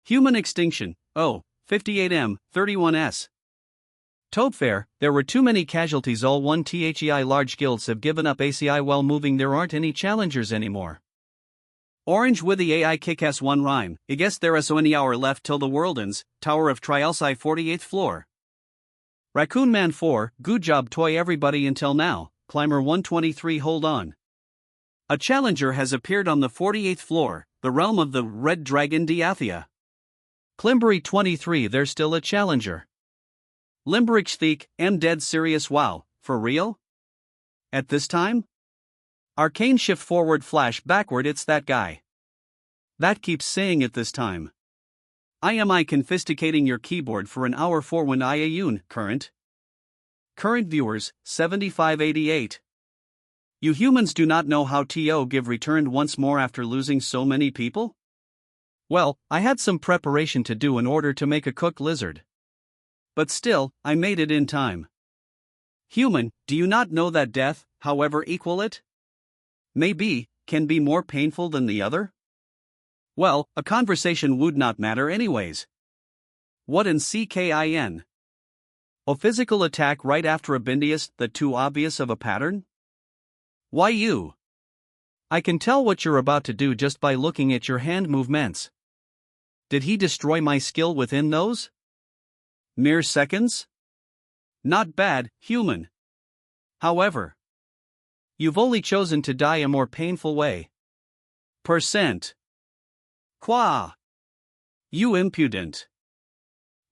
Human extinction, 58M, 31S. Toadfair, there were too many casualties. All 1THEI large guilds have given up ACI while moving. There aren't any challengers anymore. Orange with the AI kick-ass one rhyme. I guess there is only hour left till the world ends. Tower of Trialsi 48th floor. Raccoon Man 4, good job toy everybody until now. Climber 123 hold on. A challenger has appeared on the 48th floor, the realm of the Red Dragon Diathia. Climbery 23 there's still a challenger. Limbrick Thiek, am dead serious wow, for real? At this time? Arcane shift forward flash backward it's that guy. That keeps saying it this time. I confiscating your keyboard for an hour for when Ayun, current viewers, 7588. You humans do not know how to give returned once more after losing so many people? Well, I had some preparation to do in order to make a cook lizard. But still, I made it in time. Human, do you not know that death, however equal it maybe, can be more painful than the other? Well, a conversation would not matter anyways. What in CKIN? A physical attack right after a bindiest, that too obvious of a pattern? Why you? I can tell what you're about to do just by looking at your hand movements. Did he destroy my skill within those mere seconds? Not bad, human. However, you've only chosen to die a more painful way. Percent. Qua. You impudent.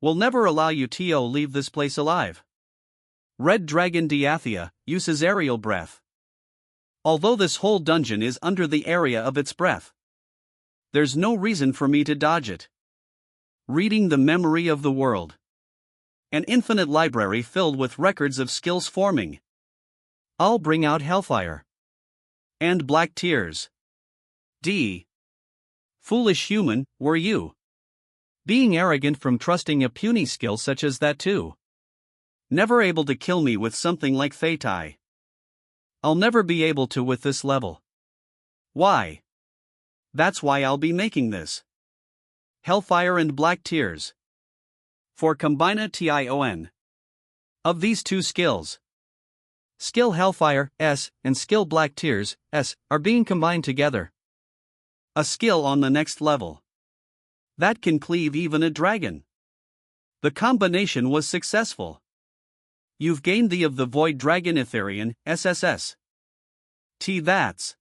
We'll never allow you to leave this place alive. Red Dragon Diathia uses aerial breath. Although this whole dungeon is under the area of its breath, there's no reason for me to dodge it. Reading the memory of the world. An infinite library filled with records of skills forming. I'll bring out hellfire. And black tears. D. Foolish human, were you being arrogant from trusting a puny skill such as that too? Never able to kill me with something like Fatai. I'll never be able to with this level. Why? That's why I'll be making this. Hellfire and black tears. For combina tion. Of these two skills, skill Hellfire, S, and skill Black Tears, S, are being combined together. A skill on the next level that can cleave even a dragon. The combination was successful. You've gained the of the Void Dragon Etherian, SSS. That's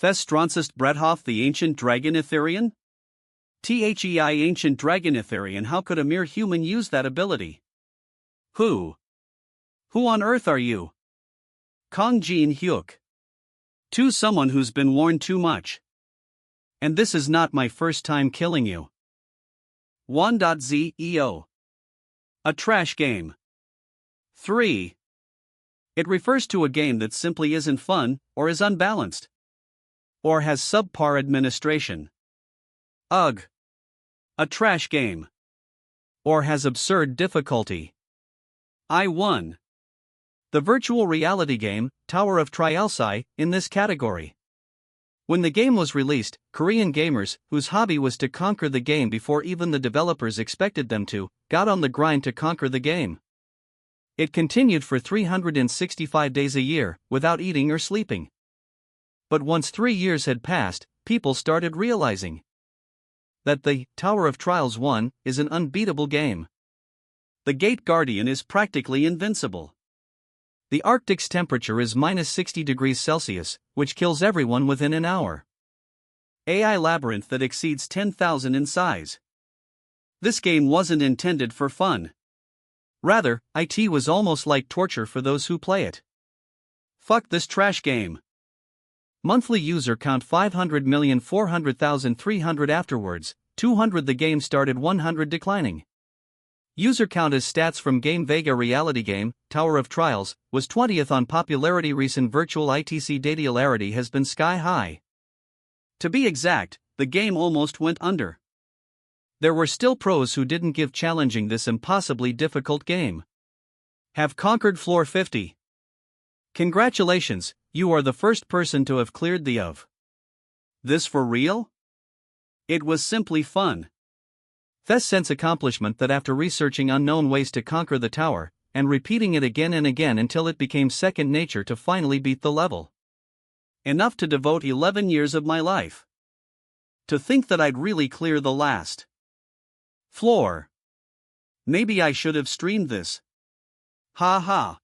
Thestroncist Bredhoff the Ancient Dragon Etherian? THEI Ancient Dragon Etherian. How could a mere human use that ability? Who on earth are you? Kong Jin Hyuk. To someone who's been warned too much. And this is not my first time killing you. 1.zeo. A trash game. 3. It refers to a game that simply isn't fun, or is unbalanced, or has subpar administration. Ugh. A trash game. Or has absurd difficulty. I won. The virtual reality game, Tower of Trialsi, in this category. When the game was released, Korean gamers, whose hobby was to conquer the game before even the developers expected them to, got on the grind to conquer the game. It continued for 365 days a year, without eating or sleeping. But once 3 years had passed, people started realizing that the Tower of Trials 1 is an unbeatable game. The Gate Guardian is practically invincible. The Arctic's temperature is minus 60 degrees Celsius, which kills everyone within an hour. AI labyrinth that exceeds 10,000 in size. This game wasn't intended for fun. Rather, it was almost like torture for those who play it. Fuck this trash game. Monthly user count 500,400,300 afterwards, 200 the game started 100 declining. User count as stats from Game Vega reality game, Tower of Trials, was 20th on popularity. Recent virtual ITC datalarity has been sky high. To be exact, the game almost went under. There were still pros who didn't give challenging this impossibly difficult game. Have conquered floor 50. Congratulations, you are the first person to have cleared the of. This for real? It was simply fun. This sense accomplishment that after researching unknown ways to conquer the tower, and repeating it again and again until it became second nature to finally beat the level. Enough to devote 11 years of my life. To think that I'd really clear the last floor. Maybe I should have streamed this. Ha ha.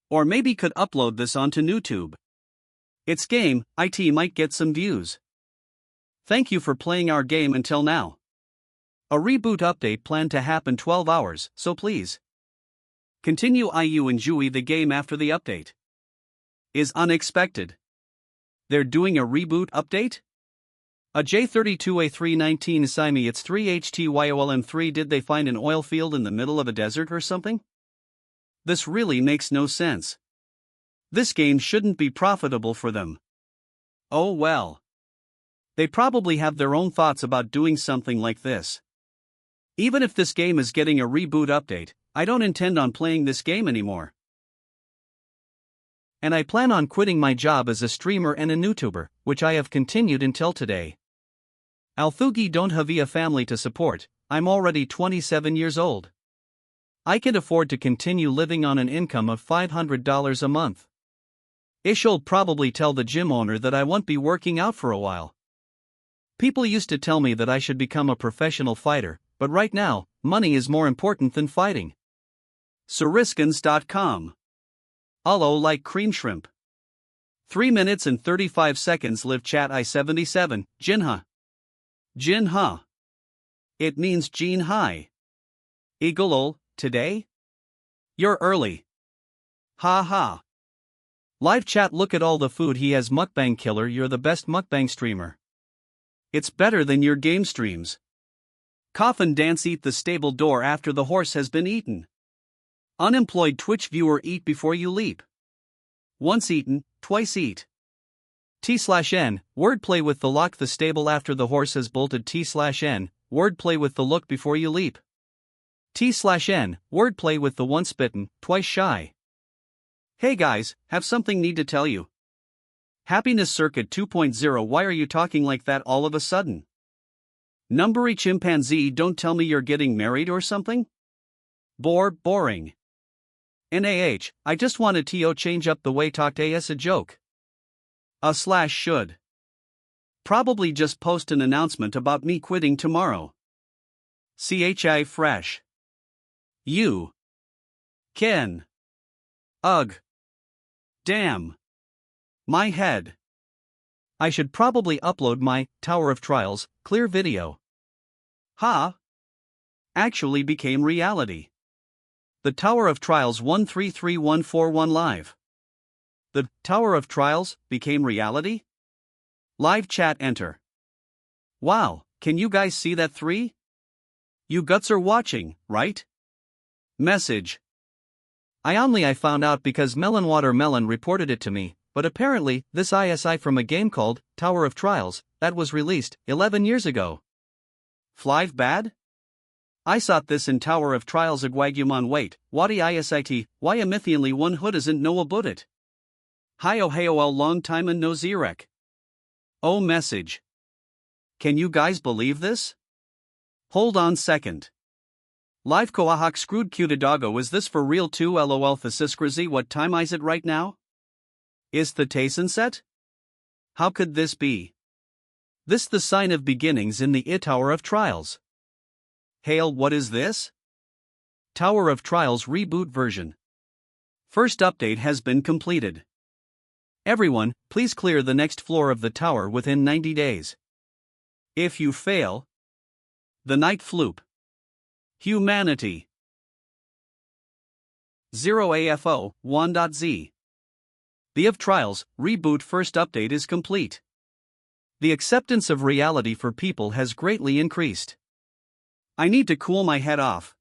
Or maybe could upload this onto YouTube. It's game, it might get some views. Thank you for playing our game until now. A reboot update planned to happen 12 hours, so please continue. You enjoy the game after the update. Is unexpected. They're doing a reboot update? A J32A319 Simi, it's 3HTYOLM3. Did they find an oil field in the middle of a desert or something? This really makes no sense. This game shouldn't be profitable for them. Oh well. They probably have their own thoughts about doing something like this. Even if this game is getting a reboot update, I don't intend on playing this game anymore. And I plan on quitting my job as a streamer and a YouTuber, which I have continued until today. Although don't have a family to support, I'm already 27 years old. I can afford to continue living on an income of $500 a month. I should probably tell the gym owner that I won't be working out for a while. People used to tell me that I should become a professional fighter, but right now, money is more important than fighting. Suriskins.com. Allo like cream shrimp. 3 minutes and 35 seconds live chat I-77, Jinha. Jinha. It means Gene High. Eagle today? You're early. Ha ha. Live chat, look at all the food he has. Mukbang killer, you're the best mukbang streamer. It's better than your game streams. Coffin dance, eat the stable door after the horse has been eaten. Unemployed Twitch viewer, eat before you leap. Once eaten, twice eat. T/N, wordplay with the lock the stable after the horse has bolted. T/N, wordplay with the look before you leap. T/N, wordplay with the once bitten, twice shy. Hey guys, have something need to tell you. Happiness Circuit 2.0, why are you talking like that all of a sudden? Numbery chimpanzee, don't tell me you're getting married or something? Boring. I just wanted to change up the way talked as a joke. Should probably just post an announcement about me quitting tomorrow. CHI fresh. You can. Ugh. Damn. My head. I should probably upload my Tower of Trials clear video. Actually became reality. The Tower of Trials 133141 live. The Tower of Trials became reality? Live chat enter. Wow, can you guys see that 3? You guts are watching, right? Message. I found out because Melon reported it to me, but apparently, this ISI from a game called Tower of Trials that was released 11 years ago. Flive bad? I thought this in Tower of Trials Agwaguman, wait, wadi ISIT, why a mythianly one hood isn't know about it? Hiyo heol long time and no zerek. Oh message. Can you guys believe this? Hold on second. Live Koahak screwed Cutidago, is this for real too? LOL Thasiskrazi, what time is it right now? Is the Tayson set? How could this be? This the sign of beginnings in the Tower of Trials. Hail, what is this? Tower of Trials reboot version. First update has been completed. Everyone, please clear the next floor of the tower within 90 days. If you fail, the night floop. Humanity. 0AFO 1.z. The of Trials reboot first update is complete. The acceptance of reality for people has greatly increased. I need to cool my head off.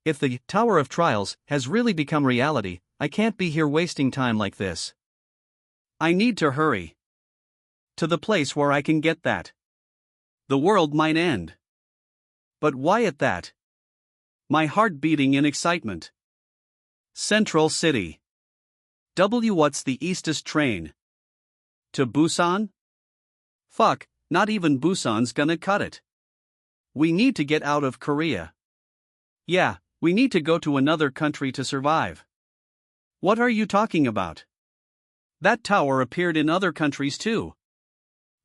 If the Tower of Trials has really become reality, I can't be here wasting time like this. I need to hurry to the place where I can get that. The world might end. But why at that? My heart beating in excitement. Central City. What's the eastest train? To Busan? Fuck, not even Busan's gonna cut it. We need to get out of Korea. Yeah, we need to go to another country to survive. What are you talking about? That tower appeared in other countries too.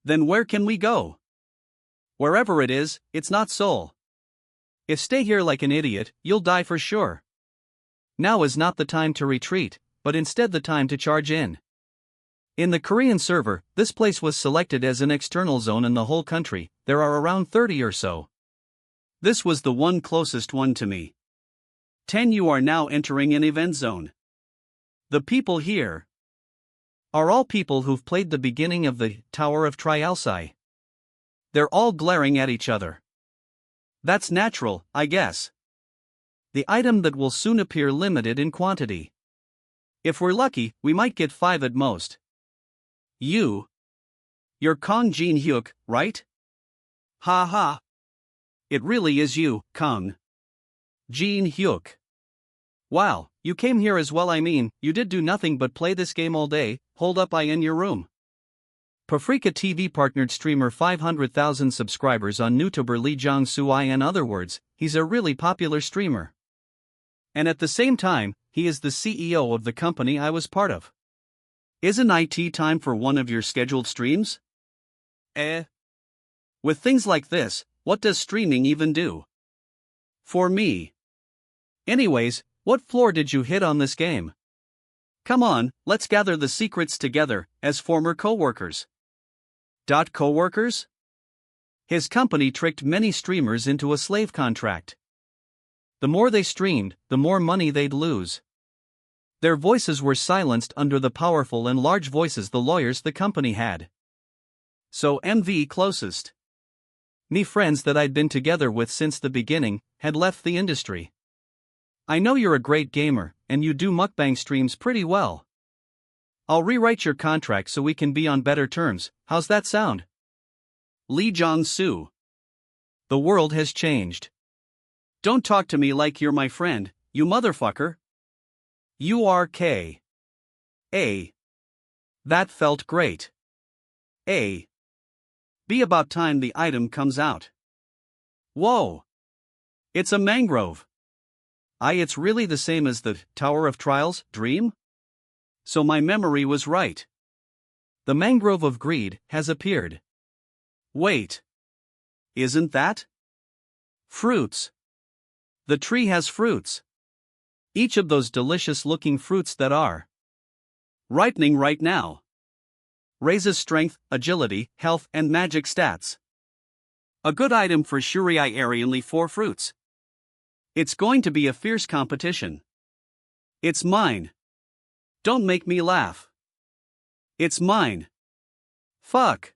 Then where can we go? Wherever it is, it's not Seoul. If stay here like an idiot, you'll die for sure. Now is not the time to retreat, but instead the time to charge in. In the Korean server, this place was selected as an external zone in the whole country. There are around 30 or so. This was the one closest one to me. 10. You are now entering an event zone. The people here are all people who've played the beginning of the Tower of Trialsi. They're all glaring at each other. That's natural, I guess. The item that will soon appear limited in quantity. If we're lucky, we might get 5 at most. You're Kong Jin Hyuk, right? Ha ha. It really is you, Kong Jin Hyuk. Wow, you came here as well. I mean, you did do nothing but play this game all day. Hold up, I in your room. Paprika TV partnered streamer 500,000 subscribers on YouTuber Lee Jong-soo. In other words, he's a really popular streamer. And at the same time, he is the CEO of the company I was part of. Isn't it time for one of your scheduled streams? With things like this, what does streaming even do? For me. Anyways, what floor did you hit on this game? Come on, let's gather the secrets together, as former co-workers. Co-workers? His company tricked many streamers into a slave contract. The more they streamed, the more money they'd lose. Their voices were silenced under the powerful and large voices the lawyers the company had. So MV closest. Me friends that I'd been together with since the beginning, had left the industry. I know you're a great gamer, and you do mukbang streams pretty well. I'll rewrite your contract so we can be on better terms. How's that sound? Lee Jong-soo. The world has changed. Don't talk to me like you're my friend, you motherfucker. URK. That felt great. Be about time the item comes out. Whoa. It's a mangrove. It's really the same as the Tower of Trials dream? So my memory was right. The mangrove of greed has appeared. Wait. Isn't that? Fruits. The tree has fruits. Each of those delicious looking fruits that are ripening right now raises strength, agility, health, and magic stats. A good item for Shuri Arianly 4 fruits. It's going to be a fierce competition. It's mine. Don't make me laugh. It's mine. Fuck.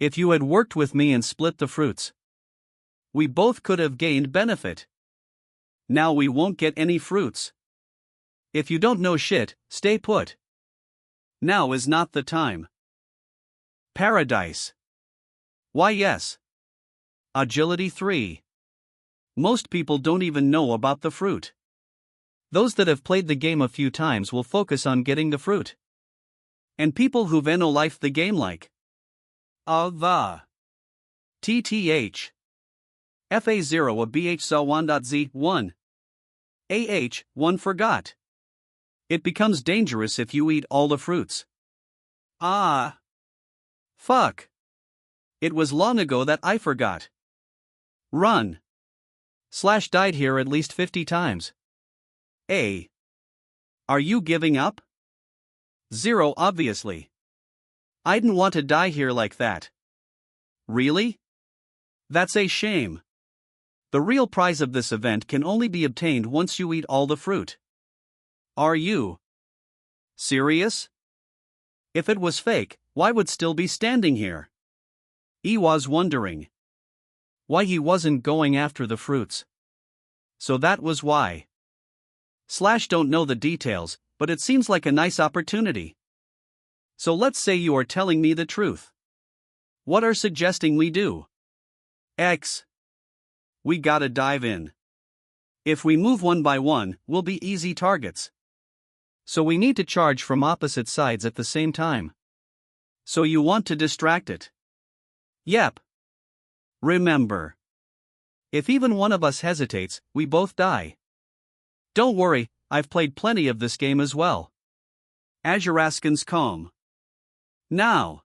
If you had worked with me and split the fruits, we both could have gained benefit. Now we won't get any fruits. If you don't know shit, stay put. Now is not the time. Paradise. Why yes. Agility 3. Most people don't even know about the fruit. Those that have played the game a few times will focus on getting the fruit. And people who've no-lifed the game like the TTH FA0 a BH saw 1.z1 AH1 forgot. It becomes dangerous if you eat all the fruits. Fuck. It was long ago that I forgot. Run. / died here at least 50 times. Are you giving up? 0 obviously. I didn't want to die here like that. Really? That's a shame. The real prize of this event can only be obtained once you eat all the fruit. Are you serious? If it was fake, why would still be standing here? He was wondering why he wasn't going after the fruits. So that was why. / don't know the details, but it seems like a nice opportunity. So let's say you are telling me the truth. What are suggesting we do? X. We gotta dive in. If we move one by one, we'll be easy targets. So we need to charge from opposite sides at the same time. So you want to distract it? Yep. Remember. If even one of us hesitates, we both die. Don't worry, I've played plenty of this game as well. Azuraskan's comb. Now.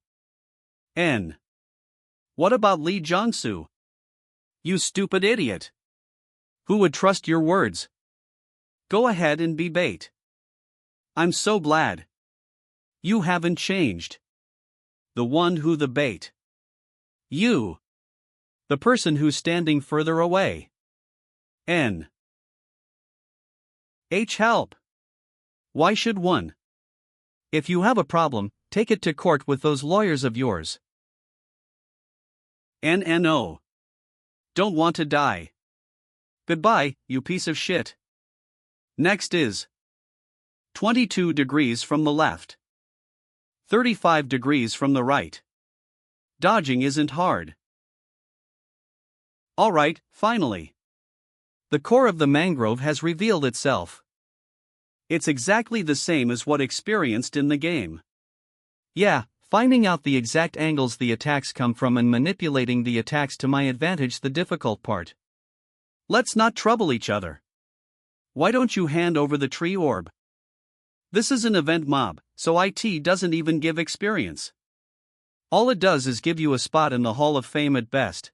N. What about Lee Jong-soo? You stupid idiot. Who would trust your words? Go ahead and be bait. I'm so glad. You haven't changed. The one who the bait. You. The person who's standing further away. N. H. Help. Why should one? If you have a problem, take it to court with those lawyers of yours. NNO. Don't want to die. Goodbye, you piece of shit. Next is 22 degrees from the left. 35 degrees from the right. Dodging isn't hard. Alright, finally. The core of the mangrove has revealed itself. It's exactly the same as what experienced in the game. Yeah, finding out the exact angles the attacks come from and manipulating the attacks to my advantage the difficult part. Let's not trouble each other. Why don't you hand over the tree orb? This is an event mob, so IT doesn't even give experience. All it does is give you a spot in the Hall of Fame at best.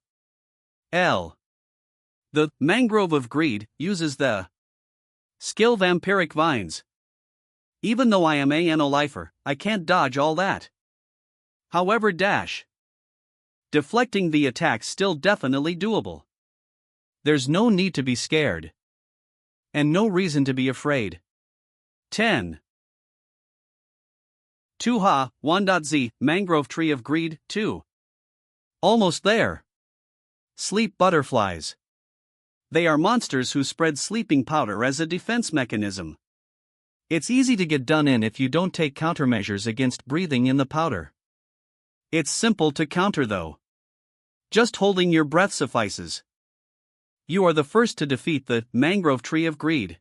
L. The Mangrove of Greed uses the skill Vampiric Vines. Even though I am a no-lifer, I can't dodge all that. However, deflecting the attack's still definitely doable. There's no need to be scared. And no reason to be afraid. 10. 2ha, 1.z, Mangrove Tree of Greed, 2. Almost there. Sleep butterflies. They are monsters who spread sleeping powder as a defense mechanism. It's easy to get done in if you don't take countermeasures against breathing in the powder. It's simple to counter though. Just holding your breath suffices. You are the first to defeat the Mangrove Tree of Greed.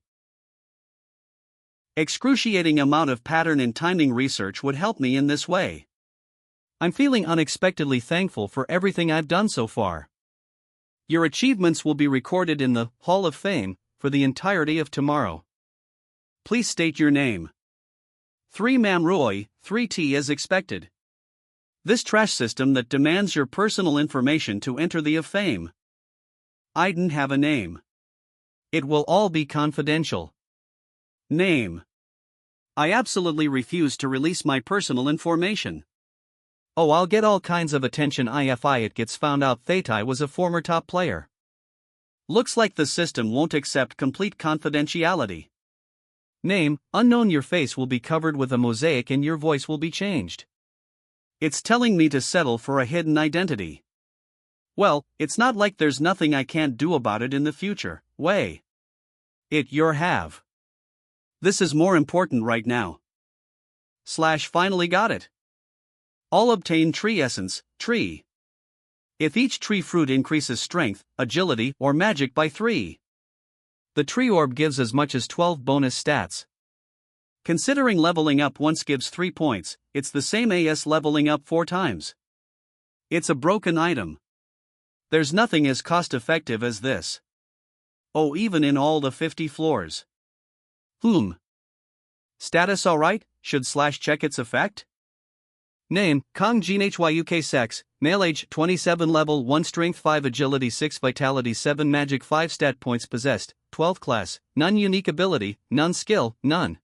Excruciating amount of pattern and timing research would help me in this way. I'm feeling unexpectedly thankful for everything I've done so far. Your achievements will be recorded in the Hall of Fame for the entirety of tomorrow. Please state your name. 3 Mamroy, 3T as expected. This trash system that demands your personal information to enter the of fame. I didn't have a name. It will all be confidential. Name. I absolutely refuse to release my personal information. Oh, I'll get all kinds of attention if it gets found out Thatai was a former top player. Looks like the system won't accept complete confidentiality. Name, unknown. Your face will be covered with a mosaic and your voice will be changed. It's telling me to settle for a hidden identity. Well, it's not like there's nothing I can't do about it in the future, way. Your have. This is more important right now. / finally got it. All obtain tree essence, tree. If each tree fruit increases strength, agility, or magic by 3. The tree orb gives as much as 12 bonus stats. Considering leveling up once gives 3 points, it's the same as leveling up 4 times. It's a broken item. There's nothing as cost-effective as this. Oh, even in all the 50 floors. Status alright, should / check its effect? Name, Kong Jin Hyuk Sex, male age 27 level 1 strength 5 agility 6 vitality 7 magic 5 stat points possessed, 12th class, none unique ability, none skill, none.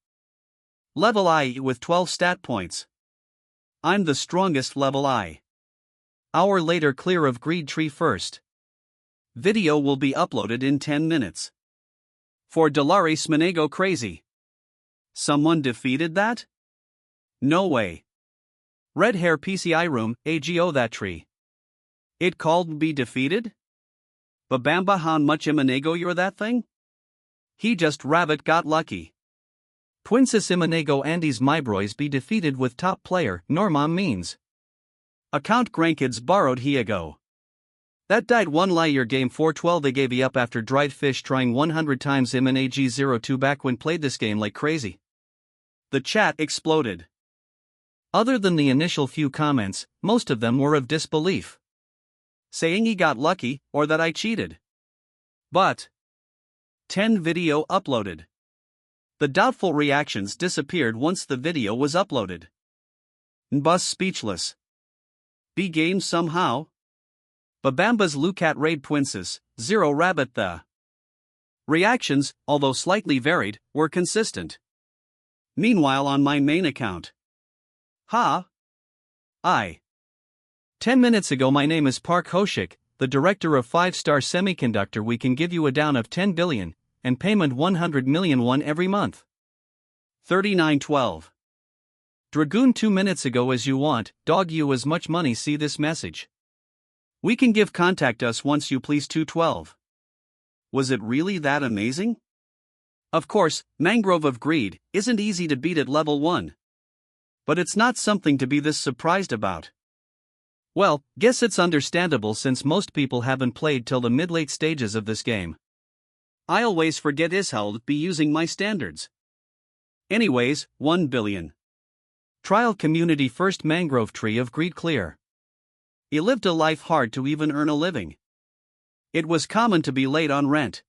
Level I with 12 stat points. I'm the strongest level I. Hour later clear of Greed Tree first. Video will be uploaded in 10 minutes. For Dolaris Manego crazy. Someone defeated that? No way. Red hair PCI room, AGO that tree. It called be defeated? Babamba how much Imanego you're that thing? He just rabbit got lucky. Twinsis Imanego Andes Mybroys be defeated with top player, Normam means. Account grandkids borrowed Hiago. That died one liar game 412 they gave up after dried fish trying 100 times Im and AG02 back when played this game like crazy. The chat exploded. Other than the initial few comments, most of them were of disbelief. Saying he got lucky, or that I cheated. But 10 video uploaded. The doubtful reactions disappeared once the video was uploaded. Nbus speechless. B game somehow. Babamba's Lucat raid Twinsis, 0 rabbit the. Reactions, although slightly varied, were consistent. Meanwhile on my main account. Ha! 10 minutes ago my name is Park Hoshik, the director of 5-star semiconductor. We can give you a down of 10 billion, and payment 100 million won every month. 3912. Dragoon 2 minutes ago as you want, dog you as much money see this message. We can give contact us once you please 212. Was it really that amazing? Of course, Mangrove of Greed isn't easy to beat at level 1. But it's not something to be this surprised about. Well, guess it's understandable since most people haven't played till the mid-late stages of this game. I always forget Ishold be using my standards. Anyways, 1 billion. Trial community first mangrove tree of greed clear. He lived a life hard to even earn a living. It was common to be late on rent.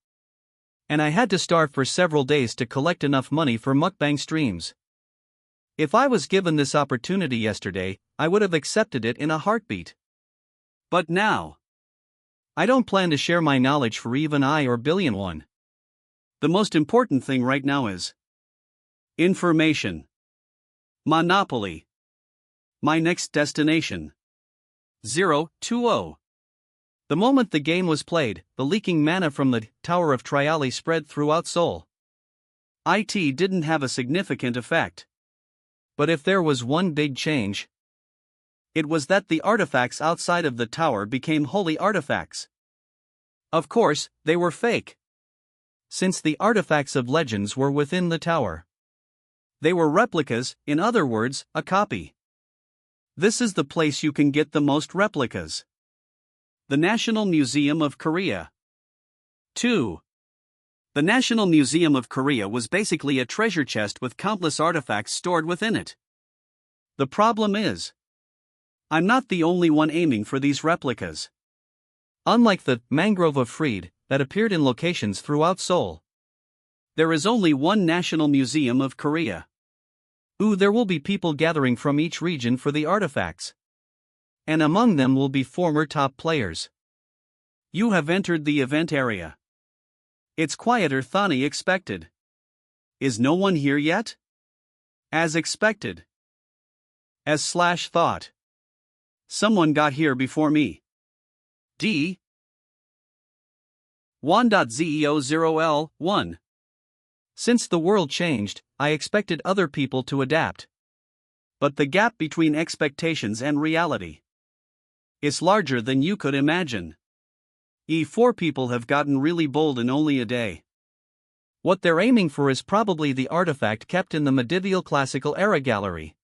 And I had to starve for several days to collect enough money for mukbang streams. If I was given this opportunity yesterday, I would have accepted it in a heartbeat. But now, I don't plan to share my knowledge for even I or billion one. The most important thing right now is information. Monopoly. My next destination. 020. The moment the game was played, the leaking mana from the Tower of Triali spread throughout Seoul. It didn't have a significant effect. But if there was one big change, it was that the artifacts outside of the tower became holy artifacts. Of course, they were fake. Since the artifacts of legends were within the tower. They were replicas, in other words, a copy. This is the place you can get the most replicas. The National Museum of Korea. 2. The National Museum of Korea was basically a treasure chest with countless artifacts stored within it. The problem is, I'm not the only one aiming for these replicas. Unlike the Mangrove of Freed that appeared in locations throughout Seoul, there is only one National Museum of Korea. There will be people gathering from each region for the artifacts. And among them will be former top players. You have entered the event area. It's quieter than expected. Is no one here yet? As expected. Thought. Someone got here before me. D. 1.0.0L1. Since the world changed, I expected other people to adapt. But the gap between expectations and reality is larger than you could imagine. 4 people have gotten really bold in only a day. What they're aiming for is probably the artifact kept in the medieval classical era gallery.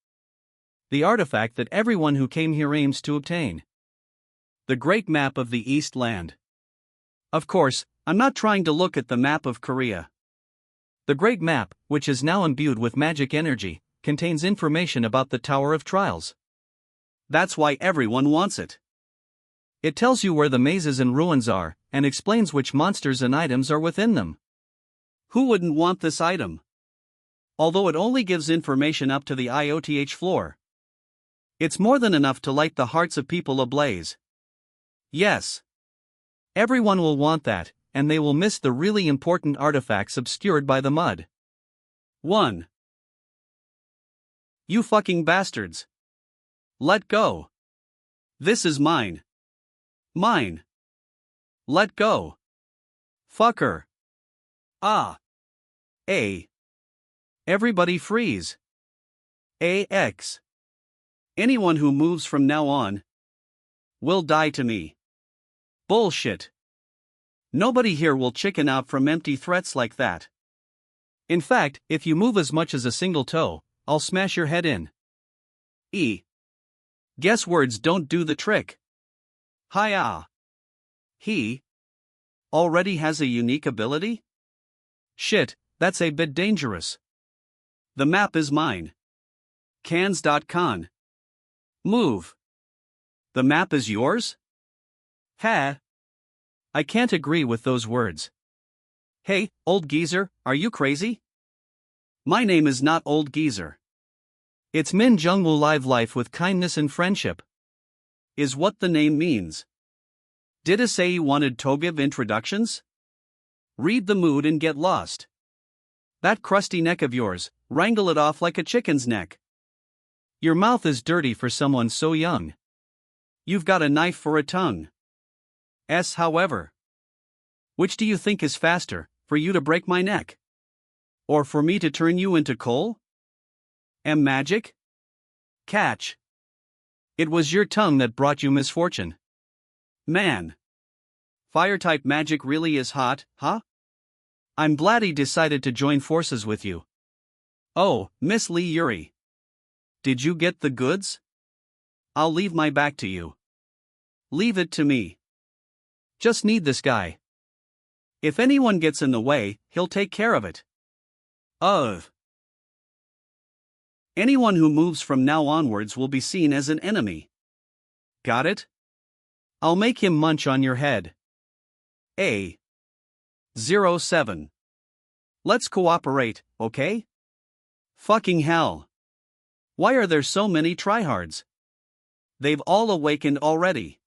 The artifact that everyone who came here aims to obtain. The Great Map of the East Land. Of course, I'm not trying to look at the map of Korea. The Great Map, which is now imbued with magic energy, contains information about the Tower of Trials. That's why everyone wants it. It tells you where the mazes and ruins are, and explains which monsters and items are within them. Who wouldn't want this item? Although it only gives information up to the IOTH floor. It's more than enough to light the hearts of people ablaze. Yes. Everyone will want that, and they will miss the really important artifacts obscured by the mud. 1. You fucking bastards. Let go. This is mine. Mine. Let go. Fucker. Everybody freeze. AX. Anyone who moves from now on will die to me. Bullshit. Nobody here will chicken out from empty threats like that. In fact, if you move as much as a single toe, I'll smash your head in. Guess words don't do the trick. Hiya. He already has a unique ability? Shit, that's a bit dangerous. The map is mine. Cans.con. Move. The map is yours? Ha. I can't agree with those words. Hey, old geezer, are you crazy? My name is not Old Geezer. It's Min Jungwoo. Live life with kindness and friendship is what the name means. Did I say you wanted to give introductions? Read the mood and get lost. That crusty neck of yours, wrangle it off like a chicken's neck. Your mouth is dirty for someone so young. You've got a knife for a tongue. However. Which do you think is faster, for you to break my neck? Or for me to turn you into coal? Magic? Catch. It was your tongue that brought you misfortune. Man. Fire-type magic really is hot, huh? I'm glad he decided to join forces with you. Oh, Miss Lee Yuri. Did you get the goods? I'll leave my back to you. Leave it to me. Just need this guy. If anyone gets in the way, he'll take care of it. Anyone who moves from now onwards will be seen as an enemy. Got it? I'll make him munch on your head. 07. Let's cooperate, okay? Fucking hell. Why are there so many tryhards? They've all awakened already.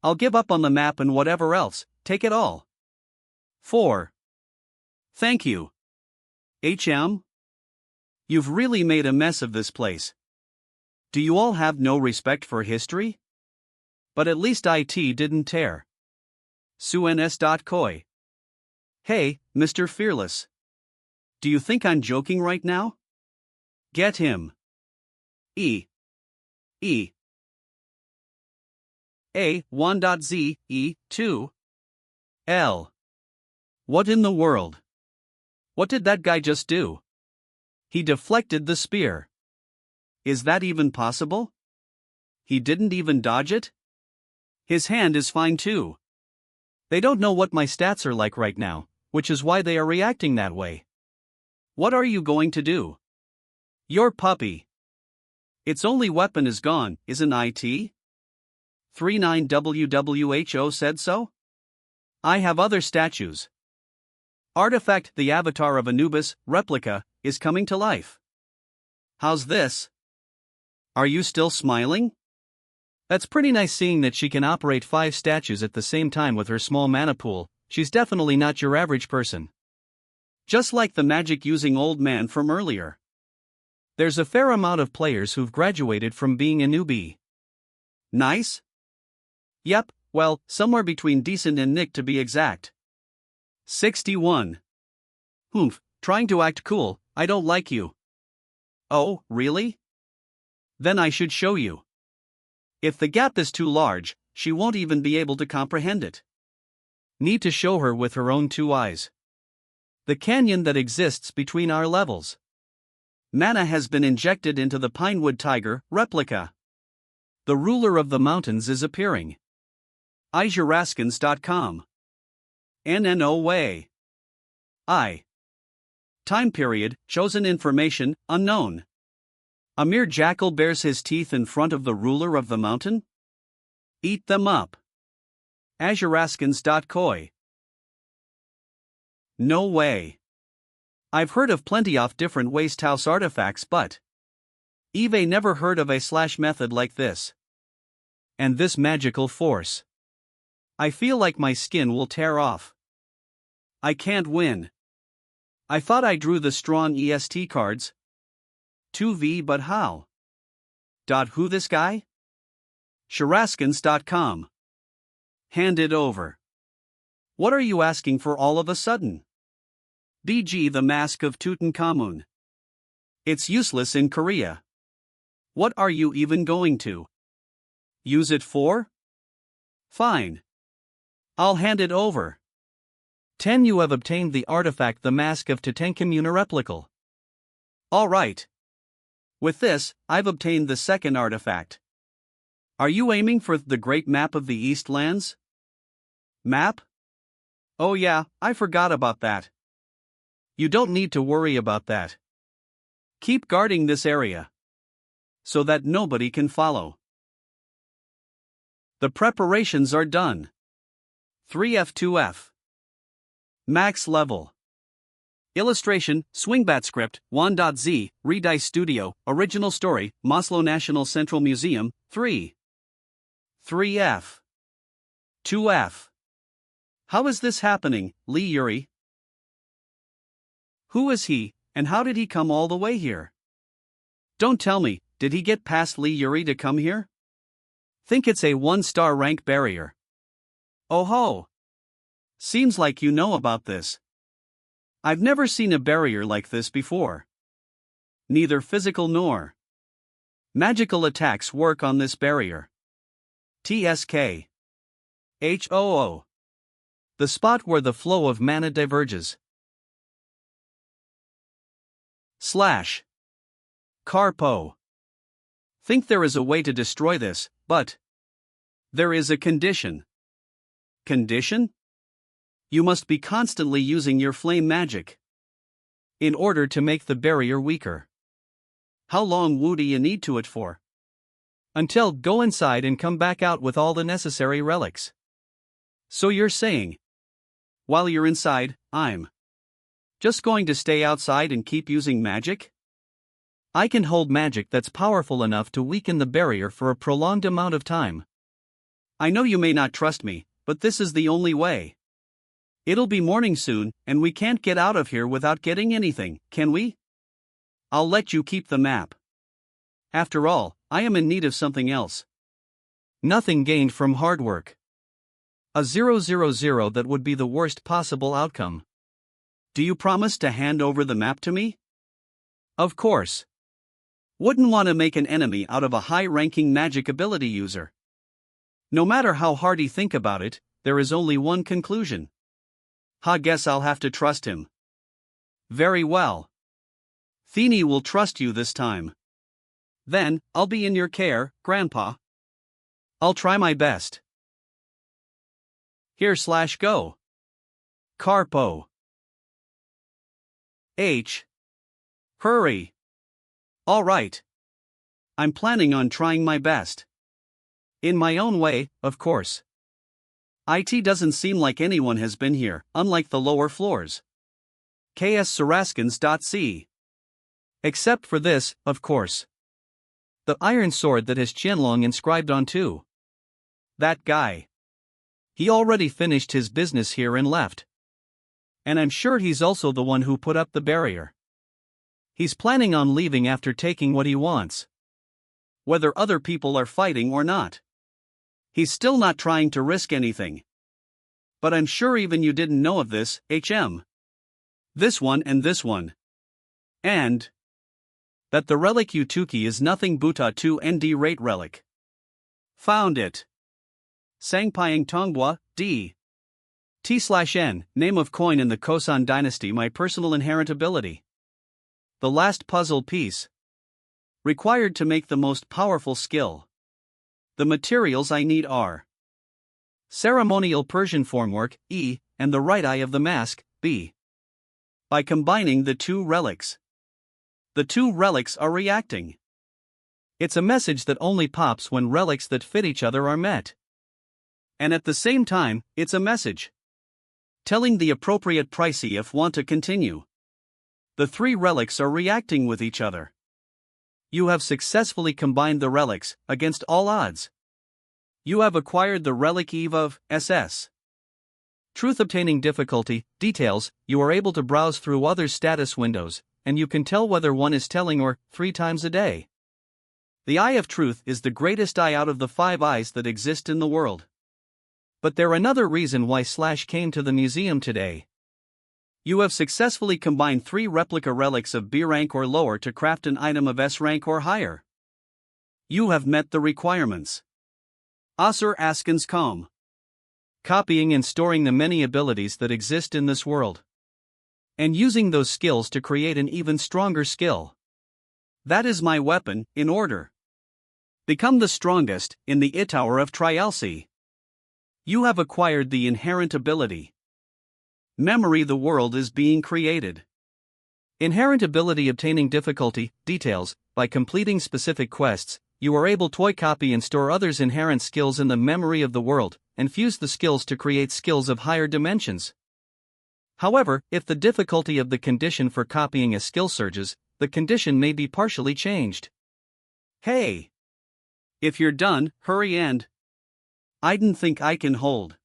I'll give up on the map and whatever else, take it all. 4. Thank you. HM? You've really made a mess of this place. Do you all have no respect for history? But at least IT didn't tear. Suns.koi. Hey, Mr. Fearless. Do you think I'm joking right now? Get him. A1.Z, E2. L. What in the world? What did that guy just do? He deflected the spear. Is that even possible? He didn't even dodge it? His hand is fine too. They don't know what my stats are like right now, which is why they are reacting that way. What are you going to do? Your puppy. Its only weapon is gone, isn't it? 39WWHO said so? I have other statues. Artifact the avatar of Anubis, replica, is coming to life. How's this? Are you still smiling? That's pretty nice seeing that she can operate 5 statues at the same time with her small mana pool. She's definitely not your average person. Just like the magic using old man from earlier. There's a fair amount of players who've graduated from being a newbie. Nice? Yep, well, somewhere between decent and Nick to be exact. 61. Humph, trying to act cool, I don't like you. Oh, really? Then I should show you. If the gap is too large, she won't even be able to comprehend it. Need to show her with her own 2 eyes. The canyon that exists between our levels. Mana has been injected into the Pinewood Tiger replica. The ruler of the mountains is appearing. iJuraskins.com. NNO way. Time period, chosen information, unknown. A mere jackal bares his teeth in front of the ruler of the mountain? Eat them up. aJuraskins.koi. No way. I've heard of plenty of different waste house artifacts, but Eve never heard of a slash method like this. And this magical force. I feel like my skin will tear off. I can't win. I thought I drew the strong EST cards. 2v, but how? Who this guy? Sharaskins.com. Hand it over. What are you asking for all of a sudden? BG the Mask of Tutankhamun. It's useless in Korea. What are you even going to use it for? Fine. I'll hand it over. 10. You have obtained the artifact the Mask of Tutankhamun replical. Alright. With this, I've obtained the second artifact. Are you aiming for the Great Map of the Eastlands? Map? Oh yeah, I forgot about that. You don't need to worry about that. Keep guarding this area, so that nobody can follow. The preparations are done. 3F2F. Max level. Illustration, Swingbat script, Wan.z, Redice Studio, original story, Maslow National Central Museum, 3. 3F. 2F. How is this happening, Lee Yuri? Who is he, and how did he come all the way here? Don't tell me, did he get past Lee Yuri to come here? Think it's a 1-star rank barrier. Oh ho! Seems like you know about this. I've never seen a barrier like this before. Neither physical nor magical attacks work on this barrier. TSK. HOO. The spot where the flow of mana diverges. Slash. Carpo. Think there is a way to destroy this, but there is a condition. Condition? You must be constantly using your flame magic in order to make the barrier weaker. How long do you need to it for? Until go inside and come back out with all the necessary relics. So you're saying, while you're inside, I'm just going to stay outside and keep using magic? I can hold magic that's powerful enough to weaken the barrier for a prolonged amount of time. I know you may not trust me, but this is the only way. It'll be morning soon, and we can't get out of here without getting anything, can we? I'll let you keep the map. After all, I am in need of something else. Nothing gained from hard work. A 000 that would be the worst possible outcome. Do you promise to hand over the map to me? Of course. Wouldn't want to make an enemy out of a high-ranking magic ability user. No matter how hard you think about it, there is only one conclusion. Guess I'll have to trust him. Very well. Thini will trust you this time. Then, I'll be in your care, Grandpa. I'll try my best. Here/go. Carpo. H. Hurry. All right. I'm planning on trying my best. In my own way, of course. It doesn't seem like anyone has been here, unlike the lower floors. KS Saraskins.c. Except for this, of course. The iron sword that has Qianlong inscribed onto. That guy. He already finished his business here and left. And I'm sure he's also the one who put up the barrier. He's planning on leaving after taking what he wants. Whether other people are fighting or not. He's still not trying to risk anything. But I'm sure even you didn't know of this, HM. This one and this one. And that the relic Utuki is nothing but 2 ND rate relic. Found it. Sangpying Tonghua, D. T/N, name of coin in the Kosan dynasty, my personal inherent ability. The last puzzle piece. Required to make the most powerful skill. The materials I need are ceremonial Persian formwork, E, and the right eye of the mask, B. By combining the two relics. The two relics are reacting. It's a message that only pops when relics that fit each other are met. And at the same time, it's a message telling the appropriate price if want to continue. The three relics are reacting with each other. You have successfully combined the relics, against all odds. You have acquired the relic Eve of SS. Truth obtaining difficulty, details, you are able to browse through others' status windows, and you can tell whether one is telling or 3 times a day. The Eye of Truth is the greatest eye out of the 5 eyes that exist in the world. But there another reason why / came to the museum today. You have successfully combined 3 replica relics of B rank or lower to craft an item of S rank or higher. You have met the requirements. Asur Askins Com. Copying and storing the many abilities that exist in this world. And using those skills to create an even stronger skill. That is my weapon, in order. Become the strongest, in the Tower of Trialsi. You have acquired the inherent ability. Memory the world is being created. Inherent ability obtaining difficulty, details, by completing specific quests, you are able to copy and store others' inherent skills in the memory of the world, and fuse the skills to create skills of higher dimensions. However, if the difficulty of the condition for copying a skill surges, the condition may be partially changed. Hey! If you're done, hurry and I don't think I can hold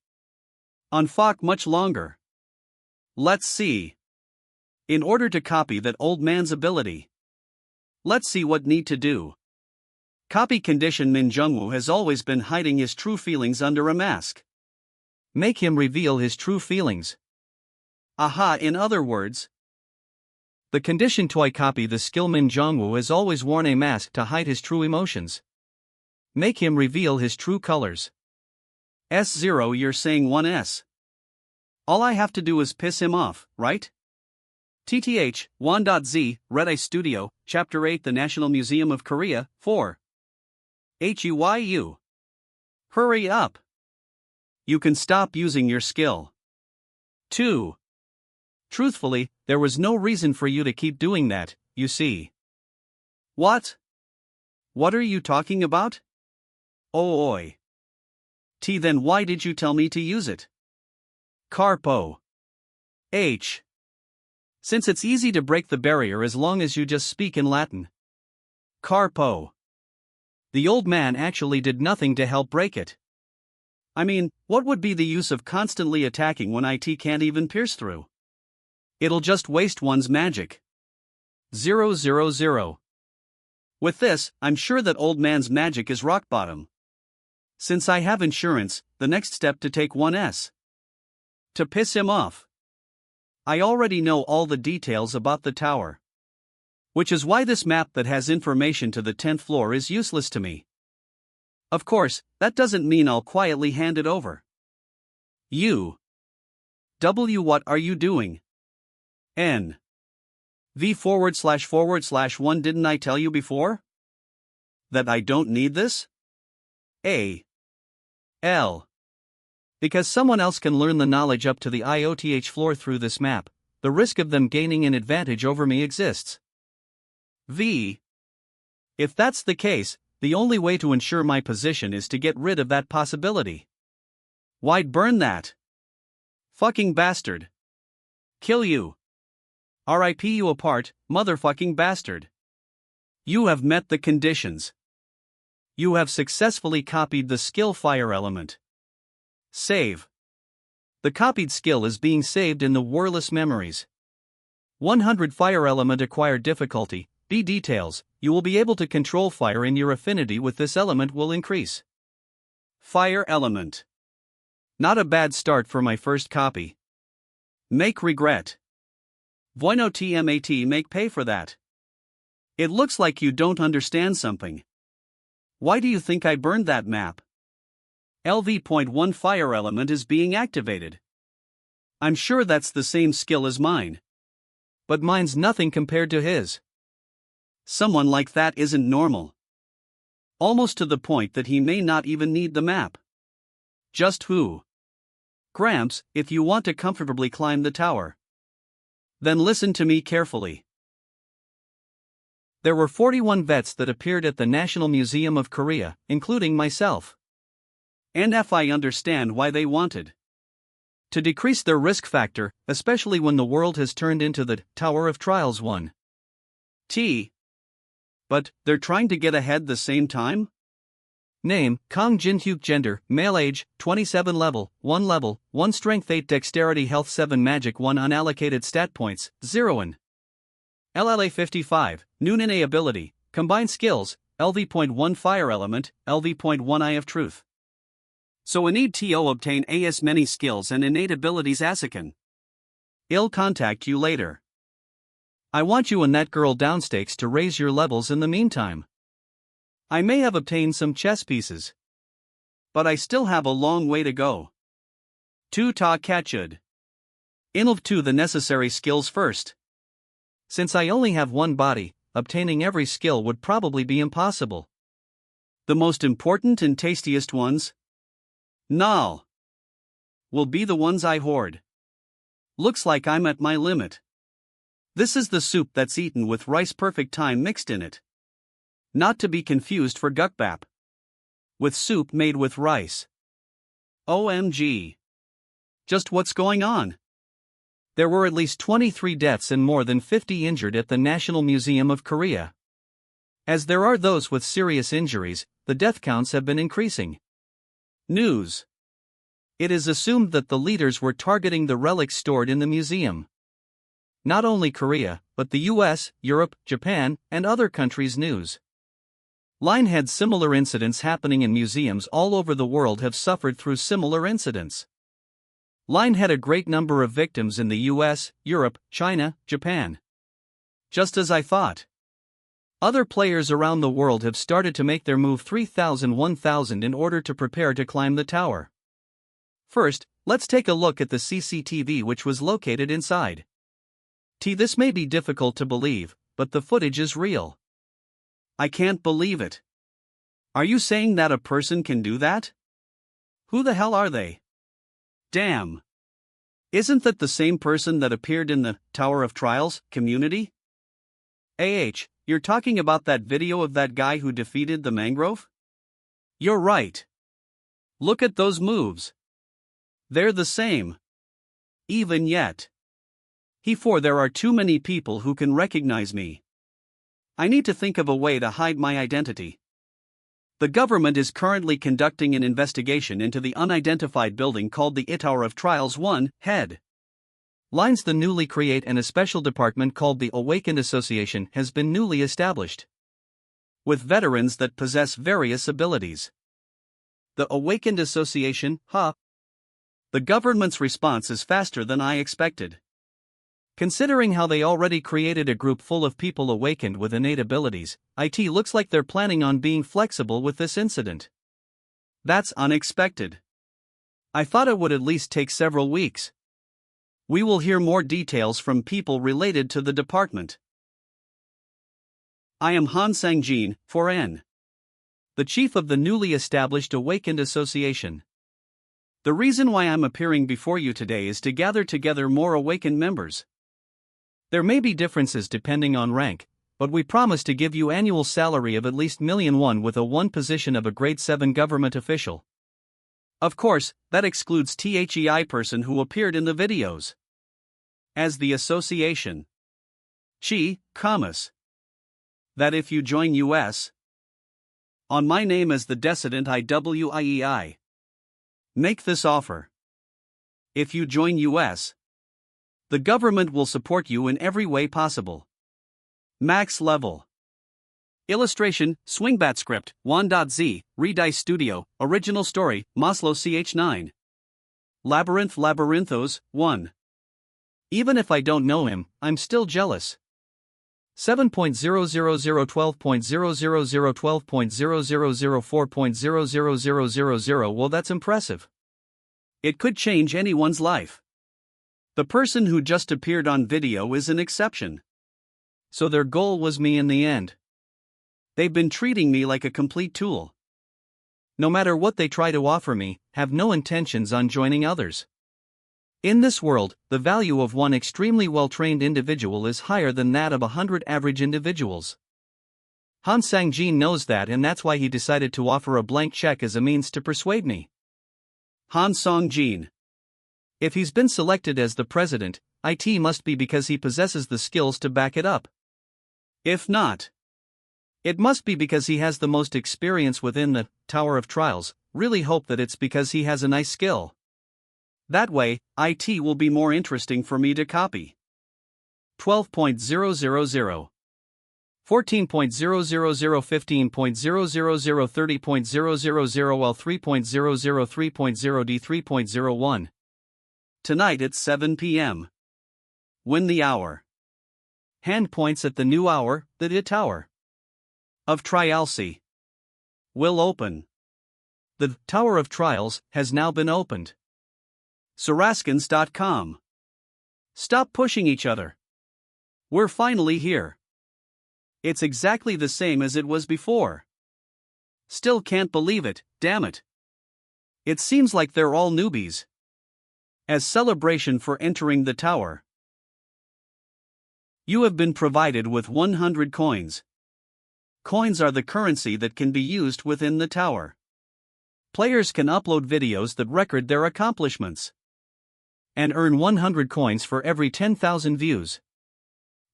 on fuck much longer. Let's see. In order to copy that old man's ability, let's see what need to do. Copy condition. Min Jungwoo has always been hiding his true feelings under a mask. Make him reveal his true feelings. Aha, in other words, the condition to copy the skill. Min Jungwoo has always worn a mask to hide his true emotions. Make him reveal his true colors. S0, you're saying 1S. All I have to do is piss him off, right? TTH, 1.Z, Red Eye Studio, Chapter 8, The National Museum of Korea, 4. HUYU. Hurry up. You can stop using your skill. 2. Truthfully, there was no reason for you to keep doing that, you see. What? What are you talking about? Oh oi. T, then why did you tell me to use it? Carpo. H. Since it's easy to break the barrier as long as you just speak in Latin. Carpo. The old man actually did nothing to help break it. I mean, what would be the use of constantly attacking when IT can't even pierce through? It'll just waste one's magic. 000. With this, I'm sure that old man's magic is rock bottom. Since I have insurance, the next step to take 1S. To piss him off. I already know all the details about the tower. Which is why this map that has information to the 10th floor is useless to me. Of course, that doesn't mean I'll quietly hand it over. You. W, what are you doing? N. V//1. Didn't I tell you before? That I don't need this? A. L. Because someone else can learn the knowledge up to the IOTH floor through this map, the risk of them gaining an advantage over me exists. V. If that's the case, the only way to ensure my position is to get rid of that possibility. Why'd burn that? Fucking bastard. Kill you. RIP you apart, motherfucking bastard. You have met the conditions. You have successfully copied the skill fire element. Save. The copied skill is being saved in the Wireless Memories. 100 fire element acquired difficulty, B details, you will be able to control fire and your affinity with this element will increase. Fire element. Not a bad start for my first copy. Make regret. Bueno tmat, make pay for that. It looks like you don't understand something. Why do you think I burned that map? LV.1 fire element is being activated. I'm sure that's the same skill as mine. But mine's nothing compared to his. Someone like that isn't normal. Almost to the point that he may not even need the map. Just who? Gramps, if you want to comfortably climb the tower, then listen to me carefully. There were 41 vets that appeared at the National Museum of Korea, including myself. And if I understand why they wanted to decrease their risk factor, especially when the world has turned into the Tower of Trials 1. But they're trying to get ahead the same time? Name, Kong Jin-hyuk. Gender, male. Age, 27. Level, 1 strength 8 dexterity health 7 magic 1 unallocated stat points, 0 and LLA 55, Noonin ability, combined skills, LV.1 fire element, LV.1 eye of truth. So I need to obtain as many skills and innate abilities as I can. I'll contact you later. I want you and that girl downstakes to raise your levels in the meantime. I may have obtained some chess pieces, but I still have a long way to go. 2 ta catchud. Involve 2 the necessary skills first. Since I only have one body, obtaining every skill would probably be impossible. The most important and tastiest ones? Null. Will be the ones I hoard. Looks like I'm at my limit. This is the soup that's eaten with rice perfect time mixed in it. Not to be confused for gukbap. With soup made with rice. OMG. Just what's going on? There were at least 23 deaths and more than 50 injured at the National Museum of Korea. As there are those with serious injuries, the death counts have been increasing. News. It is assumed that the leaders were targeting the relics stored in the museum. Not only Korea, but the US, Europe, Japan, and other countries' news. Line had similar incidents happening in museums all over the world have suffered through similar incidents. Line had a great number of victims in the US, Europe, China, Japan. Just as I thought. Other players around the world have started to make their move 1000 in order to prepare to climb the tower. First, let's take a look at the CCTV which was located inside. This may be difficult to believe, but the footage is real. I can't believe it. Are you saying that a person can do that? Who the hell are they? Damn. Isn't that the same person that appeared in the Tower of Trials community? You're talking about that video of that guy who defeated the mangrove? You're right. Look at those moves. They're the same. Even yet. There are too many people who can recognize me. I need to think of a way to hide my identity. The government is currently conducting an investigation into the unidentified building called the Tower of Trials 1, head. Lines the newly create and a special department called the Awakened Association has been newly established. With veterans that possess various abilities. The Awakened Association, The government's response is faster than I expected. Considering how they already created a group full of people awakened with innate abilities, it looks like they're planning on being flexible with this incident. That's unexpected. I thought it would at least take several weeks. We will hear more details from people related to the department. I am Han Sang-jin, 4N. The chief of the newly established Awakened Association. The reason why I'm appearing before you today is to gather together more awakened members. There may be differences depending on rank, but we promise to give you annual salary of at least $1,000,000 with a 1 position of a grade 7 government official. Of course, that excludes THEI person who appeared in the videos. As the association. That if you join US. On my name as the Dissident IWIEI. Make this offer. If you join US. The government will support you in every way possible. Max level. Illustration, Swingbat script, 1.z, Redice Studio, original story, Maslow CH9. Labyrinthos, 1. Even if I don't know him, I'm still jealous. 7.00012.00012.00004.00000. Well, that's impressive. It could change anyone's life. The person who just appeared on video is an exception. So their goal was me in the end. They've been treating me like a complete tool. No matter what they try to offer me, have no intentions on joining others. In this world, the value of one extremely well-trained individual is higher than that of 100 average individuals. Han Sang-jin knows that, and that's why he decided to offer a blank check as a means to persuade me. Han Sang-jin. If he's been selected as the president, it must be because he possesses the skills to back it up. If not, it must be because he has the most experience within the Tower of Trials. Really hope that it's because he has a nice skill. That way, it will be more interesting for me to copy. 12.000 14.000 15.000 30.000 L 3.00 3.0 D 3.01 Tonight at 7 p.m. Win the hour. Hand points at the new hour, the Tower of Trialsi will open. The Tower of Trials has now been opened. Saraskins.com. Stop pushing each other. We're finally here. It's exactly the same as it was before. Still can't believe it, damn it. It seems like they're all newbies. As celebration for entering the tower, you have been provided with 100 coins. Coins are the currency that can be used within the tower. Players can upload videos that record their accomplishments and earn 100 coins for every 10,000 views.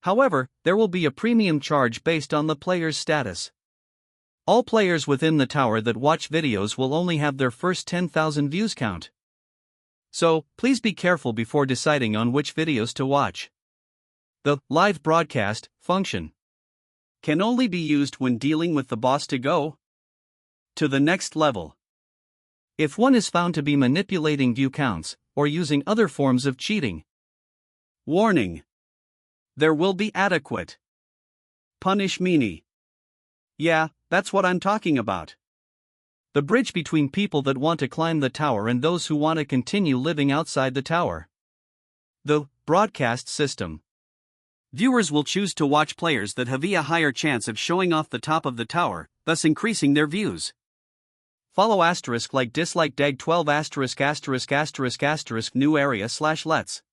However, there will be a premium charge based on the player's status. All players within the tower that watch videos will only have their first 10,000 views count. So, please be careful before deciding on which videos to watch. The live broadcast function can only be used when dealing with the boss to go to the next level. If one is found to be manipulating view counts or using other forms of cheating, warning: there will be adequate punishment. Yeah, that's what I'm talking about. The bridge between people that want to climb the tower and those who want to continue living outside the tower. The broadcast system. Viewers will choose to watch players that have a higher chance of showing off the top of the tower, thus increasing their views. Follow asterisk like dislike dag 12 asterisk asterisk asterisk asterisk new area / let's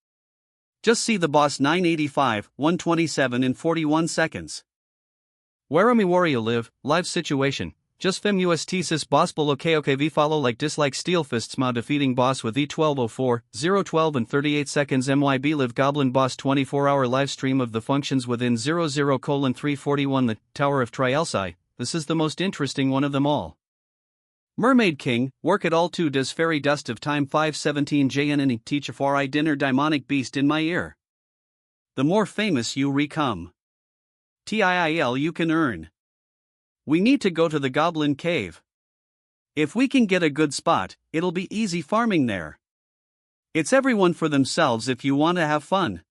just see the boss 985, 127 in 41 seconds. Where am I Wario live, live situation, just fem USTsis boss below KOKV follow like dislike steel fists ma defeating boss with E1204, 012 and 38 seconds MYB live goblin boss 24-hour live stream of the functions within 00:341 the Tower of Trielsi, this is the most interesting one of them all. Mermaid King, work it all too does fairy dust of time 517 JNN teach for I dinner demonic beast in my ear. The more famous you become, TIIL you can earn. We need to go to the Goblin Cave. If we can get a good spot, it'll be easy farming there. It's everyone for themselves if you want to have fun.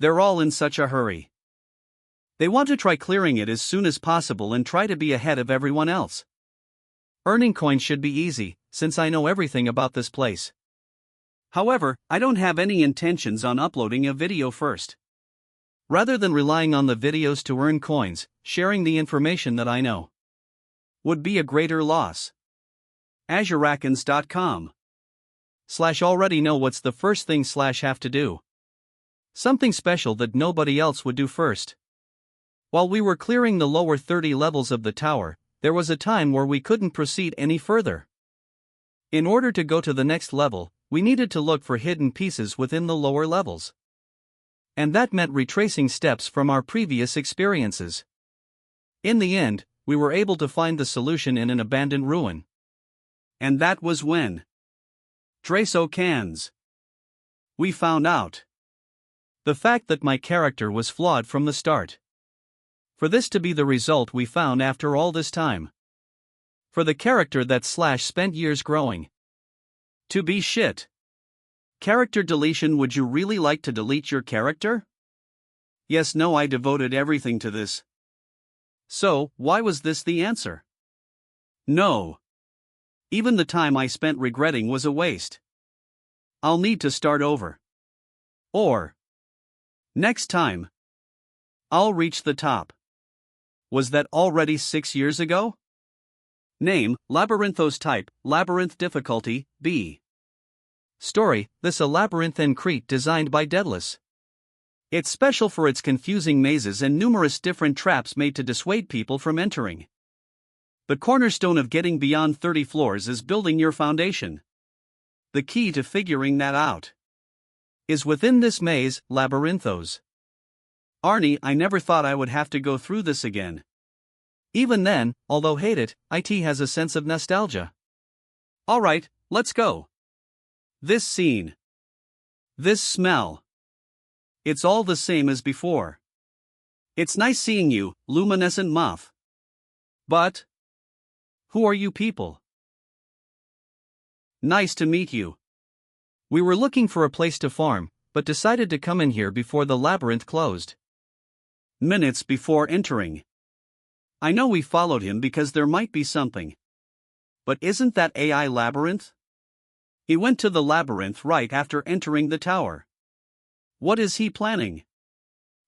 They're all in such a hurry. They want to try clearing it as soon as possible and try to be ahead of everyone else. Earning coins should be easy, since I know everything about this place. However, I don't have any intentions on uploading a video first. Rather than relying on the videos to earn coins, sharing the information that I know would be a greater loss. AzureRackons.com / already know what's the first thing / have to do. Something special that nobody else would do first. While we were clearing the lower 30 levels of the tower, there was a time where we couldn't proceed any further. In order to go to the next level, we needed to look for hidden pieces within the lower levels. And that meant retracing steps from our previous experiences. In the end, we were able to find the solution in an abandoned ruin. And that was when Draso Cans. We found out the fact that my character was flawed from the start. For this to be the result we found after all this time. For the character that / spent years growing to be shit. Character deletion. Would you really like to delete your character? Yes, no, I devoted everything to this. So, why was this the answer? No. Even the time I spent regretting was a waste. I'll need to start over. Or next time I'll reach the top. Was that already 6 years ago? Name, Labyrinthos type, Labyrinth difficulty, B. Story, this a labyrinthine Crete designed by Daedalus. It's special for its confusing mazes and numerous different traps made to dissuade people from entering. The cornerstone of getting beyond 30 floors is building your foundation. The key to figuring that out is within this maze, Labyrinthos. Arnie, I never thought I would have to go through this again. Even then, although hate it, it has a sense of nostalgia. Alright, let's go. This scene. This smell. It's all the same as before. It's nice seeing you, luminescent muff. But who are you people? Nice to meet you. We were looking for a place to farm, but decided to come in here before the labyrinth closed. Minutes before entering. I know we followed him because there might be something. But isn't that AI labyrinth? He went to the labyrinth right after entering the tower. What is he planning?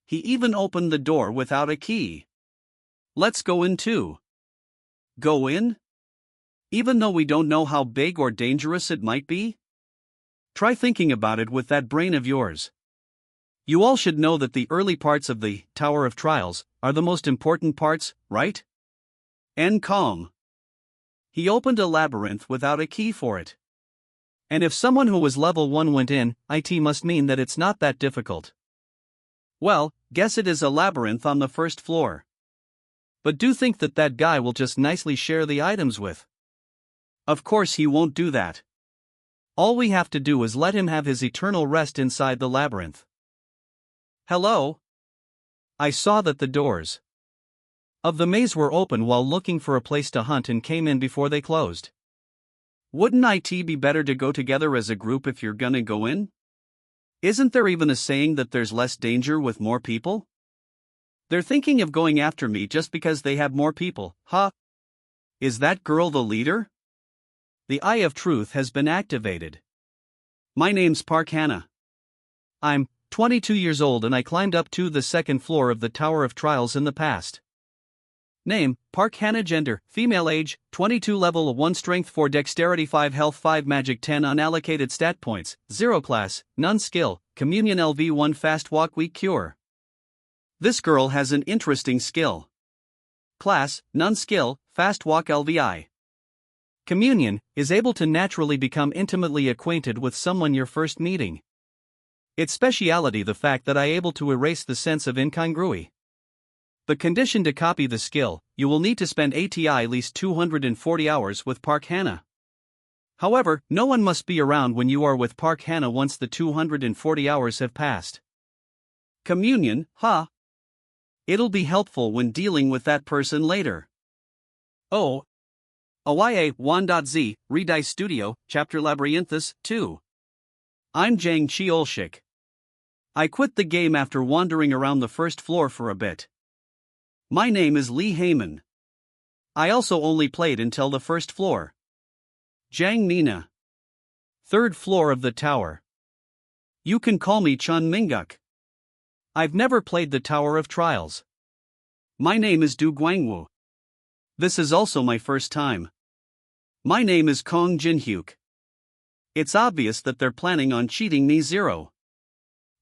He even opened the door without a key. Let's go in too. Go in? Even though we don't know how big or dangerous it might be? Try thinking about it with that brain of yours. You all should know that the early parts of the Tower of Trials are the most important parts, right? And calm. He opened a labyrinth without a key for it. And if someone who was level 1 went in, it must mean that it's not that difficult. Well, guess it is a labyrinth on the first floor. But do think that that guy will just nicely share the items with. Of course he won't do that. All we have to do is let him have his eternal rest inside the labyrinth. Hello? I saw that the doors of the maze were open while looking for a place to hunt and came in before they closed. Wouldn't it be better to go together as a group if you're gonna go in? Isn't there even a saying that there's less danger with more people? They're thinking of going after me just because they have more people, huh? Is that girl the leader? The Eye of Truth has been activated. My name's Park Hannah. I'm 22 years old and I climbed up to the second floor of the Tower of Trials in the past. Name, Park Hannah. Gender, female. Age, 22. Level 1. Strength 4. Dexterity 5. Health 5. Magic 10. Unallocated stat points, 0. Class, none. Skill, Communion. LV 1. Fast walk. Weak cure. This girl has an interesting skill. Class, none. Skill, fast walk. LVI. Communion, is able to naturally become intimately acquainted with someone you're first meeting. Its speciality the fact that I able to erase the sense of incongruity. The condition to copy the skill, you will need to spend at least 240 hours with Park Hannah. However, no one must be around when you are with Park Hannah once the 240 hours have passed. Communion, huh? It'll be helpful when dealing with that person later. Oh. OYA 1.z, Redice Studio, Chapter Labyrinthus, 2. I'm Jang Cheolshik. I quit the game after wandering around the first floor for a bit. My name is Lee Heyman. I also only played until the first floor. Jang Nina. Third floor of the tower. You can call me Chun Minguk. I've never played the Tower of Trials. My name is Du Guangwu. This is also my first time. My name is Kong Jinhyuk. It's obvious that they're planning on cheating me. 0.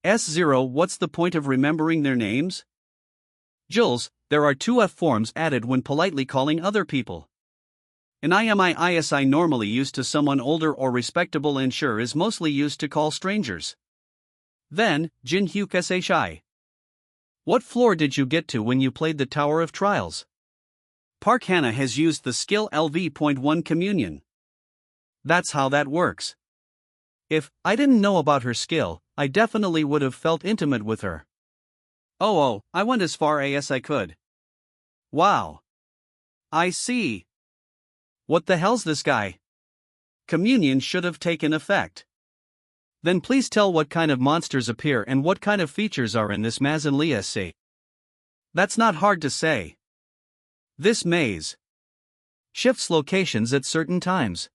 S0. What's the point of remembering their names? Jules, there are 2 F forms added when politely calling other people. An IMIISI normally used to someone older or respectable and sure is mostly used to call strangers. Then, Jinhyuk SHI. What floor did you get to when you played the Tower of Trials? Park Hannah has used the skill LV.1 Communion. That's how that works. If I didn't know about her skill, I definitely would have felt intimate with her. Oh, I went as far as I could. Wow. I see. What the hell's this guy? Communion should have taken effect. Then please tell what kind of monsters appear and what kind of features are in this Mazanlia. That's not hard to say. This maze shifts locations at certain times.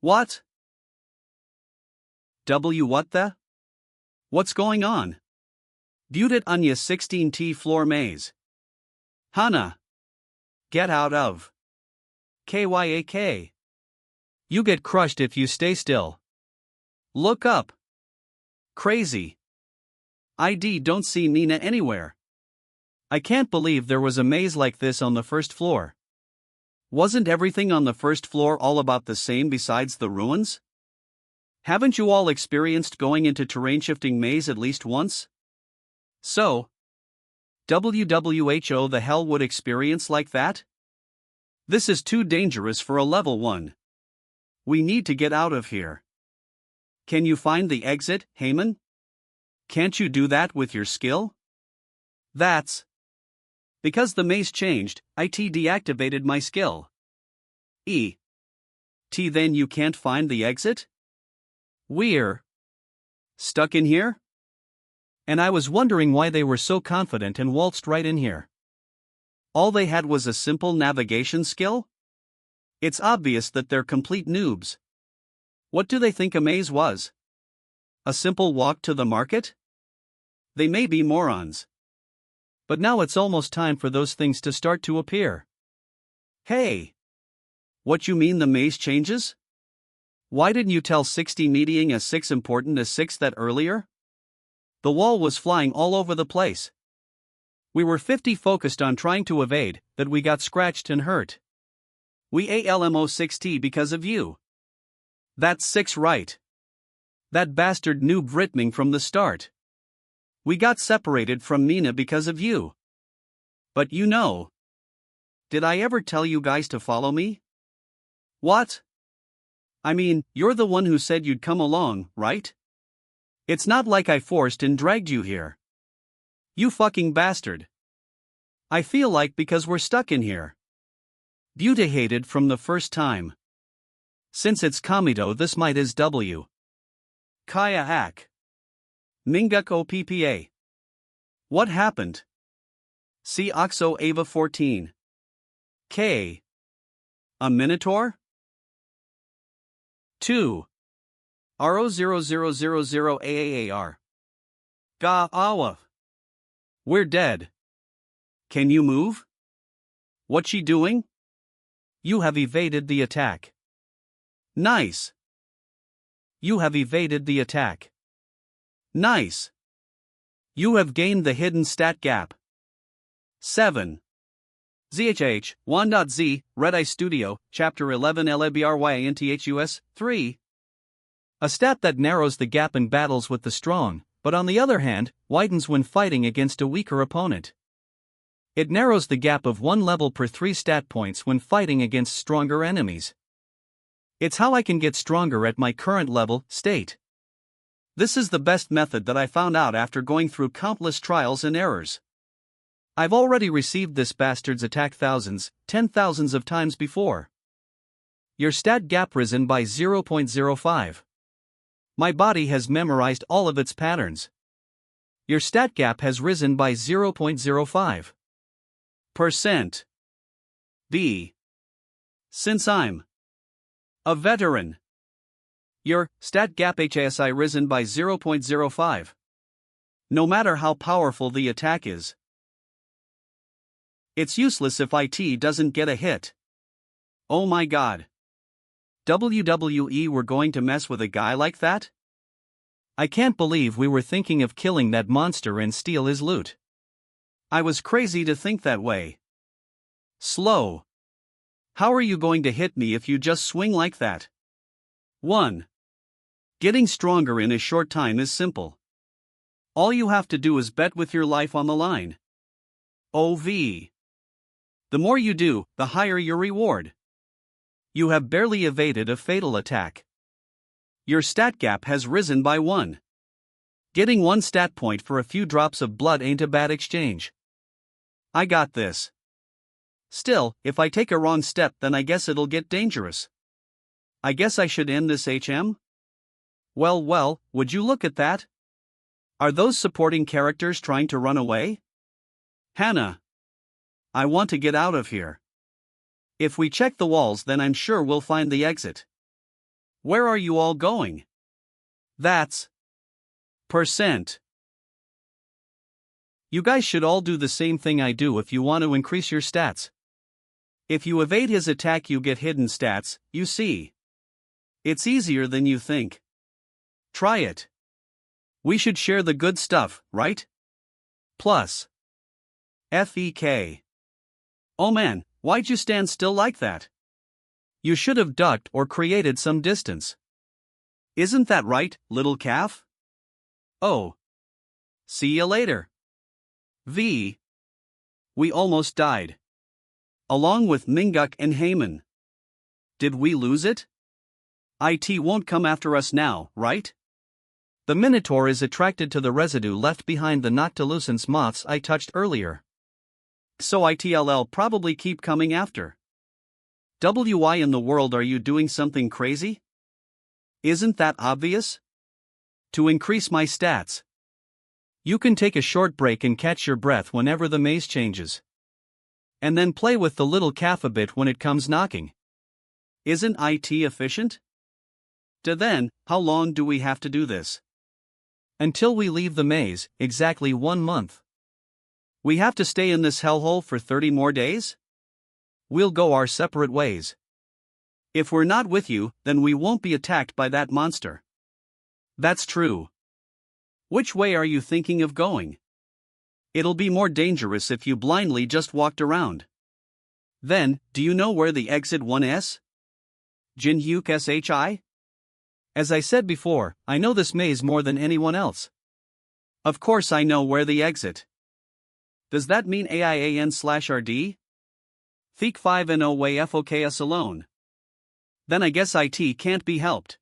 What? What the? What's going on? Viewed at Anya 16T floor maze. Hana. Get out of. KYAK. You get crushed if you stay still. Look up. Crazy. Don't see Nina anywhere. I can't believe there was a maze like this on the first floor. Wasn't everything on the first floor all about the same besides the ruins? Haven't you all experienced going into terrain-shifting maze at least once? So, WWHO the hell would experience like that? This is too dangerous for a level 1. We need to get out of here. Can you find the exit, Heyman? Can't you do that with your skill? That's because the maze changed, it deactivated my skill. Then you can't find the exit? We're stuck in here? And I was wondering why they were so confident and waltzed right in here. All they had was a simple navigation skill? It's obvious that they're complete noobs. What do they think a maze was? A simple walk to the market? They may be morons. But now it's almost time for those things to start to appear. Hey! What you mean the maze changes? Why didn't you tell 60 meeting a 6 important as 6 that earlier? The wall was flying all over the place. We were 50 focused on trying to evade, that we got scratched and hurt. We ALMO6T because of you. That's 6 right. That bastard Noob ritming from the start. We got separated from Nina because of you. But you know. Did I ever tell you guys to follow me? What? I mean, you're the one who said you'd come along, right? It's not like I forced and dragged you here. You fucking bastard. I feel like because we're stuck in here. Beauty hated from the first time. Since it's Kamido, this might is W. Kaya Hack. Minguk OPPA. What happened? See Oxo Ava 14. K. A Minotaur? 2. RO0000AAAR. Ga Awa. We're dead. Can you move? What's she doing? You have evaded the attack. Nice. You have evaded the attack. Nice. You have gained the hidden stat gap. 7. ZHH, 1.Z, Red Eye Studio, Chapter 11 LABRYNTHUS, 3. A stat that narrows the gap in battles with the strong, but on the other hand, widens when fighting against a weaker opponent. It narrows the gap of 1 level per 3 stat points when fighting against stronger enemies. It's how I can get stronger at my current level, state. This is the best method that I found out after going through countless trials and errors. I've already received this bastard's attack thousands, 10,000s of times before. Your stat gap risen by 0.05. My body has memorized all of its patterns. Your stat gap has risen by 0.05%. B. Since I'm a veteran, your stat gap HASI risen by 0.05. No matter how powerful the attack is. It's useless if IT doesn't get a hit. Oh my god. WWE were going to mess with a guy like that? I can't believe we were thinking of killing that monster and steal his loot. I was crazy to think that way. Slow. How are you going to hit me if you just swing like that? 1. Getting stronger in a short time is simple. All you have to do is bet with your life on the line. OV. The more you do, the higher your reward. You have barely evaded a fatal attack. Your stat gap has risen by 1. Getting 1 stat point for a few drops of blood ain't a bad exchange. I got this. Still, if I take a wrong step, then I guess it'll get dangerous. I guess I should end this HM? Well, would you look at that? Are those supporting characters trying to run away? Hannah. I want to get out of here. If we check the walls, then I'm sure we'll find the exit. Where are you all going? That's %. You guys should all do the same thing I do if you want to increase your stats. If you evade his attack, you get hidden stats, you see. It's easier than you think. Try it. We should share the good stuff, right? Plus. FEK. Oh man, why'd you stand still like that? You should have ducked or created some distance. Isn't that right, little calf? Oh. See ya later. V. We almost died. Along with Minguk and Heyman. Did we lose it? IT won't come after us now, right? The Minotaur is attracted to the residue left behind the Noctilucens moths I touched earlier. So ITLL probably keep coming after. Why in the world are you doing something crazy? Isn't that obvious? To increase my stats. You can take a short break and catch your breath whenever the maze changes. And then play with the little calf a bit when it comes knocking. Isn't IT efficient? Then, how long do we have to do this? Until we leave the maze, exactly 1 month. We have to stay in this hellhole for 30 more days? We'll go our separate ways. If we're not with you, then we won't be attacked by that monster. That's true. Which way are you thinking of going? It'll be more dangerous if you blindly just walked around. Then, do you know where the exit 1s? Jinhyuk shi? As I said before, I know this maze more than anyone else. Of course I know where the exit. Does that mean AIAN/RD? Thiek 5 and O way FOKS alone. Then I guess IT can't be helped.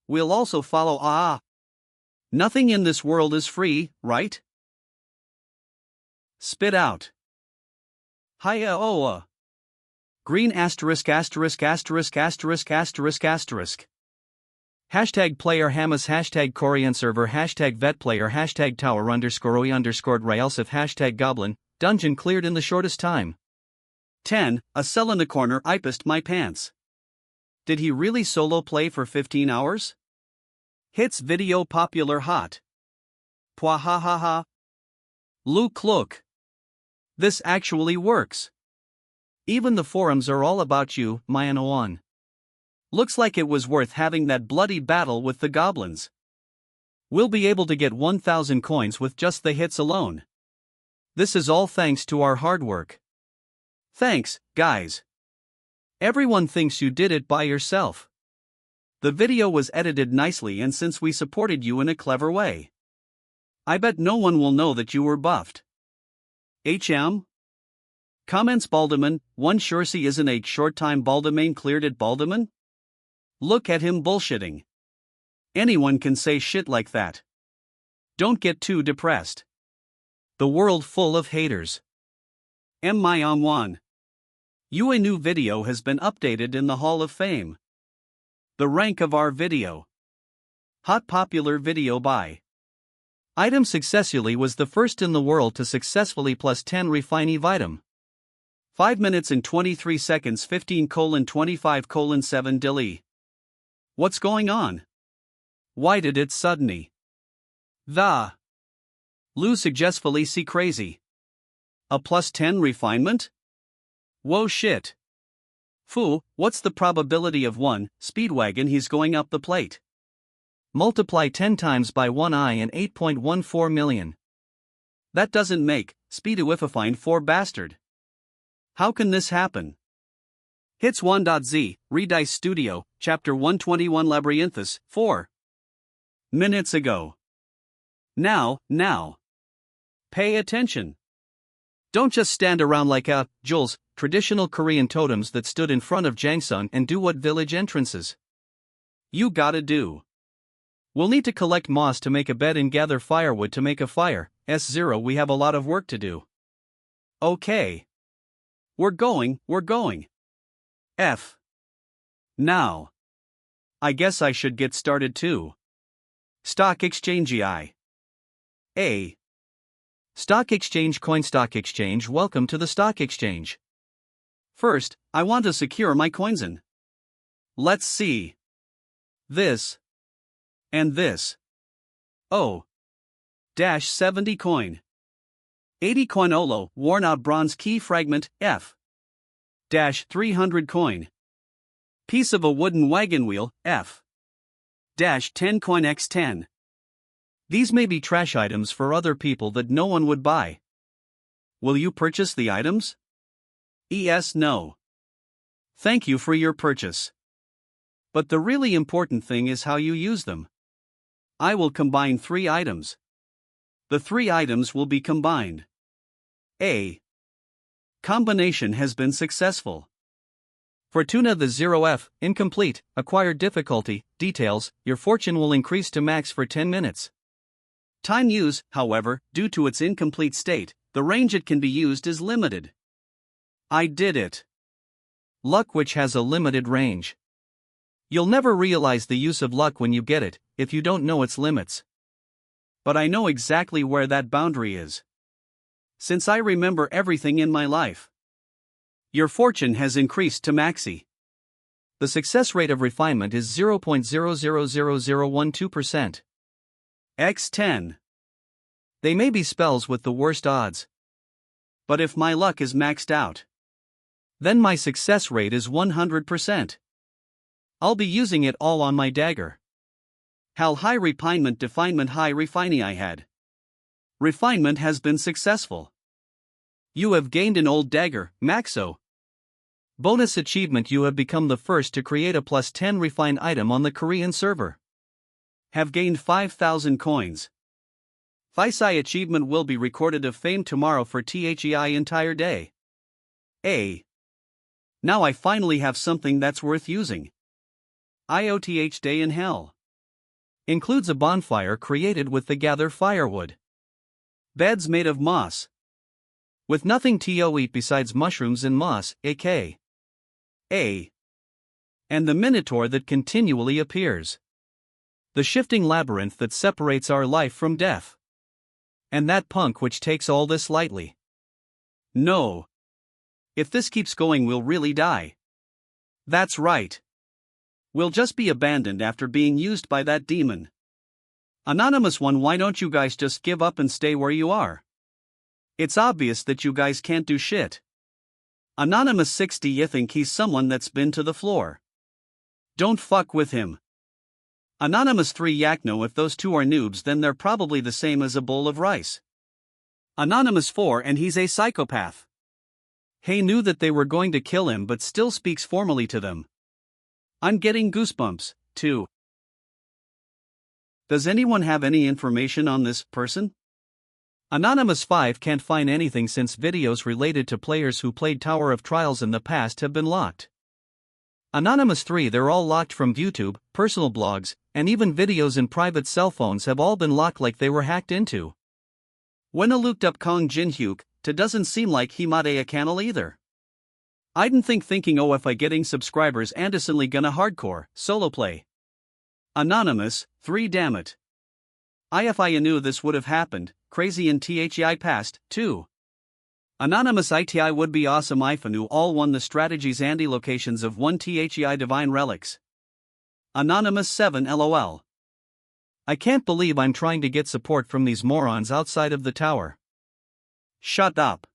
We'll also follow Nothing in this world is free, right? Spit out. Hiya oa. Green asterisk asterisk asterisk asterisk asterisk asterisk. Hashtag player Hamas hashtag Korean server hashtag vet player hashtag tower underscore oi underscored Ryelsif hashtag goblin, dungeon cleared in the shortest time. 10. A cell in the corner I pissed my pants. Did he really solo play for 15 hours? Hits video popular hot. Pwa ha ha ha. Look look. This actually works. Even the forums are all about you, Manhwa. Looks like it was worth having that bloody battle with the goblins. We'll be able to get 1,000 coins with just the hits alone. This is all thanks to our hard work. Thanks, guys. Everyone thinks you did it by yourself. The video was edited nicely, and since we supported you in a clever way, I bet no one will know that you were buffed. HM? Comments Baldaman, one sure see isn't a short time Baldaman cleared at Baldaman? Look at him bullshitting. Anyone can say shit like that. Don't get too depressed. The world full of haters. Manhwa. A new video has been updated in the Hall of Fame. The rank of our video. Hot popular video by. Item successfully was the first in the world to successfully plus 10 refine item. 5 minutes and 23 seconds 15:25:7 delete. What's going on? Why did it suddenly? The Lou suggestfully see crazy. A plus 10 refinement? Whoa shit. Foo, what's the probability of 1 Speedwagon he's going up the plate? Multiply 10 times by 1 I and 8.14 million. That doesn't make Speedoififine 4 bastard. How can this happen? Hits 1.z, Redice Studio, Chapter 121 Labyrinthus, 4 minutes ago. Now. Pay attention. Don't just stand around like Jules, traditional Korean totems that stood in front of Jangsun and do what village entrances. You gotta do. We'll need to collect moss to make a bed and gather firewood to make a fire. S0 we have a lot of work to do. Okay. We're going. F. Now. I guess I should get started too. Stock Exchange A. Stock Exchange Coin Stock Exchange. Welcome to the Stock Exchange. First, I want to secure my coins in. Let's see. This. And this. 70 coin. 80 coin Olo, worn out bronze key fragment, F. 300 coin. Piece of a wooden wagon wheel, F. 10 coin x10. These may be trash items for other people that no one would buy. Will you purchase the items? No. Thank you for your purchase. But the really important thing is how you use them. I will combine 3 items. The 3 items will be combined. A. Combination has been successful. Fortuna the 0F, incomplete, acquired difficulty, details, your fortune will increase to max for 10 minutes. Time use, however, due to its incomplete state, the range it can be used is limited. I did it. Luck which has a limited range. You'll never realize the use of luck when you get it, if you don't know its limits. But I know exactly where that boundary is. Since I remember everything in my life. Your fortune has increased to maxi. The success rate of refinement is 0.000012%. X10. They may be spells with the worst odds. But if my luck is maxed out, then my success rate is 100%. I'll be using it all on my dagger. Hal high refinement definement high refining I had. Refinement has been successful. You have gained an old dagger, Maxo. Bonus achievement: you have become the first to create a +10 refined item on the Korean server. Have gained 5,000 coins. Phisai achievement will be recorded of fame tomorrow for THEI entire day. Now I finally have something that's worth using. IOTH Day in Hell. Includes a bonfire created with the gather firewood. Beds made of moss. With nothing to eat besides mushrooms and moss, and the minotaur that continually appears. The shifting labyrinth that separates our life from death. And that punk which takes all this lightly. No. If this keeps going, we'll really die. That's right. We'll just be abandoned after being used by that demon. Anonymous 1, why don't you guys just give up and stay where you are? It's obvious that you guys can't do shit. Anonymous 6, do you think he's someone that's been to the floor? Don't fuck with him. Anonymous 3, yak no, if those two are noobs then they're probably the same as a bowl of rice. Anonymous 4, and he's a psychopath. Hey knew that they were going to kill him but still speaks formally to them. I'm getting goosebumps, too. Does anyone have any information on this person? Anonymous 5 can't find anything since videos related to players who played Tower of Trials in the past have been locked. Anonymous 3, they're all locked from YouTube, personal blogs, and even videos in private cell phones have all been locked like they were hacked into. When a looked up Kong Jin Hyuk, it doesn't seem like he made a channel either. I didn't thinking oh if I getting subscribers Andersonly gonna hardcore, solo play. Anonymous 3, damn it. If I knew this would have happened, crazy in THEI past, too. Anonymous ITI would be awesome if I knew all won the strategies and locations of one THEI divine relics. Anonymous 7, lol. I can't believe I'm trying to get support from these morons outside of the tower. Shut up.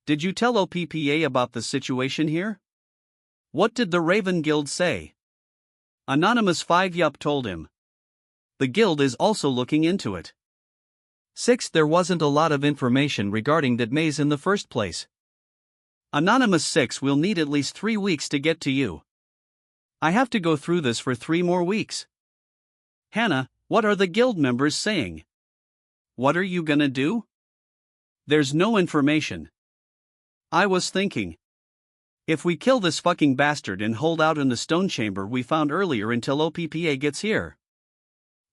Did you tell OPPA about the situation here? What did the Raven Guild say? Anonymous 5, yup, told him. The guild is also looking into it. 6, there wasn't a lot of information regarding that maze in the first place. Anonymous 6, we'll need at least 3 weeks to get to you. I have to go through this for 3 more weeks. Hannah, what are the guild members saying? What are you gonna do? There's no information. I was thinking. If we kill this fucking bastard and hold out in the stone chamber we found earlier until OPPA gets here,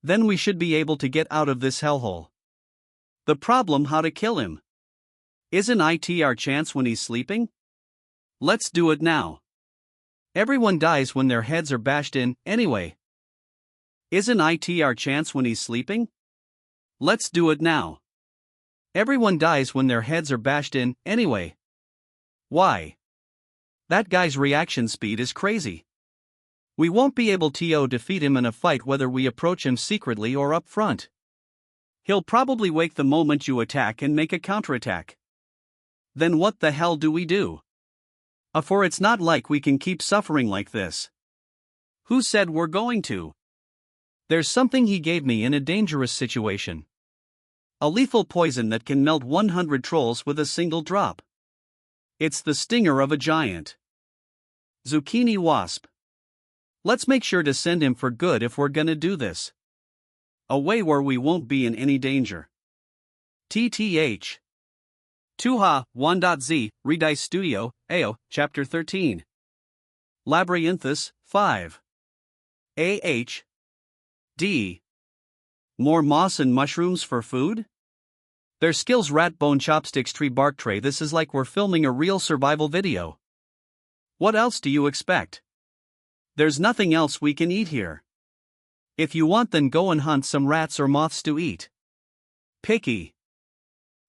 then we should be able to get out of this hellhole. The problem, how to kill him. Isn't it our chance when he's sleeping? Let's do it now. Everyone dies when their heads are bashed in, anyway. Isn't it our chance when he's sleeping? Let's do it now. Everyone dies when their heads are bashed in, anyway. Why? That guy's reaction speed is crazy. We won't be able to defeat him in a fight whether we approach him secretly or up front. He'll probably wake the moment you attack and make a counterattack. Then what the hell do we do? For it's not like we can keep suffering like this. Who said we're going to? There's something he gave me in a dangerous situation. A lethal poison that can melt 100 trolls with a single drop. It's the stinger of a giant zucchini wasp. Let's make sure to send him for good if we're gonna do this. Away where we won't be in any danger. TTH. Tuha 1.z, Redice Studio, AO, Chapter 13. Labyrinthus, 5. D. More moss and mushrooms for food? Their skills: rat bone chopsticks, tree bark tray. This is like we're filming a real survival video. What else do you expect? There's nothing else we can eat here. If you want, then go and hunt some rats or moths to eat. Picky.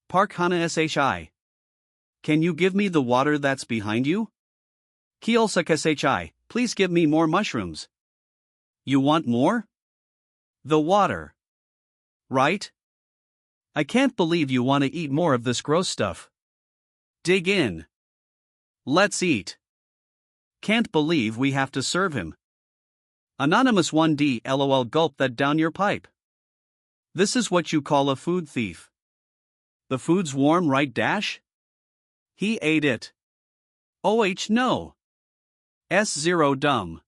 Park Hana SHI. Can you give me the water that's behind you? Kiolsak SHI, please give me more mushrooms. You want more? The water. Right? I can't believe you want to eat more of this gross stuff. Dig in. Let's eat. Can't believe we have to serve him. Anonymous 1D, lol, gulp that down your pipe. This is what you call a food thief. The food's warm, right, Dash? He ate it. No. S0 dumb.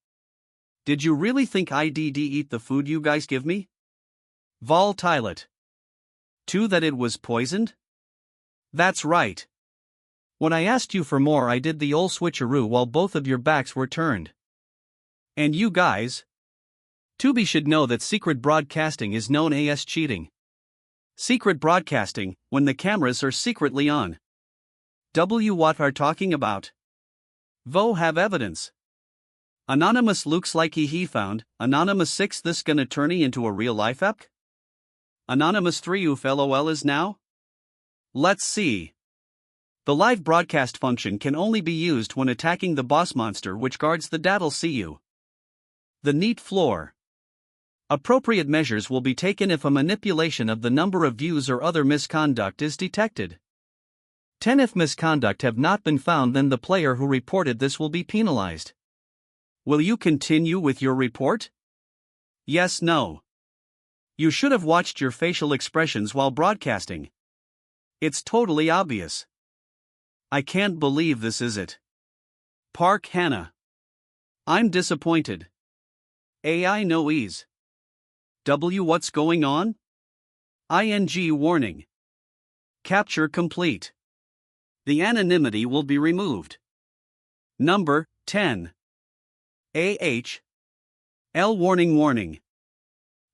Did you really think I'd eat the food you guys give me? Vol Tilet. 2 that it was poisoned? That's right. When I asked you for more, I did the ol' switcheroo while both of your backs were turned. And you guys? Tubi should know that secret broadcasting is known as cheating. Secret broadcasting, when the cameras are secretly on. What are talking about? Vo have evidence. Anonymous looks like he found, Anonymous 6 this gonna turn into a real life ep? Anonymous 3 uf lol is now? Let's see. The live broadcast function can only be used when attacking the boss monster which guards the daddle CU. The neat floor. Appropriate measures will be taken if a manipulation of the number of views or other misconduct is detected. 10 If misconduct have not been found, then the player who reported this will be penalized. Will you continue with your report? Yes, no. You should have watched your facial expressions while broadcasting. It's totally obvious. I can't believe this is it. Park Hannah. I'm disappointed. AI no ease. What's going on? ING warning. Capture complete. The anonymity will be removed. Number 10. L warning.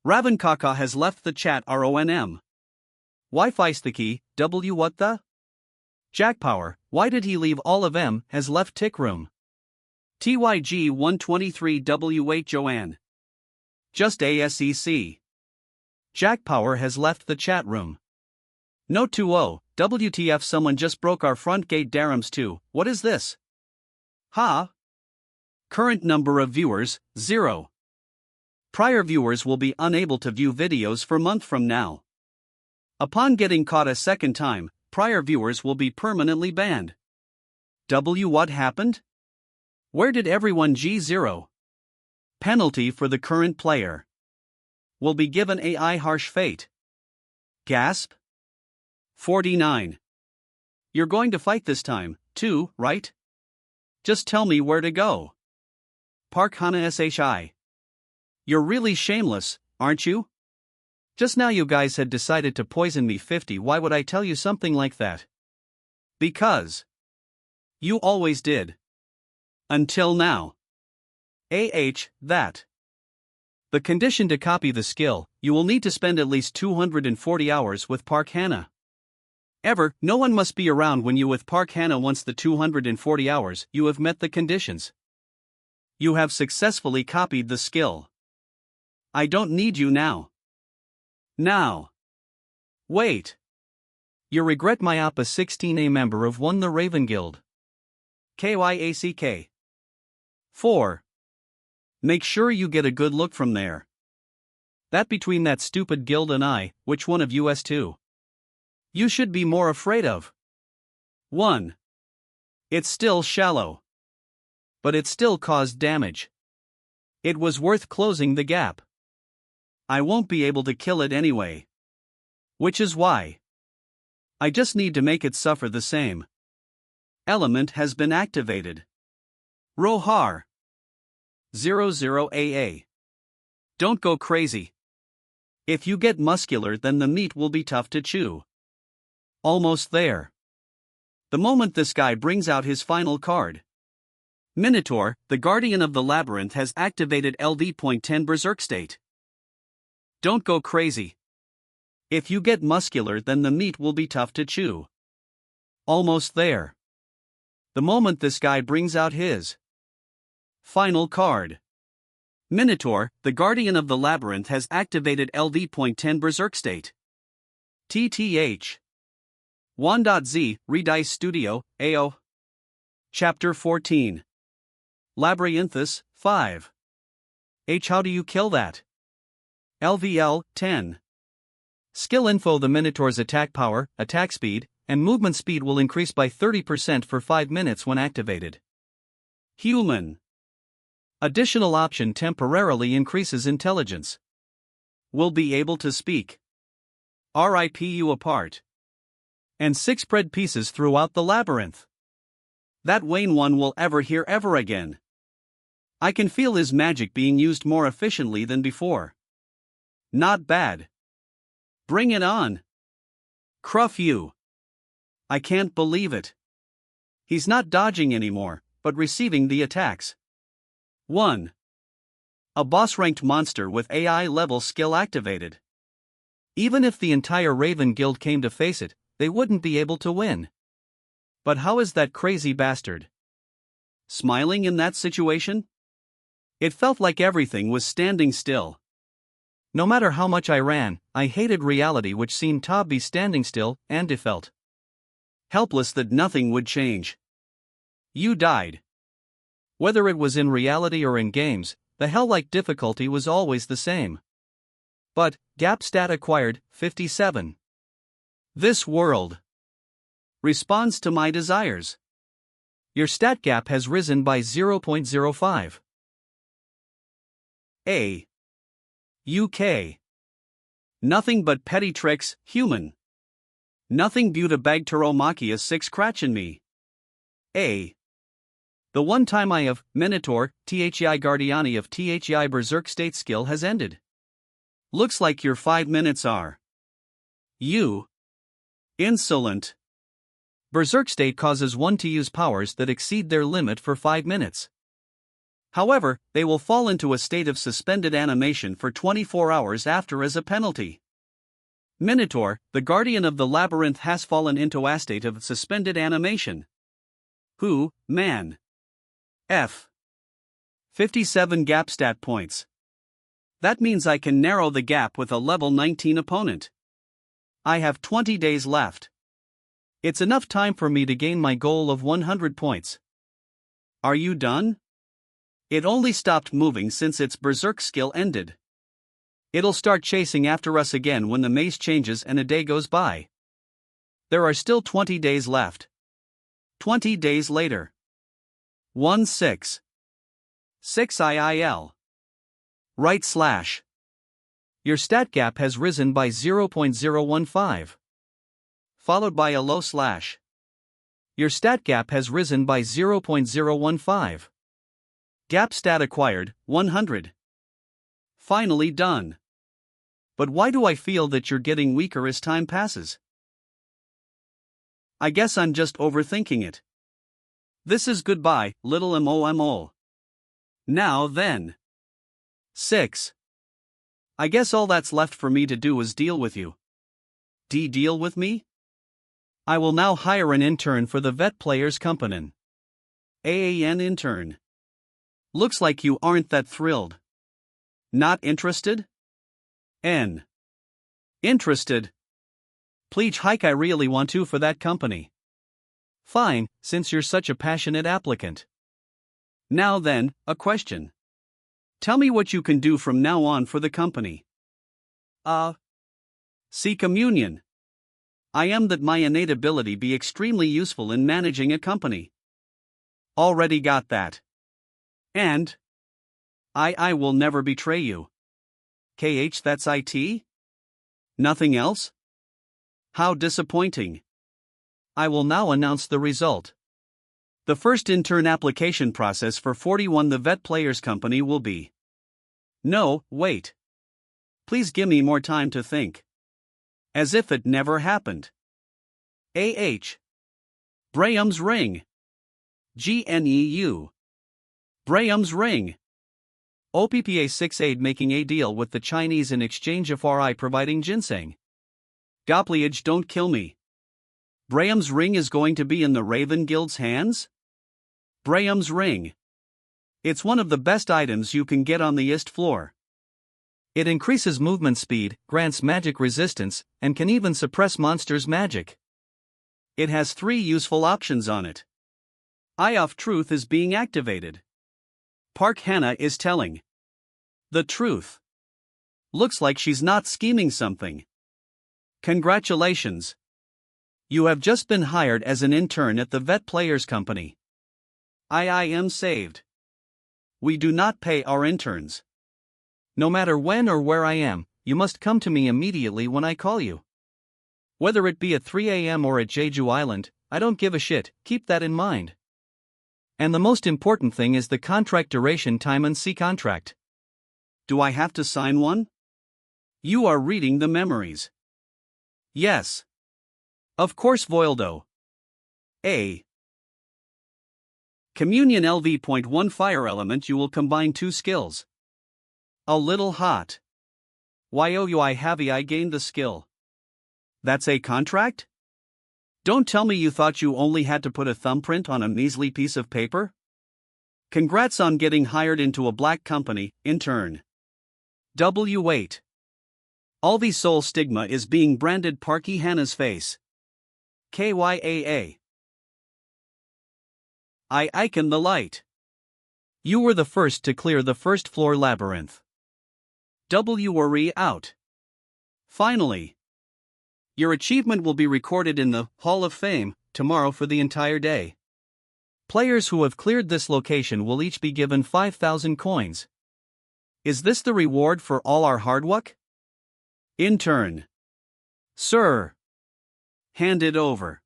Ravenkaka has left the chat RONM. Wi-Fi sticky, what the? Jack Power, why did he leave all of M, has left tick room. TYG 123 W8 Joanne. Just ASEC. Jack Power has left the chat room. No 20, WTF someone just broke our front gate Darums too, what is this? Ha? Current number of viewers, 0. Prior viewers will be unable to view videos for month from now. Upon getting caught a second time, prior viewers will be permanently banned. What happened? Where did everyone G0? Penalty for the current player. Will be given AI harsh fate. Gasp? 49. You're going to fight this time, too, right? Just tell me where to go. Park Hana SHI. You're really shameless, aren't you? Just now you guys had decided to poison me 50. Why would I tell you something like that? Because you always did. Until now. That. The condition to copy the skill, you will need to spend at least 240 hours with Park Hana. No one must be around when you with Park Hana once the 240 hours you have met the conditions. You have successfully copied the skill. I don't need you now. Now. Wait. You regret my Appa 16A member of One the Raven Guild. KYACK. 4. Make sure you get a good look from there. That between that stupid guild and I, which one of us two? You should be more afraid of. 1. It's still shallow. But it still caused damage. It was worth closing the gap. I won't be able to kill it anyway. Which is why I just need to make it suffer the same. Element has been activated. Rohar 00AA. Don't go crazy. If you get muscular, then the meat will be tough to chew. Almost there. The moment this guy brings out his final card. Minotaur, the Guardian of the Labyrinth, has activated LV.10 Berserk State. Don't go crazy. If you get muscular, then the meat will be tough to chew. Almost there. The moment this guy brings out his final card. Minotaur, the Guardian of the Labyrinth, has activated LV.10 Berserk State. TTH. 1.Z, Redice Studio, AO. Chapter 14. Labyrinthus, 5. How do you kill that? LVL, 10. Skill info: the Minotaur's attack power, attack speed, and movement speed will increase by 30% for 5 minutes when activated. Human. Additional option: temporarily increases intelligence. Will be able to speak. RIP you apart. And 6 spread pieces throughout the labyrinth. that Wayne one will ever hear ever again. I can feel his magic being used more efficiently than before. Not bad. Bring it on. Cruff you. I can't believe it. He's not dodging anymore, but receiving the attacks. 1. A boss-ranked monster with AI-level skill activated. Even if the entire Raven Guild came to face it, they wouldn't be able to win. But how is that crazy bastard smiling in that situation? It felt like everything was standing still. No matter how much I ran, I hated reality, which seemed to be standing still, and it felt helpless that nothing would change. You died. Whether it was in reality or in games, the hell-like difficulty was always the same. But, gap stat acquired, 57. This world responds to my desires. Your stat gap has risen by 0.05. A. UK. Nothing but petty tricks, human. Nothing but a bag Taromakia 6 scratchin' me. A. The one time I have Minotaur, THI Guardiani of THI Berserk State skill has ended. Looks like your 5 minutes are. You. Insolent. Berserk State causes one to use powers that exceed their limit for 5 minutes. However, they will fall into a state of suspended animation for 24 hours after as a penalty. Minotaur, the guardian of the labyrinth, has fallen into a state of suspended animation. Who, man? F. 57 gap stat points. That means I can narrow the gap with a level 19 opponent. I have 20 days left. It's enough time for me to gain my goal of 100 points. Are you done? It only stopped moving since its berserk skill ended. It'll start chasing after us again when the maze changes and a day goes by. There are still 20 days left. 20 days later. 1-6. 6 IIL. Right slash. Your stat gap has risen by 0.015. Followed by a low slash. Your stat gap has risen by 0.015. Gap stat acquired, 100. Finally done. But why do I feel that you're getting weaker as time passes? I guess I'm just overthinking it. This is goodbye, little MOMO. Now then. 6. I guess all that's left for me to do is deal with you. Deal with me? I will now hire an intern for the Vet Players Company. AAN intern. Looks like you aren't that thrilled. Not interested? N. Interested. Please hike, I really want to for that company. Fine, since you're such a passionate applicant. Now then, a question. Tell me what you can do from now on for the company. See communion. I am that my innate ability be extremely useful in managing a company. Already got that. And I will never betray you. KH, that's IT? Nothing else? How disappointing. I will now announce the result. The first intern application process for 41 the Vet Players Company will be. No, wait. Please give me more time to think. As if it never happened. Braham's Ring. GNEU. Braham's Ring. OPPA 6 aid making a deal with the Chinese in exchange of RI providing ginseng. Doppelage, don't kill me. Braham's Ring is going to be in the Raven Guild's hands? Braham's Ring. It's one of the best items you can get on the East floor. It increases movement speed, grants magic resistance, and can even suppress monsters' magic. It has 3 useful options on it. Eye of Truth is being activated. Park Hannah is telling the truth. Looks like she's not scheming something. Congratulations. You have just been hired as an intern at the Vet Players Company. I am saved. We do not pay our interns. No matter when or where I am, you must come to me immediately when I call you. Whether it be at 3 a.m. or at Jeju Island, I don't give a shit, keep that in mind. And the most important thing is the contract duration time and see contract. Do I have to sign one? You are reading the memories. Yes. Of course, Voildo. A. Communion LV.1 Fire element. You will combine two skills. A little hot. Yoi have I gained the skill. That's a contract? Don't tell me you thought you only had to put a thumbprint on a measly piece of paper? Congrats on getting hired into a black company, intern. W8. Alvi Soul Stigma is being branded Parky Hannah's face. KYAA. I icon the light. You were the first to clear the first floor labyrinth. W out. Finally. Your achievement will be recorded in the Hall of Fame tomorrow for the entire day. Players who have cleared this location will each be given 5,000 coins. Is this the reward for all our hard work? Intern. Sir. Hand it over.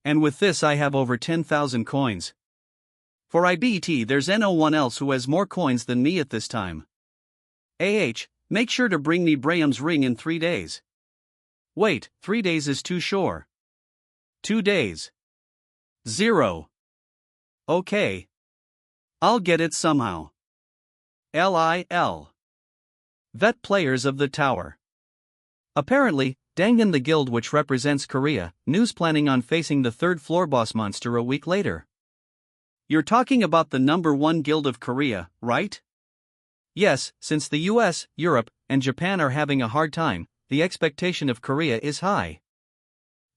And with this I have over 10,000 coins. For IBT there's no one else who has more coins than me at this time. Make sure to bring me Braham's ring in 3 days. Wait, 3 days is too short. 2 days. 0. Okay. I'll get it somehow. LIL. Vet Players of the Tower. Apparently, Dangan the guild which represents Korea, news planning on facing the third floor boss monster a week later. You're talking about the number 1 guild of Korea, right? Yes, since the US, Europe, and Japan are having a hard time, the expectation of Korea is high.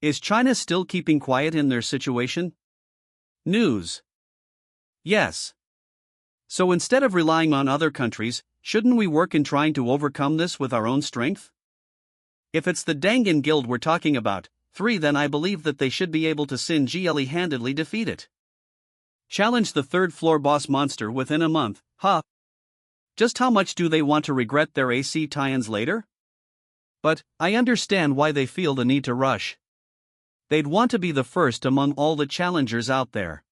Is China still keeping quiet in their situation? News. Yes. So instead of relying on other countries, shouldn't we work in trying to overcome this with our own strength? If it's the Dangan guild we're talking about, 3, then I believe that they should be able to single-handedly defeat it. Challenge the third floor boss monster within a month, huh? Just how much do they want to regret their AC tie-ins later? But, I understand why they feel the need to rush. They'd want to be the first among all the challengers out there.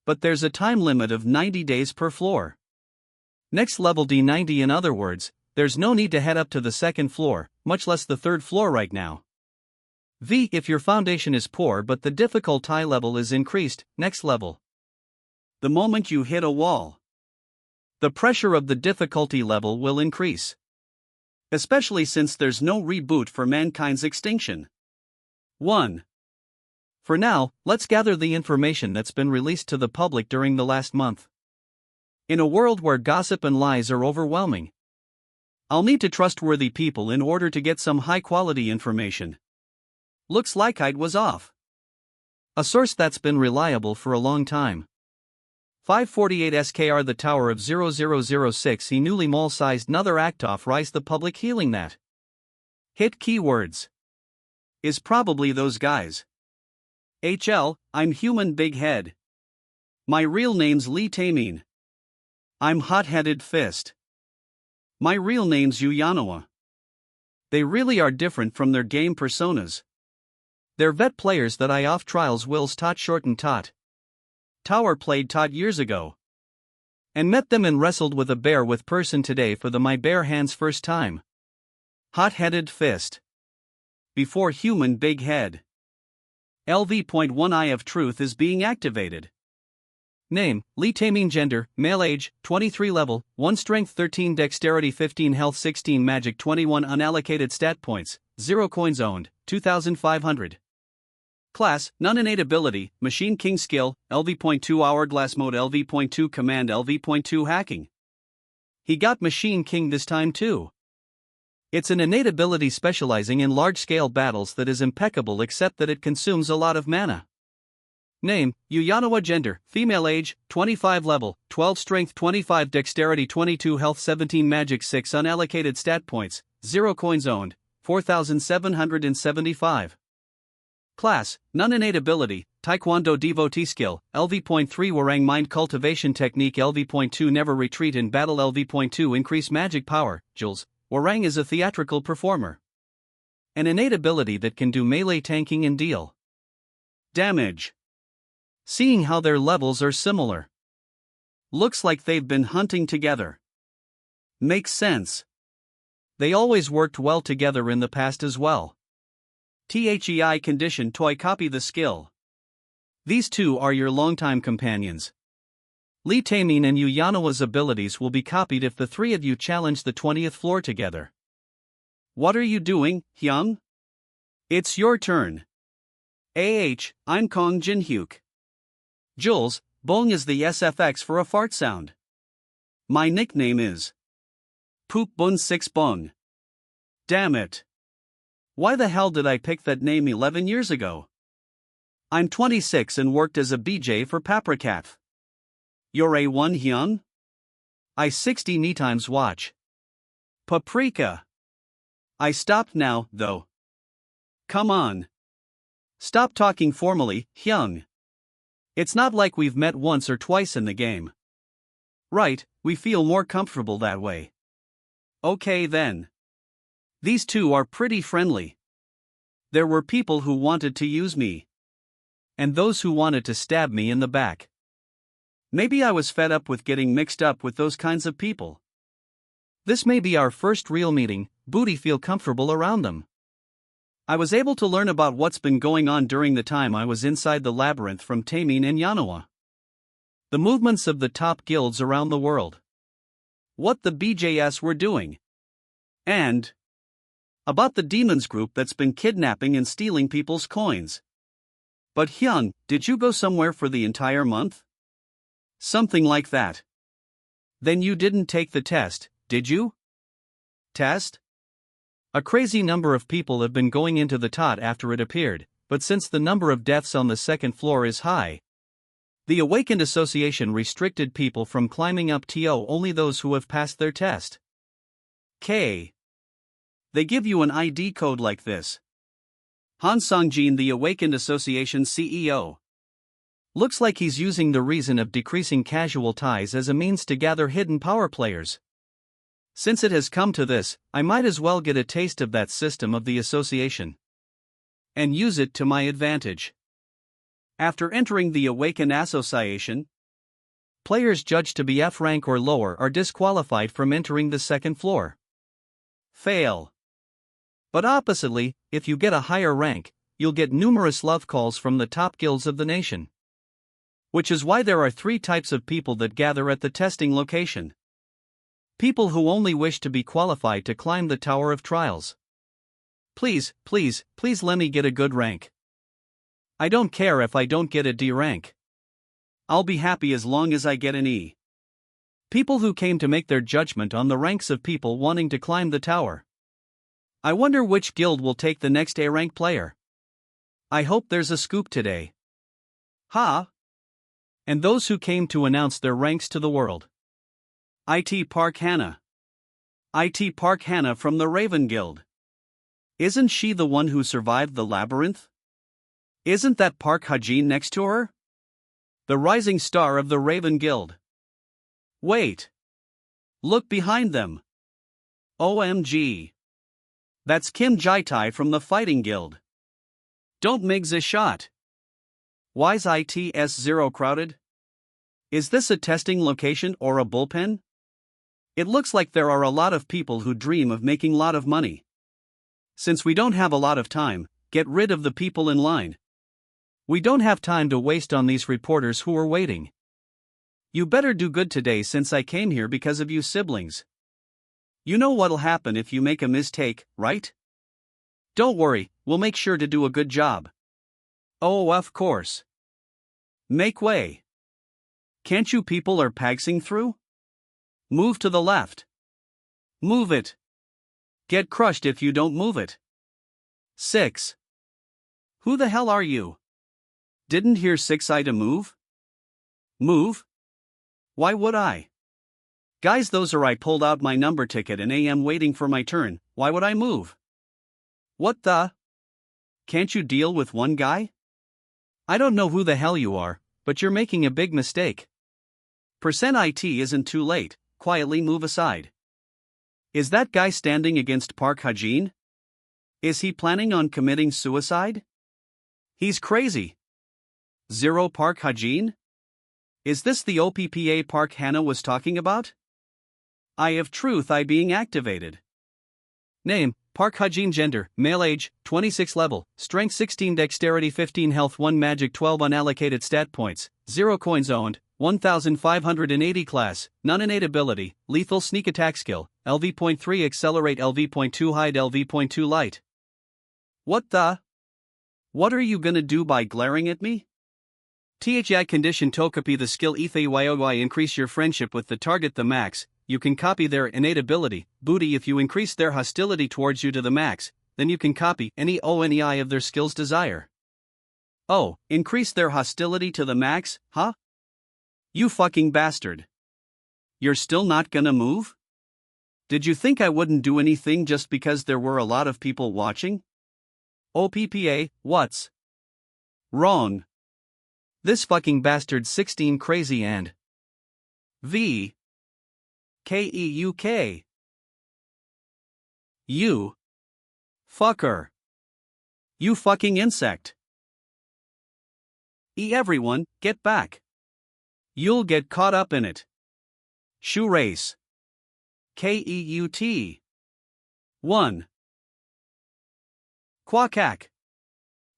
But there's a time limit of 90 days per floor. Next level D90, in other words, there's no need to head up to the second floor, much less the third floor right now. If your foundation is poor but the difficulty level is increased, next level. The moment you hit a wall, the pressure of the difficulty level will increase. Especially since there's no reboot for mankind's extinction. 1. For now, let's gather the information that's been released to the public during the last month. In a world where gossip and lies are overwhelming, I'll need to trustworthy people in order to get some high-quality information. Looks like I was off. A source that's been reliable for a long time. 548 SKR The Tower of 0006 He newly mall-sized another act off rise the public healing that. Hit keywords. Is probably those guys. I'm human big head. My real name's Lee Taemin. I'm hot-headed fist. My real name's Uyanoa. They really are different from their game personas. They're vet players that I off trials wills taught short and taught. Tower played taught years ago. And met them and wrestled with a bear with person today for the my bare hands first time. Hot-headed fist. Before human big head. LV.1 Eye of Truth is being activated. Name, Lee Taemin. Gender, male. Age, 23. Level, 1 Strength 13 Dexterity 15 Health 16 Magic 21 Unallocated Stat Points, 0 Coins Owned, 2,500. Class, None. Innate Ability, Machine King Skill, LV.2 Hourglass Mode, LV.2 Command, LV.2 Hacking. He got Machine King this time too. It's an innate ability specializing in large-scale battles that is impeccable except that it consumes a lot of mana. Name, Uyanoa. Gender, female. Age, 25. Level, 12 Strength 25 Dexterity 22 Health 17 Magic 6 Unallocated Stat Points, 0 Coins Owned, 4,775. Class, None. Innate Ability, Taekwondo Devotee Skill, LV.3 Warang Mind Cultivation Technique, LV.2 Never Retreat in Battle, LV.2 Increase Magic Power, Jules. Warang is a theatrical performer. An innate ability that can do melee tanking and deal damage. Seeing how their levels are similar. Looks like they've been hunting together. Makes sense. They always worked well together in the past as well. THEI condition toy copy the skill. These two are your longtime companions. Lee Taemin and Yu Yanawa's abilities will be copied if the three of you challenge the 20th floor together. What are you doing, Hyung? It's your turn. I'm Kong Jin-hyuk. Jules, bong is the SFX for a fart sound. My nickname is Poop Bun 6 Bong. Damn it. Why the hell did I pick that name 11 years ago? I'm 26 and worked as a BJ for Paprikath. You're A1 Hyun? I 60 me times watch. Paprika. I stopped now, though. Come on. Stop talking formally, Hyung. It's not like we've met once or twice in the game. Right, we feel more comfortable that way. Okay then. These two are pretty friendly. There were people who wanted to use me. And those who wanted to stab me in the back. Maybe I was fed up with getting mixed up with those kinds of people. This may be our first real meeting, booty feel comfortable around them. I was able to learn about what's been going on during the time I was inside the labyrinth from Taemin and Yanawa. The movements of the top guilds around the world. What the BJS were doing. And about the demons group that's been kidnapping and stealing people's coins. But Hyun, did you go somewhere for the entire month? Something like that. Then you didn't take the test, did you? Test? A crazy number of people have been going into the TOT after it appeared, but since the number of deaths on the second floor is high, the Awakened Association restricted people from climbing up TO, only those who have passed their test. K. They give you an ID code like this. Han Songjin, the Awakened Association CEO. Looks like he's using the reason of decreasing casual ties as a means to gather hidden power players. Since it has come to this, I might as well get a taste of that system of the association. And use it to my advantage. After entering the Awakened Association, players judged to be F rank or lower are disqualified from entering the second floor. Fail. But oppositely, if you get a higher rank, you'll get numerous love calls from the top guilds of the nation. Which is why there are three types of people that gather at the testing location. People who only wish to be qualified to climb the Tower of Trials. Please let me get a good rank. I don't care if I don't get a D rank. I'll be happy as long as I get an E. People who came to make their judgment on the ranks of people wanting to climb the tower. I wonder which guild will take the next A rank player. I hope there's a scoop today. Ha! And those who came to announce their ranks to the world. IT Park Hannah. IT Park Hannah from the Raven Guild. Isn't she the one who survived the labyrinth? Isn't that Park Hajin next to her? The rising star of the Raven Guild. Wait. Look behind them. OMG. That's Kim Jaitai from the Fighting Guild. Don't migs a shot. Why's ITS0 crowded? Is this a testing location or a bullpen? It looks like there are a lot of people who dream of making a lot of money. Since we don't have a lot of time, get rid of the people in line. We don't have time to waste on these reporters who are waiting. You better do good today since I came here because of you siblings. You know what'll happen if you make a mistake, right? Don't worry, we'll make sure to do a good job. Oh, of course. Make way. Can't you people are pagsing through? Move to the left. Move it. Get crushed if you don't move it. 6. Who the hell are you? Didn't hear 6I to move? Move? Why would I? Guys, those are I pulled out my number ticket and am waiting for my turn, why would I move? What the? Can't you deal with one guy? I don't know who the hell you are, but you're making a big mistake. %IT isn't too late, quietly move aside. Is that guy standing against Park Hajin? Is he planning on committing suicide? He's crazy. 0 Park Hajin? Is this the OPPA Park Hannah was talking about? Eye of Truth I being activated. Name, Park Hajin. Gender, male. Age, 26. Level, strength 16, dexterity 15, health 1, magic 12, unallocated stat points, 0 coins owned, 1580. Class, non-innate ability, lethal sneak attack skill, LV.3 accelerate, LV.2 hide, LV.2 light. What the? What are you gonna do by glaring at me? THI condition to copy the skill ETHYOY increase your friendship with the target the max. You can copy their innate ability, booty. If you increase their hostility towards you to the max, then you can copy any ONEI of their skill's desire. Oh, increase their hostility to the max, huh? You fucking bastard. You're still not gonna move? Did you think I wouldn't do anything just because there were a lot of people watching? OPPA, what's wrong? This fucking bastard's 16 crazy and V. KEUK. You. Fucker. You fucking insect. Everyone, get back. You'll get caught up in it. Shoe race. KEUT. 1. Quackak.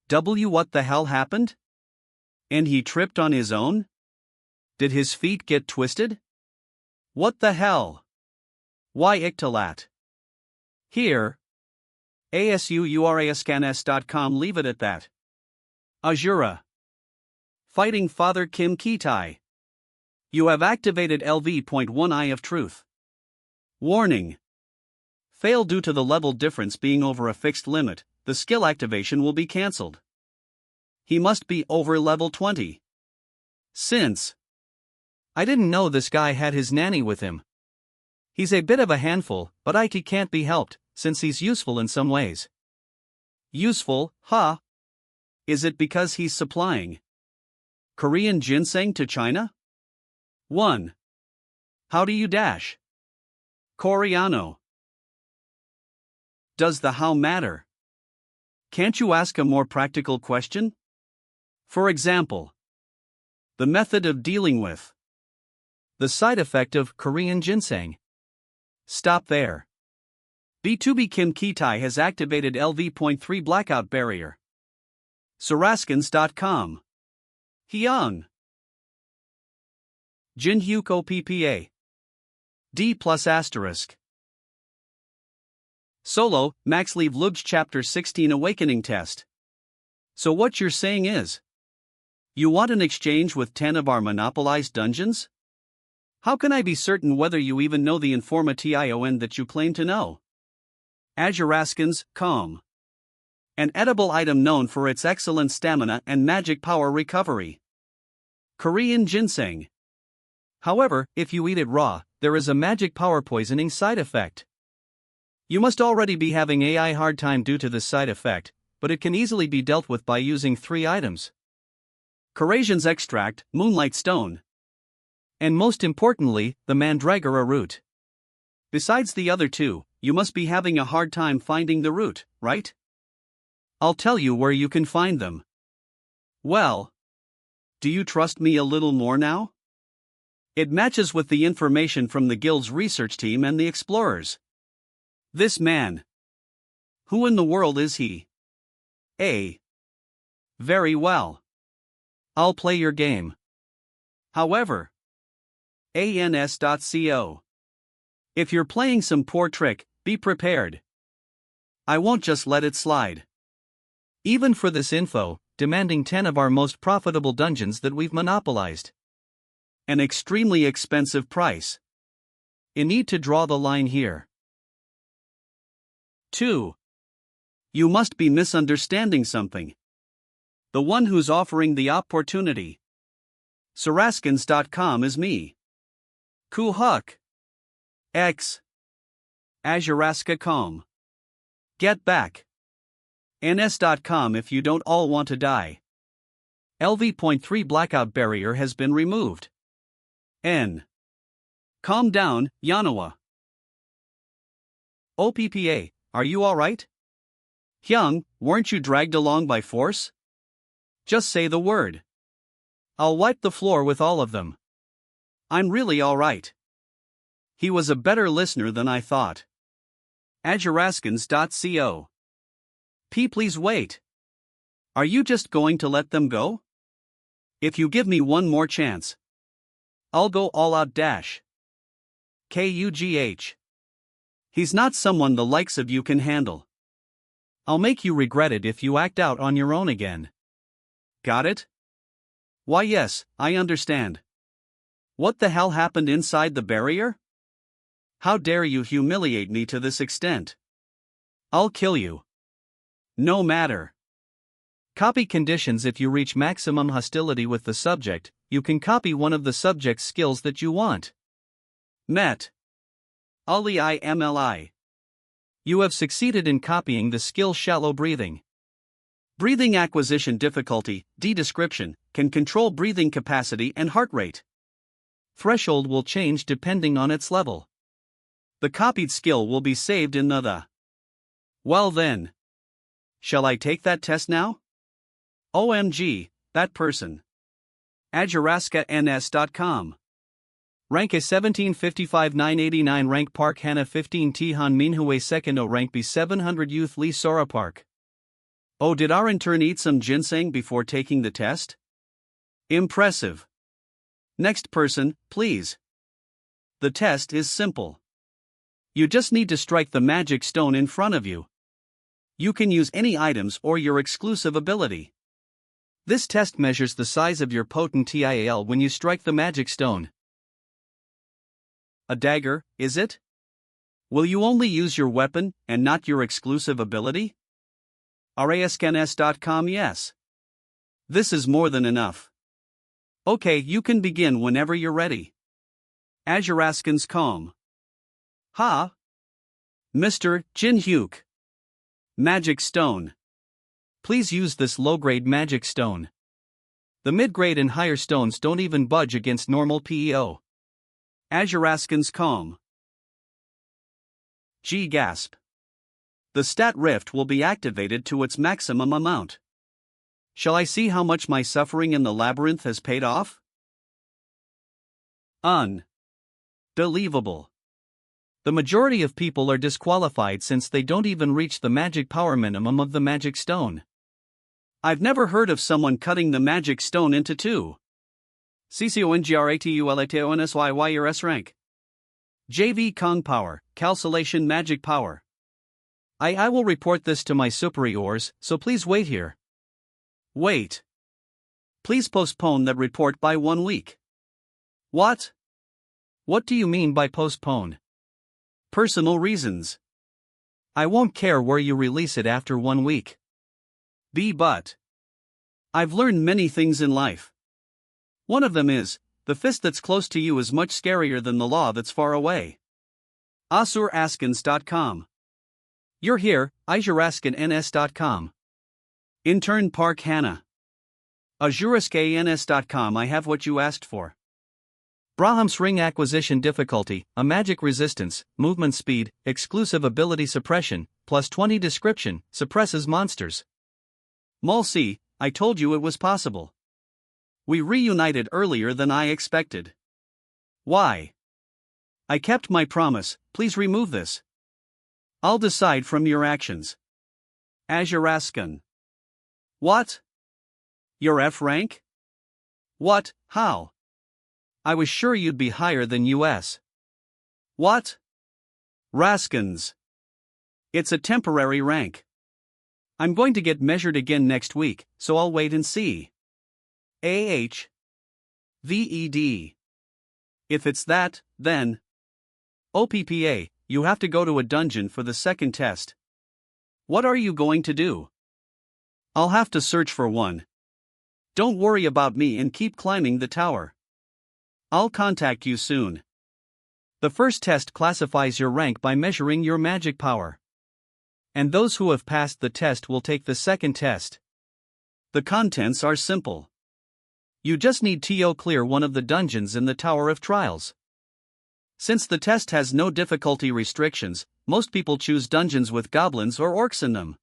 W. What the hell happened? And he tripped on his own? Did his feet get twisted? What the hell? Why Ictalat? Here. ASUURASCANS.com. Leave it at that. Azura. Fighting Father Kim Kitai. You have activated LV.1 Eye of Truth. Warning. Fail due to the level difference being over a fixed limit, the skill activation will be cancelled. He must be over level 20. Since I didn't know this guy had his nanny with him. He's a bit of a handful, but Ike can't be helped, since he's useful in some ways. Useful, huh? Is it because he's supplying Korean ginseng to China? 1. How do you dash? Coreano. Does the how matter? Can't you ask a more practical question? For example, the method of dealing with the side effect of Korean ginseng. Stop there. B2B Kim Kitai has activated LV.3 blackout barrier. Saraskins.com. Hyung. Jinhyuk OPPA. D plus asterisk. Solo, Max Leave Lubj Chapter 16 Awakening Test. So what you're saying is, you want an exchange with 10 of our monopolized dungeons? How can I be certain whether you even know the information that you claim to know? Azuraskins, com. An edible item known for its excellent stamina and magic power recovery. Korean ginseng. However, if you eat it raw, there is a magic power poisoning side effect. You must already be having a hard time due to this side effect, but it can easily be dealt with by using 3 items. Corasian's extract, Moonlight Stone. And most importantly, the Mandragora root. Besides the other 2, you must be having a hard time finding the root, right? I'll tell you where you can find them. Well, do you trust me a little more now? It matches with the information from the guild's research team and the explorers. This man. Who in the world is he? A. Very well. I'll play your game. However, ANS.co. If you're playing some poor trick, be prepared. I won't just let it slide. Even for this info, demanding 10 of our most profitable dungeons that we've monopolized. An extremely expensive price. You need to draw the line here. 2. You must be misunderstanding something. The one who's offering the opportunity. Saraskins.com is me. Kuhuk. X. Azuraska.com. Get back. NS.com if you don't all want to die. LV.3 blackout barrier has been removed. N. Calm down, Yanawa. OPPA, are you alright? Hyung, weren't you dragged along by force? Just say the word. I'll wipe the floor with all of them. I'm really alright. He was a better listener than I thought. Ajaraskins.co. Please wait. Are you just going to let them go? If you give me one more chance, I'll go all out dash. KUGH. He's not someone the likes of you can handle. I'll make you regret it if you act out on your own again. Got it? Why yes, I understand. What the hell happened inside the barrier? How dare you humiliate me to this extent? I'll kill you. No matter. Copy conditions. If you reach maximum hostility with the subject, you can copy one of the subject's skills that you want. Met. Ali IMLI. You have succeeded in copying the skill shallow breathing. Breathing acquisition difficulty, D description, can control breathing capacity and heart rate. Threshold will change depending on its level. The copied skill will be saved in the. Well then. Shall I take that test now? OMG, that person. Ajaraska.ns.com. Rank A 1755 989 Rank Park Hana 15 Tihan Minhue Sekondo Rank B 700 Youth Lee Sora Park. Oh, did our intern eat some ginseng before taking the test? Impressive. Next person, please. The test is simple. You just need to strike the magic stone in front of you. You can use any items or your exclusive ability. This test measures the size of your potent TIAL when you strike the magic stone. A dagger, is it? Will you only use your weapon and not your exclusive ability? RASKNS.com. Yes. This is more than enough. Okay, you can begin whenever you're ready. Ajaraskins.com. Ha! Mr. Jin Hyuk. Magic Stone. Please use this low-grade magic stone. The mid-grade and higher stones don't even budge against normal PEO. Ajaraskins.com. G gasp. The stat rift will be activated to its maximum amount. Shall I see how much my suffering in the labyrinth has paid off? Unbelievable. The majority of people are disqualified since they don't even reach the magic power minimum of the magic stone. I've never heard of someone cutting the magic stone into two. CCONGRATULATONSYY rank. JV Kong Power, Calculation Magic Power. I will report this to my superiors, so please wait here. Wait. Please postpone that report by 1 week. What? What do you mean by postpone? Personal reasons. I won't care where you release it after 1 week. But I've learned many things in life. One of them is, the fist that's close to you is much scarier than the law that's far away. AsurAskins.com. You're here, IJaraskins.ns.com. Intern Park Hannah. Ajuraskans.com. I have what you asked for. Brahms Ring Acquisition Difficulty, a magic resistance, movement speed, exclusive ability suppression, plus 20 description, suppresses monsters. Mulsi, I told you it was possible. We reunited earlier than I expected. Why? I kept my promise, please remove this. I'll decide from your actions. Ajuraskan. What? Your F rank? What, how? I was sure you'd be higher than US. What? Raskins. It's a temporary rank. I'm going to get measured again next week, so I'll wait and see. AH. VED. If it's that, then. OPPA, you have to go to a dungeon for the second test. What are you going to do? I'll have to search for one. Don't worry about me and keep climbing the tower. I'll contact you soon. The first test classifies your rank by measuring your magic power. And those who have passed the test will take the second test. The contents are simple. You just need to clear one of the dungeons in the Tower of Trials. Since the test has no difficulty restrictions, most people choose dungeons with goblins or orcs in them.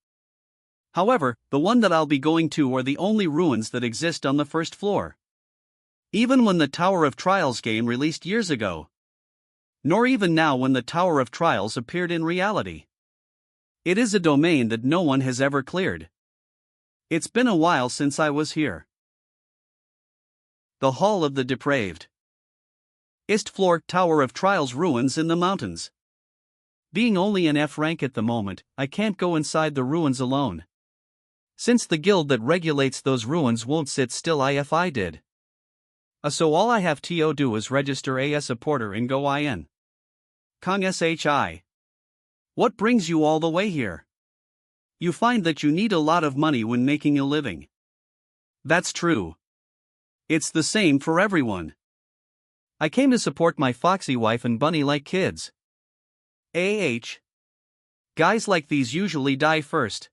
However, the one that I'll be going to are the only ruins that exist on the first floor. Even when the Tower of Trials game released years ago. Nor even now when the Tower of Trials appeared in reality. It is a domain that no one has ever cleared. It's been a while since I was here. The Hall of the Depraved. East Floor Tower of Trials ruins in the mountains. Being only an F rank at the moment, I can't go inside the ruins alone. Since the guild that regulates those ruins won't sit still if I did. So all I have to do is register as a porter and go in. Kong SHI. What brings you all the way here? You find that you need a lot of money when making a living. That's true. It's the same for everyone. I came to support my foxy wife and bunny-like kids. Guys like these usually die first.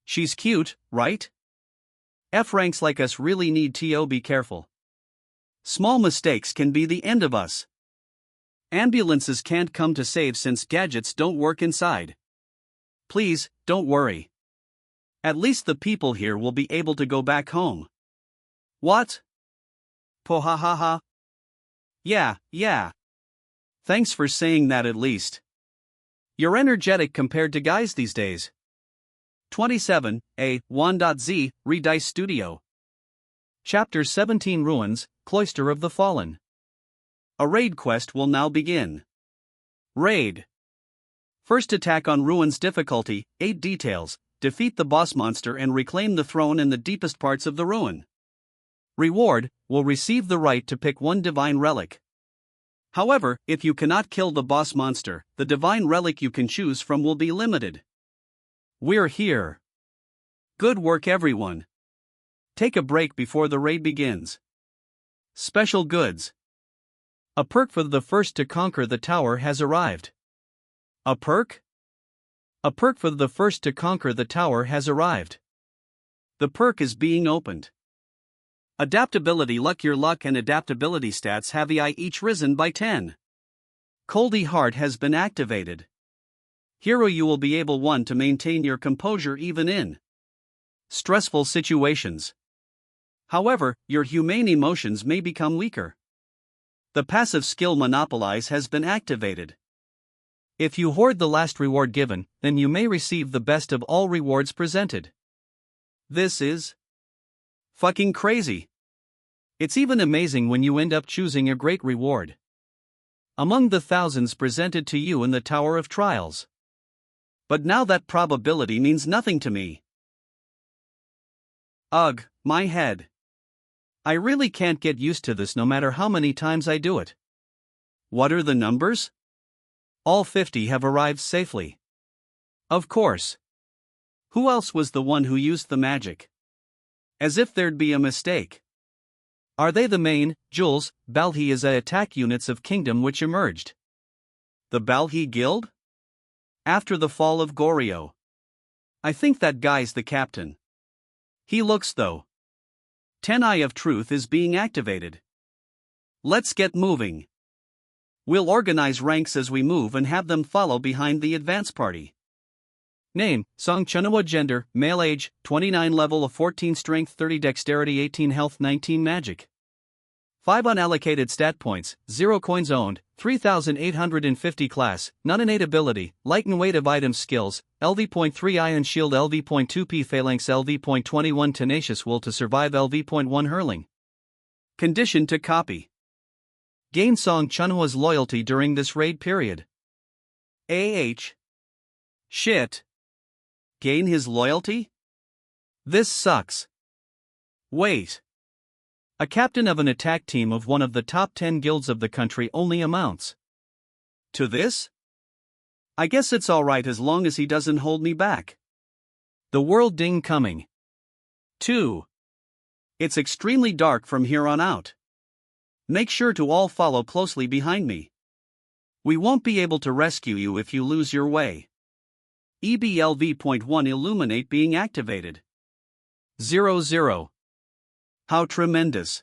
She's cute, right? F ranks like us really need to be careful. Small mistakes can be the end of us. Ambulances can't come to save since gadgets don't work inside. Please, don't worry. At least the people here will be able to go back home. What? Pohahaha. Yeah. Thanks for saying that at least. You're energetic compared to guys these days. 27, A1.Z, Redice Studio. Chapter 17 Ruins, Cloister of the Fallen. A raid quest will now begin. Raid. First attack on Ruins difficulty, 8 details, defeat the boss monster and reclaim the throne in the deepest parts of the ruin. Reward, will receive the right to pick one divine relic. However, if you cannot kill the boss monster, the divine relic you can choose from will be limited. We're here. Good work everyone. Take a break before the raid begins. Special goods. A perk for the first to conquer the tower has arrived. A perk? A perk for the first to conquer the tower has arrived. The perk is being opened. Adaptability luck. Your luck and adaptability stats have each risen by 10. Coldy Heart has been activated. Hero, you will be able to maintain your composure even in stressful situations. However, your humane emotions may become weaker. The passive skill Monopolize has been activated. If you hoard the last reward given, then you may receive the best of all rewards presented. This is fucking crazy. It's even amazing when you end up choosing a great reward among the thousands presented to you in the Tower of Trials. But now that probability means nothing to me. Ugh, my head. I really can't get used to this no matter how many times I do it. What are the numbers? All 50 have arrived safely. Of course. Who else was the one who used the magic? As if there'd be a mistake. Are they the main, Jules, Balhi is a attack units of Kingdom which emerged? The Balhi Guild? After the fall of Goryo. I think that guy's the captain. He looks though. 10 Eye of Truth is being activated. Let's get moving. We'll organize ranks as we move and have them follow behind the advance party. Name, Song Chunwa. Gender, male. Age, 29. Level of 14. Strength 30. Dexterity 18. Health 19. Magic 5 unallocated stat points, 0 coins owned, 3,850 class, none innate ability, light and weight of items skills, LV.3 Iron Shield LV.2 Phalanx LV.21 Tenacious Will to Survive LV.1 Hurling. Condition to copy. Gain Song Chunwa's loyalty during this raid period. Shit. Gain his loyalty? This sucks. Wait. A captain of an attack team of one of the top 10 guilds of the country only amounts to this? I guess it's alright as long as he doesn't hold me back. The world ding coming. 2. It's extremely dark from here on out. Make sure to all follow closely behind me. We won't be able to rescue you if you lose your way. EBLV.1 Illuminate being activated. 00. How tremendous.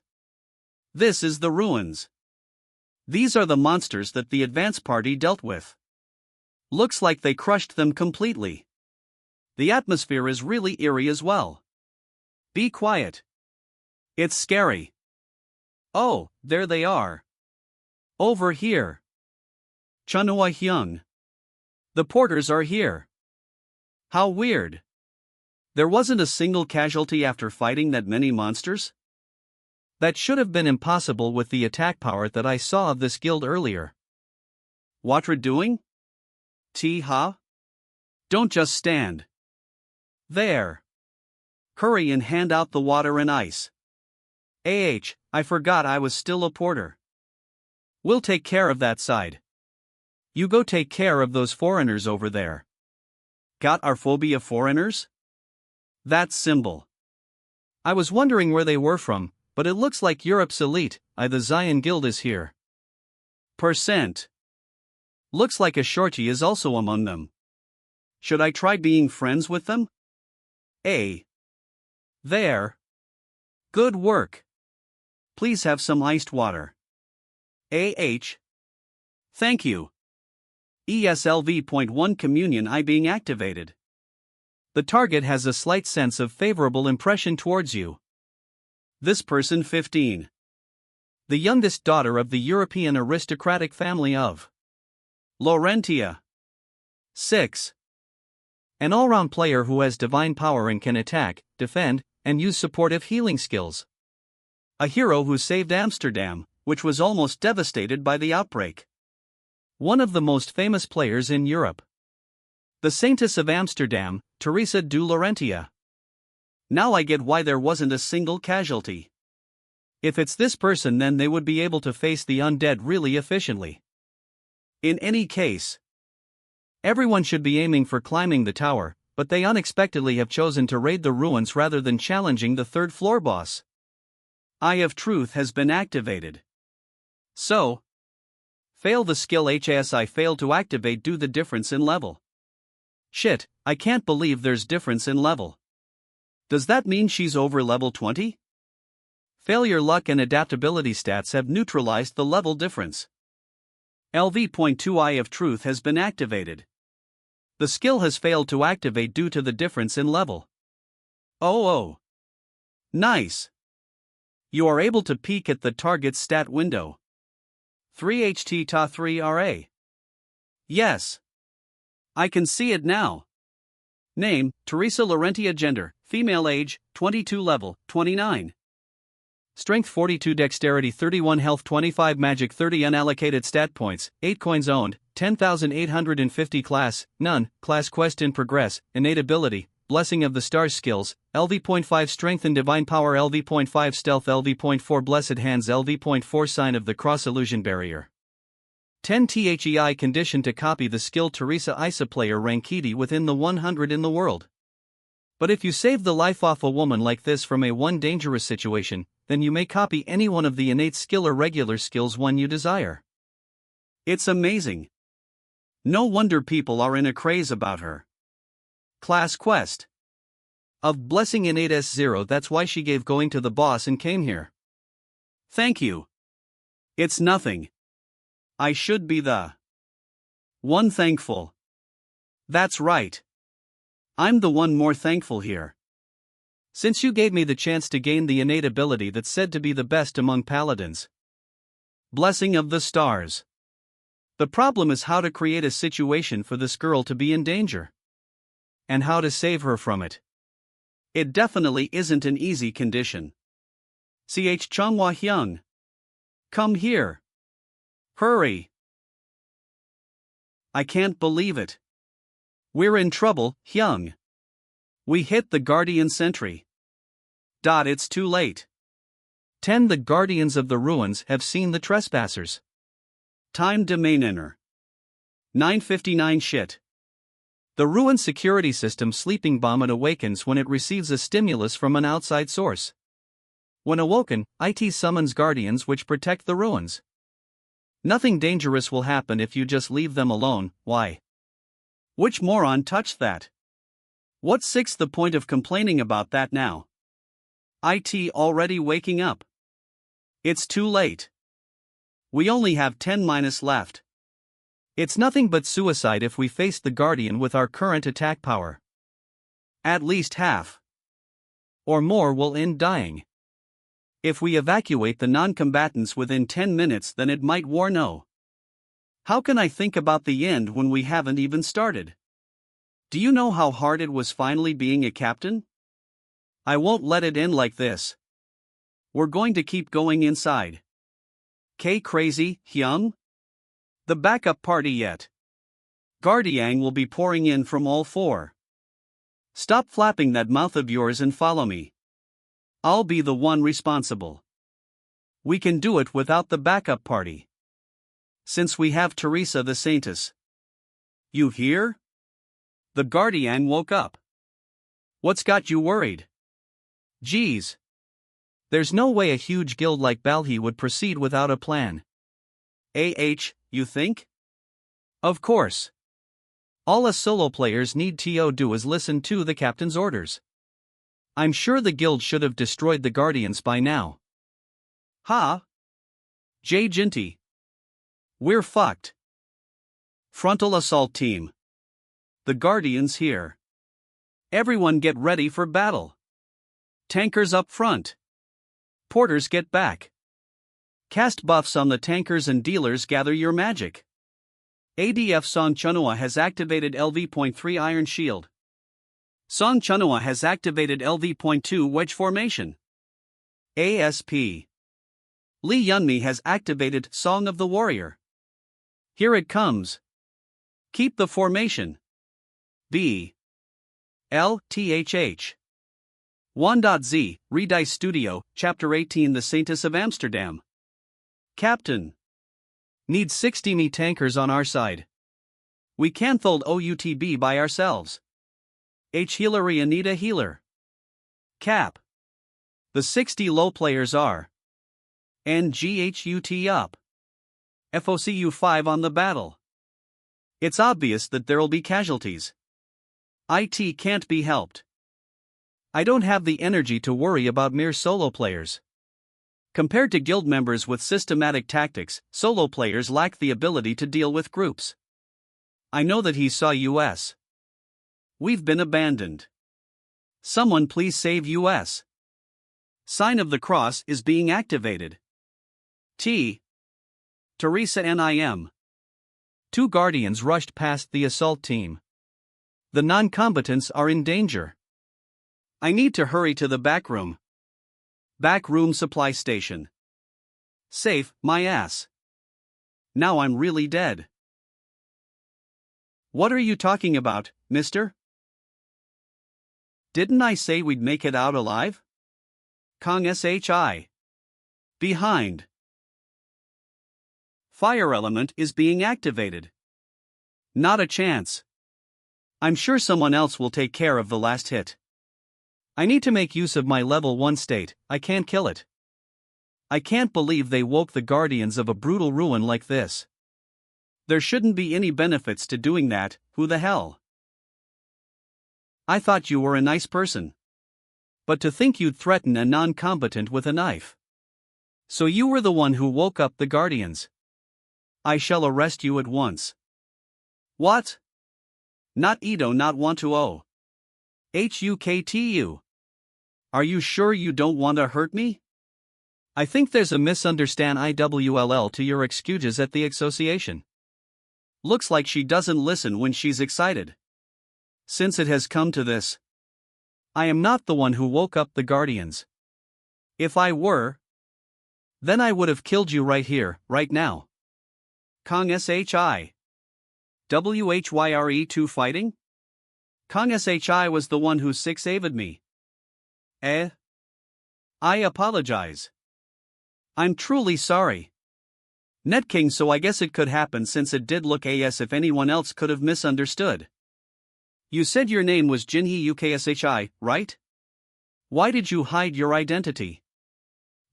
This is the ruins. These are the monsters that the advance party dealt with. Looks like they crushed them completely. The atmosphere is really eerie as well. Be quiet. It's scary. Oh, there they are. Over here. Chunhua Hyung. The porters are here. How weird. There wasn't a single casualty after fighting that many monsters? That should have been impossible with the attack power that I saw of this guild earlier. What're doing? Ha? Don't just stand. There. Hurry and hand out the water and ice. I forgot I was still a porter. We'll take care of that side. You go take care of those foreigners over there. Got our phobia foreigners? That symbol. I was wondering where they were from, but it looks like Europe's elite. The Zion Guild is here. Percent. Looks like a shorty is also among them. Should I try being friends with them? There. Good work. Please have some iced water. Thank you. ESLV.1 Communion I being activated. The target has a slight sense of favorable impression towards you. This person 15. The youngest daughter of the European aristocratic family of Laurentia. 6. An all-round player who has divine power and can attack, defend, and use supportive healing skills. A hero who saved Amsterdam, which was almost devastated by the outbreak. One of the most famous players in Europe. The Saintess of Amsterdam, Teresa de Laurentia. Now I get why there wasn't a single casualty. If it's this person, then they would be able to face the undead really efficiently. In any case, everyone should be aiming for climbing the tower, but they unexpectedly have chosen to raid the ruins rather than challenging the third floor boss. Eye of Truth has been activated. So, fail the skill HSI failed to activate due to the difference in level. Shit, I can't believe there's difference in level. Does that mean she's over level 20? Failure luck and adaptability stats have neutralized the level difference. LV.2 Eye of Truth has been activated. The skill has failed to activate due to the difference in level. Oh. Nice. You are able to peek at the target's stat window. 3HT Ta 3 RA. Yes. I can see it now. Name, Teresa Laurentia. Gender, female. Age, 22. Level, 29. Strength 42, Dexterity 31, Health 25, Magic 30, Unallocated stat points, 8 coins owned, 10,850. Class, none. Class quest in progress. Innate ability, Blessing of the Stars skills, LV.5 Strength and Divine Power, LV.5 Stealth, LV.4 Blessed Hands, LV.4 Sign of the Cross, Illusion Barrier. 10 THEI condition to copy the skill Teresa Isa player Rankidi within the 100 in the world. But if you save the life off a woman like this from a one dangerous situation, then you may copy any one of the innate skill or regular skills one you desire. It's amazing. No wonder people are in a craze about her. Class quest of Blessing Innate S0. That's why she gave going to the boss and came here. Thank you. It's nothing. I should be the one thankful. That's right. I'm the one more thankful here. Since you gave me the chance to gain the innate ability that's said to be the best among paladins. Blessing of the Stars. The problem is how to create a situation for this girl to be in danger. And how to save her from it. It definitely isn't an easy condition. CH Chonghua Hyung. Come here. Hurry. I can't believe it. We're in trouble, Hyung. We hit the Guardian Sentry. It's too late. 10 The Guardians of the Ruins have seen the trespassers. Time domain enter. 9:59 Shit. The ruin security system sleeping bomb awakens when it receives a stimulus from an outside source. When awoken, IT summons guardians which protect the ruins. Nothing dangerous will happen if you just leave them alone. Why? Which moron touched that? What's the point of complaining about that now? IT already waking up. It's too late. We only have 10 minus left. It's nothing but suicide if we face the Guardian with our current attack power. At least half. Or more will end dying. If we evacuate the non-combatants within 10 minutes, then it might war no. How can I think about the end when we haven't even started? Do you know how hard it was finally being a captain? I won't let it end like this. We're going to keep going inside. K crazy, Hyung? The backup party yet. Guardian will be pouring in from all four. Stop flapping that mouth of yours and follow me. I'll be the one responsible. We can do it without the backup party. Since we have Teresa the Saintess. You hear? The Guardian woke up. What's got you worried? Geez. There's no way a huge guild like Balhi would proceed without a plan. You think? Of course. All us solo players need to do is listen to the captain's orders. I'm sure the guild should have destroyed the Guardians by now. Ha! J. Jinty. We're fucked. Frontal assault team. The Guardians here. Everyone get ready for battle. Tankers up front. Porters get back. Cast buffs on the tankers and dealers, gather your magic. ADF Song Chunua has activated LV.3 Iron Shield. Song Chunua has activated LV.2 Wedge Formation. ASP. Lee Yunmi has activated Song of the Warrior. Here it comes. Keep the formation. B. LTHH. 1.Z, Redice Studio, Chapter 18 The Saintess of Amsterdam. Captain. Need 60 me tankers on our side. We can't hold OUTB by ourselves. H. Hillary Anita Healer. Cap. The 60 low players are. NGHUT up. FOCU 5 on the battle. It's obvious that there'll be casualties. IT can't be helped. I don't have the energy to worry about mere solo players. Compared to guild members with systematic tactics, solo players lack the ability to deal with groups. I know that he saw US. We've been abandoned. Someone please save US. Sign of the Cross is being activated. T. Teresa NIM. 2 Guardians rushed past the assault team. The non-combatants are in danger. I need to hurry to the back room. Back room supply station. Safe, my ass. Now I'm really dead. What are you talking about, mister? Didn't I say we'd make it out alive? Kong SHI. Behind. Fire element is being activated. Not a chance. I'm sure someone else will take care of the last hit. I need to make use of my level 1 state, I can't kill it. I can't believe they woke the Guardians of a brutal ruin like this. There shouldn't be any benefits to doing that, who the hell? I thought you were a nice person. But to think you'd threaten a non-combatant with a knife. So you were the one who woke up the Guardians. I shall arrest you at once. What? Not Edo, not want to o. HUKTU. Are you sure you don't want to hurt me? I think there's a misunderstand IWLL to your excuses at the association. Looks like she doesn't listen when she's excited. Since it has come to this, I am not the one who woke up the Guardians. If I were, then I would have killed you right here, right now. Kong SHI. WHYRE2 fighting? Kong SHI was the one who 6-AV'd me. I apologize. I'm truly sorry. Netking, so I guess it could happen since it did look as if anyone else could have misunderstood. You said your name was Jinhee UKSHI, right? Why did you hide your identity?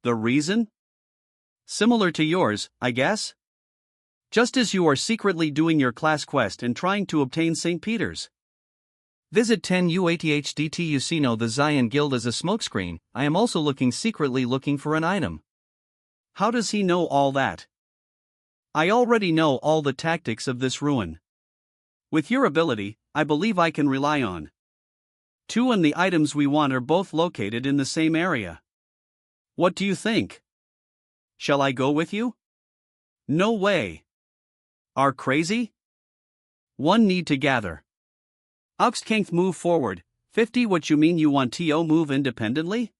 The reason? Similar to yours, I guess? Just as you are secretly doing your class quest and trying to obtain St. Peter's. Visit 10 UATHDT Usino the Zion Guild as a smokescreen. I am also secretly looking for an item. How does he know all that? I already know all the tactics of this ruin. With your ability, I believe I can rely on. 2 and the items we want are both located in the same area. What do you think? Shall I go with you? No way. Are crazy? One need to gather. Ux can't move forward. 50. What you mean you want to move independently?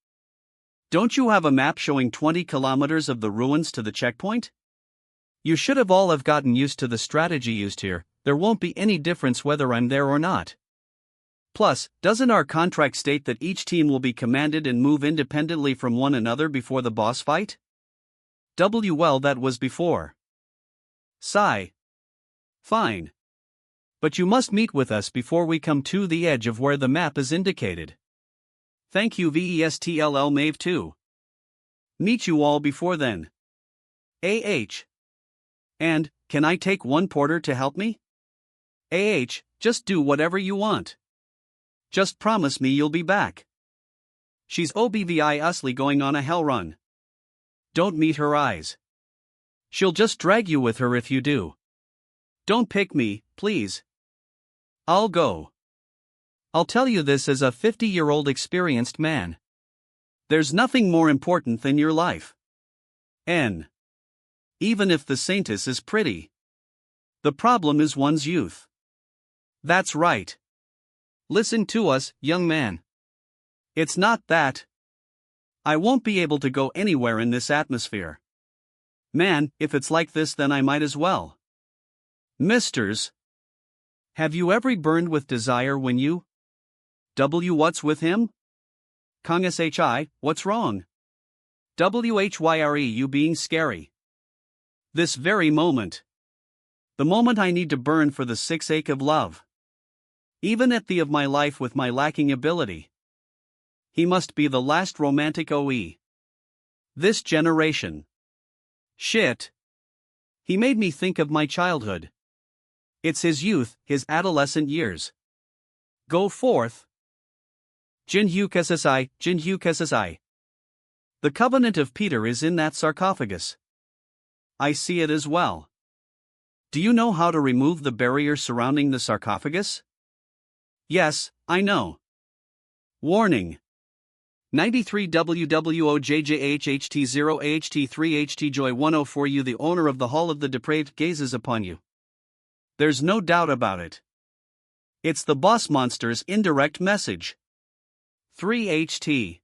Don't you have a map showing 20 kilometers of the ruins to the checkpoint? You should all have gotten used to the strategy used here. There won't be any difference whether I'm there or not. Plus, doesn't our contract state that each team will be commanded and move independently from one another before the boss fight? Well, that was before. Sigh. Fine. But you must meet with us before we come to the edge of where the map is indicated. Thank you VESTLL Mave 2. Meet you all before then. And, can I take one porter to help me? Just do whatever you want. Just promise me you'll be back. She's obviously going on a hell run. Don't meet her eyes. She'll just drag you with her if you do. Don't pick me, please. I'll go. I'll tell you this as a 50-year-old experienced man. There's nothing more important than your life. Even if the saintess is pretty. The problem is one's youth. That's right. Listen to us, young man. It's not that. I won't be able to go anywhere in this atmosphere. Man, if it's like this then I might as well. Misters. Have you ever burned with desire when you? What's with him? Kongs what's wrong? Whyre you being scary. This very moment. The moment I need to burn for the sake of love. Even at the of my life with my lacking ability. He must be the last romantic OE. This generation. Shit. He made me think of my childhood. It's his youth, his adolescent years. Go forth. Jinhu Kesasai. The covenant of Peter is in that sarcophagus. I see it as well. Do you know how to remove the barrier surrounding the sarcophagus? Yes, I know. Warning. 93 WWOJJHHT0AHT3HT Joy 104 You the owner of the Hall of the Depraved gazes upon you. There's no doubt about it. It's the boss monster's indirect message. 3HT.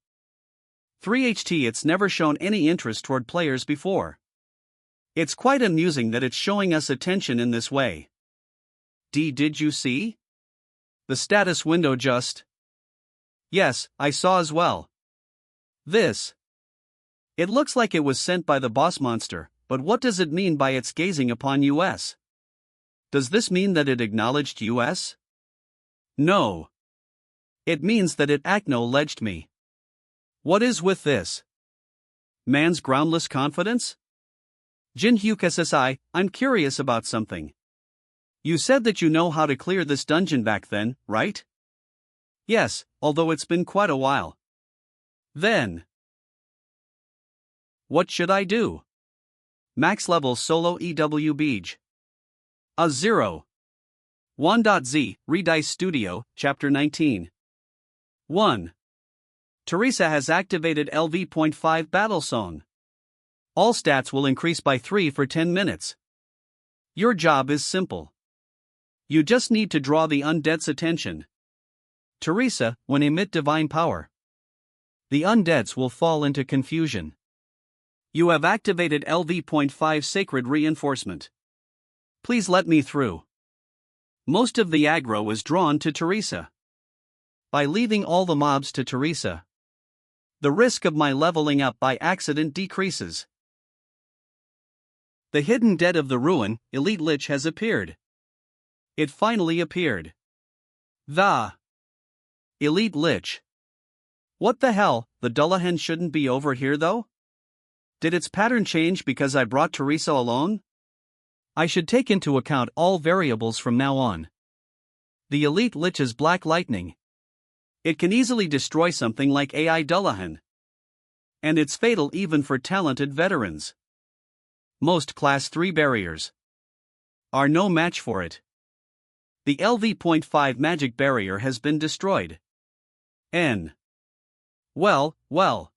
It's never shown any interest toward players before. It's quite amusing that it's showing us attention in this way. Did you see? The status window just. Yes, I saw as well. This. It looks like it was sent by the boss monster, but what does it mean by its gazing upon US? Does this mean that it acknowledged US? No. It means that it acknowledged me. What is with this? Man's groundless confidence? Jinhu Kesasai, I'm curious about something. You said that you know how to clear this dungeon back then, right? Yes, although it's been quite a while. Then. What should I do? Max level solo EW Beej. A 0. 1.z, Redice Studio, Chapter 19. 1. Teresa has activated LV.5 Battle Song. All stats will increase by 3 for 10 minutes. Your job is simple. You just need to draw the undead's attention. Teresa, when emit divine power. The undeads will fall into confusion. You have activated LV.5 Sacred Reinforcement. Please let me through. Most of the aggro is drawn to Teresa. By leaving all the mobs to Teresa, the risk of my leveling up by accident decreases. The hidden dead of the ruin, Elite Lich has appeared. It finally appeared. The Elite Lich. What the hell, the Dullahan shouldn't be over here though? Did its pattern change because I brought Teresa along? I should take into account all variables from now on. The Elite Lich is Black Lightning. It can easily destroy something like AI Dullahan. And it's fatal even for talented veterans. Most Class 3 barriers are no match for it. The LV.5 magic barrier has been destroyed. Well.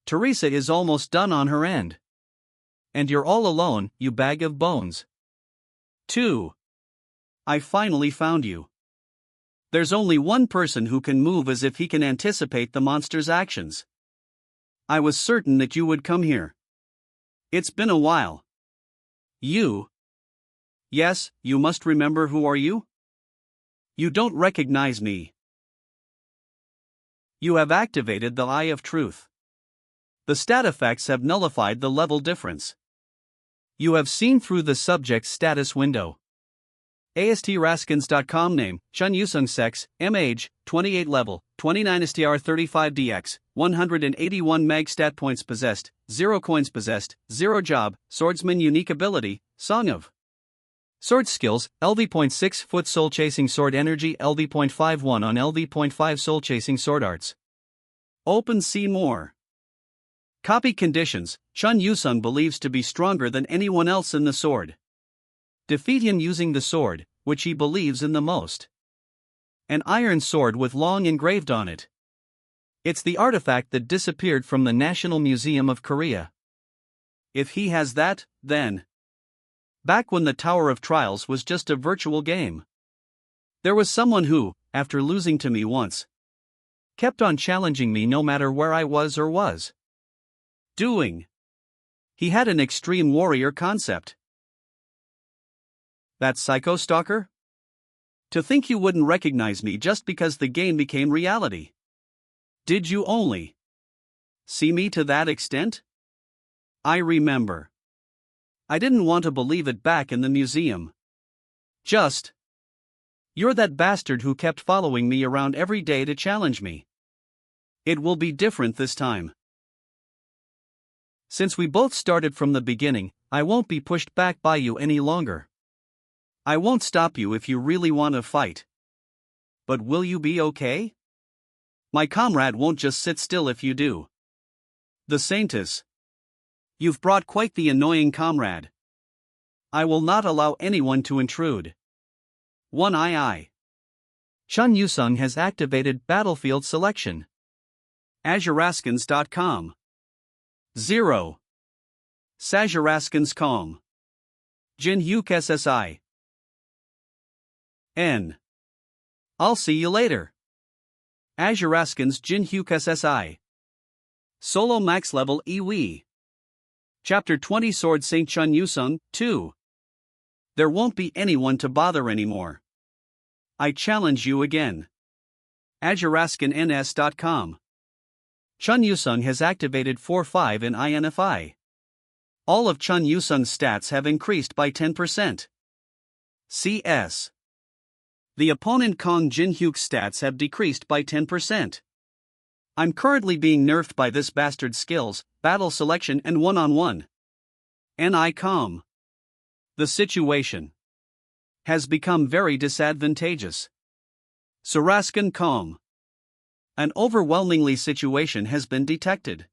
Teresa is almost done on her end. And you're all alone, you bag of bones. 2. I finally found you. There's only one person who can move as if he can anticipate the monster's actions. I was certain that you would come here. It's been a while. You. Yes, you must remember who are you? You don't recognize me. You have activated the Eye of Truth. The stat effects have nullified the level difference. You have seen through the subject's status window. ASTRaskins.com name, Chun Yusung sex, M age, 28 level, 29 STR 35 DX, 181 mag stat points possessed, 0 coins possessed, 0 job, swordsman unique ability, Song of Sword skills, LV.6 foot soul chasing sword energy LV.51 on LV.5 soul chasing sword arts. Open see more. Copy conditions, Chun Yusung believes to be stronger than anyone else in the sword. Defeat him using the sword, which he believes in the most. An iron sword with long engraved on it. It's the artifact that disappeared from the National Museum of Korea. If he has that, then. Back when the Tower of Trials was just a virtual game. There was someone who, after losing to me once, kept on challenging me no matter where I was or was doing. He had an extreme warrior concept. That psycho stalker? To think you wouldn't recognize me just because the game became reality. Did you only see me to that extent? I remember. I didn't want to believe it back in the museum. You're that bastard who kept following me around every day to challenge me. It will be different this time. Since we both started from the beginning, I won't be pushed back by you any longer. I won't stop you if you really want to fight. But will you be okay? My comrade won't just sit still if you do. The Saintess. You've brought quite the annoying comrade. I will not allow anyone to intrude. 1II. Chun Yusung has activated Battlefield Selection. AzureAskins.com. 0. Sajaraskins.com. Jinhyuk SSI. N. I'll see you later. AzureAskins Jinhyuk SSI. Solo max level Iwi. Chapter 20 Sword Saint Chun Yusung, 2. There won't be anyone to bother anymore. I challenge you again. AzureAskinNS.com. Chun Yusung has activated 4-5 in INFI. All of Chun Yusung's stats have increased by 10%. CS. The opponent Kong Jinhyuk's stats have decreased by 10%. I'm currently being nerfed by this bastard's skills, battle selection and one-on-one. NICOM. The situation has become very disadvantageous. Saraskin.com. An overwhelmingly situation has been detected.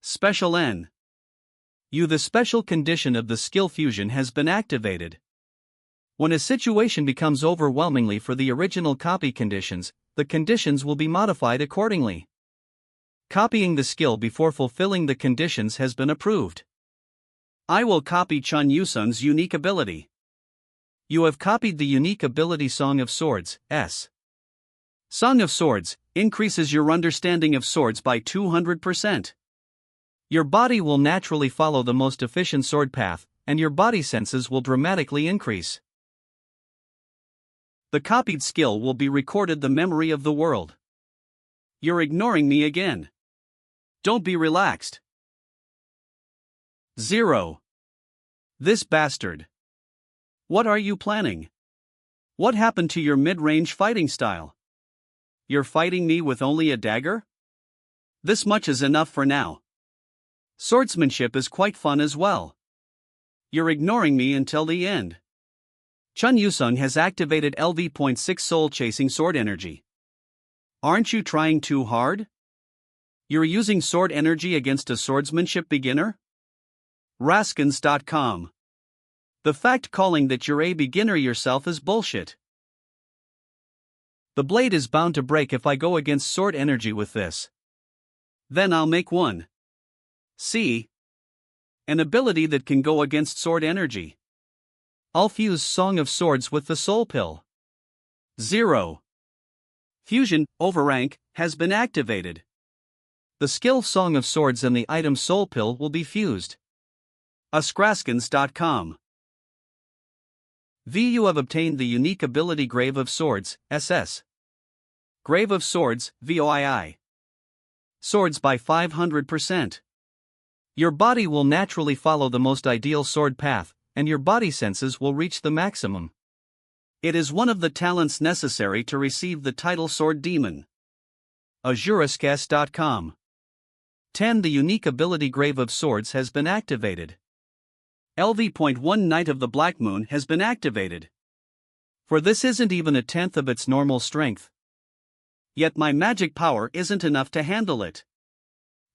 Special N. The special condition of the skill fusion has been activated. When a situation becomes overwhelmingly for the original copy conditions, the conditions will be modified accordingly. Copying the skill before fulfilling the conditions has been approved. I will copy Chun Yusung's unique ability. You have copied the unique ability Song of Swords, S. Song of Swords increases your understanding of swords by 200%. Your body will naturally follow the most efficient sword path, and your body senses will dramatically increase. The copied skill will be recorded the memory of the world. You're ignoring me again. Don't be relaxed. 0. This bastard. What are you planning? What happened to your mid-range fighting style? You're fighting me with only a dagger? This much is enough for now. Swordsmanship is quite fun as well. You're ignoring me until the end. Chun Yusung has activated LV.6 soul chasing sword energy. Aren't you trying too hard? You're using sword energy against a swordsmanship beginner? Raskins.com. The fact calling that you're a beginner yourself is bullshit. The blade is bound to break if I go against sword energy with this. Then I'll make one. C. An ability that can go against sword energy. I'll fuse Song of Swords with the Soul Pill. 0. Fusion, overrank, has been activated. The skill Song of Swords and the item Soul Pill will be fused. Askraskins.com. V. You have obtained the unique ability Grave of Swords, SS. Grave of Swords, VOII. Swords by 500%. Your body will naturally follow the most ideal sword path, and your body senses will reach the maximum. It is one of the talents necessary to receive the title Sword Demon. Azuraskes.com. 10. The unique ability Grave of Swords has been activated. LV.1 Night of the Black Moon has been activated. For this isn't even a tenth of its normal strength. Yet my magic power isn't enough to handle it.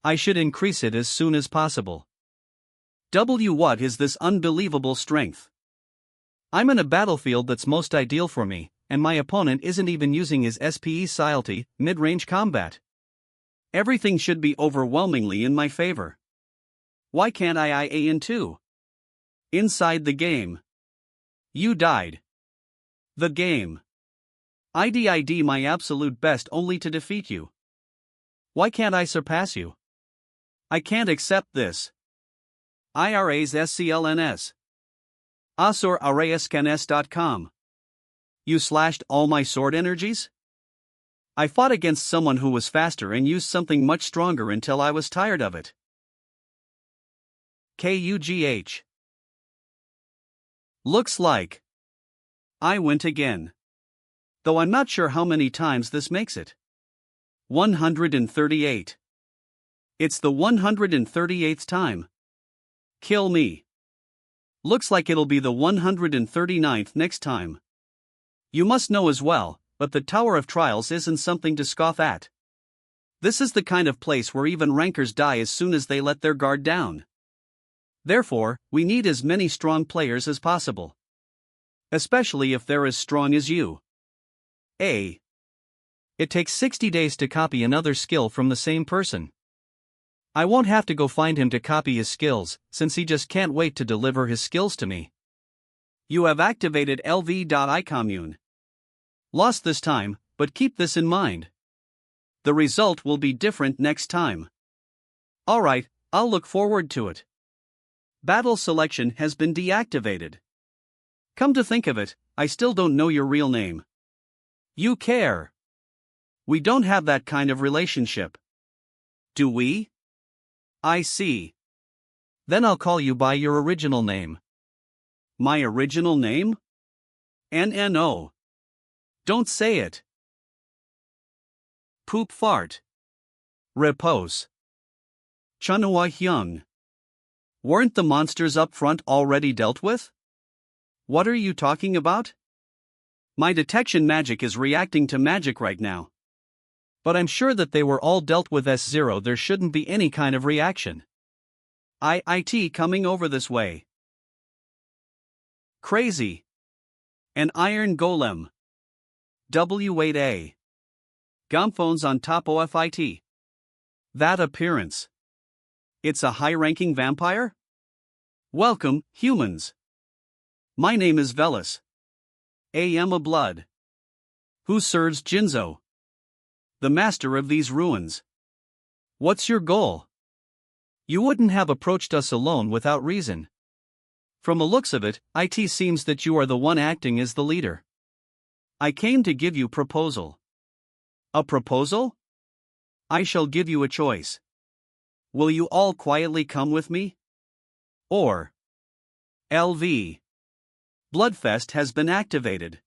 I should increase it as soon as possible. What is this unbelievable strength? I'm in a battlefield that's most ideal for me, and my opponent isn't even using his SPE Silty, mid-range combat. Everything should be overwhelmingly in my favor. Why can't I IA in 2? Inside the game. You died. The game. I did my absolute best only to defeat you. Why can't I surpass you? I can't accept this. IRA's SCLNS. AsurArayascanes.com. You slashed all my sword energies? I fought against someone who was faster and used something much stronger until I was tired of it. KUGH. Looks like I went again. Though I'm not sure how many times this makes it. 138. It's the 138th time. Kill me. Looks like it'll be the 139th next time. You must know as well, but the Tower of Trials isn't something to scoff at. This is the kind of place where even rankers die as soon as they let their guard down. Therefore, we need as many strong players as possible. Especially if they're as strong as you. A. It takes 60 days to copy another skill from the same person. I won't have to go find him to copy his skills, since he just can't wait to deliver his skills to me. You have activated LV.iCommune. Lost this time, but keep this in mind. The result will be different next time. Alright, I'll look forward to it. Battle selection has been deactivated. Come to think of it, I still don't know your real name. You care. We don't have that kind of relationship. Do we? I see. Then I'll call you by your original name. My original name? NNO. Don't say it. Poop fart. Repose. Chunhua Hyung. Weren't the monsters up front already dealt with? What are you talking about? My detection magic is reacting to magic right now. But I'm sure that they were all dealt with S0. There shouldn't be any kind of reaction. IT coming over this way. Crazy. An iron golem. W8A. Gomphones on top OFIT. That appearance. It's a high-ranking vampire? Welcome, humans. My name is Velis. Am a blood. Who serves Jinzo? The master of these ruins. What's your goal? You wouldn't have approached us alone without reason. From the looks of it, it seems that you are the one acting as the leader. I came to give you proposal. A proposal? I shall give you a choice. Will you all quietly come with me? Or LV. Bloodfest has been activated.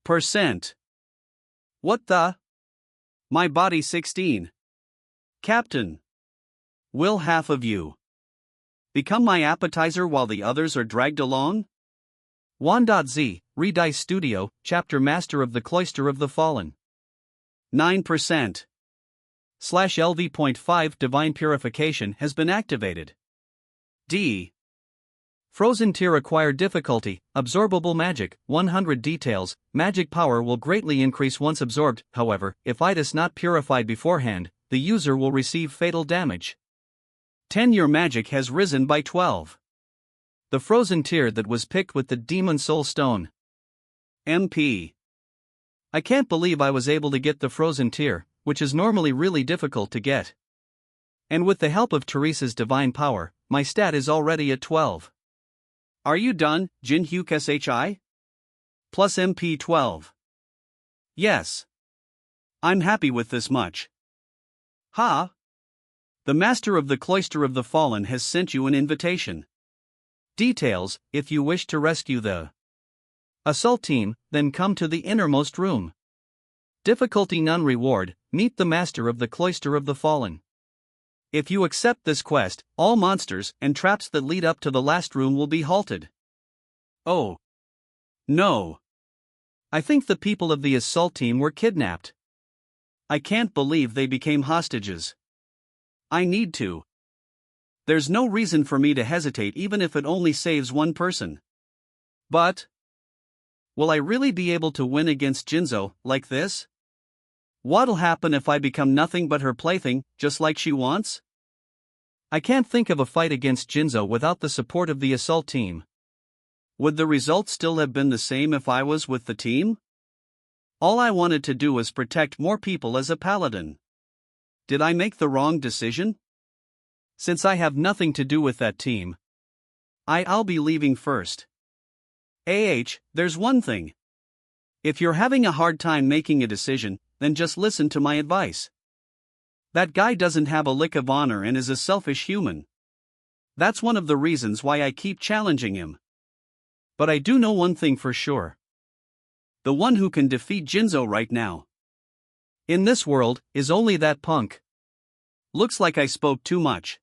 %. What the? My body 16. Captain. Will half of you become my appetizer while the others are dragged along? 1.z, Redice Studio, Chapter Master of the Cloister of the Fallen. 9%. /LV.5 Divine Purification has been activated. D. Frozen Tier Acquired Difficulty, Absorbable Magic, 100 Details, Magic Power will greatly increase once absorbed, however, if it is not purified beforehand, the user will receive fatal damage. 10. Your magic has risen by 12. The frozen tear that was picked with the Demon Soul Stone. MP. I can't believe I was able to get the frozen tear, which is normally really difficult to get. And with the help of Teresa's divine power, my stat is already at 12. Are you done, Jinhyuk SHI? Plus MP 12. Yes. I'm happy with this much. Ha! The Master of the Cloister of the Fallen has sent you an invitation. Details: if you wish to rescue the assault team, then come to the innermost room. Difficulty none. Reward: meet the Master of the Cloister of the Fallen. If you accept this quest, all monsters and traps that lead up to the last room will be halted. Oh. No. I think the people of the assault team were kidnapped. I can't believe they became hostages. I need to. There's no reason for me to hesitate even if it only saves one person. But will I really be able to win against Jinzo like this? What'll happen if I become nothing but her plaything, just like she wants? I can't think of a fight against Jinzo without the support of the assault team. Would the result still have been the same if I was with the team? All I wanted to do was protect more people as a paladin. Did I make the wrong decision? Since I have nothing to do with that team, I'll be leaving first. There's one thing. If you're having a hard time making a decision, then just listen to my advice. That guy doesn't have a lick of honor and is a selfish human. That's one of the reasons why I keep challenging him. But I do know one thing for sure. The one who can defeat Jinzo right now in this world is only that punk. Looks like I spoke too much.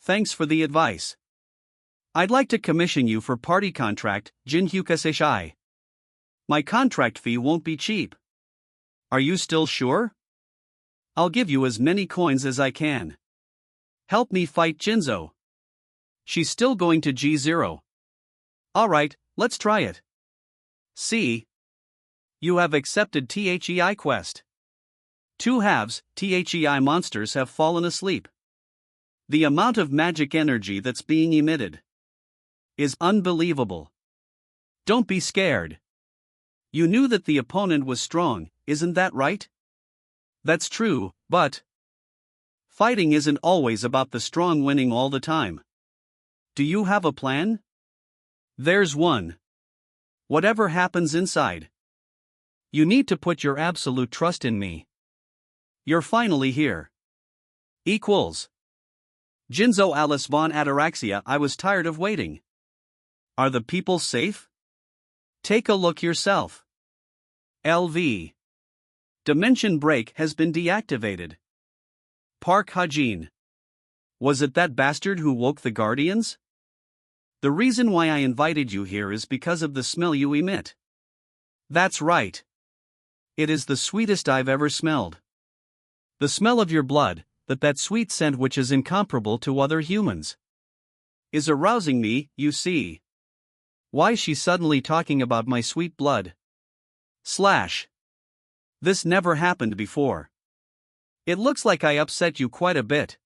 Thanks for the advice. I'd like to commission you for party contract, Jinhyuk SHI. My contract fee won't be cheap. Are you still sure? I'll give you as many coins as I can. Help me fight Jinzo. She's still going to G0. Alright, let's try it. See? You have accepted THEI quest. 2 halves, THEI monsters have fallen asleep. The amount of magic energy that's being emitted is unbelievable. Don't be scared. You knew that the opponent was strong, isn't that right? That's true, but fighting isn't always about the strong winning all the time. Do you have a plan? There's one. Whatever happens inside, you need to put your absolute trust in me. You're finally here. Equals. Jinzo Alice von Ataraxia. I was tired of waiting. Are the people safe? Take a look yourself. LV. Dimension break has been deactivated. Park Hajin. Was it that bastard who woke the Guardians? The reason why I invited you here is because of the smell you emit. That's right. It is the sweetest I've ever smelled. The smell of your blood, that sweet scent which is incomparable to other humans, is arousing me, you see. Why she's suddenly talking about my sweet blood? This never happened before. It looks like I upset you quite a bit.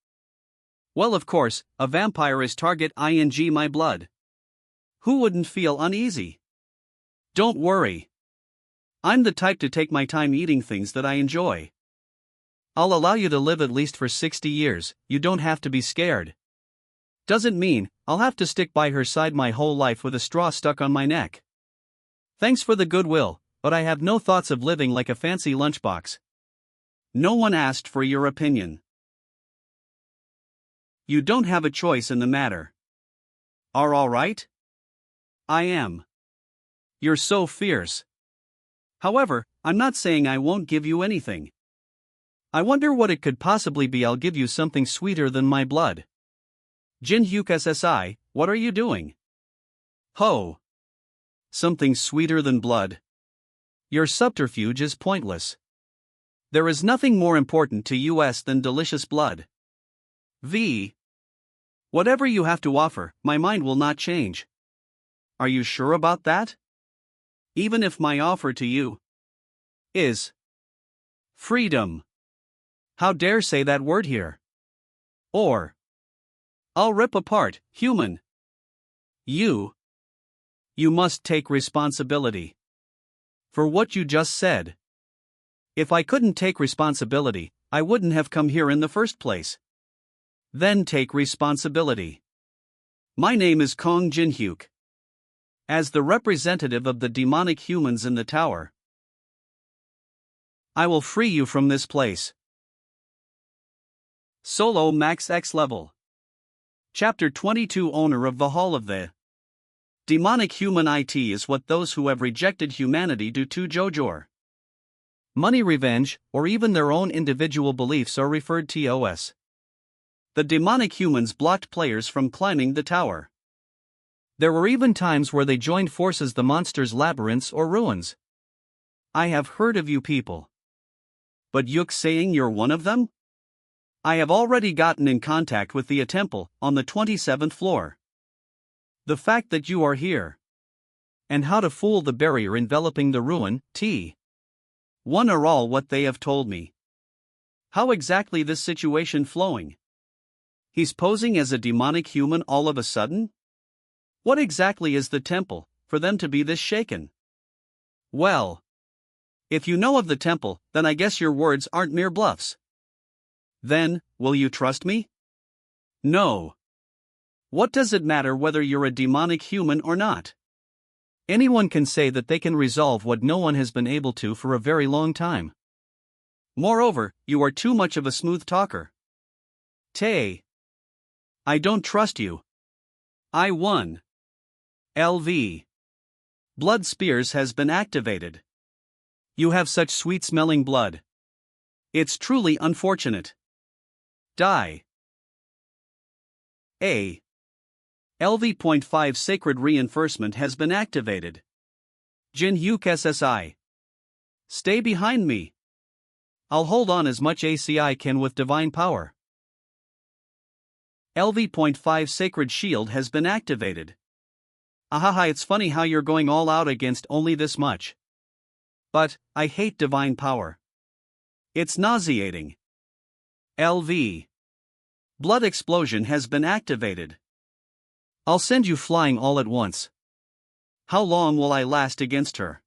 Well, of course, a vampire is target ing my blood. Who wouldn't feel uneasy? Don't worry. I'm the type to take my time eating things that I enjoy. I'll allow you to live at least for 60 years, you don't have to be scared. Doesn't mean I'll have to stick by her side my whole life with a straw stuck on my neck. Thanks for the goodwill, but I have no thoughts of living like a fancy lunchbox. No one asked for your opinion. You don't have a choice in the matter. Are all right? I am. You're so fierce. However, I'm not saying I won't give you anything. I wonder what it could possibly be. I'll give you something sweeter than my blood. Jinhyuk SSI, what are you doing? Ho! Something sweeter than blood? Your subterfuge is pointless. There is nothing more important to us than delicious blood. V. Whatever you have to offer, my mind will not change. Are you sure about that? Even if my offer to you is freedom. How dare say that word here? Or I'll rip apart, human. You must take responsibility for what you just said. If I couldn't take responsibility, I wouldn't have come here in the first place. Then take responsibility. My name is Kong Jin-hyuk. As the representative of the demonic humans in the tower, I will free you from this place. Solo Max X Level. Chapter 22. Owner of the Hall of the Demonic Human. It is what those who have rejected humanity do to JoJo. Money, revenge, or even their own individual beliefs are referred to as. The demonic humans blocked players from climbing the tower. There were even times where they joined forces the monsters' labyrinths or ruins. I have heard of you people. But you're saying you're one of them? I have already gotten in contact with the temple on the 27th floor. The fact that you are here, and how to fool the barrier enveloping the ruin, one are all what they have told me. How exactly this situation flowing? He's posing as a demonic human all of a sudden? What exactly is the temple, for them to be this shaken? Well, if you know of the temple, then I guess your words aren't mere bluffs. Then, will you trust me? No. What does it matter whether you're a demonic human or not? Anyone can say that they can resolve what no one has been able to for a very long time. Moreover, you are too much of a smooth talker. I don't trust you. I won. LV. Blood Spears has been activated. You have such sweet-smelling blood. It's truly unfortunate. Die. LV.5 Sacred Reinforcement has been activated. Jin-hyuk SSI. Stay behind me. I'll hold on as much as I can with divine power. LV.5 Sacred Shield has been activated. Ahaha, it's funny how you're going all out against only this much. But, I hate divine power. It's nauseating. LV. Blood Explosion has been activated. I'll send you flying all at once. How long will I last against her?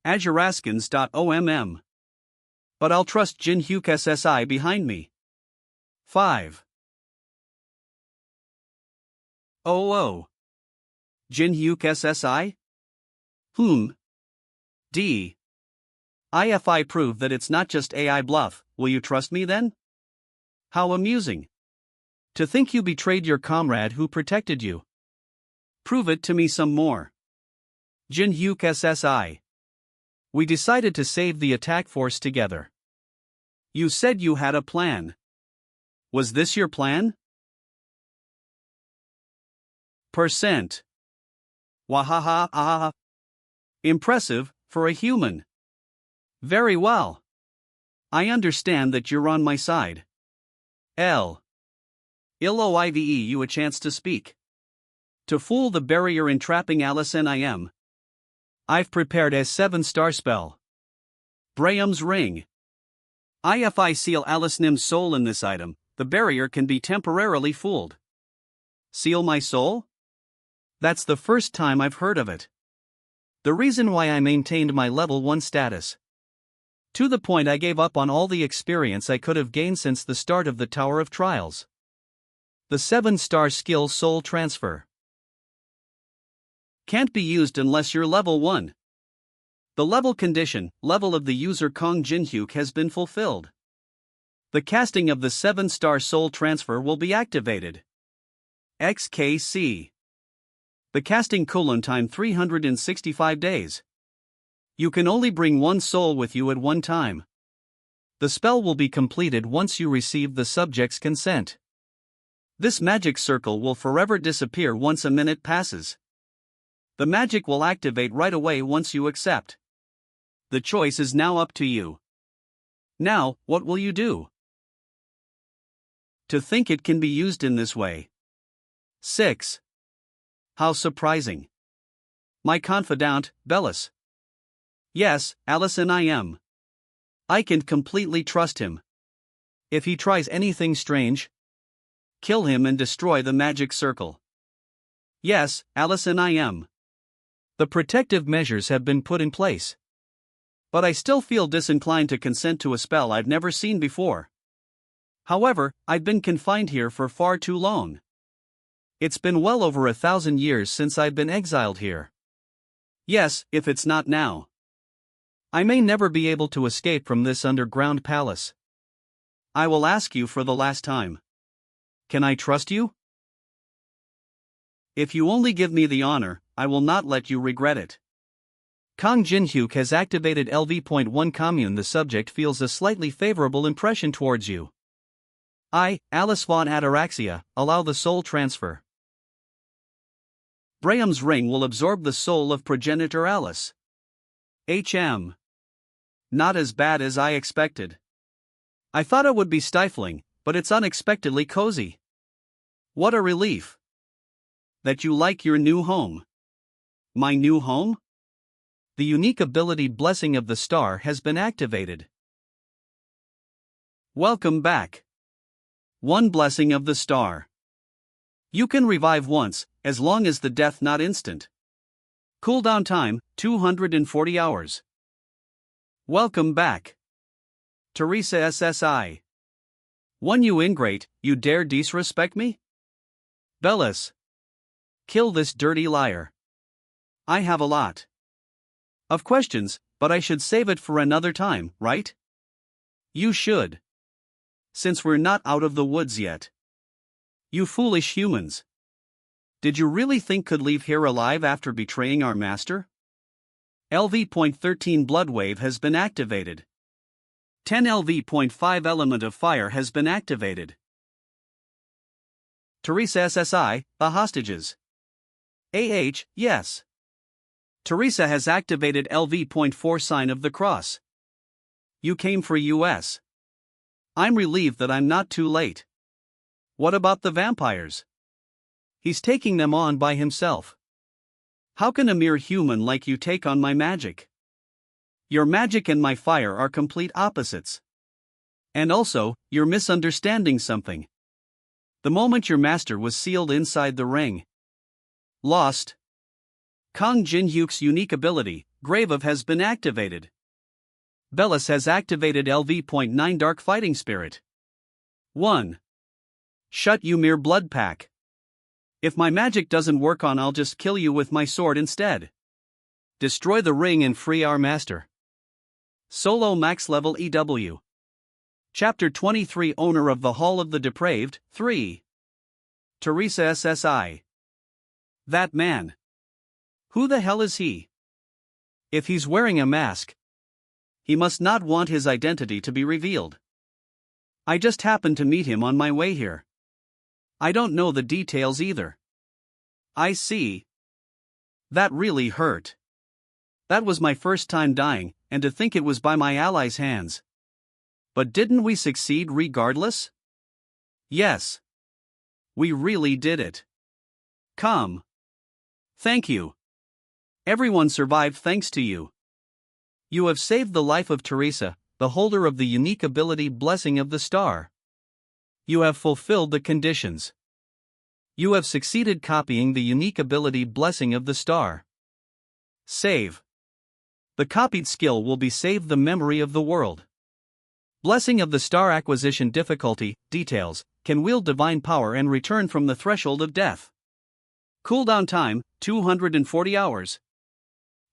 Azuraskins.omm. But I'll trust Jin-hyuk SSI behind me. 5. Oh. Jin-hyuk SSI? D. If I prove that it's not just AI bluff, will you trust me then? How amusing. To think you betrayed your comrade who protected you. Prove it to me some more. Jin-hyuk SSI. We decided to save the attack force together. You said you had a plan. Was this your plan? %. Wahaha ahaha. Impressive, for a human. Very well. I understand that you're on my side. Illoive you a chance to speak. To fool the barrier entrapping Alice NIM. I've prepared a 7-star spell. Braham's Ring. If I seal Alice Nim's soul in this item, the barrier can be temporarily fooled. Seal my soul? That's the first time I've heard of it. The reason why I maintained my level 1 status. To the point I gave up on all the experience I could have gained since the start of the Tower of Trials. The 7-star skill Soul Transfer can't be used unless you're level 1. The level condition, level of the user Kong Jin-hyuk, has been fulfilled. The casting of the 7-star Soul Transfer will be activated. XKC. The casting time 365 days. You can only bring one soul with you at one time. The spell will be completed once you receive the subject's consent. This magic circle will forever disappear once a minute passes. The magic will activate right away once you accept. The choice is now up to you. Now, what will you do? To think it can be used in this way. 6. How surprising. My confidant, Bellis. Yes, Alice and I can completely trust him. If he tries anything strange, kill him and destroy the magic circle. Yes, Alice, and I am. The protective measures have been put in place. But I still feel disinclined to consent to a spell I've never seen before. However, I've been confined here for far too long. It's been well over 1,000 years since I've been exiled here. Yes, if it's not now. I may never be able to escape from this underground palace. I will ask you for the last time. Can I trust you? If you only give me the honor, I will not let you regret it. Kang Jin-hyuk has activated LV.1 commune. The subject feels a slightly favorable impression towards you. I, Alice von Ataraxia, allow the soul transfer. Braham's ring will absorb the soul of progenitor Alice. HM. Not as bad as I expected. I thought it would be stifling, but it's unexpectedly cozy. What a relief. That you like your new home. My new home? The unique ability Blessing of the Star has been activated. Welcome back. One Blessing of the Star. You can revive once, as long as the death not instant. Cooldown time, 240 hours. Welcome back. Teresa SSI. One you ingrate, you dare disrespect me? Bellis. Kill this dirty liar. I have a lot of questions, but I should save it for another time, right? You should. Since we're not out of the woods yet. You foolish humans. Did you really think could leave here alive after betraying our master? LV.13 Blood Wave has been activated. 10 LV.5 Element of Fire has been activated. Teresa SSI, the hostages. Yes. Teresa has activated LV.4 Sign of the Cross. You came for US. I'm relieved that I'm not too late. What about the vampires? He's taking them on by himself. How can a mere human like you take on my magic? Your magic and my fire are complete opposites. And also, you're misunderstanding something. The moment your master was sealed inside the ring. Lost. Kang Jin-hyuk's unique ability, Grave of, has been activated. Bellis has activated LV.9 Dark Fighting Spirit. 1. Shut you mere blood pack. If my magic doesn't work on, I'll just kill you with my sword instead. Destroy the ring and free our master. Solo max level EW. Chapter 23 Owner of the Hall of the Depraved, 3. Teresa SSI. That man. Who the hell is he? If he's wearing a mask, he must not want his identity to be revealed. I just happened to meet him on my way here. I don't know the details either. I see. That really hurt. That was my first time dying, and to think it was by my allies' hands. But didn't we succeed regardless? Yes. We really did it. Come. Thank you. Everyone survived thanks to you. You have saved the life of Teresa, the holder of the unique ability Blessing of the Star. You have fulfilled the conditions. You have succeeded copying the unique ability Blessing of the Star. Save. The copied skill will be Save the Memory of the World. Blessing of the Star acquisition difficulty, details, can wield divine power and return from the threshold of death. Cooldown time, 240 hours.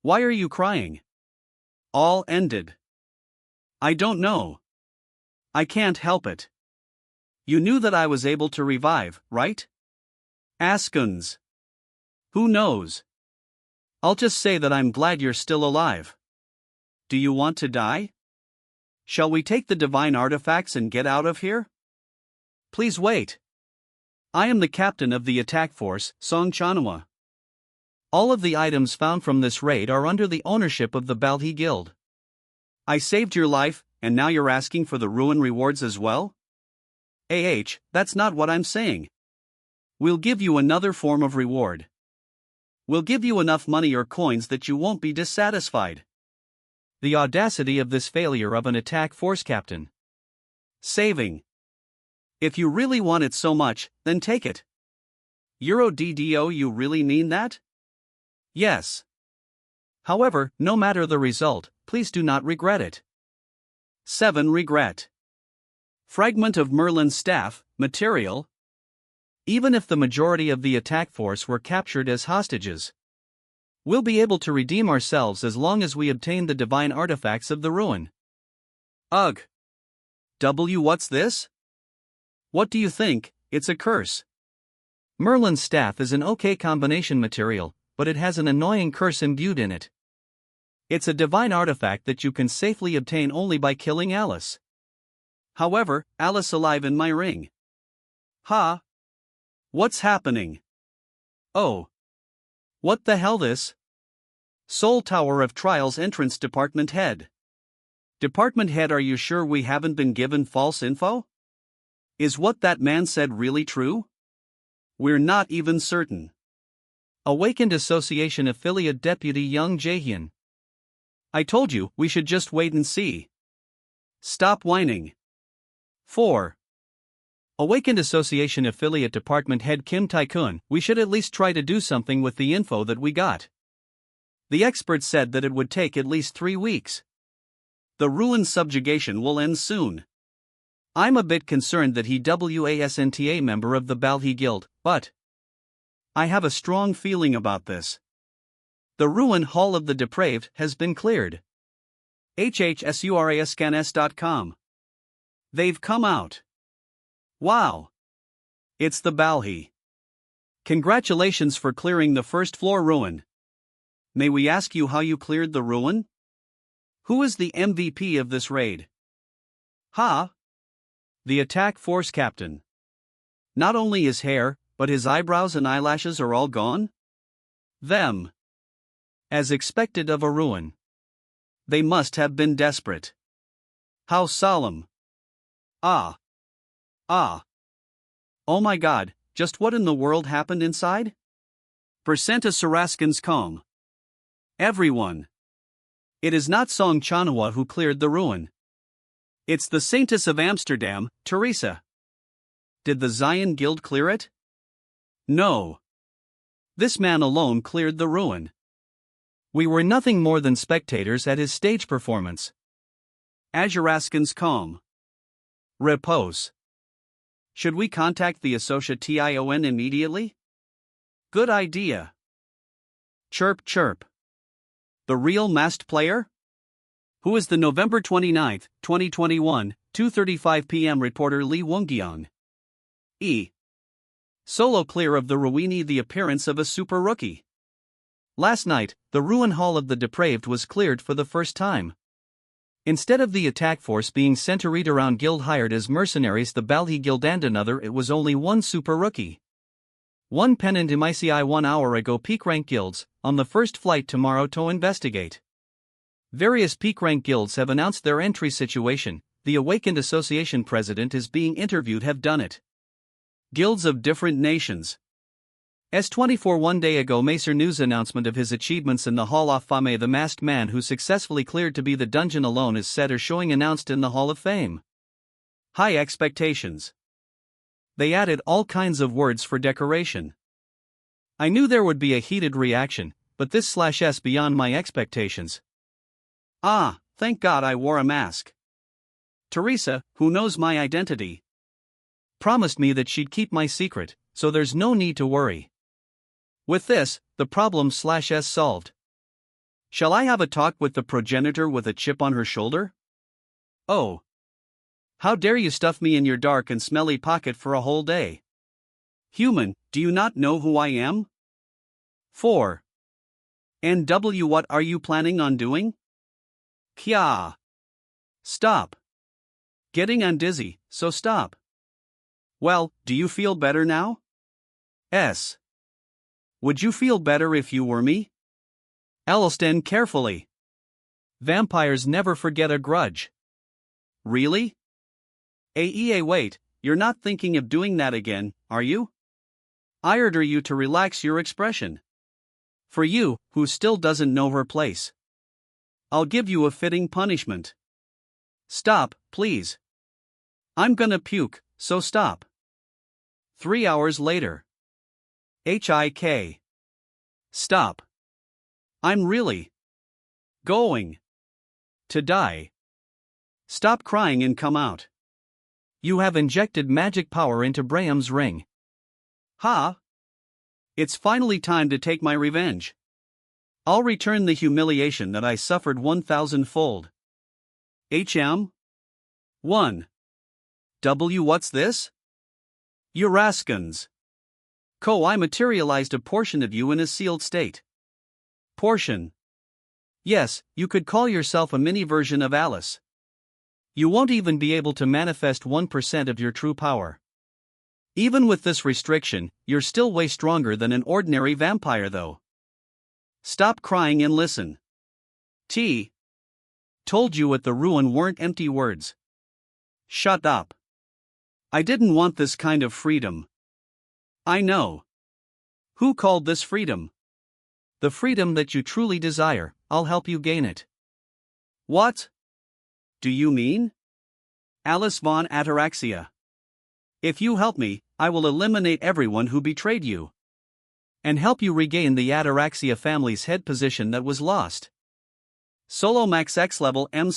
Why are you crying? All ended. I don't know. I can't help it. You knew that I was able to revive, right? Askins. Who knows? I'll just say that I'm glad you're still alive. Do you want to die? Shall we take the divine artifacts and get out of here? Please wait. I am the captain of the attack force, Song Chanhua. All of the items found from this raid are under the ownership of the Balhi Guild. I saved your life, and now you're asking for the ruin rewards as well? That's not what I'm saying. We'll give you another form of reward. We'll give you enough money or coins that you won't be dissatisfied. The audacity of this failure of an attack force captain. Saving. If you really want it so much, then take it. EuroDDO, you really mean that? Yes. However, no matter the result, please do not regret it. 7. Regret. Fragment of Merlin's staff, material. Even if the majority of the attack force were captured as hostages, we'll be able to redeem ourselves as long as we obtain the divine artifacts of the ruin. Ugh. What's this? What do you think? It's a curse. Merlin's staff is an okay combination material, but it has an annoying curse imbued in it. It's a divine artifact that you can safely obtain only by killing Alice. However, Alice alive in my ring. Ha! What's happening? Oh. What the hell this? Seoul Tower of Trials entrance department head. Department head, are you sure we haven't been given false info? Is what that man said really true? We're not even certain. Awakened Association Affiliate Deputy Young Jaehyun. I told you, we should just wait and see. Stop whining. 4. Awakened Association Affiliate Department Head Kim Tae-kun, we should at least try to do something with the info that we got. The experts said that it would take at least 3 weeks. The ruin subjugation will end soon. I'm a bit concerned that he wasn't a member of the Balhi Guild, but I have a strong feeling about this. The ruin hall of the depraved has been cleared. hhsurascans.com. They've come out. Wow. It's the Balhi. Congratulations for clearing the first floor ruin. May we ask you how you cleared the ruin? Who is the MVP of this raid? Ha! The attack force captain. Not only his hair, but his eyebrows and eyelashes are all gone? Them. As expected of a ruin. They must have been desperate. How solemn. Ah. Ah. Oh my god, just what in the world happened inside? Percenta Saraskans Kong. Everyone. It is not Song Chanhua who cleared the ruin. It's the Saintess of Amsterdam, Teresa. Did the Zion Guild clear it? No. This man alone cleared the ruin. We were nothing more than spectators at his stage performance. Azuraskans Kong. Repose. Should we contact the Association immediately? Good idea. Chirp chirp. The real masked player? Who is the November 29, 2021, 2:35 p.m. reporter Lee Wongyong? Solo clear of the Ruini, the appearance of a super rookie. Last night, the ruin hall of the depraved was cleared for the first time. Instead of the attack force being sent to read around guild hired as mercenaries the Balhi Guild and another, it was only one super rookie. One pennant MICI 1 hour ago peak rank guilds, on the first flight tomorrow to investigate. Various peak rank guilds have announced their entry situation, the Awakened Association president is being interviewed have done it. Guilds of different nations. S24 1 day ago Macer news announcement of his achievements in the Hall of Fame. The masked man who successfully cleared to be the dungeon alone is said or showing announced in the Hall of Fame. High expectations. They added all kinds of words for decoration. I knew there would be a heated reaction, but this /s beyond my expectations. Ah, thank God I wore a mask. Teresa, who knows my identity, promised me that she'd keep my secret, so there's no need to worry. With this, the problem /s solved. Shall I have a talk with the progenitor with a chip on her shoulder? Oh. How dare you stuff me in your dark and smelly pocket for a whole day? Human, do you not know who I am? 4. NW, what are you planning on doing? Kya. Stop. Getting on dizzy, so stop. Well, do you feel better now? S. Would you feel better if you were me? Elston carefully. Vampires never forget a grudge. Really? AEA, wait, you're not thinking of doing that again, are you? I order you to relax your expression. For you, who still doesn't know her place, I'll give you a fitting punishment. Stop, please. I'm gonna puke, so stop. 3 hours later. HIK. Stop. I'm really going to die. Stop crying and come out. You have injected magic power into Braham's ring. Ha! It's finally time to take my revenge. I'll return the humiliation that I suffered 1,000-fold. HM? 1. W. What's this? Uraskans. I materialized a portion of you in a sealed state. Portion. Yes, you could call yourself a mini version of Alice. You won't even be able to manifest 1% of your true power. Even with this restriction, you're still way stronger than an ordinary vampire though. Stop crying and listen. T. Told you at the ruin weren't empty words. Shut up. I didn't want this kind of freedom. I know. Who called this freedom? The freedom that you truly desire. I'll help you gain it. What? Do you mean? Alice von Ataraxia. If you help me, I will eliminate everyone who betrayed you. And help you regain the Ataraxia family's head position that was lost. Solo Max X Level M/.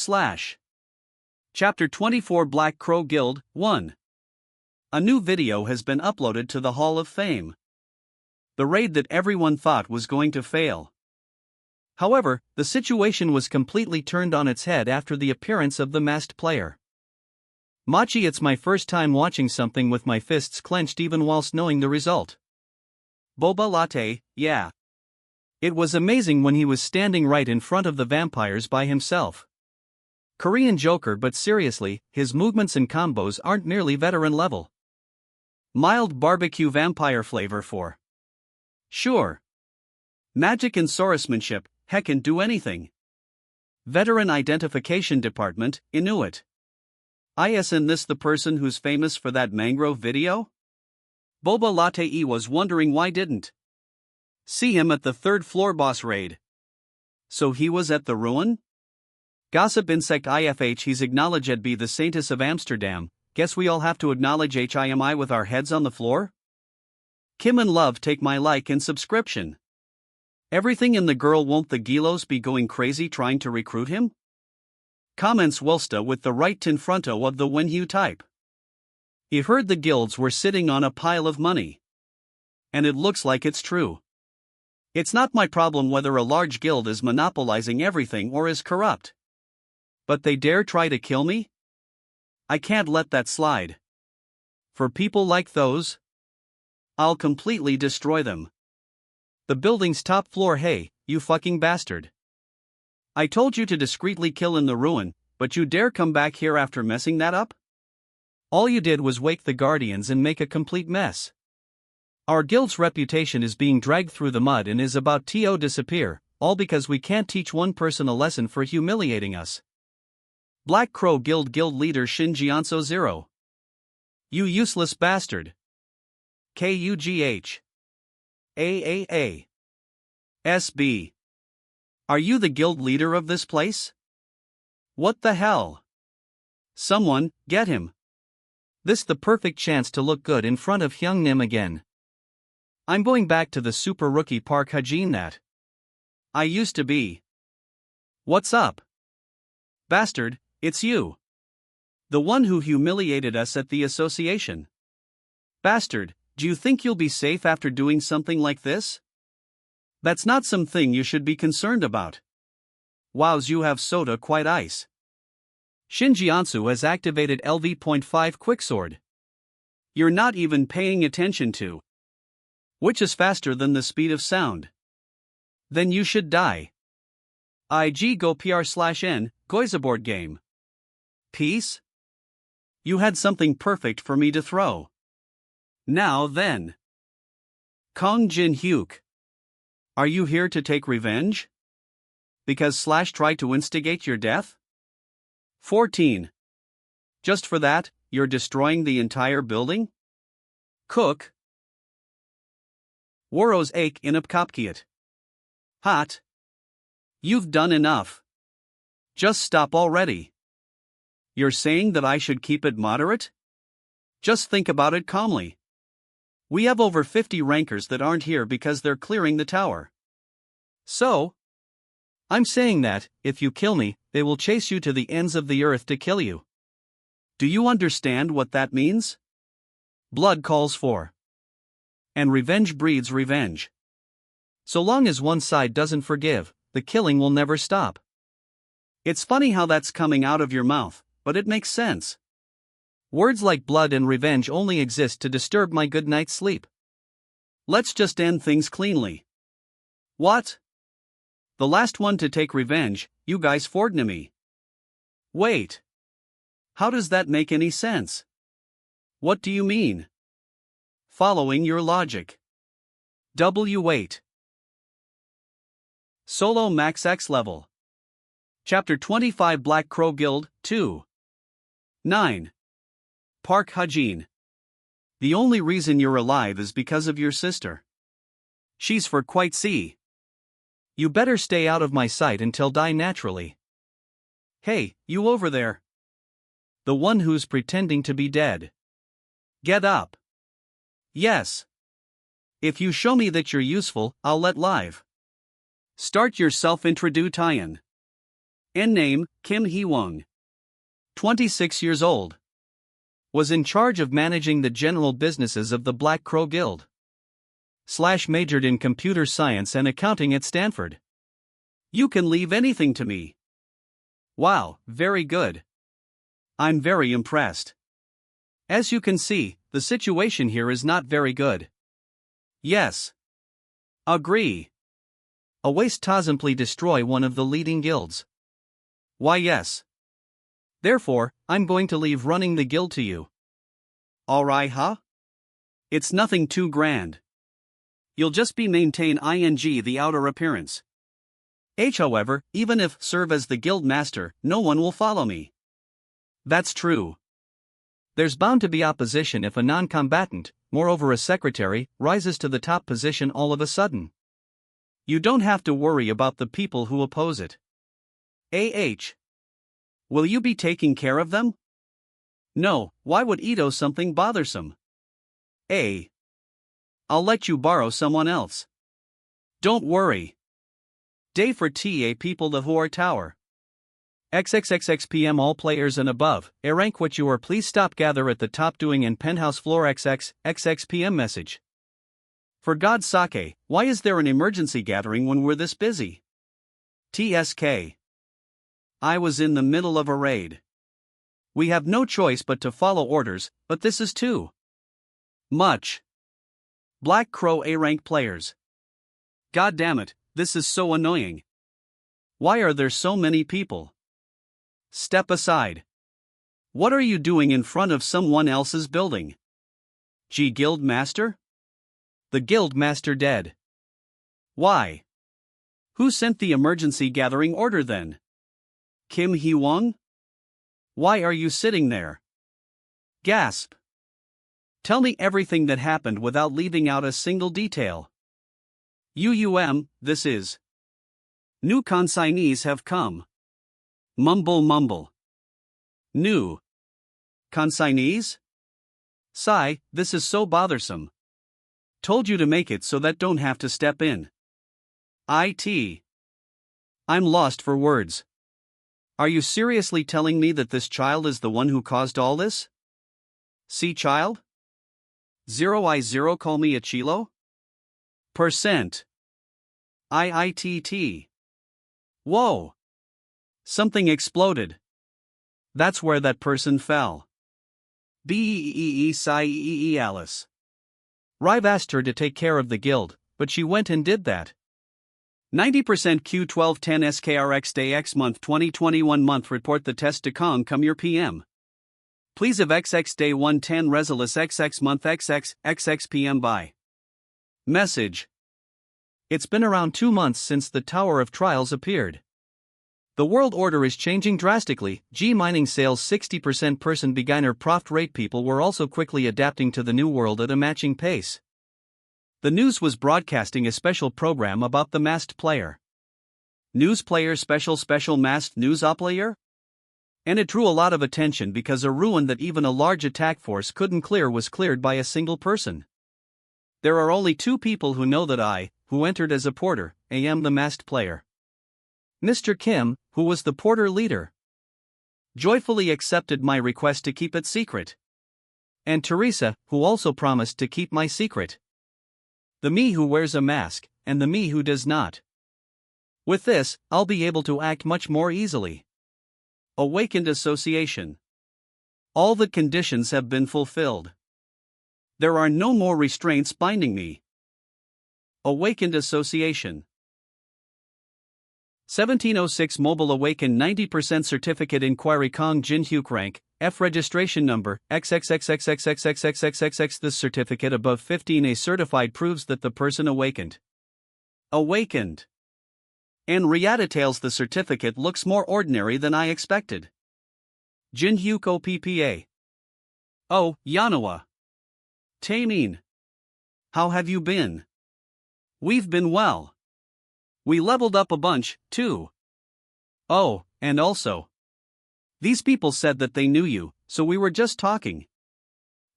Chapter 24 Black Crow Guild 1. A new video has been uploaded to the Hall of Fame. The raid that everyone thought was going to fail. However, the situation was completely turned on its head after the appearance of the masked player. Machi, it's my first time watching something with my fists clenched even whilst knowing the result. Boba latte, yeah. It was amazing when he was standing right in front of the vampires by himself. Korean Joker, but seriously, his movements and combos aren't merely veteran level. Mild barbecue vampire flavor for sure. Magic and swordsmanship, heck, can do anything. Veteran identification department, Inuit. Isn't this the person who's famous for that mangrove video? Boba Latte E was wondering why didn't see him at the third floor boss raid. So he was at the ruin? Gossip insect IFH, he's acknowledged be the saintess of Amsterdam. Guess we all have to acknowledge HIMI with our heads on the floor? Kim and Love, take my like and subscription. Everything in the girl, won't the Gilos be going crazy trying to recruit him? Comments Wulsta with the right in fronto of the when you type. He heard the guilds were sitting on a pile of money. And it looks like it's true. It's not my problem whether a large guild is monopolizing everything or is corrupt. But they dare try to kill me? I can't let that slide. For people like those, I'll completely destroy them. The building's top floor. Hey, you fucking bastard. I told you to discreetly kill in the ruin, but you dare come back here after messing that up? All you did was wake the Guardians and make a complete mess. Our guild's reputation is being dragged through the mud and is about to disappear, all because we can't teach one person a lesson for humiliating us. Black Crow Guild leader Shin Jianso 0. You useless bastard. KUGH. AAA. SB. Are you the guild leader of this place? What the hell? Someone, get him. This the perfect chance to look good in front of Hyung Nim again. I'm going back to the super rookie Park Hajin that I used to be. What's up? Bastard, it's you. The one who humiliated us at the association. Bastard, do you think you'll be safe after doing something like this? That's not something you should be concerned about. Wows, you have soda quite ice. Shin Jiansu has activated LV.5 Quicksword. You're not even paying attention to. Which is faster than the speed of sound. Then you should die. IG go PR/N, Goizaboard game. Peace? You had something perfect for me to throw. Now then. Kong Jin Hyuk. Are you here to take revenge? Because / tried to instigate your death? 14. Just for that, you're destroying the entire building? Cook. Woros Ake in Upkopkiat. Hot. You've done enough. Just stop already. You're saying that I should keep it moderate? Just think about it calmly. We have over 50 rankers that aren't here because they're clearing the tower. So, I'm saying that, if you kill me, they will chase you to the ends of the earth to kill you. Do you understand what that means? Blood calls for. And revenge breeds revenge. So long as one side doesn't forgive, the killing will never stop. It's funny how that's coming out of your mouth, but it makes sense. Words like blood and revenge only exist to disturb my good night's sleep. Let's just end things cleanly. What? The last one to take revenge, you guys forged me. Wait. How does that make any sense? What do you mean? Following your logic. W8. Solo Max X Level. Chapter 25 Black Crow Guild, 2. 9. Park Hajin. The only reason you're alive is because of your sister. She's for quite C. You better stay out of my sight until die naturally. Hey, you over there. The one who's pretending to be dead. Get up. Yes. If you show me that you're useful, I'll let live. Start your self-introduction. N name, Kim Hee-won. 26 years old. Was in charge of managing the general businesses of the Black Crow Guild. Majored in computer science and accounting at Stanford. You can leave anything to me. Wow, very good. I'm very impressed. As you can see, the situation here is not very good. Yes. Agree. A waste to simply destroy one of the leading guilds. Why yes. Therefore, I'm going to leave running the guild to you. Alright huh? It's nothing too grand. You'll just be maintain the outer appearance. However, even if serve as the guild master, no one will follow me. That's true. There's bound to be opposition if a non-combatant, moreover a secretary, rises to the top position all of a sudden. You don't have to worry about the people who oppose it. Will you be taking care of them? No, why would Ito something bothersome? I'll let you borrow someone else. Don't worry. Day for TA people the Hoar Tower. XXXXPM all players and above, rank what you are please stop gather at the top doing in penthouse floor XXXXPM message. For God's sake, why is there an emergency gathering when we're this busy? TSK. I was in the middle of a raid. We have no choice but to follow orders, but this is too much. Black Crow A-rank players. God damn it, this is so annoying. Why are there so many people? Step aside. What are you doing in front of someone else's building? Guild Master? The Guild Master dead. Why? Who sent the emergency gathering order then? Kim Hee-won? Why are you sitting there? Gasp. Tell me everything that happened without leaving out a single detail. This is. New consignees have come. Mumble mumble. New consignees? Sigh, this is so bothersome. Told you to make it so that don't have to step in. I'm lost for words. Are you seriously telling me that this child is the one who caused all this? See child? 0I0 call me a chilo? Percent. IITT. Whoa. Something exploded. That's where that person fell. BEEE Alice. Rive asked her to take care of the guild, but she went and did that. 90% Q1210 SKRX Day X Month 2021 Month Report the test to Kong come your PM. Please of XX Day 110 Resolus XX Month XX PM by. Message. It's been around 2 months since the Tower of Trials appeared. The world order is changing drastically. Mining sales 60% person beginner proft rate people were also quickly adapting to the new world at a matching pace. The news was broadcasting a special program about the masked player. News player special masked news player? And it drew a lot of attention because a ruin that even a large attack force couldn't clear was cleared by a single person. There are only 2 people who know that I, who entered as a porter, am the masked player. Mr. Kim, who was the porter leader, joyfully accepted my request to keep it secret. And Teresa, who also promised to keep my secret. The me who wears a mask, and the me who does not. With this, I'll be able to act much more easily. Awakened association. All the conditions have been fulfilled. There are no more restraints binding me. Awakened association. 1706 Mobile Awakened 90% Certificate Inquiry Kong Jin Hyuk Rank, F Registration Number, XXXXXXXXXXXX. This certificate above 15A certified proves that the person awakened. Awakened. And Ria details the certificate looks more ordinary than I expected. Jin Hyuk OPPA. Oh, Yanawa. Taemin. How have you been? We've been well. We leveled up a bunch, too. Oh, and also, these people said that they knew you, so we were just talking.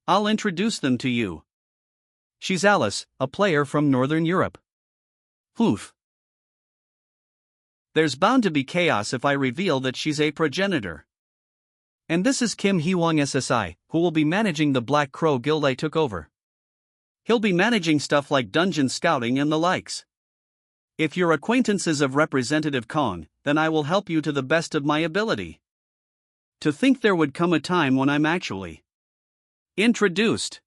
I'll introduce them to you. She's Alice, a player from Northern Europe. Oof. There's bound to be chaos if I reveal that she's a progenitor. And this is Kim Hee-wong SSI, who will be managing the Black Crow Guild I took over. He'll be managing stuff like dungeon scouting and the likes. If you're acquaintances of Representative Kong, then I will help you to the best of my ability. To think there would come a time when I'm actually introduced.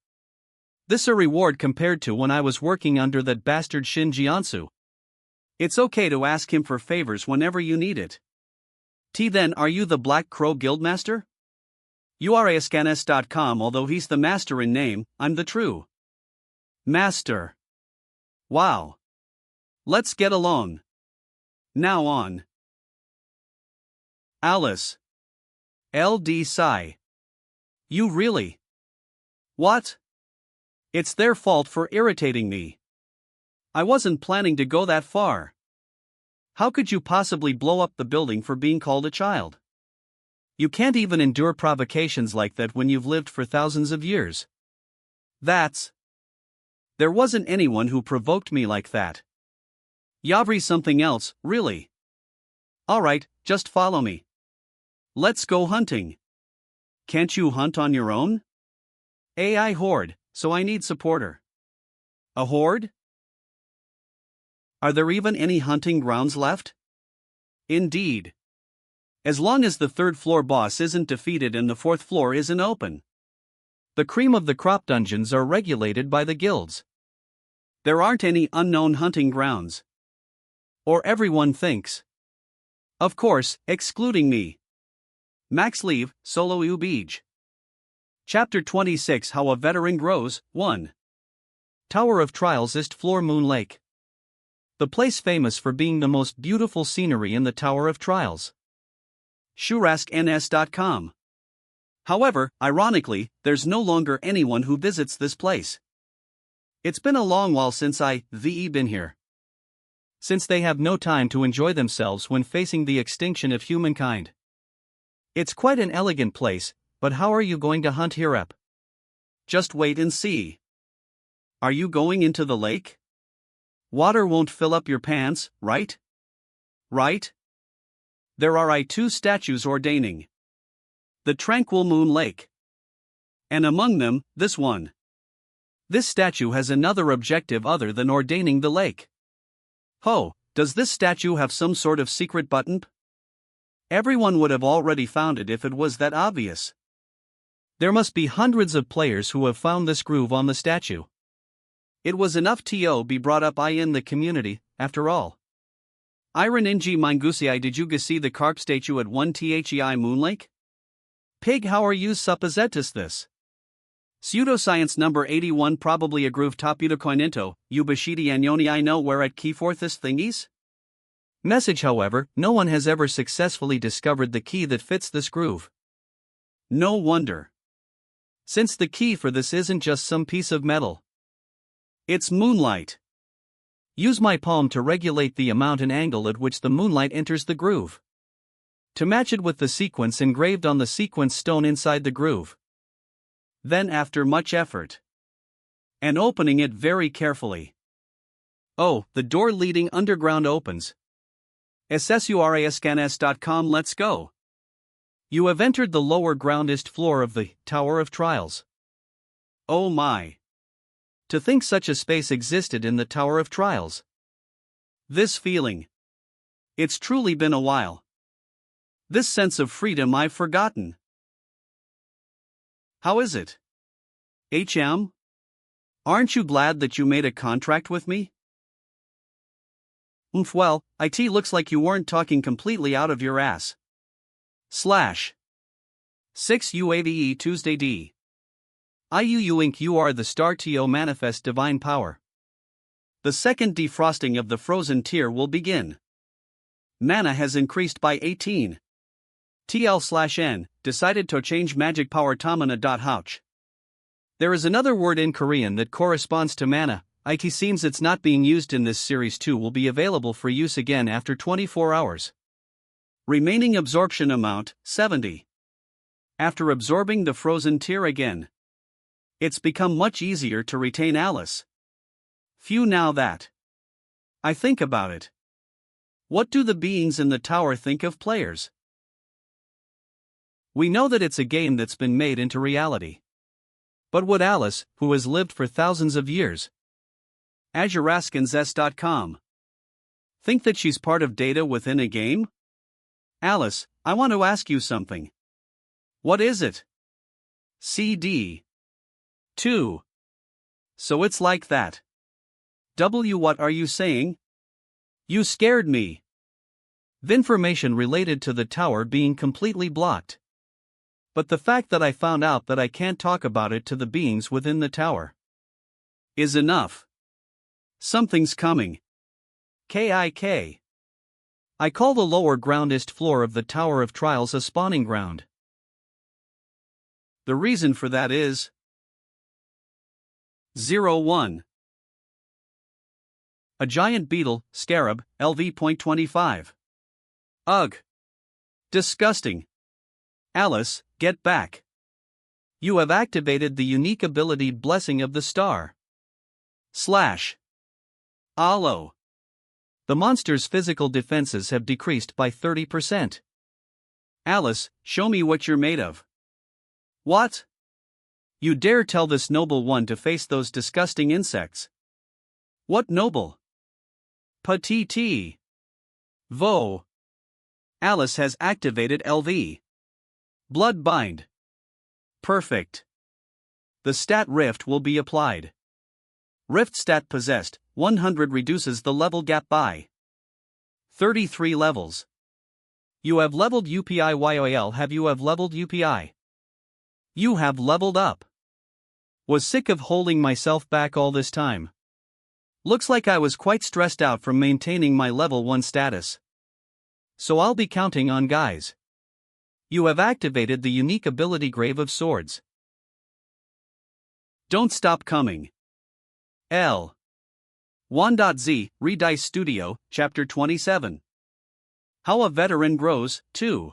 This a reward compared to when I was working under that bastard Shin Jiansu. It's okay to ask him for favors whenever you need it. Then are you the Black Crow Guildmaster? URASCANS.com. Although he's the master in name, I'm the true master. Wow. Let's get along. Now on. Alice. LD Psy. You really? What? It's their fault for irritating me. I wasn't planning to go that far. How could you possibly blow up the building for being called a child? You can't even endure provocations like that when you've lived for thousands of years. There wasn't anyone who provoked me like that. Yavri's something else, really. Alright, just follow me. Let's go hunting. Can't you hunt on your own? AI horde, so I need supporter. A horde? Are there even any hunting grounds left? Indeed. As long as the 3rd floor boss isn't defeated and the 4th floor isn't open. The cream of the crop dungeons are regulated by the guilds. There aren't any unknown hunting grounds. Or everyone thinks. Of course, excluding me. Max Leave, Solo Ubij. Chapter 26 How a Veteran Grows, 1. Tower of Trials East Floor Moon Lake. The place famous for being the most beautiful scenery in the Tower of Trials. ShurasKNS.com. However, ironically, there's no longer anyone who visits this place. It's been a long while since I've been here. Since they have no time to enjoy themselves when facing the extinction of humankind. It's quite an elegant place, but how are you going to hunt here up? Just wait and see. Are you going into the lake? Water won't fill up your pants, right? Right? There are 2 statues ordaining the tranquil moon lake. And among them, this one. This statue has another objective other than ordaining the lake. Oh, does this statue have some sort of secret button? Everyone would have already found it if it was that obvious. There must be hundreds of players who have found this groove on the statue. It was enough to be brought up in the community, after all. Iron Inji Mangusei, did you see the carp statue at 1 Thei Moon Lake? Pig, how are you supposetus this? Pseudoscience number 81 probably a groove toputocoinento, Ubashidi Anyoni I know where at key for this thingies? Message however, no one has ever successfully discovered the key that fits this groove. No wonder. Since the key for this isn't just some piece of metal. It's moonlight. Use my palm to regulate the amount and angle at which the moonlight enters the groove. to match it with the sequence engraved on the sequence stone inside the groove. Then, after much effort and opening it very carefully, oh, the door leading underground opens. SSURASCANS.com. Let's go. You have entered the lower groundest floor of the Tower of Trials. Oh my. To think such a space existed in the Tower of Trials. This feeling. It's truly been a while. This sense of freedom I've forgotten. How is it? HM? Aren't you glad that you made a contract with me? Well, it looks like you weren't talking completely out of your ass. /6 UAVE Tuesday D. IUU Inc. You are the star to manifest divine power. The second defrosting of the frozen tear will begin. Mana has increased by 18. TL/N, decided to change magic power tamana.houch. There is another word in Korean that corresponds to mana. It seems it's not being used in this series too. Will be available for use again after 24 hours. Remaining absorption amount, 70. After absorbing the frozen tear again, it's become much easier to retain Alice. Phew, now that I think about it. What do the beings in the tower think of players? We know that it's a game that's been made into reality. But would Alice, who has lived for thousands of years, AzureAskins.com, think that she's part of data within a game? Alice, I want to ask you something. What is it? CD 2. So it's like that. W. What are you saying? You scared me. The information related to the tower being completely blocked. But the fact that I found out that I can't talk about it to the beings within the tower is enough. Something's coming. KIK. I call the lower groundest floor of the Tower of Trials a spawning ground. The reason for that is 01. A giant beetle, scarab, LV.25. Ugh. Disgusting. Alice, get back. You have activated the unique ability Blessing of the Star. Alo. The monster's physical defenses have decreased by 30%. Alice, show me what you're made of. What? You dare tell this noble one to face those disgusting insects? What noble? Patiti. Vo. Alice has activated LV. Bloodbind. Perfect. The stat Rift will be applied. Rift stat possessed, 100 reduces the level gap by 33 levels. You have leveled UPI. Have you have leveled UPI? You have leveled up. Was sick of holding myself back all this time. Looks like I was quite stressed out from maintaining my level 1 status. So I'll be counting on guys. You have activated the unique ability Grave of Swords. Don't stop coming. L. 1.Z, Redice Studio, Chapter 27. How a Veteran Grows, 2.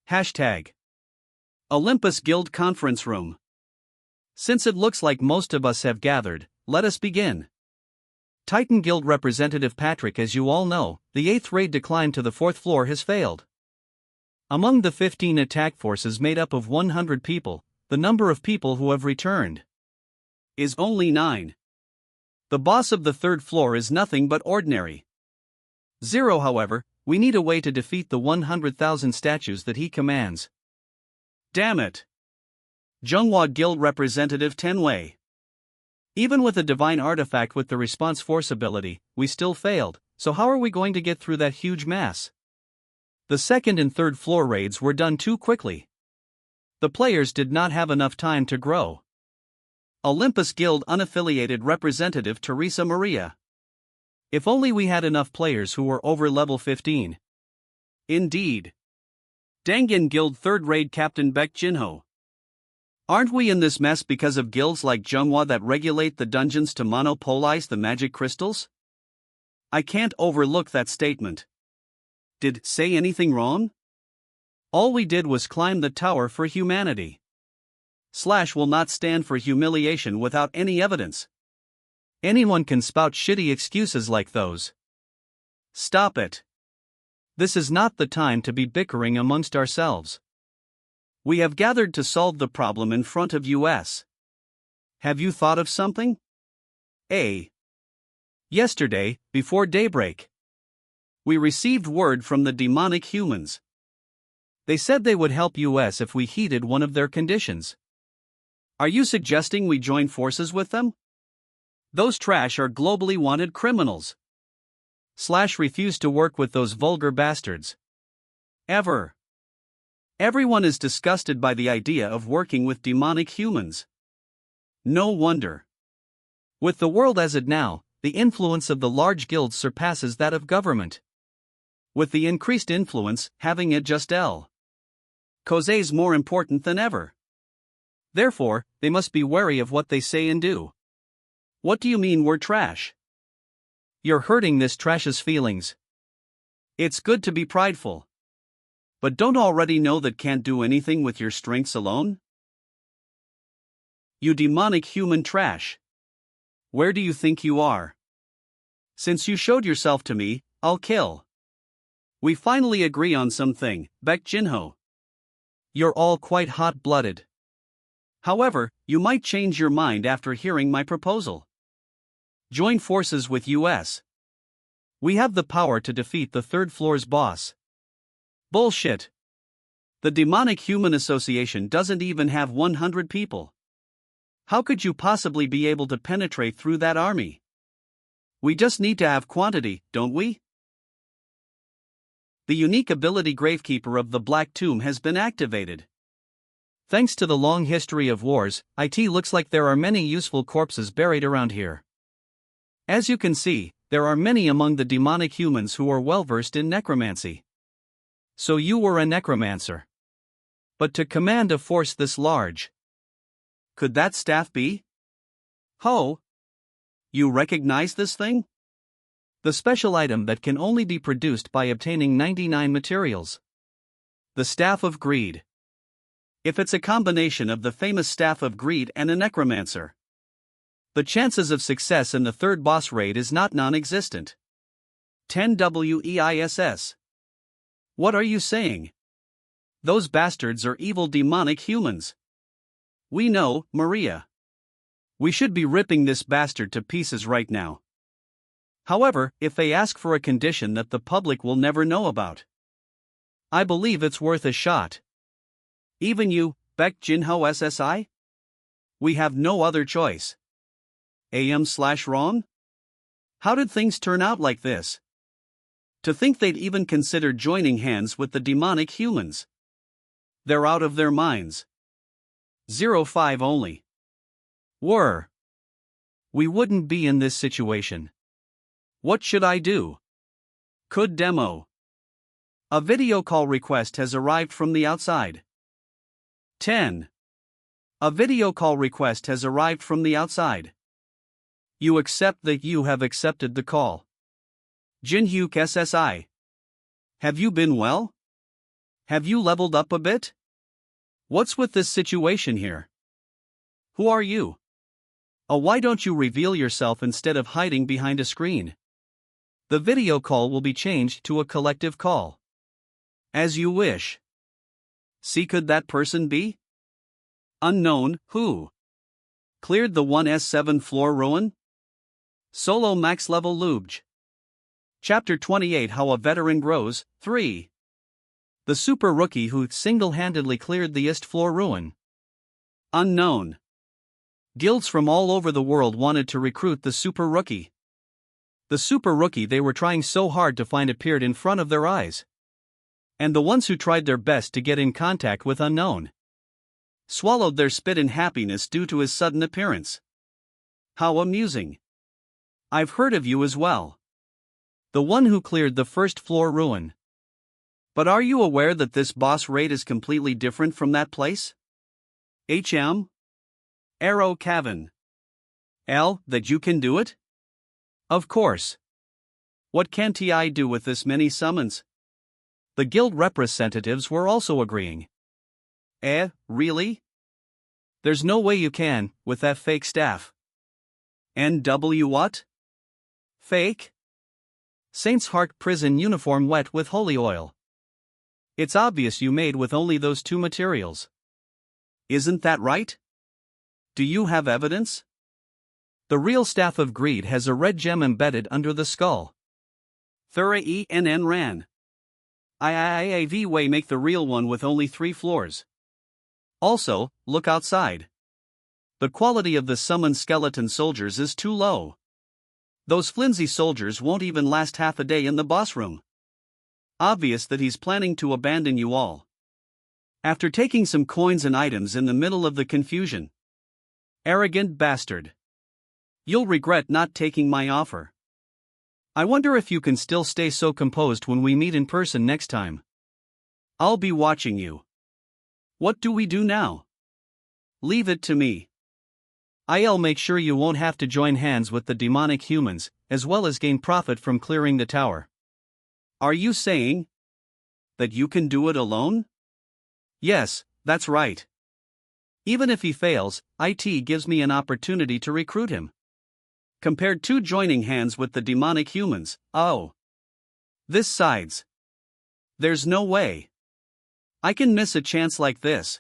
Hashtag Olympus Guild Conference Room. Since it looks like most of us have gathered, let us begin. Titan Guild representative Patrick. As you all know, the 8th raid decline to the 4th floor has failed. Among the 15 attack forces made up of 100 people, the number of people who have returned is only 9. The boss of the 3rd floor is nothing but ordinary. 0, however, we need a way to defeat the 100,000 statues that he commands. Damn it. Junghwa Guild representative Tenwei. Even with a divine artifact with the response force ability, we still failed, so how are we going to get through that huge mass? The 2nd and 3rd floor raids were done too quickly. The players did not have enough time to grow. Olympus Guild unaffiliated representative Teresa Maria. If only we had enough players who were over level 15. Indeed. Dangan Guild 3rd raid captain Baek Jinho. Aren't we in this mess because of guilds like Junghwa that regulate the dungeons to monopolize the magic crystals? I can't overlook that statement. Did say anything wrong? All we did was climb the tower for humanity. Slash will not stand for humiliation without any evidence. Anyone can spout shitty excuses like those. Stop it. This is not the time to be bickering amongst ourselves. We have gathered to solve the problem in front of us. Have you thought of something? A. Yesterday, before daybreak, we received word from the demonic humans. They said they would help us if we heeded one of their conditions. Are you suggesting we join forces with them? Those trash are globally wanted criminals. Slash refused to work with those vulgar bastards. Ever. Everyone is disgusted by the idea of working with demonic humans. No wonder. With the world as it now, the influence of the large guilds surpasses that of government. With the increased influence, having it just causes more important than ever. Therefore, they must be wary of what they say and do. What do you mean we're trash? You're hurting this trash's feelings. It's good to be prideful. But don't already know that can't do anything with your strengths alone? You demonic human trash. Where do you think you are? Since you showed yourself to me, I'll kill. We finally agree on something, Baek Jinho. You're all quite hot-blooded. However, you might change your mind after hearing my proposal. Join forces with us. We have the power to defeat the third floor's boss. Bullshit. The Demonic Human Association doesn't even have 100 people. How could you possibly be able to penetrate through that army? We just need to have quantity, don't we? The unique ability Gravekeeper of the Black Tomb has been activated. Thanks to the long history of wars, it looks like there are many useful corpses buried around here. As you can see, there are many among the demonic humans who are well versed in necromancy. So you were a necromancer. But to command a force this large, could that staff be? Ho! You recognize this thing? The special item that can only be produced by obtaining 99 materials. The Staff of Greed. If it's a combination of the famous Staff of Greed and a necromancer, the chances of success in the third boss raid is not non-existent. 10 WEISS. What are you saying? Those bastards are evil demonic humans. We know, Maria. We should be ripping this bastard to pieces right now. However, if they ask for a condition that the public will never know about, I believe it's worth a shot. Even you, Baek Jinho SSI? We have no other choice. AM/Ron? How did things turn out like this? To think they'd even consider joining hands with the demonic humans. They're out of their minds. 05 only. We wouldn't be in this situation. What should I do? Could demo. A video call request has arrived from the outside. 10. A video call request has arrived from the outside. You accept that you have accepted the call. Jinhyuk SSI. Have you been well? Have you leveled up a bit? What's with this situation here? Who are you? Why don't you reveal yourself instead of hiding behind a screen? The video call will be changed to a collective call. As you wish. See, could that person be? Unknown, who? Cleared the 1S7 floor ruin? Solo max level Lubj. Chapter 28 How a Veteran Grows, 3. The super rookie who single-handedly cleared the ist floor ruin. Unknown. Guilds from all over the world wanted to recruit the super rookie. The super rookie they were trying so hard to find appeared in front of their eyes. And the ones who tried their best to get in contact with Unknown swallowed their spit in happiness due to his sudden appearance. How amusing. I've heard of you as well. The one who cleared the first floor ruin. But are you aware that this boss raid is completely different from that place? HM? Arrow Cavan. L, that you can do it? Of course. What can't I do with this many summons? The guild representatives were also agreeing. Really? There's no way you can, with that fake staff. NW what? Fake? Saint's Heart prison uniform wet with holy oil. It's obvious you made with only those two materials. Isn't that right? Do you have evidence? The real staff of greed has a red gem embedded under the skull. Thura ENN ran. IIAV way make the real one with only 3 floors. Also, look outside. The quality of the summoned skeleton soldiers is too low. Those flimsy soldiers won't even last half a day in the boss room. Obvious that he's planning to abandon you all. After taking some coins and items in the middle of the confusion. Arrogant bastard. You'll regret not taking my offer. I wonder if you can still stay so composed when we meet in person next time. I'll be watching you. What do we do now? Leave it to me. I'll make sure you won't have to join hands with the demonic humans, as well as gain profit from clearing the tower. Are you saying that you can do it alone? Yes, that's right. Even if he fails, IT gives me an opportunity to recruit him. Compared to joining hands with the demonic humans, this sides. There's no way I can miss a chance like this.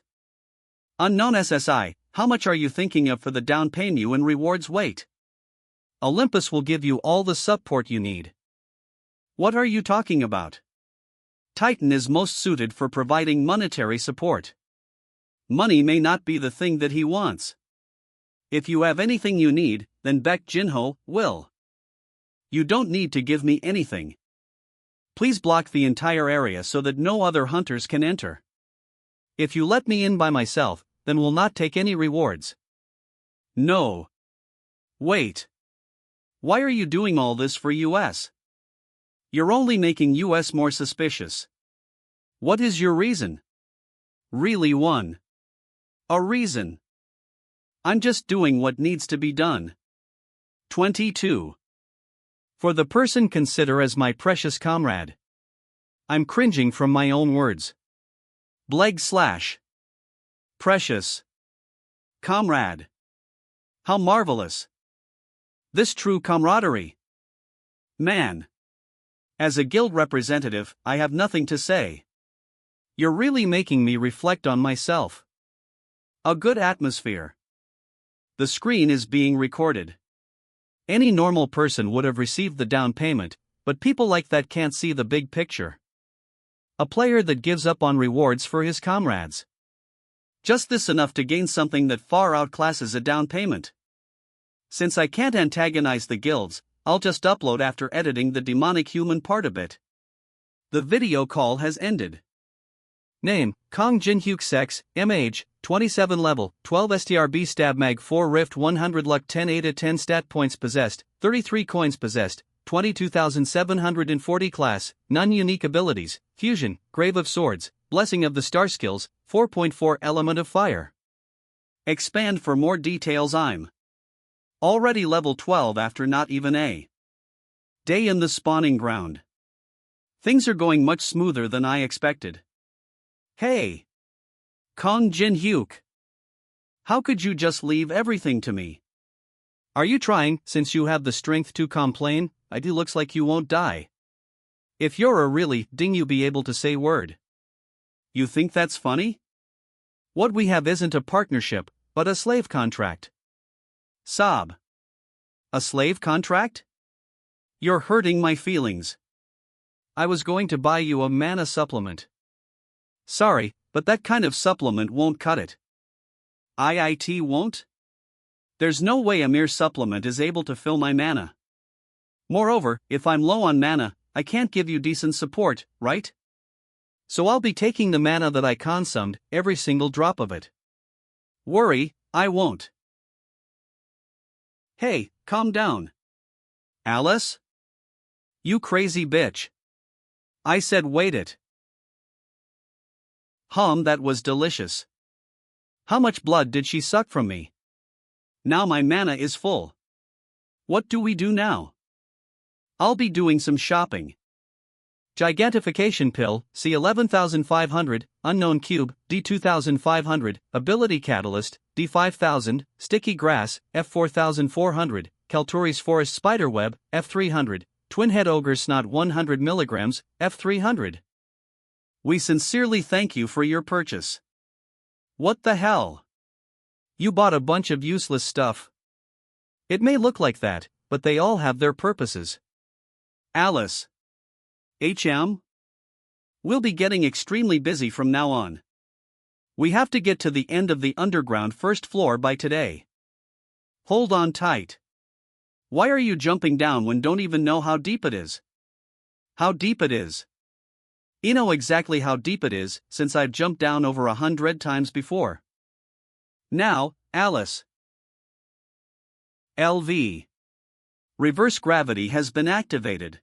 Unknown SSI, how much are you thinking of for the down payment you and rewards? Wait. Olympus will give you all the support you need. What are you talking about? Titan is most suited for providing monetary support. Money may not be the thing that he wants. If you have anything you need, then Baek Jinho will. You don't need to give me anything. Please block the entire area so that no other hunters can enter. If you let me in by myself, then we'll not take any rewards. No. Wait. Why are you doing all this for US? You're only making US more suspicious. What is your reason? Really one. A reason. I'm just doing what needs to be done. 22. For the person consider as my precious comrade. I'm cringing from my own words. / Precious. Comrade. How marvelous. This true camaraderie. Man. As a guild representative, I have nothing to say. You're really making me reflect on myself. A good atmosphere. The screen is being recorded. Any normal person would have received the down payment, but people like that can't see the big picture. A player that gives up on rewards for his comrades. Just this enough to gain something that far outclasses a down payment. Since I can't antagonize the guilds, I'll just upload after editing the demonic human part a bit. The video call has ended. Name, Kong Jin-hyuk Sex, age, 27 level, 12 STRB Stab Mag 4 Rift 100 Luck 10 ADA 10 Stat Points Possessed, 33 Coins Possessed, 22,740 Class, None Unique Abilities, Fusion, Grave of Swords, Blessing of the Star Skills, 4.4 Element of Fire. Expand for more details. I'm already level 12 after not even a day in the spawning ground. Things are going much smoother than I expected. Hey! Kong Jin-hyuk! How could you just leave everything to me? Are you trying, since you have the strength to complain? It looks like you won't die. If you're a really ding you be able to say word. You think that's funny? What we have isn't a partnership, but a slave contract. Sob. A slave contract? You're hurting my feelings. I was going to buy you a mana supplement. Sorry, but that kind of supplement won't cut it. IIT won't? There's no way a mere supplement is able to fill my mana. Moreover, if I'm low on mana, I can't give you decent support, right? So I'll be taking the mana that I consumed, every single drop of it. Worry, I won't. Hey, calm down. Alice? You crazy bitch. I said wait it. That was delicious. How much blood did she suck from me? Now my mana is full. What do we do now? I'll be doing some shopping. Gigantification Pill, C11500, Unknown Cube, D2500, Ability Catalyst, D5000, Sticky Grass, F4400, Kalturi's Forest Spiderweb, F300, Twin Head Ogre Snot 100 mg, F300. We sincerely thank you for your purchase. What the hell? You bought a bunch of useless stuff. It may look like that, but they all have their purposes. Alice. HM? We'll be getting extremely busy from now on. We have to get to the end of the underground first floor by today. Hold on tight. Why are you jumping down when don't even know how deep it is? How deep it is? You know exactly how deep it is, since I've jumped down over 100 times before. Now, Alice. LV. Reverse gravity has been activated.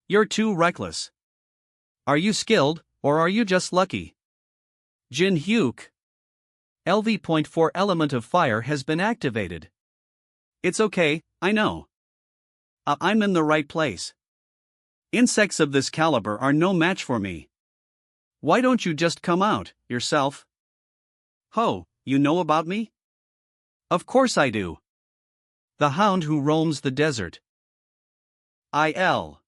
You're too reckless. Are you skilled, or are you just lucky? Jin Hyuk. LV.4 element of fire has been activated. It's okay, I know. I'm in the right place. Insects of this caliber are no match for me. Why don't you just come out, yourself? Ho, you know about me? Of course I do. The hound who roams the desert. IL.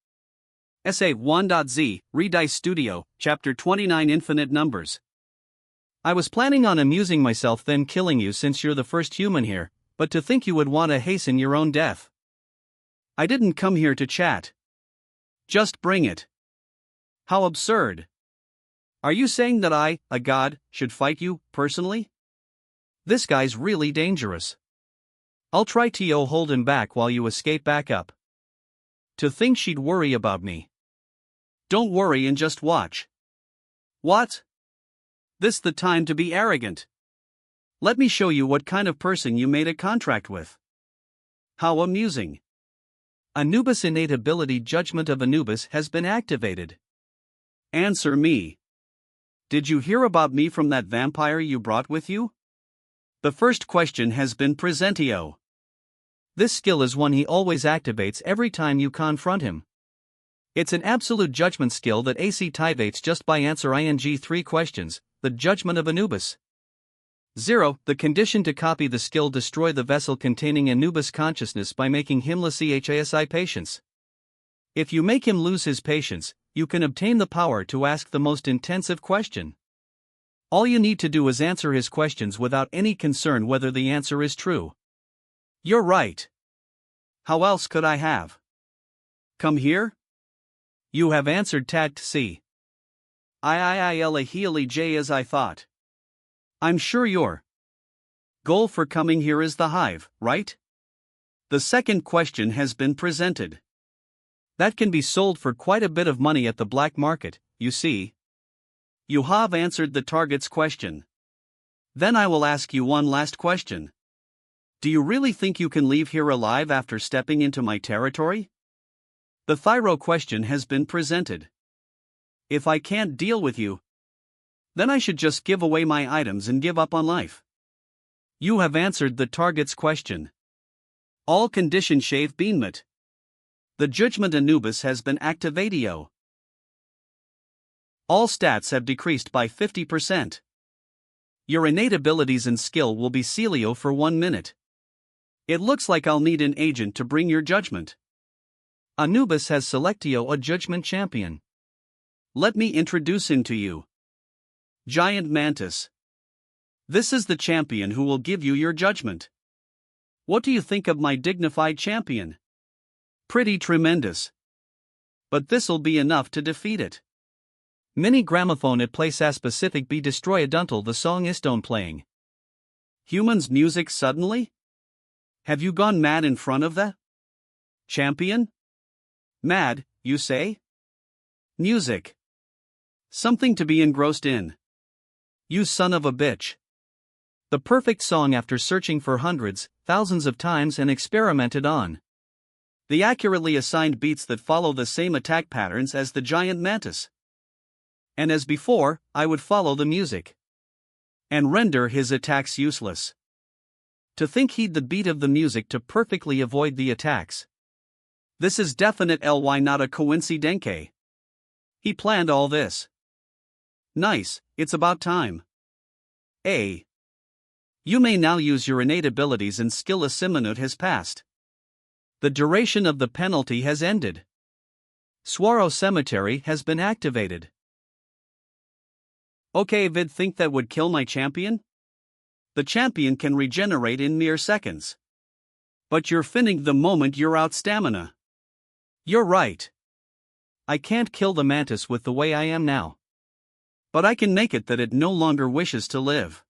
SA 1.z, Redice Studio, Chapter 29 Infinite Numbers. I was planning on amusing myself then killing you since you're the first human here, but to think you would want to hasten your own death. I didn't come here to chat. Just bring it. How absurd. Are you saying that I, a god, should fight you, personally? This guy's really dangerous. I'll try to hold him back while you escape back up. To think she'd worry about me. Don't worry and just watch. What? This the time to be arrogant. Let me show you what kind of person you made a contract with. How amusing. Anubis innate ability Judgment of Anubis has been activated. Answer me. Did you hear about me from that vampire you brought with you? The first question has been presentio. This skill is one he always activates every time you confront him. It's an absolute judgment skill that AC activates just by answer ing 3 questions, the Judgment of Anubis. 0. The condition to copy the skill destroy the vessel containing Anubis consciousness by making him lose CHASI patience. If you make him lose his patience, you can obtain the power to ask the most intensive question. All you need to do is answer his questions without any concern whether the answer is true. You're right. How else could I have? Come here? You have answered tagged C. J as I thought. I'm sure your goal for coming here is the hive, right? The second question has been presented. That can be sold for quite a bit of money at the black market, you see. You have answered the target's question. Then I will ask you one last question. Do you really think you can leave here alive after stepping into my territory? The thyro question has been presented. If I can't deal with you, then I should just give away my items and give up on life. You have answered the target's question. All condition shave beanmet. The Judgment Anubis has been activatio. All stats have decreased by 50%. Your innate abilities and skill will be Celio for 1 minute. It looks like I'll need an agent to bring your judgment. Anubis has selectio a judgment champion. Let me introduce him to you. Giant Mantis. This is the champion who will give you your judgment. What do you think of my dignified champion? Pretty tremendous. But this'll be enough to defeat it. Mini gramophone at place a specific be destroy until the song is done playing. Humans music suddenly? Have you gone mad in front of the champion? Mad, you say? Music. Something to be engrossed in. You son of a bitch. The perfect song after searching for hundreds, thousands of times and experimented on. The accurately assigned beats that follow the same attack patterns as the giant mantis. And as before, I would follow the music. And render his attacks useless. To think he'd the beat of the music to perfectly avoid the attacks. This is definite ly not a coincidence. He planned all this. Nice, it's about time. A. You may now use your innate abilities and skill. A minute has passed. The duration of the penalty has ended. Swaro Cemetery has been activated. Okay, vid think that would kill my champion? The champion can regenerate in mere seconds. But you're finning the moment you're out stamina. You're right. I can't kill the mantis with the way I am now. But I can make it that it no longer wishes to live.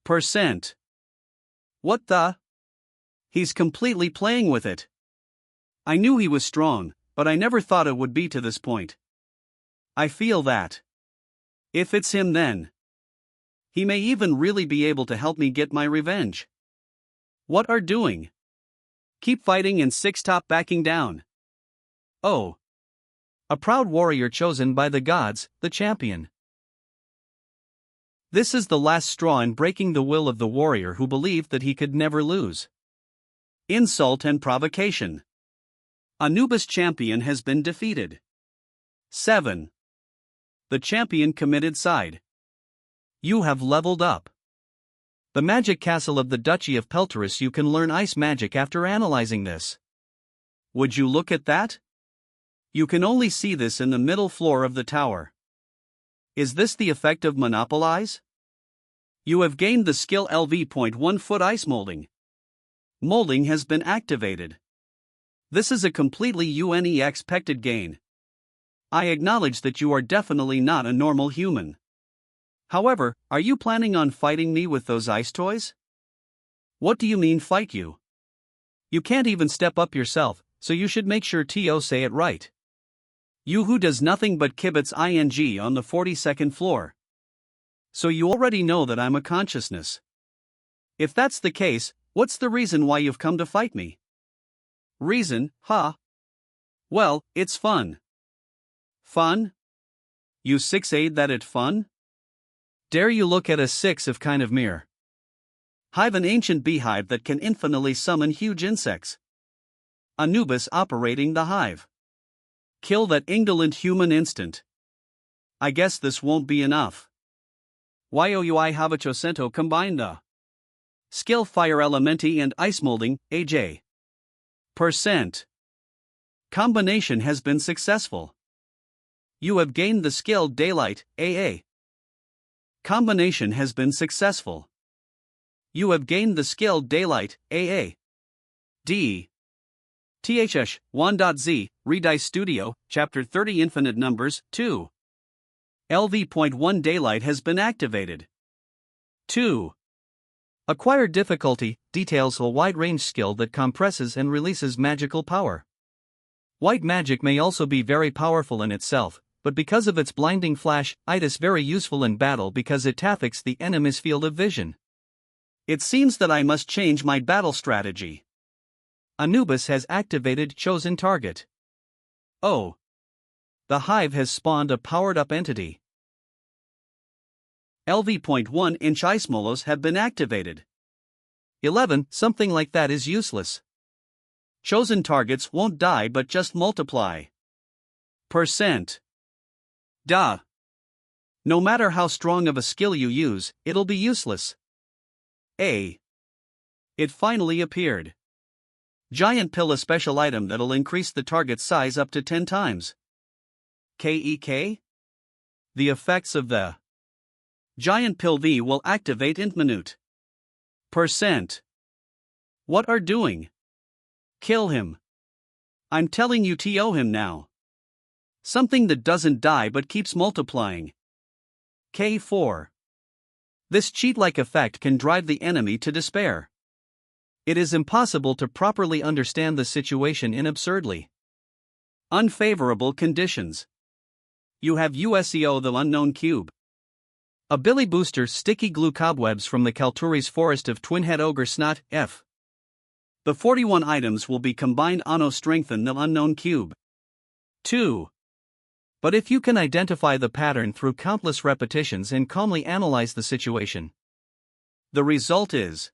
%. What the? He's completely playing with it. I knew he was strong, but I never thought it would be to this point. I feel that. If it's him, then he may even really be able to help me get my revenge. What are doing? Keep fighting and stop backing down. Oh. A proud warrior chosen by the gods, the champion. This is the last straw in breaking the will of the warrior who believed that he could never lose. Insult and provocation. Anubis champion has been defeated. 7. The champion committed side. You have leveled up. The magic castle of the Duchy of Peltaris. You can learn ice magic after analyzing this. Would you look at that? You can only see this in the middle floor of the tower. Is this the effect of Monopolize? You have gained the skill LV.1 foot ice molding. Molding has been activated. This is a completely unexpected gain. I acknowledge that you are definitely not a normal human. However, are you planning on fighting me with those ice toys? What do you mean fight you? You can't even step up yourself, so you should make sure to say it right. You who does nothing but kibitz ing on the 42nd floor. So you already know that I'm a consciousness. If that's the case, what's the reason why you've come to fight me? Reason, huh? Well, it's fun. Fun? You 6'8" that it fun? Dare you look at a 6 of kind of mirror. Hive, an ancient beehive that can infinitely summon huge insects. Anubis operating the hive. Kill that indolent human instant. I guess this won't be enough. Youi Havachocento combined the skill fire elementi and ice molding, AJ. %. Combination has been successful. You have gained the skill daylight, AA. Combination has been successful. You have gained the skill daylight, AA. D. THS 1.z, Redice Studio, Chapter 30 Infinite Numbers, 2. LV.1 Daylight has been activated. 2. Acquired difficulty, details a wide-range skill that compresses and releases magical power. White magic may also be very powerful in itself, but because of its blinding flash, it is very useful in battle because it affects the enemy's field of vision. It seems that I must change my battle strategy. Anubis has activated chosen target. Oh. The hive has spawned a powered-up entity. LV.1 inch ice molos have been activated. 11. Something like that is useless. Chosen targets won't die but just multiply. %. Duh. No matter how strong of a skill you use, it'll be useless. A. It finally appeared. Giant pill, a special item that'll increase the target size up to 10 times. KEK? The effects of the Giant pill V will activate in minute. %. What are doing? Kill him. I'm telling you to him now. Something that doesn't die but keeps multiplying. K4. This cheat-like effect can drive the enemy to despair. It is impossible to properly understand the situation in absurdly unfavorable conditions. You have USEO, the unknown cube. A Billy Booster, sticky glue cobwebs from the Kalturi's forest of twin-head ogre snot, F. The 41 items will be combined Anno strengthen the unknown cube. 2. But if you can identify the pattern through countless repetitions and calmly analyze the situation, the result is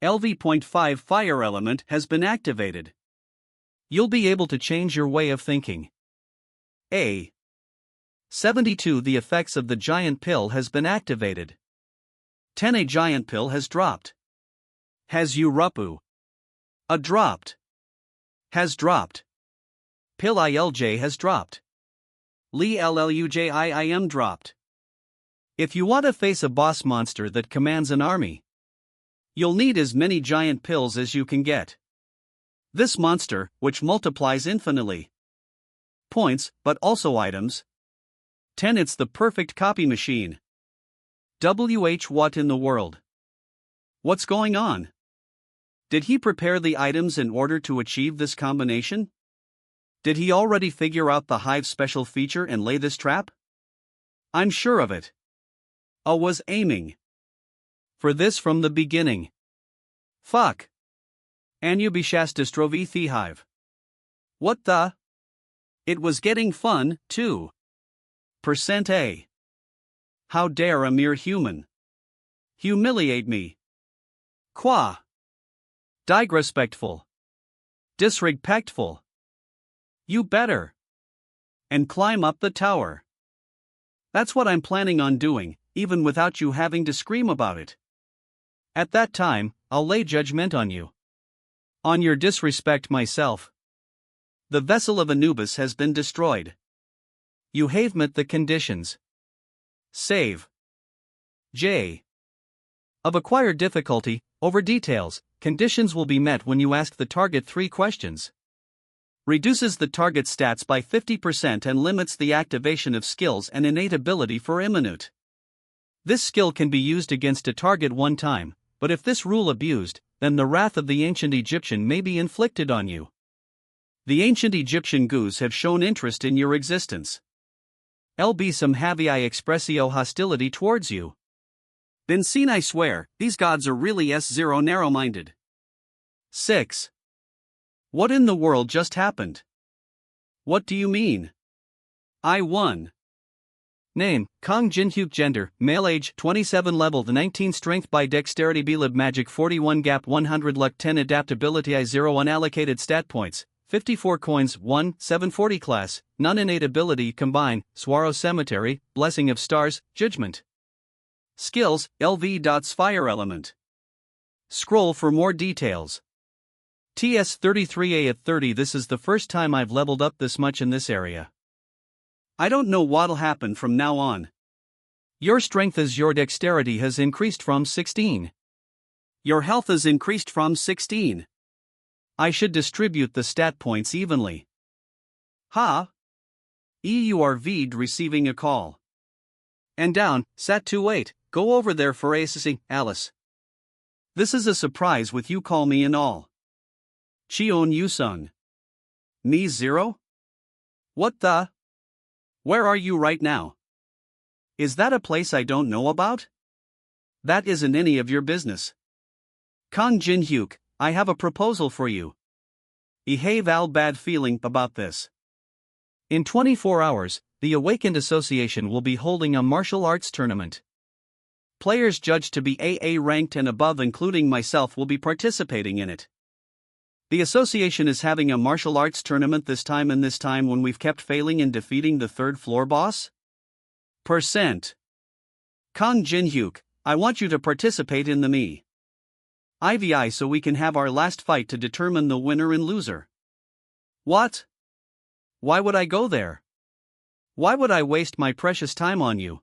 LV.5 fire element has been activated. You'll be able to change your way of thinking. A. 72. The effects of the giant pill has been activated. 10. A giant pill has dropped. Has you rupu. A dropped. Has dropped. Pill ilj has dropped. Li llujim dropped. If you want to face a boss monster that commands an army, you'll need as many giant pills as you can get. This monster, which multiplies infinitely points, but also items. 10. It's the perfect copy machine. What in the world? What's going on? Did he prepare the items in order to achieve this combination? Did he already figure out the Hive's special feature and lay this trap? I'm sure of it. I was aiming for this from the beginning. Fuck. Anubishas Distrovi the Hive. What the? It was getting fun, too. %A. How dare a mere human humiliate me? Qua. Disrespectful. Disrespectful. You better. And climb up the tower. That's what I'm planning on doing, even without you having to scream about it. At that time, I'll lay judgment on you. On your disrespect myself. The vessel of Anubis has been destroyed. You have met the conditions. Save. J. Of acquired difficulty, over details, conditions will be met when you ask the target 3 questions. Reduces the target stats by 50% and limits the activation of skills and innate ability for imminent. This skill can be used against a target one time, but if this rule abused, then the wrath of the ancient Egyptian may be inflicted on you. The ancient Egyptian gods have shown interest in your existence. LB some Havii expressio hostility towards you. Been seen, I swear, these gods are really S0 narrow-minded. 6. What in the world just happened? What do you mean? I won. Name, Kong Jinhyuk. Gender, male. Age, 27. Level, 19. Strength by dexterity. Blib magic 41. Gap 100. Luck 10. Adaptability I0. Unallocated stat points 54 coins. 1, 740. Class, none. Innate ability combine, Swaro Cemetery, Blessing of Stars, Judgment. Skills, LV. Fire element. Scroll for more details. TS33A at 30. This is the first time I've leveled up this much in this area. I don't know what'll happen from now on. Your strength as your dexterity has increased from 16. Your health has increased from 16. I should distribute the stat points evenly. Ha! EURV'd receiving a call. And down, Sat28, go over there for assisting, Alice. This is a surprise with you call me and all. Cheon Yusung. Me 0? What the? Where are you right now? Is that a place I don't know about? That isn't any of your business. Kong Jin-hyuk, I have a proposal for you. I have a bad feeling about this. In 24 hours, the Awakened Association will be holding a martial arts tournament. Players judged to be AA ranked and above, including myself, will be participating in it. The association is having a martial arts tournament this time, and this time when we've kept failing in defeating the 3rd floor boss? %. Kong Jin-hyuk, I want you to participate in the me IVI so we can have our last fight to determine the winner and loser. What? Why would I go there? Why would I waste my precious time on you?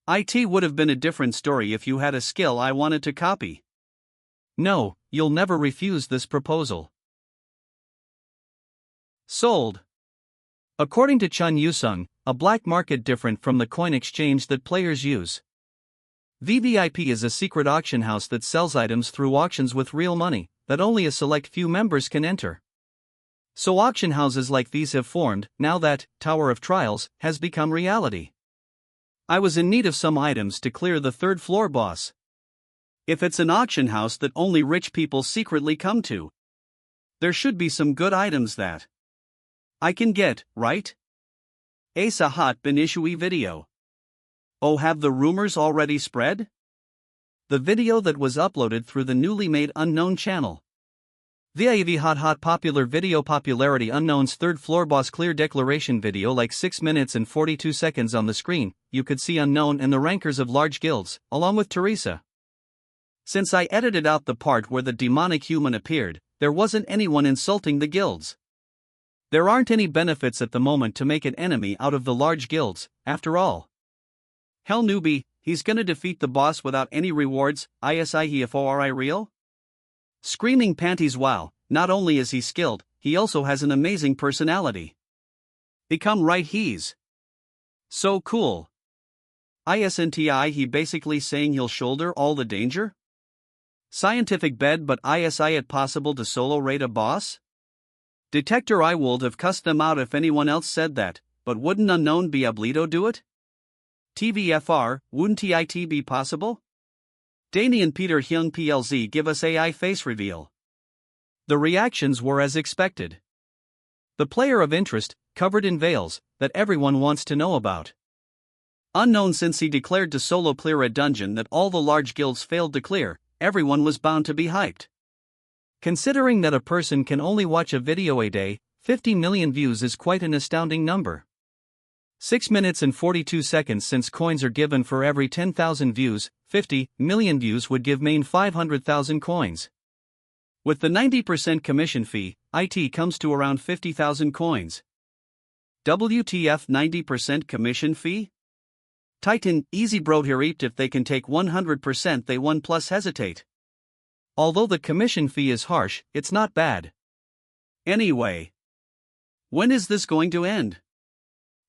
It would have been a different story if you had a skill I wanted to copy. No, you'll never refuse this proposal. Sold. According to Chun Yusung, a black market different from the coin exchange that players use. VVIP is a secret auction house that sells items through auctions with real money, that only a select few members can enter. So auction houses like these have formed, now that Tower of Trials has become reality. I was in need of some items to clear the 3rd floor boss. If it's an auction house that only rich people secretly come to, there should be some good items that I can get, right? Asa hot bin issue video. Oh, have the rumors already spread? The video that was uploaded through the newly made unknown channel. VIV hot popular video popularity unknown's third floor boss clear declaration video like 6 minutes and 42 seconds on the screen, you could see unknown and the rankers of large guilds, along with Teresa. Since I edited out the part where the demonic human appeared, there wasn't anyone insulting the guilds. There aren't any benefits at the moment to make an enemy out of the large guilds, after all. Hell Newbie, he's gonna defeat the boss without any rewards, ISIHFORI real? Screaming panties wow, not only is he skilled, he also has an amazing personality. Become right he's so cool. ISNTI he basically saying he'll shoulder all the danger? Scientific bed but ISI it possible to solo raid a boss? Detector I would have cussed them out if anyone else said that, but wouldn't unknown Diablito do it? TVFR, wouldn't it be possible? Danny and Peter Hyung PLZ give us AI face reveal. The reactions were as expected. The player of interest, covered in veils, that everyone wants to know about. Unknown since he declared to solo clear a dungeon that all the large guilds failed to clear, everyone was bound to be hyped. Considering that a person can only watch a video a day, 50 million views is quite an astounding number. 6 minutes and 42 seconds since coins are given for every 10,000 views, 50 million views would give main 500,000 coins. With the 90% commission fee, IT comes to around 50,000 coins. WTF 90% commission fee? Titan, easy bro here if they can take 100% they won plus hesitate. Although the commission fee is harsh, it's not bad. Anyway. When is this going to end?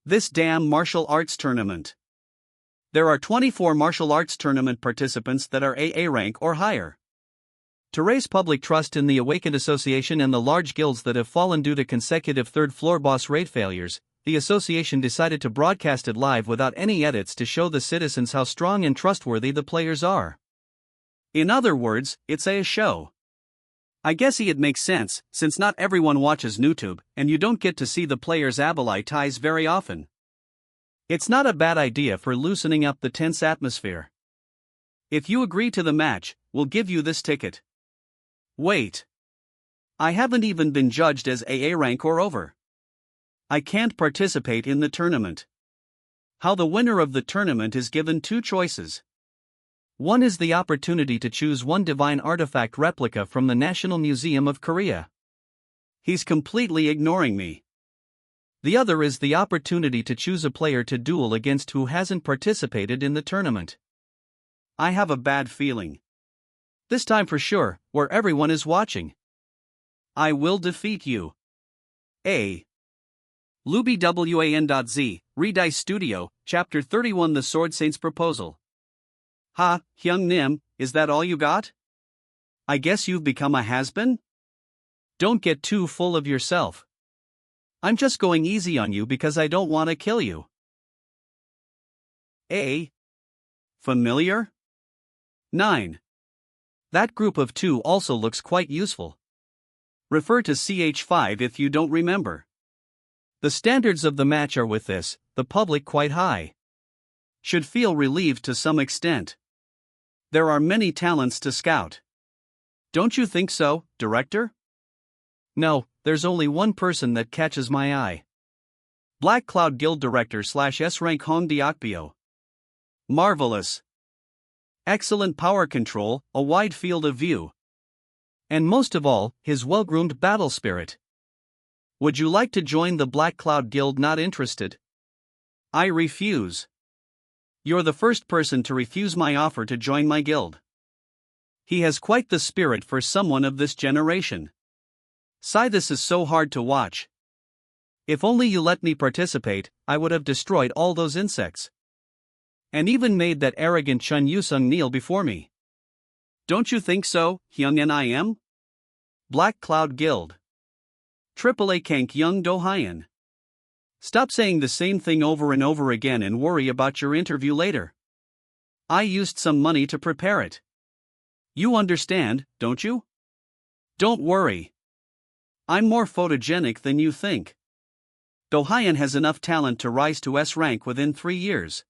This damn martial arts tournament. There are 24 martial arts tournament participants that are AA rank or higher. To raise public trust in the Awakened Association and the large guilds that have fallen due to consecutive third floor boss raid failures, the association decided to broadcast it live without any edits to show the citizens how strong and trustworthy the players are. In other words, it's a show. I guess it makes sense, since not everyone watches YouTube, and you don't get to see the players' abilities very often. It's not a bad idea for loosening up the tense atmosphere. If you agree to the match, we'll give you this ticket. Wait. I haven't even been judged as AA rank or over. I can't participate in the tournament. How the winner of the tournament is given two choices. One is the opportunity to choose one divine artifact replica from the National Museum of Korea. He's completely ignoring me. The other is the opportunity to choose a player to duel against who hasn't participated in the tournament. I have a bad feeling. This time for sure, where everyone is watching. I will defeat you. A. Luby WAN.Z, Redice Studio, Chapter 31 The Sword Saint's Proposal. Ha, Hyung Nim, is that all you got? I guess you've become a has-been? Don't get too full of yourself. I'm just going easy on you because I don't want to kill you. A. Familiar? 9. That group of 2 also looks quite useful. Refer to CH5 if you don't remember. The standards of the match are with this, the public quite high. Should feel relieved to some extent. There are many talents to scout. Don't you think so, director? No, there's only one person that catches my eye. Black Cloud Guild Director / S-Rank Hong Diokpyo. Marvelous. Excellent power control, a wide field of view. And most of all, his well-groomed battle spirit. Would you like to join the Black Cloud Guild? Not interested? I refuse. You're the first person to refuse my offer to join my guild. He has quite the spirit for someone of this generation. Sigh, this is so hard to watch. If only you let me participate, I would have destroyed all those insects. And even made that arrogant Chun Yusung kneel before me. Don't you think so, Hyung Nim? Black Cloud Guild. AAA Kank Young Do Hyun. Stop saying the same thing over and over again and worry about your interview later. I used some money to prepare it. You understand, don't you? Don't worry. I'm more photogenic than you think. Do Hyun has enough talent to rise to S rank within 3 years.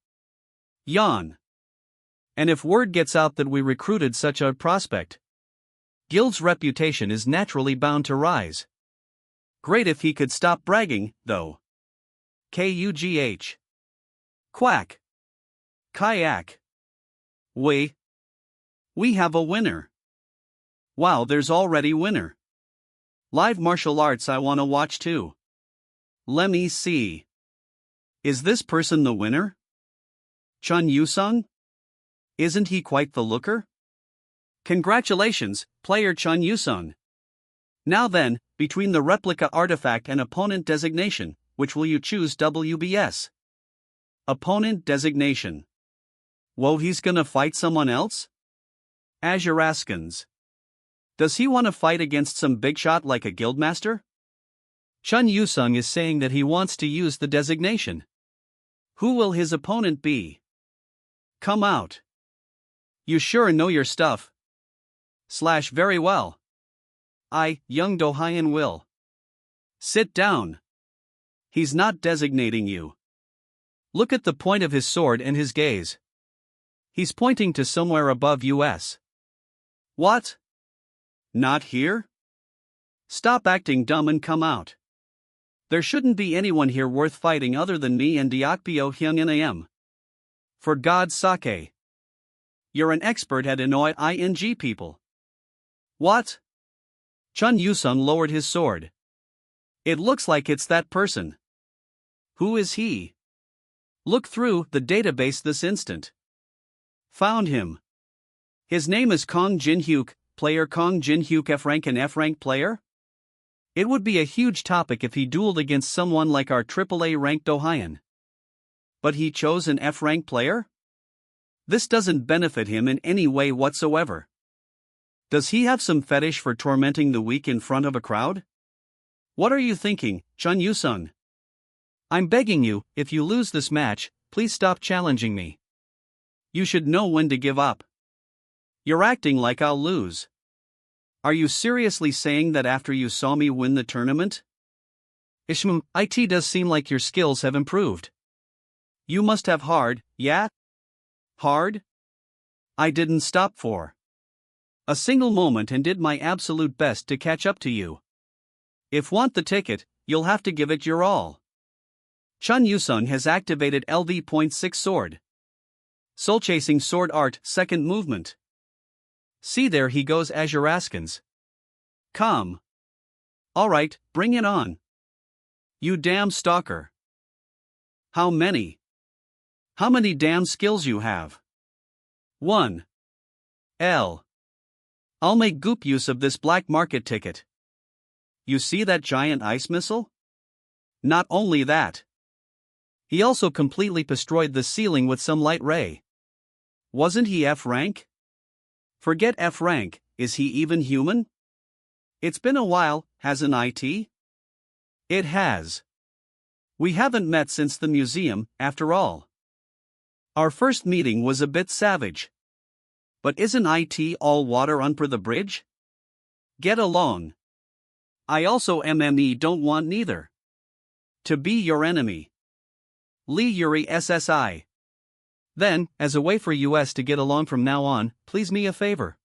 Yawn. And if word gets out that we recruited such a prospect, Guild's reputation is naturally bound to rise. Great if he could stop bragging, though. Kugh. Quack. Kayak. We have a winner. Wow, there's already winner. Live martial arts I wanna watch too. Lemme see. Is this person the winner? Chun Yu-sung? Isn't he quite the looker? Congratulations, player Chun Yu-sung. Now then, between the replica artifact and opponent designation, which will you choose WBS? Opponent designation. Whoa, he's gonna fight someone else? Azuraskins. Does he wanna fight against some big shot like a guildmaster? Chun Yu-sung is saying that he wants to use the designation. Who will his opponent be? Come out. You sure know your stuff. / very well. I, young Do-hyeon will. Sit down. He's not designating you. Look at the point of his sword and his gaze. He's pointing to somewhere above us. What? Not here? Stop acting dumb and come out. There shouldn't be anyone here worth fighting other than me and Deokpyo Hyungnam. For God's sake. You're an expert at annoy ing people. What? Chun Yu-sung lowered his sword. It looks like it's that person. Who is he? Look through the database this instant. Found him. His name is Kong Jin-hyuk, player Kong Jin-hyuk F-rank and F-rank player? It would be a huge topic if he dueled against someone like our AAA ranked Do-hyeon. But he chose an F-rank player? This doesn't benefit him in any way whatsoever. Does he have some fetish for tormenting the weak in front of a crowd? What are you thinking, Chun Yu-sung? I'm begging you, if you lose this match, please stop challenging me. You should know when to give up. You're acting like I'll lose. Are you seriously saying that after you saw me win the tournament? It does seem like your skills have improved. You must have hard, yeah? Hard? I didn't stop for a single moment and did my absolute best to catch up to you. If want the ticket, you'll have to give it your all. Chun Yu-sung has activated LV.6 sword. Soul chasing sword art, second movement. See, there he goes, Azuraskins. Come. Alright, bring it on. You damn stalker. How many? How many damn skills you have? 1. I'll make goop use of this black market ticket. You see that giant ice missile? Not only that. He also completely destroyed the ceiling with some light ray. Wasn't he F-rank? Forget F-rank, is he even human? It's been a while, hasn't it? It has. We haven't met since the museum, after all. Our first meeting was a bit savage. But isn't it all water under the bridge? Get along. I also don't want neither. To be your enemy. Lee Yuri SSI. Then, as a way for us to get along from now on, please me a favor.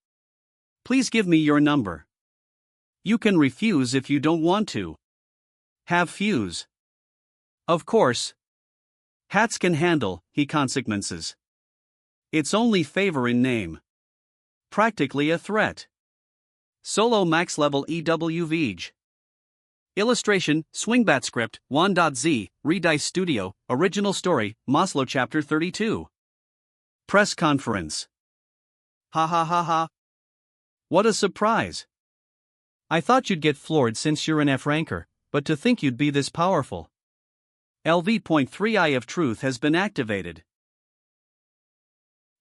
Please give me your number. You can refuse if you don't want to. Have fuse. Of course. Hats can handle, he consequences. It's only favor in name. Practically a threat. Solo max level EWVJ. Illustration, Swingbat script, Wan.z, Redice Studio, original story, Maslow chapter 32. Press conference. Ha ha ha ha. What a surprise. I thought you'd get floored since you're an F-ranker, but to think you'd be this powerful. LV.3 Eye of Truth has been activated.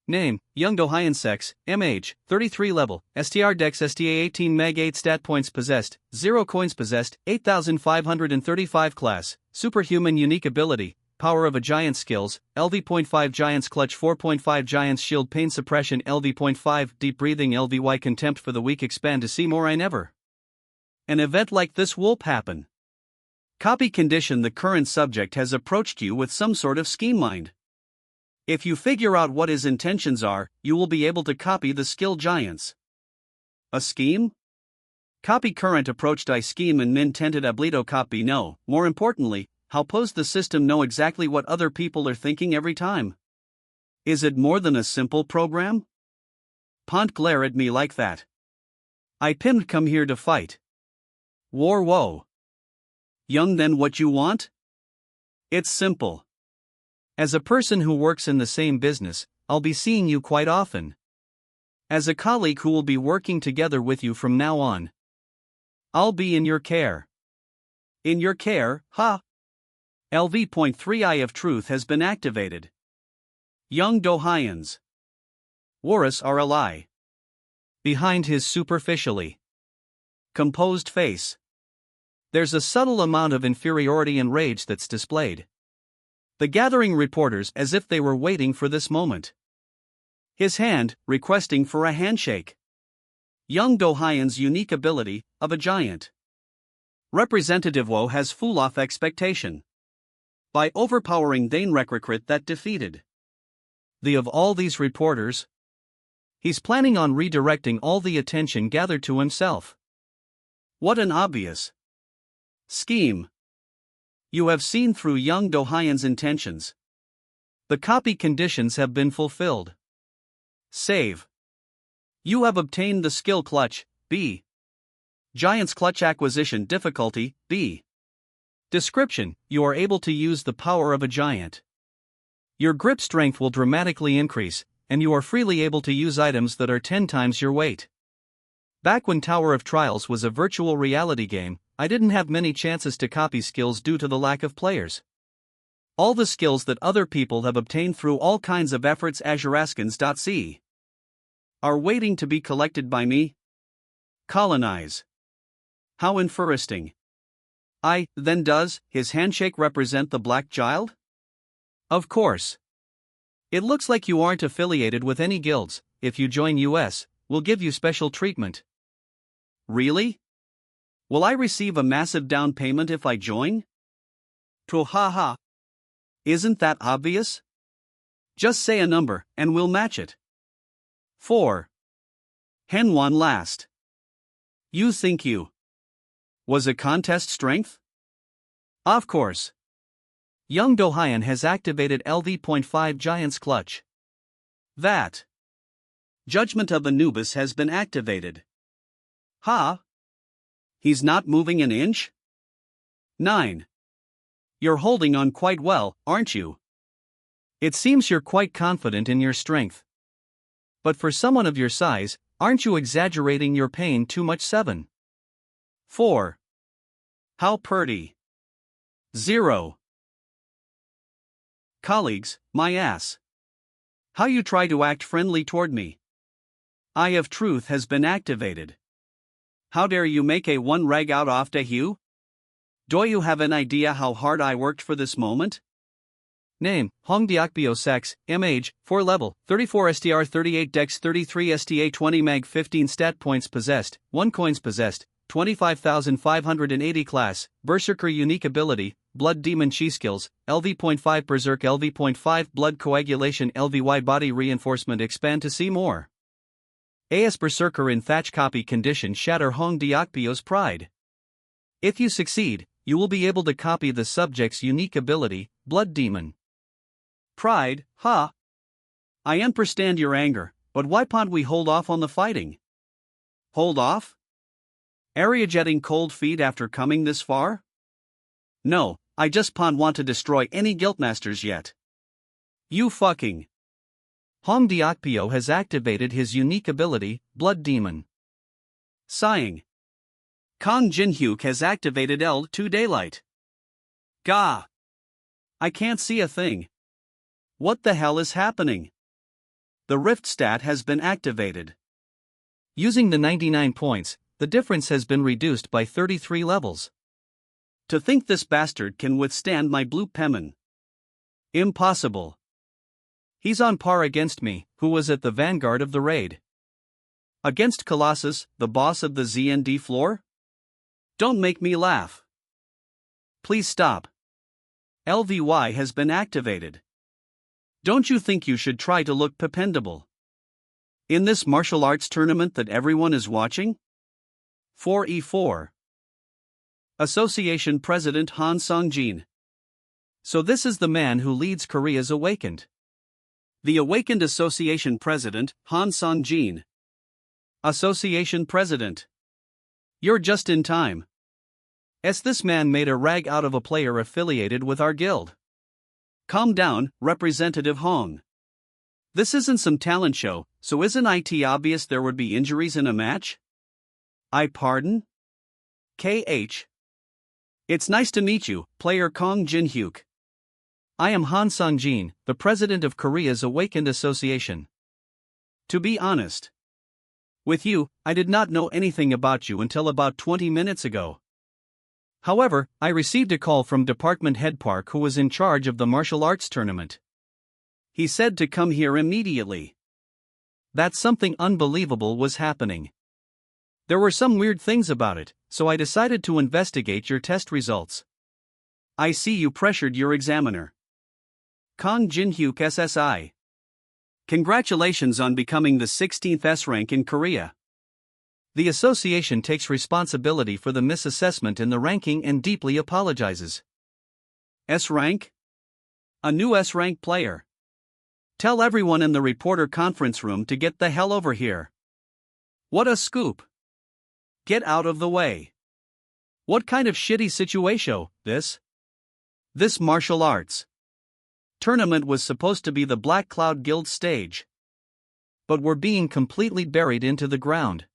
Name, Young Do-hyeon Sex, MH, 33 level, STR Dex STA 18 Meg 8 Stat Points Possessed, 0 Coins Possessed, 8535 Class, Superhuman Unique Ability, Power of a Giant Skills, LV.5 Giant's Clutch 4.5 Giant's Shield Pain Suppression LV.5 Deep Breathing LVY Contempt for the Weak Expand to see more I never. An event like this won't happen. Copy condition. The current subject has approached you with some sort of scheme mind. If you figure out what his intentions are, you will be able to copy the skill giants. A scheme? Copy current approached I scheme and min tented ablito copy no, more importantly, how pose the system know exactly what other people are thinking every time? Is it more than a simple program? Pont glare at me like that. I pinned come here to fight. War woe. Young then what you want? It's simple. As a person who works in the same business, I'll be seeing you quite often. As a colleague who will be working together with you from now on. I'll be in your care. In your care, ha! LV.3 Eye of Truth has been activated. Young Do-hyans. Warus are a lie. Behind his superficially composed face, there's a subtle amount of inferiority and rage that's displayed. The gathering reporters as if they were waiting for this moment. His hand, requesting for a handshake. Young Do-hyan's unique ability, of a giant. Representative Wo has fool off expectation. By overpowering Dane Rekrekrit that defeated. The of all these reporters, he's planning on redirecting all the attention gathered to himself. What an obvious scheme. You have seen through young Do-hyan's intentions. The copy conditions have been fulfilled. Save. You have obtained the skill clutch, B. Giant's clutch acquisition difficulty, B. Description: you are able to use the power of a giant. Your grip strength will dramatically increase, and you are freely able to use items that are 10 times your weight. Back when Tower of Trials was a virtual reality game, I didn't have many chances to copy skills due to the lack of players. All the skills that other people have obtained through all kinds of efforts Azuraskins.c are waiting to be collected by me. Colonize. How interesting. Then does his handshake represent the black child? Of course. It looks like you aren't affiliated with any guilds. If you join US, we'll give you special treatment. Really? Will I receive a massive down payment if I join? Haha. Isn't that obvious? Just say a number, and we'll match it. 4. Henwan last. You think you was a contest strength? Of course. Young Do-hyan has activated LV.5 Giant's Clutch. That Judgment of Anubis has been activated. Ha! He's not moving an inch? 9. You're holding on quite well, aren't you? It seems you're quite confident in your strength. But for someone of your size, aren't you exaggerating your pain too much? 7. 4. How pretty. 0. Colleagues, my ass. How you try to act friendly toward me. Eye of Truth has been activated. How dare you make a one rag out after you? Do you have an idea how hard I worked for this moment? Name, Hongdiakbyo Sex, M age, 4 level, 34 STR 38 Dex 33 STA 20 Mag 15 Stat points possessed, 1 coins possessed, 25,580 class, Berserker unique ability, Blood Demon Chi skills, LV.5 Berserk LV.5 Blood Coagulation LVY Body Reinforcement expand to see more. AS Berserker in Thatch copy condition shatter Hongdiakbyo's pride. If you succeed, you will be able to copy the subject's unique ability, Blood Demon. Pride, ha! I understand your anger, but why can't we hold off on the fighting? Hold off? Area jetting cold feet after coming this far? No, I just want to destroy any guildmasters yet. You fucking. Hongdiakbyo has activated his unique ability, Blood Demon. Sighing. Kong Jinhyuk has activated L2 Daylight. Gah! I can't see a thing. What the hell is happening? The Rift stat has been activated. Using the 99 points, the difference has been reduced by 33 levels. To think this bastard can withstand my blue Pemon. Impossible. He's on par against me, who was at the vanguard of the raid. Against Colossus, the boss of the ZND floor? Don't make me laugh. Please stop. LVY has been activated. Don't you think you should try to look dependable in this martial arts tournament that everyone is watching? 4e4. Association President Han Sung-jin. So this is the man who leads Korea's Awakened. The Awakened Association President, Han Sung-jin. Association President. You're just in time. This man made a rag out of a player affiliated with our guild. Calm down, Representative Hong. This isn't some talent show, so isn't it obvious there would be injuries in a match? I pardon? KH. It's nice to meet you, player Kong Jin-hyuk. I am Han Sung-jin, the president of Korea's Awakened Association. To be honest with you, I did not know anything about you until about 20 minutes ago. However, I received a call from Department Head Park, who was in charge of the martial arts tournament. He said to come here immediately. That something unbelievable was happening. There were some weird things about it, so I decided to investigate your test results. I see you pressured your examiner. Kong Jin-hyuk SSI. Congratulations on becoming the 16th S rank in Korea. The association takes responsibility for the misassessment in the ranking and deeply apologizes. S rank? A new S rank player. Tell everyone in the reporter conference room to get the hell over here. What a scoop. Get out of the way. What kind of shitty situation this? This martial arts tournament was supposed to be the Black Cloud Guild stage. But we're being completely buried into the ground.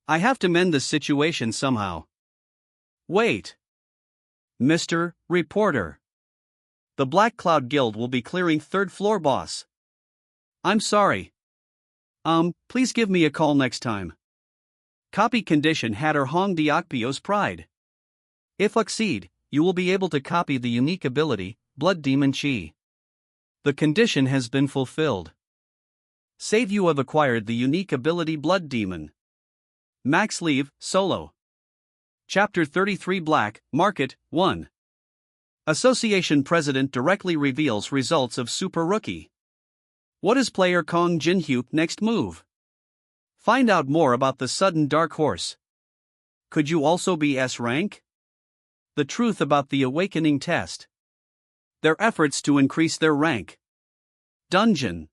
I have to mend this situation somehow. Wait. Mr. Reporter. The Black Cloud Guild will be clearing third floor, boss. I'm sorry. Please give me a call next time. Copy condition Hatter Hong Diokpio's pride. If succeed, you will be able to copy the unique ability, Blood Demon Chi. The condition has been fulfilled. Save you have acquired the unique ability Blood Demon. Max Leave, Solo. Chapter 33 Black Market 1. Association President directly reveals results of Super Rookie. What is player Kong Jin-hyuk next move? Find out more about the sudden dark horse. Could you also be S rank? The truth about the awakening test. Their efforts to increase their rank. Dungeon.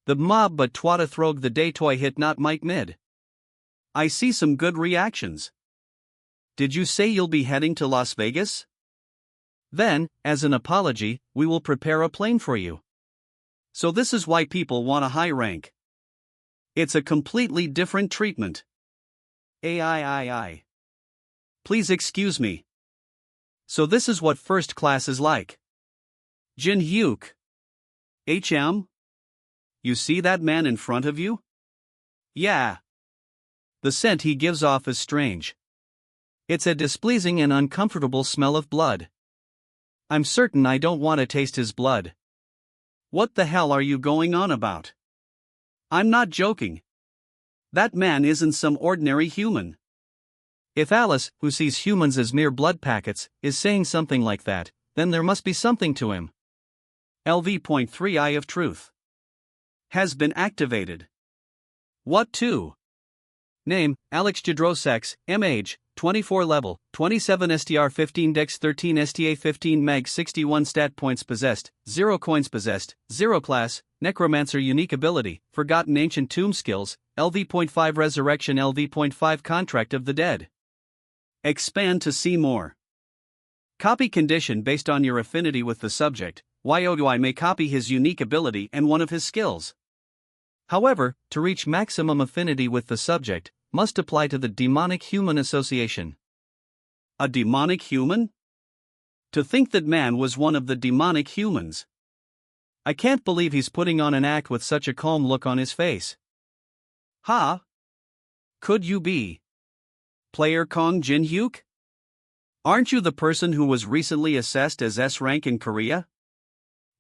The mob but twata throg the day toy hit not Mike mid. I see some good reactions. Did you say you'll be heading to Las Vegas? Then, as an apology, we will prepare a plane for you. So this is why people want a high rank. It's a completely different treatment. Please excuse me. So this is what first class is like. Jin-hyuk. HM? You see that man in front of you? Yeah. The scent he gives off is strange. It's a displeasing and uncomfortable smell of blood. I'm certain I don't want to taste his blood. What the hell are you going on about? I'm not joking. That man isn't some ordinary human. If Alice, who sees humans as mere blood packets, is saying something like that, then there must be something to him. LV.3 Eye of Truth has been activated. What to? Name, Alex Jadrosex, M age, 24 level, 27 STR 15 Dex 13 STA 15 Meg 61 Stat points possessed, 0 coins possessed, 0 class, Necromancer unique ability, Forgotten Ancient Tomb skills, LV.5 Resurrection LV.5 Contract of the Dead. Expand to see more. Copy condition based on your affinity with the subject, YOI may copy his unique ability and one of his skills. However, to reach maximum affinity with the subject, must apply to the demonic human association. A demonic human? To think that man was one of the demonic humans. I can't believe he's putting on an act with such a calm look on his face. Ha? Could you be player Kong Jin-hyuk? Aren't you the person who was recently assessed as S rank in Korea?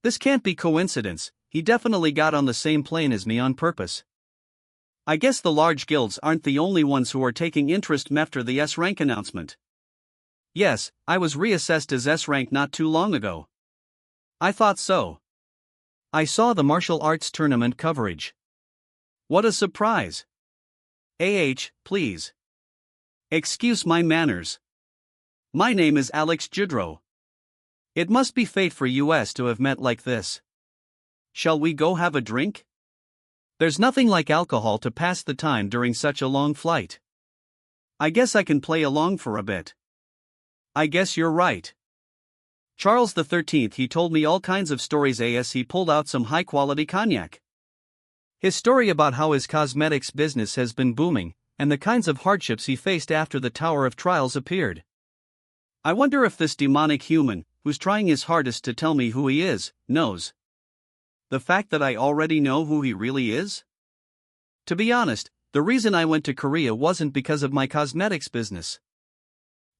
This can't be coincidence, he definitely got on the same plane as me on purpose. I guess the large guilds aren't the only ones who are taking interest after the S rank announcement. Yes, I was reassessed as S rank not too long ago. I thought so. I saw the martial arts tournament coverage. What a surprise. Please. Excuse my manners. My name is Alex Judro. It must be fate for us to have met like this. Shall we go have a drink? There's nothing like alcohol to pass the time during such a long flight. I guess I can play along for a bit. I guess you're right. Charles XIII, he told me all kinds of stories as he pulled out some high-quality cognac. His story about how his cosmetics business has been booming, and the kinds of hardships he faced after the Tower of Trials appeared. I wonder if this demonic human, who's trying his hardest to tell me who he is, knows the fact that I already know who he really is? To be honest, the reason I went to Korea wasn't because of my cosmetics business.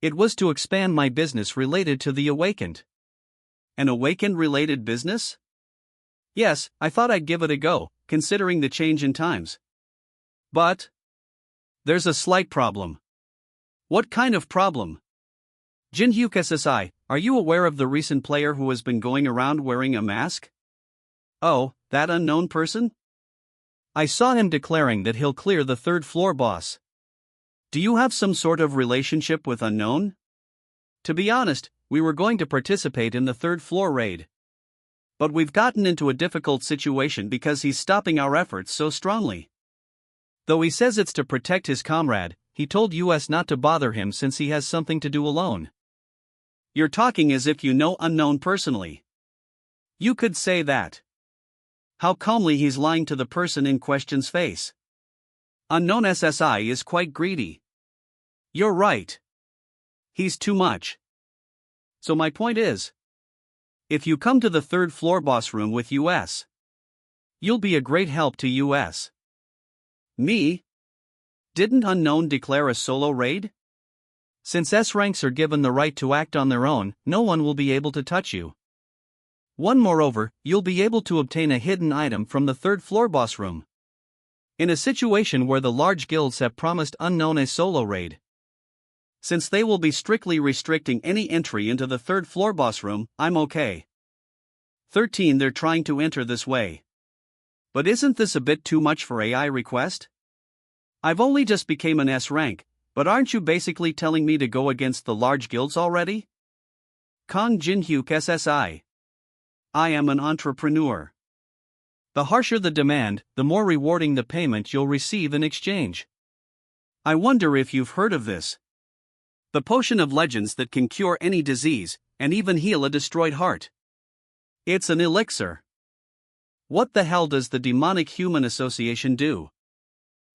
It was to expand my business related to the awakened. An awakened-related business? Yes, I thought I'd give it a go, considering the change in times. But there's a slight problem. What kind of problem? Jinhyuk SSI, are you aware of the recent player who has been going around wearing a mask? Oh, that unknown person? I saw him declaring that he'll clear the third floor boss. Do you have some sort of relationship with Unknown? To be honest, we were going to participate in the third floor raid. But we've gotten into a difficult situation because he's stopping our efforts so strongly. Though he says it's to protect his comrade, he told us not to bother him since he has something to do alone. You're talking as if you know Unknown personally. You could say that. How calmly he's lying to the person in question's face. Unknown SSI is quite greedy. You're right. He's too much. So my point is, if you come to the third floor boss room with us, you'll be a great help to us. Me? Didn't Unknown declare a solo raid? Since S ranks are given the right to act on their own, no one will be able to touch you. Moreover, you'll be able to obtain a hidden item from the third floor boss room. In a situation where the large guilds have promised Unknown a solo raid. Since they will be strictly restricting any entry into the third floor boss room, I'm okay. 13 They're trying to enter this way. But isn't this a bit too much for AI request? I've only just became an S rank, but aren't you basically telling me to go against the large guilds already? Kong Jinhyuk SSI. I am an entrepreneur. The harsher the demand, the more rewarding the payment you'll receive in exchange. I wonder if you've heard of this. The potion of legends that can cure any disease, and even heal a destroyed heart. It's an elixir. What the hell does the Demonic Human Association do?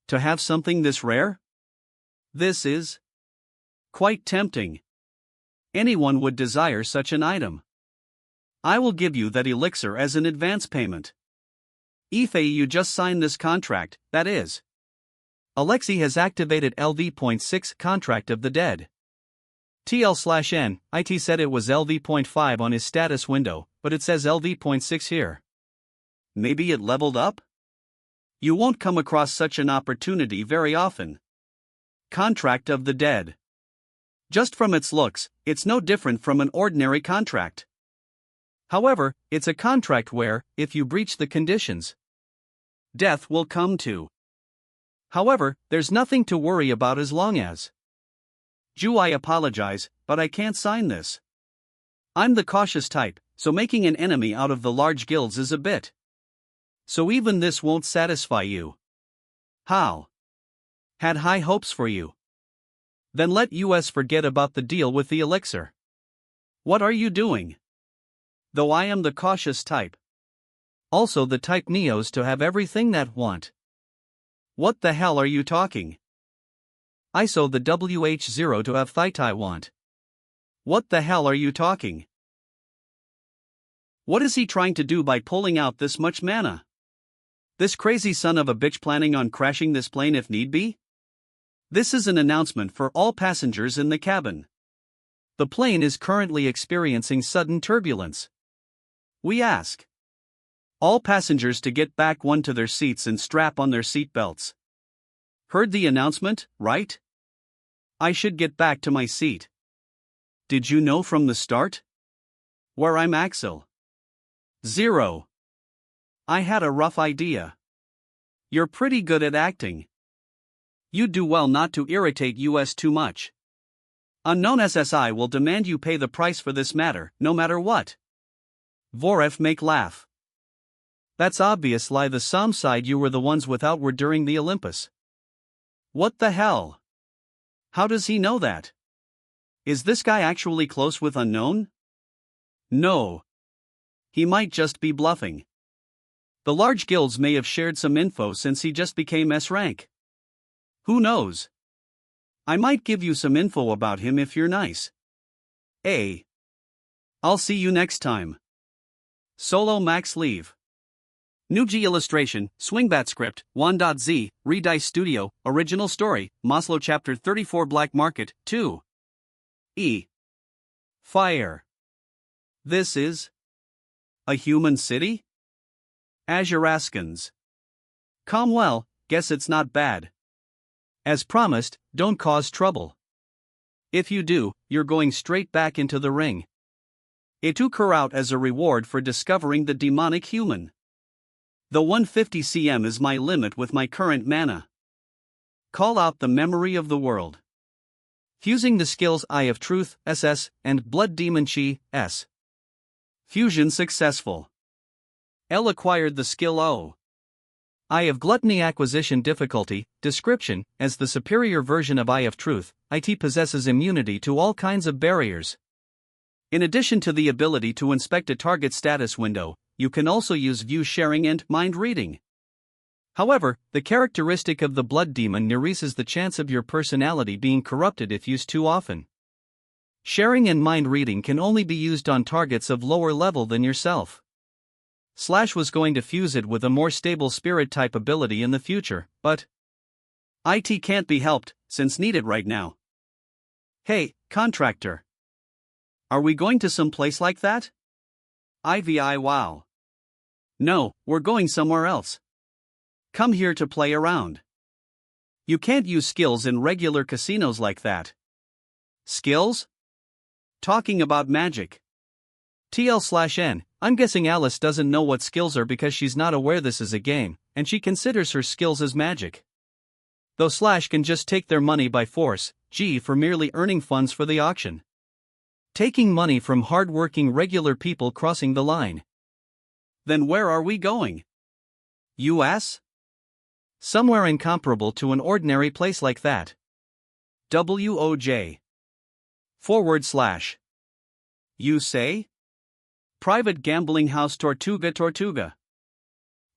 To have something this rare? This is quite tempting. Anyone would desire such an item. I will give you that elixir as an advance payment. If you just signed this contract, that is. Alexei has activated LV.6 Contract of the Dead. TL/N, IT said it was LV.5 on his status window, but it says LV.6 here. Maybe it leveled up? You won't come across such an opportunity very often. Contract of the Dead. Just from its looks, it's no different from an ordinary contract. However, it's a contract where, if you breach the conditions, death will come to. However, there's nothing to worry about as long as. I apologize, but I can't sign this. I'm the cautious type, so making an enemy out of the large guilds is a bit. So even this won't satisfy you. How? Had high hopes for you. Then let us forget about the deal with the elixir. What are you doing? Though I am the cautious type. Also the type Neos to have everything that want. What the hell are you talking? ISO the WH0 to have Thaitai want. What the hell are you talking? What is he trying to do by pulling out this much mana? This crazy son of a bitch planning on crashing this plane if need be? This is an announcement for all passengers in the cabin. The plane is currently experiencing sudden turbulence. We ask all passengers to get back one to their seats and strap on their seat belts. Heard the announcement, right? I should get back to my seat. Did you know from the start? Where I'm Axel. 0. I had a rough idea. You're pretty good at acting. You'd do well not to irritate us too much. Unknown SSI will demand you pay the price for this matter, no matter what. Voref make laugh. That's obvious lie the Psalm side you were the ones without were during the Olympus. What the hell? How does he know that? Is this guy actually close with Unknown? No. He might just be bluffing. The large guilds may have shared some info since he just became S rank. Who knows? I might give you some info about him if you're nice. I'll see you next time. Solo Max leave. Newbie illustration, Swingbat script, 1.z, Redice Studio, original story, Maslow Chapter 34 Black Market, 2. Fire. This is a human city? Azuraskans. Well, guess it's not bad. As promised, don't cause trouble. If you do, you're going straight back into the ring. It took her out as a reward for discovering the demonic human. The 150 cm is my limit with my current mana. Call out the memory of the world. Fusing the skills Eye of Truth, SS, and Blood Demon Chi, S. Fusion successful. L acquired the skill O. Eye of Gluttony acquisition difficulty, description, as the superior version of Eye of Truth, IT possesses immunity to all kinds of barriers. In addition to the ability to inspect a target status window, you can also use view sharing and mind reading. However, the characteristic of the Blood Demon increases the chance of your personality being corrupted if used too often. Sharing and mind reading can only be used on targets of lower level than yourself. Slash was going to fuse it with a more stable spirit type ability in the future, but IT can't be helped, since needed right now. Hey, contractor. Are we going to some place like that? IVI wow. No, we're going somewhere else. Come here to play around. You can't use skills in regular casinos like that. Skills? Talking about magic. TL/N, I'm guessing Alice doesn't know what skills are because she's not aware this is a game, and she considers her skills as magic. Though Slash can just take their money by force, G for merely earning funds for the auction. Taking money from hard-working regular people crossing the line. Then where are we going? US? Somewhere incomparable to an ordinary place like that. WOJ. /. You say? Private gambling house Tortuga.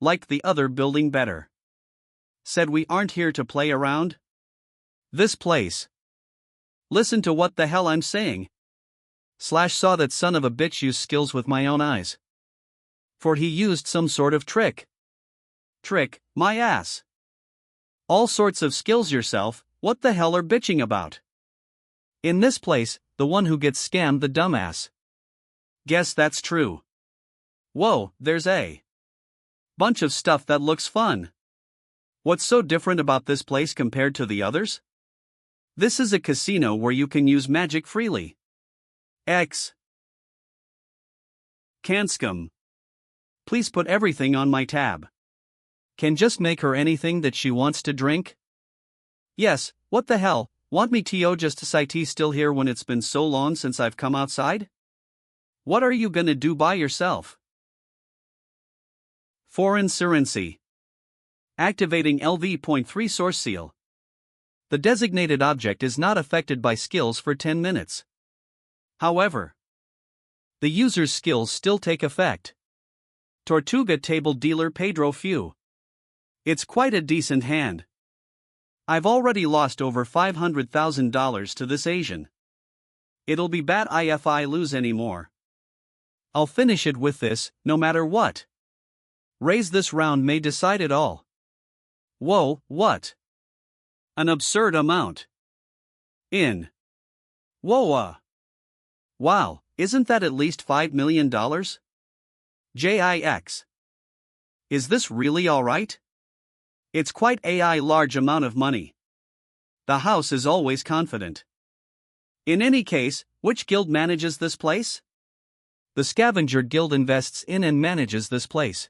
Like the other building better. Said we aren't here to play around? This place. Listen to what the hell I'm saying. Slash saw that son of a bitch use skills with my own eyes. For he used some sort of trick. Trick, my ass. All sorts of skills yourself, what the hell are bitching about? In this place, the one who gets scammed the dumbass. Guess that's true. Whoa, there's a bunch of stuff that looks fun. What's so different about this place compared to the others? This is a casino where you can use magic freely. Canscom. Please put everything on my tab. Can just make her anything that she wants to drink? Yes, what the hell, want me to just to say tea still here when it's been so long since I've come outside? What are you gonna do by yourself? Foreign currency. Activating LV.3 source seal. The designated object is not affected by skills for 10 minutes. However, the user's skills still take effect. Tortuga table dealer Pedro Few. It's quite a decent hand. I've already lost over $500,000 to this Asian. It'll be bad if I lose any more. I'll finish it with this, no matter what. Raise this round may decide it all. Whoa, what? An absurd amount. Whoa. Wow, isn't that at least $5 million? JIX. Is this really alright? It's quite a large amount of money. The house is always confident. In any case, which guild manages this place? The Scavenger Guild invests in and manages this place.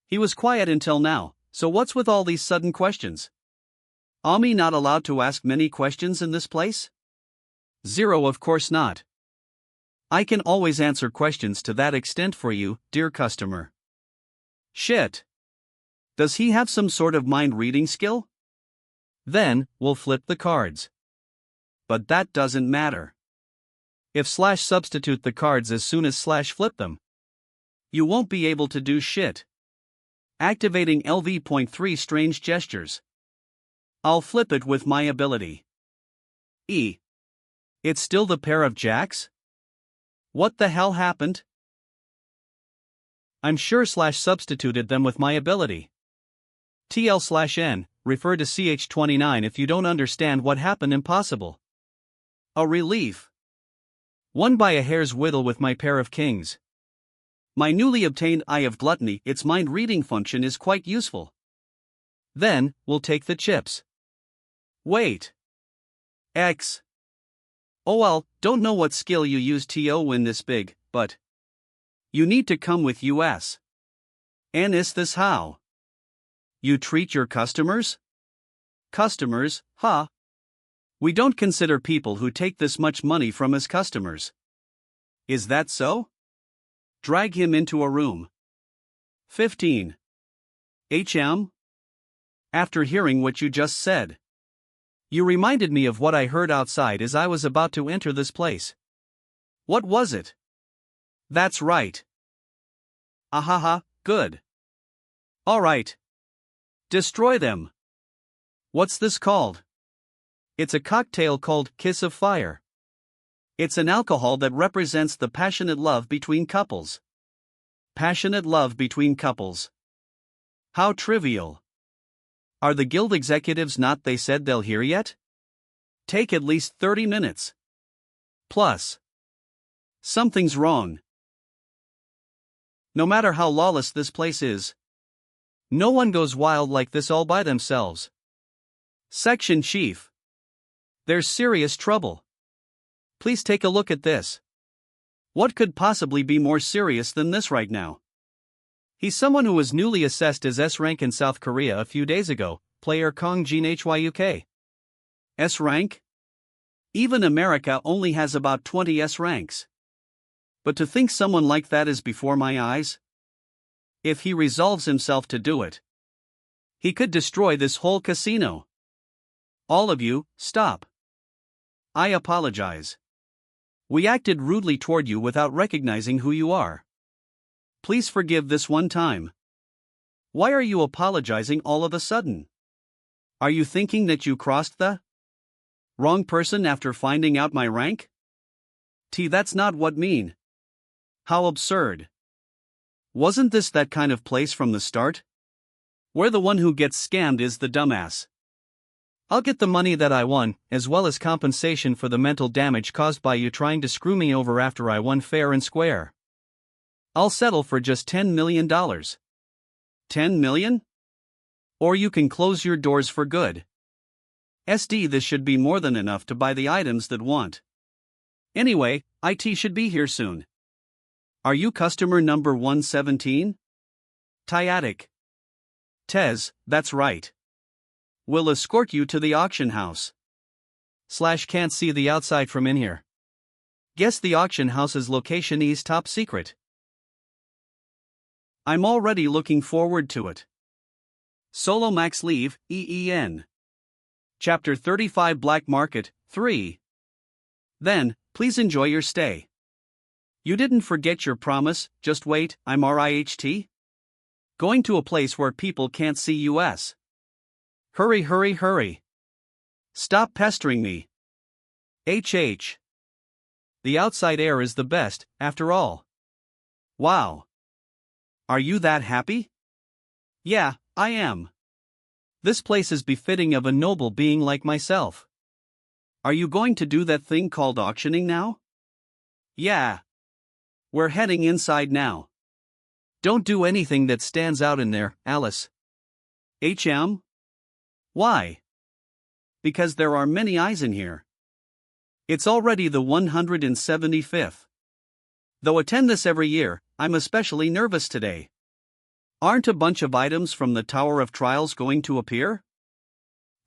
He was quiet until now, so what's with all these sudden questions? Ami not allowed to ask many questions in this place? Zero, of course not. I can always answer questions to that extent for you, dear customer. Shit. Does he have some sort of mind reading skill? Then, we'll flip the cards. But that doesn't matter. If / substitute the cards as soon as / flip them, you won't be able to do shit. Activating LV.3 strange gestures. I'll flip it with my ability. It's still the pair of jacks? What the hell happened? I'm sure / substituted them with my ability. TL/N, refer to CH29 if you don't understand what happened. Impossible. A relief. Won by a hair's whittle with my pair of kings. My newly obtained Eye of Gluttony, its mind reading function is quite useful. Then, we'll take the chips. Wait. X. Oh well, don't know what skill you use to win this big, but you need to come with us. And is this how you treat your customers? Customers, huh? We don't consider people who take this much money from us customers. Is that so? Drag him into a room. 15. HM? After hearing what you just said, you reminded me of what I heard outside as I was about to enter this place. What was it? That's right. Ahaha, good. Alright. Destroy them. What's this called? It's a cocktail called Kiss of Fire. It's an alcohol that represents the passionate love between couples. Passionate love between couples. How trivial. Are the guild executives not they said they'll hear yet? Take at least 30 minutes. Plus. Something's wrong. No matter how lawless this place is, no one goes wild like this all by themselves. Section Chief. There's serious trouble. Please take a look at this. What could possibly be more serious than this right now? He's someone who was newly assessed as S rank in South Korea a few days ago, player Kong Jin Hyuk. S rank? Even America only has about 20 S ranks. But to think someone like that is before my eyes? If he resolves himself to do it, he could destroy this whole casino. All of you, stop. I apologize. We acted rudely toward you without recognizing who you are. Please forgive this one time. Why are you apologizing all of a sudden? Are you thinking that you crossed the wrong person after finding out my rank? That's not what mean. How absurd. Wasn't this that kind of place from the start? Where the one who gets scammed is the dumbass. I'll get the money that I won, as well as compensation for the mental damage caused by you trying to screw me over after I won fair and square. I'll settle for just $10 million. 10 million? Or you can close your doors for good. SD, this should be more than enough to buy the items that want. Anyway, IT should be here soon. Are you customer number 117? Tyatic. Tez, that's right. We'll escort you to the auction house. / can't see the outside from in here. Guess the auction house's location is top secret. I'm already looking forward to it. Solo Max Leave, EEN. Chapter 35 Black Market, 3. Then, please enjoy your stay. You didn't forget your promise, just wait, I'm RIHT? Going to a place where people can't see us. Hurry, hurry, hurry. Stop pestering me. HH. The outside air is the best, after all. Wow. Are you that happy? Yeah, I am. This place is befitting of a noble being like myself. Are you going to do that thing called auctioning now? Yeah. We're heading inside now. Don't do anything that stands out in there, Alice. HM? Why? Because there are many eyes in here. It's already the 175th. Though attend this every year, I'm especially nervous today. Aren't a bunch of items from the Tower of Trials going to appear?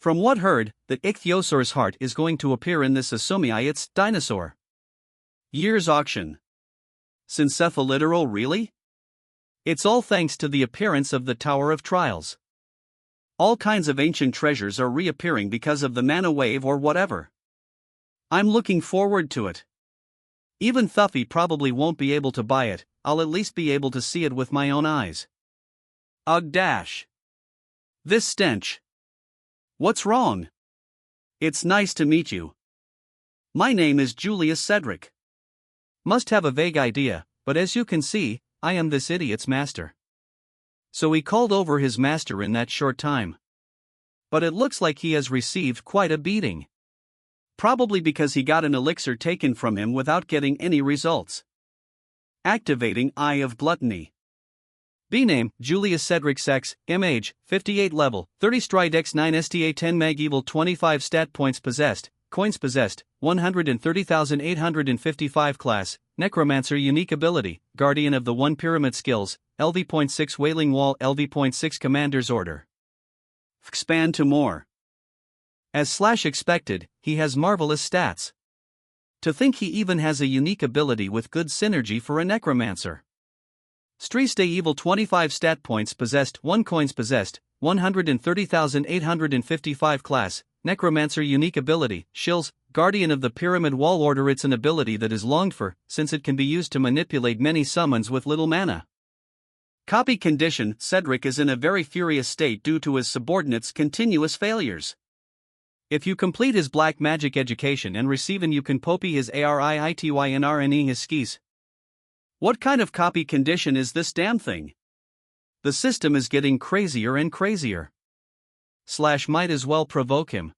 From what heard, the ichthyosaur's heart is going to appear in this Asumii's dinosaur. Year's auction. Syncephaliteral, really? It's all thanks to the appearance of the Tower of Trials. All kinds of ancient treasures are reappearing because of the mana wave or whatever. I'm looking forward to it. Even Thuffy probably won't be able to buy it, I'll at least be able to see it with my own eyes. Ugh dash. This stench. What's wrong? It's nice to meet you. My name is Julius Cedric. Must have a vague idea, but as you can see, I am this idiot's master. So he called over his master in that short time. But it looks like he has received quite a beating. Probably because he got an elixir taken from him without getting any results. Activating Eye of Gluttony. B-name, Julius Cedric Sex, M-age, 58 level, 30 stride x9 sta 10 mag evil 25 stat points possessed, coins possessed, 130,855 class, Necromancer unique ability, Guardian of the 1 pyramid skills, LV.6 Wailing Wall LV.6 Commander's Order. Expand to more. As / expected, he has marvelous stats. To think he even has a unique ability with good synergy for a Necromancer. Stay evil 25 stat points possessed 1 coins possessed, 130,855 class, Necromancer unique ability, Shills, Guardian of the Pyramid Wall Order. It's an ability that is longed for, since it can be used to manipulate many summons with little mana. Copy condition, Cedric is in a very furious state due to his subordinates' continuous failures. If you complete his black magic education and receive an you can copy his ARIITYNRNE his skis. What kind of copy condition is this damn thing? The system is getting crazier and crazier. / might as well provoke him.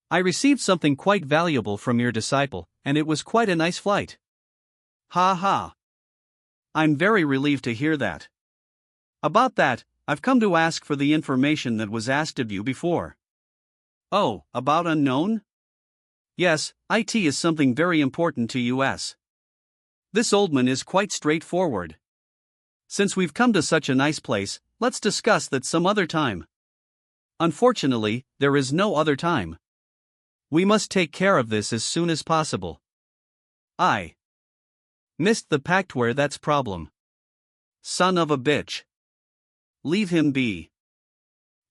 I received something quite valuable from your disciple, and it was quite a nice flight. Ha ha. I'm very relieved to hear that. About that, I've come to ask for the information that was asked of you before. Oh, about unknown? Yes, IT is something very important to us. This old man is quite straightforward. Since we've come to such a nice place, let's discuss that some other time. Unfortunately, there is no other time. We must take care of this as soon as possible. I missed the pact where that's problem. Son of a bitch. Leave him be.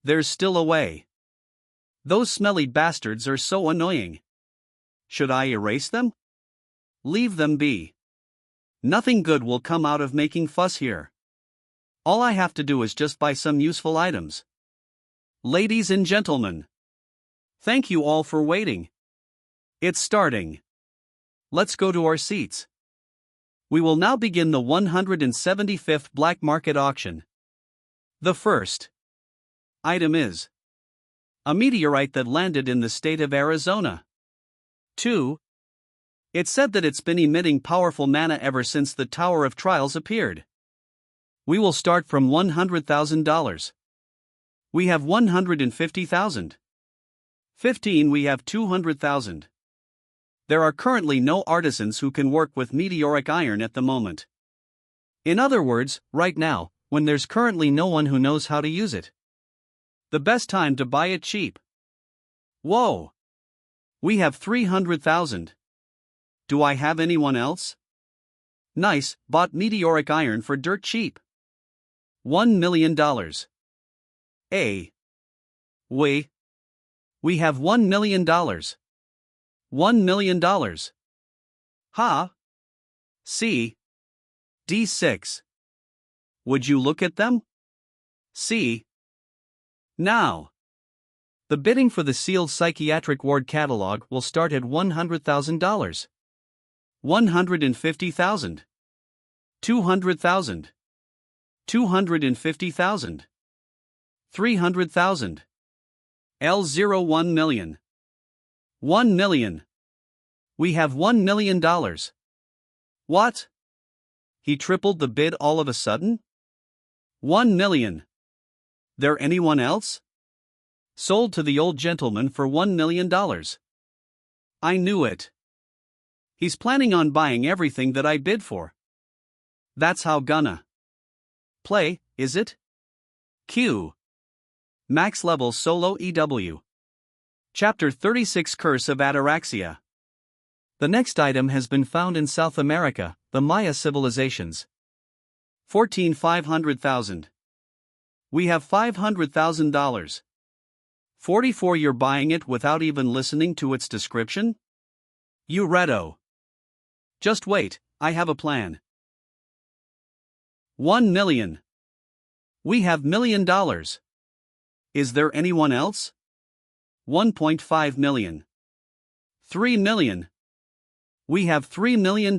There's still a way. Those smelly bastards are so annoying. Should I erase them? Leave them be. Nothing good will come out of making fuss here. All I have to do is just buy some useful items. Ladies and gentlemen, thank you all for waiting. It's starting. Let's go to our seats. We will now begin the 175th Black Market Auction. The first item is a meteorite that landed in the state of Arizona. 2. It's said that it's been emitting powerful mana ever since the Tower of Trials appeared. We will start from $100,000. We have 150,000. 15. We have 200,000. There are currently no artisans who can work with meteoric iron at the moment. In other words, right now, when there's currently no one who knows how to use it. The best time to buy it cheap. Whoa! We have 300,000. Do I have anyone else? Nice, bought meteoric iron for dirt cheap. $1 million. A. We have $1 million. $1 million. Ha. C. D6. Would you look at them? C. Now. The bidding for the sealed psychiatric ward catalog will start at $100,000. 150,000. 200,000. 250,000. 300,000. L01 million. 1 million. We have $1 million. What? He tripled the bid all of a sudden? 1 million. There anyone else? Sold to the old gentleman for $1 million. I knew it. He's planning on buying everything that I bid for. That's how gonna play, is it? Q. Max level solo EW. Chapter 36 Curse of Ataraxia. The next item has been found in South America, the Maya civilizations. 500,000. We have $500,000. 44. You're buying it without even listening to its description? You reddo. Just wait, I have a plan. 1 million. We have $1 million. Is there anyone else? 1.5 million. 3 million. We have $3 million.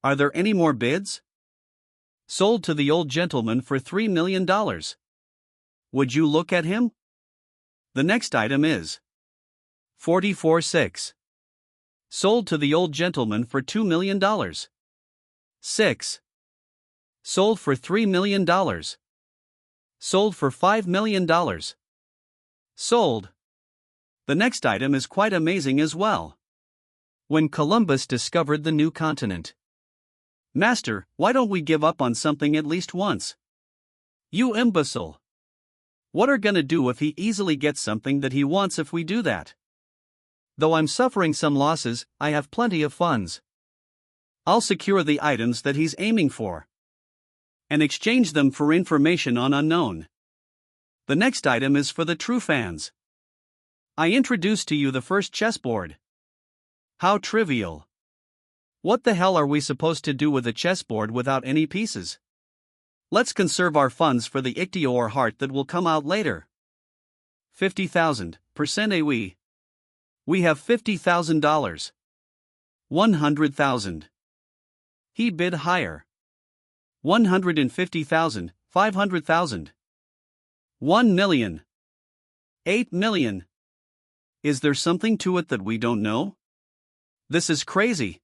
Are there any more bids? Sold to the old gentleman for $3 million. Would you look at him? The next item is 44.6. Sold to the old gentleman for $2 million. 6. Sold for $3 million. Sold for $5 million. Sold. The next item is quite amazing as well. When Columbus discovered the new continent. Master, why don't we give up on something at least once? You imbecile. What are gonna do if he easily gets something that he wants if we do that? Though I'm suffering some losses, I have plenty of funds. I'll secure the items that he's aiming for and exchange them for information on unknown. The next item is for the true fans. I introduce to you the first chessboard. How trivial. What the hell are we supposed to do with a chessboard without any pieces? Let's conserve our funds for the Ichthyor heart that will come out later. 50,000% AWE. We have $50,000. 100,000. He bid higher. 150,000, 500,000. 1 million. 8 million. Is there something to it that we don't know? This is crazy.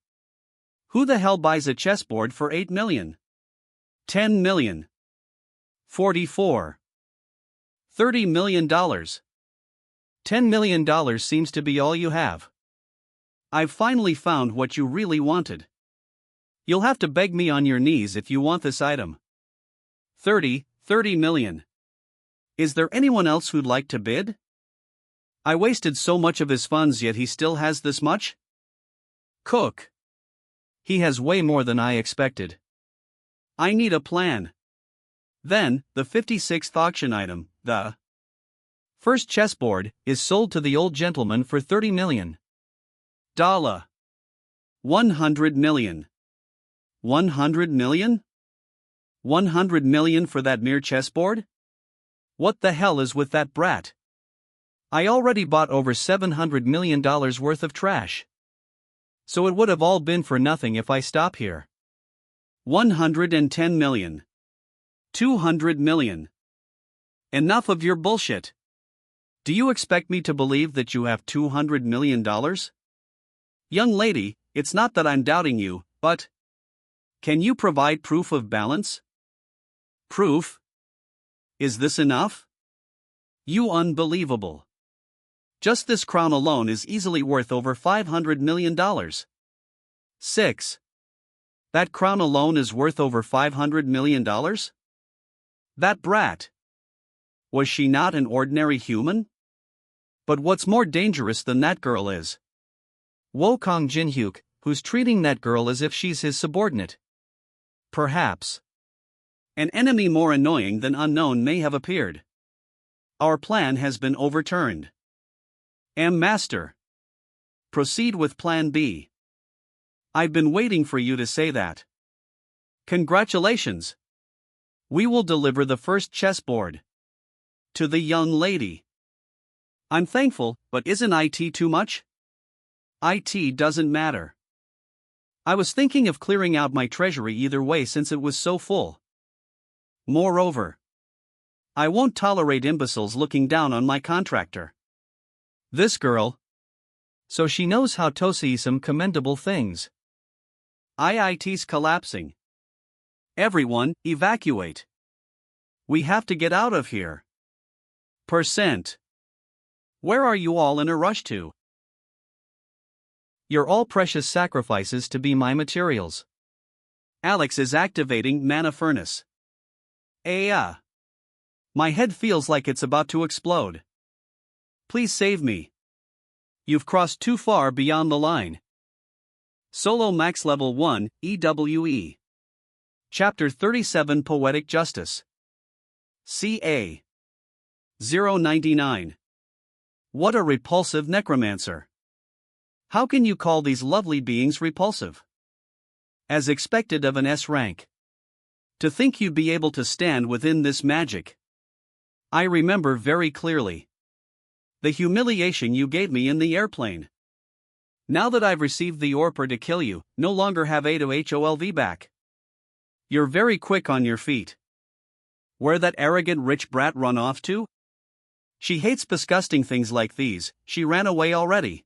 Who the hell buys a chessboard for 8 million? 10 million. 44. $30 million. $10 million seems to be all you have. I've finally found what you really wanted. You'll have to beg me on your knees if you want this item. 30 million. Is there anyone else who'd like to bid? I wasted so much of his funds yet he still has this much? Cook. He has way more than I expected. I need a plan. Then, the 56th auction item, the first chessboard, is sold to the old gentleman for $30 million. 100 million. 100 million? 100 million for that mere chessboard? What the hell is with that brat? I already bought over $700 million worth of trash. So it would have all been for nothing if I stop here. 110 million. 200 million. Enough of your bullshit. Do you expect me to believe that you have $200 million? Young lady, it's not that I'm doubting you, but can you provide proof of balance? Proof? Is this enough? You unbelievable. Just this crown alone is easily worth over $500 million. 6. That crown alone is worth over $500 million? That brat. Was she not an ordinary human? But what's more dangerous than that girl is Wokong Jinhyuk, who's treating that girl as if she's his subordinate. Perhaps an enemy more annoying than unknown may have appeared. Our plan has been overturned. Master. Proceed with Plan B. I've been waiting for you to say that. Congratulations. We will deliver the first chessboard to the young lady. I'm thankful, but isn't IT too much? IT doesn't matter. I was thinking of clearing out my treasury either way since it was so full. Moreover, I won't tolerate imbeciles looking down on my contractor. This girl. So she knows how to say some commendable things. IIT's collapsing. Everyone, evacuate. We have to get out of here. %. Where are you all in a rush to? You're all precious sacrifices to be my materials. Alex is activating mana furnace. My head feels like it's about to explode. Please save me. You've crossed too far beyond the line. Solo Max Level 1, EWE. Chapter 37 Poetic Justice. CA 099. What a repulsive necromancer. How can you call these lovely beings repulsive? As expected of an S rank. To think you'd be able to stand within this magic. I remember very clearly the humiliation you gave me in the airplane. Now that I've received the order to kill you, no longer have A to HOLV back. You're very quick on your feet. Where that arrogant rich brat run off to? She hates disgusting things like these, she ran away already.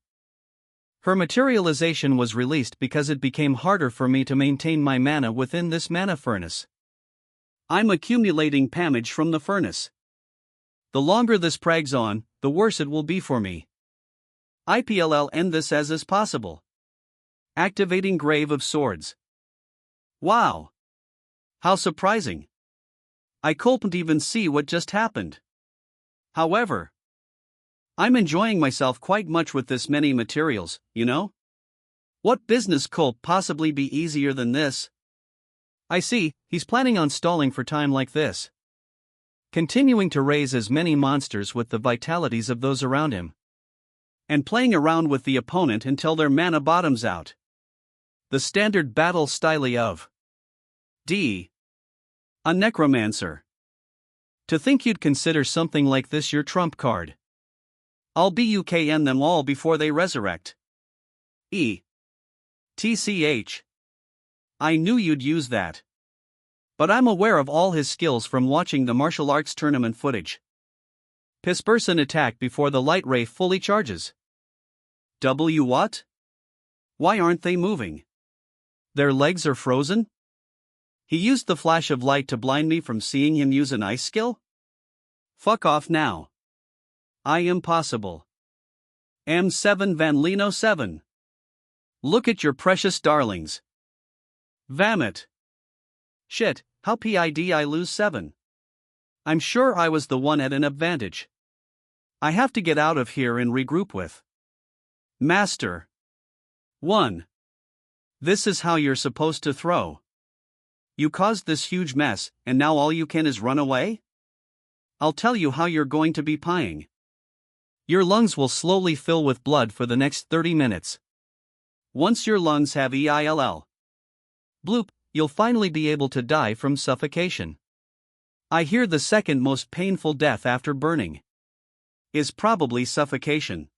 Her materialization was released because it became harder for me to maintain my mana within this mana furnace. I'm accumulating damage from the furnace. The longer this prags on, the worse it will be for me. IPLL end this as possible. Activating Grave of Swords. Wow! How surprising. I couldn't even see what just happened. However, I'm enjoying myself quite much with this many materials, you know? What business could possibly be easier than this? I see, he's planning on stalling for time like this. Continuing to raise as many monsters with the vitalities of those around him. And playing around with the opponent until their mana bottoms out. The standard battle style of D. A necromancer. To think you'd consider something like this your trump card. I'll BUKN them all before they resurrect. E. TCH. I knew you'd use that. But I'm aware of all his skills from watching the martial arts tournament footage. Pisperson attack before the light ray fully charges. W what? Why aren't they moving? Their legs are frozen? He used the flash of light to blind me from seeing him use an ice skill? Fuck off now. I impossible. M7 Van Lino 7. Look at your precious darlings. Vomit. Shit, how PID I lose 7? I'm sure I was the one at an advantage. I have to get out of here and regroup with Master 1. This is how you're supposed to throw. You caused this huge mess, and now all you can is run away? I'll tell you how you're going to be pieing. Your lungs will slowly fill with blood for the next 30 minutes. Once your lungs have EILL. Bloop, you'll finally be able to die from suffocation. I hear the second most painful death after burning is probably suffocation.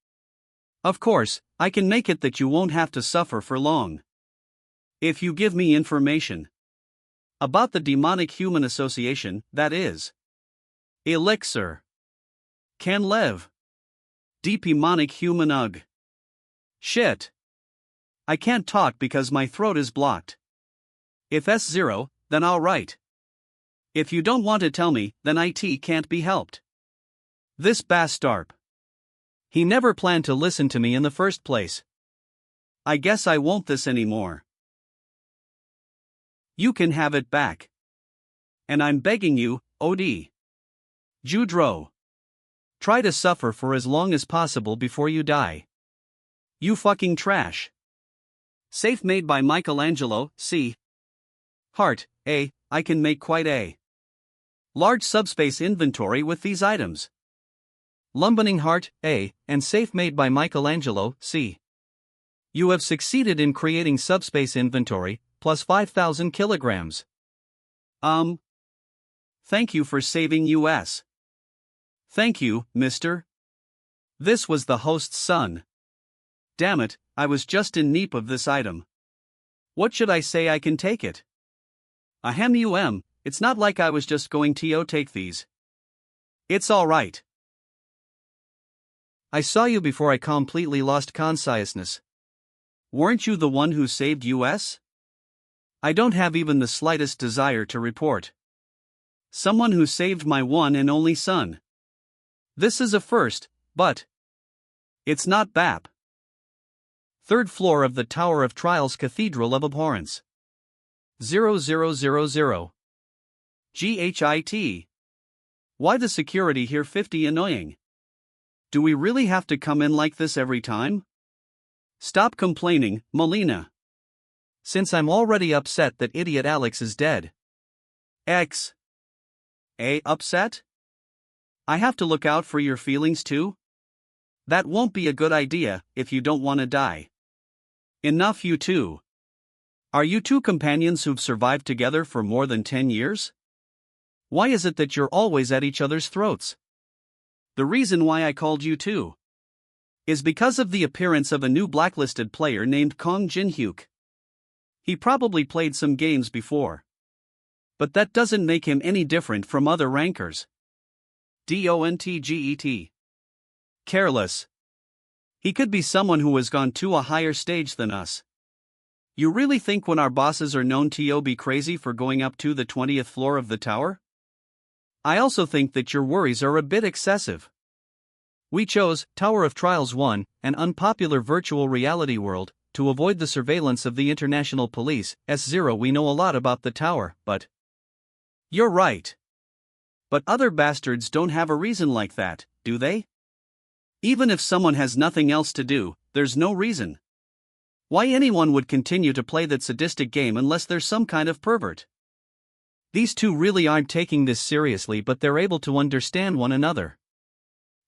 Of course, I can make it that you won't have to suffer for long. If you give me information about the demonic human association, that is. Elixir. Can live. Demonic human ugh. Shit. I can't talk because my throat is blocked. If S0, then I'll write. If you don't want to tell me, then IT can't be helped. This bastard. He never planned to listen to me in the first place. I guess I won't this anymore. You can have it back. And I'm begging you, OD. Judro. Try to suffer for as long as possible before you die. You fucking trash. Safe made by Michelangelo, C. Heart, A. I can make quite a large subspace inventory with these items. Lumbening heart, A. And safe made by Michelangelo, C. You have succeeded in creating subspace inventory, plus 5,000 kilograms. Thank you for saving US. Thank you, mister. This was the host's son. Damn it, I was just in need of this item. What should I say? I can take it. Ahem, it's not like I was just going to take these. It's alright. I saw you before I completely lost consciousness. Weren't you the one who saved US? I don't have even the slightest desire to report. Someone who saved my one and only son. This is a first, but it's not BAP. Third floor of the Tower of Trials Cathedral of Abhorrence. 0000. GHIT. Why the security here 50 annoying? Do we really have to come in like this every time? Stop complaining, Melina. Since I'm already upset that idiot Alex is dead. Upset? I have to look out for your feelings too? That won't be a good idea if you don't want to die. Enough, you two. Are you two companions who've survived together for more than 10 years? Why is it that you're always at each other's throats? The reason why I called you two is because of the appearance of a new blacklisted player named Kong Jin-hyuk. He probably played some games before. But that doesn't make him any different from other rankers. Dontget. Careless. He could be someone who has gone to a higher stage than us. You really think when our bosses are known to be crazy for going up to the 20th floor of the tower? I also think that your worries are a bit excessive. We chose Tower of Trials 1, an unpopular virtual reality world, to avoid the surveillance of the international police. S0 We know a lot about the tower, but... You're right. But other bastards don't have a reason like that, do they? Even if someone has nothing else to do, there's no reason why anyone would continue to play that sadistic game unless they're some kind of pervert. These two really aren't taking this seriously, but they're able to understand one another.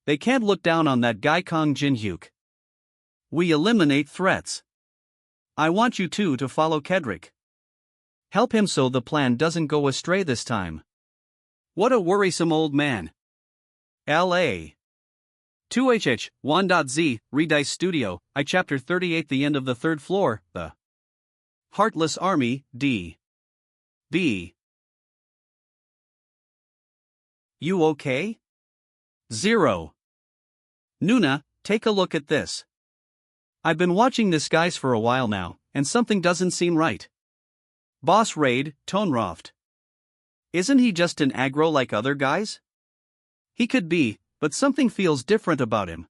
They can't look down on that guy Kong Jin-hyuk. We eliminate threats. I want you two to follow Kedrick. Help him so the plan doesn't go astray this time. What a worrisome old man. L.A. 2HH, 1.Z, Redice Studio, I Chapter 38 The End of the Third Floor, The Heartless Army, D. B. You okay? 0. Nuna, take a look at this. I've been watching this guys for a while now, and something doesn't seem right. Boss Raid, Tonroft. Isn't he just an aggro like other guys? He could be, but something feels different about him.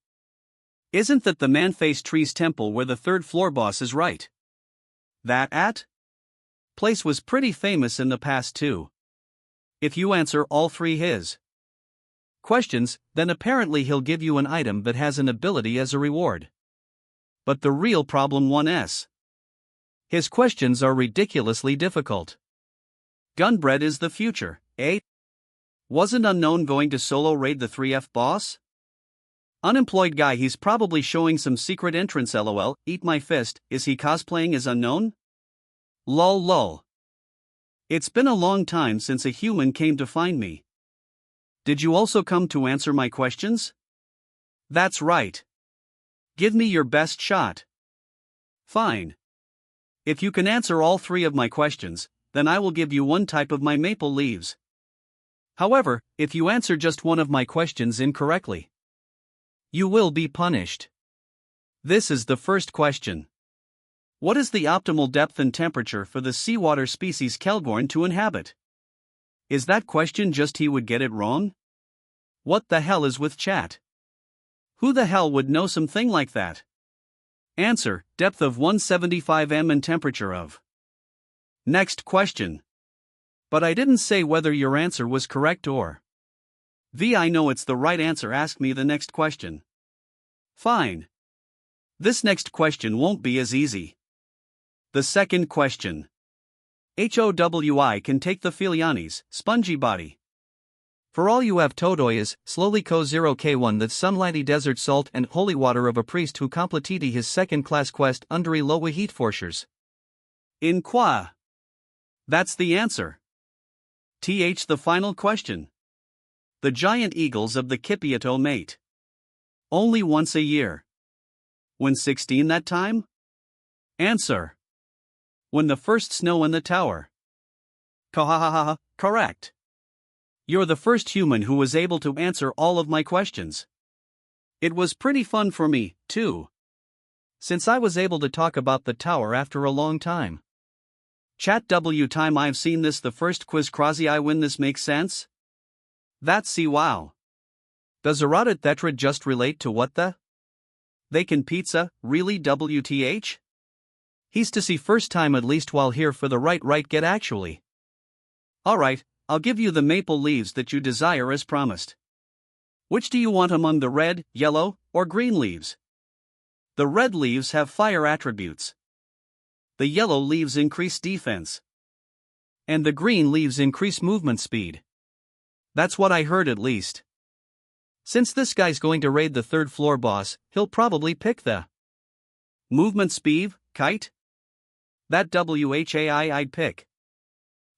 Isn't that the man-faced trees temple where the third floor boss is, right? That place was pretty famous in the past too. If you answer all three his questions, then apparently he'll give you an item that has an ability as a reward. But the real problem 1s. His questions are ridiculously difficult. Gunbread is the future, eh? Wasn't Unknown going to solo raid the 3F boss? Unemployed guy, he's probably showing some secret entrance, lol, eat my fist. Is he cosplaying as Unknown? Lol. It's been a long time since a human came to find me. Did you also come to answer my questions? That's right. Give me your best shot. Fine. If you can answer all three of my questions, then I will give you one type of my maple leaves. However, if you answer just one of my questions incorrectly, you will be punished. This is the first question. What is the optimal depth and temperature for the seawater species Kelgorn to inhabit? Is that question just he would get it wrong? What the hell is with chat? Who the hell would know something like that? Answer, depth of 175 m and temperature of. Next question. But I didn't say whether your answer was correct or. I know it's the right answer. Ask me the next question. Fine. This next question won't be as easy. The second question. HOWI can take the Filiani's spongy body. For all you have Todoyas, slowly ko 0k1 that sunlighty desert salt and holy water of a priest who completed his second-class quest under low heat forshers. In qua. That's the answer. The final question. The giant eagles of the Kipiato mate. Only once a year. When 16 that time? Answer. When the first snow in the tower. Kahahaha, correct. You're the first human who was able to answer all of my questions. It was pretty fun for me, too. Since I was able to talk about the tower after a long time. Chat W time I've seen this the first quiz crazy I win this makes sense? That's wow. Does Erotic Tetra just relate to what the? They can pizza, really WTH? He's to see first time at least while here for the right get actually. Alright, I'll give you the maple leaves that you desire as promised. Which do you want among the red, yellow, or green leaves? The red leaves have fire attributes. The yellow leaves increase defense. And the green leaves increase movement speed. That's what I heard at least. Since this guy's going to raid the third floor boss, he'll probably pick the movement speed, kite? That WHAI I'd pick.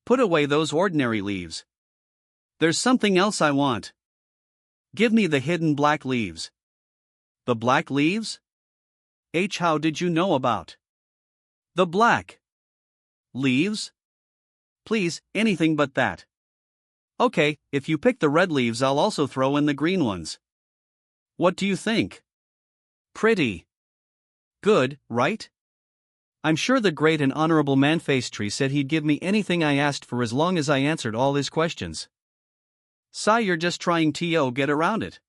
Put away those ordinary leaves. There's something else I want. Give me the hidden black leaves. The black leaves? How did you know about the black leaves? Please, anything but that. Okay, if you pick the red leaves, I'll also throw in the green ones. What do you think? Pretty good, right? I'm sure the great and honorable Manfacetree said he'd give me anything I asked for as long as I answered all his questions. Sigh, you're just trying to get around it.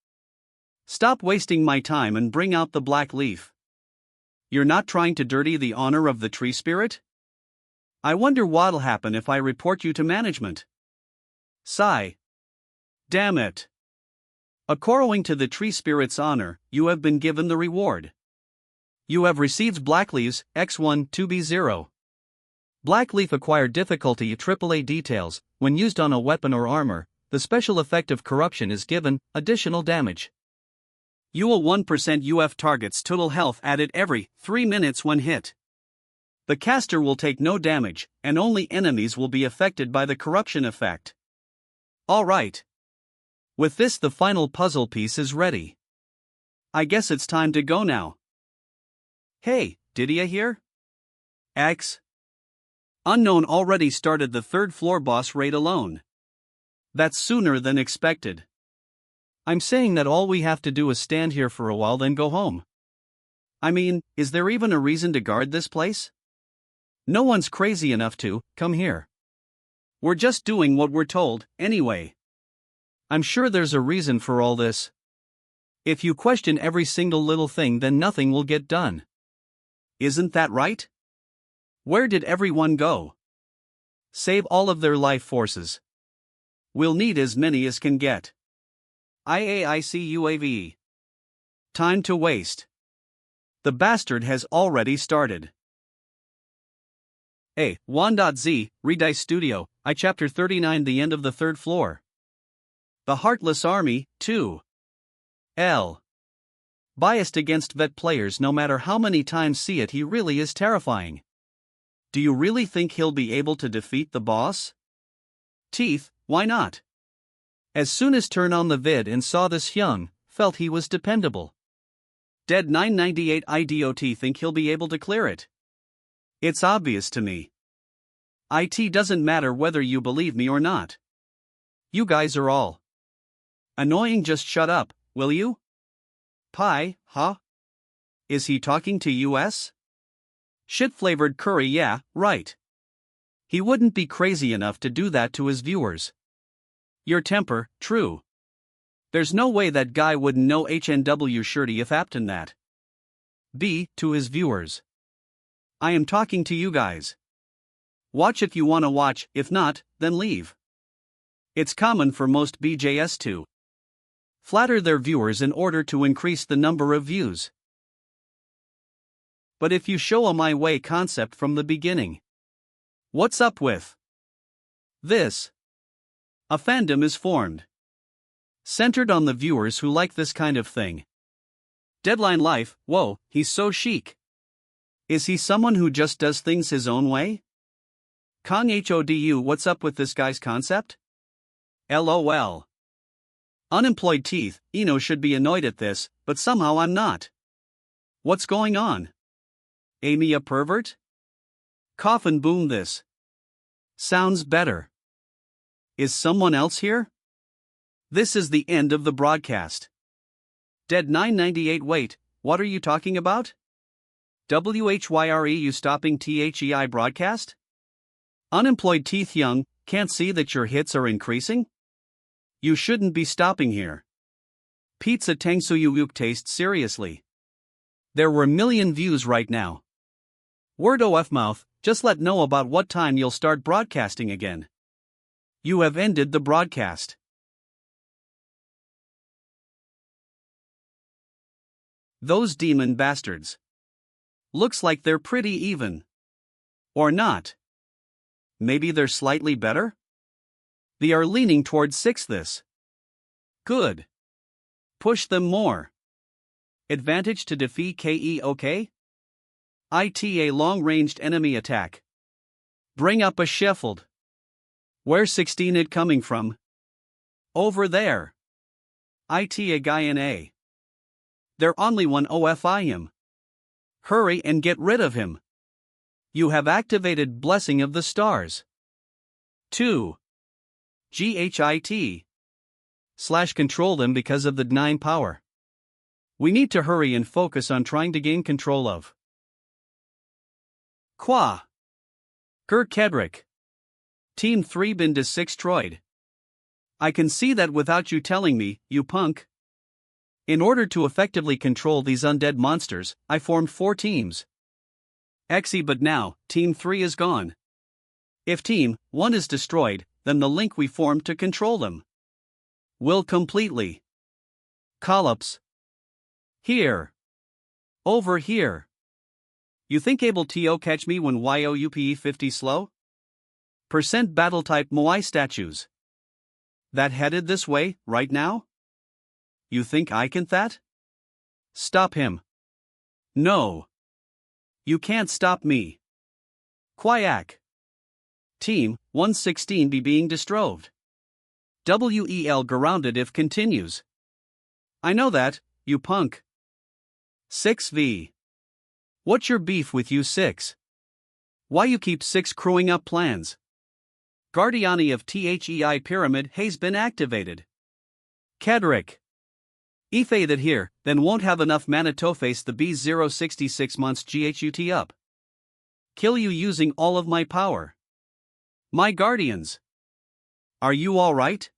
Stop wasting my time and bring out the black leaf. You're not trying to dirty the honor of the tree spirit? I wonder what'll happen if I report you to management. Sigh. Damn it. According to the tree spirit's honor, you have been given the reward. You have received black leaves, X1 2B0. Black leaf acquired difficulty AAA details. When used on a weapon or armor, the special effect of corruption is given additional damage. You will 1% UF target's total health added every 3 minutes when hit. The caster will take no damage, and only enemies will be affected by the corruption effect. Alright. With this, the final puzzle piece is ready. I guess it's time to go now. Hey, did ya hear? X. Unknown already started the third floor boss raid alone. That's sooner than expected. I'm saying that all we have to do is stand here for a while, then go home. I mean, is there even a reason to guard this place? No one's crazy enough to come here. We're just doing what we're told, anyway. I'm sure there's a reason for all this. If you question every single little thing, then nothing will get done. Isn't that right? Where did everyone go? Save all of their life forces. We'll need as many as can get. IAICUAVE. Time to waste. The bastard has already started. A. 1.Z, Redice Studio, I Chapter 39, The End of the Third Floor. The Heartless Army, 2. L. Biased against vet players, no matter how many times see it, he really is terrifying. Do you really think he'll be able to defeat the boss? Teeth, why not? As soon as turned on the vid and saw this young, felt he was dependable. Dead 998 IDOT think he'll be able to clear it. It's obvious to me. IT doesn't matter whether you believe me or not. You guys are all annoying, just shut up, will you? Pie, huh? Is he talking to US? Shit-flavored curry, yeah, right. He wouldn't be crazy enough to do that to his viewers. Your temper, true. There's no way that guy wouldn't know HNW shirty if Apton that. B. To his viewers. I am talking to you guys. Watch if you wanna watch, if not, then leave. It's common for most BJS to flatter their viewers in order to increase the number of views. But if you show a my way concept from the beginning, what's up with this? A fandom is formed, centered on the viewers who like this kind of thing. Deadline Life, whoa, he's so chic. Is he someone who just does things his own way? Kong HODU, what's up with this guy's concept? LOL. Unemployed teeth, Eno should be annoyed at this, but somehow I'm not. What's going on? Amy a pervert? Coffin boom, this sounds better. Is someone else here? This is the end of the broadcast. Dead 998, wait, what are you talking about? WHYRE, you stopping THEI broadcast? Unemployed teeth young, can't see that your hits are increasing? You shouldn't be stopping here. Pizza Tangsuyuyuk taste, seriously. There were million views right now. Word of mouth, just let know about what time you'll start broadcasting again. You have ended the broadcast. Those demon bastards. Looks like they're pretty even. Or not. Maybe they're slightly better? They are leaning towards 6 this. Good. Push them more. Advantage to defeat KE okay? ITA long-ranged enemy attack. Bring up a scaffold. Where's 16 it coming from? Over there. ITA guy in A. There only one OFI him. Hurry and get rid of him. You have activated Blessing of the Stars. 2. GHIT. / control them because of the 9 power. We need to hurry and focus on trying to gain control of. Qua. Ger Kedrick. Team 3 been destroyed. I can see that without you telling me, you punk. In order to effectively control these undead monsters, I formed 4 teams. Exy, but now, Team 3 is gone. If Team 1 is destroyed, then the link we formed to control them will completely collapse. Here. Over here. You think able to catch me when YOUPE 50 slow? % battle type Moai statues. That headed this way, right now? You think I can that? Stop him. No. You can't stop me. Quack. Team 116 be being destroyed. WEL grounded if continues. I know that, you punk. 6v. What's your beef with you 6? Why you keep 6 crewing up plans? Guardiani of THEI Pyramid has been activated. Kedrick. If that here, then won't have enough mana to face the B066 months GHUT up. Kill you using all of my power. My guardians. Are you alright?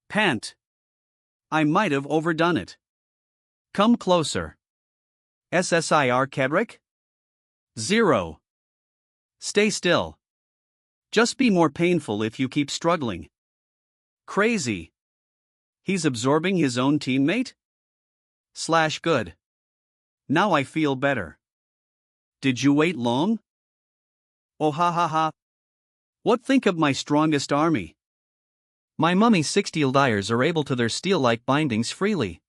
Pant. I might have overdone it. Come closer. SSIR Kedrick? 0. Stay still. Just be more painful if you keep struggling. Crazy. He's absorbing his own teammate? / good. Now I feel better. Did you wait long? Oh ha ha ha. What think of my strongest army? My mummy 6 steel dyers are able to their steel-like bindings freely.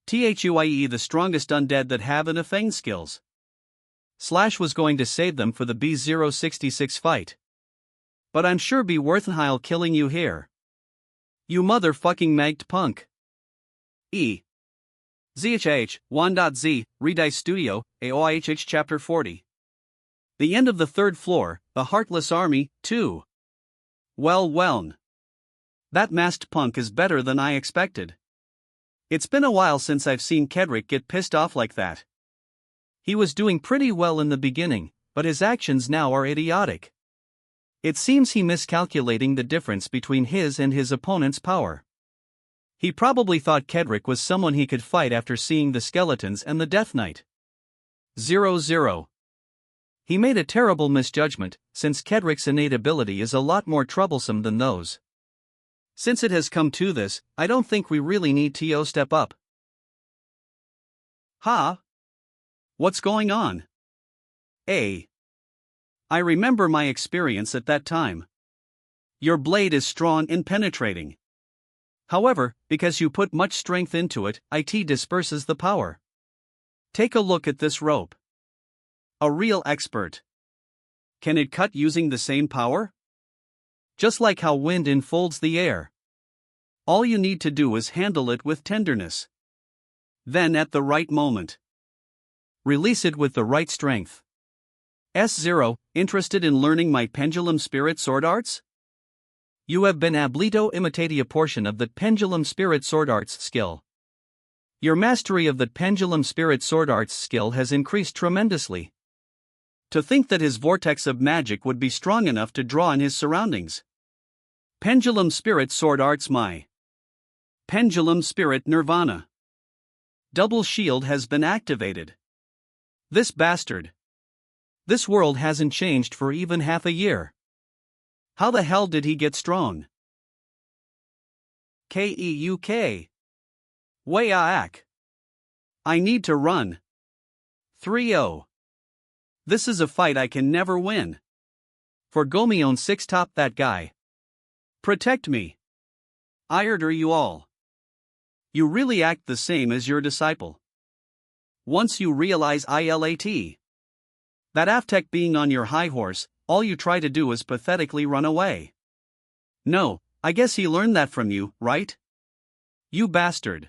THUIE the strongest undead that have an Afang skills. / was going to save them for the B066 fight. But I'm sure be worthwhile killing you here. You motherfucking magged punk. E. ZHH 1.Z, Redice Studio, AOIHH Chapter 40. The end of the 3rd floor, the Heartless Army, 2. Well. That masked punk is better than I expected. It's been a while since I've seen Kedrick get pissed off like that. He was doing pretty well in the beginning, but his actions now are idiotic. It seems he miscalculating the difference between his and his opponent's power. He probably thought Kedrick was someone he could fight after seeing the skeletons and the Death Knight. 0. He made a terrible misjudgment, since Kedrick's innate ability is a lot more troublesome than those. Since it has come to this, I don't think we really need to step up. Ha? What's going on? I remember my experience at that time. Your blade is strong and penetrating. However, because you put much strength into it, it disperses the power. Take a look at this rope. A real expert. Can it cut using the same power? Just like how wind enfolds the air. All you need to do is handle it with tenderness. Then at the right moment, release it with the right strength. S0, interested in learning my Pendulum Spirit Sword Arts? You have been ablito imitate a portion of the Pendulum Spirit Sword Arts skill. Your mastery of the Pendulum Spirit Sword Arts skill has increased tremendously. To think that his vortex of magic would be strong enough to draw on his surroundings. Pendulum Spirit Sword Arts my Pendulum Spirit Nirvana. Double shield has been activated. This bastard. This world hasn't changed for even half a year. How the hell did he get strong? KEUK. Wayak. I need to run. 3-0. This is a fight I can never win. For Gomi on 6 top that guy. Protect me. I order you all. You really act the same as your disciple. Once you realize ILAT. That Aftek being on your high horse, all you try to do is pathetically run away. No, I guess he learned that from you, right? You bastard.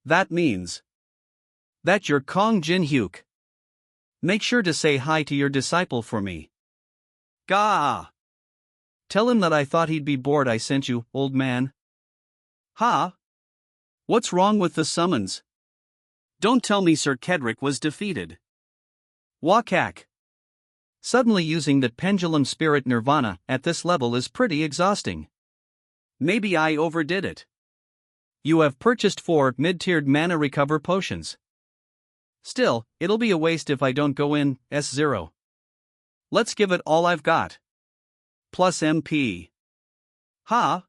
That means that you're Kong Jin Hyuk. Make sure to say hi to your disciple for me. Gah! Tell him that I thought he'd be bored I sent you, old man. Ha? What's wrong with the summons? Don't tell me Sir Kedrick was defeated. Wakak. Suddenly using the pendulum spirit nirvana at this level is pretty exhausting. Maybe I overdid it. You have purchased 4 mid-tiered mana recover potions. Still, it'll be a waste if I don't go in S0. Let's give it all I've got. Plus MP. Ha!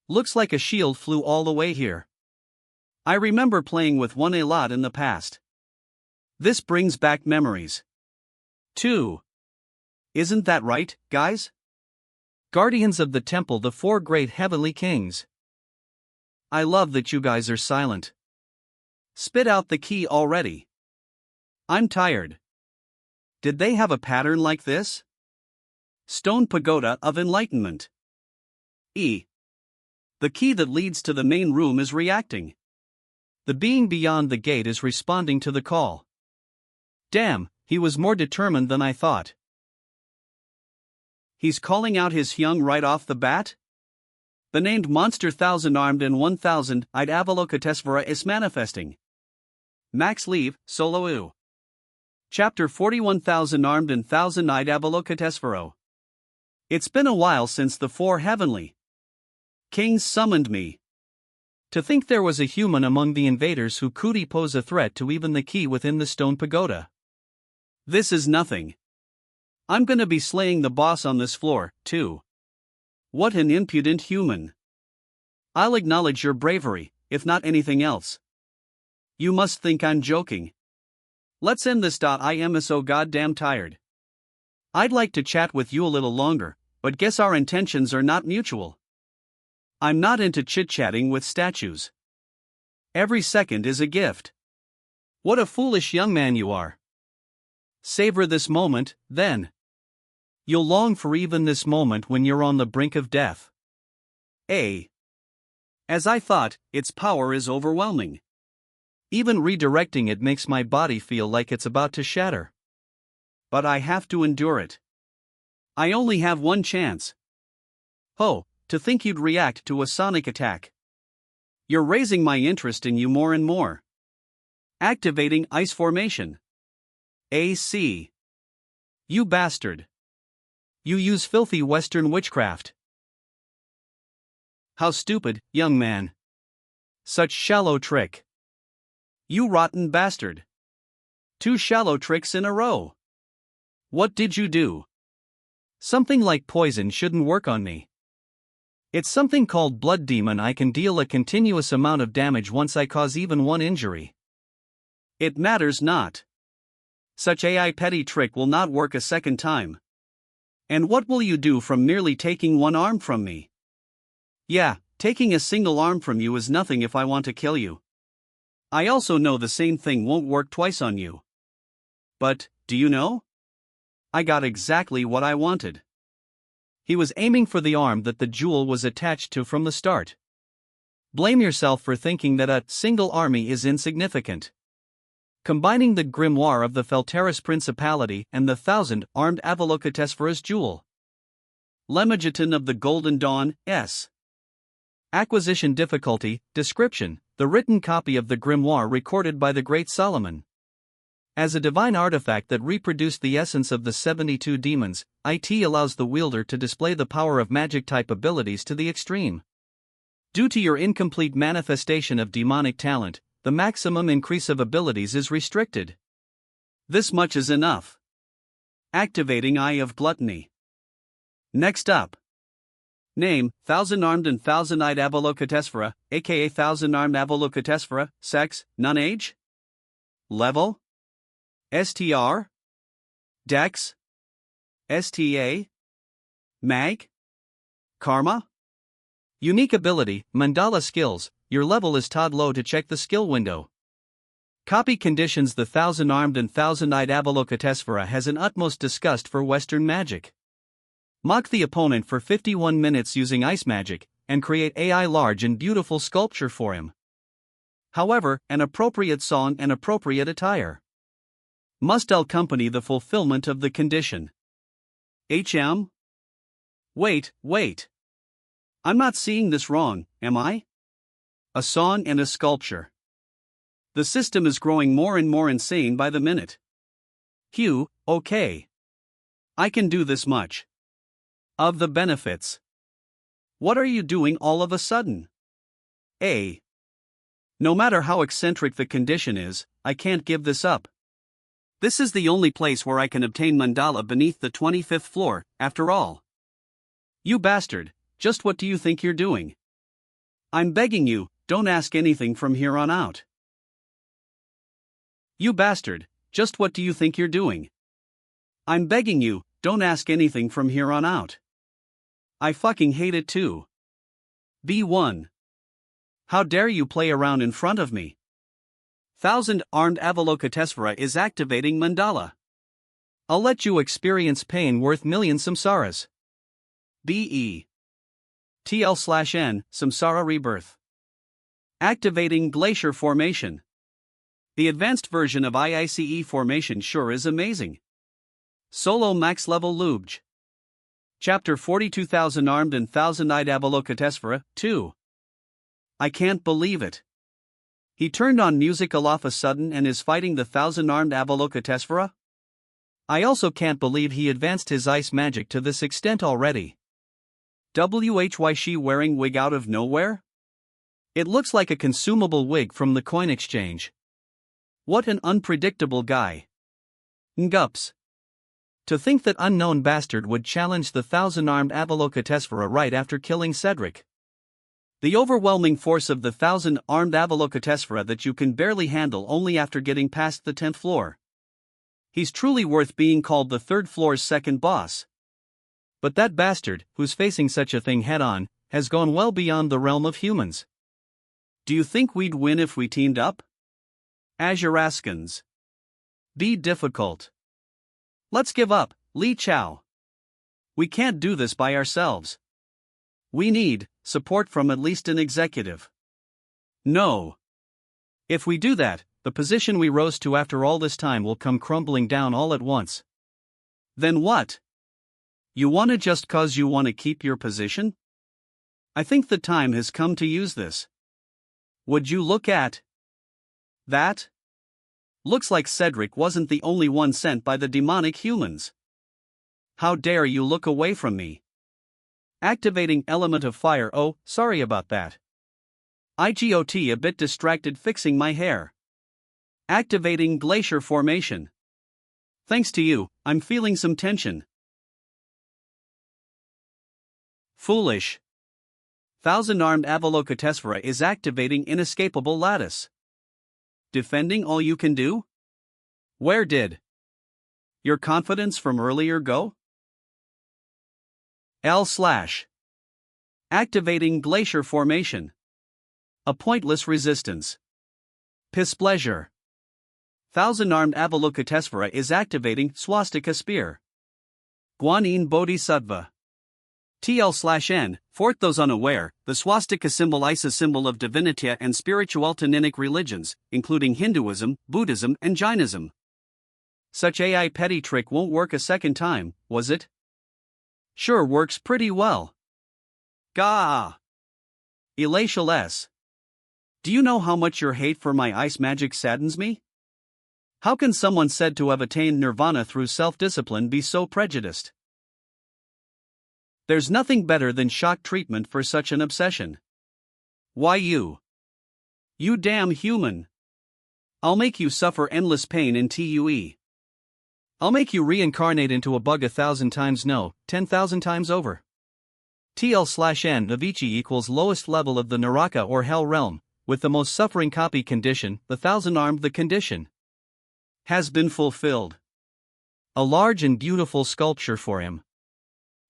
Looks like a shield flew all the way here. I remember playing with one a lot in the past. This brings back memories. 2. Isn't that right, guys? Guardians of the Temple, the 4 great heavenly kings. I love that you guys are silent. Spit out the key already. I'm tired. Did they have a pattern like this? Stone Pagoda of Enlightenment. E. The key that leads to the main room is reacting. The being beyond the gate is responding to the call. Damn, he was more determined than I thought. He's calling out his Hyung right off the bat? The named monster 1000-armed and 1000-eyed Avalokitesvara is manifesting. Max Leave, Solo U. Chapter 41,000-armed and 1000-eyed Avalokitesvaro. It's been a while since the 4 heavenly kings summoned me. To think there was a human among the invaders who could pose a threat to even the key within the stone pagoda. This is nothing. I'm gonna be slaying the boss on this floor, too. What an impudent human. I'll acknowledge your bravery, if not anything else. You must think I'm joking. Let's end this. I am so goddamn tired. I'd like to chat with you a little longer, but guess our intentions are not mutual. I'm not into chit-chatting with statues. Every second is a gift. What a foolish young man you are. Savor this moment, then. You'll long for even this moment when you're on the brink of death. As I thought, its power is overwhelming. Even redirecting it makes my body feel like it's about to shatter. But I have to endure it. I only have one chance. Oh, to think you'd react to a sonic attack. You're raising my interest in you more and more. Activating ice formation. AC. You bastard. You use filthy Western witchcraft. How stupid, young man. Such shallow trick. You rotten bastard. 2 shallow tricks in a row. What did you do? Something like poison shouldn't work on me. It's something called Blood Demon. I can deal a continuous amount of damage once I cause even 1 injury. It matters not. Such AI petty trick will not work a second time. And what will you do from merely taking 1 arm from me? Yeah, taking a single arm from you is nothing if I want to kill you. I also know the same thing won't work twice on you. But, do you know? I got exactly what I wanted. He was aiming for the arm that the jewel was attached to from the start. Blame yourself for thinking that a single army is insignificant. Combining the grimoire of the Felteris Principality and the 1000-armed Avalokitesvara's jewel. Lemagiton of the Golden Dawn, S. Acquisition difficulty, description, the written copy of the grimoire recorded by the great Solomon. As a divine artifact that reproduced the essence of the 72 demons, it allows the wielder to display the power of magic-type abilities to the extreme. Due to your incomplete manifestation of demonic talent, the maximum increase of abilities is restricted. This much is enough. Activating Eye of Gluttony. Next up. Name, 1000-armed and 1000-eyed Avalokitesvara, aka 1000-armed Avalokitesvara, sex, none age? Level? STR? Dex? STA? Mag? Karma? Unique ability, mandala skills, your level is Todd low to check the skill window. Copy conditions. The thousand-armed and thousand-eyed Avalokitesvara has an utmost disgust for Western magic. Mock the opponent for 51 minutes using ice magic, and create AI large and beautiful sculpture for him. However, an appropriate song and appropriate attire must accompany the fulfillment of the condition. HM? Wait. I'm not seeing this wrong, am I? A song and a sculpture. The system is growing more and more insane by the minute. Hugh, okay. I can do this much. Of the benefits. What are you doing all of a sudden? A. No matter how eccentric the condition is, I can't give this up. This is the only place where I can obtain mandala beneath the 25th floor, after all. You bastard, just what do you think you're doing? I'm begging you, don't ask anything from here on out. You bastard, just what do you think you're doing? I'm begging you, don't ask anything from here on out. I fucking hate it too. B1. How dare you play around in front of me? Thousand-armed Avalokitesvara is activating mandala. I'll let you experience pain worth million samsaras. BE. TL/N, samsara rebirth. Activating glacier formation. The advanced version of IICE formation sure is amazing. Solo max level Lubj. Chapter 42,000 armed and thousand-eyed Avalokitesvara, 2. I can't believe it. He turned on music all of a sudden and is fighting the thousand-armed Avalokitesvara? I also can't believe he advanced his ice magic to this extent already. WHY she wearing wig out of nowhere? It looks like a consumable wig from the coin exchange. What an unpredictable guy. Ngups. To think that unknown bastard would challenge the thousand-armed Avalokitesvara right after killing Cedric. The overwhelming force of the thousand-armed Avalokitesvara that you can barely handle only after getting past the 10th floor. He's truly worth being called the 3rd floor's second boss. But that bastard, who's facing such a thing head-on, has gone well beyond the realm of humans. Do you think we'd win if we teamed up? Azuraskans. Be difficult. Let's give up, Li Chao. We can't do this by ourselves. We need support from at least an executive. No. If we do that, the position we rose to after all this time will come crumbling down all at once. Then what? You wanna just cause you wanna keep your position? I think the time has come to use this. Would you look at that? Looks like Cedric wasn't the only one sent by the demonic humans. How dare you look away from me? Activating element of fire. Oh, sorry about that. IGOT a bit distracted fixing my hair. Activating glacier formation. Thanks to you, I'm feeling some tension. Foolish. Thousand-armed Avalokitesvara is activating inescapable lattice. Defending all you can do? Where did your confidence from earlier go? L/. Activating glacier formation. A pointless resistance. Pispleasure. Thousand-armed Avalokitesvara is activating swastika spear. Guanyin Bodhisattva. TL/N, for those unaware, the swastika symbolizes a symbol of divinity and spiritual Taninic religions, including Hinduism, Buddhism, and Jainism. Such AI petty trick won't work a second time, was it? Sure works pretty well. Gah! Elatial S. Do you know how much your hate for my ice magic saddens me? How can someone said to have attained nirvana through self-discipline be so prejudiced? There's nothing better than shock treatment for such an obsession. Why you? You damn human. I'll make you suffer endless pain in TUE. I'll make you reincarnate into a bug 1,000 times no, 10,000 times over. TL/N Navici equals lowest level of the Naraka or Hell realm, with the most suffering copy condition, the thousand-armed the condition. has been fulfilled. A large and beautiful sculpture for him.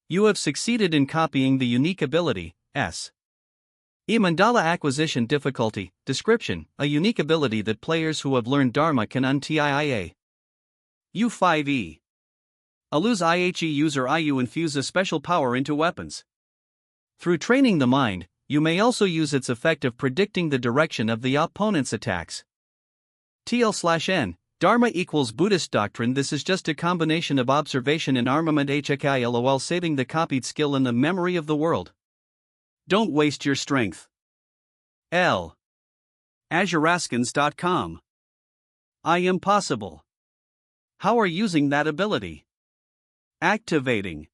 You have succeeded in copying the unique ability, S. Mandala acquisition difficulty, description, a unique ability that players who have learned Dharma can untia. U5E. Aluz IHE user IU infuse a special power into weapons. Through training the mind, you may also use its effect of predicting the direction of the opponent's attacks. TL/N. Dharma equals Buddhist doctrine. This is just a combination of observation and armament HKILOL, saving the copied skill in the memory of the world. Don't waste your strength. L. Azuraskins.com. I am possible. How are using that ability? Activating.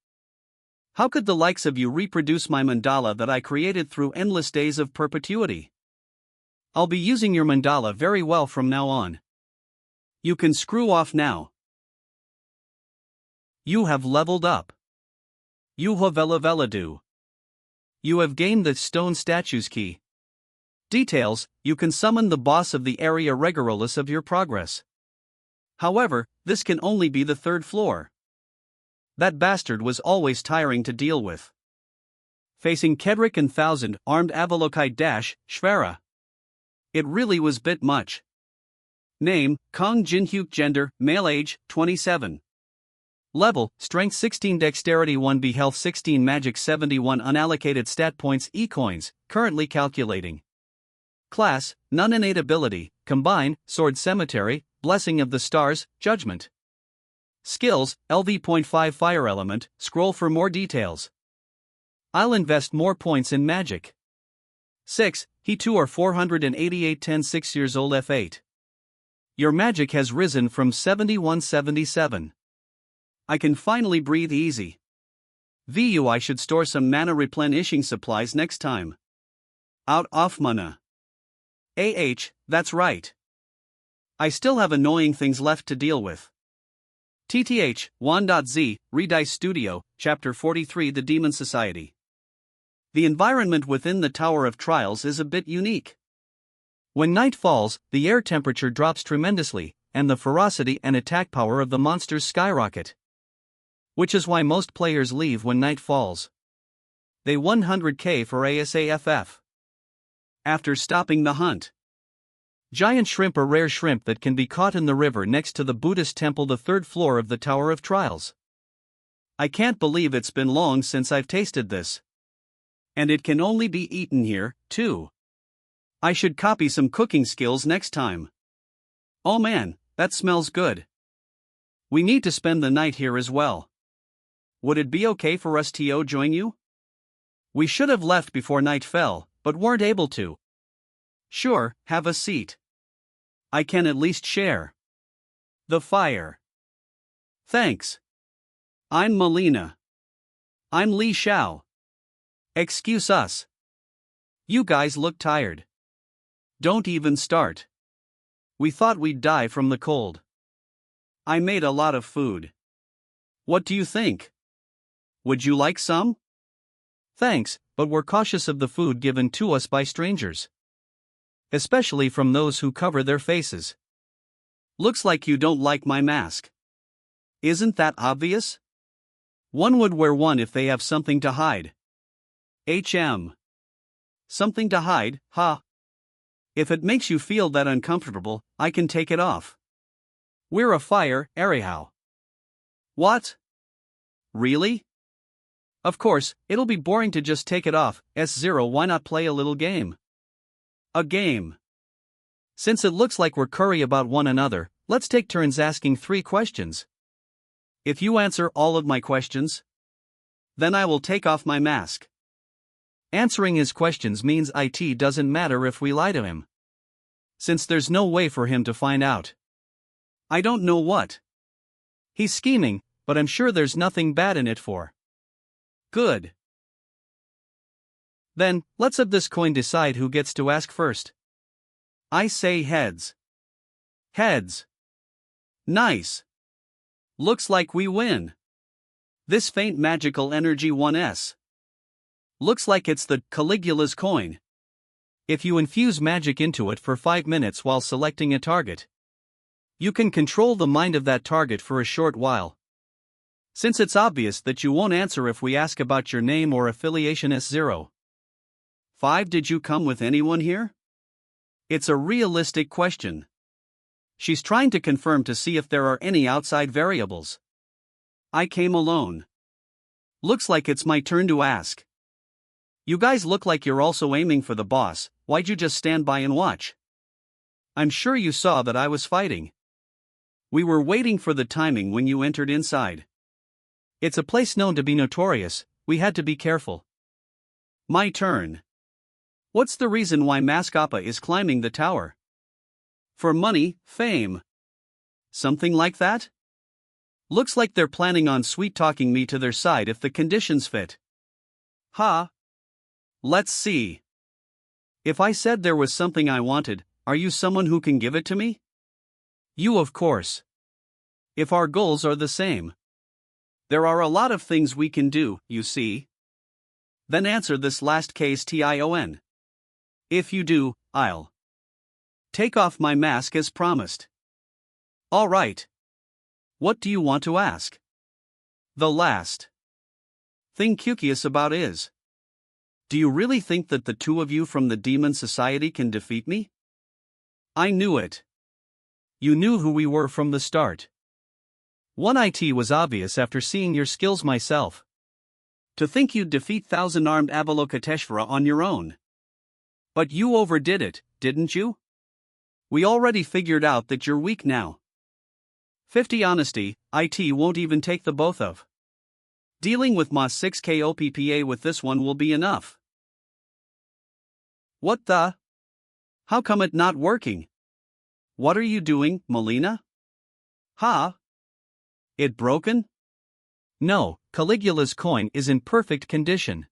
How could the likes of you reproduce my mandala that I created through endless days of perpetuity? I'll be using your mandala very well from now on. You can screw off now. You have leveled up. You have eleveladu. You have gained the stone statue's key. Details: you can summon the boss of the area regardless of your progress. However, this can only be the third floor. That bastard was always tiring to deal with. Facing Kedrick and 1,000 armed Avalokite Shvara. It really was bit much. Name: Kong Jinhyuk. Gender: male. Age: 27. Level: Strength 16, Dexterity 1B, Health 16, Magic 71, Unallocated stat points E-coins, currently calculating. Class: None. Innate ability: Combine, Sword Cemetery, Blessing of the Stars, Judgment. Skills: LV.5 Fire Element. Scroll for more details. I'll invest more points in magic. 6. He too are 488 10 6 years old F8. Your magic has risen from 71-77. I can finally breathe easy. VU, I should store some mana replenishing supplies next time. Out off mana. That's right. I still have annoying things left to deal with. TTH, 1.Z, Redice Studio, Chapter 43, The Demon Society. The environment within the Tower of Trials is a bit unique. When night falls, the air temperature drops tremendously, and the ferocity and attack power of the monsters skyrocket. Which is why most players leave when night falls. They 100k for ASAFF. After stopping the hunt. Giant shrimp, a rare shrimp that can be caught in the river next to the Buddhist temple, the third floor of the Tower of Trials. I can't believe it's been long since I've tasted this. And it can only be eaten here, too. I should copy some cooking skills next time. Oh man, that smells good. We need to spend the night here as well. Would it be okay for us to join you? We should have left before night fell, but weren't able to. Sure, have a seat. I can at least share the fire. Thanks. I'm Melina. I'm Li Xiao. Excuse us. You guys look tired. Don't even start. We thought we'd die from the cold. I made a lot of food. What do you think? Would you like some? Thanks, but we're cautious of the food given to us by strangers. Especially from those who cover their faces. Looks like you don't like my mask. Isn't that obvious? One would wear one if they have something to hide. Something to hide, huh? If it makes you feel that uncomfortable, I can take it off. We're a fire, anyhow. What? Really? Of course, it'll be boring to just take it off. S0, why not play a little game? A game. Since it looks like we're curry about one another, let's take turns asking 3 questions. If you answer all of my questions, then I will take off my mask. Answering his questions means it doesn't matter if we lie to him. Since there's no way for him to find out. I don't know what. He's scheming, but I'm sure there's nothing bad in it for. Good. Then, let's have this coin decide who gets to ask first. I say heads. Heads. Nice. Looks like we win. This faint magical energy 1s. Looks like it's the Caligula's coin. If you infuse magic into it for 5 minutes while selecting a target, You can control the mind of that target for a short while. Since it's obvious that you won't answer if we ask about your name or affiliation S0. 5. Did you come with anyone here? It's a realistic question. She's trying to confirm to see if there are any outside variables. I came alone. Looks like it's my turn to ask. You guys look like you're also aiming for the boss. Why'd you just stand by and watch? I'm sure you saw that I was fighting. We were waiting for the timing when you entered inside. It's a place known to be notorious, we had to be careful. My turn. What's the reason why Mascapa is climbing the tower? For money, fame. Something like that? Looks like they're planning on sweet-talking me to their side if the conditions fit. Ha! Let's see. If I said there was something I wanted, are you someone who can give it to me? You, of course. If our goals are the same. There are a lot of things we can do, you see. Then answer this last question. If you do, I'll take off my mask as promised. All right. What do you want to ask? The last thing curious about is, do you really think that the two of you from the Demon Society can defeat me? I knew it. You knew who we were from the start. 1IT was obvious after seeing your skills myself. To think you'd defeat 1,000-armed Avalokiteshvara on your own. But you overdid it, didn't you? We already figured out that you're weak now. 50 honesty, IT won't even take the both of. Dealing with Ma 6K OPPA with this one will be enough. What the? How come it not working? What are you doing, Melina? Ha? It broken? No, Caligula's coin is in perfect condition.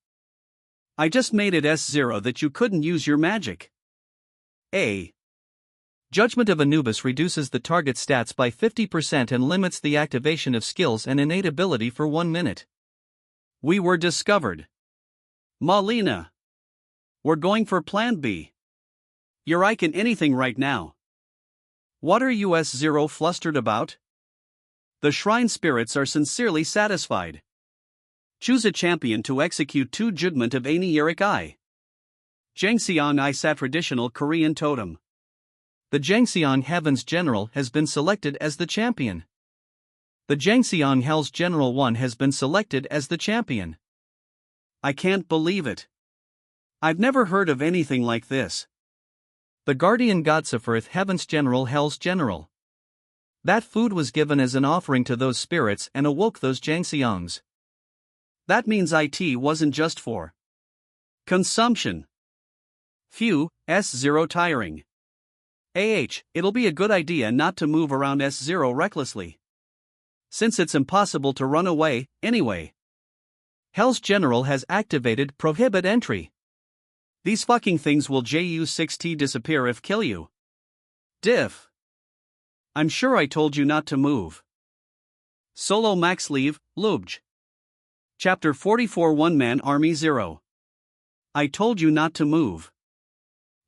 I just made it S0 that you couldn't use your magic. A. Judgment of Anubis reduces the target stats by 50% and limits the activation of skills and innate ability for 1 minute. We were discovered. Melina. We're going for Plan B. You're icing anything right now. What are you S0 flustered about? The shrine spirits are sincerely satisfied. Choose a champion to execute 2 Judgment of Ani Eric I. Jangseong Isa traditional Korean totem. The Jangseong Heaven's General has been selected as the champion. The Jangseong Hell's General 1 has been selected as the champion. I can't believe it. I've never heard of anything like this. The Guardian Godsephirth Heaven's General Hell's General. That food was given as an offering to those spirits and awoke those Jangseongs. That means IT wasn't just for consumption. Phew, S0 tiring. It'll be a good idea not to move around S0 recklessly. Since it's impossible to run away, anyway. Hell's General has activated Prohibit Entry. These fucking things will JU6T disappear if kill you. Diff. I'm sure I told you not to move. Solo Max Leave, Lubj. Chapter 44 One-Man Army 0. I told you not to move.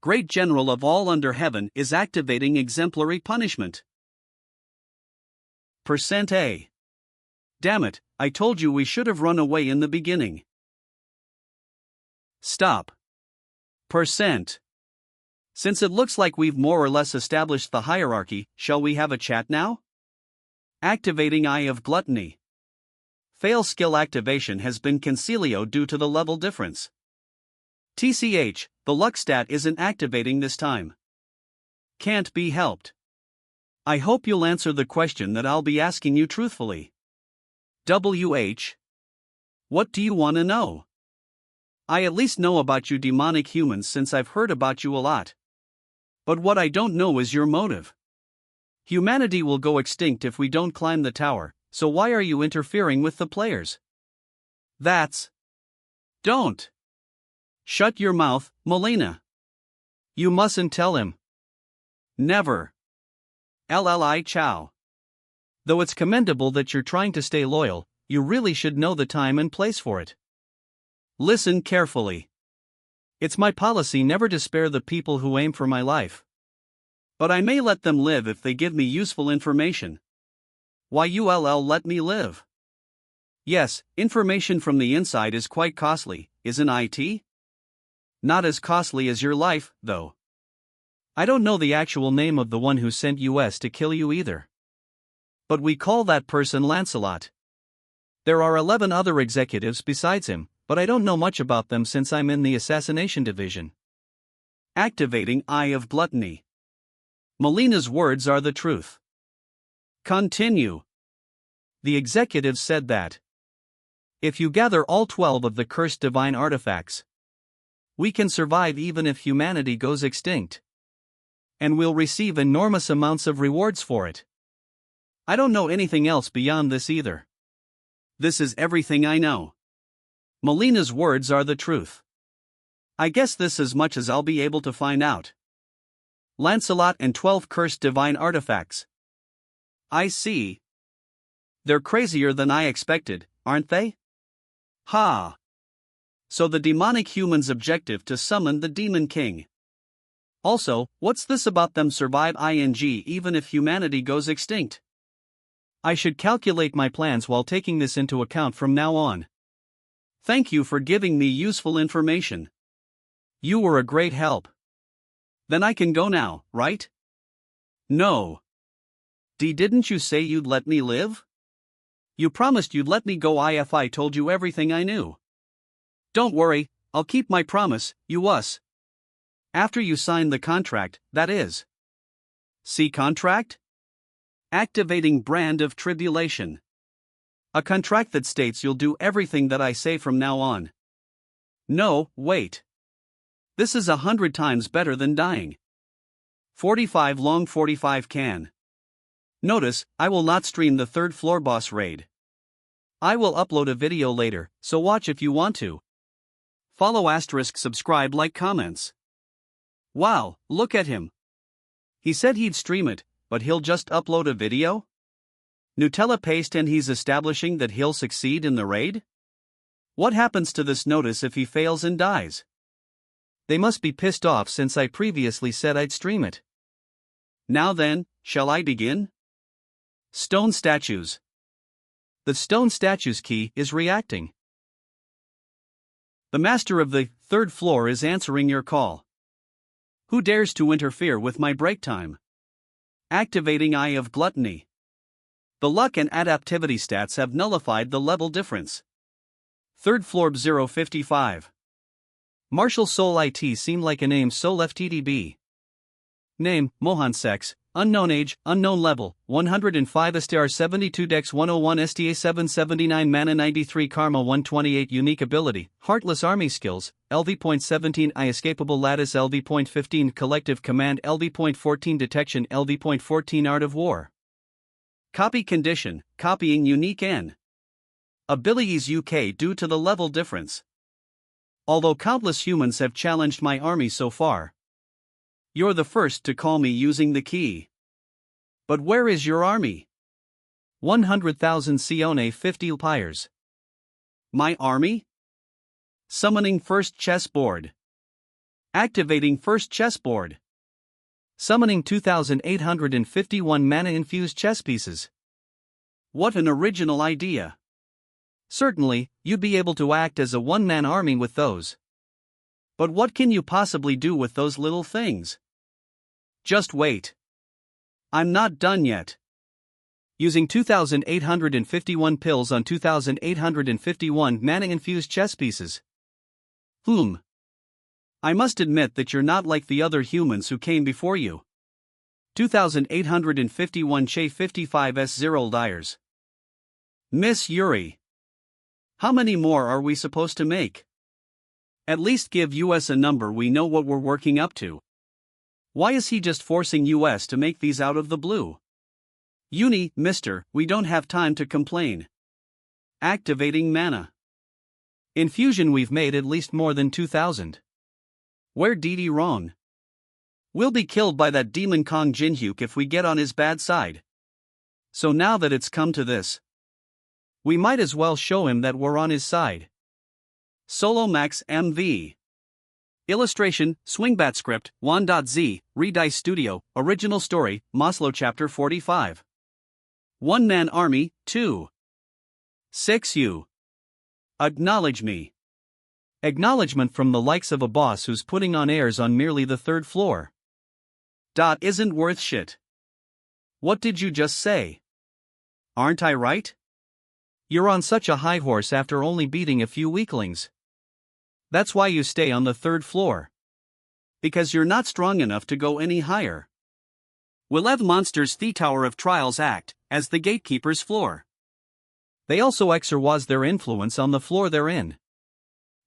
Great General of all under heaven is activating exemplary punishment. %A. Damn it, I told you we should have run away in the beginning. Stop. %. Since it looks like we've more or less established the hierarchy, shall we have a chat now? Activating Eye of Gluttony. Fail skill activation has been Concilio due to the level difference. TCH, the luck stat isn't activating this time. Can't be helped. I hope you'll answer the question that I'll be asking you truthfully. WH. What do you want to know? I at least know about you demonic humans since I've heard about you a lot. But what I don't know is your motive. Humanity will go extinct if we don't climb the tower, so why are you interfering with the players? That's... Don't. Shut your mouth, Melina. You mustn't tell him. Never. LLI Chow. Though it's commendable that you're trying to stay loyal, you really should know the time and place for it. Listen carefully. It's my policy never to spare the people who aim for my life. But I may let them live if they give me useful information. YULL let me live. Yes, information from the inside is quite costly, isn't it? Not as costly as your life, though. I don't know the actual name of the one who sent us to kill you either. But we call that person Lancelot. There are 11 other executives besides him, but I don't know much about them since I'm in the assassination division. Activating Eye of Gluttony. Melina's words are the truth. Continue. The executives said that if you gather all 12 of the cursed divine artifacts, we can survive even if humanity goes extinct. And we'll receive enormous amounts of rewards for it. I don't know anything else beyond this either. This is everything I know. Melina's words are the truth. I guess this is as much as I'll be able to find out. Lancelot and 12 cursed divine artifacts. I see. They're crazier than I expected, aren't they? Ha! So the demonic human's objective to summon the Demon King. Also, what's this about them survive even if humanity goes extinct? I should calculate my plans while taking this into account from now on. Thank you for giving me useful information. You were a great help. Then I can go now, right? No. Didn't you say you'd let me live? You promised you'd let me go if I told you everything I knew. Don't worry, I'll keep my promise, us. After you sign the contract, that is. See contract? Activating Brand of Tribulation. A contract that states you'll do everything that I say from now on. No, wait. This is 100 times better than dying. 45 long 45 can. Notice, I will not stream the third floor boss raid. I will upload a video later, so watch if you want to. Follow *, subscribe, like, comments. Wow, look at him. He said he'd stream it, but he'll just upload a video? Nutella paste and he's establishing that he'll succeed in the raid? What happens to this notice if he fails and dies? They must be pissed off since I previously said I'd stream it. Now then, shall I begin? Stone statues. The stone statue's key is reacting. The master of the third floor is answering your call. Who dares to interfere with my break time? Activating Eye of Gluttony. The luck and adaptivity stats have nullified the level difference. Third floor 055. Martial Soul IT seemed like a name so left TDB. Name, Mohan Sex, unknown age, unknown level, 105 STR 72 Dex 101 STA 779 Mana 93 Karma 128 Unique ability, Heartless Army skills, LV.17 I Escapable Lattice LV.15 Collective Command LV.14 Detection LV.14 Art of War. Copy condition, copying unique N. Abilities UK due to the level difference. Although countless humans have challenged my army so far, you're the first to call me using the key. But where is your army? 100,000 Sione 50 pyres. My army? Summoning first chessboard. Activating first chessboard. Summoning 2,851 mana-infused chess pieces. What an original idea. Certainly, you'd be able to act as a one-man army with those. But what can you possibly do with those little things? Just wait. I'm not done yet. Using 2,851 pills on 2,851 mana-infused chess pieces. I must admit that you're not like the other humans who came before you. 2,851 Che 55S0 liars. Miss Yuri. How many more are we supposed to make? At least give us a number we know what we're working up to. Why is he just forcing us to make these out of the blue? Mister, we don't have time to complain. Activating mana. Infusion we've made at least more than 2,000. Where Didi wrong? We'll be killed by that demon Kong Jinhyuk if we get on his bad side. So now that it's come to this, we might as well show him that we're on his side. Solo Max MV. Illustration, Swingbat script, Wan.z, Redice Studio, original story, Maslow chapter 45. One-man army, 2. 6 you. Acknowledge me. Acknowledgement from the likes of a boss who's putting on airs on merely the 3rd floor. Isn't worth shit. What did you just say? Aren't I right? You're on such a high horse after only beating a few weaklings. That's why you stay on the 3rd floor. Because you're not strong enough to go any higher. Will have monsters the Tower of Trials act as the gatekeeper's floor. They also exercise their influence on the floor they're in.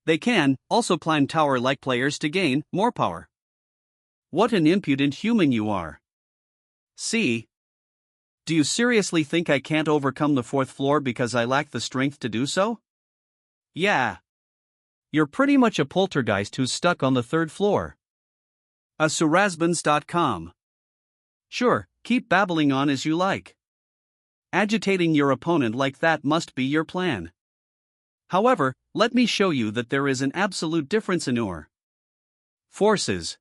They can also climb tower-like players to gain more power. What an impudent human you are. See? Do you seriously think I can't overcome the 4th floor because I lack the strength to do so? Yeah. You're pretty much a poltergeist who's stuck on the 3rd floor. Asurasbans.com. Sure, keep babbling on as you like. Agitating your opponent like that must be your plan. However, let me show you that there is an absolute difference in your forces.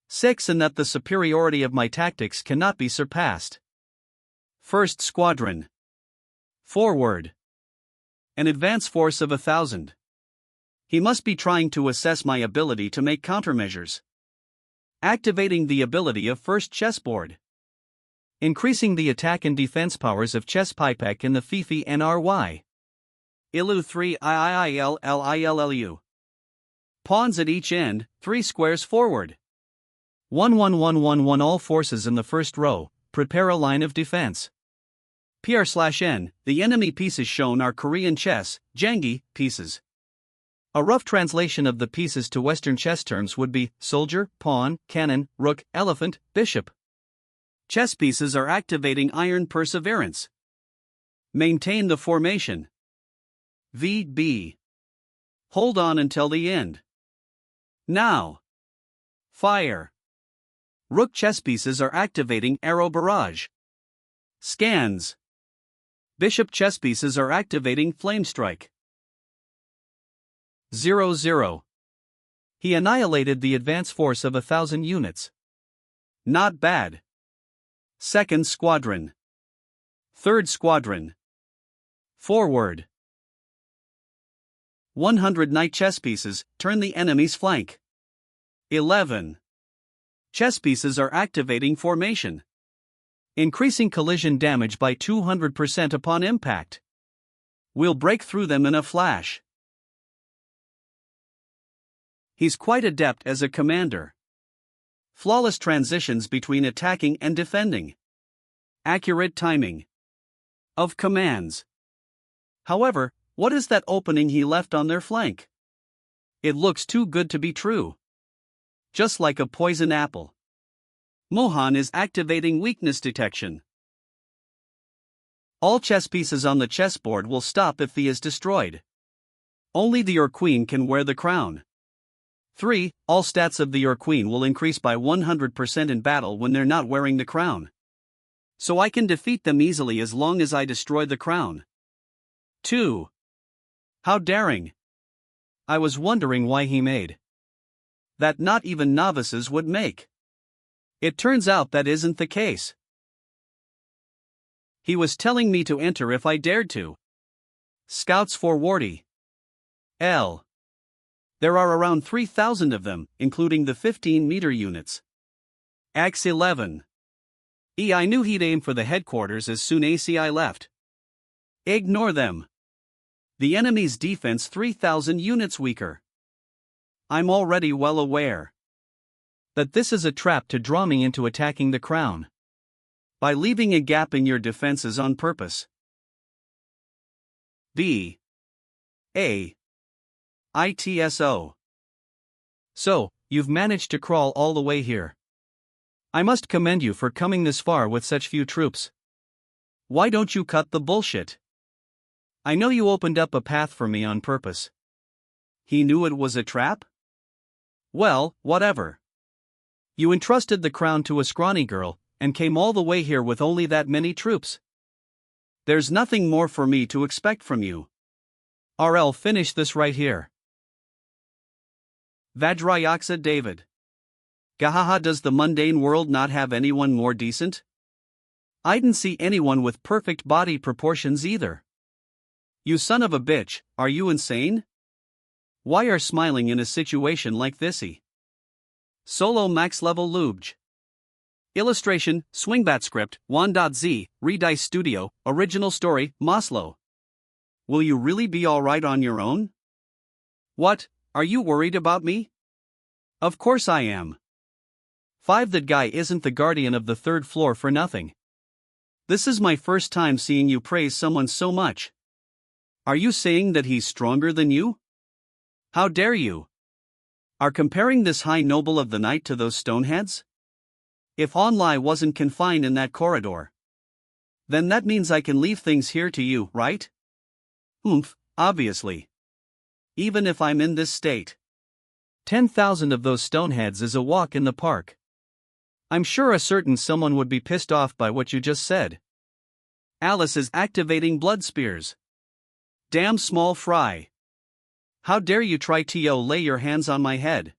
6 and that the superiority of my tactics cannot be surpassed. 1st Squadron. Forward. An advance force of 1,000. He must be trying to assess my ability to make countermeasures. Activating the ability of 1st Chessboard. Increasing the attack and defense powers of Chess Pipek in the Fifi NRY. Ilu 3 IIILLILLU. Pawns at each end, 3 squares forward. 11111 all forces in the 1st row, prepare a line of defense. PR/N, the enemy pieces shown are Korean chess, jangi, pieces. A rough translation of the pieces to Western chess terms would be soldier, pawn, cannon, rook, elephant, bishop. Chess pieces are activating iron perseverance. Maintain the formation. VB. Hold on until the end. Now. Fire. Rook chess pieces are activating arrow barrage. Scans. Bishop chess pieces are activating flame strike. 0-0. He annihilated the advance force of 1,000 units. Not bad. 2nd Squadron. 3rd Squadron. Forward. 100 knight chess pieces, turn the enemy's flank. 11. Chess pieces are activating formation. Increasing collision damage by 200% upon impact. We'll break through them in a flash. He's quite adept as a commander. Flawless transitions between attacking and defending. Accurate timing of commands. However, what is that opening he left on their flank? It looks too good to be true. Just like a poison apple. Mohan is activating weakness detection. All chess pieces on the chessboard will stop if he is destroyed. Only the Your Queen can wear the crown. 3. All stats of the Your Queen will increase by 100% in battle when they're not wearing the crown. So I can defeat them easily as long as I destroy the crown. 2. How daring. I was wondering why he made that not even novices would make. It turns out that isn't the case. He was telling me to enter if I dared to. Scouts for Wardy. L. There are around 3,000 of them, including the 15-meter units. Ax 11. I knew he'd aim for the headquarters as soon as I left. Ignore them. The enemy's defense 3,000 units weaker. I'm already well aware that this is a trap to draw me into attacking the crown. By leaving a gap in your defenses on purpose. B. A. ITSO. So, you've managed to crawl all the way here. I must commend you for coming this far with such few troops. Why don't you cut the bullshit? I know you opened up a path for me on purpose. He knew it was a trap? Well, whatever. You entrusted the crown to a scrawny girl, and came all the way here with only that many troops. There's nothing more for me to expect from you. RL, finish this right here. Vajrayaksa David. Gahaha, does the mundane world not have anyone more decent? I didn't see anyone with perfect body proportions either. You son of a bitch, are you insane? Why are smiling in a situation like thisy? Solo max level lubj. Illustration, Swingbat script, 1.z, Redice Studio, original story, Maslow. Will you really be alright on your own? What, are you worried about me? Of course I am. 5. That guy isn't the guardian of the third floor for nothing. This is my first time seeing you praise someone so much. Are you saying that he's stronger than you? How dare you? Are comparing this high noble of the night to those stoneheads? If Onlai wasn't confined in that corridor, then that means I can leave things here to you, right? Obviously. Even if I'm in this state. 10,000 of those stoneheads is a walk in the park. I'm sure a certain someone would be pissed off by what you just said. Alice is activating blood spears. Damn small fry. How dare you try to lay your hands on my head?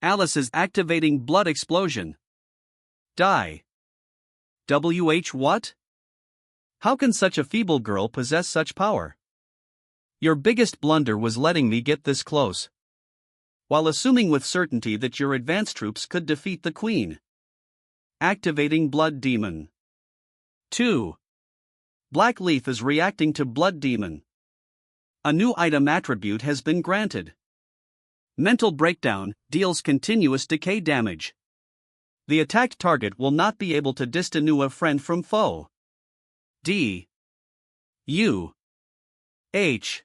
Alice is activating blood explosion. Die. What? How can such a feeble girl possess such power? Your biggest blunder was letting me get this close, while assuming with certainty that your advance troops could defeat the queen. Activating Blood Demon. 2. Black Leaf is reacting to Blood Demon. A new item attribute has been granted. Mental Breakdown deals continuous decay damage. The attacked target will not be able to distinguish a friend from foe. D. U. H.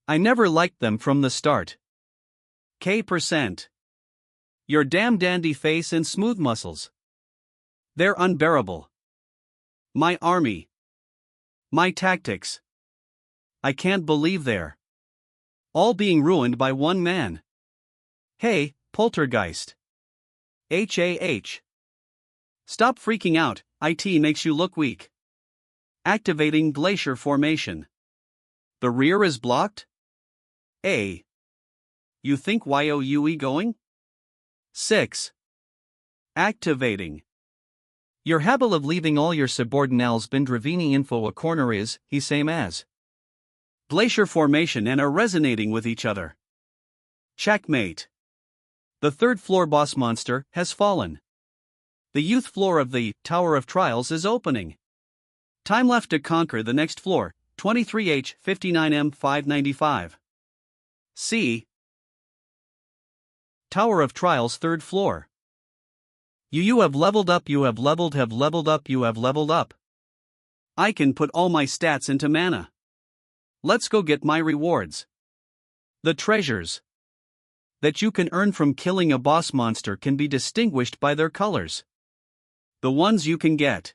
I never liked them from the start. K%. Your damn dandy face and smooth muscles. They're unbearable. My army. My tactics. I can't believe they're all being ruined by one man. Hey, poltergeist. HAH. Stop freaking out, IT makes you look weak. Activating Glacier Formation. The rear is blocked? A. You think YOUE going? 6. Activating. Your habit of leaving all your subordinals bindravini info a corner is, he same as. Glacier Formation and are resonating with each other. Checkmate. The third floor boss monster has fallen. The youth floor of the Tower of Trials is opening. Time left to conquer the next floor, 23H 59M 595. C. Tower of Trials third floor. You have leveled up, you have leveled up, you have leveled up. I can put all my stats into mana. Let's go get my rewards. The treasures that you can earn from killing a boss monster can be distinguished by their colors. The ones you can get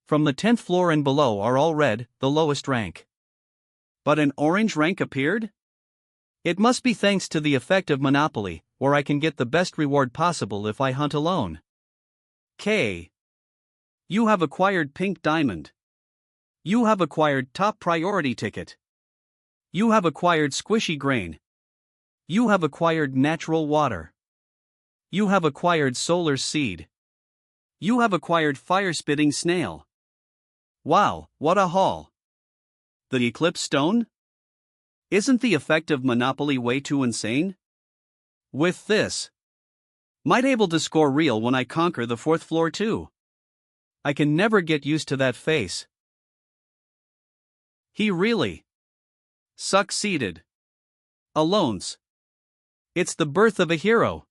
from the 10th floor and below are all red, the lowest rank. But an orange rank appeared? It must be thanks to the effect of Monopoly, where I can get the best reward possible if I hunt alone. K. You have acquired Pink Diamond. You have acquired Top Priority Ticket. You have acquired Squishy Grain. You have acquired Natural Water. You have acquired Solar Seed. You have acquired Fire Spitting Snail. Wow, what a haul. The Eclipse Stone? Isn't the effect of Monopoly way too insane? With this, might able to score real when I conquer the 4th floor too. I can never get used to that face. He really succeeded. Alones. It's the birth of a hero.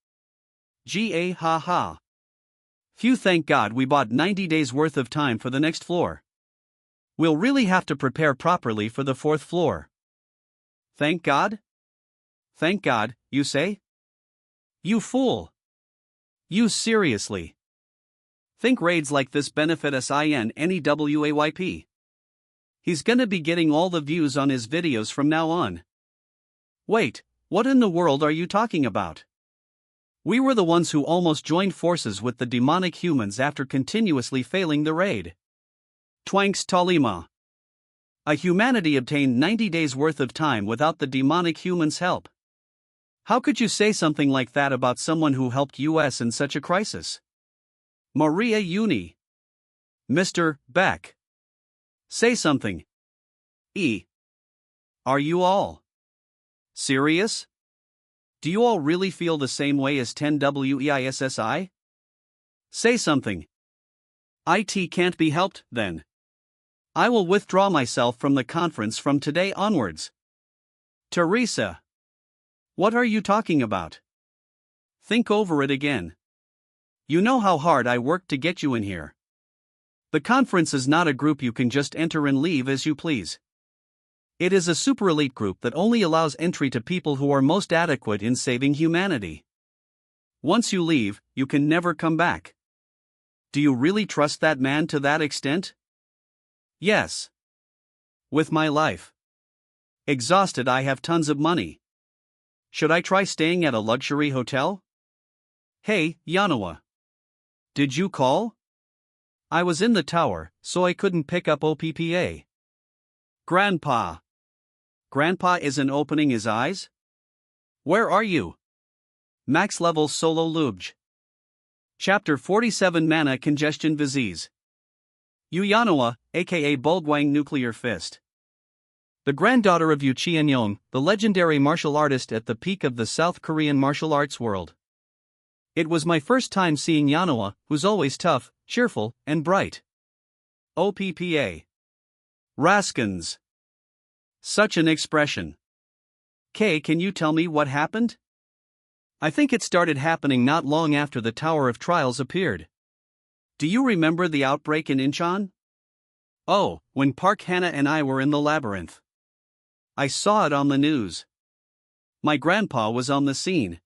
Ga ha ha. Phew, thank God we bought 90 days worth of time for the next floor. We'll really have to prepare properly for the 4th floor. Thank God? Thank God, you say? You fool. You seriously think raids like this benefit us in any WAYP? He's gonna be getting all the views on his videos from now on. Wait, what in the world are you talking about? We were the ones who almost joined forces with the demonic humans after continuously failing the raid. Twanks Talima. A humanity obtained 90 days worth of time without the demonic humans' help. How could you say something like that about someone who helped us in such a crisis? Maria Uni. Mr. Beck. Say something. Are you all serious? Do you all really feel the same way as 10WEISSI? Say something. IT can't be helped, then. I will withdraw myself from the conference from today onwards. Teresa. What are you talking about? Think over it again. You know how hard I worked to get you in here. The conference is not a group you can just enter and leave as you please. It is a super elite group that only allows entry to people who are most adequate in saving humanity. Once you leave, you can never come back. Do you really trust that man to that extent? Yes. With my life exhausted, I have tons of money. Should I try staying at a luxury hotel? Hey, Yanoa. Did you call? I was in the tower, so I couldn't pick up OPPA. Grandpa. Grandpa isn't opening his eyes? Where are you? Max level solo lubj. Chapter 47 Mana Congestion Disease. Yanoa, aka Bulgwang Nuclear Fist. The granddaughter of Yu Qianyong, the legendary martial artist at the peak of the South Korean martial arts world. It was my first time seeing Yanoa, who's always tough, cheerful, and bright. OPPA. Raskins. Such an expression. Can you tell me what happened? I think it started happening not long after the Tower of Trials appeared. Do you remember the outbreak in Incheon? Oh, when Park Hannah and I were in the labyrinth. I saw it on the news. My grandpa was on the scene.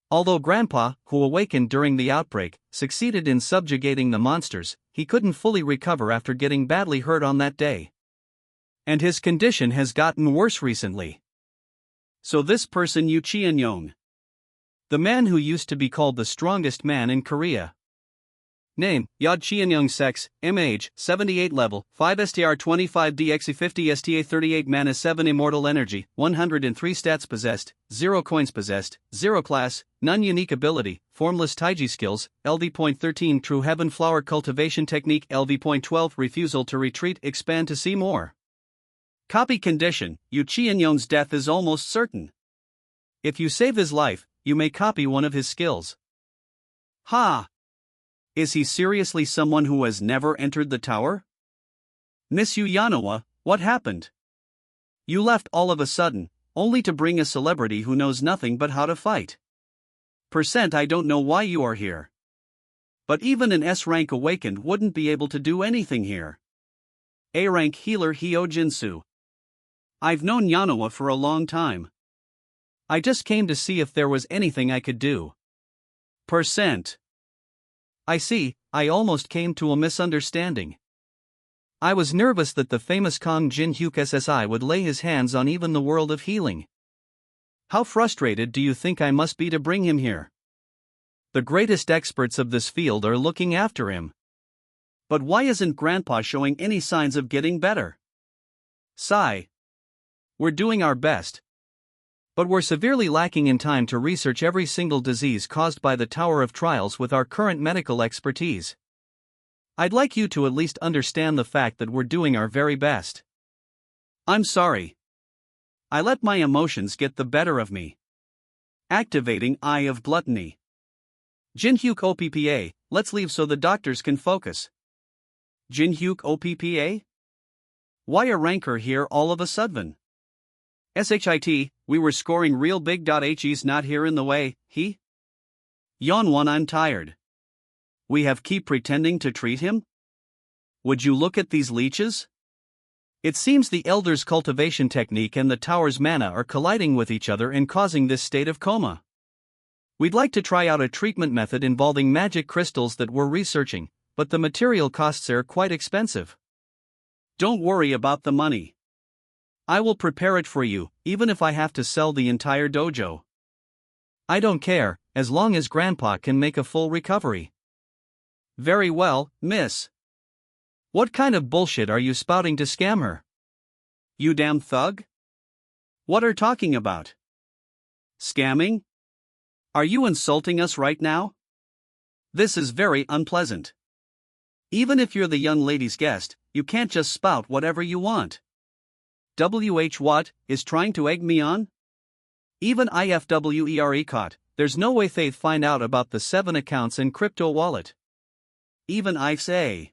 Although Grandpa, who awakened during the outbreak, succeeded in subjugating the monsters, he couldn't fully recover after getting badly hurt on that day. And his condition has gotten worse recently. So this person Yu Qianyong. The man who used to be called the strongest man in Korea. Name, Yod Qianyong. Sex, age, 78 level, 5 STR 25 DXE 50 STA 38 mana 7 immortal energy, 103 stats possessed, 0 coins possessed, 0 class, none unique ability, formless Taiji skills, LV.13 True Heaven Flower Cultivation Technique LV.12 Refusal to retreat expand to see more. Copy condition, Yu Qianyong's death is almost certain. If you save his life, you may copy one of his skills. Ha! Is he seriously someone who has never entered the tower? Miss Yanoa, what happened? You left all of a sudden, only to bring a celebrity who knows nothing but how to fight. I don't know why you are here. But even an S-rank awakened wouldn't be able to do anything here. A-rank healer Hyojinsu. I've known Yanoa for a long time. I just came to see if there was anything I could do. I see, I almost came to a misunderstanding. I was nervous that the famous Kong Jin Hyuk SSI would lay his hands on even the world of healing. How frustrated do you think I must be to bring him here? The greatest experts of this field are looking after him. But why isn't Grandpa showing any signs of getting better? Sigh. We're doing our best. But we're severely lacking in time to research every single disease caused by the Tower of Trials with our current medical expertise. I'd like you to at least understand the fact that we're doing our very best. I'm sorry. I let my emotions get the better of me. Activating Eye of Gluttony. Jinhyuk OPPA, let's leave so the doctors can focus. Jinhyuk OPPA? Why a ranker here all of a sudden? SHIT, we were scoring real big. He's not here in the way, he? Yeonwon, I'm tired. We have keep pretending to treat him? Would you look at these leeches? It seems the Elder's cultivation technique and the Tower's mana are colliding with each other and causing this state of coma. We'd like to try out a treatment method involving magic crystals that we're researching, but the material costs are quite expensive. Don't worry about the money. I will prepare it for you, even if I have to sell the entire dojo. I don't care, as long as Grandpa can make a full recovery. Very well, miss. What kind of bullshit are you spouting to scam her? You damn thug? What are talking about? Scamming? Are you insulting us right now? This is very unpleasant. Even if you're the young lady's guest, you can't just spout whatever you want. What is trying to egg me on? Even IFWERE caught, there's no way they'd find out about the 7 accounts and crypto wallet. Even I say.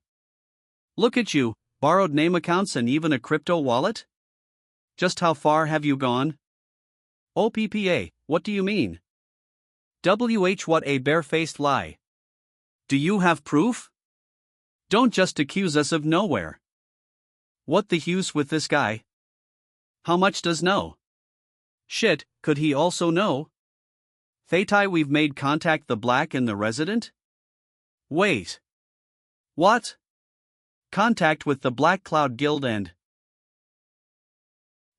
Look at you, borrowed name accounts and even a crypto wallet? Just how far have you gone? OPPA, what do you mean? What a barefaced lie. Do you have proof? Don't just accuse us of nowhere. What the hew's with this guy? How much does know? Shit, could he also know? Thaitai, we've made contact the black and the resident? Wait. What? Contact with the Black Cloud Guild and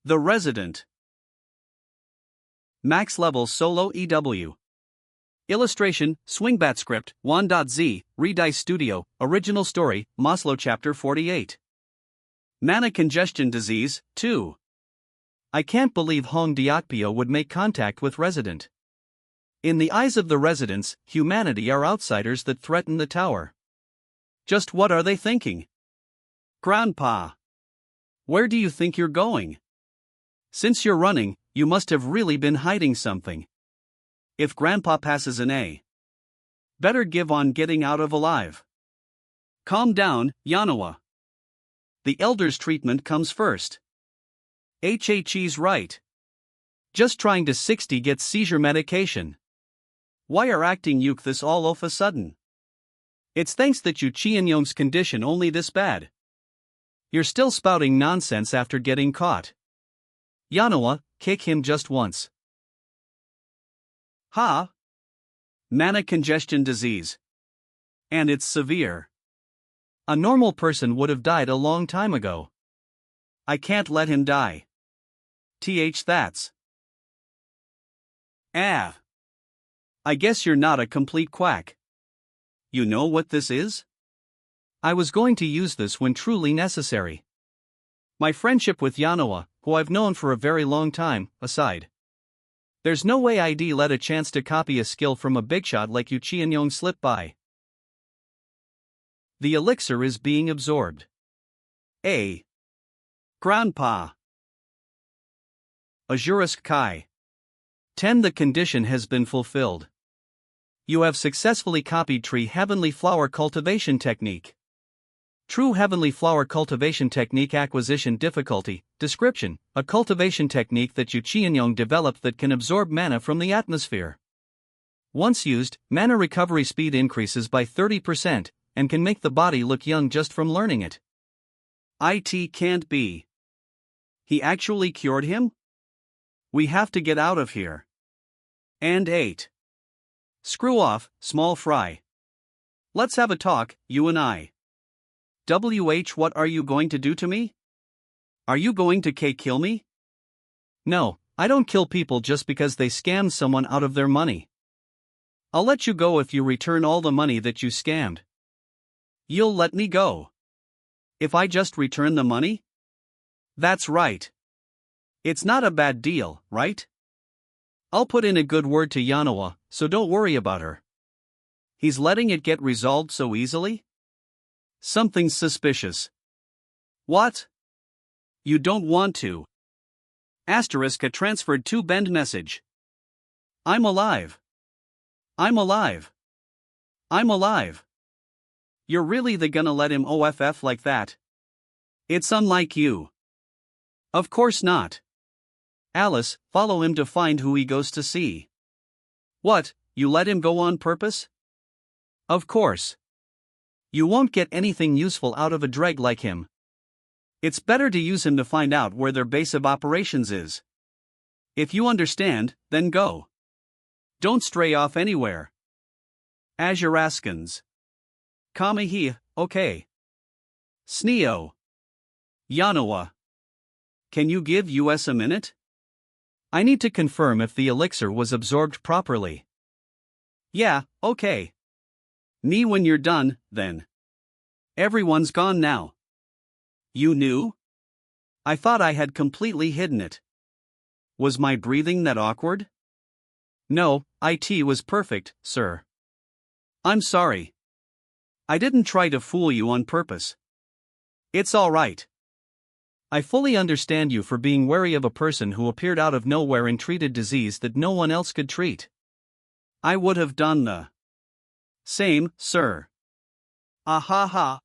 the resident. Max level solo EW. Illustration, Swingbat script, 1.z, Redice Studio, original story, Maslow chapter 48. Mana congestion disease, 2. I can't believe Hong Diakpio would make contact with resident. In the eyes of the residents, humanity are outsiders that threaten the tower. Just what are they thinking? Grandpa. Where do you think you're going? Since you're running, you must have really been hiding something. If Grandpa passes an A, better give on getting out of alive. Calm down, Yanawa. The elder's treatment comes first. HHE's right. Just trying to 60 get seizure medication. Why are acting Yuke this all of a sudden? It's thanks that you Chianyong's condition only this bad. You're still spouting nonsense after getting caught. Yanawa, kick him just once. Ha! Mana congestion disease. And it's severe. A normal person would have died a long time ago. I can't let him die. That's. Ah. I guess you're not a complete quack. You know what this is? I was going to use this when truly necessary. My friendship with Yanawa, who I've known for a very long time, aside. There's no way I'd let a chance to copy a skill from a big shot like you Chianyong slip by. The elixir is being absorbed. A. Grandpa. Azurisk Kai. 10. The condition has been fulfilled. You have successfully copied Tree Heavenly Flower Cultivation Technique. True Heavenly Flower Cultivation Technique acquisition difficulty, description, a cultivation technique that Yu Chianyong developed that can absorb mana from the atmosphere. Once used, mana recovery speed increases by 30%, and can make the body look young just from learning it. It can't be. He actually cured him? We have to get out of here. And 8. Screw off, small fry. Let's have a talk, you and I. What are you going to do to me? Are you going to kill me? No, I don't kill people just because they scammed someone out of their money. I'll let you go if you return all the money that you scammed. You'll let me go? If I just return the money? That's right. It's not a bad deal, right? I'll put in a good word to Yanawa, so don't worry about her. He's letting it get resolved so easily? Something's suspicious. What? You don't want to. Asterisk a transferred to bend message. I'm alive. I'm alive. I'm alive. You're really gonna let him OFF like that? It's unlike you. Of course not. Alice, follow him to find who he goes to see. What, you let him go on purpose? Of course. You won't get anything useful out of a dreg like him. It's better to use him to find out where their base of operations is. If you understand, then go. Don't stray off anywhere. Azuraskans. Kamihi, okay. Sneo. Yanawa. Can you give us a minute? I need to confirm if the elixir was absorbed properly. Yeah, okay. Me when you're done, then. Everyone's gone now. You knew? I thought I had completely hidden it. Was my breathing that awkward? No, it was perfect, sir. I'm sorry. I didn't try to fool you on purpose. It's all right. I fully understand you for being wary of a person who appeared out of nowhere and treated disease that no one else could treat. I would have done the same, sir. Ah ha ha.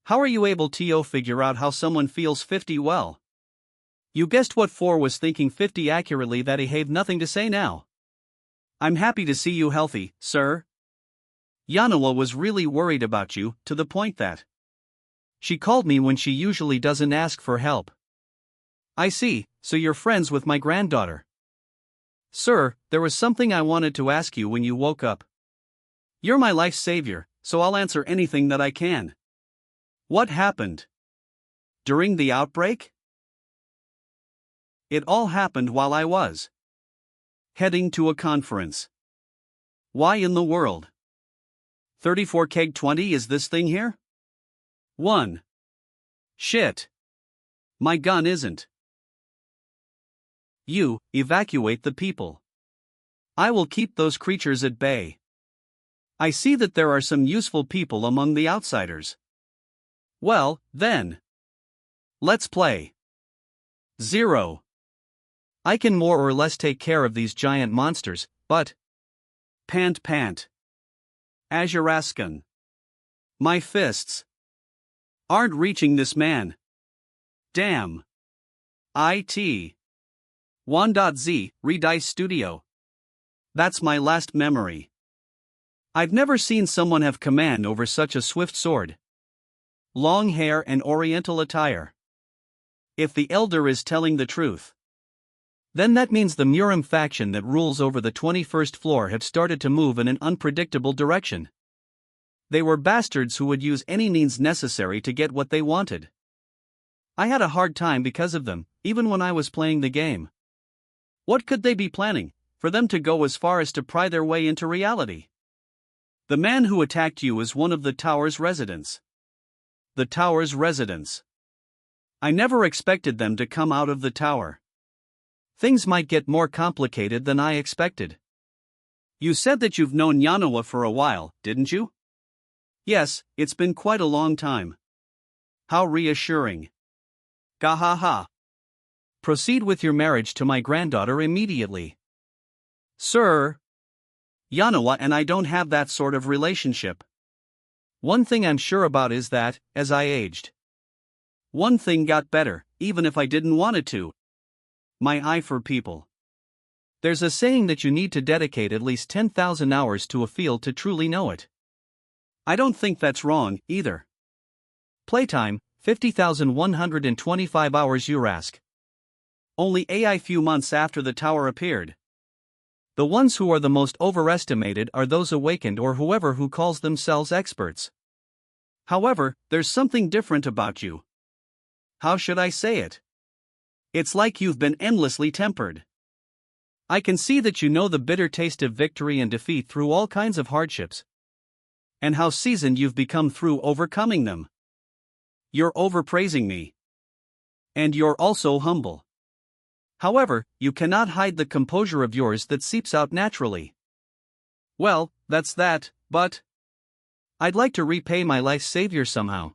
How are you able to figure out how someone feels 50 well? You guessed what 4 was thinking 50 accurately that he have nothing to say now. I'm happy to see you healthy, sir. Yanawa was really worried about you, to the point that she called me when she usually doesn't ask for help. I see, so you're friends with my granddaughter. Sir, there was something I wanted to ask you when you woke up. You're my life's savior, so I'll answer anything that I can. What happened? During the outbreak? It all happened while I was heading to a conference. Why in the world? 34 keg 20 is this thing here? 1. Shit. My gun isn't. You, evacuate the people. I will keep those creatures at bay. I see that there are some useful people among the outsiders. Well, then. Let's play. 0. I can more or less take care of these giant monsters, but pant. Azuraskan. My fists aren't reaching this man. Damn. IT. 1.z, Redice Studio. That's my last memory. I've never seen someone have command over such a swift sword. Long hair and oriental attire. If the elder is telling the truth, then that means the Murim faction that rules over the 21st floor have started to move in an unpredictable direction. They were bastards who would use any means necessary to get what they wanted. I had a hard time because of them, even when I was playing the game. What could they be planning, for them to go as far as to pry their way into reality? The man who attacked you is one of the tower's residents. The tower's residents. I never expected them to come out of the tower. Things might get more complicated than I expected. You said that you've known Yanawa for a while, didn't you? Yes, it's been quite a long time. How reassuring. Gahaha. Proceed with your marriage to my granddaughter immediately. Sir. Yanawa and I don't have that sort of relationship. One thing I'm sure about is that, as I aged, one thing got better, even if I didn't want it to. My eye for people. There's a saying that you need to dedicate at least 10,000 hours to a field to truly know it. I don't think that's wrong, either. Playtime, 50,125 hours Urask. Only a few months after the tower appeared. The ones who are the most overestimated are those awakened or whoever who calls themselves experts. However, there's something different about you. How should I say it? It's like you've been endlessly tempered. I can see that you know the bitter taste of victory and defeat through all kinds of hardships. And how seasoned you've become through overcoming them. You're overpraising me. And you're also humble. However, you cannot hide the composure of yours that seeps out naturally. Well, that's that, but I'd like to repay my life's savior somehow.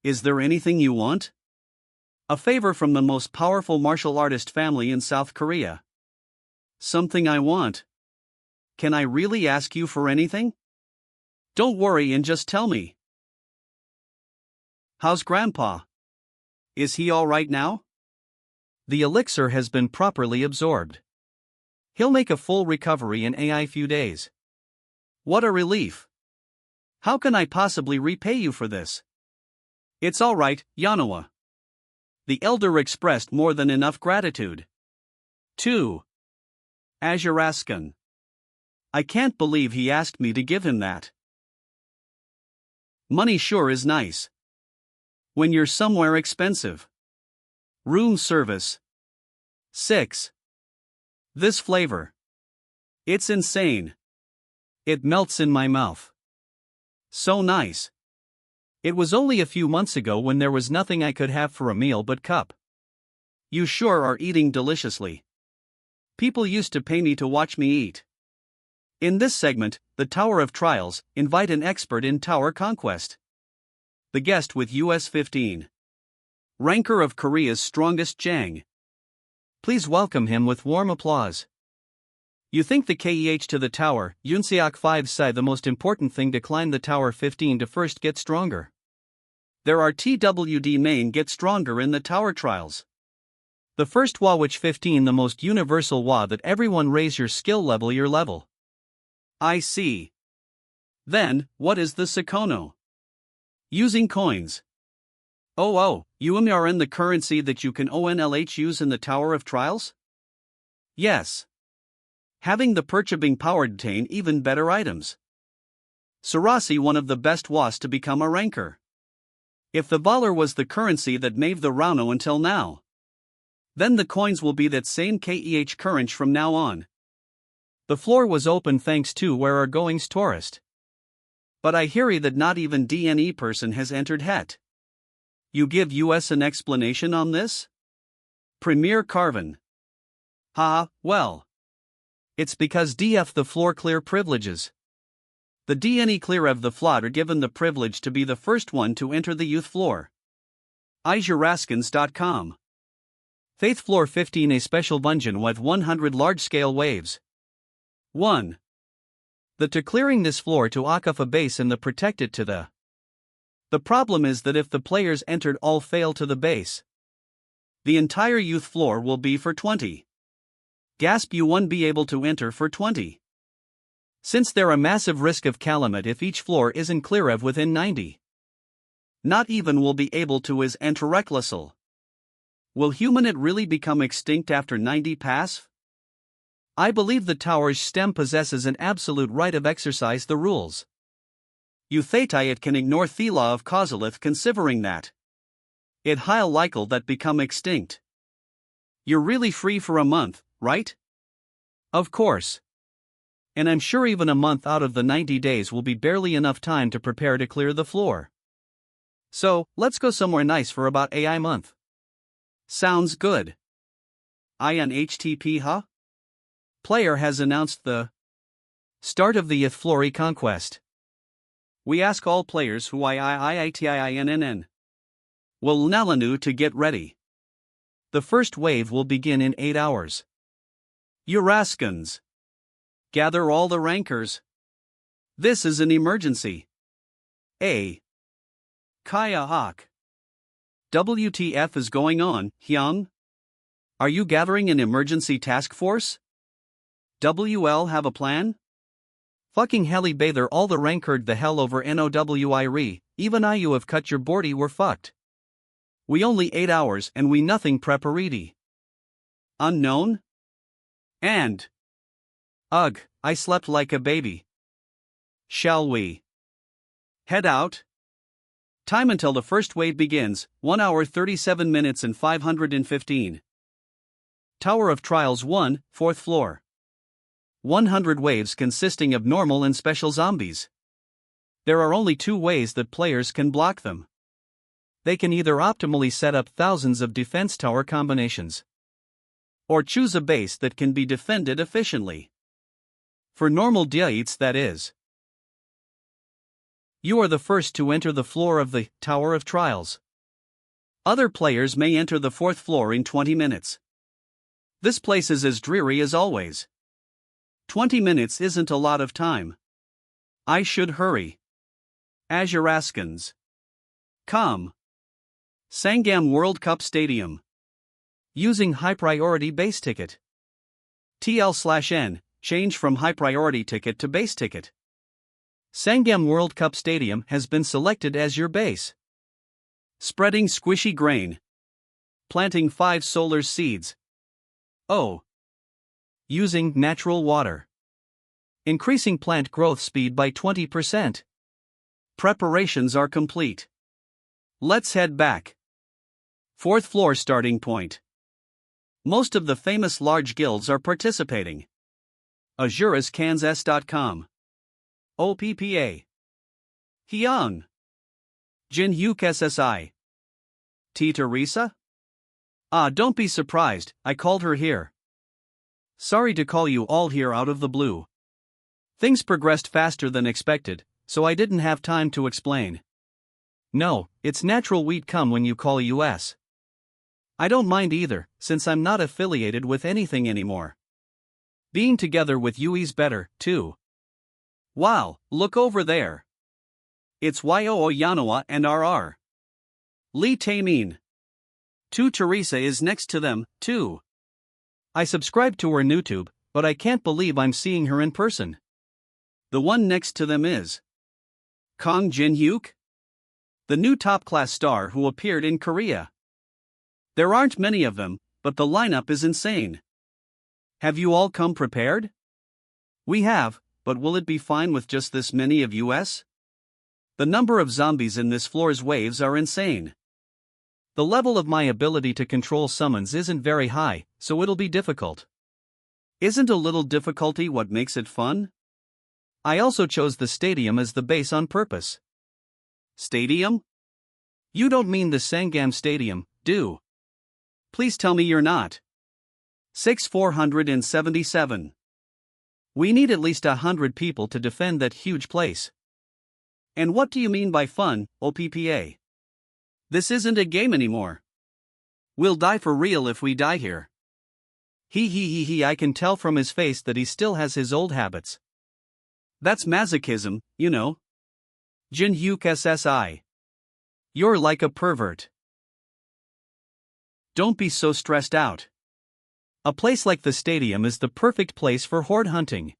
Is there anything you want? A favor from the most powerful martial artist family in South Korea. Something I want. Can I really ask you for anything? Don't worry and just tell me. How's Grandpa? Is he all right now? The elixir has been properly absorbed. He'll make a full recovery in a few days. What a relief. How can I possibly repay you for this? It's all right, Yanawa. The elder expressed more than enough gratitude. 2. Azuraskan. I can't believe he asked me to give him that. Money sure is nice. When you're somewhere expensive. Room service. 6. This flavor. It's insane. It melts in my mouth. So nice. It was only a few months ago when there was nothing I could have for a meal but cup. You sure are eating deliciously. People used to pay me to watch me eat. In this segment, the Tower of Trials, invite an expert in tower conquest. The guest with US 15. Ranker of Korea's strongest Jang. Please welcome him with warm applause. You think the KEH to the tower, Yunseok 5 Sai the most important thing to climb the tower 15 to first get stronger. There are TWD main get stronger in the tower trials. The first Wa which 15 the most universal Wa that everyone raise your skill level your level. I see. Then, what is the Sakono? Using coins. You are in the currency that you can ONLH use in the Tower of Trials? Yes. Having the purchasing power obtain even better items. Sarasi one of the best was to become a ranker. If the Valor was the currency that made the Rauno until now, then the coins will be that same KEH currency from now on. The floor was open thanks to where are goings tourist. But I hear that not even DNE person has entered het. You give us an explanation on this? Premier Carvin. Well. It's because DF the floor clear privileges. The DNE clear of the flood are given the privilege to be the first one to enter the youth floor. Ijuraskins.com. Faith floor 15 a special dungeon with 100 large-scale waves. 1. The to clearing this floor to off a base and the protect it to the. The problem is that if the players entered all fail to the base, the entire youth floor will be for 20. Gasp you won't be able to enter for 20. Since there are massive risk of calamity if each floor isn't clear of within 90. Not even will be able to is enter recklessal. Will humanit really become extinct after 90 pass? I believe the tower's stem possesses an absolute right of exercise the rules. You theta it can ignore the law of causalith considering that it high likely that become extinct. You're really free for a month, right? Of course. And I'm sure even a month out of the 90 days will be barely enough time to prepare to clear the floor. So, let's go somewhere nice for about AI month. Sounds good. INHTP huh? Player has announced the start of the Yth Flory conquest. We ask all players who IIITIINNN will Nalanu to get ready. The first wave will begin in 8 hours. Uraskans. Gather all the rankers. This is an emergency. A. Kaya Hawk. WTF is going on, Hyung? Are you gathering an emergency task force? WL have a plan? Fucking heli bather all the rankered the hell over NOWI even I you have cut your boardy were fucked. We only 8 hours and we nothing prepariti. Unknown? And. Ugh, I slept like a baby. Shall we head out? Time until the first wave begins, 1 hour 37 minutes and 515. Tower of Trials 1, 4th floor. 100 waves consisting of normal and special zombies. There are only 2 ways that players can block them. They can either optimally set up thousands of defense tower combinations, or choose a base that can be defended efficiently. For normal deites that is. You are the first to enter the floor of the Tower of Trials. Other players may enter the 4th floor in 20 minutes. This place is as dreary as always. 20 minutes isn't a lot of time. I should hurry. Azuraskans. Come. Sangam World Cup Stadium. Using high priority base ticket. TL/N, change from high priority ticket to base ticket. Sangam World Cup Stadium has been selected as your base. Spreading squishy grain. Planting 5 solar seeds. Using natural water. Increasing plant growth speed by 20%. Preparations are complete. Let's head back. 4th floor starting point. Most of the famous large guilds are participating. AzureSCansS.com. OPPA. Hyung. Jin Hyuk SSI. T. Teresa? Don't be surprised, I called her here. Sorry to call you all here out of the blue. Things progressed faster than expected, so I didn't have time to explain. No, it's natural we'd come when you call US. I don't mind either, since I'm not affiliated with anything anymore. Being together with Yui's better, too. Wow, look over there. It's Yoo Yanoa and RR. Lee Taemin. 2 Teresa is next to them, too. I subscribed to her YouTube, but I can't believe I'm seeing her in person. The one next to them is Kang Jin-hyuk, the new top-class star who appeared in Korea. There aren't many of them, but the lineup is insane. Have you all come prepared? We have, but will it be fine with just this many of US? The number of zombies in this floor's waves are insane. The level of my ability to control summons isn't very high, so it'll be difficult. Isn't a little difficulty what makes it fun? I also chose the stadium as the base on purpose. Stadium? You don't mean the Sangam Stadium, do? Please tell me you're not. 477. We need at least 100 people to defend that huge place. And what do you mean by fun, OPPA? This isn't a game anymore. We'll die for real if we die here. I can tell from his face that he still has his old habits. That's masochism, you know. Jin-hyuk SSI. You're like a pervert. Don't be so stressed out. A place like the stadium is the perfect place for horde hunting.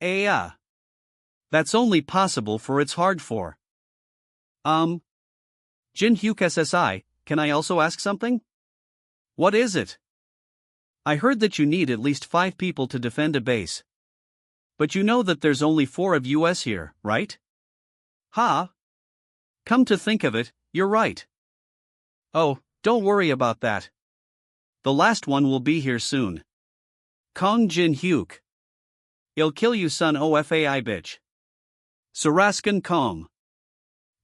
That's only possible for it's hard for. Jin-hyuk SSI, can I also ask something? What is it? I heard that you need at least 5 people to defend a base. But you know that there's only 4 of US here, right? Ha! Come to think of it, you're right. Oh, don't worry about that. The last one will be here soon. Kang Jin-hyuk. I'll kill you son OFAI bitch. Suraskan Kong.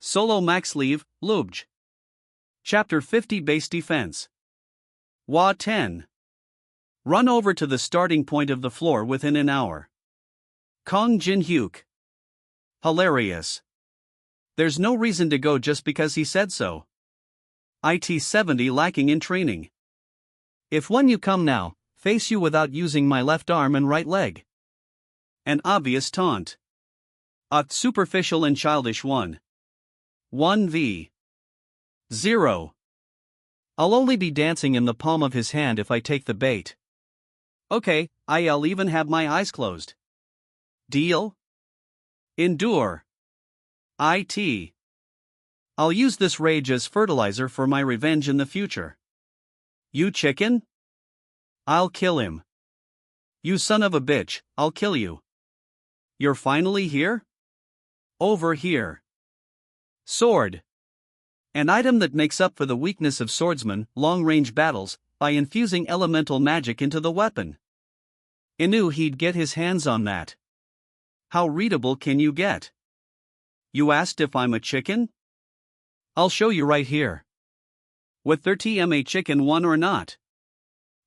Solo max leave, Lubj. Chapter 50 Base Defense. Wa 10. Run over to the starting point of the floor within an hour. Kang Jin-hyuk. Hilarious. There's no reason to go just because he said so. IT 70 lacking in training. If when you come now, face you without using my left arm and right leg. An obvious taunt. A superficial and childish one. 1v 0. I'll only be dancing in the palm of his hand if I take the bait. Okay, I'll even have my eyes closed. Deal? Endure. IT. I'll use this rage as fertilizer for my revenge in the future. You chicken? I'll kill him. You son of a bitch, I'll kill you. You're finally here? Over here. Sword. An item that makes up for the weakness of swordsman, long-range battles, by infusing elemental magic into the weapon. I knew he'd get his hands on that. How readable can you get? You asked if I'm a chicken? I'll show you right here. With 30 a chicken one or not?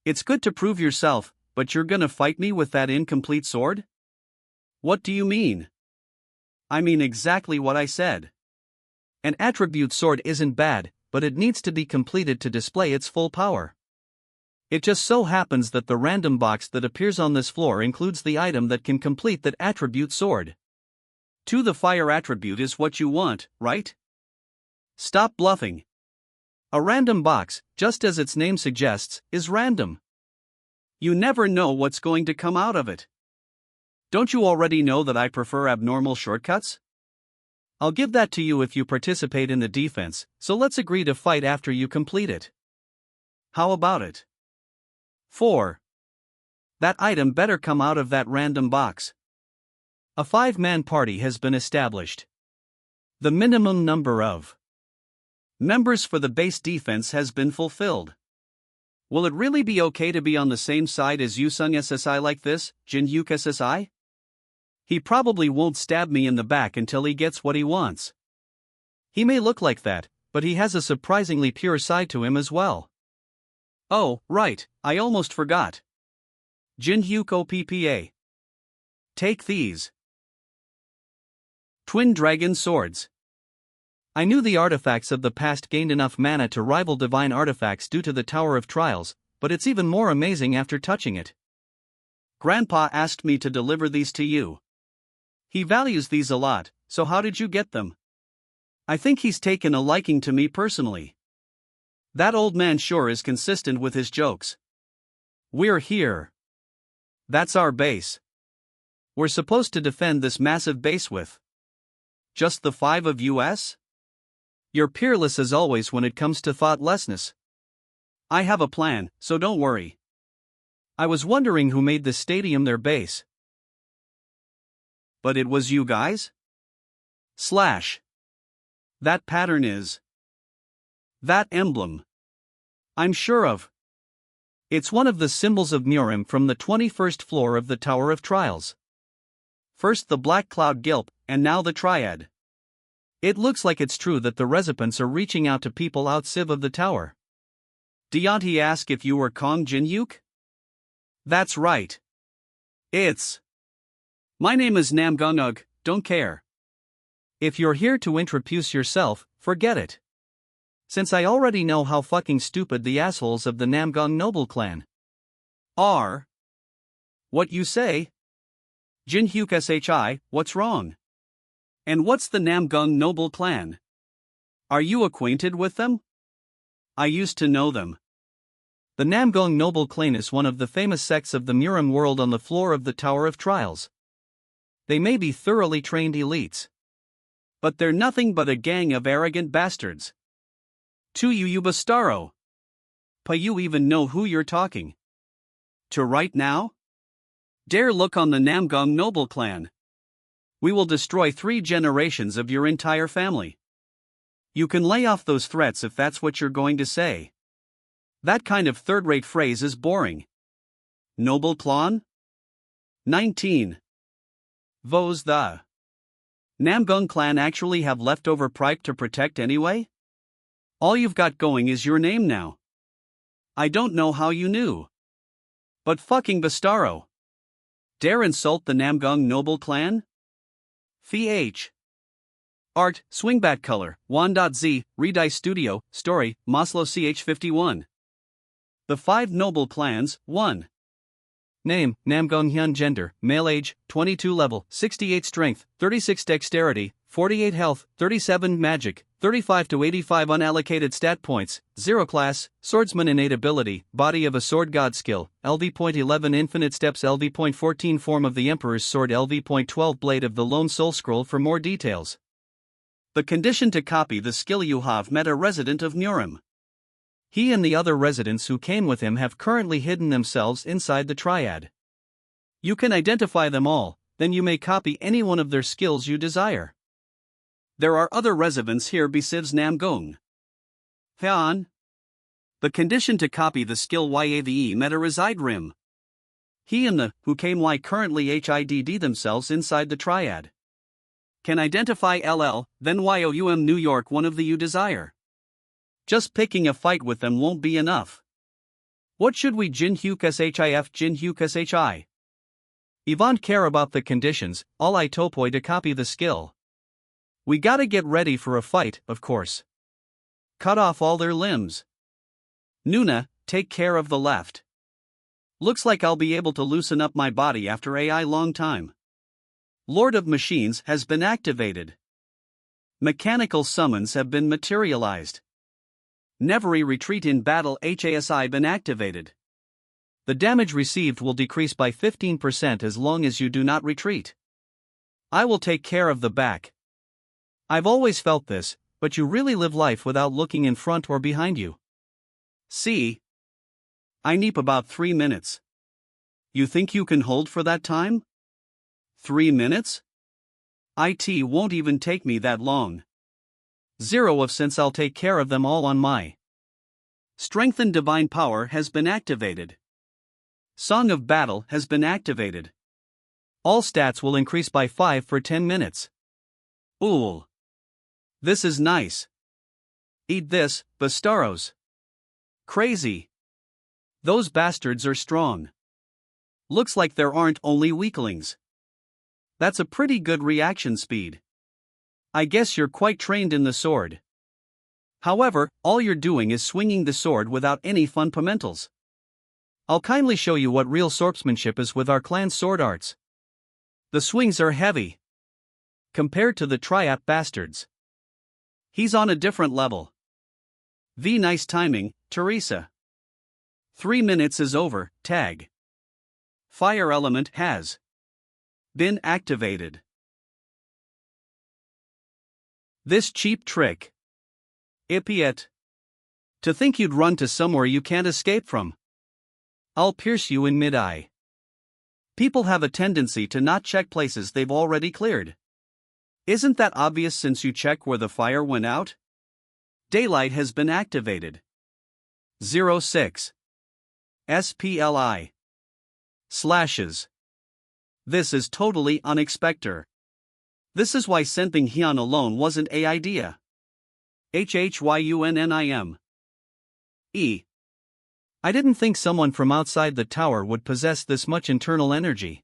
It's good to prove yourself, but you're gonna fight me with that incomplete sword? What do you mean? I mean exactly what I said. An attribute sword isn't bad, but it needs to be completed to display its full power. It just so happens that the random box that appears on this floor includes the item that can complete that attribute sword. The fire attribute is what you want, right? Stop bluffing. A random box, just as its name suggests, is random. You never know what's going to come out of it. Don't you already know that I prefer abnormal shortcuts? I'll give that to you if you participate in the defense, so let's agree to fight after you complete it. How about it? 4. That item better come out of that random box. A 5-man party has been established. The minimum number of members for the base defense has been fulfilled. Will it really be okay to be on the same side as Yusung SSI like this, Jin-hyuk SSI? He probably won't stab me in the back until he gets what he wants. He may look like that, but he has a surprisingly pure side to him as well. Oh, right, I almost forgot. Jinhyuk Oppa. Take these. Twin Dragon Swords. I knew the artifacts of the past gained enough mana to rival divine artifacts due to the Tower of Trials, but it's even more amazing after touching it. Grandpa asked me to deliver these to you. He values these a lot, so how did you get them? I think he's taken a liking to me personally. That old man sure is consistent with his jokes. We're here. That's our base. We're supposed to defend this massive base with just the 5 of us? You're peerless as always when it comes to thoughtlessness. I have a plan, so don't worry. I was wondering who made this stadium their base. But it was you guys? / That pattern is. That emblem. I'm sure of. It's one of the symbols of Murim from the 21st floor of the Tower of Trials. First the black cloud gilp, and now the triad. It looks like it's true that the recipients are reaching out to people outside of the tower. Deonti asked if you were Kong Jinhyuk? That's right. My name is Namgongug, don't care. If you're here to introduce yourself, forget it. Since I already know how fucking stupid the assholes of the Namgong noble clan are. What you say? Jinhyuk Shi, what's wrong? And what's the Namgong noble clan? Are you acquainted with them? I used to know them. The Namgong noble clan is one of the famous sects of the Murim world on the floor of the Tower of Trials. They may be thoroughly trained elites, but they're nothing but a gang of arrogant bastards. To you Bastaro. Pa you even know who you're talking to right now? Dare look on the Namgong noble clan. We will destroy 3 generations of your entire family. You can lay off those threats if that's what you're going to say. That kind of third-rate phrase is boring. Noble clan? 19. Vos the Namgong clan actually have leftover pride to protect anyway? All you've got going is your name now. I don't know how you knew. But fucking Bastaro. Dare insult the Namgong noble clan? Th. Art, Swingbat Color, Wan.z, Redice Studio, Story, Maslow ch51. The 5 noble clans, 1. Name, Namgong Hyun. Gender, male. Age, 22. Level, 68 strength, 36 dexterity, 48 health, 37 magic, 35 to 85 unallocated stat points, 0 class, swordsman innate ability, body of a sword god skill, LV.11 infinite steps, LV.14 form of the emperor's sword, LV.12 blade of the lone soul scroll. For more details. The condition to copy the skill: you have met a resident of Murim. He and the other residents who came with him have currently hidden themselves inside the triad. You can identify them all, then you may copy any one of their skills you desire. There are other residents here besides Namgong. Hyun. The condition to copy the skill: YAVE meta reside rim. He and the who came currently HIDD themselves inside the triad. Can identify LL, then YOUM New York one of the you desire. Just picking a fight with them won't be enough. What should we Jinhyuk SHIF Jinhyuk SHI? Yvonne care about the conditions, all I topoi to copy the skill. We gotta get ready for a fight, of course. Cut off all their limbs. Nuna, take care of the left. Looks like I'll be able to loosen up my body after a long time. Lord of Machines has been activated. Mechanical summons have been materialized. Nevery retreat in battle HASI been activated. The damage received will decrease by 15% as long as you do not retreat. I will take care of the back. I've always felt this, but you really live life without looking in front or behind you. See? I need about 3 minutes. You think you can hold for that time? 3 minutes? It won't even take me that long. 0 of since I'll take care of them all on my. Strengthened Divine Power has been activated. Song of Battle has been activated. All stats will increase by 5 for 10 minutes. Ooh. This is nice. Eat this, Bastaros. Crazy. Those bastards are strong. Looks like there aren't only weaklings. That's a pretty good reaction speed. I guess you're quite trained in the sword. However, all you're doing is swinging the sword without any fundamentals. I'll kindly show you what real swordsmanship is with our clan's sword arts. The swings are heavy compared to the triap bastards. He's on a different level. Nice timing, Teresa. 3 minutes is over, tag. Fire element has been activated. This cheap trick. Idiot. To think you'd run to somewhere you can't escape from. I'll pierce you in mid-eye. People have a tendency to not check places they've already cleared. Isn't that obvious since you check where the fire went out? Daylight has been activated. 06. SPLI. Slashes. This is totally unexpected. This is why sending Hyun alone wasn't a idea. HHYUNNIM. I didn't think someone from outside the tower would possess this much internal energy.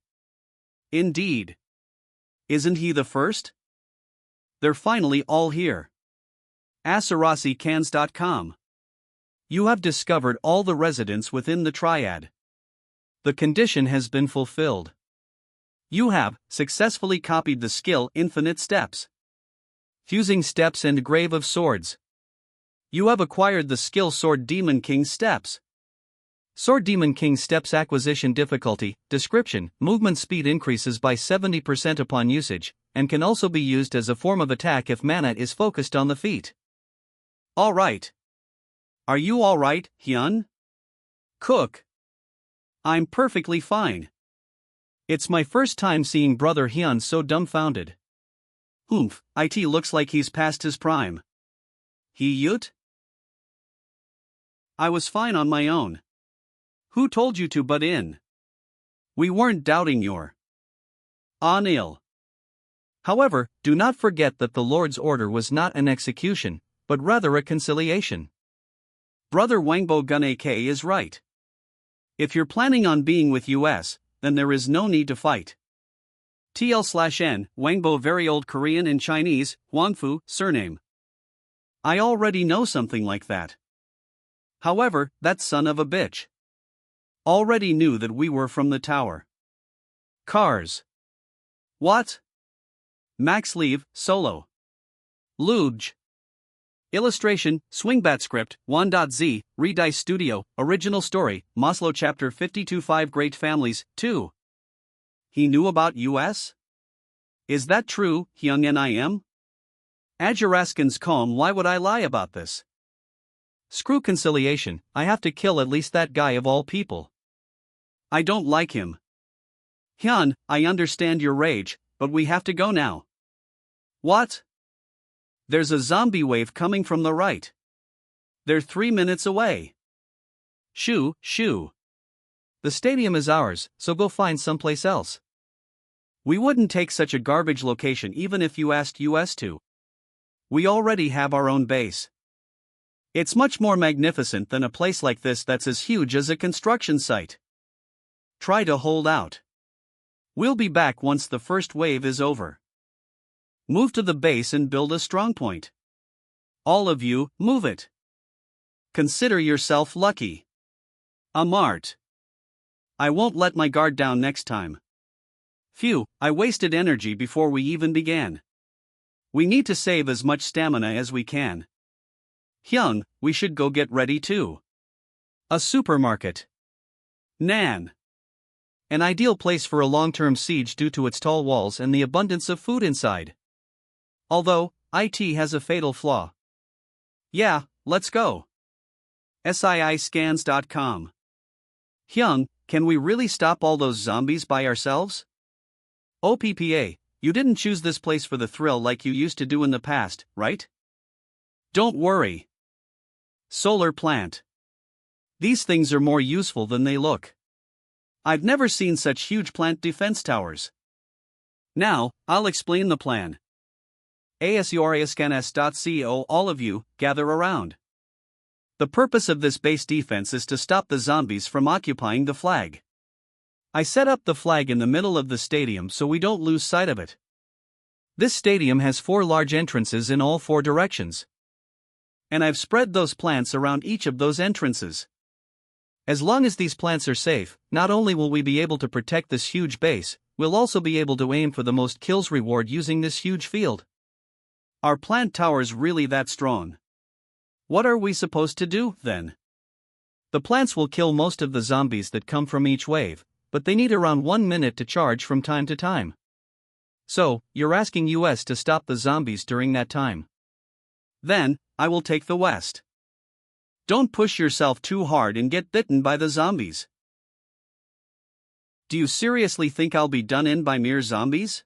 Indeed. Isn't he the first? They're finally all here. AsarasiCans.com. You have discovered all the residents within the triad. The condition has been fulfilled. You have successfully copied the skill Infinite Steps. Fusing Steps and Grave of Swords. You have acquired the skill Sword Demon King Steps. Sword Demon King Steps acquisition difficulty, description, movement speed increases by 70% upon usage, and can also be used as a form of attack if mana is focused on the feat. Alright. Are you alright, Hyun? Cook. I'm perfectly fine. It's my first time seeing Brother Hyun so dumbfounded. It looks like he's past his prime. He yut? I was fine on my own. Who told you to butt in? We weren't doubting your ill. However, do not forget that the Lord's order was not an execution, but rather a conciliation. Brother Wangbo Gun AK is right. If you're planning on being with US, then there is no need to fight. TL/N, Wangbo very old Korean and Chinese, Huangfu, surname. I already know something like that. However, that son of a bitch already knew that we were from the tower. Cars. What? Max Leave, Solo. Luge. Illustration, Swingbat Script, 1.z, Redice Studio, Original Story, Maslow Chapter 52 5 Great Families, 2. He knew about US? Is that true, Hyung Nim? Ajaraskins calm, why would I lie about this? Screw conciliation, I have to kill at least that guy of all people. I don't like him. Hyun, I understand your rage, but we have to go now. What? There's a zombie wave coming from the right. They're 3 minutes away. Shoo. The stadium is ours, so go find someplace else. We wouldn't take such a garbage location even if you asked US to. We already have our own base. It's much more magnificent than a place like this that's as huge as a construction site. Try to hold out. We'll be back once the first wave is over. Move to the base and build a strongpoint. All of you, move it. Consider yourself lucky. Amart. I won't let my guard down next time. Phew, I wasted energy before we even began. We need to save as much stamina as we can. Hyung, we should go get ready too. A supermarket. Nan. An ideal place for a long-term siege due to its tall walls and the abundance of food inside. Although, IT has a fatal flaw. Yeah, let's go. SIIScans.com. Hyung, can we really stop all those zombies by ourselves? OPPA, you didn't choose this place for the thrill like you used to do in the past, right? Don't worry. Solar plant. These things are more useful than they look. I've never seen such huge plant defense towers. Now, I'll explain the plan. ASURASCANS.co, all of you, gather around. The purpose of this base defense is to stop the zombies from occupying the flag. I set up the flag in the middle of the stadium so we don't lose sight of it. This stadium has 4 large entrances in all 4 directions. And I've spread those plants around each of those entrances. As long as these plants are safe, not only will we be able to protect this huge base, we'll also be able to aim for the most kills reward using this huge field. Are plant towers really that strong? What are we supposed to do, then? The plants will kill most of the zombies that come from each wave, but they need around 1 minute to charge from time to time. So, you're asking US to stop the zombies during that time. Then, I will take the West. Don't push yourself too hard and get bitten by the zombies. Do you seriously think I'll be done in by mere zombies?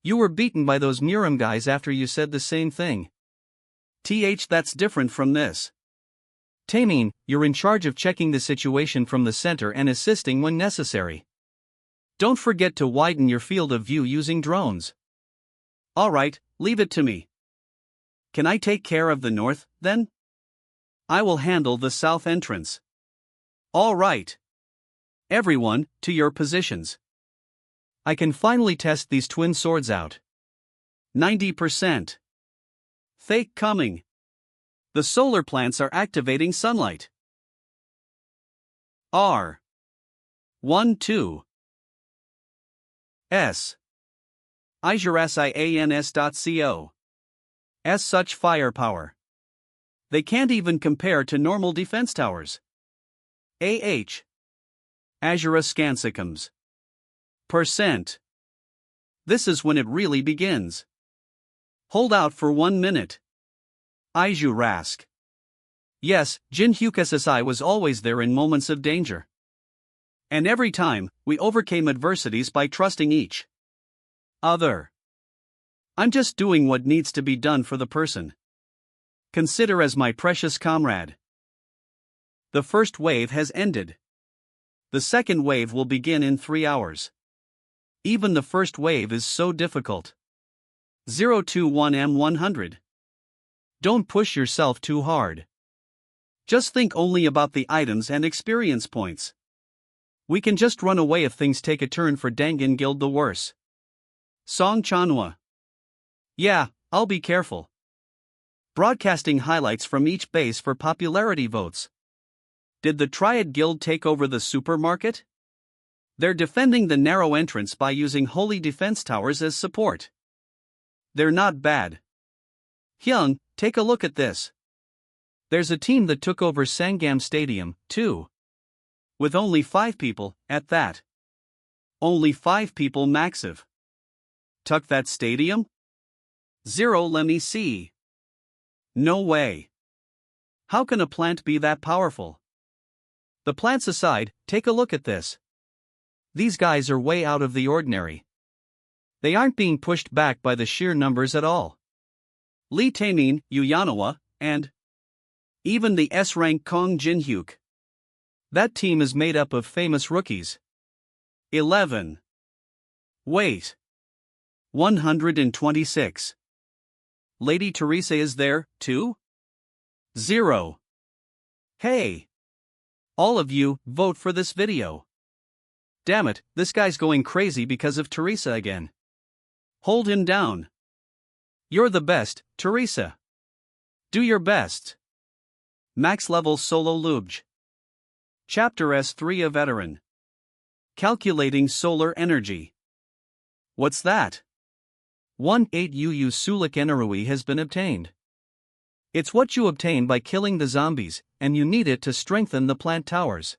You were beaten by those Murim guys after you said the same thing. That's different from this. Taemin, you're in charge of checking the situation from the center and assisting when necessary. Don't forget to widen your field of view using drones. Alright, leave it to me. Can I take care of the north, then? I will handle the south entrance. Alright. Everyone, to your positions. I can finally test these twin swords out. 90%. Fake coming. The solar plants are activating sunlight. R. 1-2. S. IJRSIANS.co. S such firepower. They can't even compare to normal defense towers. AH. Azura Scansicums. %. This is when it really begins. Hold out for 1 minute. Aiju Rask. Yes, Jinhyuk SSI was always there in moments of danger. And every time, we overcame adversities by trusting each other. I'm just doing what needs to be done for the person. Consider as my precious comrade. The first wave has ended. The second wave will begin in 3 hours. Even the first wave is so difficult. 021M100. Don't push yourself too hard. Just think only about the items and experience points. We can just run away if things take a turn for Dangan Guild the worse. Song Chanhwa. Yeah, I'll be careful. Broadcasting highlights from each base for popularity votes. Did the Triad Guild take over the supermarket? They're defending the narrow entrance by using holy defense towers as support. They're not bad. Hyung, take a look at this. There's a team that took over Sangam Stadium, too. With only 5 people, at that. Only 5 people maxive. Took that stadium? 0 let me see. No way. How can a plant be that powerful? The plants aside, take a look at this. These guys are way out of the ordinary. They aren't being pushed back by the sheer numbers at all. Lee Taemin, Uyanawa, and even the S-rank Kong Jinhyuk. That team is made up of famous rookies. 11. Wait. 126. Lady Teresa is there, too? 0. Hey. All of you, vote for this video. Damn it, this guy's going crazy because of Teresa again. Hold him down. You're the best, Teresa. Do your best. Max level solo lubj. Chapter S3 A Veteran. Calculating solar energy. What's that? 1-8 UU Sulik Enerui has been obtained. It's what you obtain by killing the zombies, and you need it to strengthen the plant towers.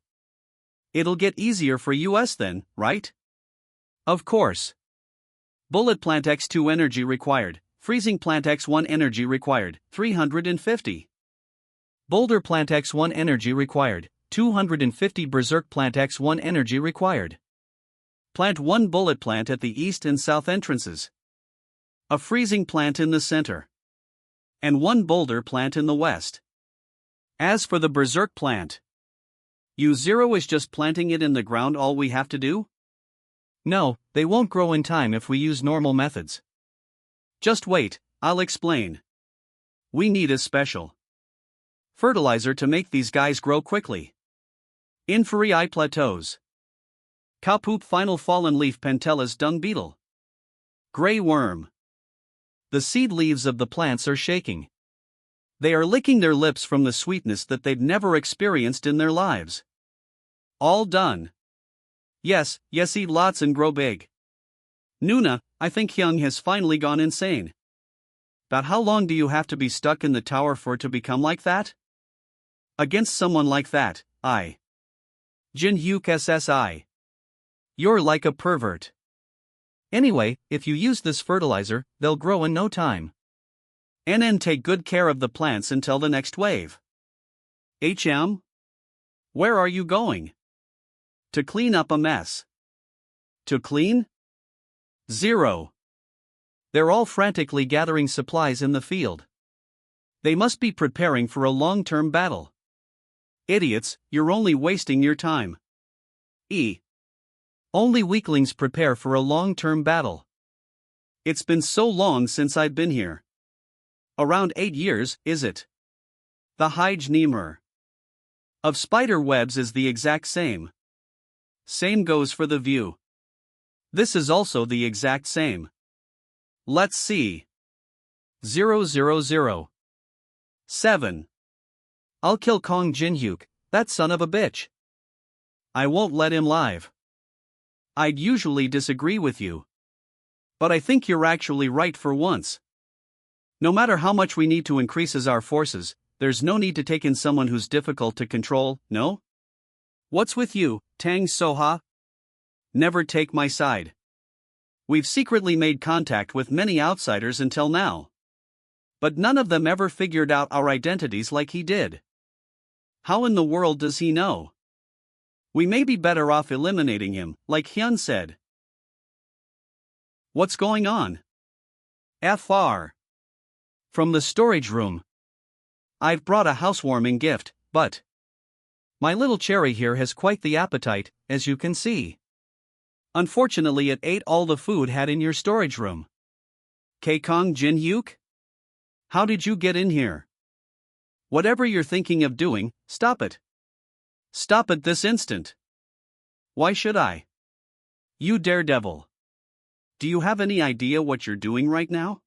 It'll get easier for us then, right? Of course. Bullet Plant X2 energy required, Freezing Plant X1 energy required, 350. Boulder Plant X1 energy required, 250. Berserk Plant X1 energy required. Plant 1 bullet plant at the east and south entrances. A freezing plant in the center. And 1 boulder plant in the west. As for the berserk plant, U0 is just planting it in the ground all we have to do? No, they won't grow in time if we use normal methods. Just wait, I'll explain. We need a special fertilizer to make these guys grow quickly. Inferi plateaus. Cow poop final fallen leaf Pentella's dung beetle. Gray worm. The seed leaves of the plants are shaking. They are licking their lips from the sweetness that they've never experienced in their lives. All done. Yes, eat lots and grow big. Nuna, I think Hyung has finally gone insane. But how long do you have to be stuck in the tower for to become like that? Against someone like that, Jin Hyuk SSI. You're like a pervert. Anyway, if you use this fertilizer, they'll grow in no time. And take good care of the plants until the next wave. Where are you going? To clean up a mess. To clean? 0. They're all frantically gathering supplies in the field. They must be preparing for a long-term battle. Idiots, you're only wasting your time. Only weaklings prepare for a long-term battle. It's been so long since I've been here. Around 8 years, is it? The Hige Nemur of spider webs is the exact same. Same goes for the view. This is also the exact same. Let's see. 000. 7. I'll kill Kong Jin-hyuk, that son of a bitch. I won't let him live. I'd usually disagree with you. But I think you're actually right for once. No matter how much we need to increase our forces, there's no need to take in someone who's difficult to control, no? What's with you, Tang Soha? Never take my side. We've secretly made contact with many outsiders until now. But none of them ever figured out our identities like he did. How in the world does he know? We may be better off eliminating him, like Hyun said. What's going on? FR. From the storage room. I've brought a housewarming gift, but my little cherry here has quite the appetite, as you can see. Unfortunately, it ate all the food had in your storage room. Kong Jin-hyuk? How did you get in here? Whatever you're thinking of doing, stop it. Stop it this instant. Why should I? You daredevil. Do you have any idea what you're doing right now?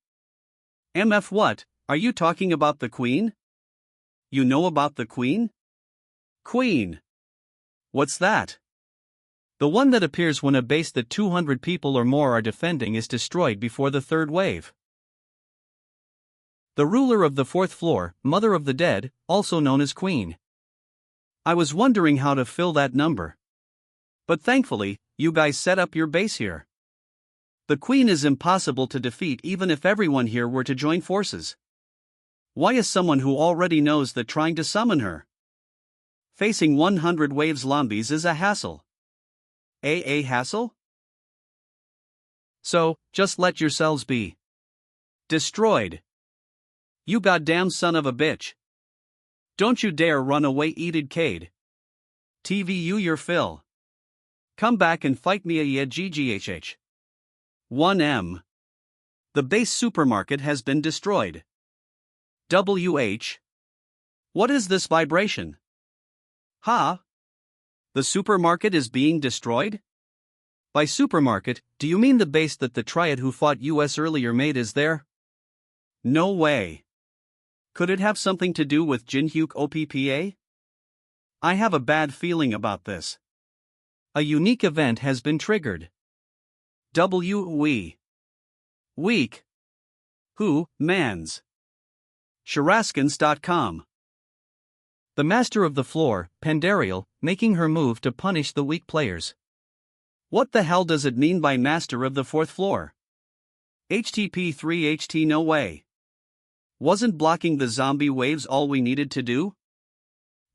MF what, are you talking about the Queen? You know about the Queen? Queen. What's that? The one that appears when a base that 200 people or more are defending is destroyed before the third wave. The ruler of the fourth floor, mother of the dead, also known as Queen. I was wondering how to fill that number. But thankfully, you guys set up your base here. The Queen is impossible to defeat even if everyone here were to join forces. Why is someone who already knows that trying to summon her? Facing 100 waves zombies is a hassle. A hassle? So, just let yourselves be destroyed. You goddamn son of a bitch. Don't you dare run away, Edid Cade. TVU your fill. Come back and fight me a GGHH. 1M. The base supermarket has been destroyed. WH. What is this vibration? Ha? The supermarket is being destroyed? By supermarket, do you mean the base that the triad who fought US earlier made is there? No way. Could it have something to do with Jin-hyuk OPPA? I have a bad feeling about this. A unique event has been triggered. We. Weak. Who, mans. Sharaskins.com. The master of the floor, Pandariel, making her move to punish the weak players. What the hell does it mean by master of the fourth floor? HTP 3HT no way. Wasn't blocking the zombie waves all we needed to do?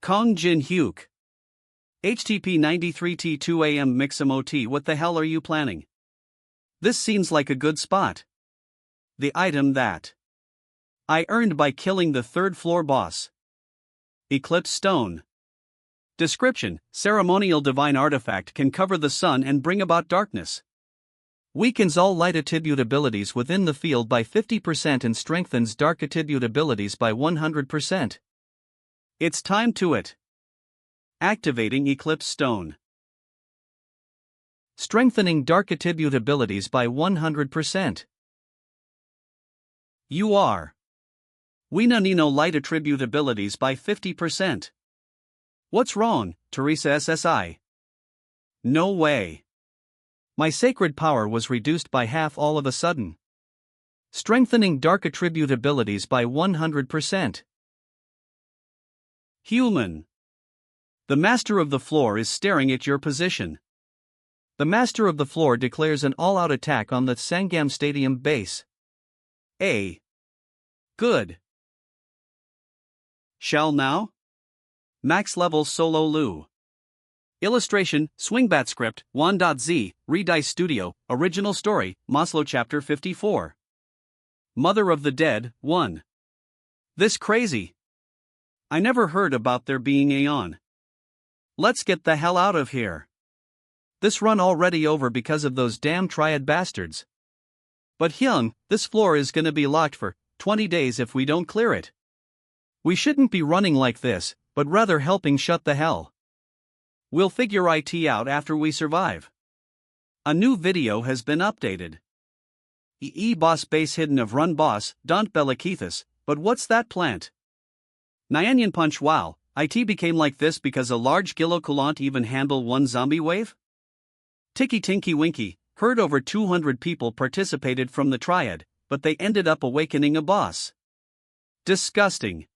Kong Jin-hyuk. HTP 93T2AM Mixamot, what the hell are you planning? This seems like a good spot. The item that I earned by killing the third floor boss. Eclipse Stone. Description: ceremonial divine artifact can cover the sun and bring about darkness. Weakens all light attribute abilities within the field by 50% and strengthens dark attribute abilities by 100%. It's time to it. Activating Eclipse Stone. Strengthening dark attribute abilities by 100%. You are. Wina Nino light attribute abilities by 50%. What's wrong, Teresa SSI? No way. My sacred power was reduced by half all of a sudden. Strengthening dark attribute abilities by 100%. Human. The master of the floor is staring at your position. The master of the floor declares an all-out attack on the Sangam Stadium base. A. Good. Shall now? Max level solo Lu. Illustration, Swingbat script, 1.z, Redice Studio, original story, Maslow chapter 54. Mother of the Dead, 1. This crazy. I never heard about there being Aeon. Let's get the hell out of here. This run already over because of those damn triad bastards. But Hyung, this floor is gonna be locked for 20 days if we don't clear it. We shouldn't be running like this, but rather helping shut the hell. We'll figure it out after we survive. A new video has been updated. Boss base hidden of run boss, Daunt Belakethis, but what's that plant? Nyanyan punch wow, it became like this because a large gillo couldn't even handle one zombie wave? Ticky Tinky Winky, heard over 200 people participated from the triad, but they ended up awakening a boss. Disgusting.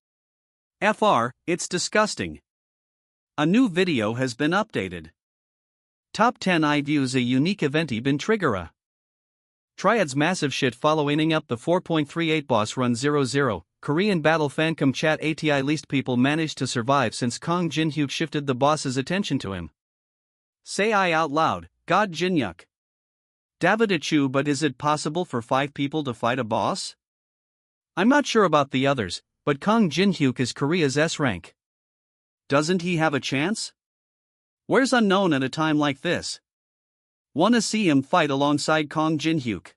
It's disgusting. A new video has been updated. Top 10 I views a unique event been triggera. Triad's massive shit following up the 4.38 boss run 00, Korean battle fancom chat ATI least people managed to survive since Kong Jin-hyuk shifted the boss's attention to him. Say I out loud, God Jin-hyuk. David Achu, but is it possible for 5 people to fight a boss? I'm not sure about the others, but Kong Jin-hyuk is Korea's S rank. Doesn't he have a chance? Where's unknown at a time like this? Wanna see him fight alongside Kong Jin-hyuk.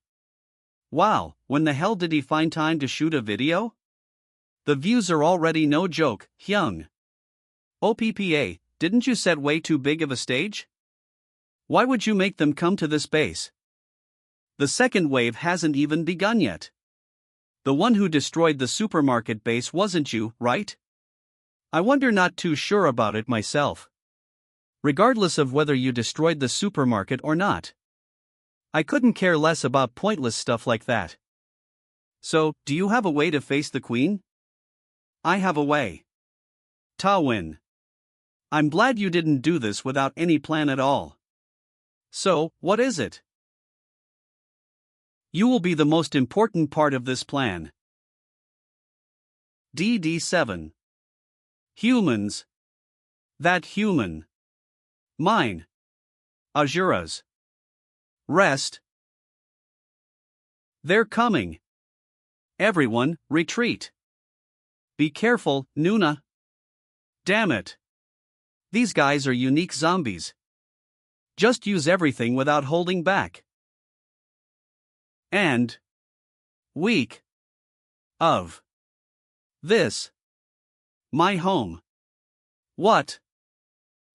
Wow, when the hell did he find time to shoot a video? The views are already no joke, Hyung. OPPA, didn't you set way too big of a stage? Why would you make them come to this base? The second wave hasn't even begun yet. The one who destroyed the supermarket base wasn't you, right? I wonder, not too sure about it myself. Regardless of whether you destroyed the supermarket or not. I couldn't care less about pointless stuff like that. So, do you have a way to face the queen? I have a way. Tawin. I'm glad you didn't do this without any plan at all. So, what is it? You will be the most important part of this plan. DD7. Humans. That human. Mine. Azura's. Rest. They're coming. Everyone, retreat. Be careful, Nuna. Damn it. These guys are unique zombies. Just use everything without holding back. And week of this my home. What?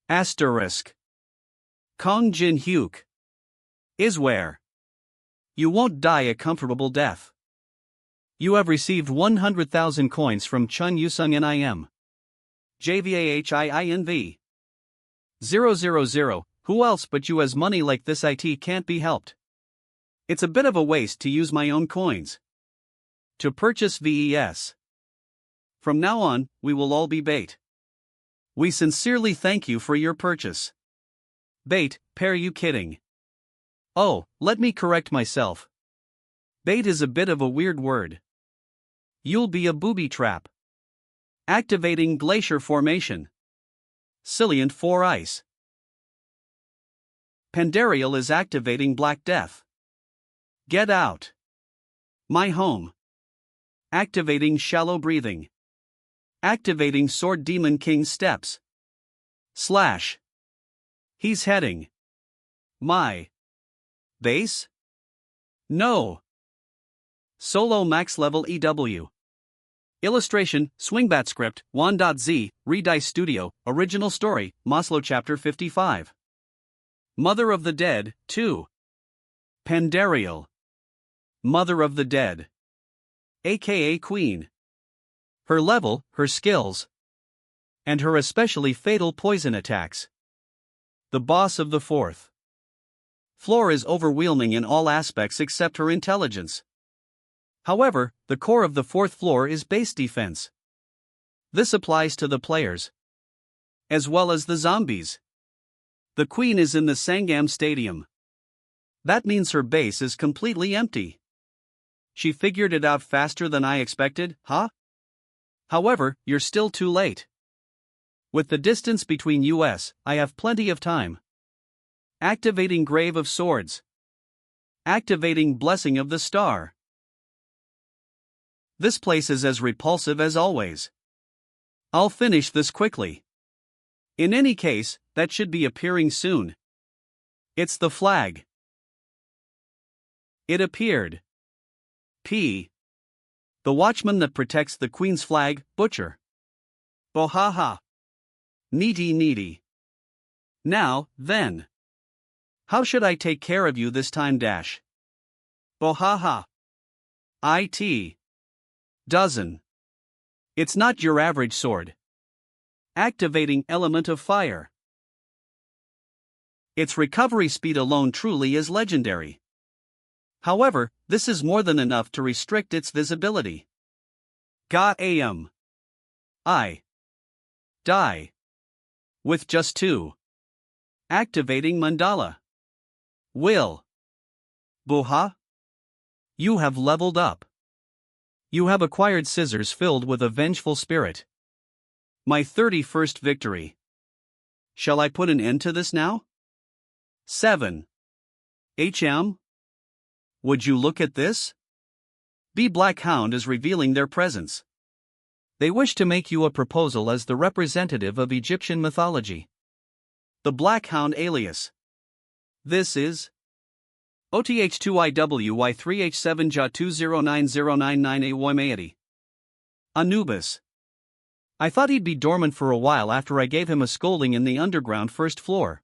Asterisk. Kong Jin-hyuk is where you won't die a comfortable death. You have received 100,000 coins from Chun Yusung NIM. JVAHIINV. 000. Who else but you has money like this? It can't be helped. It's a bit of a waste to use my own coins to purchase VES. From now on, we will all be bait. We sincerely thank you for your purchase. Bait, pair you kidding? Oh, let me correct myself. Bait is a bit of a weird word. You'll be a booby trap. Activating Glacier Formation. Cilliant 4 Ice. Pandarial is activating Black Death. Get out. My home. Activating Shallow Breathing. Activating Sword Demon King Steps. Slash. He's heading. My. Base? No. Solo max level EW. Illustration, Swingbat script, 1.z, Redice Studio, original story, Maslow chapter 55. Mother of the Dead, 2. Pandarial. Mother of the Dead. aka Queen. Her level, her skills, and her especially fatal poison attacks. The boss of the 4th floor is overwhelming in all aspects except her intelligence. However, the core of the 4th floor is base defense. This applies to the players as well as the zombies. The queen is in the Sangam Stadium. That means her base is completely empty. She figured it out faster than I expected, huh? However, you're still too late. With the distance between us, I have plenty of time. Activating Grave of Swords. Activating Blessing of the Star. This place is as repulsive as always. I'll finish this quickly. In any case, that should be appearing soon. It's the flag. It appeared. P. The watchman that protects the Queen's flag, Butcher. Bohaha. Needy. Now, then. How should I take care of you this time? Bohaha. It. Dozen. It's not your average sword. Activating Element of Fire. Its recovery speed alone truly is legendary. However, this is more than enough to restrict its visibility. Am. I. Die. With just 2. Activating Mandala. Will. Buha. You have leveled up. You have acquired scissors filled with a vengeful spirit. My 31st victory. Shall I put an end to this now? 7. Would you look at this? B. Black Hound is revealing their presence. They wish to make you a proposal as the representative of Egyptian mythology. The Black Hound alias. This is OTH2IWY3H7J209099A Anubis. I thought he'd be dormant for a while after I gave him a scolding in the underground 1st floor.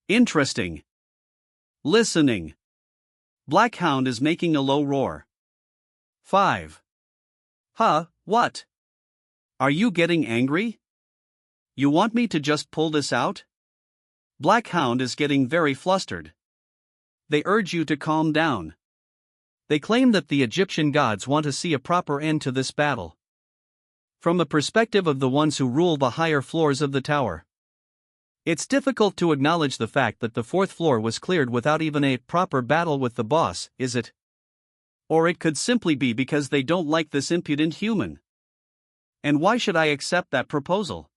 Interesting. Listening. Black Hound is making a low roar. 5. Huh, what? Are you getting angry? You want me to just pull this out? Black Hound is getting very flustered. They urge you to calm down. They claim that the Egyptian gods want to see a proper end to this battle. From the perspective of the ones who rule the higher floors of the tower, it's difficult to acknowledge the fact that the 4th floor was cleared without even a proper battle with the boss, is it? Or it could simply be because they don't like this impudent human. And why should I accept that proposal?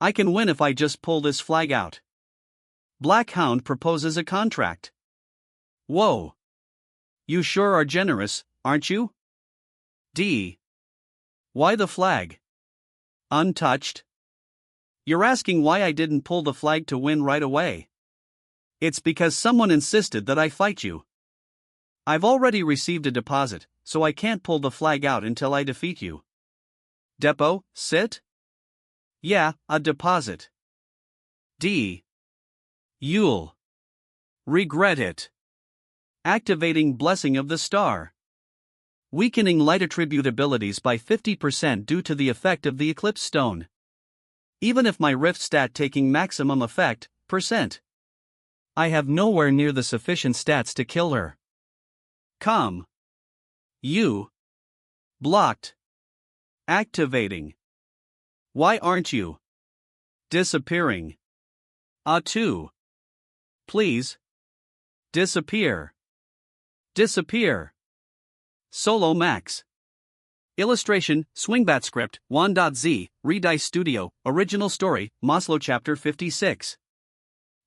I can win if I just pull this flag out. Black Hound proposes a contract. Whoa. You sure are generous, aren't you? D. Why the flag? Untouched? You're asking why I didn't pull the flag to win right away. It's because someone insisted that I fight you. I've already received a deposit, so I can't pull the flag out until I defeat you. Depot, sit? Yeah, a deposit. D. You'll regret it. Activating Blessing of the Star. Weakening light attribute abilities by 50% due to the effect of the Eclipse Stone. Even if my rift stat taking maximum effect, %. I have nowhere near the sufficient stats to kill her. Come. You. Blocked. Activating. Why aren't you disappearing? 2. Please. Disappear. Disappear. Solo Max. Illustration, Swingbat Script, 1.z, Redice Studio, Original Story, Maslow Chapter 56.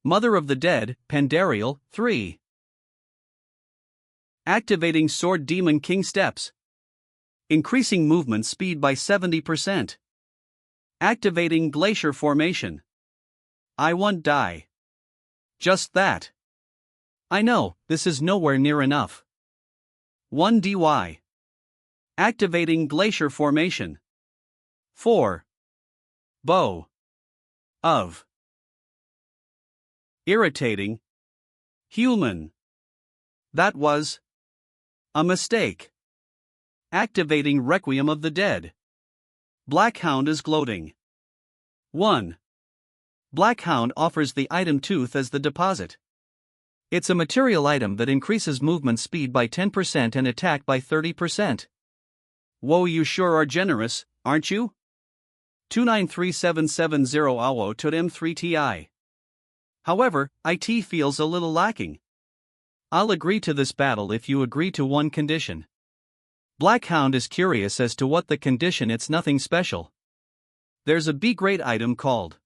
Mother of the Dead, Pandarial, 3. Activating Sword Demon King Steps. Increasing movement speed by 70%. Activating Glacier Formation. I won't die. Just that. I know, this is nowhere near enough. 1 dy. Activating Glacier Formation. 4. Bow. Of. Irritating. Human. That was a mistake. Activating Requiem of the Dead. Blackhound is gloating. 1. Blackhound offers the item Tooth as the deposit. It's a material item that increases movement speed by 10% and attack by 30%. Whoa, you sure are generous, aren't you? 293770 AWO to M3TI. However, IT feels a little lacking. I'll agree to this battle if you agree to one condition. Blackhound is curious as to what the condition. It's nothing special. There's a B-grade item called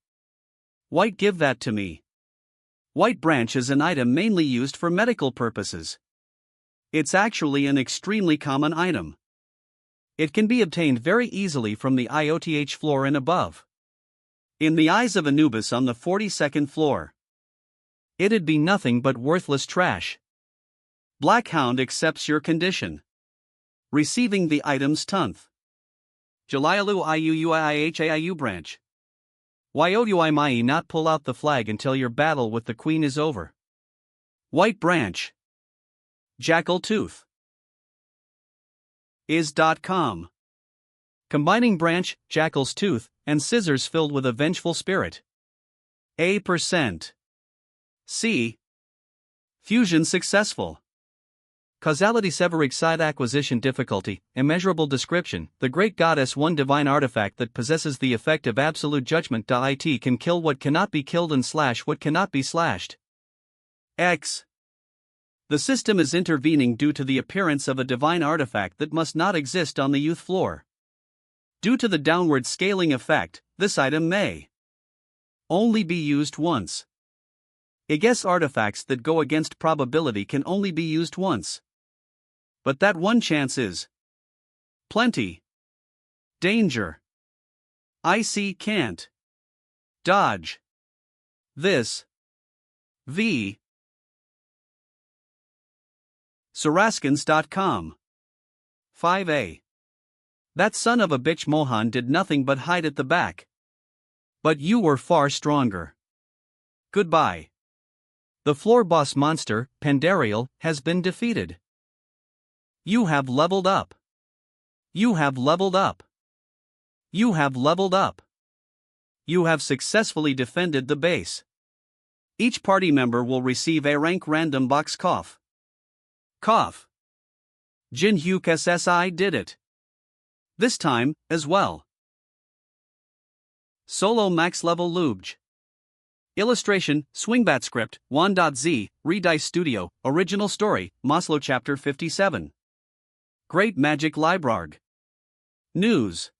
White. Give that to me. White branch is an item mainly used for medical purposes. It's actually an extremely common item. It can be obtained very easily from the IOTH floor and above. In the eyes of Anubis on the 42nd floor, it'd be nothing but worthless trash. Blackhound accepts your condition. Receiving the item's tunth. Jalialu IUUIHAIU branch. Why would you not pull out the flag until your battle with the queen is over? White branch. Jackal tooth. Is.com. Combining branch, jackal's tooth, and scissors filled with a vengeful spirit. A%. C. Fusion successful. Causality severing side acquisition difficulty, immeasurable description. The great goddess, one divine artifact that possesses the effect of absolute judgment. It can kill what cannot be killed and slash what cannot be slashed. X. The system is intervening due to the appearance of a divine artifact that must not exist on the youth floor. Due to the downward scaling effect, this item may only be used once. I guess artifacts that go against probability can only be used once. But that one chance is plenty. Danger. IC can't dodge this. V. Saraskins.com. 5a. That son of a bitch Mohan did nothing but hide at the back. But you were far stronger. Goodbye. The floor boss monster, Pandarial, has been defeated. You have leveled up. You have leveled up. You have leveled up. You have successfully defended the base. Each party member will receive a rank random box cough. Cough. Jin Hyuk SSI did it. This time, as well. Solo max level Lubj. Illustration, Swingbat script, Wan.z, Redice Studio, original story, Maslow chapter 57. Great Magic Librarg. News.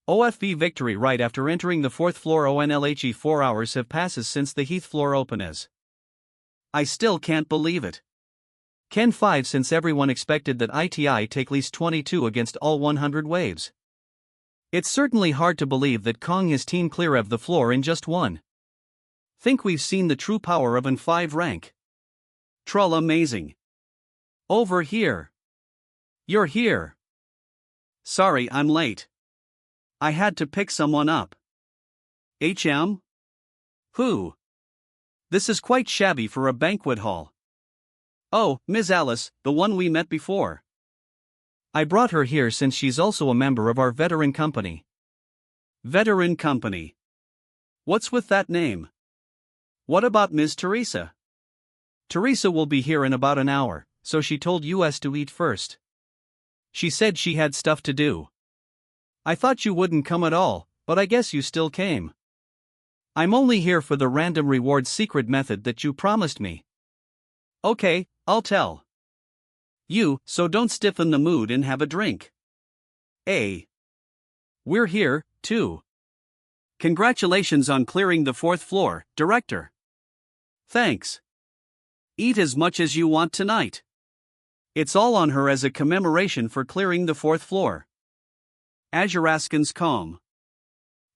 OFV victory right after entering the 4th floor. ONLHE 4 hours have passes since the Heath floor opens. I still can't believe it. Ken 5 since everyone expected that ITI take least 22 against all 100 waves. It's certainly hard to believe that Kong his team clear of the floor in just one. Think we've seen the true power of an 5 rank. Trull amazing. Over here. You're here. Sorry I'm late. I had to pick someone up. HM? Who? This is quite shabby for a banquet hall. Oh, Ms. Alice, the one we met before. I brought her here since she's also a member of our veteran company. Veteran company. What's with that name? What about Ms. Teresa? Teresa will be here in about an hour, so she told us to eat first. She said she had stuff to do. I thought you wouldn't come at all, but I guess you still came. I'm only here for the random reward secret method that you promised me. Okay, I'll tell you, so don't stiffen the mood and have a drink. We're here, too. Congratulations on clearing the 4th floor, Director. Thanks. Eat as much as you want tonight. It's all on her as a commemoration for clearing the 4th floor. Azuraskins calm.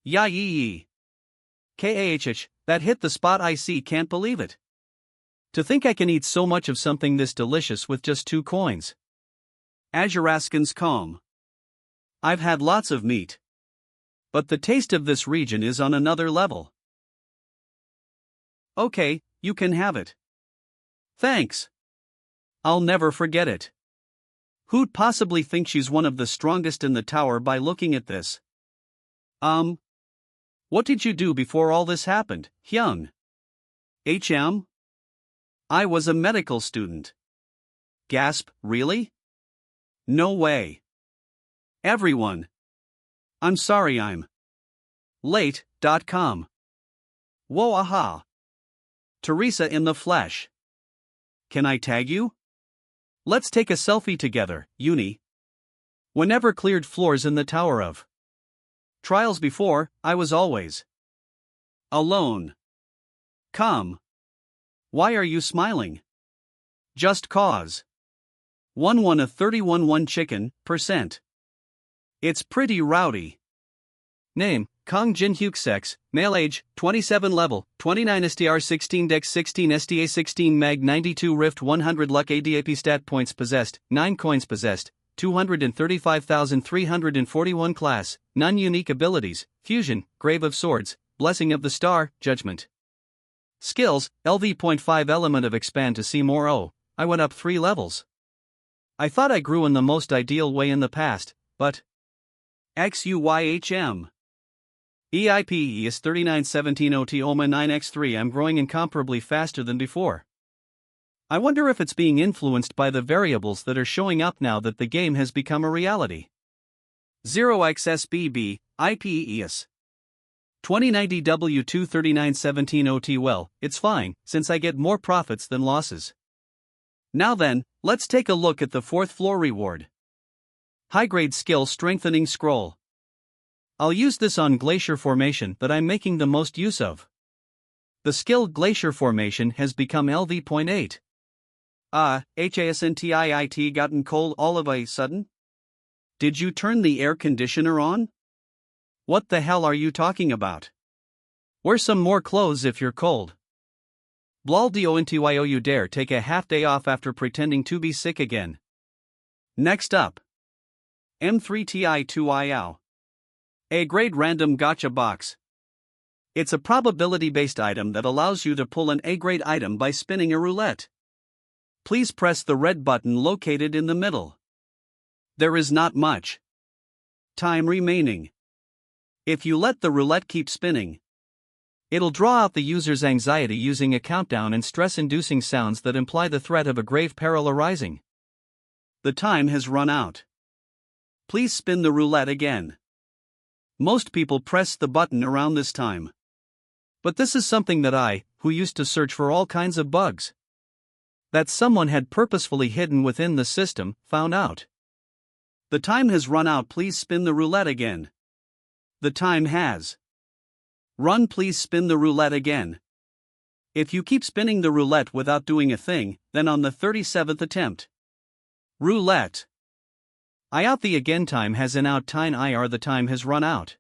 Ya yee. KAHH, that hit the spot. I see, can't believe it. To think I can eat so much of something this delicious with just 2 coins. Azuraskins calm. I've had lots of meat. But the taste of this region is on another level. Okay, you can have it. Thanks. I'll never forget it. Who'd possibly think she's one of the strongest in the tower by looking at this? What did you do before all this happened, Hyung? HM? I was a medical student. Gasp, really? No way. Everyone. I'm sorry I'm late.com. Whoa, aha. Teresa in the flesh. Can I tag you? Let's take a selfie together, Uni. Whenever cleared floors in the tower of trials before, I was always alone. Come. Why are you smiling? Just cause. 1 a 31 chicken, %. It's pretty rowdy. Name, Kong Jin Hyuk sex, male age, 27 level, 29 STR 16 dex 16 STA 16 mag 92 rift 100 luck ADAP stat points possessed, 9 coins possessed, 235,341 class, none unique abilities, fusion, grave of swords, blessing of the star, judgment. Skills, LV.5 element of expand to see more. Oh, I went up 3 levels. I thought I grew in the most ideal way in the past, but XUYHM. EIPE is 3917 OT OMA 9x3. I'm growing incomparably faster than before. I wonder if it's being influenced by the variables that are showing up now that the game has become a reality. 0xSBB, IPES. 2090 W2 3917 OT. Well, it's fine, since I get more profits than losses. Now then, let's take a look at the 4th floor reward. High-grade skill strengthening scroll. I'll use this on Glacier Formation that I'm making the most use of. The skill Glacier Formation has become LV.8. HASNTIIT gotten cold all of a sudden? Did you turn the air conditioner on? What the hell are you talking about? Wear some more clothes if you're cold. Blaldio you dare take a half day off after pretending to be sick again. Next up. M3TI2IO. A grade random gotcha box. It's a probability-based item that allows you to pull an A-grade item by spinning a roulette. Please press the red button located in the middle. There is not much time remaining. If you let the roulette keep spinning, it'll draw out the user's anxiety using a countdown and stress-inducing sounds that imply the threat of a grave peril arising. The time has run out. Please spin the roulette again. Most people press the button around this time. But this is something that I, who used to search for all kinds of bugs that someone had purposefully hidden within the system, found out. The time has run out. Please spin the roulette again. The time has run. Please spin the roulette again. If you keep spinning the roulette without doing a thing, then on the 37th attempt, roulette I out the again time has in out time IR the time has run out.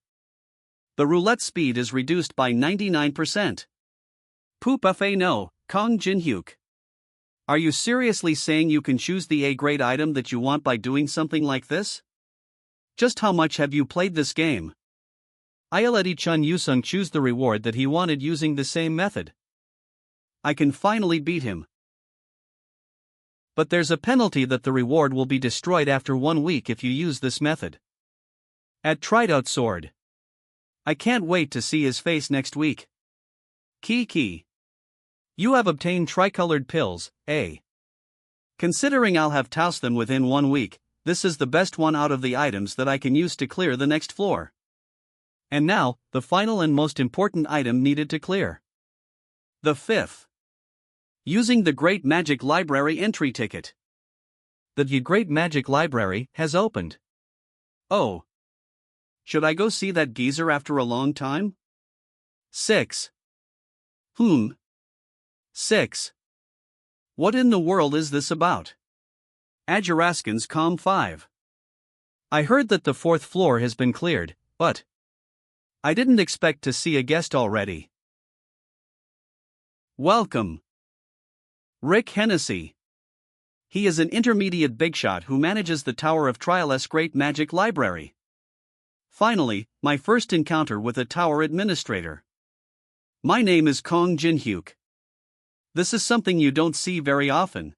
The roulette speed is reduced by 99%. Poop fa no, Kong Jin Hyuk. Are you seriously saying you can choose the A-grade item that you want by doing something like this? Just how much have you played this game? I'll let Chun Yusung choose the reward that he wanted using the same method. I can finally beat him. But there's a penalty that the reward will be destroyed after 1 week if you use this method. At tried out sword. I can't wait to see his face next week. Kiki. You have obtained tricolored pills, A. Considering I'll have tossed them within 1 week, this is the best one out of the items that I can use to clear the next floor. And now, the final and most important item needed to clear. The 5th. Using the Great Magic Library entry ticket. The Great Magic Library has opened. Oh. Should I go see that geezer after a long time? 6. 6. What in the world is this about? Ajaraskins Com 5. I heard that the 4th floor has been cleared, but I didn't expect to see a guest already. Welcome. Rick Hennessy. He is an intermediate bigshot who manages the Tower of Trial's Great Magic Library. Finally, my first encounter with a tower administrator. My name is Kong Jin Hyuk, This is something you don't see very often.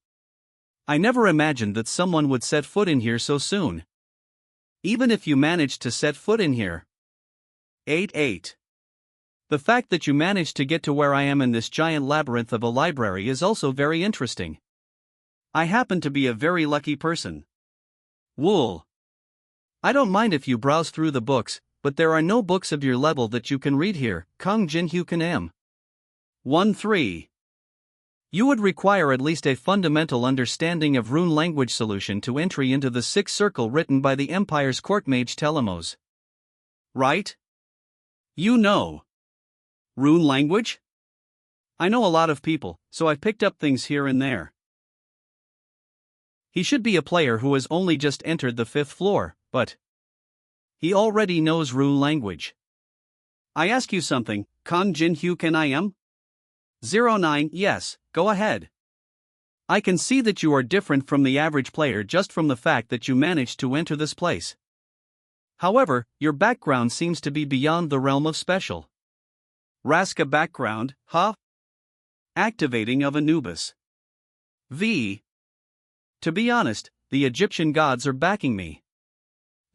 I never imagined that someone would set foot in here so soon. Even if you managed to set foot in here. 8. The fact that you managed to get to where I am in this giant labyrinth of a library is also very interesting. I happen to be a very lucky person. Wool. I don't mind if you browse through the books, but there are no books of your level that you can read here. Kong Jin Hyu Kan Am. 1-3. You would require at least a fundamental understanding of rune language solution to entry into the sixth circle written by the Empire's court mage Telemos. Right? You know rune language? I know a lot of people, so I've picked up things here and there. He should be a player who has only just entered the 5th floor, but he already knows rune language. I ask you something, Kong Jin Hyu Kan I am? 09. Yes, go ahead. I can see that you are different from the average player just from the fact that you managed to enter this place. However, your background seems to be beyond the realm of special. Raska background, huh? Activating of Anubis. V. To be honest, the Egyptian gods are backing me.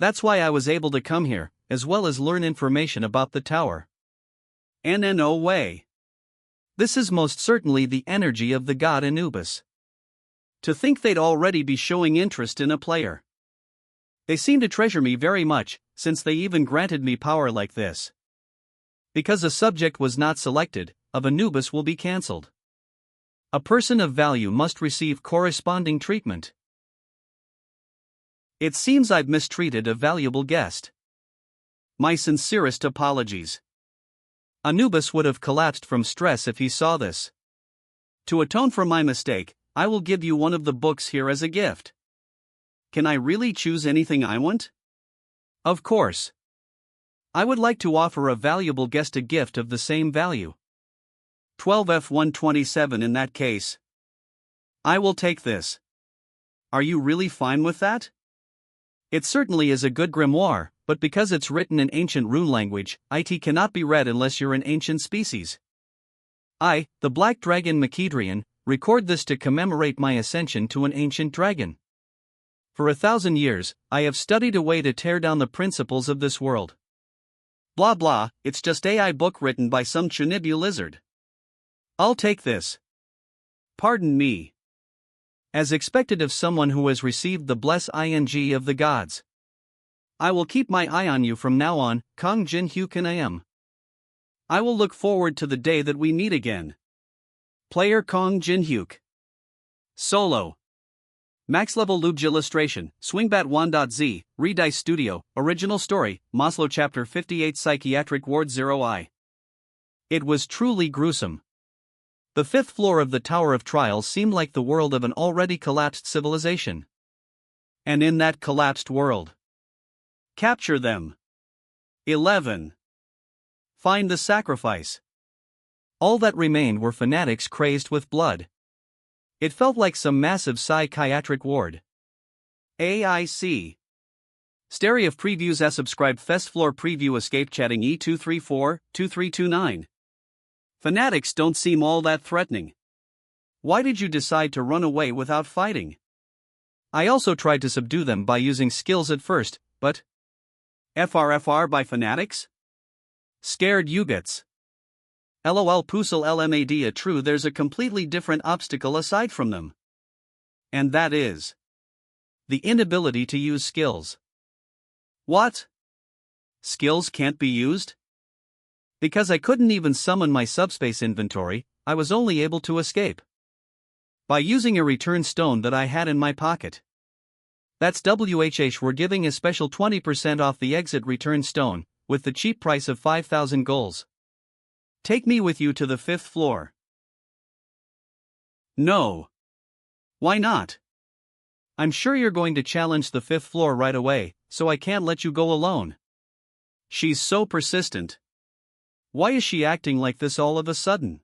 That's why I was able to come here, as well as learn information about the tower. No way. This is most certainly the energy of the god Anubis. To think they'd already be showing interest in a player. They seem to treasure me very much, since they even granted me power like this. Because a subject was not selected, of Anubis will be cancelled. A person of value must receive corresponding treatment. It seems I've mistreated a valuable guest. My sincerest apologies. Anubis would have collapsed from stress if he saw this. To atone for my mistake, I will give you one of the books here as a gift. Can I really choose anything I want? Of course. I would like to offer a valuable guest a gift of the same value. 12F127 in that case. I will take this. Are you really fine with that? It certainly is a good grimoire, but because it's written in ancient rune language, it cannot be read unless you're an ancient species. I, the Black Dragon Makidrian, record this to commemorate my ascension to an ancient dragon. For 1,000 years, I have studied a way to tear down the principles of this world. Blah blah, it's just AI book written by some Chunibu lizard. I'll take this. Pardon me. As expected of someone who has received the bless ing of the gods. I will keep my eye on you from now on, Kong Jin Hyu Kan I am. I will look forward to the day that we meet again. Player Kong Jin Hyuk. Solo. Max level Lubj illustration, Swingbat 1.z, Redice Studio, original story, Maslow Chapter 58 Psychiatric Ward 0I. It was truly gruesome. The 5th floor of the Tower of Trials seemed like the world of an already collapsed civilization. And in that collapsed world, capture them. 11. Find the sacrifice. All that remained were fanatics crazed with blood. It felt like some massive psychiatric ward. AIC. Stereo of previews as subscribed Fest Floor Preview Escape Chatting E234-2329. Fanatics don't seem all that threatening. Why did you decide to run away without fighting? I also tried to subdue them by using skills at first, but FRFR by fanatics? Scared Yugits. LOL Pusal LMAD true there's a completely different obstacle aside from them. And that is the inability to use skills. What? Skills can't be used? Because I couldn't even summon my subspace inventory, I was only able to escape by using a return stone that I had in my pocket. That's WHH we're giving a special 20% off the exit return stone, with the cheap price of 5,000 goals. Take me with you to the 5th floor. No. Why not? I'm sure you're going to challenge the 5th floor right away, so I can't let you go alone. She's so persistent. Why is she acting like this all of a sudden?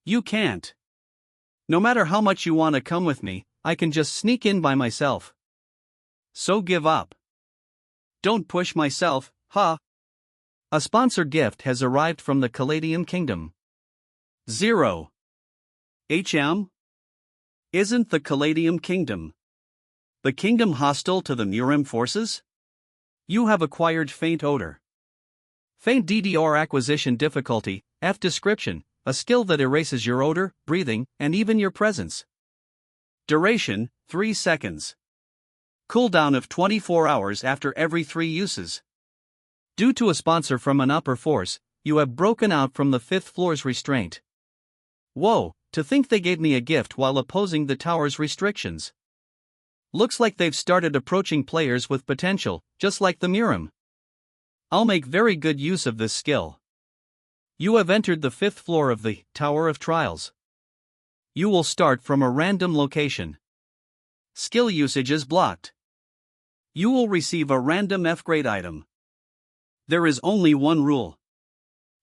You can't. No matter how much you want to come with me, I can just sneak in by myself. So give up. Don't push myself, huh? A sponsor gift has arrived from the Caladium Kingdom. 0. HM? Isn't the Caladium Kingdom the kingdom hostile to the Murim forces? You have acquired faint odor. Faint DDR acquisition difficulty, F description, a skill that erases your odor, breathing, and even your presence. Duration, 3 seconds. Cooldown of 24 hours after every 3 uses. Due to a sponsor from an upper force, you have broken out from the 5th floor's restraint. Whoa, to think they gave me a gift while opposing the tower's restrictions. Looks like they've started approaching players with potential, just like the Murim. I'll make very good use of this skill. You have entered the 5th floor of the Tower of Trials. You will start from a random location. Skill usage is blocked. You will receive a random F-grade item. There is only one rule.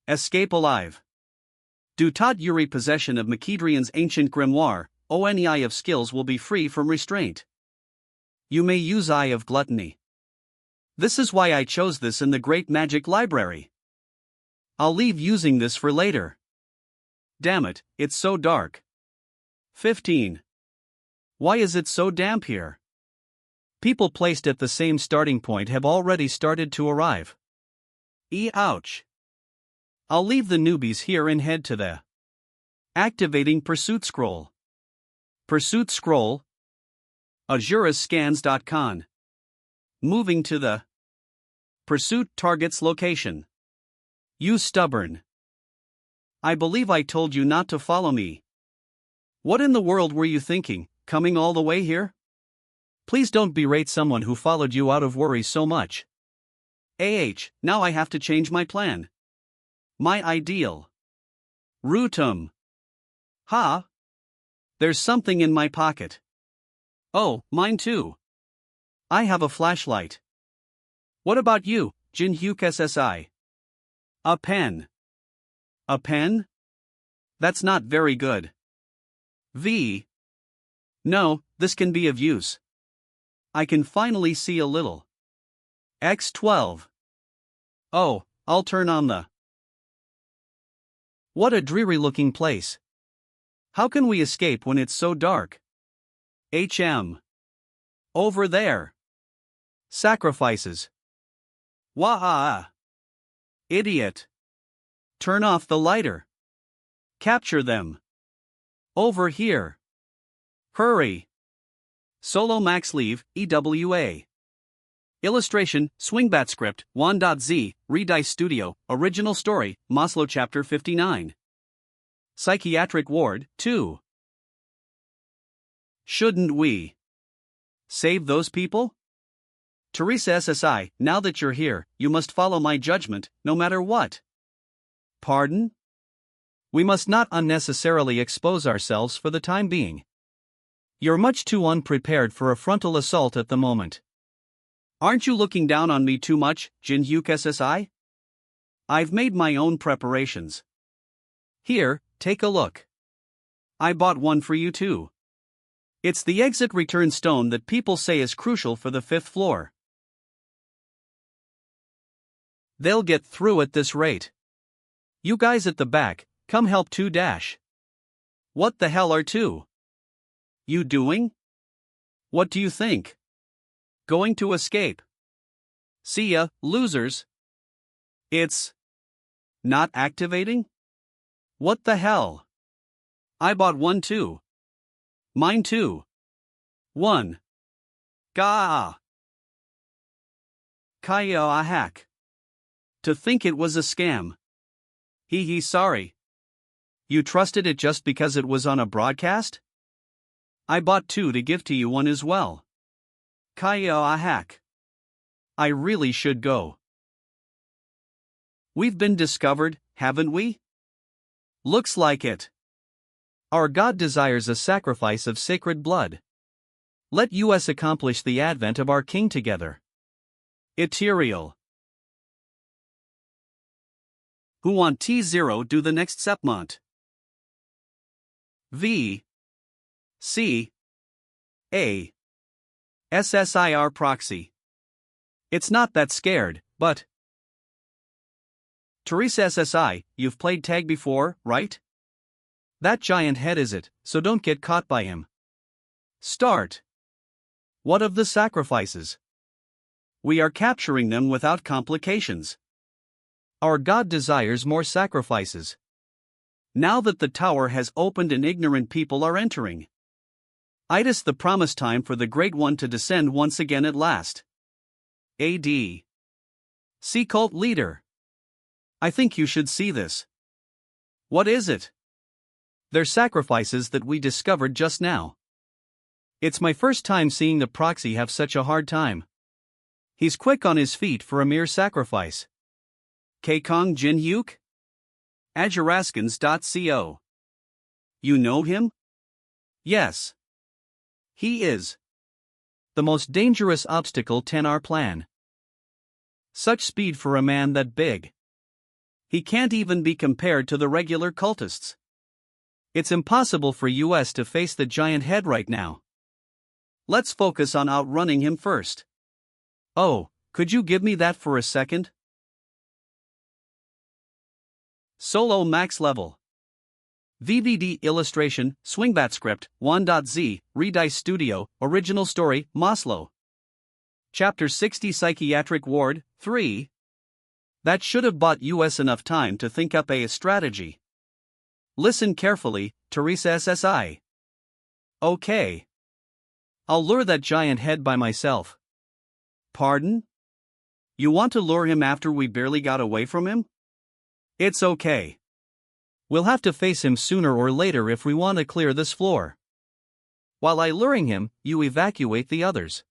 Escape alive. Do Todd Yuri possession of Makidrian's ancient grimoire, ONE Eye of Skills will be free from restraint. You may use Eye of Gluttony. This is why I chose this in the Great Magic Library. I'll leave using this for later. Damn it, it's so dark. 15. Why is it so damp here? People placed at the same starting point have already started to arrive. Ouch. I'll leave the newbies here and head to the activating pursuit scroll. Pursuit scroll. AzureScans.com. Moving to the pursuit target's location. You stubborn. I believe I told you not to follow me. What in the world were you thinking, coming all the way here? Please don't berate someone who followed you out of worry so much. Now I have to change my plan. My ideal. Rutum. Ha! There's something in my pocket. Oh, mine too. I have a flashlight. What about you, Jinhyuk SSI? A pen. A pen? That's not very good. V. No, this can be of use. I can finally see a little. X12. Oh, I'll turn on the. What a dreary-looking place. How can we escape when it's so dark? HM. Over there. Sacrifices. Wah-ah. Idiot. Turn off the lighter. Capture them. Over here. Hurry. Solo max leave, EWA. Illustration, Swingbat script, Wan.Z, Redice Studio, original story, Maslow Chapter 59. Psychiatric Ward, 2. Shouldn't we save those people? Teresa SSI, now that you're here, you must follow my judgment, no matter what. Pardon? We must not unnecessarily expose ourselves for the time being. You're much too unprepared for a frontal assault at the moment. Aren't you looking down on me too much, Jinhyuk SSI? I've made my own preparations. Here, take a look. I bought one for you too. It's the exit return stone that people say is crucial for the 5th floor. They'll get through at this rate. You guys at the back, come help 2 dash. What the hell are 2? You doing? What do you think? Going to escape. See ya, losers. It's not activating? What the hell? I bought one too. Mine too. 1. Gah. Kaya a hack. To think it was a scam. Hee sorry. You trusted it just because it was on a broadcast? I bought 2 to give to you one as well. Kaya a hack. I really should go. We've been discovered, haven't we? Looks like it. Our God desires a sacrifice of sacred blood. Let us accomplish the advent of our King together. Ethereal. Who want T0 do the next Sepmont? V. C. A. SSIR proxy. It's not that scared, but. Teresa SSI, you've played tag before, right? That giant head is it, so don't get caught by him. Start. What of the sacrifices? We are capturing them without complications. Our God desires more sacrifices. Now that the tower has opened and ignorant people are entering. It is the promised time for the Great One to descend once again at last. A.D. See cult leader. I think you should see this. What is it? They're sacrifices that we discovered just now. It's my first time seeing the proxy have such a hard time. He's quick on his feet for a mere sacrifice. Kong Jin Hyuk? Ajaraskins.co. You know him? Yes. He is the most dangerous obstacle 10 our plan. Such speed for a man that big. He can't even be compared to the regular cultists. It's impossible for US to face the giant head right now. Let's focus on outrunning him first. Oh, could you give me that for a second? Solo max level. VVD illustration, Swingbat script, 1.z, Redice Studio, original story, Maslow. Chapter 60 Psychiatric Ward, 3. That should have bought US enough time to think up a strategy. Listen carefully, Teresa SSI. Okay. I'll lure that giant head by myself. Pardon? You want to lure him after we barely got away from him? It's okay. We'll have to face him sooner or later if we want to clear this floor. While I luring him, you evacuate the others.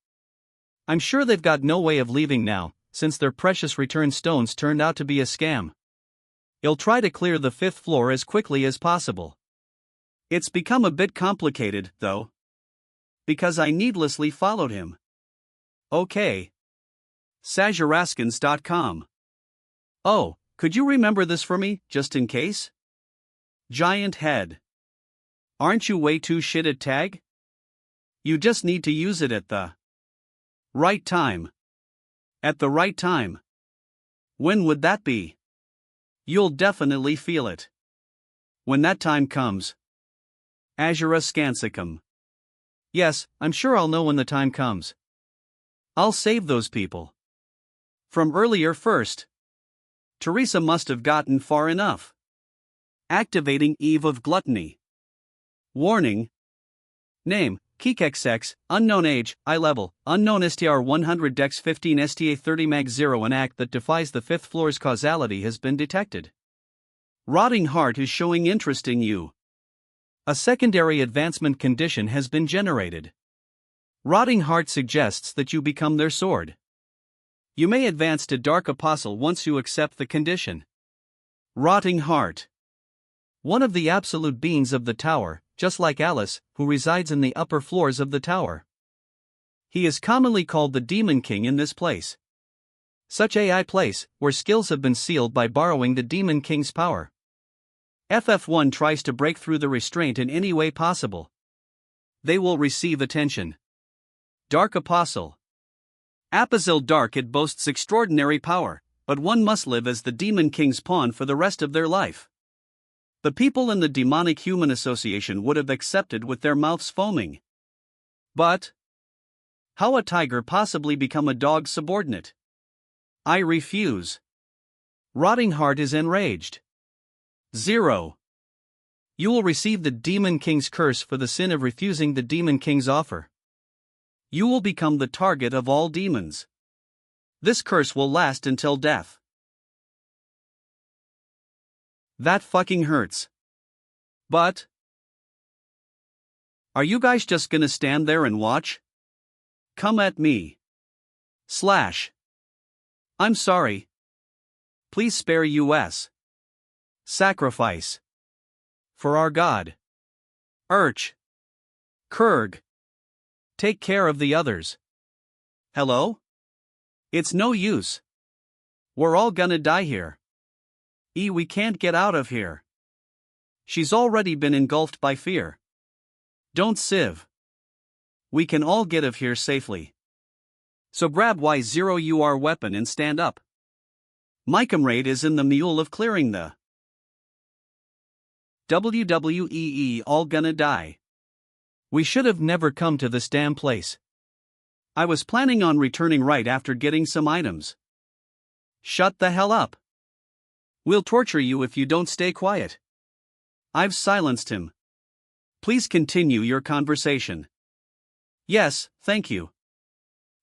I'm sure they've got no way of leaving now, since their precious return stones turned out to be a scam. He'll try to clear the 5th floor as quickly as possible. It's become a bit complicated, though. Because I needlessly followed him. Okay. Sajaraskins.com. Oh, could you remember this for me, just in case? Giant head. Aren't you way too shit at tag? You just need to use it at the right time. At the right time. When would that be? You'll definitely feel it. When that time comes. Azura Scansicum. Yes, I'm sure I'll know when the time comes. I'll save those people. From earlier first. Teresa must have gotten far enough. Activating Eve of Gluttony. Warning. Name, Kikexex, unknown age, eye level, unknown STR 100 Dex 15 STA 30 Mag 0. An act that defies the 5th floor's causality has been detected. Rotting heart is showing interest in you. A secondary advancement condition has been generated. Rotting heart suggests that you become their sword. You may advance to Dark Apostle once you accept the condition. Rotting heart. One of the absolute beings of the tower, just like Alice, who resides in the upper floors of the tower. He is commonly called the Demon King in this place. Such a place, where skills have been sealed by borrowing the Demon King's power. FF1 tries to break through the restraint in any way possible. They will receive attention. Dark Apostle. Apazil Dark. It boasts extraordinary power, but one must live as the Demon King's pawn for the rest of their life. The people in the Demonic Human Association would have accepted with their mouths foaming. But how a tiger possibly become a dog's subordinate? I refuse. Rotting heart is enraged. 0. You will receive the Demon King's curse for the sin of refusing the Demon King's offer. You will become the target of all demons. This curse will last until death. That fucking hurts. But are you guys just gonna stand there and watch? Come at me. / I'm sorry. Please spare US. Sacrifice. For our God. Kurg. Take care of the others. Hello? It's no use. We're all gonna die here. We can't get out of here. She's already been engulfed by fear. Don't sieve. We can all get of here safely. So grab Y0UR weapon and stand up. My comrade is in the mule of clearing the WWE all gonna die. We should have never come to this damn place. I was planning on returning right after getting some items. Shut the hell up. We'll torture you if you don't stay quiet. I've silenced him. Please continue your conversation. Yes, thank you.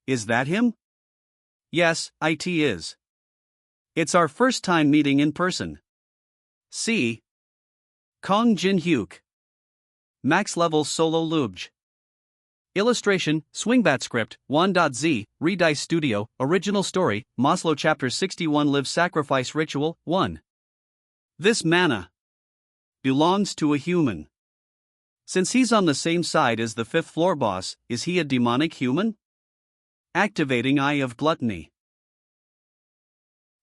Is that him? Yes, it is. It's our first time meeting in person. See? Kong Jin-hyuk. Max level solo lubj. Illustration, Swingbat script, 1.z, Redice Studio, original story, Maslow Chapter 61 Live Sacrifice Ritual, 1. This mana belongs to a human. Since he's on the same side as the 5th floor boss, is he a demonic human? Activating Eye of Gluttony.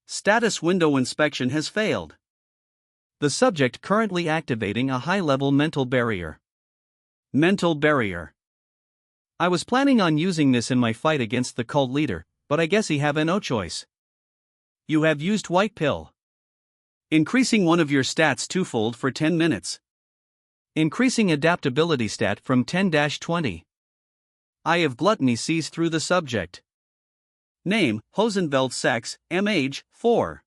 Status window inspection has failed. The subject currently activating a high-level mental barrier. Mental barrier. I was planning on using this in my fight against the cult leader, but I guess he have no choice. You have used white pill. Increasing one of your stats twofold for 10 minutes. Increasing adaptability stat from 10-20. Eye of Gluttony sees through the subject. Name, Hosenfeld. Sex, M. Age, 4.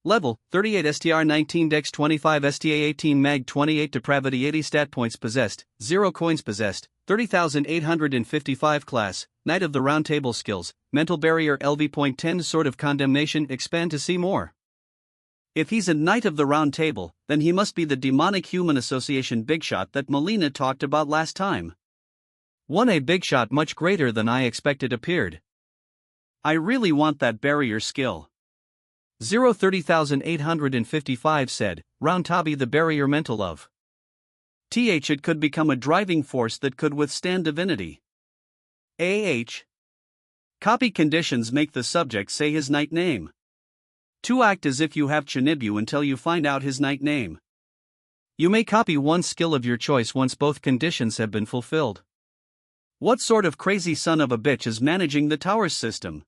Level, 38 STR 19 Dex 25 STA 18 Mag 28 Depravity 80 Stat Points Possessed, 0 Coins Possessed, 30,855 Class, Knight of the Round Table Skills, Mental Barrier LV.10 Sword of Condemnation. Expand to see more. If he's a Knight of the Round Table, then he must be the Demonic Human Association Bigshot that Melina talked about last time. A bigshot much greater than I expected appeared. I really want that barrier skill. 30,855 said, Round Tabi the barrier mental of. It could become a driving force that could withstand divinity. Copy conditions make the subject say his knight name. To act as if you have Chinibu until you find out his knight name. You may copy one skill of your choice once both conditions have been fulfilled. What sort of crazy son of a bitch is managing the towers system?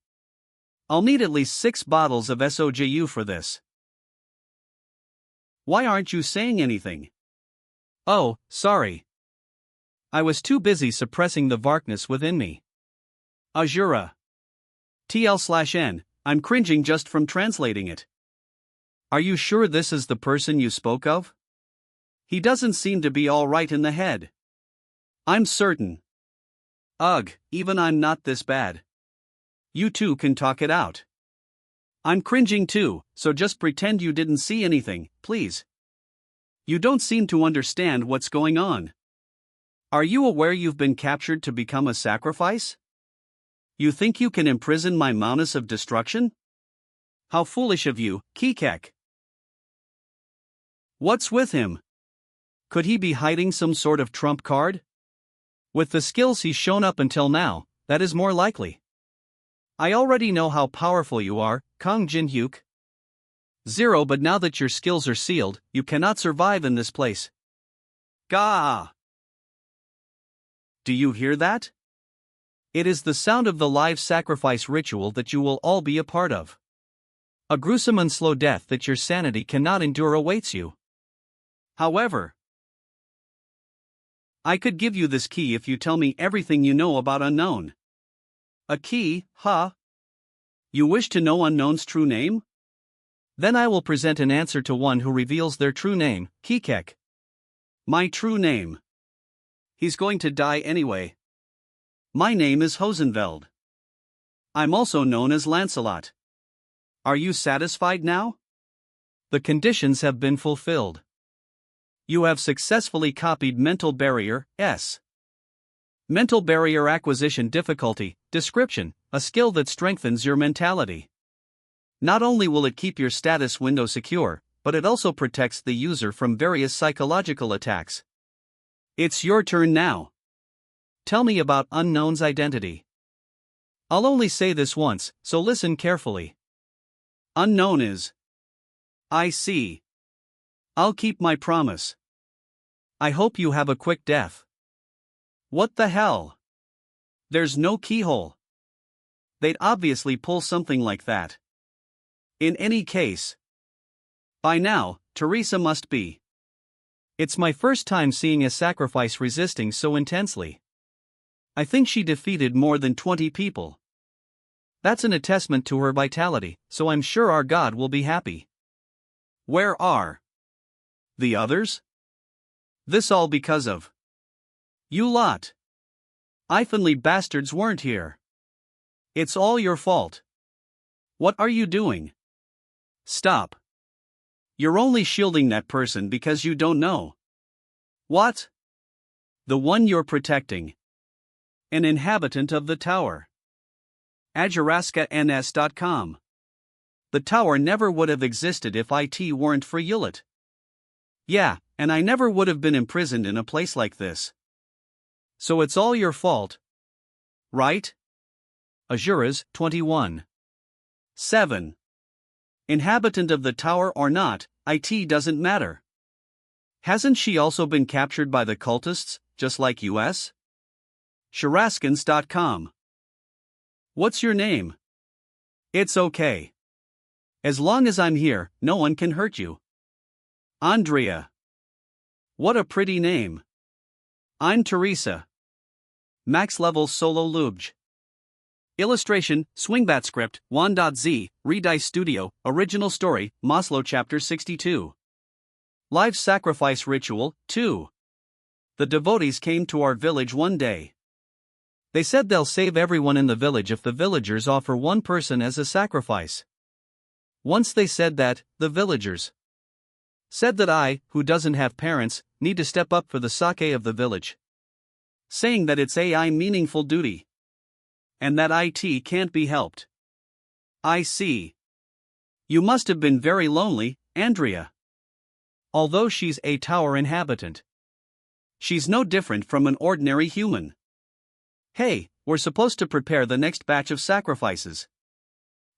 I'll need at least 6 bottles of SOJU for this. Why aren't you saying anything? Oh, sorry. I was too busy suppressing the Varkness within me. Azura. TL/N, I'm cringing just from translating it. Are you sure this is the person you spoke of? He doesn't seem to be all right in the head. I'm certain. Ugh, even I'm not this bad. You two can talk it out. I'm cringing too, so just pretend you didn't see anything, please. You don't seem to understand what's going on. Are you aware you've been captured to become a sacrifice? You think you can imprison my Maunus of destruction? How foolish of you, Kikek. What's with him? Could he be hiding some sort of trump card? With the skills he's shown up until now, that is more likely. I already know how powerful you are, Kong Jin-hyuk. 0 But now that your skills are sealed, you cannot survive in this place. Gah! Do you hear that? It is the sound of the live sacrifice ritual that you will all be a part of. A gruesome and slow death that your sanity cannot endure awaits you. However, I could give you this key if you tell me everything you know about Unknown. A key, huh? You wish to know Unknown's true name? Then I will present an answer to one who reveals their true name, Kikek. My true name. He's going to die anyway. My name is Hosenfeld. I'm also known as Lancelot. Are you satisfied now? The conditions have been fulfilled. You have successfully copied Mental Barrier, S. Mental Barrier Acquisition Difficulty, Description, a skill that strengthens your mentality. Not only will it keep your status window secure, but it also protects the user from various psychological attacks. It's your turn now. Tell me about Unknown's identity. I'll only say this once, so listen carefully. Unknown is. I see. I'll keep my promise. I hope you have a quick death. What the hell? There's no keyhole. They'd obviously pull something like that. In any case, by now, Teresa must be It's my first time seeing a sacrifice resisting so intensely. I think she defeated more than 20 people. That's an attestment to her vitality, so I'm sure our God will be happy. Where are the others? This all because of you lot. Ifenly bastards weren't here. It's all your fault. What are you doing? Stop. You're only shielding that person because you don't know. What? The one you're protecting. An inhabitant of the tower. AjaraskaNS.com. The tower never would have existed if it weren't for Yulet. Yeah, and I never would have been imprisoned in a place like this. So it's all your fault. Right? Ajuras, 21. 7. Inhabitant of the tower or not, it doesn't matter. Hasn't she also been captured by the cultists, just like US? Sharaskins.com. What's your name? It's okay. As long as I'm here, no one can hurt you. Andrea. What a pretty name. I'm Teresa. Max level solo lubj. Illustration, Swingbat script, 1.z, Redice Studio, original story, Maslow chapter 62. Live sacrifice ritual, 2. The devotees came to our village one day. They said they'll save everyone in the village if the villagers offer one person as a sacrifice. Once they said that, the villagers said that I, who doesn't have parents, need to step up for the sake of the village. Saying that it's a meaningful duty. And that it can't be helped. I see. You must have been very lonely, Andrea. Although she's a tower inhabitant, she's no different from an ordinary human. Hey, we're supposed to prepare the next batch of sacrifices.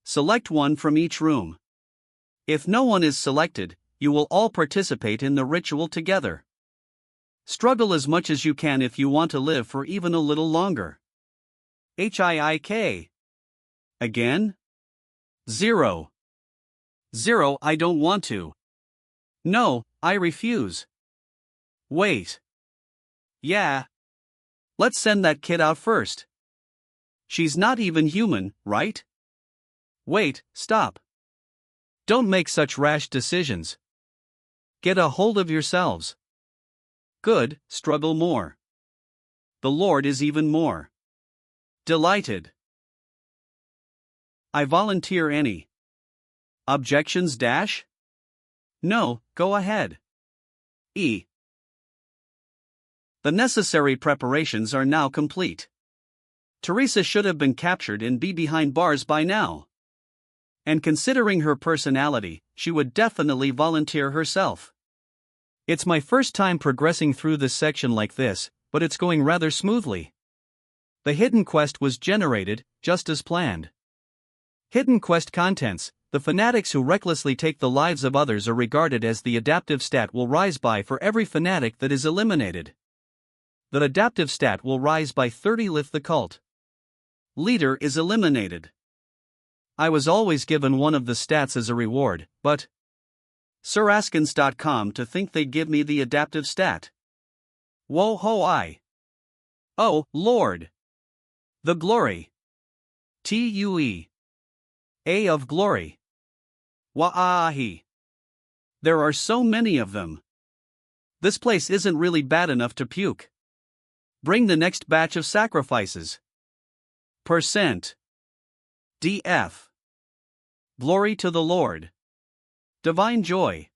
Select one from each room. If no one is selected, you will all participate in the ritual together. Struggle as much as you can if you want to live for even a little longer. HIIK. Again? 0. 0. I don't want to. No, I refuse. Wait. Yeah. Let's send that kid out first. She's not even human, right? Wait, stop. Don't make such rash decisions. Get a hold of yourselves. Good, struggle more. The Lord is even more delighted. I volunteer any. Objections dash? No, go ahead. E. The necessary preparations are now complete. Teresa should have been captured and be behind bars by now. And considering her personality, she would definitely volunteer herself. It's my first time progressing through this section like this, but it's going rather smoothly. The hidden quest was generated, just as planned. Hidden quest contents: the fanatics who recklessly take the lives of others are regarded as the adaptive stat will rise by for every fanatic that is eliminated. The adaptive stat will rise by 30 if the cult leader is eliminated. I was always given one of the stats as a reward, but Siraskins.com to think they'd give me the adaptive stat. Whoa ho I. Oh, Lord. The glory. TUE. A of glory. Wa'ahi. There are so many of them. This place isn't really bad enough to puke. Bring the next batch of sacrifices. Percent. DF. Glory to the Lord. Divine joy.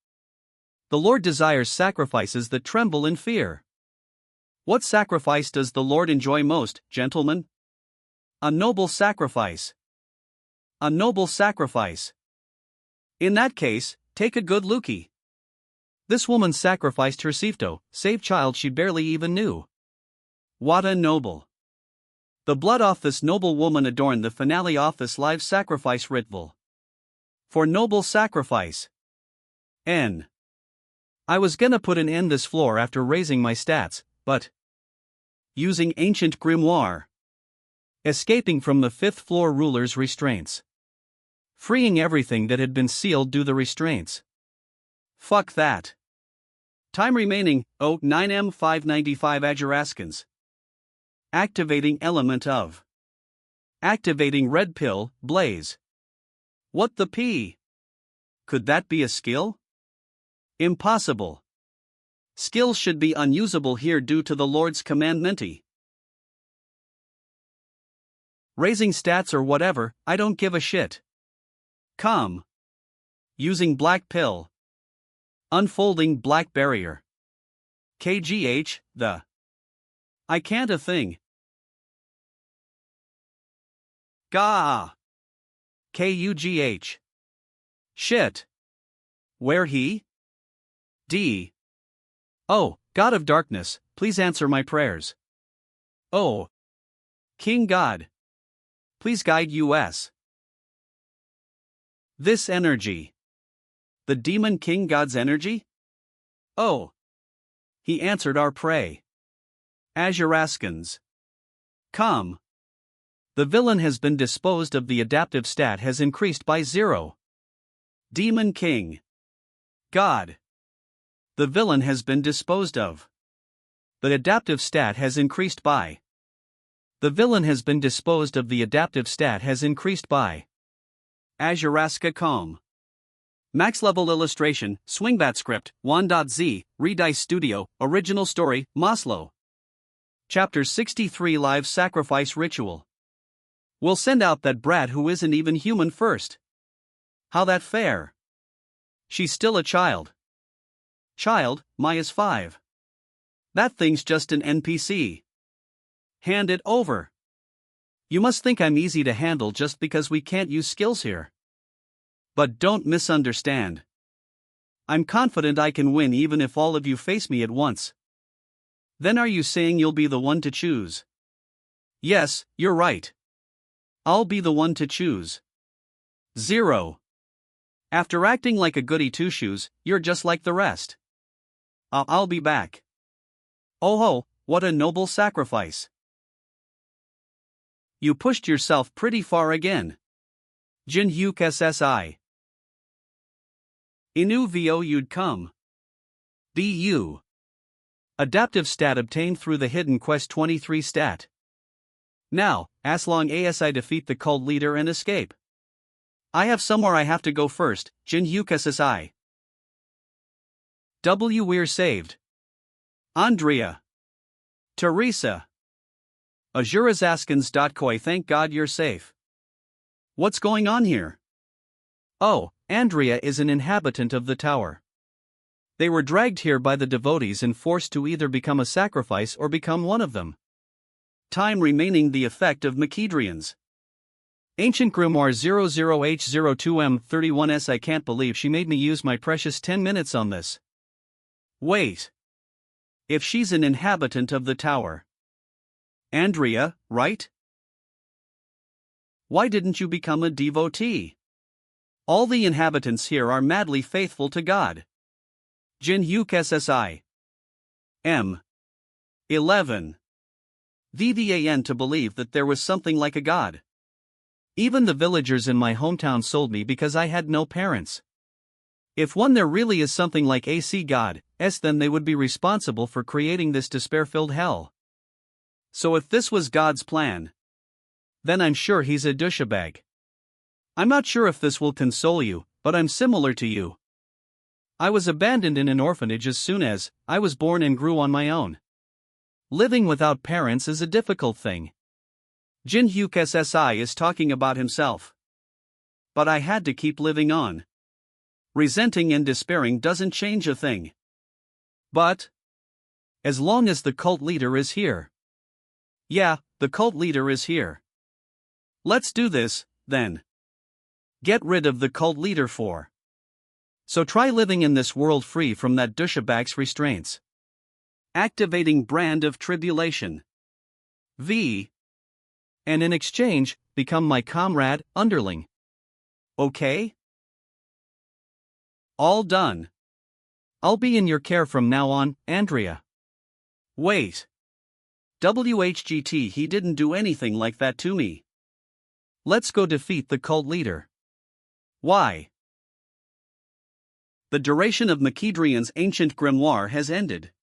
The Lord desires sacrifices that tremble in fear. What sacrifice does the Lord enjoy most, gentlemen? A noble sacrifice. A noble sacrifice. In that case, take a good lookie. This woman sacrificed her Sifto, save child she barely even knew. What a noble. The blood off this noble woman adorned the finale of this live sacrifice ritual. For noble sacrifice. N. I was gonna put an end this floor after raising my stats, but using ancient grimoire. Escaping from the 5th floor ruler's restraints. Freeing everything that had been sealed due the restraints. Fuck that. Time remaining, 09M 595 Ajaraskans. Activating element of. Activating red pill, blaze. What the p? Could that be a skill? Impossible. Skills should be unusable here due to the Lord's commandment. Raising stats or whatever, I don't give a shit. Calm. Using black pill. Unfolding black barrier. KGH, the. I can't a thing. Gah. KUGH. Shit. Where he? D. Oh, God of darkness, please answer my prayers. Oh. King God. Please guide us. This energy. The demon king God's energy? Oh. He answered our pray. Ajaraskans. Come. The villain has been disposed of. The adaptive stat has increased by 0. Demon king. God. The villain has been disposed of. The adaptive stat has increased by. The villain has been disposed of. The adaptive stat has increased by. Ajaraska Calm. Max level illustration, Swingbat script, 1.z, Redice Studio, original story, Maslow. Chapter 63 Live Sacrifice Ritual. We'll send out that brat who isn't even human first. How that fair? She's still a child. Child, Maya's 5. That thing's just an NPC. Hand it over. You must think I'm easy to handle just because we can't use skills here. But don't misunderstand. I'm confident I can win even if all of you face me at once. Then are you saying you'll be the one to choose? Yes, you're right. I'll be the one to choose. 0. After acting like a goody two-shoes, you're just like the rest. I'll be back. Oh ho, what a noble sacrifice. You pushed yourself pretty far again. Jin Hyuk SSI. Inu Vo you'd come. BU. Adaptive stat obtained through the hidden quest 23 stat. Now, as long as I defeat the cult leader and escape. I have somewhere I have to go first, Jin Hyuk SSI. We're saved. Andrea. Teresa. Ajurazaskans.koi thank God you're safe. What's going on here? Oh, Andrea is an inhabitant of the tower. They were dragged here by the devotees and forced to either become a sacrifice or become one of them. Time remaining the effect of Makedrians. Ancient Grimoire 00H02M31S I can't believe she made me use my precious 10 minutes on this. Wait. If she's an inhabitant of the tower. Andrea, right? Why didn't you become a devotee? All the inhabitants here are madly faithful to God. Jin Hyuk SSI. M. 11. VVAN to believe that there was something like a God. Even the villagers in my hometown sold me because I had no parents. If one there really is something like AC God, then they would be responsible for creating this despair-filled hell. So if this was God's plan, then I'm sure he's a douchebag. I'm not sure if this will console you, but I'm similar to you. I was abandoned in an orphanage as soon as I was born and grew on my own. Living without parents is a difficult thing. Jin Hyuk SSI is talking about himself. But I had to keep living on. Resenting and despairing doesn't change a thing. But as long as the cult leader is here. Yeah, the cult leader is here. Let's do this, then. Get rid of the cult leader for. So try living in this world free from that douchebag's restraints. Activating brand of tribulation. V. And in exchange, become my comrade, underling. Okay? All done. I'll be in your care from now on, Andrea. Wait. WHGT, he didn't do anything like that to me. Let's go defeat the cult leader. Why? The duration of Macedrian's ancient grimoire has ended.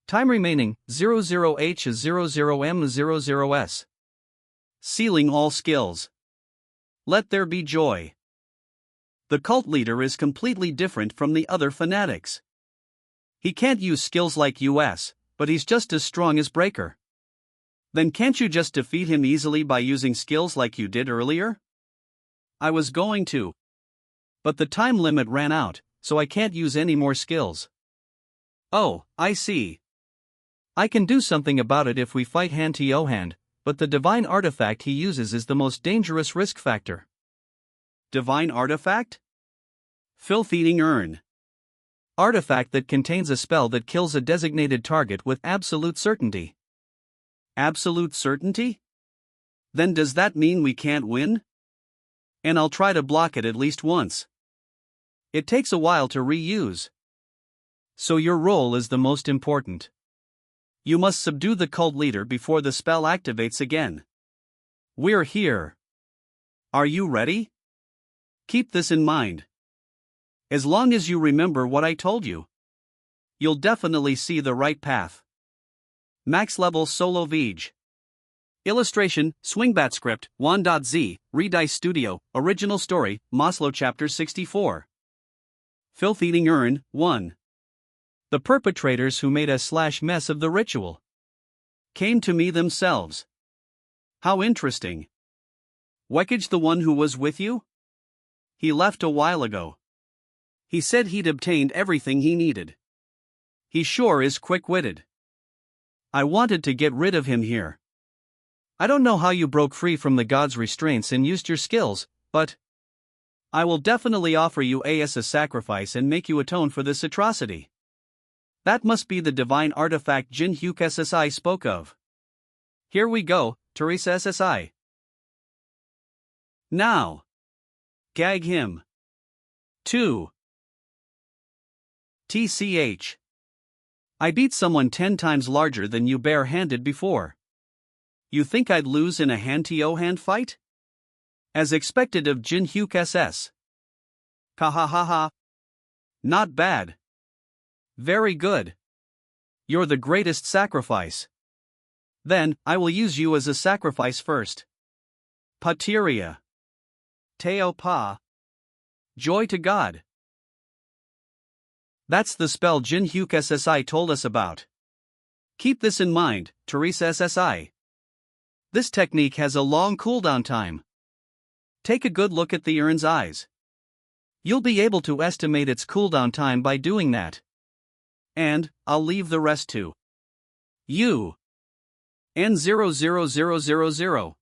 Time remaining 00H00M00S. Sealing all skills. Let there be joy. The cult leader is completely different from the other fanatics. He can't use skills like US, but he's just as strong as Breaker. Then can't you just defeat him easily by using skills like you did earlier? I was going to. But the time limit ran out, so I can't use any more skills. Oh, I see. I can do something about it if we fight hand-to-hand, but the divine artifact he uses is the most dangerous risk factor. Divine artifact? Filth-eating urn. Artifact that contains a spell that kills a designated target with absolute certainty. Absolute certainty? Then does that mean we can't win? And I'll try to block it at least once. It takes a while to reuse. So your role is the most important. You must subdue the cult leader before the spell activates again. We're here. Are you ready? Keep this in mind. As long as you remember what I told you, you'll definitely see the right path. Max level solo Vij. Illustration, Swingbat script, Wan.z, Redice Studio, original story, Maslow chapter 64. Filth-eating urn, 1. The perpetrators who made a mess of the ritual came to me themselves. How interesting. Wekage the one who was with you? He left a while ago. He said he'd obtained everything he needed. He sure is quick-witted. I wanted to get rid of him here. I don't know how you broke free from the god's restraints and used your skills, but I will definitely offer you a sacrifice and make you atone for this atrocity. That must be the divine artifact Jin Hyuk SSI spoke of. Here we go, Teresa SSI. Now. Gag him. 2. TCH. I beat someone 10 times larger than you bare-handed before. You think I'd lose in a hand-to-hand fight? As expected of Jin Hyuk SS. Ha. Not bad. Very good. You're the greatest sacrifice. Then, I will use you as a sacrifice first. Pateria. Teo Pa. Joy to God. That's the spell Jin Hyuk SSI told us about. Keep this in mind, Teresa SSI. This technique has a long cooldown time. Take a good look at the urn's eyes. You'll be able to estimate its cooldown time by doing that. And, I'll leave the rest to you. N00000.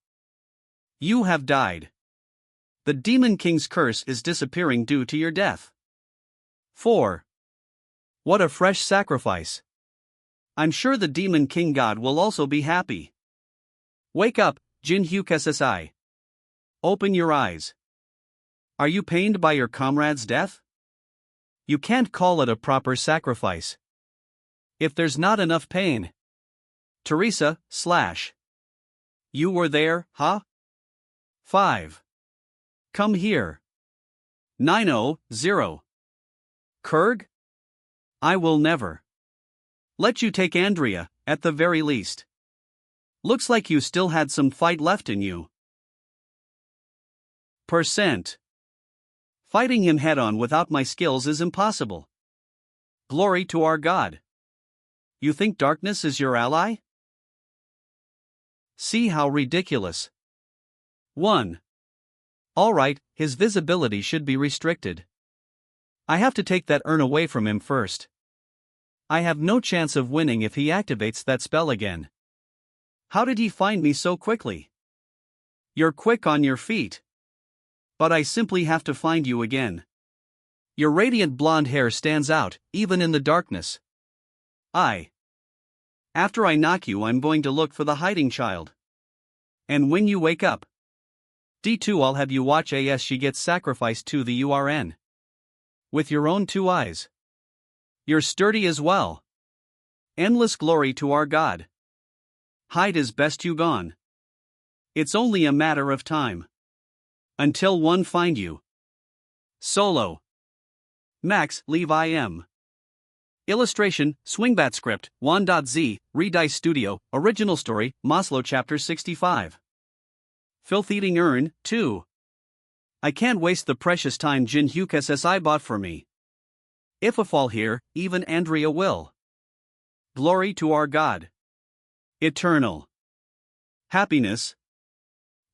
You have died. The Demon King's curse is disappearing due to your death. 4. What a fresh sacrifice. I'm sure the Demon King God will also be happy. Wake up, Jin Hyuk SSI. Open your eyes. Are you pained by your comrade's death? You can't call it a proper sacrifice if there's not enough pain. Teresa, / You were there, huh? 5. Come here. 90. Kurg? I will never let you take Andrea, at the very least. Looks like you still had some fight left in you. Percent. Fighting him head-on without my skills is impossible. Glory to our God. You think darkness is your ally? See how ridiculous. 1. Alright, his visibility should be restricted. I have to take that urn away from him first. I have no chance of winning if he activates that spell again. How did he find me so quickly? You're quick on your feet. But I simply have to find you again. Your radiant blonde hair stands out, even in the darkness. After I knock you, I'm going to look for the hiding child. And when you wake up, D2, I'll have you watch as she gets sacrificed to the URN. With your own 2 eyes. You're sturdy as well. Endless glory to our God. Hide as best you gone. It's only a matter of time. Until one find you. Solo. Max, Levi M. Illustration, Swingbat Script, Wan.z, Redice Studio, Original Story, Maslow Chapter 65. Filth Eating Urn, 2. I can't waste the precious time Jin Hyuk SSI bought for me. If I fall here, even Andrea will. Glory to our God. Eternal. Happiness.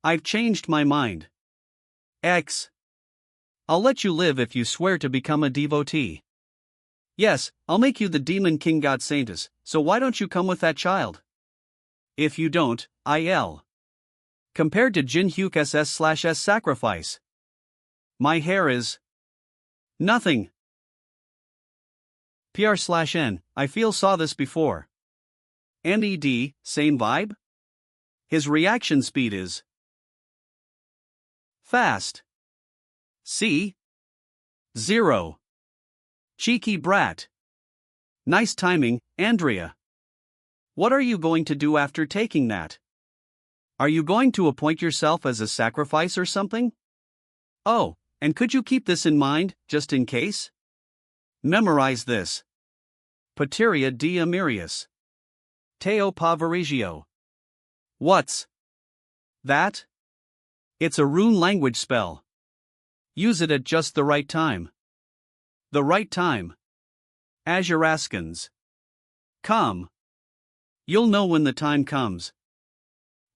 I've changed my mind. X. I'll let you live if you swear to become a devotee. Yes, I'll make you the demon king god Saintus, so why don't you come with that child? If you don't, IL. Compared to Jin Hyuk SS/S sacrifice. My hair is nothing. PR/N, I feel saw this before. NED, same vibe? His reaction speed is fast. C. 0. Cheeky brat. Nice timing, Andrea. What are you going to do after taking that? Are you going to appoint yourself as a sacrifice or something? Oh, and could you keep this in mind, just in case? Memorize this. Pateria de Amirius. Teo Pavarigio. What's that? It's a rune language spell. Use it at just the right time. The right time. Azuraskans. Come. You'll know when the time comes.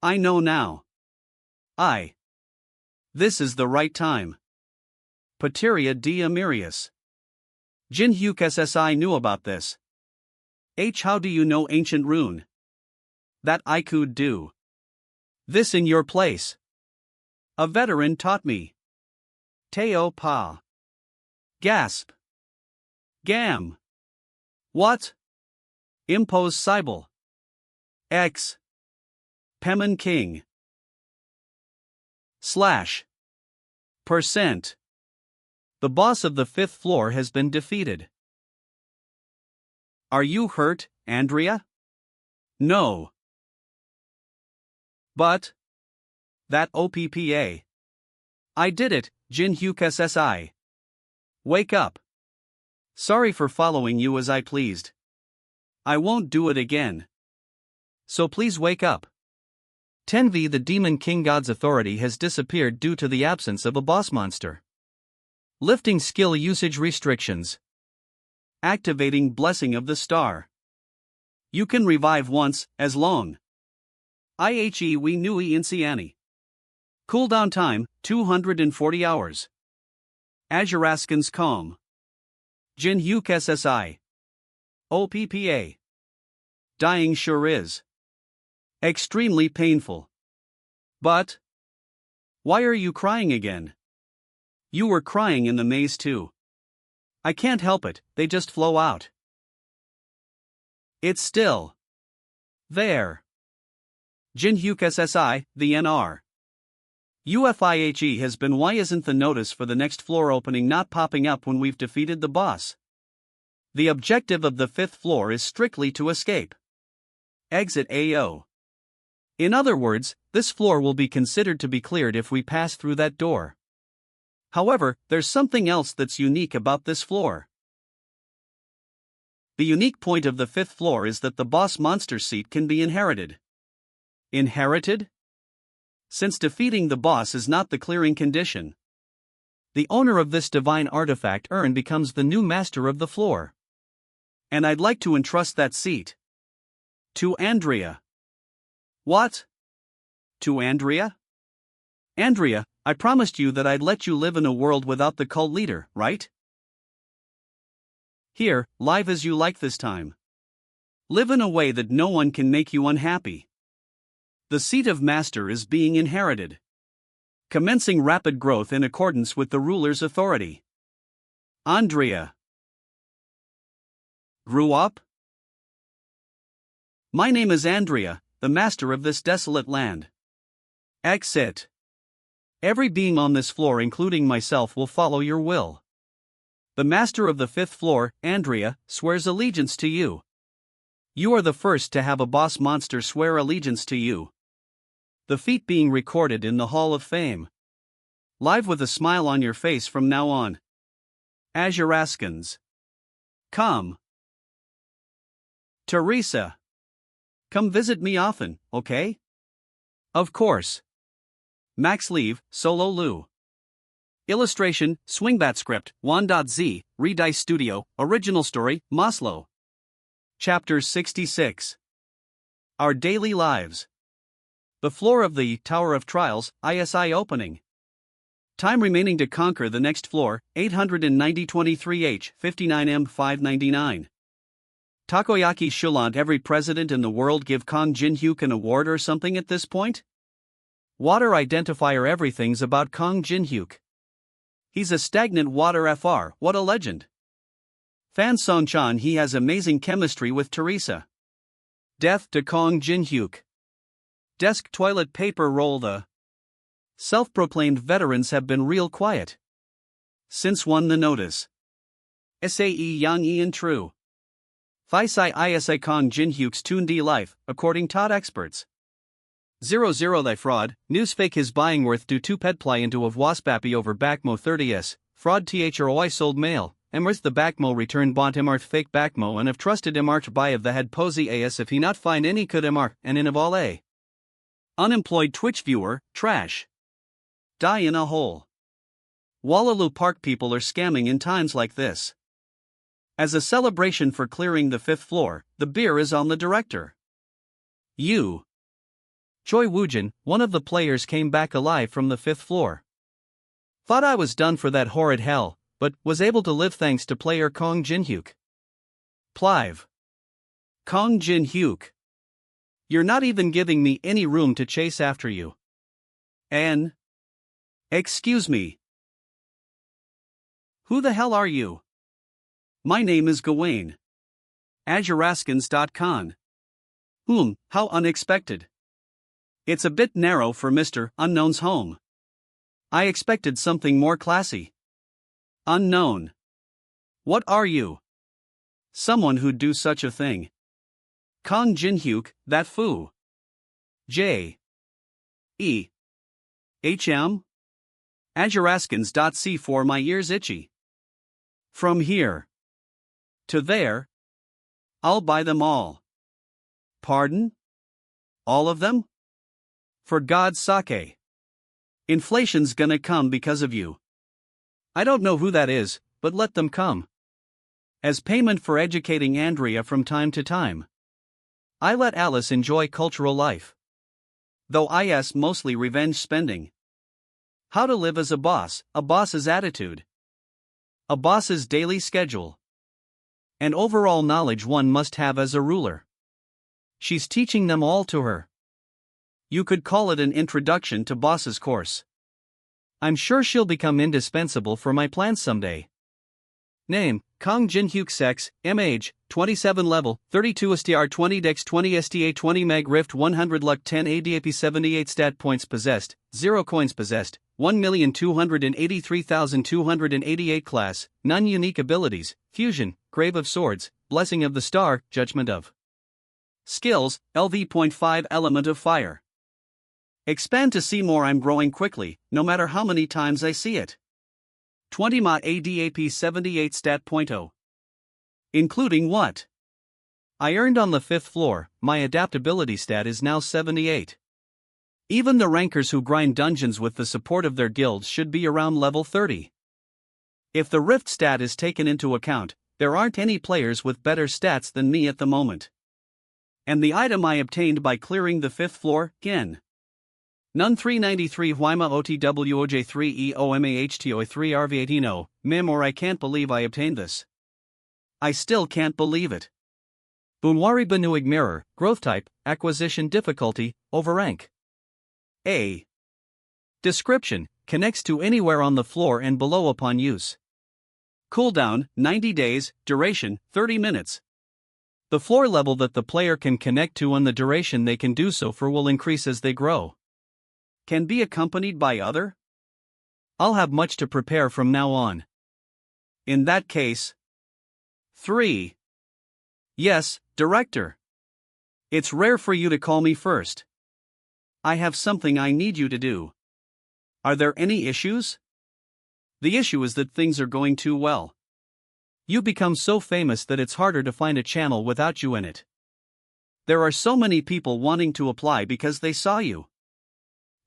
I know now. This is the right time. Pateria de Amirius. Jin Hyuk SSI knew about this. How do you know ancient rune? That I could do. This in your place. A veteran taught me. Teo Pa. Gasp. Gam. What? Impose Cybele. X. Pemin King. /%. The boss of the 5th floor has been defeated. Are you hurt, Andrea? No. But that OPPA. I did it, Jin Hyuk SSI. Wake up. Sorry for following you as I pleased. I won't do it again. So please wake up. 10v The Demon King God's authority has disappeared due to the absence of a boss monster. Lifting skill usage restrictions. Activating Blessing of the Star. You can revive once, as long. IHE we nui Inciani. Cooldown time, 240 hours. Azuraskans Calm. Jin Hyuk SSI. OPPA. Dying sure is extremely painful. But why are you crying again? You were crying in the maze too. I can't help it, they just flow out. It's still there. Jin Hyuk SSI, the NR. UFIHE has been why isn't the notice for the next floor opening not popping up when we've defeated the boss? The objective of the 5th floor is strictly to escape. Exit AO. In other words, this floor will be considered to be cleared if we pass through that door. However, there's something else that's unique about this floor. The unique point of the 5th floor is that the boss monster seat can be inherited. Inherited? Since defeating the boss is not the clearing condition, the owner of this divine artifact urn becomes the new master of the floor. And I'd like to entrust that seat to Andrea. What? To Andrea? Andrea, I promised you that I'd let you live in a world without the cult leader, right? Here, live as you like this time. Live in a way that no one can make you unhappy. The seat of master is being inherited. Commencing rapid growth in accordance with the ruler's authority. Andrea grew up? My name is Andrea, the master of this desolate land. Exit. Every being on this floor including myself will follow your will. The master of the 5th floor, Andrea, swears allegiance to you. You are the first to have a boss monster swear allegiance to you. The feat being recorded in the Hall of Fame. Live with a smile on your face from now on. Azuraskans. Come. Teresa. Come visit me often, okay? Of course. Max Leave, Solo Lu. Illustration, Swingbat Script, Wan.z, Redice Studio, Original Story, Maslow. Chapter 66. Our Daily Lives. The floor of the Tower of Trials, ISI opening. Time remaining to conquer the next floor, 890-23H, 59M 599. Takoyaki shouldn't every president in the world give Kong Jin-hyuk an award or something at this point? Water identifier everything's about Kong Jin-hyuk. He's a stagnant water FR, what a legend. Fan Song-chan, he has amazing chemistry with Teresa. Death to Kong Jin-hyuk. Desk toilet paper roll. The self-proclaimed veterans have been real quiet since won the notice. Sae Yang Ian True. Phi Isi Kong Jin-hyuk's Toon-D life, according to experts. 00 They fraud, news fake his buying worth due to pedply into of waspapi over backmo 30s, fraud throi sold mail, emworth the backmo return bought emarth fake backmo and have trusted emarth buy of the head posy as if he not find any could emar and in of all a. Unemployed Twitch viewer, trash. Die in a hole. Wallaloo Park people are scamming in times like this. As a celebration for clearing the 5th floor, the beer is on the director. Choi Woojin, one of the players, came back alive from the 5th floor. Thought I was done for that horrid hell, but was able to live thanks to player Kong Jin-hyuk. Plive. Kong Jin-hyuk. You're not even giving me any room to chase after you. Excuse me. Who the hell are you? My name is Gawain. Azuraskans.con. How unexpected. It's a bit narrow for Mr. Unknown's home. I expected something more classy. Unknown. What are you? Someone who'd do such a thing. Kong Jin-hyuk, that foo. J. E. HM? Azuraskans.c for my ears itchy. From here to there, I'll buy them all. Pardon? All of them? For God's sake. Inflation's gonna come because of you. I don't know who that is, but let them come. As payment for educating Andrea from time to time. I let Alice enjoy cultural life. Though IS mostly revenge spending. How to live as a boss's attitude. A boss's daily schedule. And overall knowledge one must have as a ruler. She's teaching them all to her. You could call it an introduction to bosses course. I'm sure she'll become indispensable for my plans someday. Name, Kong Jin-hyuk. Sex, age, 27 level, 32 STR 20 Dex 20 STA 20 Meg Rift 100 Luck 10 ADAP 78 Stat Points Possessed, 0 Coins Possessed, 1,283,288 Class, none Unique Abilities, Fusion, Grave of Swords, Blessing of the Star, Judgment of Skills, LV.5 Element of Fire. Expand to see more. I'm growing quickly, no matter how many times I see it. 20 Ma ADAP 78 Stat.0. Including what I earned on the 5th floor, my adaptability stat is now 78. Even the rankers who grind dungeons with the support of their guilds should be around level 30. If the Rift stat is taken into account, there aren't any players with better stats than me at the moment. And the item I obtained by clearing the 5th floor, Gen. None 393 Huima OTWOJ3 EOMAHTO3 RV18 Mim, or I can't believe I obtained this. I still can't believe it. Bunwari Banuig Mirror, Growth Type, Acquisition Difficulty, Overrank. A. Description, connects to anywhere on the floor and below upon use. Cooldown, 90 days, duration, 30 minutes. The floor level that the player can connect to and the duration they can do so for will increase as they grow. Can be accompanied by other? I'll have much to prepare from now on. In that case. 3. Yes, Director. It's rare for you to call me first. I have something I need you to do. Are there any issues? The issue is that things are going too well. You become so famous that it's harder to find a channel without you in it. There are so many people wanting to apply because they saw you.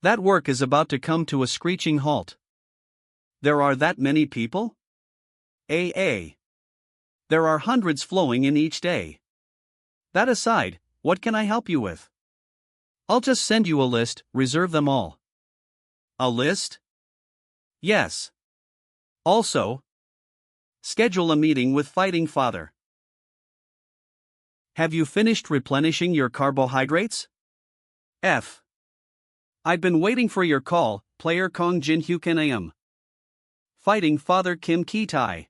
That work is about to come to a screeching halt. There are that many people? AA. There are hundreds flowing in each day. That aside, what can I help you with? I'll just send you a list, reserve them all. A list? Yes. Also, schedule a meeting with Fighting Father. Have you finished replenishing your carbohydrates? F. I've been waiting for your call, player Kong Jin Hyuk Nam. Fighting Father Kim Ki Tai.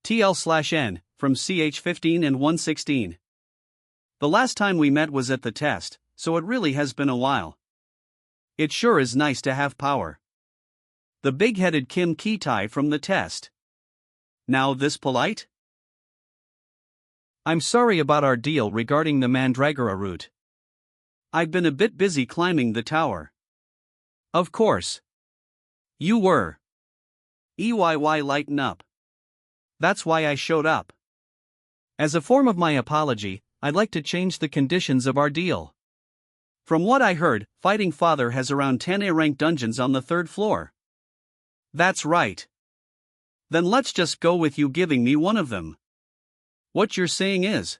TL/N, from CH15 and 116. The last time we met was at the test, so it really has been a while. It sure is nice to have power. The big-headed Kim Ki Tai from the test. Now this polite? I'm sorry about our deal regarding the Mandragora route. I've been a bit busy climbing the tower. Of course. You were. Lighten up. That's why I showed up. As a form of my apology, I'd like to change the conditions of our deal. From what I heard, Fighting Father has around 10 A-rank dungeons on the 3rd floor. That's right. Then let's just go with you giving me one of them. What you're saying is,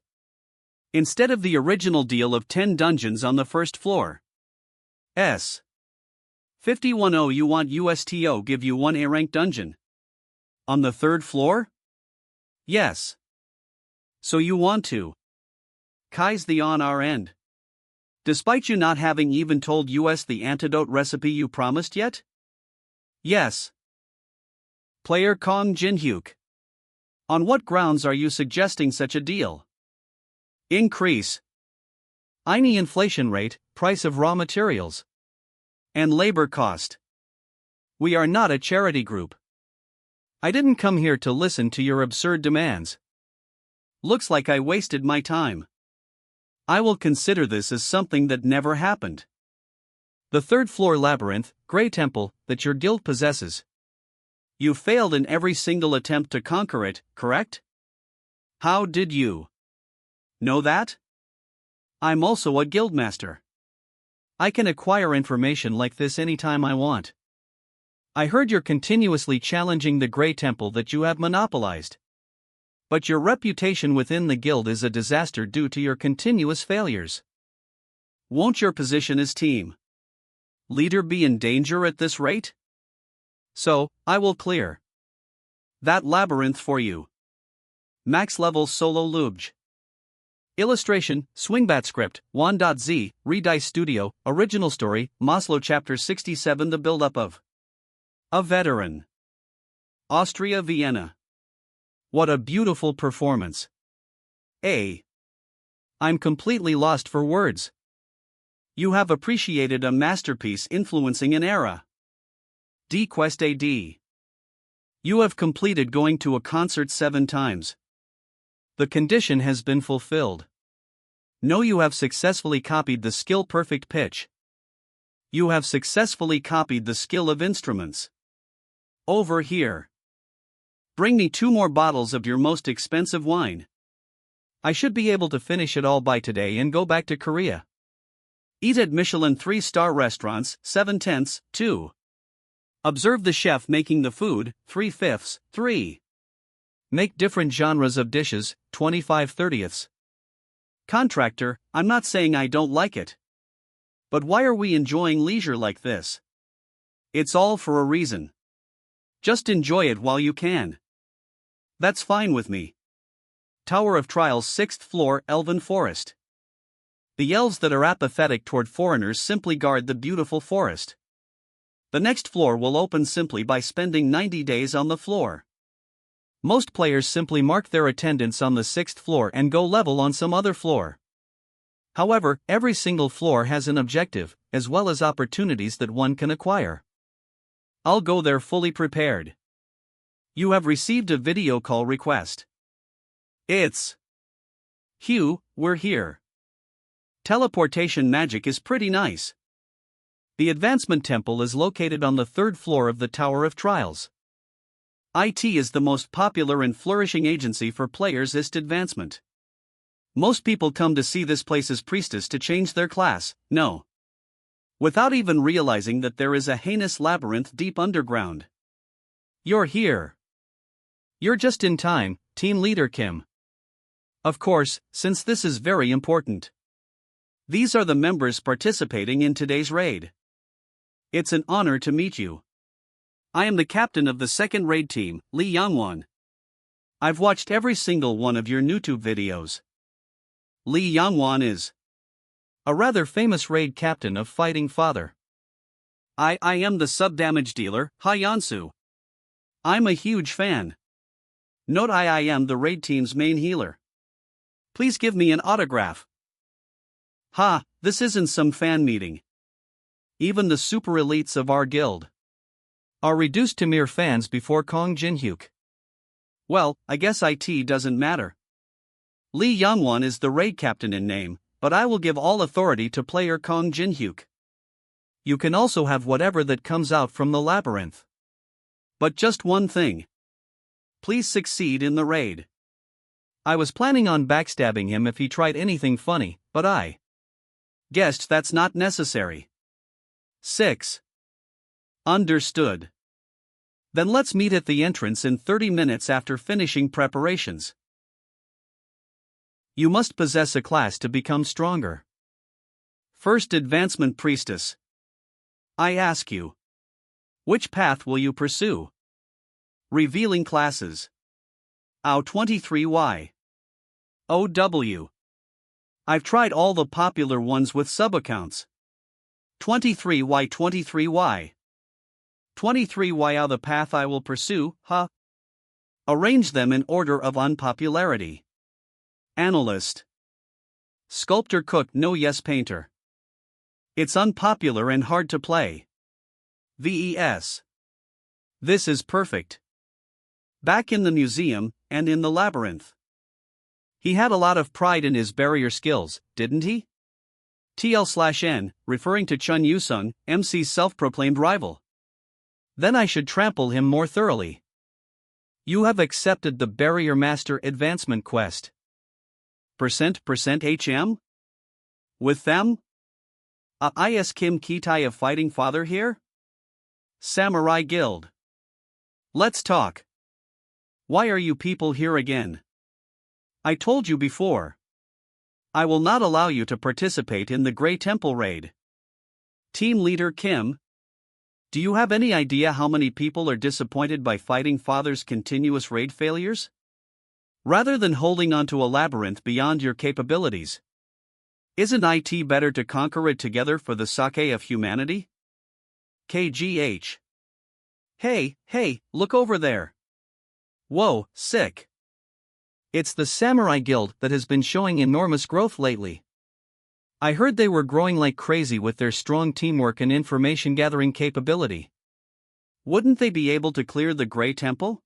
instead of the original deal of 10 dungeons on the 1st floor. 5110 you want USTO give you one A-rank dungeon. On the 3rd floor? Yes. So you want to. Kai's the on our end. Despite you not having even told us the antidote recipe you promised yet? Yes. Player Kong Jin Hyuk. On what grounds are you suggesting such a deal? Increase. Any inflation rate, price of raw materials. And labor cost. We are not a charity group. I didn't come here to listen to your absurd demands. Looks like I wasted my time. I will consider this as something that never happened. The 3rd floor labyrinth, Grey Temple, that your guild possesses. You failed in every single attempt to conquer it, correct? How did you know that? I'm also a guildmaster. I can acquire information like this anytime I want. I heard you're continuously challenging the Grey Temple that you have monopolized. But your reputation within the guild is a disaster due to your continuous failures. Won't your position as team leader be in danger at this rate? So, I will clear that labyrinth for you. Max level solo lubj. Illustration, Swingbat script, Wan.z, Redice Studio, original story, Maslow chapter 67 the build-up of a veteran. Austria Vienna. What a beautiful performance. I'm completely lost for words. You have appreciated a masterpiece influencing an era. D-Quest AD. You have completed going to a concert 7 times. The condition has been fulfilled. No, you have successfully copied the skill perfect pitch. You have successfully copied the skill of instruments. Over here. Bring me 2 more bottles of your most expensive wine. I should be able to finish it all by today and go back to Korea. Eat at Michelin 3-star restaurants, 7/10, 2. Observe the chef making the food, 3/5, 3. Make different genres of dishes, 25/30. Contractor, I'm not saying I don't like it. But why are we enjoying leisure like this? It's all for a reason. Just enjoy it while you can. That's fine with me. Tower of Trials 6th floor, Elven Forest. The elves that are apathetic toward foreigners simply guard the beautiful forest. The next floor will open simply by spending 90 days on the floor. Most players simply mark their attendance on the 6th floor and go level on some other floor. However, every single floor has an objective, as well as opportunities that one can acquire. I'll go there fully prepared. You have received a video call request. It's Hugh, we're here. Teleportation magic is pretty nice. The Advancement Temple is located on the 3rd floor of the Tower of Trials. IT is the most popular and flourishing agency for players' advancement. Most people come to see this place's priestess to change their class, no. Without even realizing that there is a heinous labyrinth deep underground. You're here. You're just in time, Team Leader Kim. Of course, since this is very important. These are the members participating in today's raid. It's an honor to meet you. I am the captain of the second raid team, Lee Yangwon. I've watched every single one of your YouTube videos. Lee Yangwon is a rather famous raid captain of Fighting Father. I am the sub-damage dealer, Ha Yansu. I'm a huge fan. Note I am the raid team's main healer. Please give me an autograph. Ha, this isn't some fan meeting. Even the super elites of our guild are reduced to mere fans before Kong Jinhyuk. Well, I guess IT doesn't matter. Lee Yangwon is the raid captain in name, but I will give all authority to player Kong Jinhyuk. You can also have whatever that comes out from the labyrinth. But just one thing. Please succeed in the raid. I was planning on backstabbing him if he tried anything funny, but I guessed that's not necessary. 6. Understood. Then let's meet at the entrance in 30 minutes after finishing preparations. You must possess a class to become stronger. First Advancement Priestess. I ask you. Which path will you pursue? Revealing classes. OW 23Y. OW. I've tried all the popular ones with sub-accounts. 23Y 23Y. 23Y are the path I will pursue, huh? Arrange them in order of unpopularity. Analyst. Sculptor Cook No Yes Painter. It's unpopular and hard to play. VES. This is perfect. Back in the museum, and in the labyrinth. He had a lot of pride in his barrier skills, didn't he? TL/N, referring to Chun Yusung, MC's self-proclaimed rival. Then I should trample him more thoroughly. You have accepted the Barrier Master Advancement Quest. %HM? With them? Is Kim Kitai of Fighting Father here? Samurai Guild. Let's talk. Why are you people here again? I told you before. I will not allow you to participate in the Grey Temple raid. Team Leader Kim. Do you have any idea how many people are disappointed by Fighting Father's continuous raid failures? Rather than holding onto a labyrinth beyond your capabilities. Isn't IT better to conquer it together for the sake of humanity? KGH. Hey, look over there. Whoa, sick. It's the Samurai Guild that has been showing enormous growth lately. I heard they were growing like crazy with their strong teamwork and information gathering capability. Wouldn't they be able to clear the Grey Temple?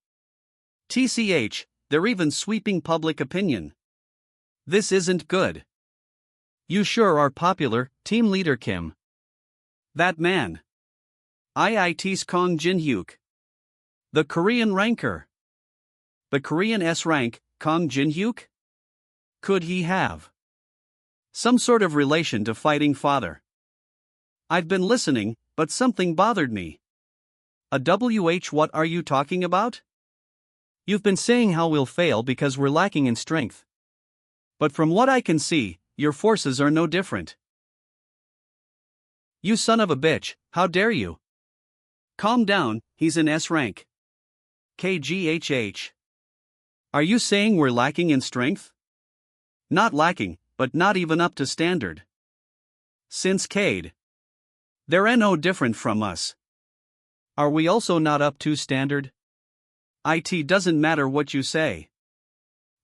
TCH, they're even sweeping public opinion. This isn't good. You sure are popular, Team Leader Kim. That man. IIT's Kong Jinhyuk. The Korean ranker. The Korean S rank, Kong Jinhyuk? Could he have some sort of relation to Fighting Father? I've been listening, but something bothered me. A WH, what are you talking about? You've been saying how we'll fail because we're lacking in strength. But from what I can see, your forces are no different. You son of a bitch, how dare you? Calm down, he's in S rank. KGHH. Are you saying we're lacking in strength? Not lacking, but not even up to standard. Since Cade. They're no different from us. Are we also not up to standard? IT doesn't matter what you say.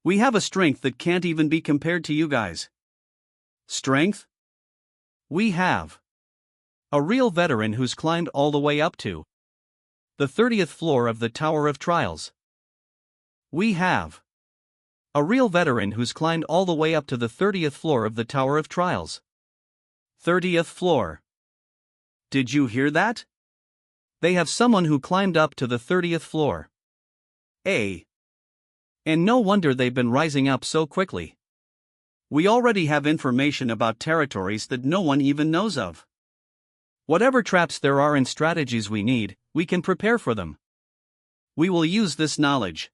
We have a strength that can't even be compared to you guys. Strength? We have a real veteran who's climbed all the way up to the 30th floor of the Tower of Trials. We have a real veteran who's climbed all the way up to the 30th floor of the Tower of Trials. 30th floor. Did you hear that? They have someone who climbed up to the 30th floor. And no wonder they've been rising up so quickly. We already have information about territories that no one even knows of. Whatever traps there are and strategies we need, we can prepare for them. We will use this knowledge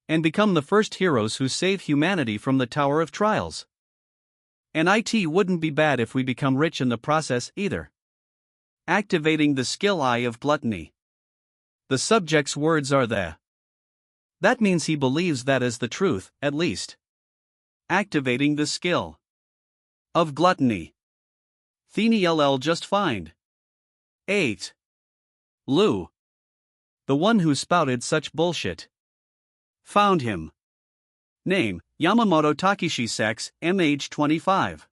and become the first heroes who save humanity from the Tower of Trials. And it wouldn't be bad if we become rich in the process either. Activating the skill Eye of Gluttony. The subject's words are the. That means he believes that is the truth, at least. Activating the skill of Gluttony. Thini LL just find. 8. Lou. The one who spouted such bullshit. Found him. Name, Yamamoto Takeshi Sex, age 25.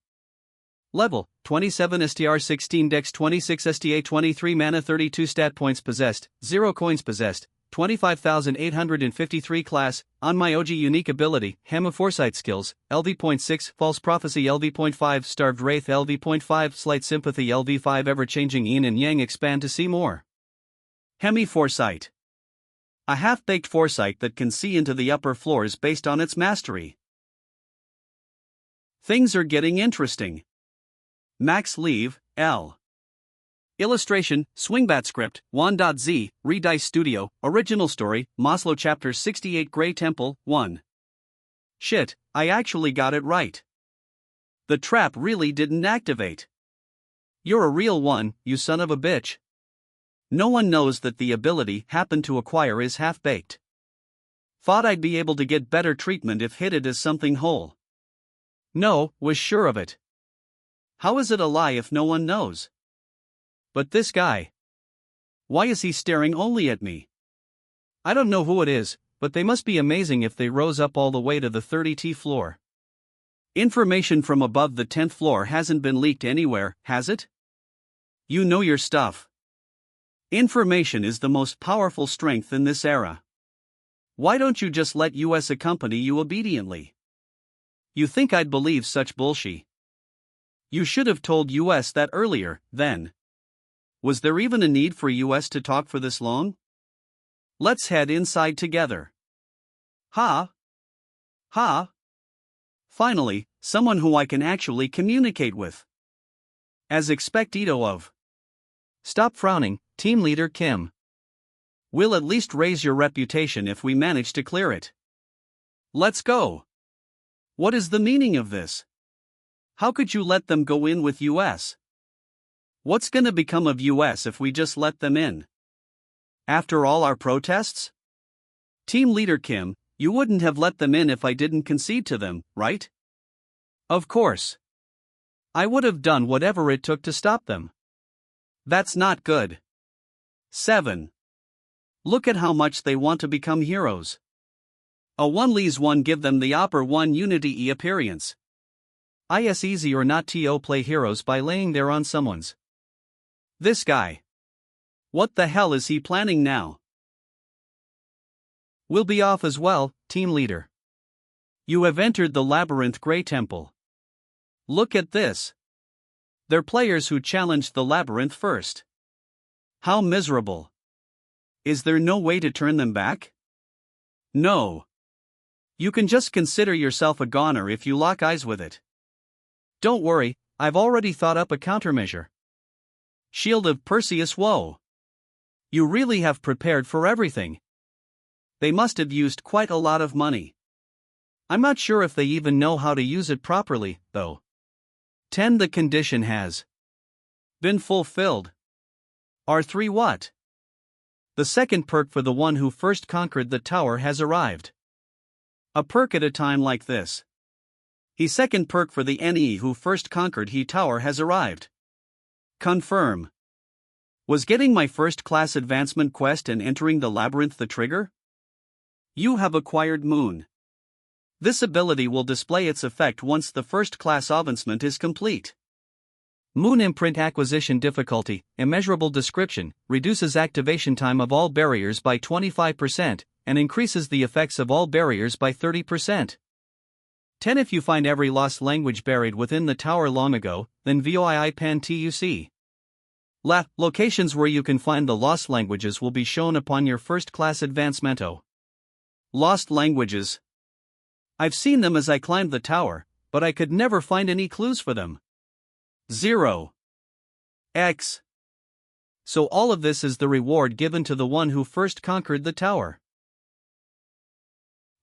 Level, 27 STR 16 Dex 26 STA 23 Mana 32 Stat Points Possessed, 0 Coins Possessed, 25,853 Class, on my OG Unique Ability, Hema Foresight Skills, LV.6 False Prophecy LV.5 Starved Wraith LV.5 Slight Sympathy LV5 Ever-Changing Yin and Yang Expand to see more. Hemi Foresight. A half-baked foresight that can see into the upper floors based on its mastery. Things are getting interesting. Max Leave, L. Illustration, Swingbat Script, Wan.z, Redice Studio, Original Story, Maslow Chapter 68 Grey Temple, 1. Shit, I actually got it right. The trap really didn't activate. You're a real one, you son of a bitch. No one knows that the ability happened to acquire is half-baked. Thought I'd be able to get better treatment if hit it as something whole. No, was sure of it. How is it a lie if no one knows? But this guy. Why is he staring only at me? I don't know who it is, but they must be amazing if they rose up all the way to the 30th floor. Information from above the 10th floor hasn't been leaked anywhere, has it? You know your stuff. Information is the most powerful strength in this era. Why don't you just let US accompany you obediently? You think I'd believe such bullshit? You should have told US that earlier, then. Was there even a need for US to talk for this long? Let's head inside together. Ha! Ha! Finally, someone who I can actually communicate with. As expectito of. Stop frowning, Team Leader Kim. We'll at least raise your reputation if we manage to clear it. Let's go. What is the meaning of this? How could you let them go in with US? What's gonna become of US if we just let them in? After all our protests? Team Leader Kim, you wouldn't have let them in if I didn't concede to them, right? Of course. I would have done whatever it took to stop them. That's not good. 7. Look at how much they want to become heroes. A 1 lees 1 give them the upper 1 unity appearance. Is easy or not to play heroes by laying there on someone's. This guy. What the hell is he planning now? We'll be off as well, Team Leader. You have entered the Labyrinth Grey Temple. Look at this. They're players who challenged the Labyrinth first. How miserable. Is there no way to turn them back? No. You can just consider yourself a goner if you lock eyes with it. Don't worry, I've already thought up a countermeasure. Shield of Perseus Woe. You really have prepared for everything. They must have used quite a lot of money. I'm not sure if they even know how to use it properly, though. 10. The condition has been fulfilled. R3 what? The second perk for the one who first conquered the tower has arrived. A perk at a time like this. The second perk for the NE who first conquered he tower has arrived. Confirm. Was getting my first class advancement quest and entering the labyrinth the trigger? You have acquired Moon. This ability will display its effect once the first class advancement is complete. Moon imprint acquisition difficulty, immeasurable description, reduces activation time of all barriers by 25%, and increases the effects of all barriers by 30%. 10. If you find every lost language buried within the tower long ago, then VOII pan TUC. Locations where you can find the lost languages will be shown upon your first class advancemento. Lost languages. I've seen them as I climbed the tower, but I could never find any clues for them. 0. X. So all of this is the reward given to the one who first conquered the tower.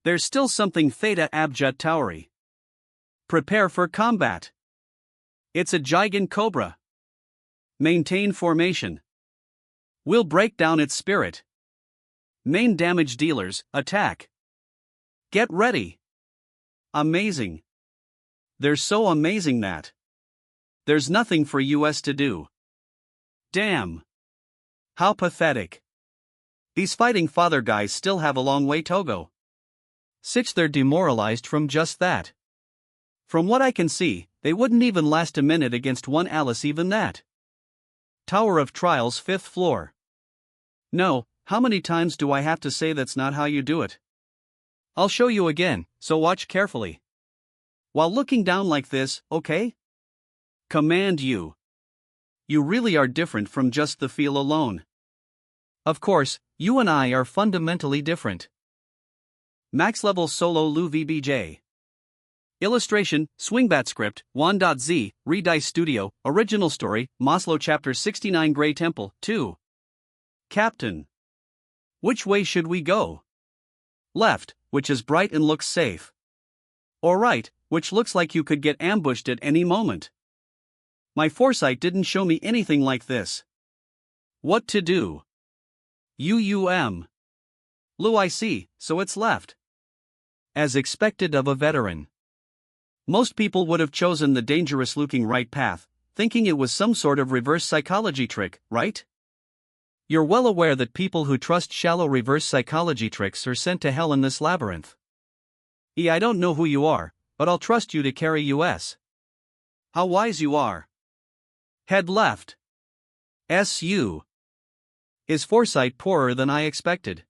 There's still something Theta Abjad Towery. Prepare for combat. It's a gigant cobra. Maintain formation. We'll break down its spirit. Main damage dealers, attack. Get ready. Amazing. They're so amazing that there's nothing for us to do. Damn. How pathetic. These fighting father guys still have a long way to go. 6. They're demoralized from just that. From what I can see, they wouldn't even last a minute against one Alice, even that. Tower of Trials, 5th floor. No, how many times do I have to say that's not how you do it? I'll show you again, so watch carefully. While looking down like this, okay? Command you. You really are different from just the feel alone. Of course, you and I are fundamentally different. Max level solo Lu VBJ. Illustration, Swingbat script, 1.z, Redice Studio, original story, Maslow Chapter 69 Grey Temple, 2. Captain. Which way should we go? Left, which is bright and looks safe. Or right, which looks like you could get ambushed at any moment. My foresight didn't show me anything like this. What to do? Lu, I see, so it's left. As expected of a veteran. Most people would have chosen the dangerous-looking right path, thinking it was some sort of reverse psychology trick, right? You're well aware that people who trust shallow reverse psychology tricks are sent to hell in this labyrinth. I don't know who you are, but I'll trust you to carry us. How wise you are. Head left. SU. Is foresight poorer than I expected?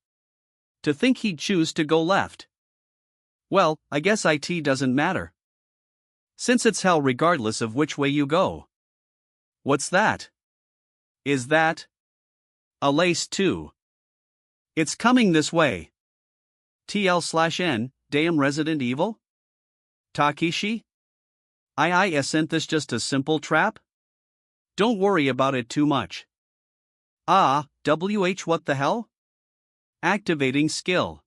To think he'd choose to go left. Well, I guess IT doesn't matter. Since it's hell regardless of which way you go. What's that? Is that a lace too? It's coming this way. TL/N, damn Resident Evil? Takeshi? I sent this just a simple trap? Don't worry about it too much. What the hell? Activating skill.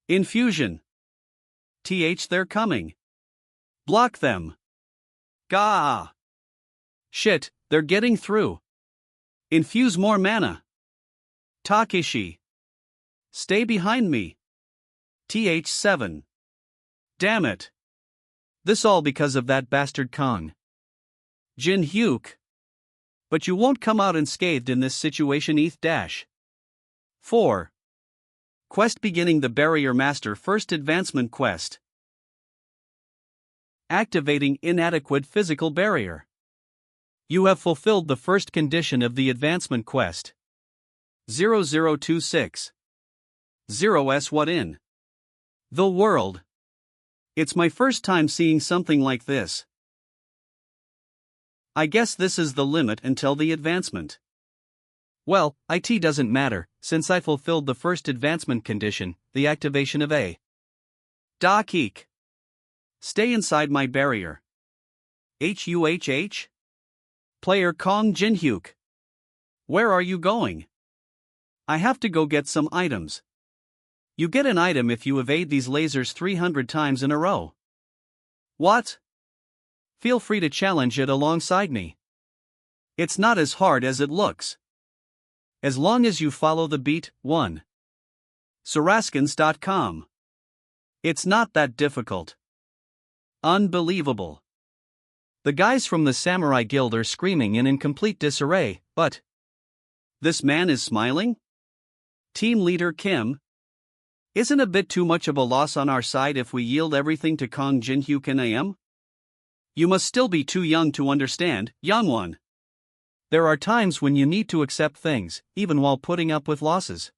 Infusion. They're coming. Block them. Gah! Shit, they're getting through. Infuse more mana. Takeshi. Stay behind me. TH7. Damn it. This all because of that bastard Kong. Jin Hyuk. But you won't come out unscathed in this situation. ETH-. 4. Quest beginning the Barrier Master First Advancement Quest. Activating inadequate physical barrier. You have fulfilled the first condition of the advancement quest. 0026. 0s What in the world? It's my first time seeing something like this. I guess this is the limit until the advancement. Well, IT doesn't matter, since I fulfilled the first advancement condition, the activation of a Dakik. Stay inside my barrier. HUHH? Player Kong Jinhyuk. Where are you going? I have to go get some items. You get an item if you evade these lasers 300 times in a row. What? Feel free to challenge it alongside me. It's not as hard as it looks. As long as you follow the beat. 1. Saraskins.com. It's not that difficult. Unbelievable. The guys from the Samurai Guild are screaming and in complete disarray, but this man is smiling? Team leader Kim? Isn't a bit too much of a loss on our side if we yield everything to Kong Jinhyuk and AM? You must still be too young to understand, young one. There are times when you need to accept things, even while putting up with losses.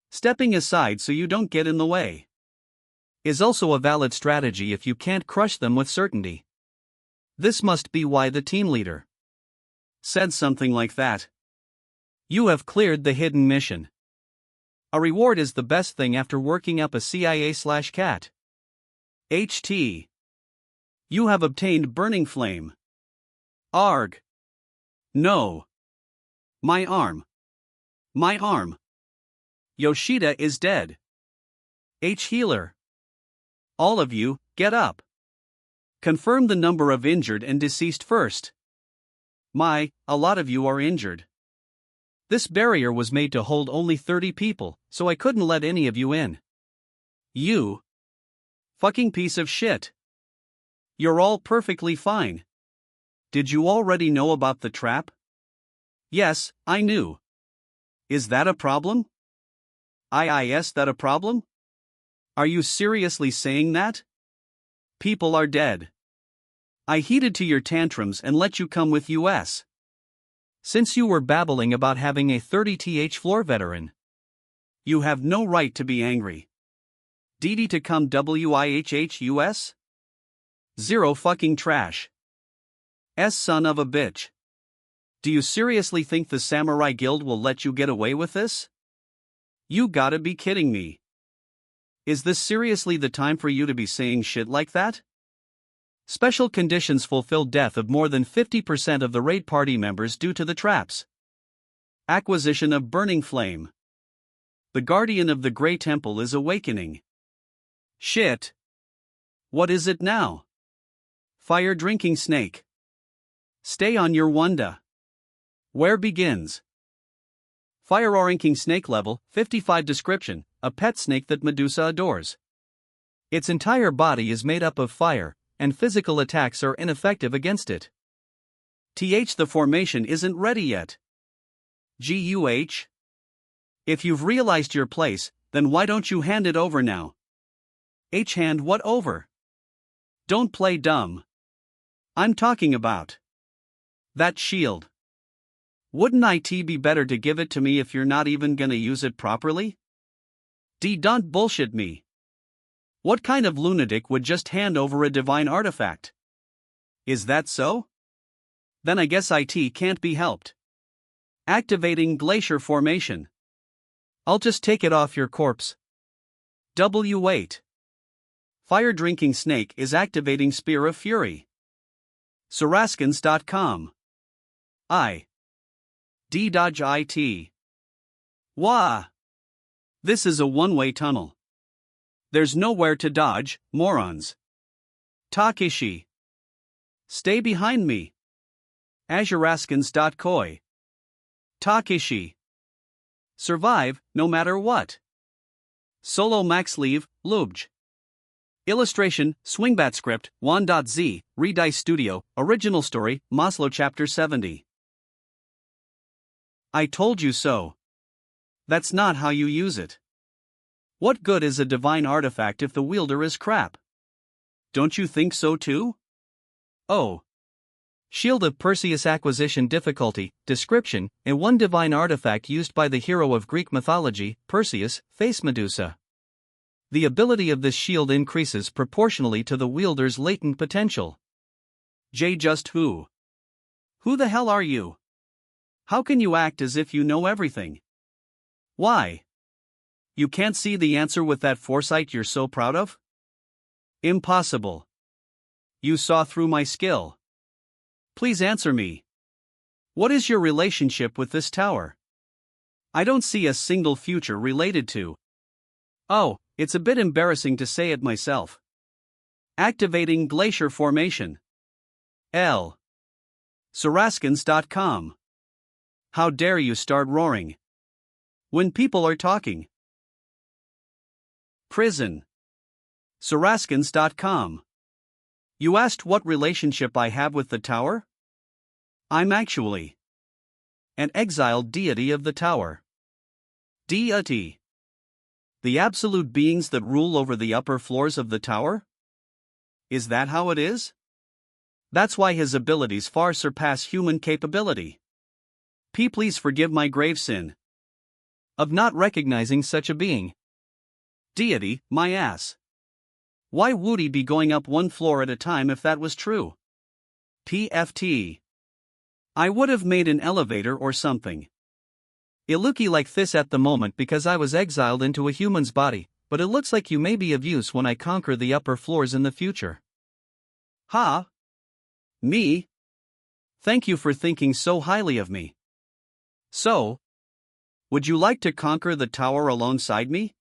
Stepping aside so you don't get in the way is also a valid strategy if you can't crush them with certainty. This must be why the team leader said something like that. You have cleared the hidden mission. A reward is the best thing after working up a CIA/cat. HT. You have obtained burning flame. Arg. No. My arm. My arm. Yoshida is dead. H healer. All of you, get up. Confirm the number of injured and deceased first. A lot of you are injured. This barrier was made to hold only 30 people, so I couldn't let any of you in. You. Fucking piece of shit. You're all perfectly fine. Did you already know about the trap? Yes, I knew. Is that a problem? Is that a problem? Are you seriously saying that? People are dead. I heeded to your tantrums and let you come with us. Since you were babbling about having a 30th floor veteran. You have no right to be angry. DD to come WIHHUS? Zero fucking trash. Son of a bitch. Do you seriously think the Samurai Guild will let you get away with this? You gotta be kidding me. Is this seriously the time for you to be saying shit like that? Special conditions fulfilled death of more than 50% of the raid party members due to the traps. Acquisition of burning flame. The guardian of the Grey Temple is awakening. Shit. What is it now? Fire drinking snake. Stay on your wanda. Where begins? Fire oranking snake level, 55 description, a pet snake that Medusa adores. Its entire body is made up of fire, and physical attacks are ineffective against it. The formation isn't ready yet. GUH? If you've realized your place, then why don't you hand it over now? Hand what over? Don't play dumb. I'm talking about that shield. Wouldn't it be better to give it to me if you're not even gonna use it properly? Don't bullshit me. What kind of lunatic would just hand over a divine artifact? Is that so? Then I guess it can't be helped. Activating glacier formation. I'll just take it off your corpse. W8. Fire drinking snake is activating Spear of Fury. Saraskins.com. D-Dodge IT. Wah! This is a one-way tunnel. There's nowhere to dodge, morons. Takeshi. Stay behind me. Azuraskins.koi. Takeshi. Survive, no matter what. Solo max leave, Lubj. Illustration, Swingbat script, 1.z, Redice Studio, original story, Maslow chapter 70. I told you so. That's not how you use it. What good is a divine artifact if the wielder is crap? Don't you think so too? Oh. Shield of Perseus acquisition difficulty, description, and one divine artifact used by the hero of Greek mythology, Perseus, face Medusa. The ability of this shield increases proportionally to the wielder's latent potential. Just who? Who the hell are you? How can you act as if you know everything? Why? You can't see the answer with that foresight you're so proud of? Impossible. You saw through my skill. Please answer me. What is your relationship with this tower? I don't see a single future related to. Oh, it's a bit embarrassing to say it myself. Activating glacier formation. L. Saraskins.com. How dare you start roaring when people are talking? Prison. Saraskins.com. You asked what relationship I have with the tower? I'm actually an exiled deity of the tower. Deity. The absolute beings that rule over the upper floors of the tower? Is that how it is? That's why his abilities far surpass human capability. Please forgive my grave sin of not recognizing such a being. Deity, my ass. Why would he be going up one floor at a time if that was true? PFT. I would have made an elevator or something. It looky like this at the moment because I was exiled into a human's body, but it looks like you may be of use when I conquer the upper floors in the future. Ha? Me? Thank you for thinking so highly of me. So, would you like to conquer the tower alongside me?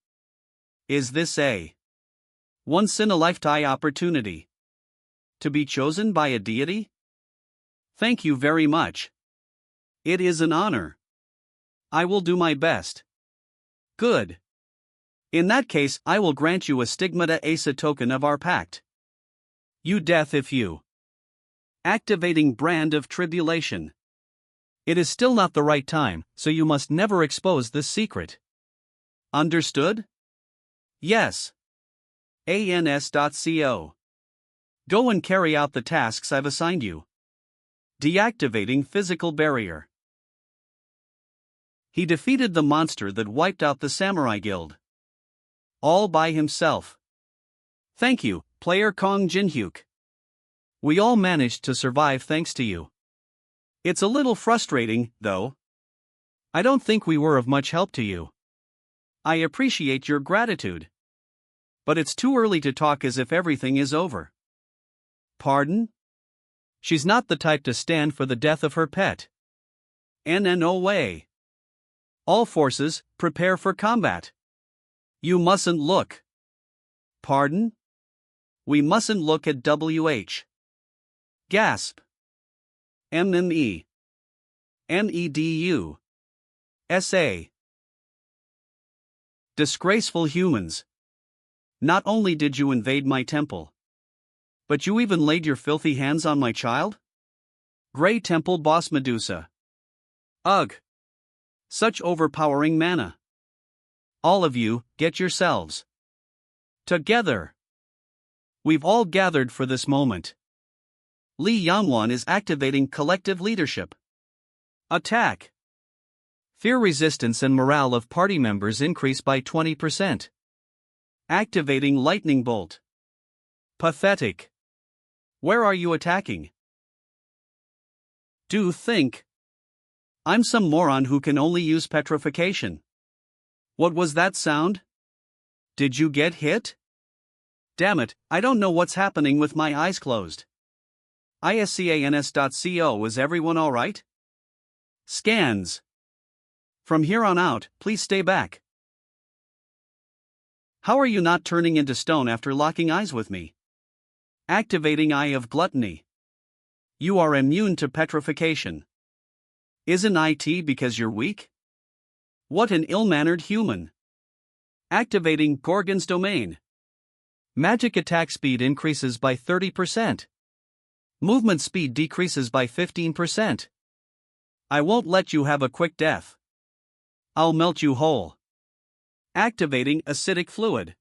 Is this a once-in-a-lifetime opportunity to be chosen by a deity? Thank you very much. It is an honor. I will do my best. Good. In that case, I will grant you a stigmata asa token of our pact. You death if you. Activating brand of tribulation. It is still not the right time, so you must never expose this secret. Understood? Yes. ans.co. Go and carry out the tasks I've assigned you. Deactivating physical barrier. He defeated the monster that wiped out the Samurai Guild. All by himself. Thank you, player Kong Jinhyuk. We all managed to survive thanks to you. It's a little frustrating, though. I don't think we were of much help to you. I appreciate your gratitude. But it's too early to talk as if everything is over. Pardon? She's not the type to stand for the death of her pet. No way. All forces, prepare for combat. You mustn't look. Pardon? We mustn't look at WH. Gasp. MME. MEDU. SA. Disgraceful humans. Not only did you invade my temple, but you even laid your filthy hands on my child? Grey Temple Boss Medusa. Ugh. Such overpowering mana. All of you, get yourselves together. We've all gathered for this moment. Lee Yanwan is activating collective leadership. Attack. Fear resistance and morale of party members increase by 20%. Activating lightning bolt. Pathetic. Where are you attacking? Do think. I'm some moron who can only use petrification. What was that sound? Did you get hit? Damn it, I don't know what's happening with my eyes closed. ISCANS.co. Is everyone alright? Scans. From here on out, please stay back. How are you not turning into stone after locking eyes with me? Activating Eye of Gluttony. You are immune to petrification. Isn't IT because you're weak? What an ill-mannered human. Activating Gorgon's domain. Magic attack speed increases by 30%. Movement speed decreases by 15%. I won't let you have a quick death. I'll melt you whole. Activating acidic fluid.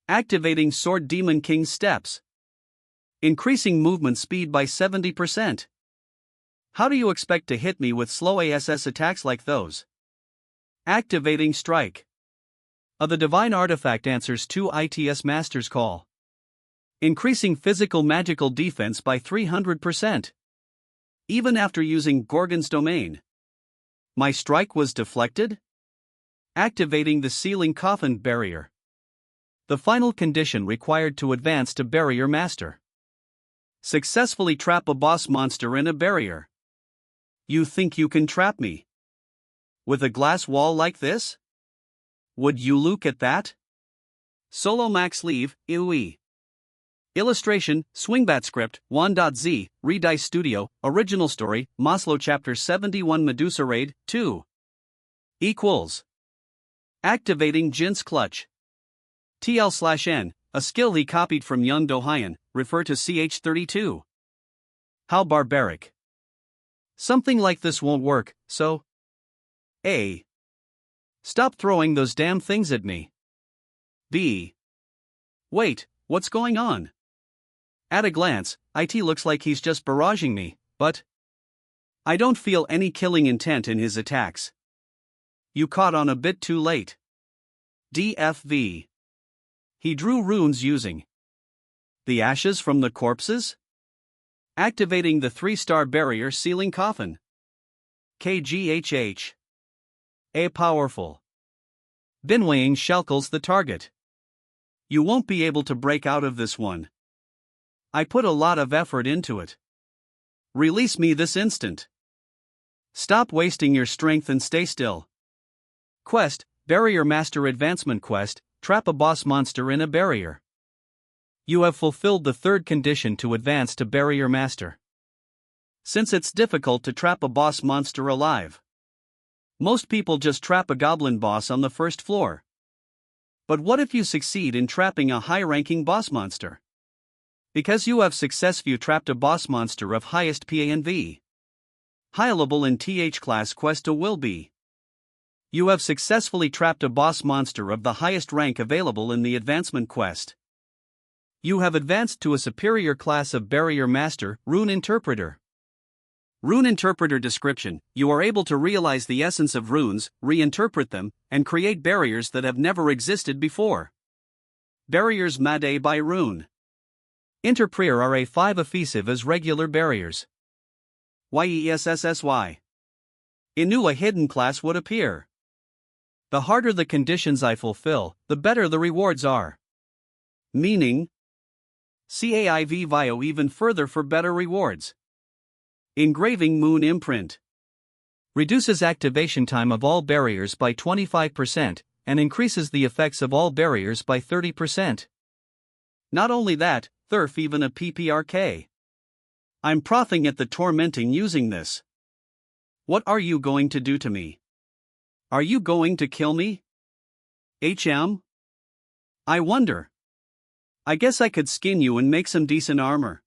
Activating Sword Demon King's steps. Increasing movement speed by 70%. How do you expect to hit me with slow ASS attacks like those? Activating strike. The divine artifact answers 2 ITS Master's call. Increasing physical magical defense by 300%. Even after using Gorgon's domain. My strike was deflected? Activating the sealing coffin barrier. The final condition required to advance to Barrier Master. Successfully trap a boss monster in a barrier. You think you can trap me? With a glass wall like this? Would you look at that? Solo max leave, EUE. Illustration, Swingbat script, 1.z, Redice Studio, original story, Maslow Chapter 71 Medusa Raid, 2. Equals. Activating Jin's Clutch. TL/N, a skill he copied from Yun Do-hyun, refer to CH32. How barbaric. Something like this won't work, so... A. Stop throwing those damn things at me. B. Wait, what's going on? At a glance, IT looks like he's just barraging me, but... I don't feel any killing intent in his attacks. You caught on a bit too late. DFV. He drew runes using the ashes from the corpses? Activating the 3-star barrier sealing coffin. KGHH. A powerful Binwaying shackles the target. You won't be able to break out of this one. I put a lot of effort into it. Release me this instant. Stop wasting your strength and stay still. Quest, Barrier Master Advancement Quest, trap a boss monster in a barrier. You have fulfilled the third condition to advance to Barrier Master. Since it's difficult to trap a boss monster alive, most people just trap a goblin boss on the first floor. But what if you succeed in trapping a high-ranking boss monster? Because you have successfully trapped a boss monster of highest PANV. Highable in TH class quest will be. You have successfully trapped a boss monster of the highest rank available in the advancement quest. You have advanced to a superior class of Barrier Master, Rune Interpreter. Rune Interpreter description: you are able to realize the essence of runes, reinterpret them, and create barriers that have never existed before. Barriers made by rune. Interpreter are a 5 offensive as regular barriers. Yessssy. Inu a hidden class would appear. The harder the conditions I fulfill, the better the rewards are. Meaning, CAIV vio even further for better rewards. Engraving Moon Imprint. Reduces activation time of all barriers by 25%, and increases the effects of all barriers by 30%. Not only that, Thurf even a PPRK. I'm frothing at the tormenting using this. What are you going to do to me? Are you going to kill me? HM? I wonder. I guess I could skin you and make some decent armor.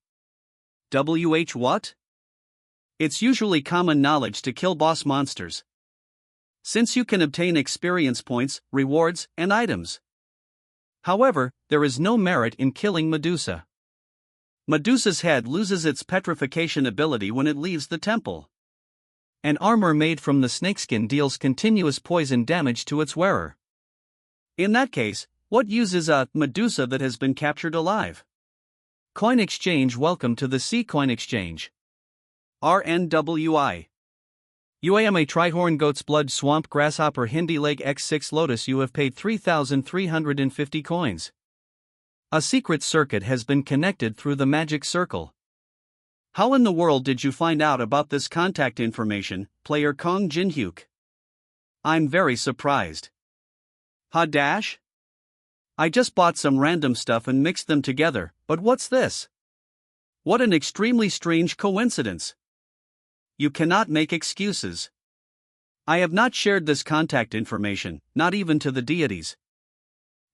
WH what? It's usually common knowledge to kill boss monsters, since you can obtain experience points, rewards, and items. However, there is no merit in killing Medusa. Medusa's head loses its petrification ability when it leaves the temple. And armor made from the snakeskin deals continuous poison damage to its wearer. In that case, what use is a Medusa that has been captured alive? Coin exchange. Welcome to the Sea Coin Exchange. RNWI. UAM a Trihorn Goat's Blood Swamp Grasshopper Hindi Leg X6 Lotus. You have paid 3,350 coins. A secret circuit has been connected through the magic circle. How in the world did you find out about this contact information, player Kong Jinhyuk? I'm very surprised. Ha dash? I just bought some random stuff and mixed them together, but what's this? What an extremely strange coincidence. You cannot make excuses. I have not shared this contact information, not even to the deities.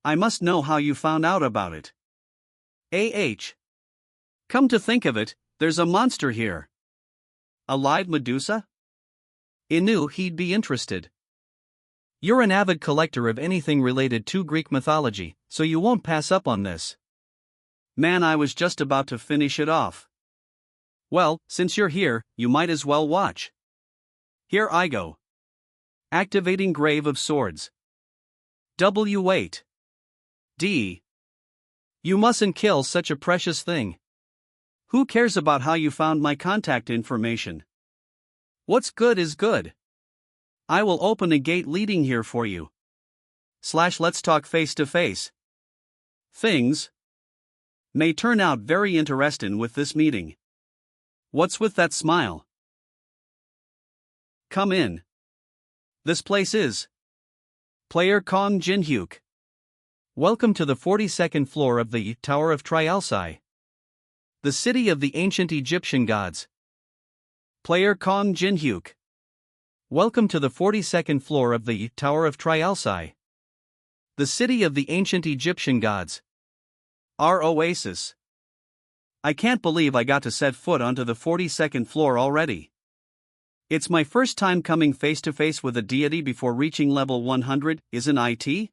I must know how you found out about it. Come to think of it, there's a monster here. A live Medusa? I knew he'd be interested. You're an avid collector of anything related to Greek mythology, so you won't pass up on this. Man, I was just about to finish it off. Well, since you're here, you might as well watch. Here I go. Activating Grave of Swords. W8. D. You mustn't kill such a precious thing. Who cares about how you found my contact information? What's good is good. I will open a gate leading here for you. Let's talk face to face. Things may turn out very interesting with this meeting. What's with that smile? Come in. This place is player Kong Jinhyuk. Welcome to the 42nd floor of the Tower of Trialsi, the city of the ancient Egyptian gods. Player Kong Jinhyuk. Welcome to the 42nd floor of the Tower of Trialsi, the city of the ancient Egyptian gods. Our oasis. I can't believe I got to set foot onto the 42nd floor already. It's my first time coming face to face with a deity before reaching level 100, isn't it?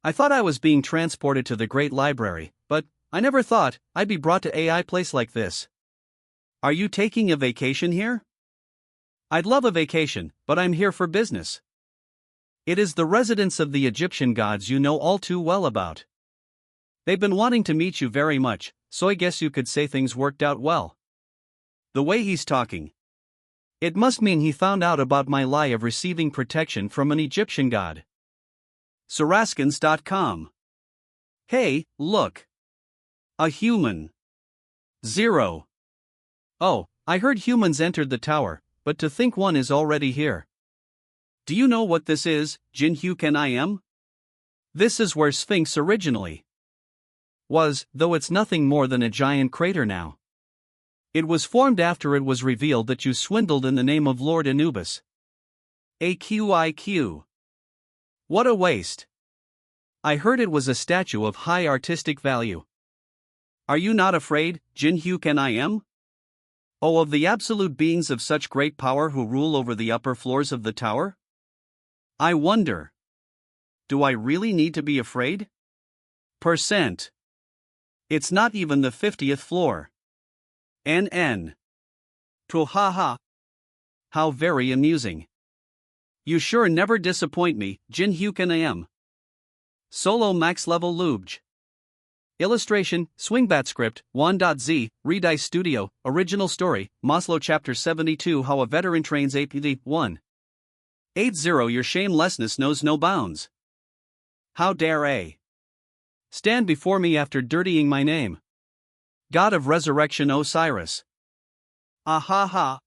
I thought I was being transported to the Great Library, but I never thought I'd be brought to a place like this. Are you taking a vacation here? I'd love a vacation, but I'm here for business. It is the residence of the Egyptian gods you know all too well about. They've been wanting to meet you very much, so I guess you could say things worked out well. The way he's talking. It must mean he found out about my lie of receiving protection from an Egyptian god. Saraskins.com. Hey, look. A human. 0. Oh, I heard humans entered the tower, but to think one is already here. Do you know what this is, Jinhyuk and I am? This is where Sphinx originally was, though it's nothing more than a giant crater now. It was formed after it was revealed that you swindled in the name of Lord Anubis. AQIQ. What a waste. I heard it was a statue of high artistic value. Are you not afraid, Jinhyuk and I am? Oh, of the absolute beings of such great power who rule over the upper floors of the tower? I wonder. Do I really need to be afraid? %. It's not even the 50th floor. NN. Trohaha. How very amusing. You sure never disappoint me, Jinhyuk and I am. Solo max level Lubj. Illustration, Swingbat script, 1.z, Redice Studio, original story, Maslow Chapter 72 How a Veteran Trains APD, 1. 80 Your shamelessness knows no bounds. How dare A. stand before me after dirtying my name? God of Resurrection Osiris. Ahaha.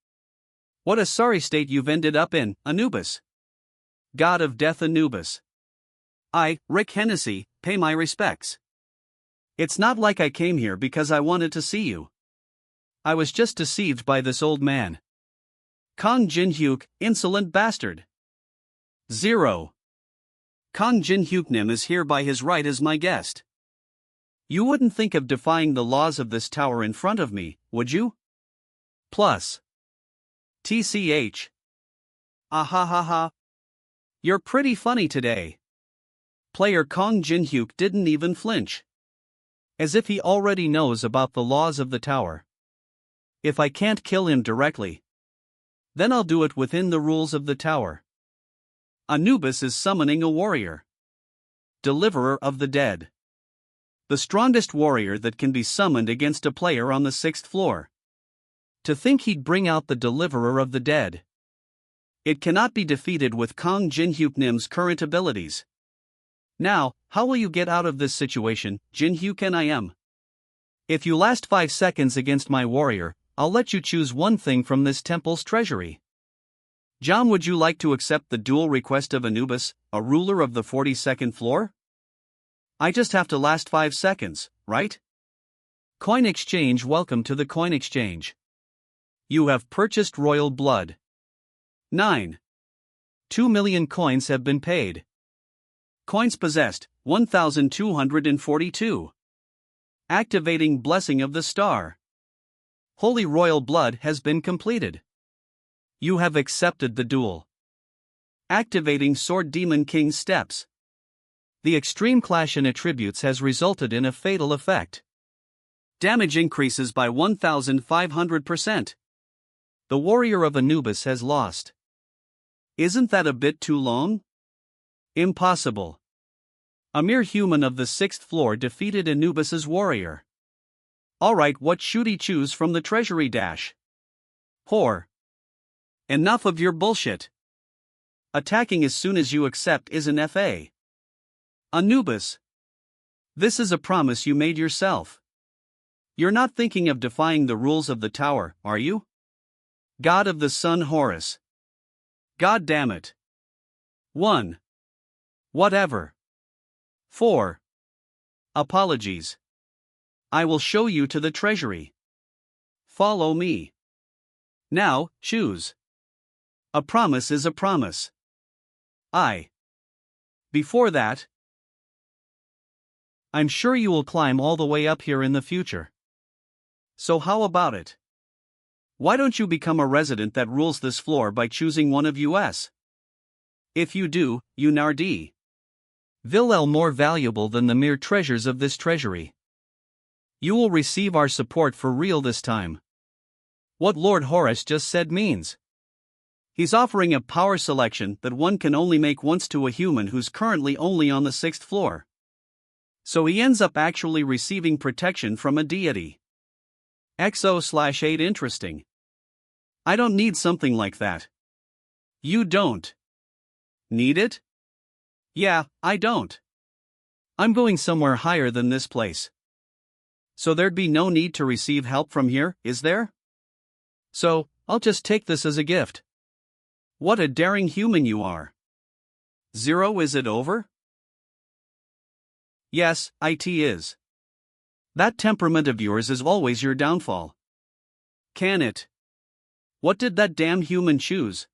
What a sorry state you've ended up in, Anubis. God of Death Anubis. I, Rick Hennessy, pay my respects. It's not like I came here because I wanted to see you. I was just deceived by this old man. Kong Jinhyuk, insolent bastard. 0. Kong Jinhyuk Nim is here by his right as my guest. You wouldn't think of defying the laws of this tower in front of me, would you? Plus. TCH. Ahahaha. You're pretty funny today. Player Kong Jinhyuk didn't even flinch. As if he already knows about the laws of the tower. If I can't kill him directly, then I'll do it within the rules of the tower. Anubis is summoning a warrior. Deliverer of the dead. The strongest warrior that can be summoned against a player on the 6th floor. To think he'd bring out the deliverer of the dead. It cannot be defeated with Kong Jinhyuk Nim's current abilities. Now, how will you get out of this situation, Jinhyuk and I am? If you last 5 seconds against my warrior, I'll let you choose one thing from this temple's treasury. John, would you like to accept the duel request of Anubis, a ruler of the 42nd floor? I just have to last 5 seconds, right? Coin exchange. Welcome to the coin exchange. You have purchased royal blood. 9. 2 million coins have been paid. Coins possessed, 1,242. Activating Blessing of the Star. Holy Royal Blood has been completed. You have accepted the duel. Activating Sword Demon King Steps. The extreme clash in attributes has resulted in a fatal effect. Damage increases by 1,500%. The warrior of Anubis has lost. Isn't that a bit too long? Impossible. A mere human of the 6th floor defeated Anubis's warrior. Alright, what should he choose from the treasury dash? Whore. Enough of your bullshit. Attacking as soon as you accept is an FA. Anubis. This is a promise you made yourself. You're not thinking of defying the rules of the tower, are you? God of the Sun Horus. God damn it. 1. Whatever. 4. Apologies. I will show you to the treasury. Follow me. Now, choose. A promise is a promise. Before that, I'm sure you will climb all the way up here in the future. So how about it? Why don't you become a resident that rules this floor by choosing one of us? If you do, you Nardi. Vil more valuable than the mere treasures of this treasury. You will receive our support for real this time. What Lord Horus just said means. He's offering a power selection that one can only make once to a human who's currently only on the 6th floor. So he ends up actually receiving protection from a deity. XO/8 Interesting. I don't need something like that. You don't need it? Yeah, I don't. I'm going somewhere higher than this place. So there'd be no need to receive help from here, is there? So, I'll just take this as a gift. What a daring human you are. Zero, is it over? Yes, it is. That temperament of yours is always your downfall. Can it? What did that damn human choose?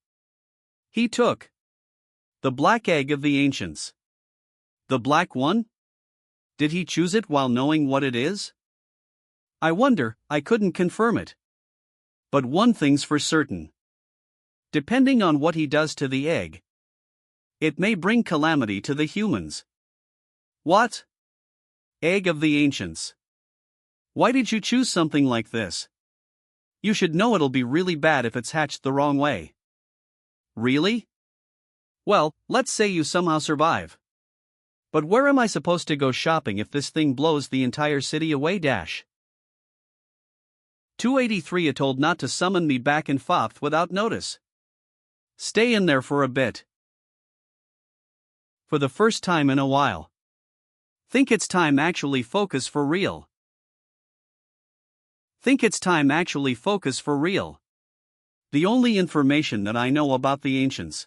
He took the black egg of the ancients. The black one? Did he choose it while knowing what it is? I wonder, I couldn't confirm it. But one thing's for certain. Depending on what he does to the egg, it may bring calamity to the humans. What? Egg of the ancients. Why did you choose something like this? You should know it'll be really bad if it's hatched the wrong way. Really? Well, let's say you somehow survive. But where am I supposed to go shopping if this thing blows the entire city away? 283 told not to summon me back in Foth without notice. Stay in there for a bit. For the first time in a while. Think it's time actually focus for real. Think it's time actually focus for real. The only information that I know about the ancients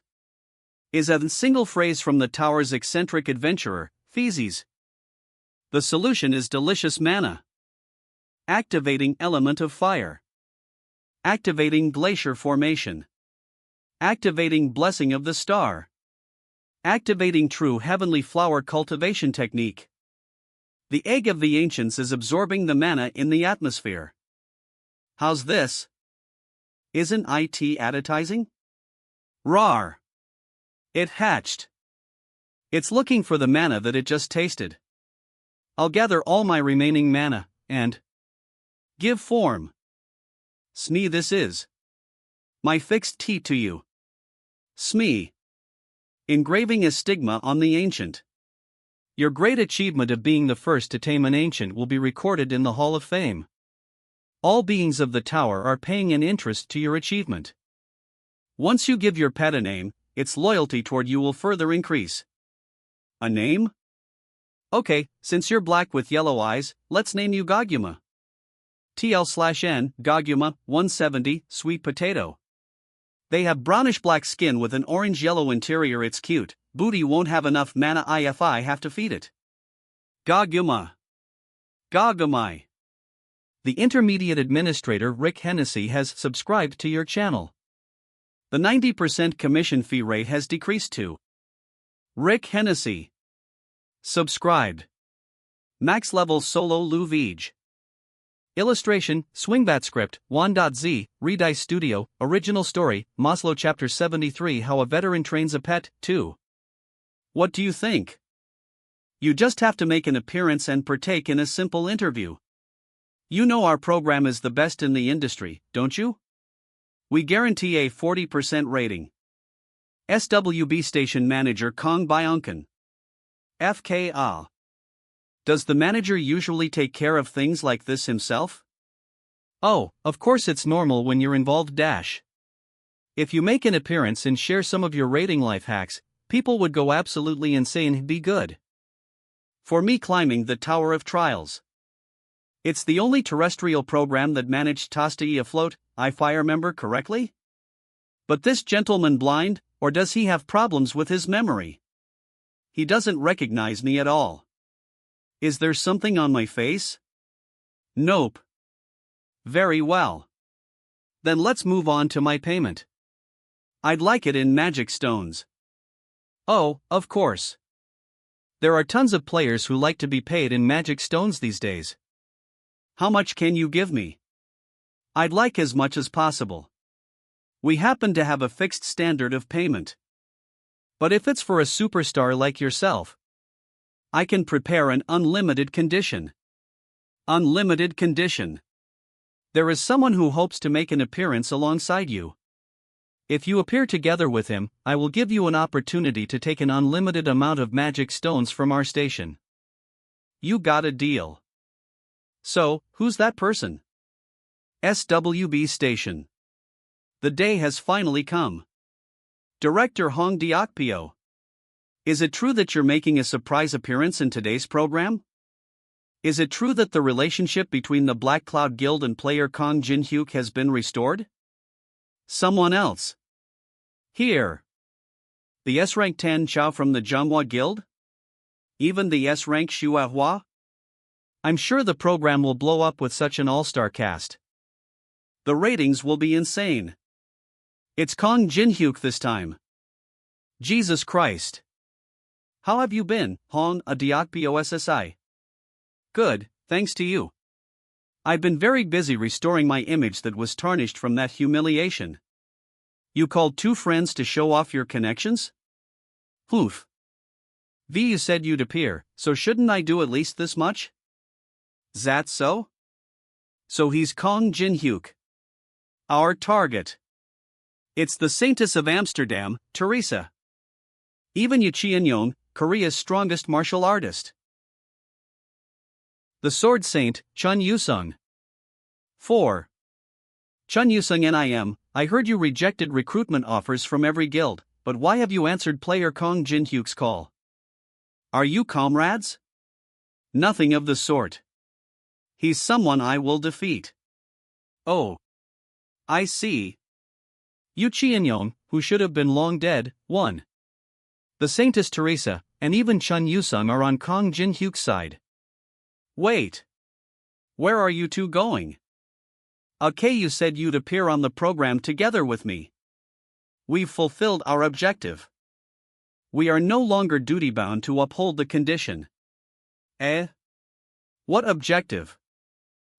is a single phrase from the tower's eccentric adventurer, Theses. The solution is delicious manna. Activating element of fire. Activating glacier formation. Activating blessing of the star. Activating true heavenly flower cultivation technique. The egg of the ancients is absorbing the manna in the atmosphere. How's this? Isn't it advertising? Rawr! It hatched. It's looking for the manna that it just tasted. I'll gather all my remaining manna, and give form. Smee, this is my fixed tea to you. Smee. Engraving a stigma on the ancient. Your great achievement of being the first to tame an ancient will be recorded in the Hall of Fame. All beings of the tower are paying an interest to your achievement. Once you give your pet a name, its loyalty toward you will further increase. A name? Okay, since you're black with yellow eyes, let's name you Goguma. TL/N, Goguma, 170, sweet potato. They have brownish black skin with an orange-yellow interior. It's cute. Booty won't have enough mana if I have to feed it. Goguma. Gogumai. The intermediate administrator Rick Hennessy has subscribed to your channel. The 90% commission fee rate has decreased to Rick Hennessy. Subscribed. Max level solo Lou Vij. Illustration, Swingbat script, Wan.z, Redice Studio, original story, Maslow Chapter 73 How a Veteran Trains a Pet, 2. What do you think? You just have to make an appearance and partake in a simple interview. You know our program is the best in the industry, don't you? We guarantee a 40% rating. SWB Station Manager Kong Byonkan. FKA. Does the manager usually take care of things like this himself? Oh, of course it's normal when you're involved. If you make an appearance and share some of your rating life hacks, people would go absolutely insane. Be good. For me, climbing the Tower of Trials. It's the only terrestrial program that managed to stay afloat, if I remember correctly? But this gentleman blind, or does he have problems with his memory? He doesn't recognize me at all. Is there something on my face? Nope. Very well. Then let's move on to my payment. I'd like it in magic stones. Oh, of course. There are tons of players who like to be paid in magic stones these days. How much can you give me? I'd like as much as possible. We happen to have a fixed standard of payment. But if it's for a superstar like yourself, I can prepare an unlimited condition. Unlimited condition. There is someone who hopes to make an appearance alongside you. If you appear together with him, I will give you an opportunity to take an unlimited amount of magic stones from our station. You got a deal. So, who's that person? SWB Station. The day has finally come. Director Hong Deokpyo. Is it true that you're making a surprise appearance in today's program? Is it true that the relationship between the Black Cloud Guild and player Kong Jin-hyuk has been restored? Someone else. Here. The S-rank Tan Chao from the Manhwa Guild? Even the S-rank Xue Hua? I'm sure the program will blow up with such an all-star cast. The ratings will be insane. It's Kong Jin-hyuk this time. Jesus Christ. How have you been, Hong Deokpyo SSI? Good, thanks to you. I've been very busy restoring my image that was tarnished from that humiliation. You called two friends to show off your connections? Oof. V, you said you'd appear, so shouldn't I do at least this much? That so? So he's Kong Jin-hyuk. Our target. It's the Saintess of Amsterdam, Teresa. Even Yu Cheon-yong, Korea's strongest martial artist. The Sword Saint, Chun Yusung. 4. Chun Yusung NIM, I heard you rejected recruitment offers from every guild, but why have you answered player Kong Jin-hyuk's call? Are you comrades? Nothing of the sort. He's someone I will defeat. Oh. I see. Yu Cheon-yong, who should have been long dead, won. The Saintess Teresa, and even Chun Yusung are on Kong Jin-hyuk's side. Wait. Where are you two going? Okay, you said you'd appear on the program together with me. We've fulfilled our objective. We are no longer duty-bound to uphold the condition. What objective?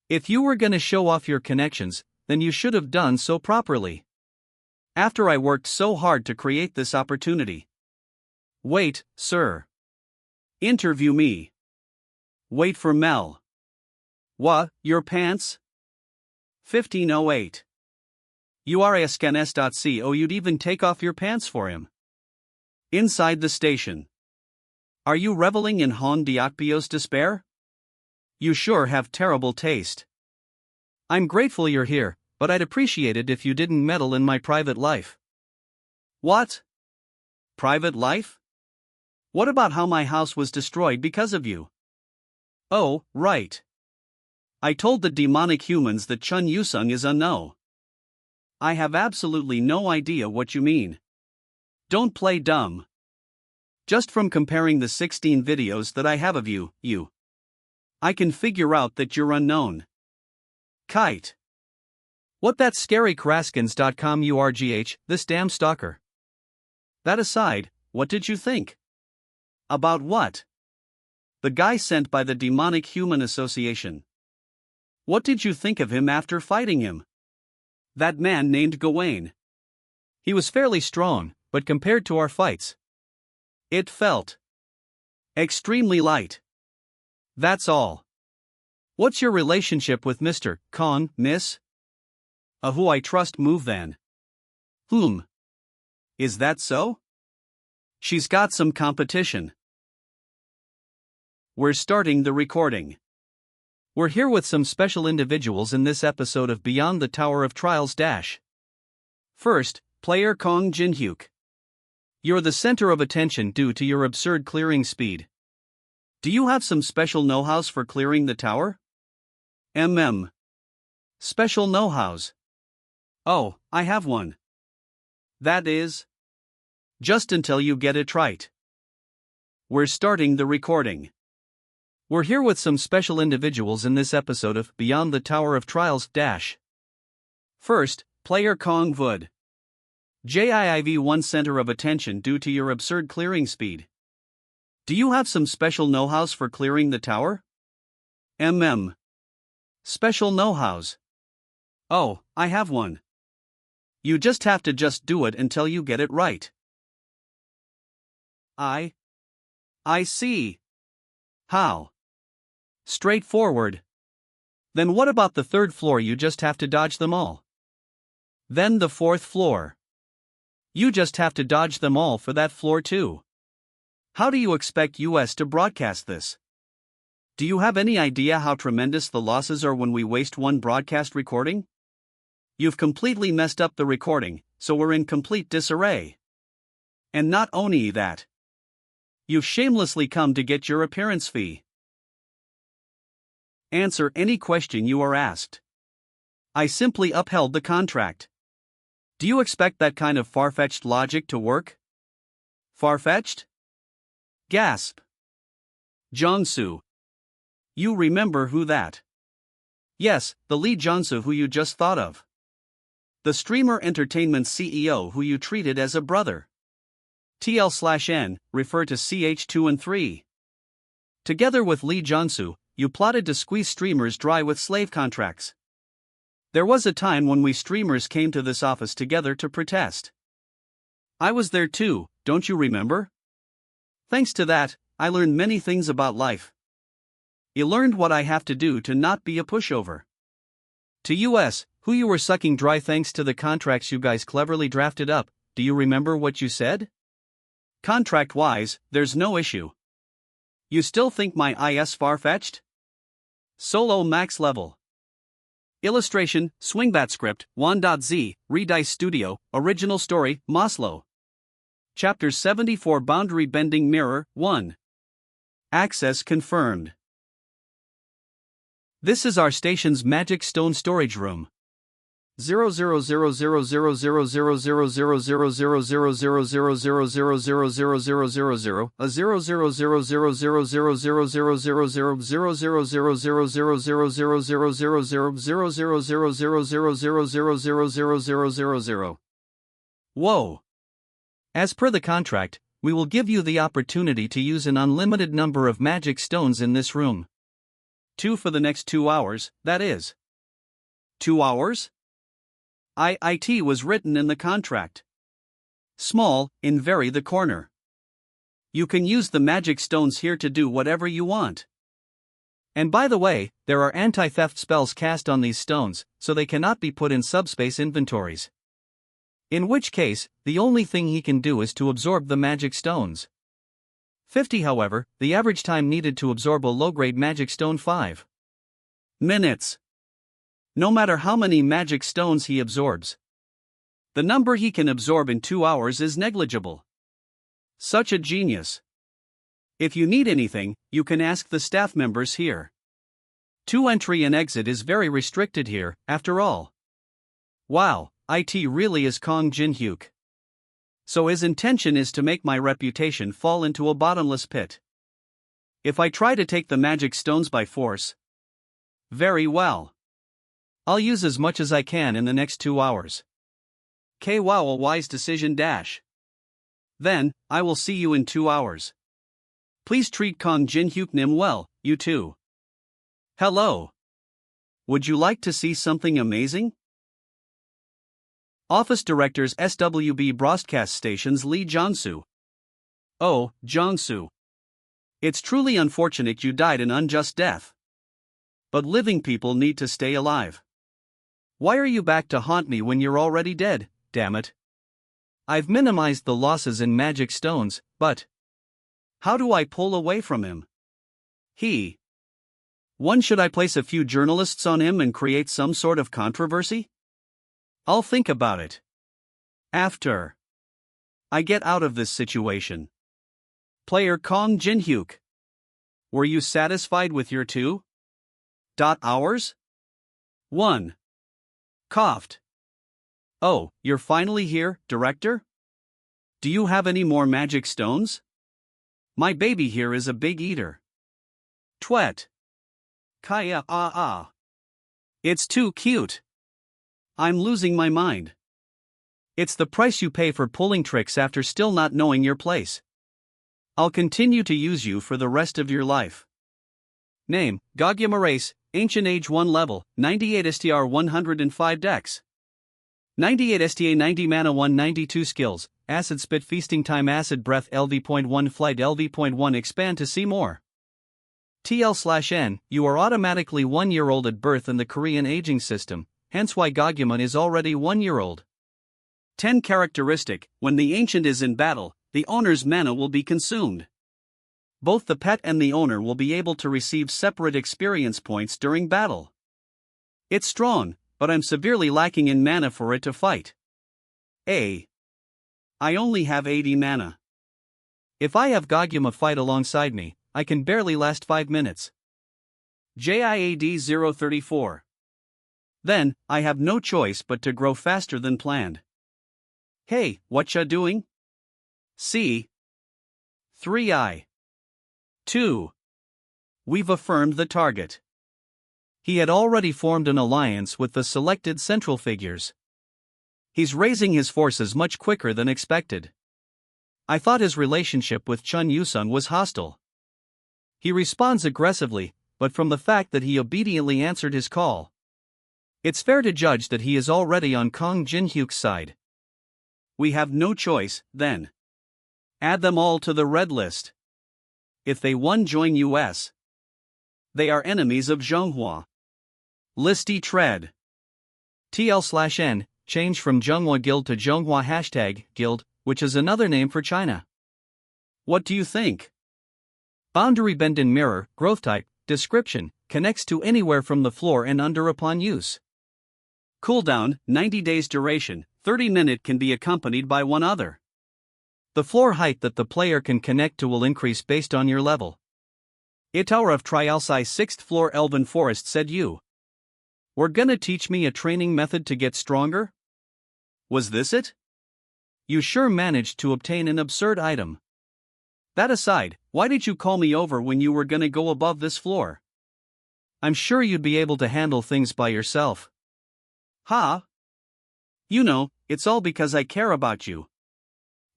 If you were gonna show off your connections, then you should have done so properly. After I worked so hard to create this opportunity. Wait, sir. Interview me. Wait for Mel. Your pants? 1508. URSCANS.co you'd even take off your pants for him. Inside the station. Are you reveling in Hong Deokpyo's despair? You sure have terrible taste. I'm grateful you're here, but I'd appreciate it if you didn't meddle in my private life. What? Private life? What about how my house was destroyed because of you? Oh, right. I told the demonic humans that Chun Yusung is a no. I have absolutely no idea what you mean. Don't play dumb. Just from comparing the 16 videos that I have of you, I can figure out that you're unknown. Kite. What that scary Kraskins.com urgh, this damn stalker. That aside, what did you think? About what? The guy sent by the Demonic Human Association. What did you think of him after fighting him? That man named Gawain. He was fairly strong, but compared to our fights, it felt extremely light. That's all. What's your relationship with Mr. Kong, miss? A who I trust move then. Whom? Is that so? She's got some competition. We're starting the recording. We're here with some special individuals in this episode of Beyond the Tower of Trials Dash. First, player Kong Jin-hyuk. You're the center of attention due to your absurd clearing speed. Do you have some special know-hows for clearing the tower? Special know-hows. Oh, I have one. That is? Just until you get it right. We're starting the recording. We're here with some special individuals in this episode of Beyond the Tower of Trials Dash. First, player Kong Wood. JIIV1 center of attention due to your absurd clearing speed. Do you have some special know-hows for clearing the tower? Special know-hows. Oh, I have one. You just have to do it until you get it right. I see. How? Straightforward. Then what about the third floor? You just have to dodge them all. Then the fourth floor. You just have to dodge them all for that floor too. How do you expect US to broadcast this? Do you have any idea how tremendous the losses are when we waste one broadcast recording? You've completely messed up the recording, so we're in complete disarray. And not only that, you've shamelessly come to get your appearance fee. Answer any question you are asked. I simply upheld the contract. Do you expect that kind of far-fetched logic to work? Far-fetched? Gasp. Jongsu. You remember who that? Yes, the Lee Jongsu who you just thought of. The streamer entertainment CEO who you treated as a brother. TL/N, refer to CH2 and 3. Together with Lee Jongsu, you plotted to squeeze streamers dry with slave contracts. There was a time when we streamers came to this office together to protest. I was there too, don't you remember? Thanks to that, I learned many things about life. You learned what I have to do to not be a pushover. To US, who you were sucking dry thanks to the contracts you guys cleverly drafted up, do you remember what you said? Contract-wise, there's no issue. You still think my IS far-fetched? Solo max level. Illustration, Swingbat script, 1.z, Redice Studio, original story, Maslow. Chapter 74 Boundary Bending Mirror, 1. Access confirmed. This is our station's Magic Stone storage room. 000000000000000000000000000000000000000000000000000000000000000000000000000000000000000000000000000000000000000000000000000000000000000000000000000000000000000000000000000000000000000000000000000000000000000000000000000000000000000000000000000000000000000000000000000000000000000000000000000000000000000000000000000000000000000000000000000000000000000000000000000000000000000000000000000000000000000000000000000000000Whoa. As per the contract, we will give you the opportunity to use an unlimited number of magic stones in this room. 2 for the next 2 hours, that is. 2 hours? IT was written in the contract. Small, in very the corner. You can use the magic stones here to do whatever you want. And by the way, there are anti-theft spells cast on these stones, so they cannot be put in subspace inventories. In which case, the only thing he can do is to absorb the magic stones. 50 however, the average time needed to absorb a low-grade magic stone 5 minutes. No matter how many magic stones he absorbs. The number he can absorb in 2 hours is negligible. Such a genius. If you need anything, you can ask the staff members here. 2 entry and exit is very restricted here, after all. Wow, IT really is Kong Jin-hyuk. So his intention is to make my reputation fall into a bottomless pit. If I try to take the magic stones by force. Very well. I'll use as much as I can in the next 2 hours. Wow, a wise decision dash. Then, I will see you in 2 hours. Please treat Kong Jin-hyuk Nim well, you too. Hello. Would you like to see something amazing? Office Directors SWB Broadcast Stations Lee Jongsu. Oh, Jongsu. It's truly unfortunate you died an unjust death. But living people need to stay alive. Why are you back to haunt me when you're already dead, damn it? I've minimized the losses in magic stones, but how do I pull away from him? Should I place a few journalists on him and create some sort of controversy? I'll think about it. After I get out of this situation. Player Kong Jin-hyuk. Were you satisfied with your 2 hours? 1. Coughed. Oh, you're finally here, Director? Do you have any more magic stones? My baby here is a big eater. Twet. Kaya It's too cute. I'm losing my mind. It's the price you pay for pulling tricks after still not knowing your place. I'll continue to use you for the rest of your life. Name, Gagyama Race, Ancient Age 1 level, 98 STR 105 dex. 98 STA 90 mana 192 skills, Acid Spit Feasting Time Acid Breath LV.1 Flight LV.1 Expand to see more. TL/N, you are automatically 1 year old at birth in the Korean aging system, hence why Gagyamon is already 1 year old. 10 characteristic, when the ancient is in battle, the owner's mana will be consumed. Both the pet and the owner will be able to receive separate experience points during battle. It's strong, but I'm severely lacking in mana for it to fight. I only have 80 mana. If I have Goguma fight alongside me, I can barely last 5 minutes. JIAD 034. Then, I have no choice but to grow faster than planned. Hey, whatcha doing? C. 3I. 2. We've affirmed the target. He had already formed an alliance with the selected central figures. He's raising his forces much quicker than expected. I thought his relationship with Chun Yusung was hostile. He responds aggressively, but from the fact that he obediently answered his call, it's fair to judge that he is already on Kong Jinhyuk's side. We have no choice, then. Add them all to the red list. If they join US, they are enemies of Zhonghua. Listy tread. TL/N, change from Zhonghua Guild to Zhonghua #Guild, which is another name for China. What do you think? Boundary bend-in mirror, growth type, description, connects to anywhere from the floor and under upon use. Cooldown, 90 days duration, 30-minute can be accompanied by one other. The floor height that the player can connect to will increase based on your level. Itaura of Trialsi 6th floor Elven Forest said you were gonna teach me a training method to get stronger? Was this it? You sure managed to obtain an absurd item. That aside, why did you call me over when you were gonna go above this floor? I'm sure you'd be able to handle things by yourself. Ha! You know, it's all because I care about you.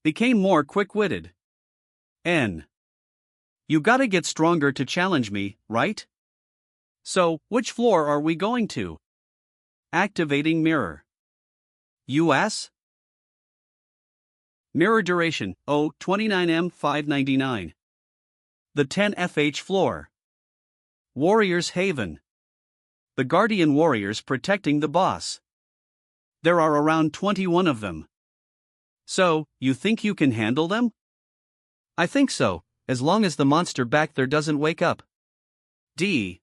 Became more quick-witted. N. You gotta get stronger to challenge me, right? So, which floor are we going to? Activating mirror. US? Mirror duration, 29M 599. The 10FH floor. Warriors Haven. The Guardian Warriors protecting the boss. There are around 21 of them. So, you think you can handle them? I think so, as long as the monster back there doesn't wake up. D.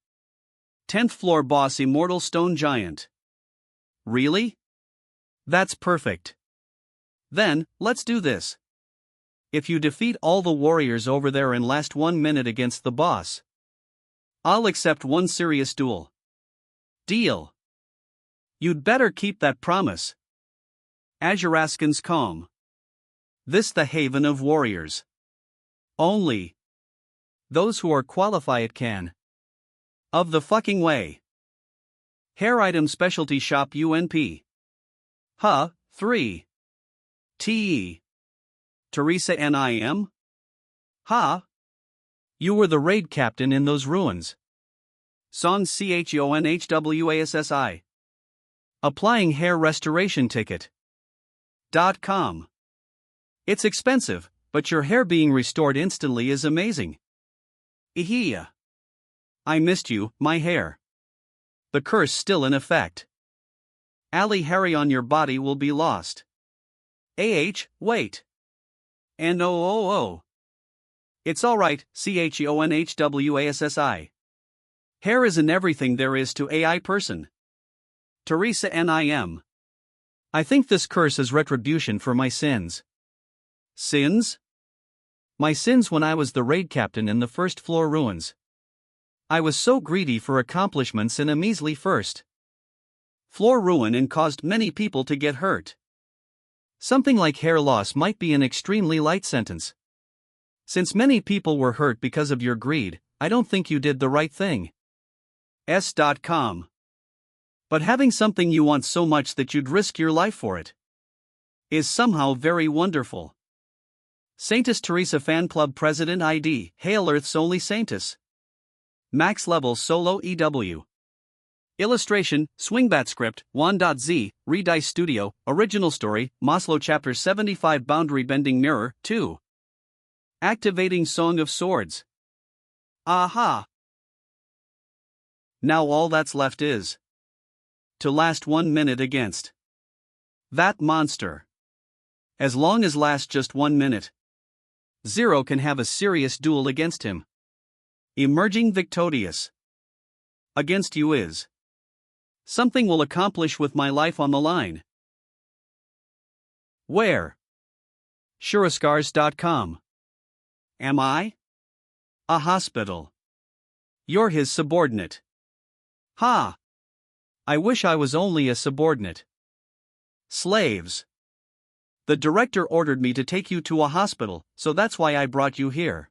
10th floor boss Immortal Stone Giant. Really? That's perfect. Then, let's do this. If you defeat all the warriors over there and last 1 minute against the boss, I'll accept one serious duel. Deal. You'd better keep that promise. Azuraskan's calm. This the haven of warriors. Only those who are qualified can. Of the fucking way. Hair item specialty shop UNP. 3. TE. Teresa NIM? You were the raid captain in those ruins. Son CHONHWASSI. Applying hair restoration ticket. .com. It's expensive, but your hair being restored instantly is amazing. Ihia. I missed you, my hair. The curse still in effect. Ali Harry on your body will be lost. Wait. NOOO. It's alright, CHONHWASSI. Hair isn't everything there is to AI person. Teresa NIM. I think this curse is retribution for my sins. Sins? My sins when I was the raid captain in the first floor ruins. I was so greedy for accomplishments in a measly first floor ruin and caused many people to get hurt. Something like hair loss might be an extremely light sentence. Since many people were hurt because of your greed, I don't think you did the right thing. S.com. But having something you want so much that you'd risk your life for it is somehow very wonderful. Saintess Teresa Fan Club President ID, Hail Earth's only Saintess. Max level solo EW. Illustration, Swingbat script, 1.z, Redice Studio, original story, Maslow Chapter 75 Boundary Bending Mirror, 2. Activating Song of Swords. Aha! Now all that's left is to last 1 minute against that monster. As long as last just 1 minute, Zero can have a serious duel against him. Emerging victorious against you is Something will accomplish with my life on the line. Where? Shurascars.com. Am I? A hospital. You're his subordinate. Ha! I wish I was only a subordinate. Slaves. The director ordered me to take you to a hospital, so that's why I brought you here.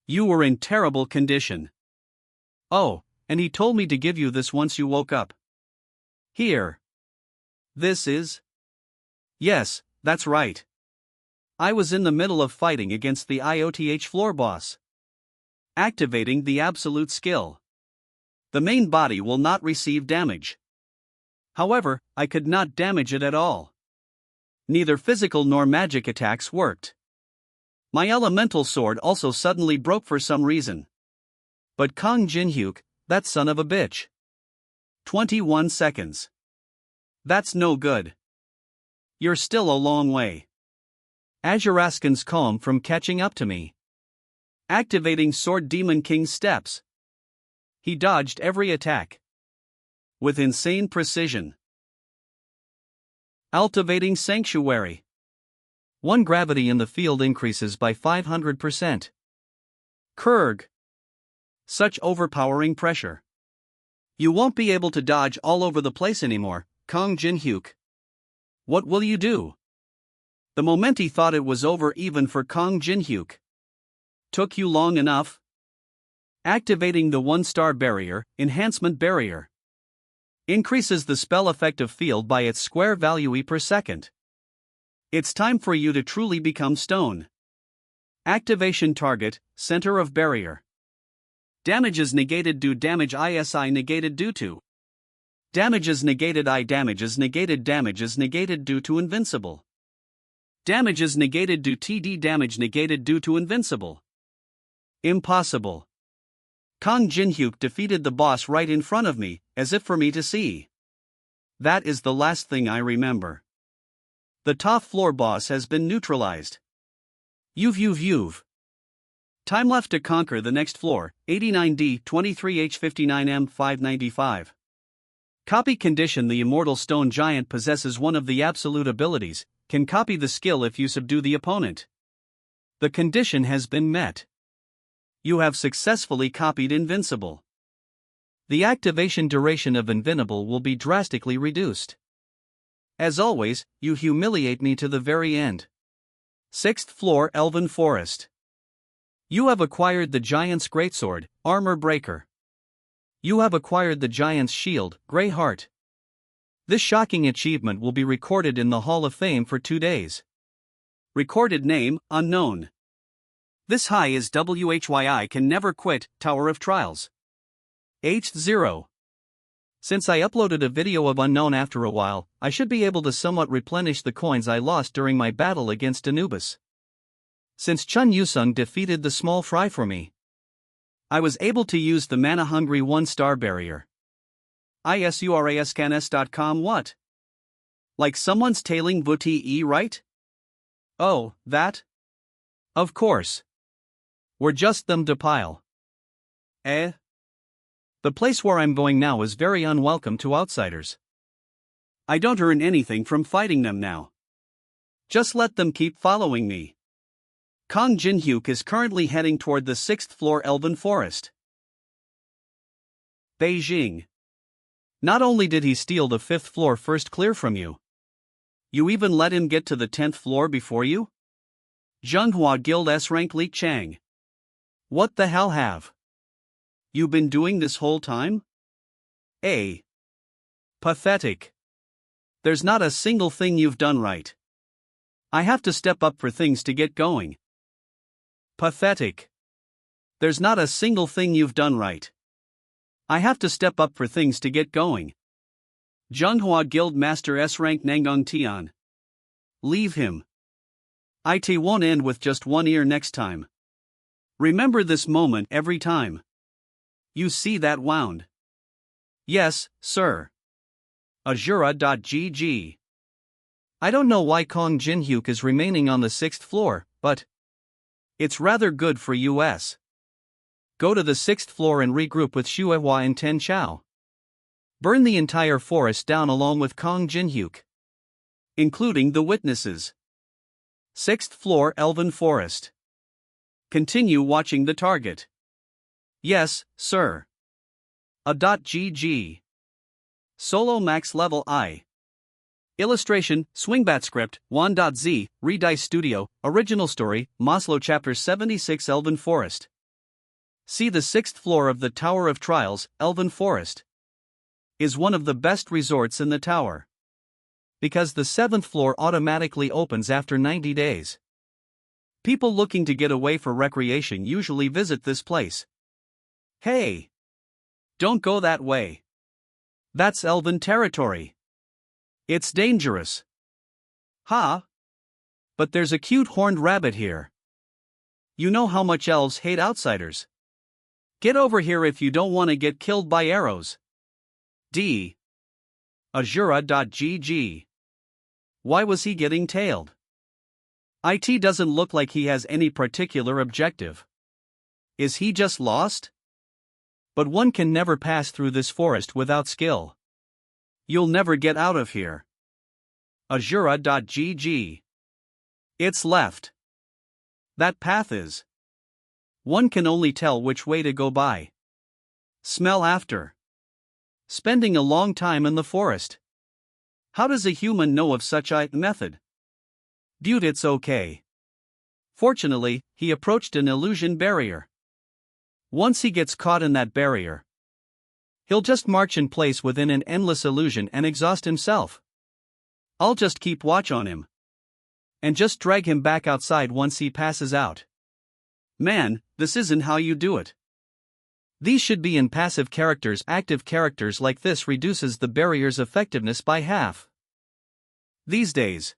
You were in terrible condition. Oh, and he told me to give you this once you woke up. Here. This is? Yes, that's right. I was in the middle of fighting against the IOTH floor boss. Activating the absolute skill. The main body will not receive damage. However, I could not damage it at all. Neither physical nor magic attacks worked. My elemental sword also suddenly broke for some reason. But Kong Jinhyuk, that son of a bitch. 21 seconds. That's no good. You're still a long way. Azuraskan's calm from catching up to me. Activating Sword Demon King's steps. He dodged every attack. With insane precision. Cultivating Sanctuary. 1 gravity in the field increases by 500%. Kurg. Such overpowering pressure. You won't be able to dodge all over the place anymore, Kong Jinhyuk. What will you do? The moment he thought it was over even for Kong Jinhyuk. Took you long enough? Activating the 1-star barrier, enhancement barrier. Increases the spell effective field by its square value per second. It's time for you to truly become stone. Activation target, center of barrier. Damages negated due damage ISI negated due to. Damages negated I damages negated due to invincible. Damages negated due TD damage negated due to invincible. Impossible. Kong Jinhyuk defeated the boss right in front of me, as if for me to see. That is the last thing I remember. The top floor boss has been neutralized. You've. Time left to conquer the next floor, 89D 23H59M 595. Copy condition. The immortal stone giant possesses one of the absolute abilities, can copy the skill if you subdue the opponent. The condition has been met. You have successfully copied Invincible. The activation duration of Invincible will be drastically reduced. As always, you humiliate me to the very end. 6th floor Elven Forest. You have acquired the Giant's Greatsword, Armor Breaker. You have acquired the Giant's Shield, Grey Heart. This shocking achievement will be recorded in the Hall of Fame for 2 days. Recorded name, unknown. This high is WHYI can never quit, Tower of Trials. H0. Since I uploaded a video of unknown after a while, I should be able to somewhat replenish the coins I lost during my battle against Anubis. Since Chun Yusung defeated the small fry for me, I was able to use the mana-hungry 1-star barrier. ISURASCANS.com. What? Like someone's tailing VTE, right? Oh, that? Of course. We're just them to pile. The place where I'm going now is very unwelcome to outsiders. I don't earn anything from fighting them now. Just let them keep following me. Kong Jinhyuk is currently heading toward the 6th floor Elven Forest. Beijing. Not only did he steal the 5th floor first clear from you, you even let him get to the 10th floor before you? Zhenghua Guild S rank Li Chang. What the hell have you been doing this whole time? Pathetic. There's not a single thing you've done right. I have to step up for things to get going. Pathetic. There's not a single thing you've done right. I have to step up for things to get going. Zhenghua Guild Master S rank Nangang Tian. Leave him. It won't end with just one ear next time. Remember this moment every time you see that wound. Yes, sir. Azura.gg. I don't know why Kong Jinhyuk is remaining on the 6th floor, but it's rather good for us. Go to the 6th floor and regroup with Shuehua and Ten Chao. Burn the entire forest down along with Kong Jin-hyuk, including the witnesses. 6th floor Elven Forest. Continue watching the target. Yes, sir. A.gg. Solo max level I. Illustration, Swingbat script, Wan.z, Redice Studio, original story, Maslow Chapter 76 Elven Forest. See the 6th floor of the Tower of Trials, Elven Forest. Is one of the best resorts in the tower. Because the 7th floor automatically opens after 90 days. People looking to get away for recreation usually visit this place. Hey! Don't go that way. That's Elven territory. It's dangerous. Ha! But there's a cute horned rabbit here. You know how much elves hate outsiders. Get over here if you don't want to get killed by arrows. D. Azura.gg. Why was he getting tailed? It doesn't look like he has any particular objective. Is he just lost? But one can never pass through this forest without skill. You'll never get out of here. Azura.gg. It's left. That path is. One can only tell which way to go by. Smell after. Spending a long time in the forest. How does a human know of such a method? Dude, it's okay. Fortunately, he approached an illusion barrier. Once he gets caught in that barrier, he'll just march in place within an endless illusion and exhaust himself. I'll just keep watch on him. And just drag him back outside once he passes out. Man, this isn't how you do it. These should be in passive characters. Active characters like this reduces the barrier's effectiveness by half. These days.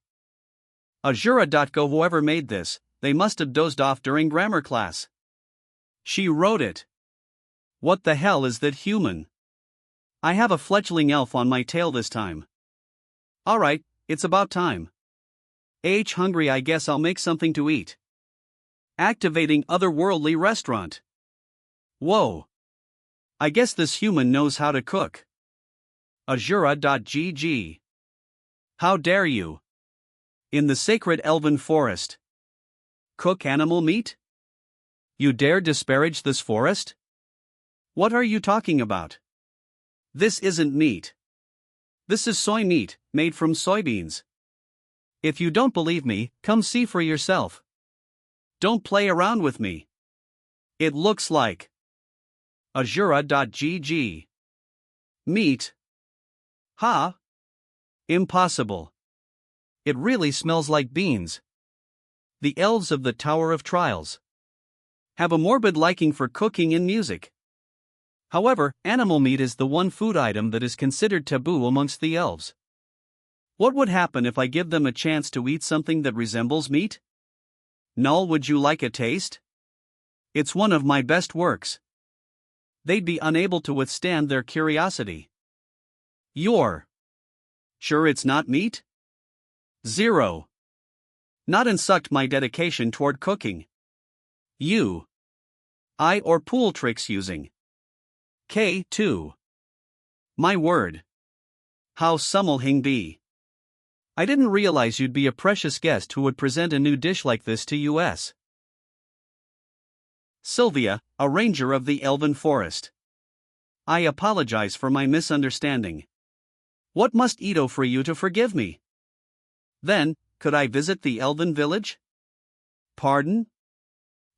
Azura.go. Whoever made this, they must have dozed off during grammar class. She wrote it. What the hell is that human? I have a fledgling elf on my tail this time. Alright, it's about time. Hungry, I guess I'll make something to eat. Activating otherworldly restaurant. Whoa. I guess this human knows how to cook. Azura.gg. How dare you? In the sacred elven forest. Cook animal meat? You dare disparage this forest? What are you talking about? This isn't meat. This is soy meat, made from soybeans. If you don't believe me, come see for yourself. Don't play around with me. It looks like Azura.gg. Meat? Ha? Impossible. It really smells like beans. The elves of the Tower of Trials have a morbid liking for cooking and music. However, animal meat is the one food item that is considered taboo amongst the elves. What would happen if I give them a chance to eat something that resembles meat? Null, would you like a taste? It's one of my best works. They'd be unable to withstand their curiosity. You're sure it's not meat? 0. Not insucked my dedication toward cooking. You. I or pool tricks using. K2. My word. How summelhing be. I didn't realize you'd be a precious guest who would present a new dish like this to us. Sylvia, a ranger of the Elven Forest. I apologize for my misunderstanding. What must Ito for you to forgive me? Then, could I visit the Elven village? Pardon?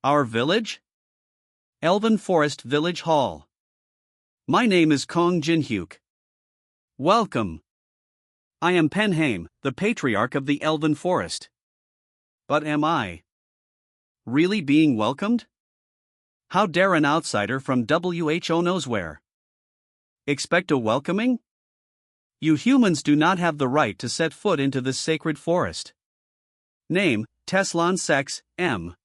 Our village? Elven Forest Village Hall. My name is Kong Jin-hyuk. Welcome. I am Penhaim, the patriarch of the Elven Forest. But am I really being welcomed? How dare an outsider from WHO knows where expect a welcoming? You humans do not have the right to set foot into this sacred forest. Name, Teslan Sex, M.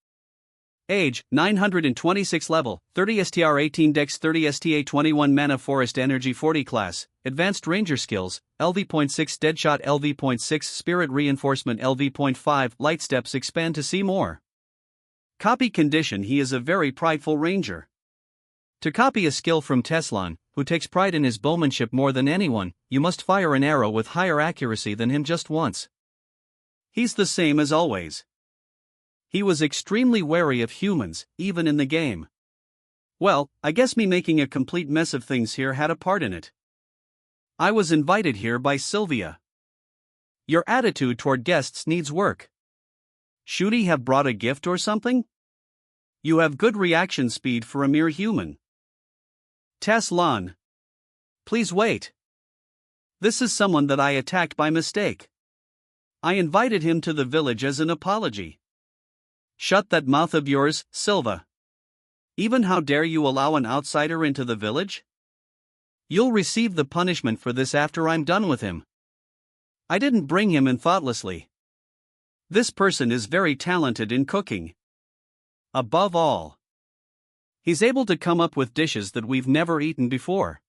Age, 926 level, 30 STR 18 Dex 30 STA 21 Mana Forest Energy 40 Class, Advanced Ranger Skills, LV.6 Deadshot LV.6 Spirit Reinforcement LV.5 Light Steps Expand to see more. Copy condition. He is a very prideful ranger. To copy a skill from Teslan, who takes pride in his bowmanship more than anyone, you must fire an arrow with higher accuracy than him just once. He's the same as always. He was extremely wary of humans, even in the game. Well, I guess me making a complete mess of things here had a part in it. I was invited here by Sylvia. Your attitude toward guests needs work. Should he have brought a gift or something? You have good reaction speed for a mere human. Teslan. Please wait. This is someone that I attacked by mistake. I invited him to the village as an apology. Shut that mouth of yours, Silva. Even how dare you allow an outsider into the village? You'll receive the punishment for this after I'm done with him. I didn't bring him in thoughtlessly. This person is very talented in cooking. Above all, he's able to come up with dishes that we've never eaten before.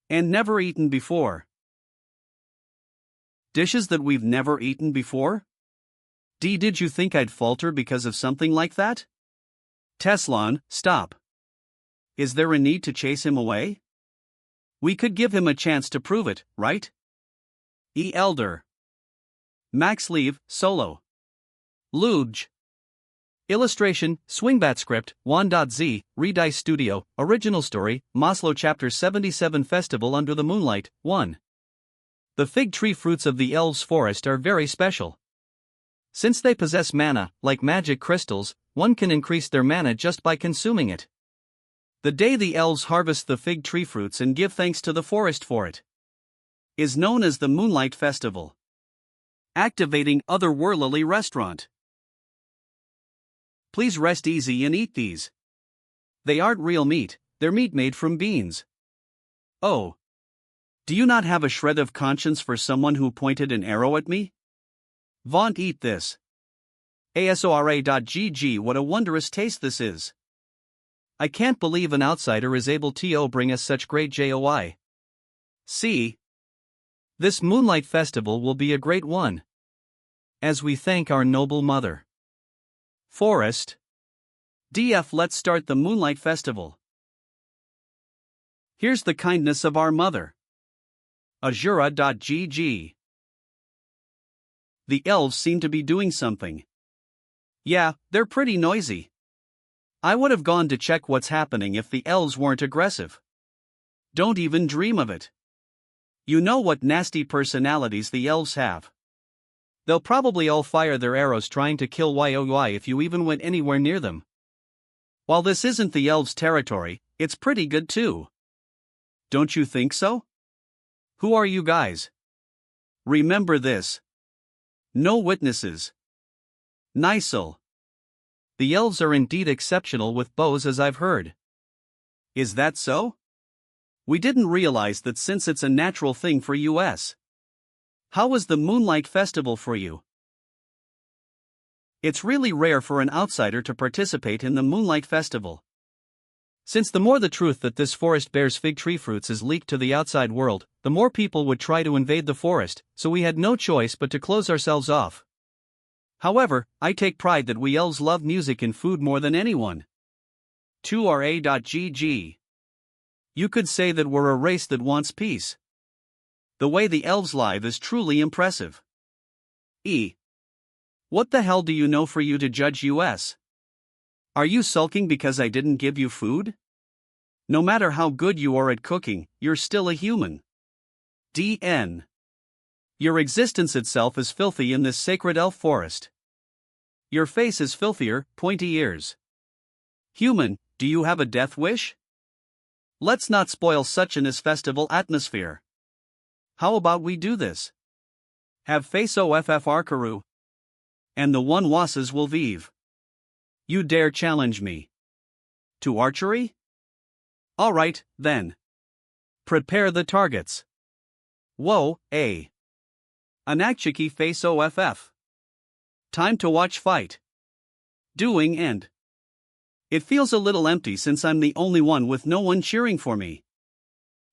And never eaten before. Dishes that we've never eaten before? Did you think I'd falter because of something like that? Teslan, stop. Is there a need to chase him away? We could give him a chance to prove it, right? E. Elder. Max Leave, Solo. Luge. Illustration, Swingbat Script, Wan.z, Redice Studio, Original Story, Maslow Chapter 77 Festival Under the Moonlight, 1. The fig tree fruits of the elves' forest are very special. Since they possess mana, like magic crystals, one can increase their mana just by consuming it. The day the elves harvest the fig tree fruits and give thanks to the forest for it is known as the Moonlight Festival. Activating Otherworldly Restaurant. Please rest easy and eat these. They aren't real meat, they're meat made from beans. Oh. Do you not have a shred of conscience for someone who pointed an arrow at me? Vaunt, eat this. ASORA.GG, what a wondrous taste this is. I can't believe an outsider is able to bring us such great joy. See? This Moonlight Festival will be a great one. As we thank our noble mother. Forest. DF, let's start the Moonlight Festival. Here's the kindness of our mother. Azura.gg. The elves seem to be doing something. Yeah, they're pretty noisy. I would have gone to check what's happening if the elves weren't aggressive. Don't even dream of it. You know what nasty personalities the elves have. They'll probably all fire their arrows trying to kill YOY if you even went anywhere near them. While this isn't the elves' territory, it's pretty good too. Don't you think so? Who are you guys? Remember this. No witnesses. Nisel. The elves are indeed exceptional with bows, as I've heard. Is that so? We didn't realize that since it's a natural thing for us. How was the Moonlight Festival for you? It's really rare for an outsider to participate in the Moonlight Festival. Since the more the truth that this forest bears fig tree fruits is leaked to the outside world, the more people would try to invade the forest, so we had no choice but to close ourselves off. However, I take pride that we elves love music and food more than anyone. 2ra.gg. You could say that we're a race that wants peace. The way the elves live is truly impressive. E. What the hell do you know for you to judge us? Are you sulking because I didn't give you food? No matter how good you are at cooking, you're still a human. DN. Your existence itself is filthy in this sacred elf forest. Your face is filthier, pointy ears. Human, do you have a death wish? Let's not spoil such an festival atmosphere. How about we do this? Have face OFFR Karu. And the one wasses will vive. You dare challenge me? To archery? Alright, then. Prepare the targets. Whoa, A. Anakchiki face OFF. Time to watch fight. Doing end. It feels a little empty since I'm the only one with no one cheering for me.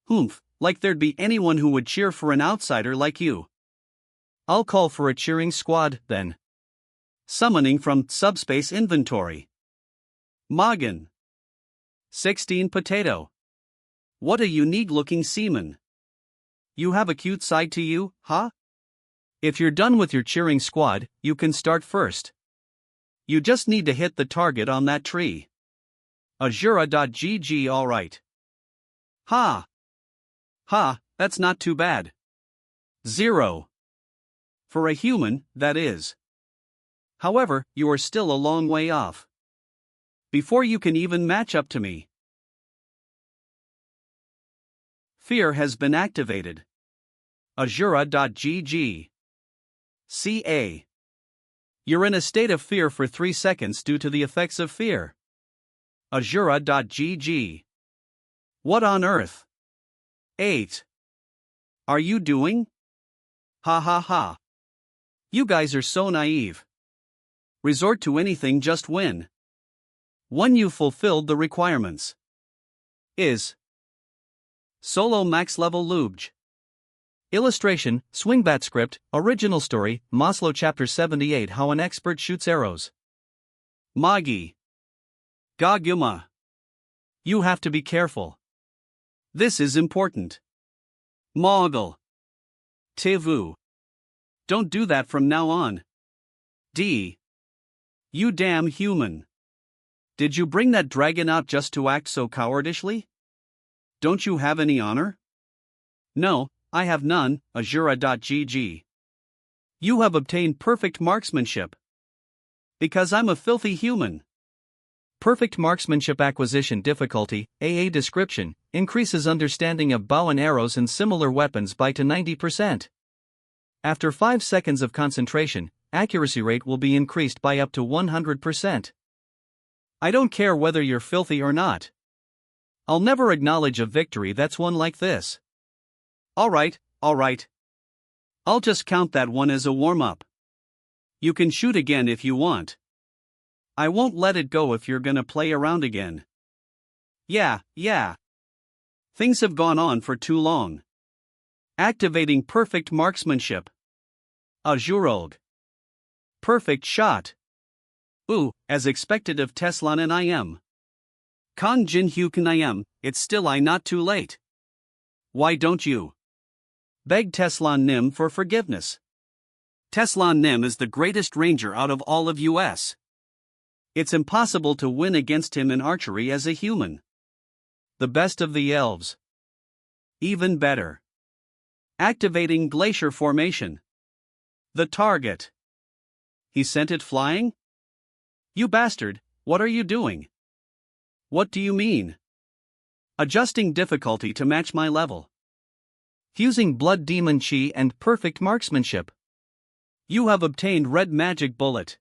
Humph, like there'd be anyone who would cheer for an outsider like you. I'll call for a cheering squad, then. Summoning from subspace inventory. Magan. 16 Potato. What a unique looking seaman. You have a cute side to you, huh? If you're done with your cheering squad, you can start first. You just need to hit the target on that tree. Azura.gg. Alright. Ha! Ha, that's not too bad. 0. For a human, that is. However, you are still a long way off. Before you can even match up to me. Fear has been activated. Azura.gg. CA. You're in a state of fear for 3 seconds due to the effects of fear. Azura.gg. What on earth? 8. Are you doing? Ha ha ha. You guys are so naive. Resort to anything, just win. 1. You fulfilled the requirements. Is. Solo max level Lubj. Illustration, Swingbat script, original story, Maslow chapter 78. How an expert shoots arrows. Magi. Gaguma. You have to be careful. This is important. Mogul. Tevu. Don't do that from now on. D. You damn human. Did you bring that dragon out just to act so cowardishly? Don't you have any honor? No, I have none. Azura.gg. You have obtained perfect marksmanship. Because I'm a filthy human. Perfect marksmanship acquisition difficulty, AA description, increases understanding of bow and arrows and similar weapons by to 90%. After 5 seconds of concentration, accuracy rate will be increased by up to 100%. I don't care whether you're filthy or not. I'll never acknowledge a victory that's won like this. Alright. I'll just count that one as a warm-up. You can shoot again if you want. I won't let it go if you're gonna play around again. Yeah. Things have gone on for too long. Activating perfect marksmanship. Azurolg. Perfect shot. Ooh, as expected of Teslan and I am. Kan Jin Hyukan I am, it's still not too late. Why don't you beg Teslan Nim for forgiveness? Teslan Nim is the greatest ranger out of all of US. It's impossible to win against him in archery as a human. The best of the elves. Even better. Activating Glacier Formation. The target. He sent it flying? You bastard, what are you doing? What do you mean? Adjusting difficulty to match my level. Fusing Blood Demon Chi and perfect marksmanship. You have obtained Red Magic Bullet.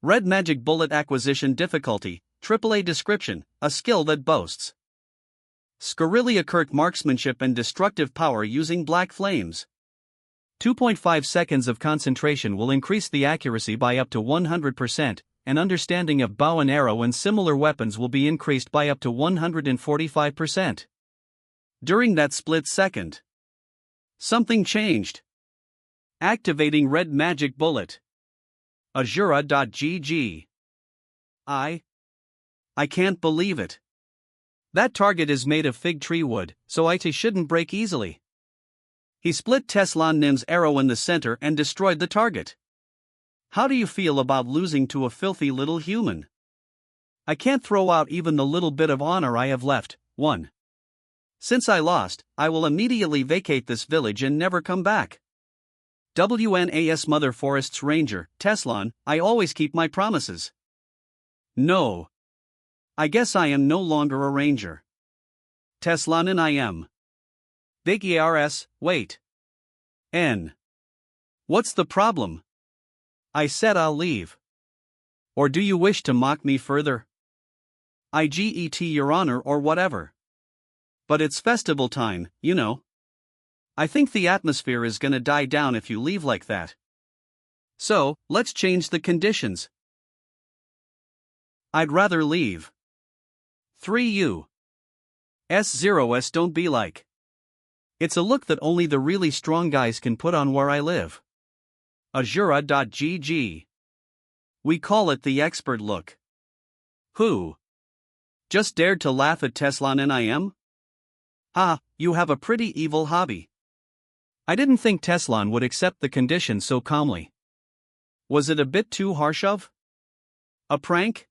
Red Magic Bullet acquisition difficulty, AAA description, a skill that boasts Scurrillia Kurt marksmanship and destructive power using black flames. 2.5 seconds of concentration will increase the accuracy by up to 100%, and understanding of bow and arrow and similar weapons will be increased by up to 145%. During that split second, something changed. Activating Red Magic Bullet. Azura.gg. I can't believe it. That target is made of fig tree wood, so it shouldn't break easily. He split Teslan Nim's arrow in the center and destroyed the target. How do you feel about losing to a filthy little human? I can't throw out even the little bit of honor I have left. 1. Since I lost, I will immediately vacate this village and never come back. WNAS Mother Forest's Ranger, Teslan, I always keep my promises. No. I guess I am no longer a ranger. Teslan and I am. Big ERS, wait. N. What's the problem? I said I'll leave. Or do you wish to mock me further? IGET your honor or whatever. But it's festival time, you know. I think the atmosphere is gonna die down if you leave like that. So, let's change the conditions. I'd rather leave. 3U. S0S don't be like. It's a look that only the really strong guys can put on where I live. Azura.gg. We call it the expert look. Who? Just dared to laugh at Teslan NIM? Ah, you have a pretty evil hobby. I didn't think Teslan would accept the condition so calmly. Was it a bit too harsh of a prank?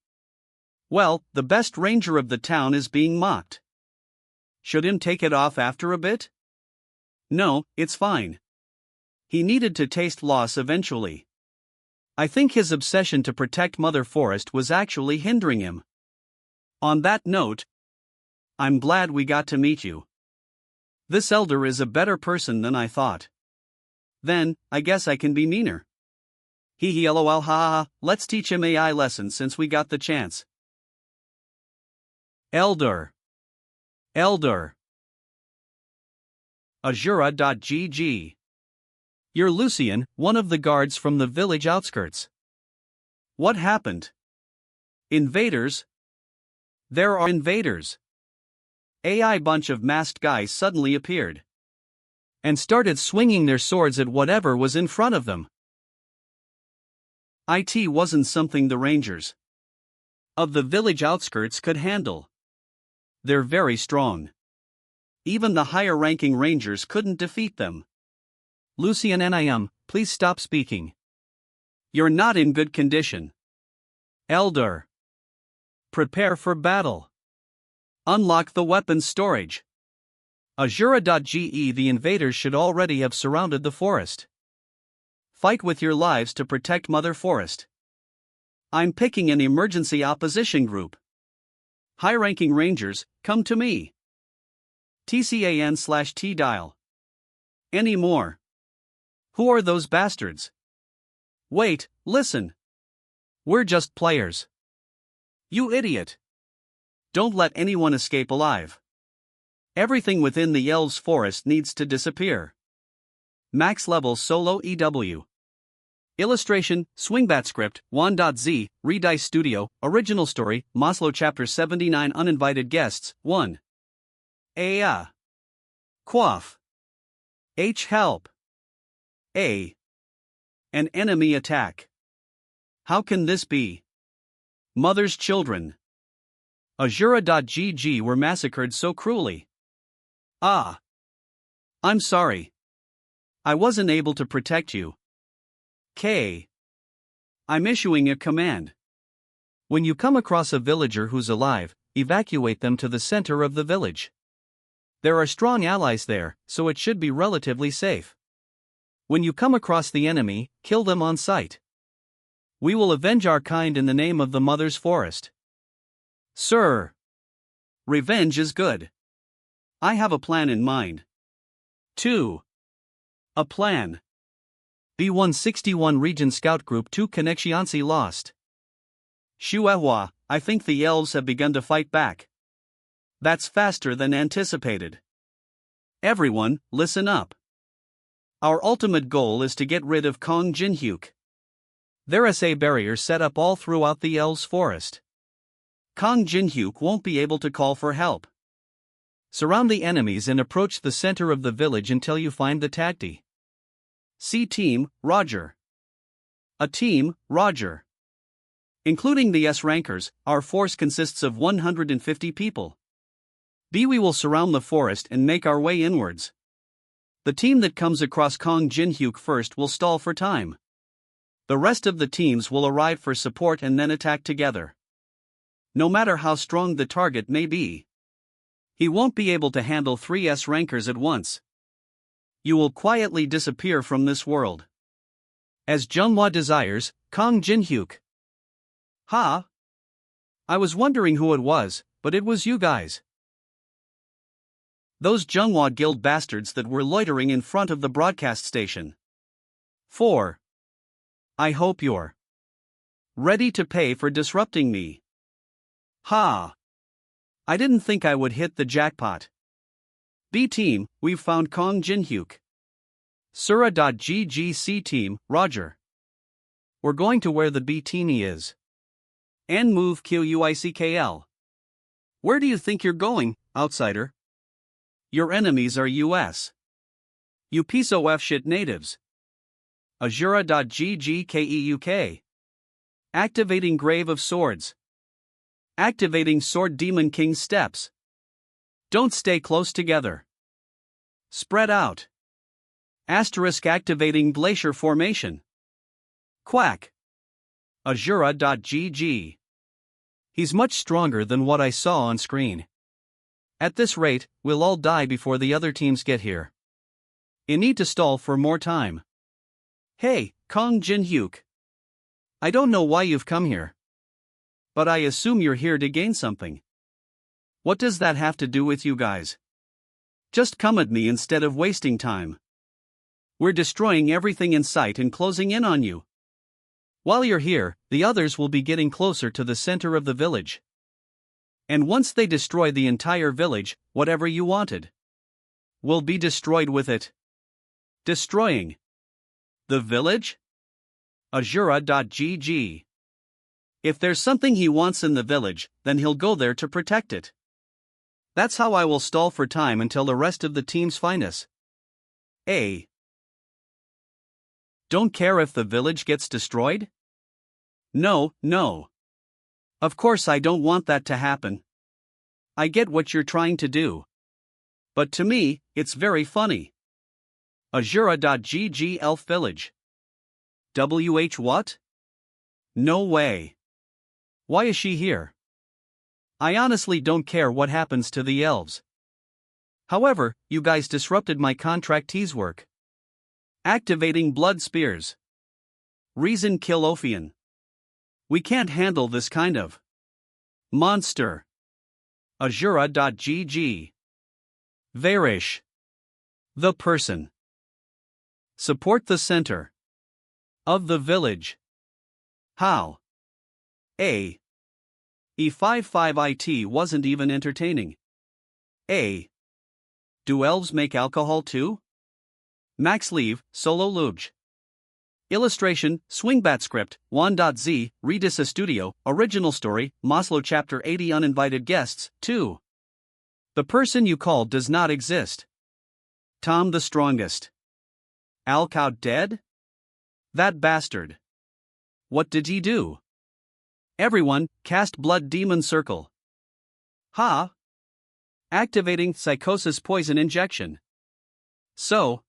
Well, the best ranger of the town is being mocked. Should him take it off after a bit? No, it's fine. He needed to taste loss eventually. I think his obsession to protect Mother Forest was actually hindering him. On that note, I'm glad we got to meet you. This elder is a better person than I thought. Then, I guess I can be meaner. Hee hee lol ha ha, let's teach him AI lessons since we got the chance. Elder. Azura.gg. You're Lucian, one of the guards from the village outskirts. What happened? Invaders? There are invaders. AI bunch of masked guys suddenly appeared and started swinging their swords at whatever was in front of them. It wasn't something the rangers of the village outskirts could handle. They're very strong. Even the higher-ranking rangers couldn't defeat them. Lucian NIM, please stop speaking. You're not in good condition. Elder. Prepare for battle. Unlock the weapons storage. Azura.ge. The invaders should already have surrounded the forest. Fight with your lives to protect Mother Forest. I'm picking an emergency opposition group. High-ranking rangers, come to me. TCAN/T-dial. Any more? Who are those bastards? Wait, listen. We're just players. You idiot. Don't let anyone escape alive. Everything within the Elves' Forest needs to disappear. Max level solo EW. Illustration, Swingbat script, 1.z, Redice Studio, original story, Maslow Chapter 79 Uninvited guests, 1. Quaff. H. Help. A. An enemy attack. How can this be? Mother's children. Azura.gg were massacred so cruelly. Ah. I'm sorry. I wasn't able to protect you. K. I'm issuing a command. When you come across a villager who's alive, evacuate them to the center of the village. There are strong allies there, so it should be relatively safe. When you come across the enemy, kill them on sight. We will avenge our kind in the name of the Mother's Forest. Sir. Revenge is good. I have a plan in mind. 2. A plan. B161 Region Scout Group 2 Connectionsi lost. Shuehua, I think the elves have begun to fight back. That's faster than anticipated. Everyone, listen up. Our ultimate goal is to get rid of Kong Jinhyuk. There is a barrier set up all throughout the Elves' Forest. Kong Jinhyuk won't be able to call for help. Surround the enemies and approach the center of the village until you find the Tagti. C Team, Roger. A team, Roger. Including the S-rankers, our force consists of 150 people. B. We will surround the forest and make our way inwards. The team that comes across Kong Jinhyuk first will stall for time. The rest of the teams will arrive for support and then attack together. No matter how strong the target may be, he won't be able to handle 3 S-rankers at once. You will quietly disappear from this world. As Junhwa desires, Kong Jinhyuk. Ha! I was wondering who it was, but it was you guys. Those Junhwa Guild bastards that were loitering in front of the broadcast station. 4. I hope you're ready to pay for disrupting me. Ha! I didn't think I would hit the jackpot. B Team, we've found Kong Jinhyuk. Sura.ggc Team, Roger. We're going to where the B Team is. N move QUICKL. Where do you think you're going, outsider? Your enemies are US. You piece of F shit natives. Azura.ggkeuk. Activating Grave of Swords. Activating Sword Demon King's steps. Don't stay close together. Spread out. Asterisk activating Glacier Formation. Quack. Azura.gg. He's much stronger than what I saw on screen. At this rate, we'll all die before the other teams get here. You need to stall for more time. Hey, Kong Jin-hyuk. I don't know why you've come here. But I assume you're here to gain something. What does that have to do with you guys? Just come at me instead of wasting time. We're destroying everything in sight and closing in on you. While you're here, the others will be getting closer to the center of the village. And once they destroy the entire village, whatever you wanted will be destroyed with it. Destroying the village? Azura.gg. If there's something he wants in the village, then he'll go there to protect it. That's how I will stall for time until the rest of the teams find us. A. Don't care if the village gets destroyed? No. Of course I don't want that to happen. I get what you're trying to do. But to me, it's very funny. Azura.gg Elf Village. WH what? No way. Why is she here? I honestly don't care what happens to the elves. However, you guys disrupted my contractee's work. Activating Blood Spears. Reason kill Ophion. We can't handle this kind of monster. Azura.gg. Varish. The person. Support the center of the village. How? A. E55IT wasn't even entertaining. A. Do elves make alcohol too? Max Leave, Solo Luge. Illustration, Swingbat Script, Juan.z, Redis Studio, Original Story, Maslow Chapter 80 Uninvited Guests, 2. The person you called does not exist. Tom the Strongest. Alcout dead? That bastard. What did he do? Everyone, cast Blood Demon Circle. Ha! Activating Psychosis Poison Injection. So,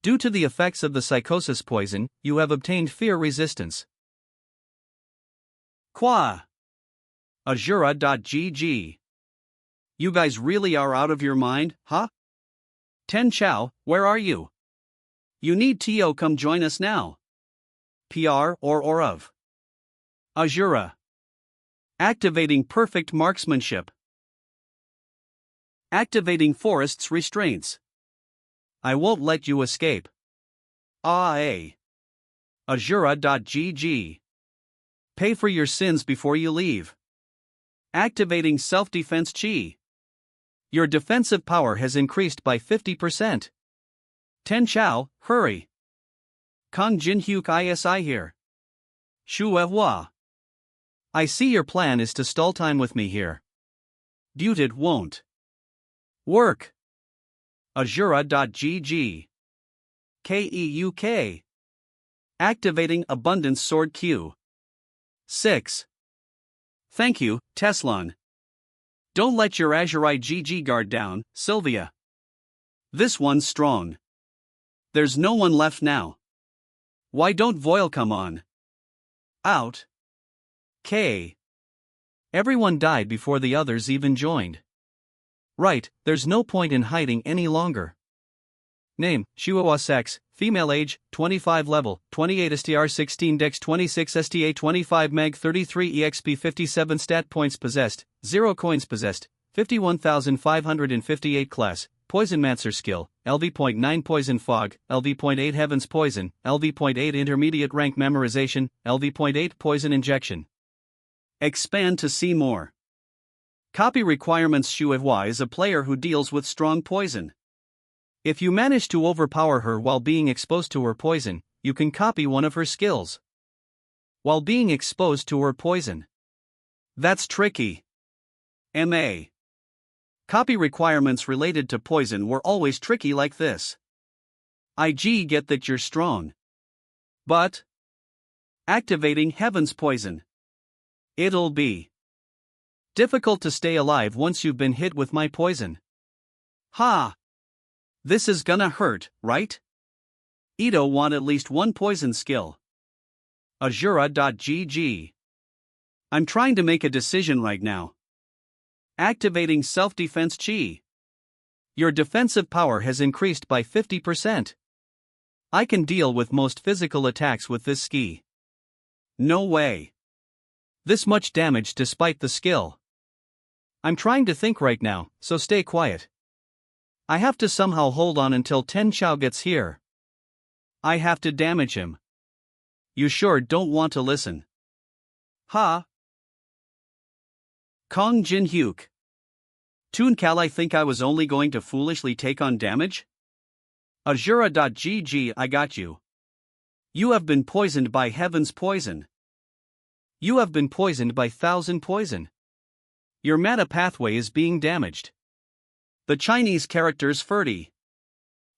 due to the effects of the psychosis poison, you have obtained fear resistance. Qua. Azura.gg. You guys really are out of your mind, huh? Ten Chow, where are you? You need to come join us now. PR or of. Azura. Activating Perfect Marksmanship. Activating Forest's Restraints. I won't let you escape. A. Azura.gg. Pay for your sins before you leave. Activating Self-Defense Chi. Your defensive power has increased by 50%. Ten Chow, hurry. Kong Jin-hyuk ISI here. Shu Evwa. I see your plan is to stall time with me here. Dude, it won't work. Azura.gg. KEUK. Activating Abundance Sword Q. 6. Thank you, Teslon. Don't let your Azurite GG guard down, Sylvia. This one's strong. There's no one left now. Why don't Voil come on? Out. K. Everyone died before the others even joined. Right, there's no point in hiding any longer. Name, Chihuahua sex, female age, 25 level, 28 STR 16 dex 26 STA 25 meg 33 EXP 57 stat points possessed, 0 coins possessed, 51,558 class, Poisonmancer skill, LV.9 Poison Fog, LV.8 Heaven's Poison, LV.8 Intermediate Rank Memorization, LV.8 Poison Injection. Expand to see more. Copy requirements. Shuevwa is a player who deals with strong poison. If you manage to overpower her while being exposed to her poison, you can copy one of her skills while being exposed to her poison. That's tricky. MA. Copy requirements related to poison were always tricky like this. IG get that you're strong. But activating Heaven's Poison. It'll be Difficult to stay alive once you've been hit with my poison. Ha! This is gonna hurt, right? Ito want at least one poison skill. Azura.gg. I'm trying to make a decision right now. Activating self-defense chi. Your defensive power has increased by 50%. I can deal with most physical attacks with this ski. No way. This much damage despite the skill. I'm trying to think right now, so stay quiet. I have to somehow hold on until Ten Chao gets here. I have to damage him. You sure don't want to listen. Ha! Kong Jin Hyuk. Toon Cal, I think I was only going to foolishly take on damage? Azura.gg, I got you. You have been poisoned by heaven's poison. You have been poisoned by thousand poison. Your mana pathway is being damaged. The Chinese characters 30.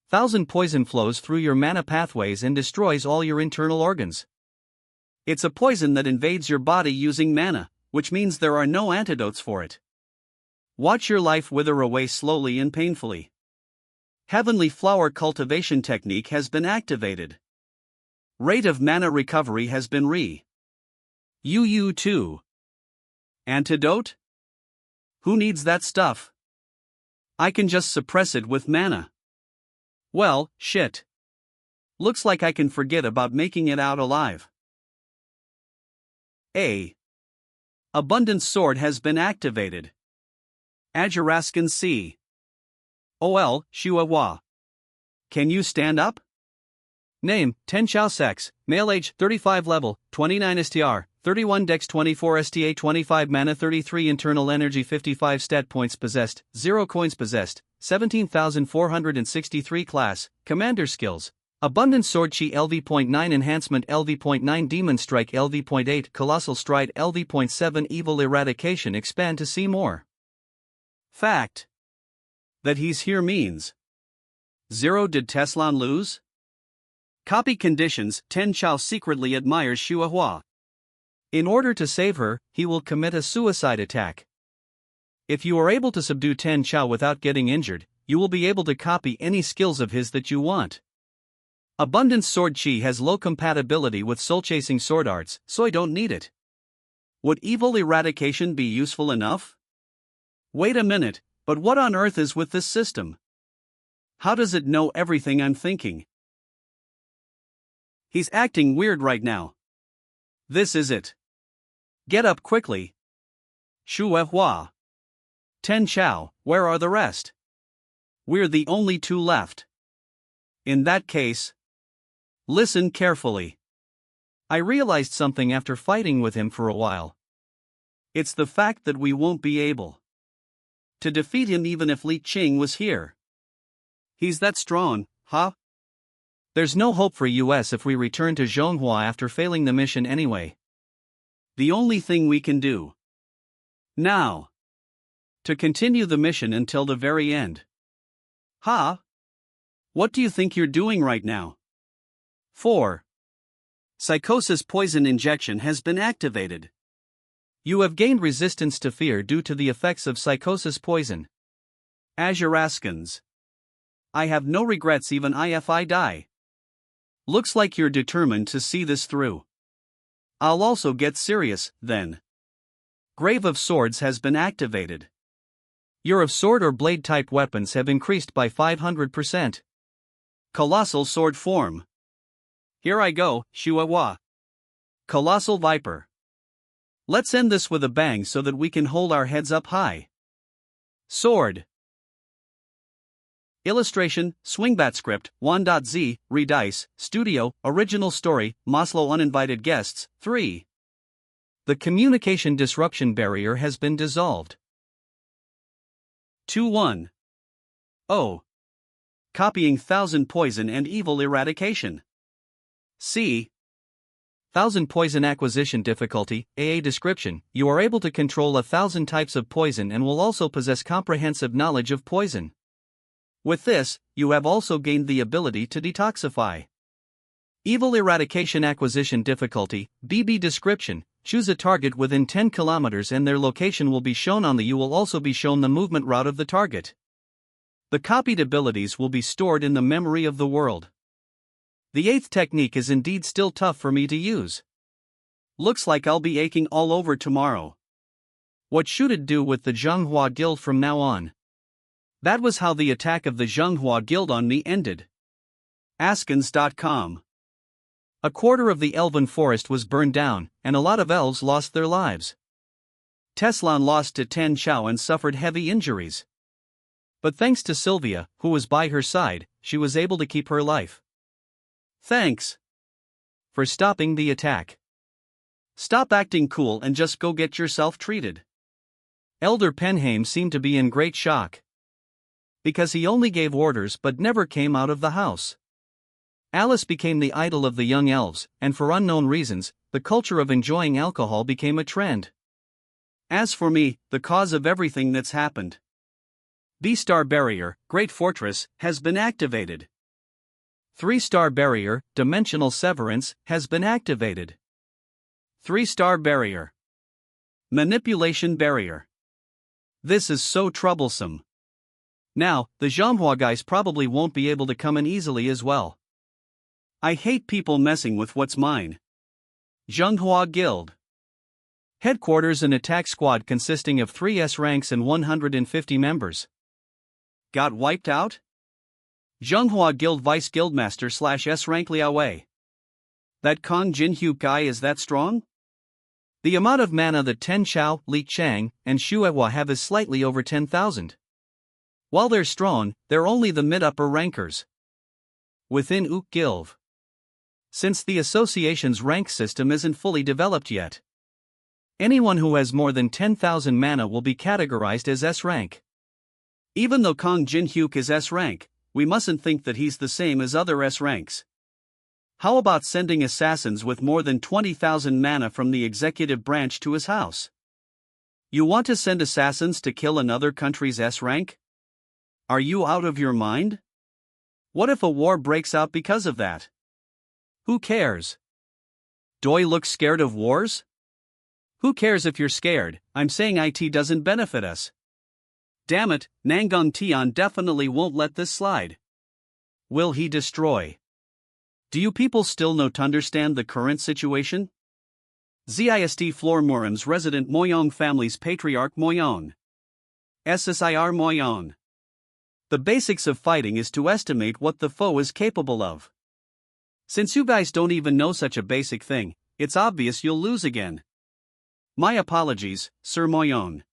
Thousand poison flows through your mana pathways and destroys all your internal organs. It's a poison that invades your body using mana, which means there are no antidotes for it. Watch your life wither away slowly and painfully. Heavenly flower cultivation technique has been activated. Rate of mana recovery has been UU2. Antidote? Who needs that stuff? I can just suppress it with mana. Well, shit. Looks like I can forget about making it out alive. A. Abundance Sword has been activated. Ajuraskan C. OL, Shuahua. Can you stand up? Name, Ten Chao Sex, male age, 35 level, 29 STR, 31 dex 24 STA 25 mana 33 internal energy 55 stat points possessed, 0 coins possessed, 17,463 class, commander skills. Abundant Sword Chi LV.9 Enhancement LV.9 Demon Strike LV.8 Colossal Stride LV.7 Evil Eradication Expand to see more. Fact. That he's here means 0. Did Teslan lose? Copy conditions. Ten Chao secretly admires Shuahua. In order to save her, he will commit a suicide attack. If you are able to subdue Ten Chao without getting injured, you will be able to copy any skills of his that you want. Abundance Sword Chi has low compatibility with soul-chasing sword arts, so I don't need it. Would evil eradication be useful enough? Wait a minute, but what on earth is with this system? How does it know everything I'm thinking? He's acting weird right now. This is it. Get up quickly. Shuahua. Ten Chao, where are the rest? We're the only two left. In that case, listen carefully. I realized something after fighting with him for a while. It's the fact that we won't be able to defeat him even if Li Qing was here. He's that strong, huh? There's no hope for us if we return to Zhonghua after failing the mission anyway. The only thing we can do now to continue the mission until the very end. Huh? What do you think you're doing right now? 4. Psychosis poison injection has been activated. You have gained resistance to fear due to the effects of psychosis poison. Azuraskans. I have no regrets even if I die. Looks like you're determined to see this through. I'll also get serious, then. Grave of Swords has been activated. Your of sword or blade type weapons have increased by 500%. Colossal Sword Form. Here I go, Shuahua. Colossal Viper. Let's end this with a bang so that we can hold our heads up high. Sword. Illustration, Swingbat Script, 1.z, Redice, Studio, Original Story, Maslow Uninvited Guests, 3. The communication disruption barrier has been dissolved. 2-1. O. Copying Thousand Poison and Evil Eradication. C. Thousand Poison Acquisition Difficulty, AA Description. You are able to control 1,000 types of poison and will also possess comprehensive knowledge of poison. With this, you have also gained the ability to detoxify. Evil Eradication Acquisition Difficulty, BB Description. choose a target within 10 kilometers and their location will be shown on the You will also be shown the movement route of the target. The copied abilities will be stored in the memory of the world. The 8th technique is indeed still tough for me to use. Looks like I'll be aching all over tomorrow. What should it do with the Zhenghua Guild from now on? That was how the attack of the Zhenghua Guild on me ended. Askins.com. A quarter of the elven forest was burned down, and a lot of elves lost their lives. Teslan lost to Tan Chao and suffered heavy injuries. But thanks to Sylvia, who was by her side, she was able to keep her life. Thanks for stopping the attack. Stop acting cool and just go get yourself treated. Elder Penheim seemed to be in great shock. Because he only gave orders but never came out of the house. Alice became the idol of the young elves, and for unknown reasons, the culture of enjoying alcohol became a trend. As for me, the cause of everything that's happened. B-star barrier, Great Fortress, has been activated. 3-star barrier, Dimensional Severance, has been activated. 3-star barrier. Manipulation barrier. This is so troublesome. Now, the Zhenghua guys probably won't be able to come in easily as well. I hate people messing with what's mine. Zhenghua Guild. Headquarters and attack squad consisting of 3 S ranks and 150 members. Got wiped out? Zhenghua Guild Vice Guildmaster / S rank Liao Wei. That Kong Jinhu guy is that strong? The amount of mana that Ten Chao, Li Chang, and Shuewa have is slightly over 10,000. While they're strong, they're only the mid-upper rankers. Within Ook Guild. Since the association's rank system isn't fully developed yet. Anyone who has more than 10,000 mana will be categorized as S rank. Even though Kong Jinhyuk is S rank, we mustn't think that he's the same as other S ranks. How about sending assassins with more than 20,000 mana from the executive branch to his house? You want to send assassins to kill another country's S rank? Are you out of your mind? What if a war breaks out because of that? Who cares? Doi looks scared of wars? Who cares if you're scared? I'm saying IT doesn't benefit us. Damn it, Nangang Tian definitely won't let this slide. Will he destroy? Do you people still not understand the current situation? ZIST Floor Murim's resident Moyong family's patriarch Moyong. SSIR Moyong. The basics of fighting is to estimate what the foe is capable of. Since you guys don't even know such a basic thing, it's obvious you'll lose again. My apologies, Sir Moyong.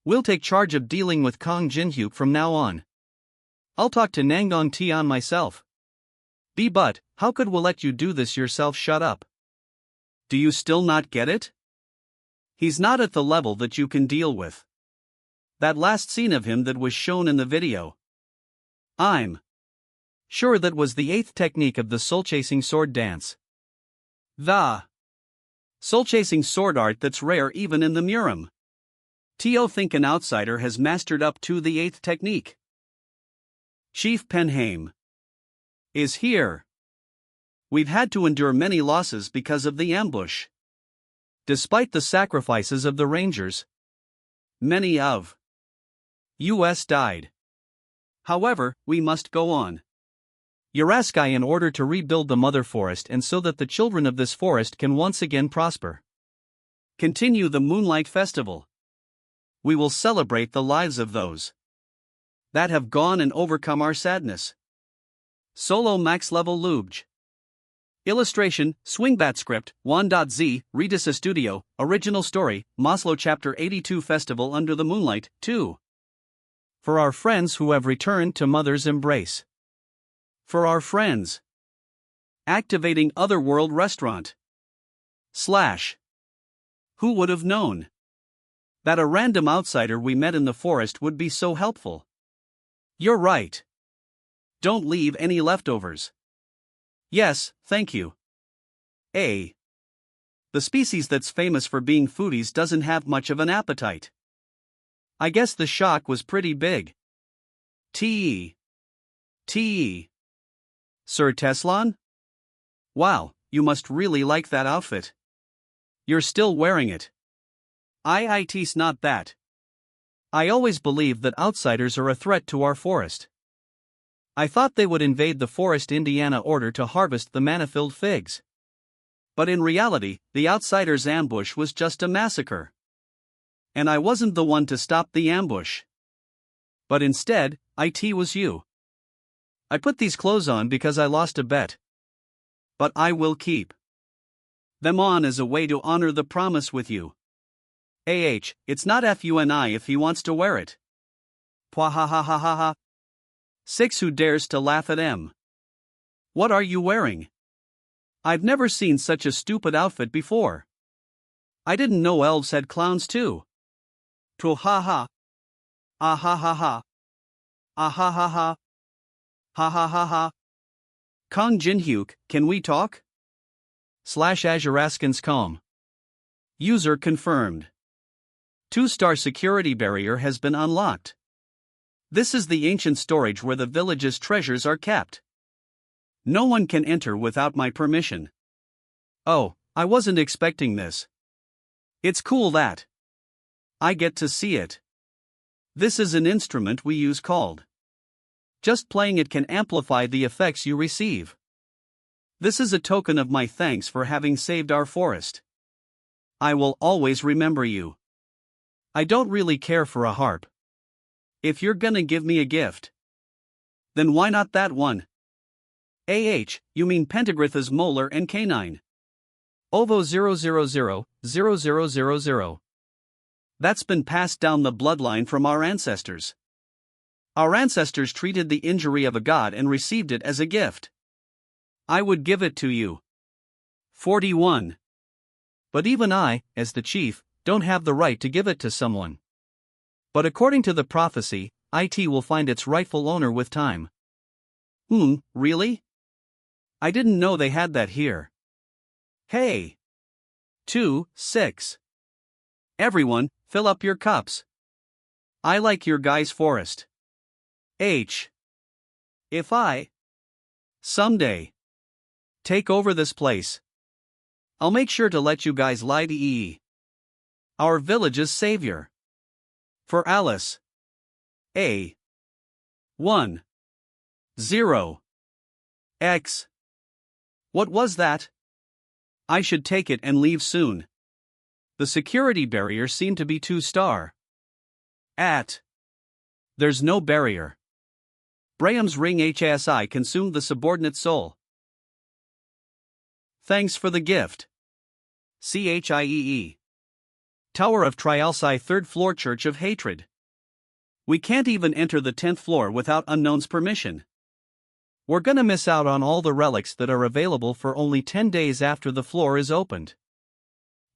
We'll take charge of dealing with Kong Jinhyuk from now on. I'll talk to Nangang Tian myself. But, how could we let you do this yourself? Shut up. Do you still not get it? He's not at the level that you can deal with. That last scene of him that was shown in the video. I'm sure that was the 8th technique of the soul-chasing sword dance. The soul-chasing sword art that's rare even in the Murim. Tio think an outsider has mastered up to the 8th technique. Chief Penheim is here. We've had to endure many losses because of the ambush. Despite the sacrifices of the Rangers, many of US died. However, we must go on. Yuraskai in order to rebuild the mother forest and so that the children of this forest can once again prosper. Continue the Moonlight Festival. We will celebrate the lives of those that have gone and overcome our sadness. Solo Max Level Lubj. Illustration, Swingbat Script, 1.z, Redisa Studio, Original Story, Maslow Chapter 82 Festival Under the Moonlight, 2. For our friends who have returned to Mother's Embrace. For our friends. Activating Otherworld Restaurant. / Who would have known that a random outsider we met in the forest would be so helpful? You're right. Don't leave any leftovers. Yes, thank you. The species that's famous for being foodies doesn't have much of an appetite. I guess the shock was pretty big. T.E. Sir Teslan? Wow, you must really like that outfit. You're still wearing it. It's not that. I always believed that outsiders are a threat to our forest. I thought they would invade the forest Indiana order to harvest the mana-filled figs. But in reality, the outsiders' ambush was just a massacre. And I wasn't the one to stop the ambush. But instead, it was you. I put these clothes on because I lost a bet. But I will keep them on as a way to honor the promise with you. It's not funi if he wants to wear it. Pwahahahaha. 6 Who dares to laugh at M? What are you wearing? I've never seen such a stupid outfit before. I didn't know elves had clowns too. Twahaha. Ahahaha. Ahahaha. Ha ha ha ha. Kong Jinhyuk, can we talk? /Azuraskins com. User confirmed. 2-star security barrier has been unlocked. This is the ancient storage where the village's treasures are kept. No one can enter without my permission. Oh, I wasn't expecting this. It's cool that I get to see it. This is an instrument we use called. Just playing it can amplify the effects you receive. This is a token of my thanks for having saved our forest. I will always remember you. I don't really care for a harp. If you're gonna give me a gift, then why not that one? You mean Pentagritha's molar and canine. OVO 0000000. That's been passed down the bloodline from our ancestors. Our ancestors treated the injury of a god and received it as a gift. I would give it to you. 41. But even I, as the chief, don't have the right to give it to someone. But according to the prophecy, it will find its rightful owner with time. Really? I didn't know they had that here. Hey! 2-6. Everyone, fill up your cups. I like your guys' forest. If I someday take over this place, I'll make sure to let you guys lie to our village's savior. For Alice. 1 0 X. What was that? I should take it and leave soon. The security barrier seemed to be 2-star. There's no barrier. Braham's ring HSI consumed the subordinate soul. Thanks for the gift. CHIEE. Tower of Trialsi 3rd floor Church of Hatred. We can't even enter the 10th floor without Unknown's permission. We're gonna miss out on all the relics that are available for only 10 days after the floor is opened.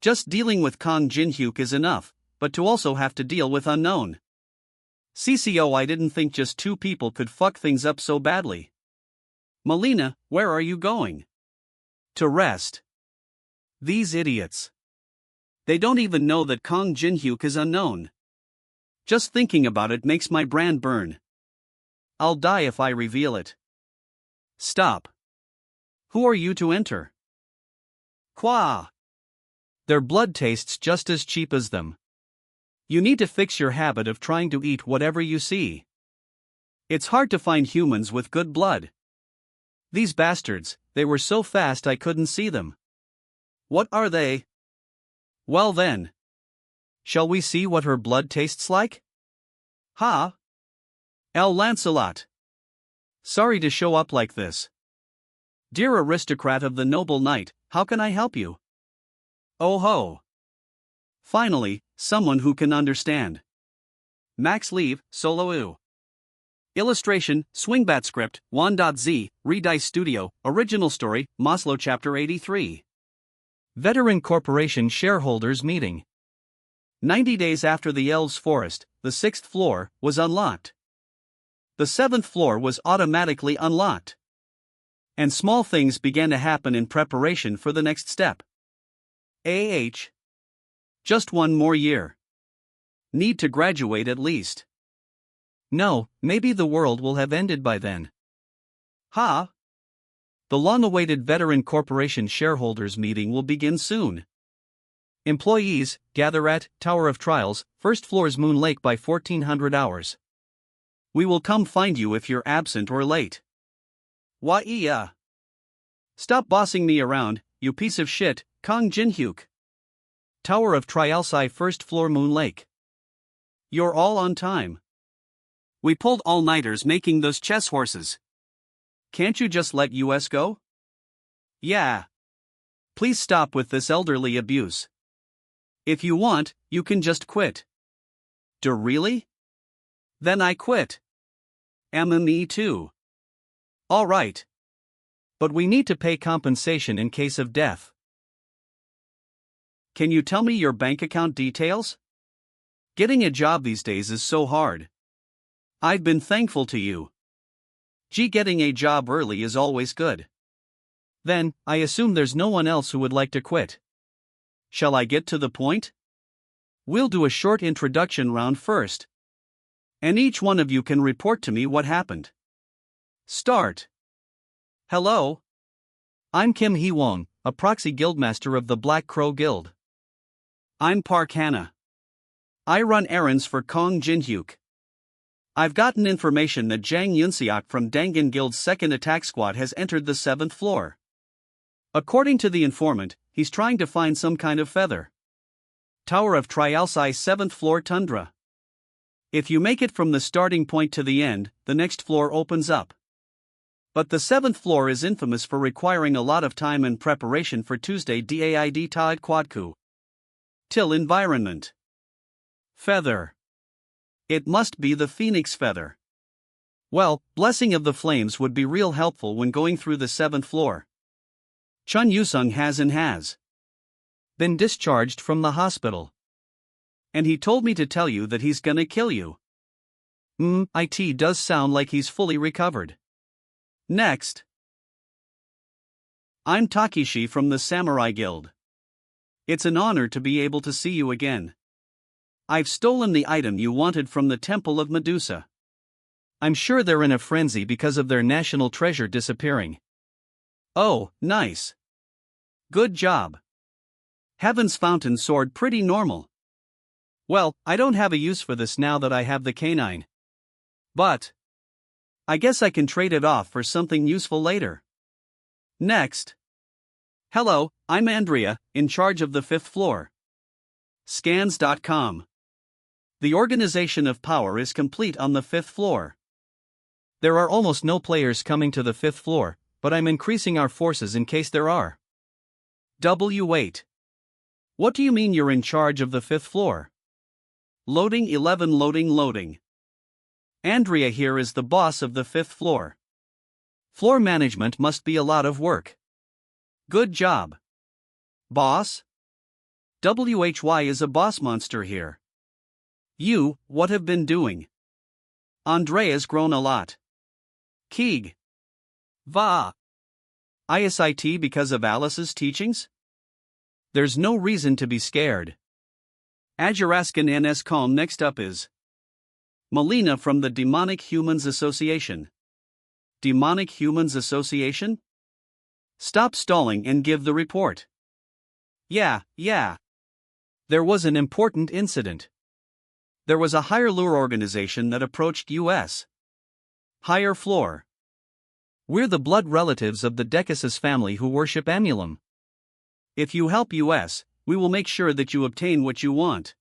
Just dealing with Kong Jinhyuk is enough, but to also have to deal with Unknown. CCO, I didn't think just 2 people could fuck things up so badly. Melina, where are you going? To rest. These idiots. They don't even know that Kong Jinhyuk is Unknown. Just thinking about it makes my brand burn. I'll die if I reveal it. Stop. Who are you to enter? Qua. Their blood tastes just as cheap as them. You need to fix your habit of trying to eat whatever you see. It's hard to find humans with good blood. These bastards, they were so fast I couldn't see them. What are they? Well then. Shall we see what her blood tastes like? Ha! El Lancelot. Sorry to show up like this. Dear aristocrat of the noble knight, how can I help you? Oh ho! Finally, someone who can understand. Max Leave, Solo U. Illustration, Swingbat Script, 1.z, Redice Studio, Original Story, Maslow Chapter 83. Veteran Corporation Shareholders Meeting. 90 days after the Elves' Forest, the 6th floor was unlocked. The 7th floor was automatically unlocked. And small things began to happen in preparation for the next step. Just one more year. Need to graduate at least. No, maybe the world will have ended by then. Ha! The long-awaited Veteran Corporation Shareholders Meeting will begin soon. Employees, gather at Tower of Trials, first floor's Moon Lake by 1400 hours. We will come find you if you're absent or late. Wah-iya. Stop bossing me around, you piece of shit, Kong Jin-hyuk. Tower of Trialsai first floor Moon Lake. You're all on time. We pulled all-nighters making those chess horses. Can't you just let us go? Yeah. Please stop with this elderly abuse. If you want, you can just quit. Really? Then I quit. Me too. All right. But we need to pay compensation in case of death. Can you tell me your bank account details? Getting a job these days is so hard. I've been thankful to you. Getting a job early is always good. Then, I assume there's no one else who would like to quit. Shall I get to the point? We'll do a short introduction round first. And each one of you can report to me what happened. Start. Hello. I'm Kim Hee-won, a proxy guildmaster of the Black Crow Guild. I'm Park Hannah. I run errands for Kong Jin-hyuk. I've gotten information that Jang Yunseok from Dangan Guild's 2nd Attack Squad has entered the 7th floor. According to the informant, he's trying to find some kind of feather. Tower of Trialsai 7th floor tundra. If you make it from the starting point to the end, the next floor opens up. But the 7th floor is infamous for requiring a lot of time and preparation for Tuesday DAID Taid Quadku. Till environment. Feather. It must be the phoenix feather. Well, blessing of the flames would be real helpful when going through the 7th floor. Chun Yusung has been discharged from the hospital. And he told me to tell you that he's gonna kill you. It does sound like he's fully recovered. Next. I'm Takeshi from the Samurai Guild. It's an honor to be able to see you again. I've stolen the item you wanted from the Temple of Medusa. I'm sure they're in a frenzy because of their national treasure disappearing. Oh, nice. Good job. Heaven's Fountain sword pretty normal. Well, I don't have a use for this now that I have the canine. But I guess I can trade it off for something useful later. Next. Hello, I'm Andrea, in charge of the 5th floor. Scans.com. The organization of power is complete on the 5th floor. There are almost no players coming to the 5th floor, but I'm increasing our forces in case there are. W8. What do you mean you're in charge of the 5th floor? Loading 11 loading. Andrea here is the boss of the 5th floor. Floor management must be a lot of work. Good job. Boss? WHY is a boss monster here. You, what have been doing? Andrea's grown a lot. Keeg. Va. ISIT because of Alice's teachings? There's no reason to be scared. Ajuraskan NS Calm. Next up is Melina from the Demonic Humans Association. Demonic Humans Association? Stop stalling and give the report. Yeah. There was an important incident. There was a higher lure organization that approached us. Higher floor. We're the blood relatives of the Decasus family who worship Amulam. If you help us, we will make sure that you obtain what you want.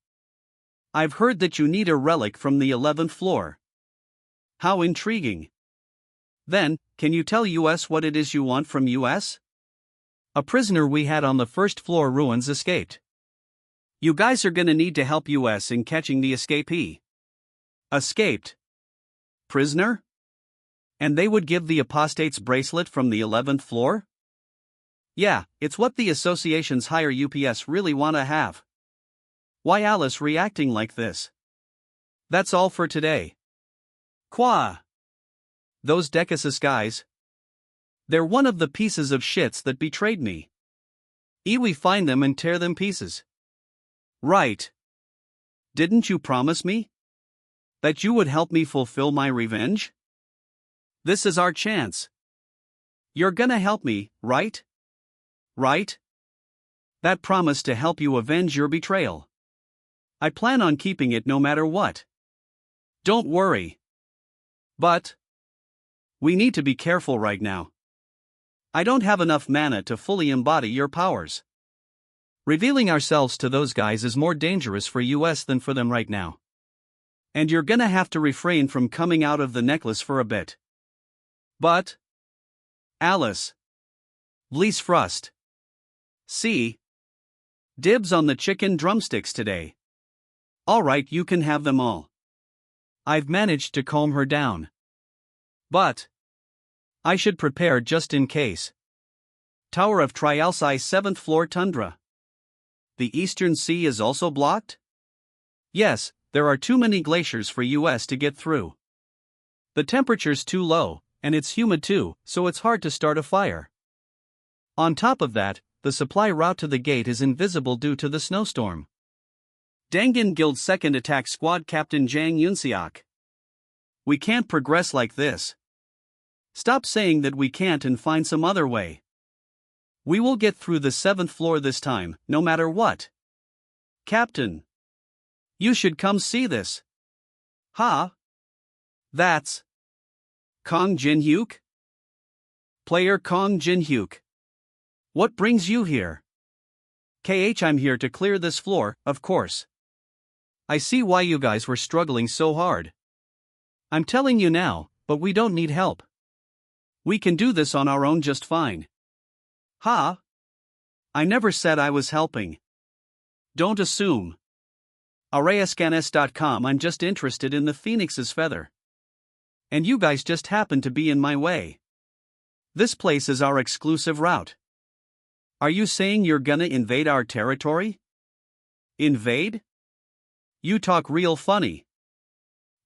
I've heard that you need a relic from the 11th floor. How intriguing. Then, can you tell us what it is you want from us? A prisoner we had on the 1st floor ruins escaped. You guys are gonna need to help us in catching the escapee. Escaped. Prisoner? And they would give the apostate's bracelet from the 11th floor? Yeah, it's what the association's higher UPS really wanna have. Why Alice reacting like this? That's all for today. Qua. Those Decasus guys. They're one of the pieces of shits that betrayed me. We find them and tear them pieces. Right. Didn't you promise me that you would help me fulfill my revenge? This is our chance. You're gonna help me, right? Right? That promise to help you avenge your betrayal. I plan on keeping it no matter what. Don't worry. But we need to be careful right now. I don't have enough mana to fully embody your powers. Revealing ourselves to those guys is more dangerous for us than for them right now. And you're gonna have to refrain from coming out of the necklace for a bit. But Alice. Vlees Frust. See? Dibs on the chicken drumsticks today. Alright, you can have them all. I've managed to calm her down. But I should prepare just in case. Tower of Trialsi 7th floor tundra. The Eastern Sea is also blocked? Yes, there are too many glaciers for us to get through. The temperature's too low, and it's humid too, so it's hard to start a fire. On top of that, the supply route to the gate is invisible due to the snowstorm. Dangan Guild's 2nd Attack Squad Captain Jang Yunseok. We can't progress like this. Stop saying that we can't and find some other way. We will get through the 7th floor this time, no matter what. Captain. You should come see this. Huh? That's Kong Jin-hyuk? Player Kong Jin-hyuk. What brings you here? I'm here to clear this floor, of course. I see why you guys were struggling so hard. I'm telling you now, but we don't need help. We can do this on our own just fine. Huh? I never said I was helping. Don't assume. Arayascanes.com. I'm just interested in the phoenix's feather. And you guys just happen to be in my way. This place is our exclusive route. Are you saying you're gonna invade our territory? Invade? You talk real funny.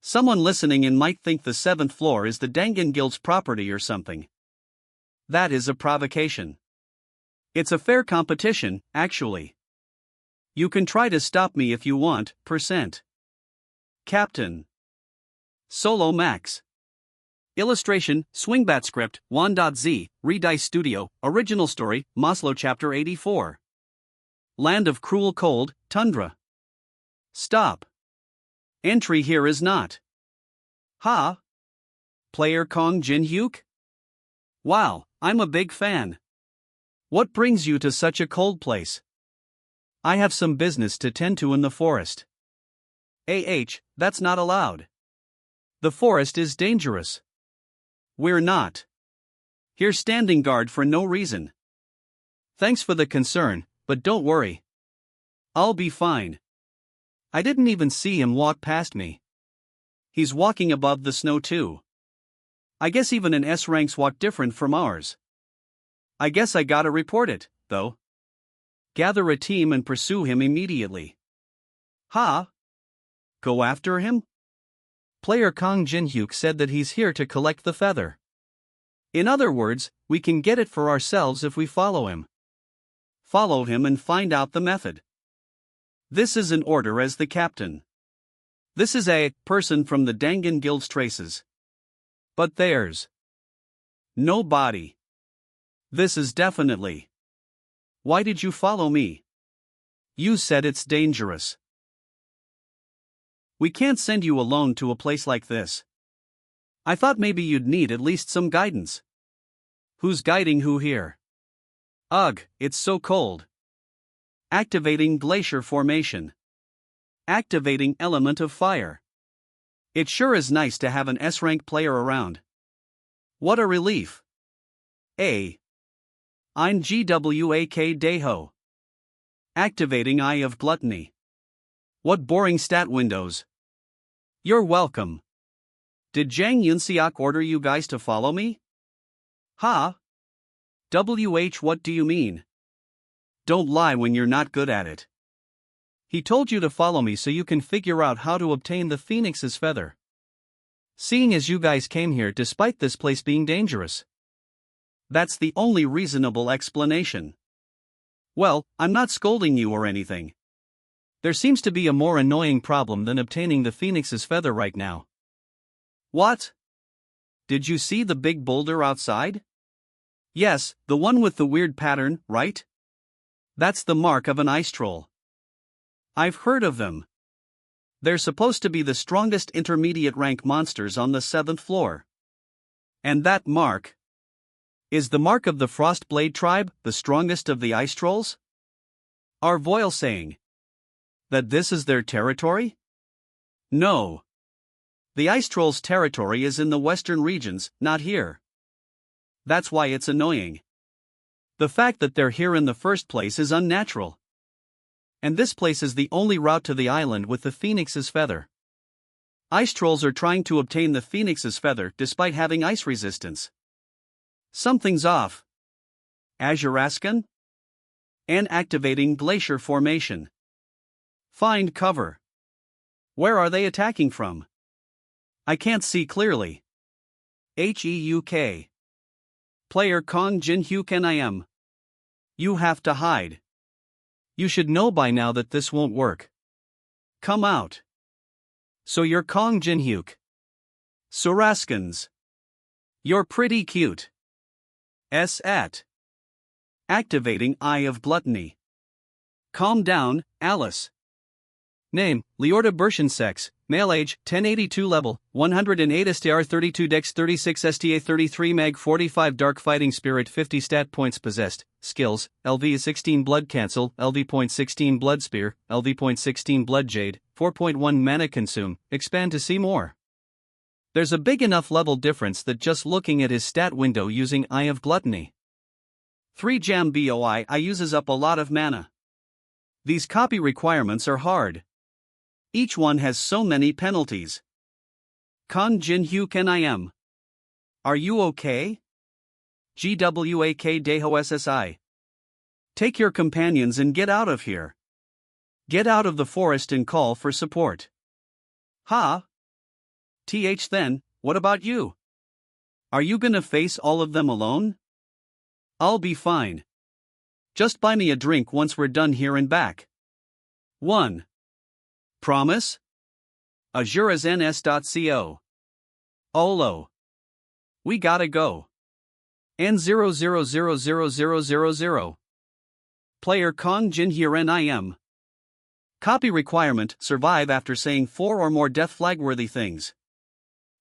Someone listening in might think the 7th floor is the Dangan Guild's property or something. That is a provocation. It's a fair competition, actually. You can try to stop me if you want, %. Captain. Solo Max. Illustration, Swingbat Script, 1.z, Redice Studio, Original Story, Maslow Chapter 84. Land of Cruel Cold, Tundra. Stop. Entry here is not. Ha? Player Kong Jin-hyuk? Wow, I'm a big fan. What brings you to such a cold place? I have some business to tend to in the forest. That's not allowed. The forest is dangerous. We're not here standing guard for no reason. Thanks for the concern, but don't worry. I'll be fine. I didn't even see him walk past me. He's walking above the snow too. I guess even an S ranks walk different from ours. I guess I gotta report it, though. Gather a team and pursue him immediately. Ha? Go after him? Player Kong Jin-hyuk said that he's here to collect the feather. In other words, we can get it for ourselves if we follow him. Follow him and find out the method. This is an order as the captain. This is a person from the Dangan Guild's traces. But there's no body. This is definitely. Why did you follow me? You said it's dangerous. We can't send you alone to a place like this. I thought maybe you'd need at least some guidance. Who's guiding who here? Ugh, it's so cold. Activating glacier formation. Activating element of fire. It sure is nice to have an S-rank player around. What a relief. Ein GWAK Deho. Activating Eye of Gluttony. What boring stat windows. You're welcome. Did Jang Yunseok order you guys to follow me? Ha? What do you mean? Don't lie when you're not good at it. He told you to follow me so you can figure out how to obtain the phoenix's feather. Seeing as you guys came here despite this place being dangerous. That's the only reasonable explanation. Well, I'm not scolding you or anything. There seems to be a more annoying problem than obtaining the phoenix's feather right now. What? Did you see the big boulder outside? Yes, the one with the weird pattern, right? That's the mark of an ice troll. I've heard of them. They're supposed to be the strongest intermediate rank monsters on the 7th floor. And that mark is the mark of the Frostblade tribe, the strongest of the ice trolls? Are Voil saying that this is their territory? No. The ice trolls' territory is in the western regions, not here. That's why it's annoying. The fact that they're here in the first place is unnatural. And this place is the only route to the island with the phoenix's feather. Ice trolls are trying to obtain the phoenix's feather despite having ice resistance. Something's off. Azuraskan? And activating glacier formation. Find cover. Where are they attacking from? I can't see clearly. HEUK. Player Kong Jin Hyuk NIM. You have to hide. You should know by now that this won't work. Come out. So you're Kong Jin Hyuk. Suraskans. You're pretty cute. At. Activating Eye of Gluttony. Calm down, Alice. Name, Leorta Bershin. Sex, male. Age, 1082. Level, 108 STR 32 Dex 36 STA 33 Mag 45 Dark Fighting Spirit 50 Stat Points. Possessed, Skills, LV 16 Blood Cancel, LV.16 Blood Spear, LV.16 Blood Jade, 4.1 Mana Consume, expand to see more. There's a big enough level difference that just looking at his stat window using Eye of Gluttony. 3 Jam BOI uses up a lot of mana. These copy requirements are hard. Each one has so many penalties. Kong Jin Hyuk NIM. Are you okay? GWAK Deho SSI. Take your companions and get out of here. Get out of the forest and call for support. Ha? Then, what about you? Are you gonna face all of them alone? I'll be fine. Just buy me a drink once we're done here and back. 1. Promise? azurazns.co. Olo. We gotta go. N00000000. Player Kong Jin here NIM. Copy requirement: survive after saying 4 or more death flag worthy things.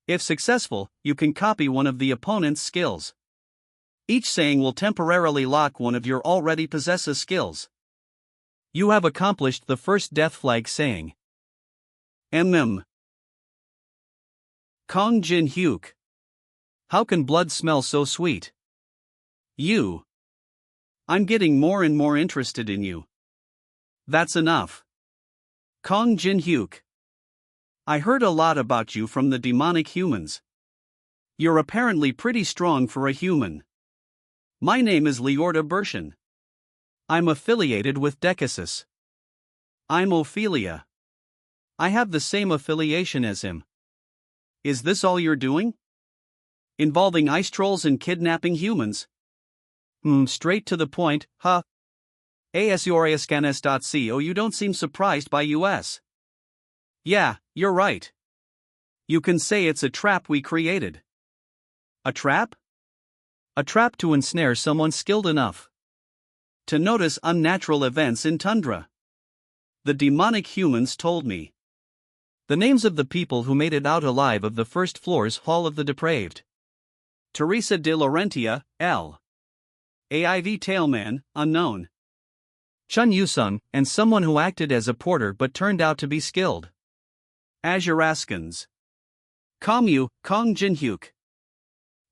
If successful, you can copy one of the opponent's skills. Each saying will temporarily lock one of your already possesses skills. You have accomplished the first death flag saying. Kong Jin Hyuk. How can blood smell so sweet? You. I'm getting more and more interested in you. That's enough. Kong Jin Hyuk. I heard a lot about you from the demonic humans. You're apparently pretty strong for a human. My name is Leorta Bershin. I'm affiliated with Decasus. I'm Ophelia. I have the same affiliation as him. Is this all you're doing? Involving ice trolls and kidnapping humans? Straight to the point, huh? Asuriascanes.co. You don't seem surprised by US. Yeah, you're right. You can say it's a trap we created. A trap? A trap to ensnare someone skilled enough to notice unnatural events in tundra. The demonic humans told me the names of the people who made it out alive of the first floor's Hall of the Depraved. Teresa de Laurentia, L. AIV Tailman, unknown. Chun Yusung, and someone who acted as a porter but turned out to be skilled. Azuraskans. Komyu, Kong Jin Hyuk.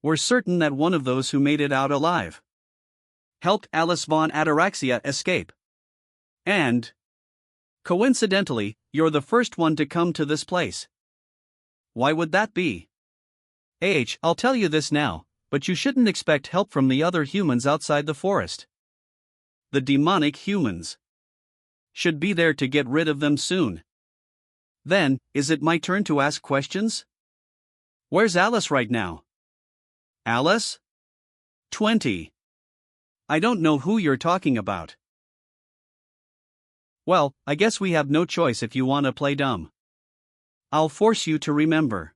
We're certain that one of those who made it out alive helped Alice von Ataraxia escape. And, coincidentally, you're the first one to come to this place. Why would that be? I'll tell you this now, but you shouldn't expect help from the other humans outside the forest. The demonic humans should be there to get rid of them soon. Then, is it my turn to ask questions? Where's Alice right now? Alice? 20. I don't know who you're talking about. Well, I guess we have no choice if you want to play dumb. I'll force you to remember.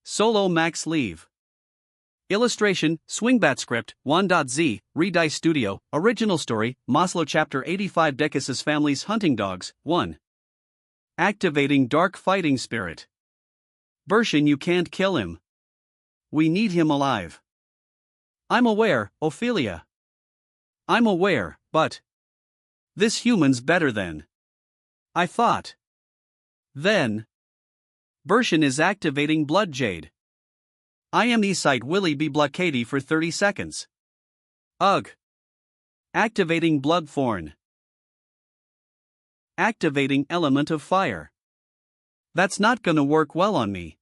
Solo max leave. Illustration, Swingbat Script, 1.z, Redice Studio, Original Story, Maslow Chapter 85 Decus's Family's Hunting Dogs, 1. Activating Dark Fighting Spirit. Bershin, you can't kill him. We need him alive. I'm aware, Ophelia. I'm aware, but this human's better than I thought. Then Bershin is activating Blood Jade. I am E-Site Willy be blockadey for 30 seconds. Ugh. Activating Blood Thorn. Activating Element of Fire. That's not gonna work well on me.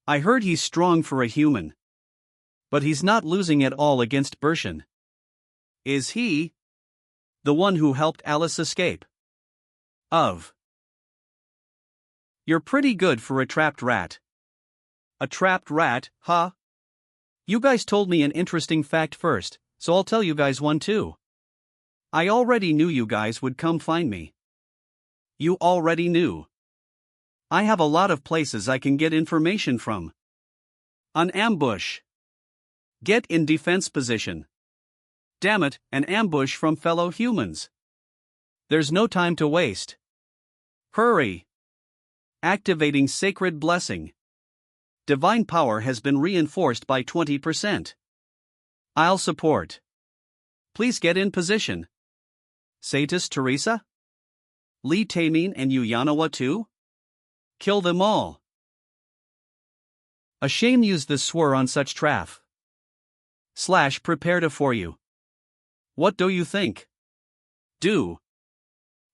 I heard he's strong for a human. But he's not losing at all against Bershin. Is he the one who helped Alice escape? You're pretty good for a trapped rat. A trapped rat, huh? You guys told me an interesting fact first, so I'll tell you guys one too. I already knew you guys would come find me. You already knew. I have a lot of places I can get information from. An ambush. Get in defense position. Damn it, an ambush from fellow humans. There's no time to waste. Hurry. Activating Sacred Blessing. Divine power has been reinforced by 20%. I'll support. Please get in position. Satis Teresa? Lee Taemin and Uyanawa too? Kill them all. A shame use this swore on such traff. / prepared a for you. What do you think? Do.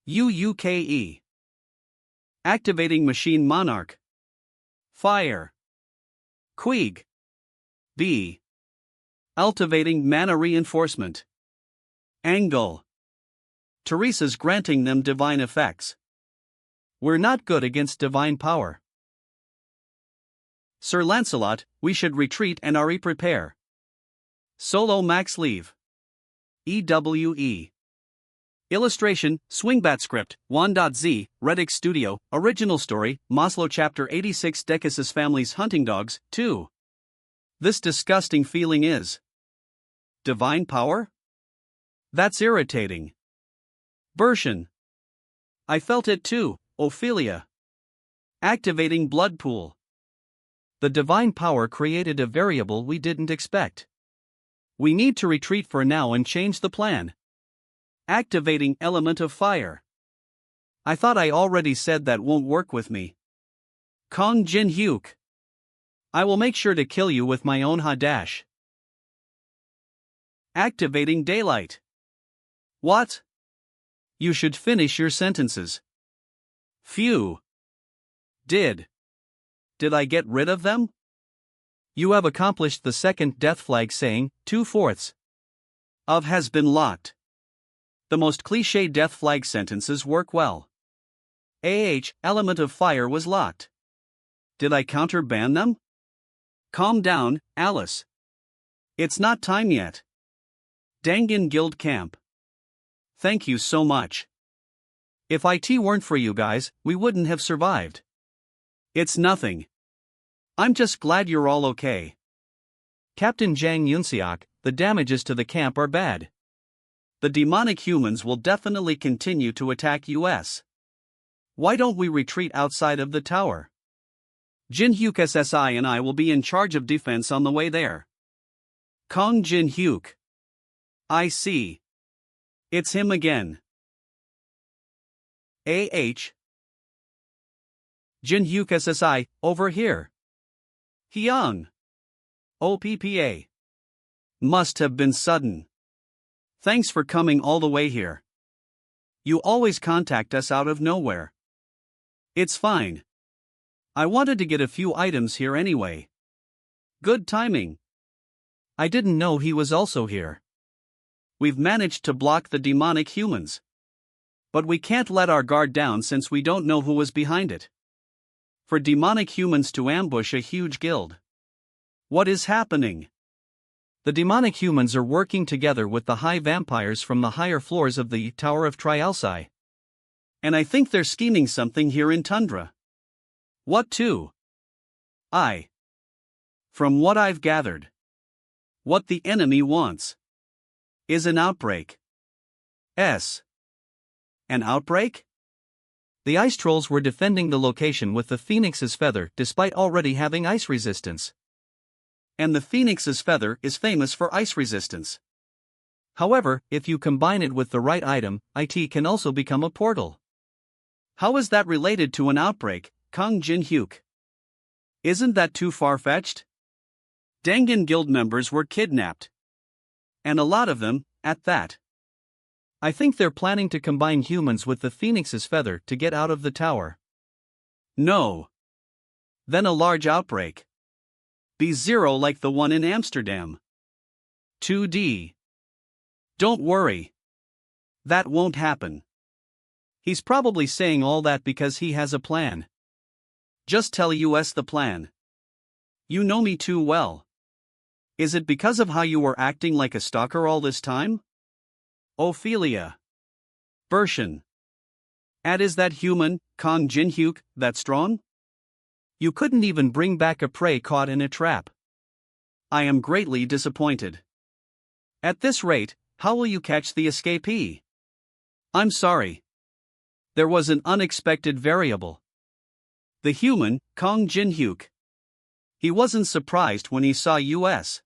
UUKE. Activating Machine Monarch. Fire. Queeg. B. Cultivating Mana Reinforcement. Angle. Teresa's granting them divine effects. We're not good against divine power. Sir Lancelot, we should retreat and prepare. Solo max leave. EWE. Illustration, Swingbat Script, 1.z, Redix Studio, Original Story, Maslow Chapter 86 Decus's Family's Hunting Dogs, 2. This disgusting feeling is divine power? That's irritating. Bershin. I felt it too, Ophelia. Activating Blood Pool. The divine power created a variable we didn't expect. We need to retreat for now and change the plan. Activating Element of Fire. I thought I already said that won't work with me. Kong Jin Hyuk. I will make sure to kill you with my own Hadash. Activating Daylight. What? You should finish your sentences. Phew. Did I get rid of them? You have accomplished the second death flag saying, 2/4 of has been locked. The most cliché death flag sentences work well. Element of Fire was locked. Did I counterban them? Calm down, Alice. It's not time yet. Dangan Guild Camp. Thank you so much. If IT weren't for you guys, we wouldn't have survived. It's nothing. I'm just glad you're all okay. Captain Jang Yunseok, the damages to the camp are bad. The demonic humans will definitely continue to attack us. Why don't we retreat outside of the tower? Jin Hyuk SSI and I will be in charge of defense on the way there. Kong Jin Hyuk. I see. It's him again. Jin Hyuk SSI, over here. Hyung. OPPA. Must have been sudden. Thanks for coming all the way here. You always contact us out of nowhere. It's fine. I wanted to get a few items here anyway. Good timing. I didn't know he was also here. We've managed to block the demonic humans. But we can't let our guard down since we don't know who was behind it. For demonic humans to ambush a huge guild. What is happening? The demonic humans are working together with the high vampires from the higher floors of the Tower of Trialsi. And I think they're scheming something here in Tundra. What to? From what I've gathered, What the enemy wants is an outbreak. S. An outbreak? The ice trolls were defending the location with the phoenix's feather despite already having ice resistance. And the phoenix's feather is famous for ice resistance. However, if you combine it with the right item, it can also become a portal. How is that related to an outbreak, Kang Jin-hyuk? Isn't that too far-fetched? Dangan Guild members were kidnapped. And a lot of them, at that. I think they're planning to combine humans with the phoenix's feather to get out of the tower. No. Then a large outbreak. B0 like the one in Amsterdam. 2D. Don't worry. That won't happen. He's probably saying all that because he has a plan. Just tell us the plan. You know me too well. Is it because of how you were acting like a stalker all this time? Ophelia. Bershin. And is that human, Kang Jin-hyuk, that strong? You couldn't even bring back a prey caught in a trap. I am greatly disappointed. At this rate, how will you catch the escapee? I'm sorry. There was an unexpected variable. The human, Kang Jin-hyuk. He wasn't surprised when he saw us.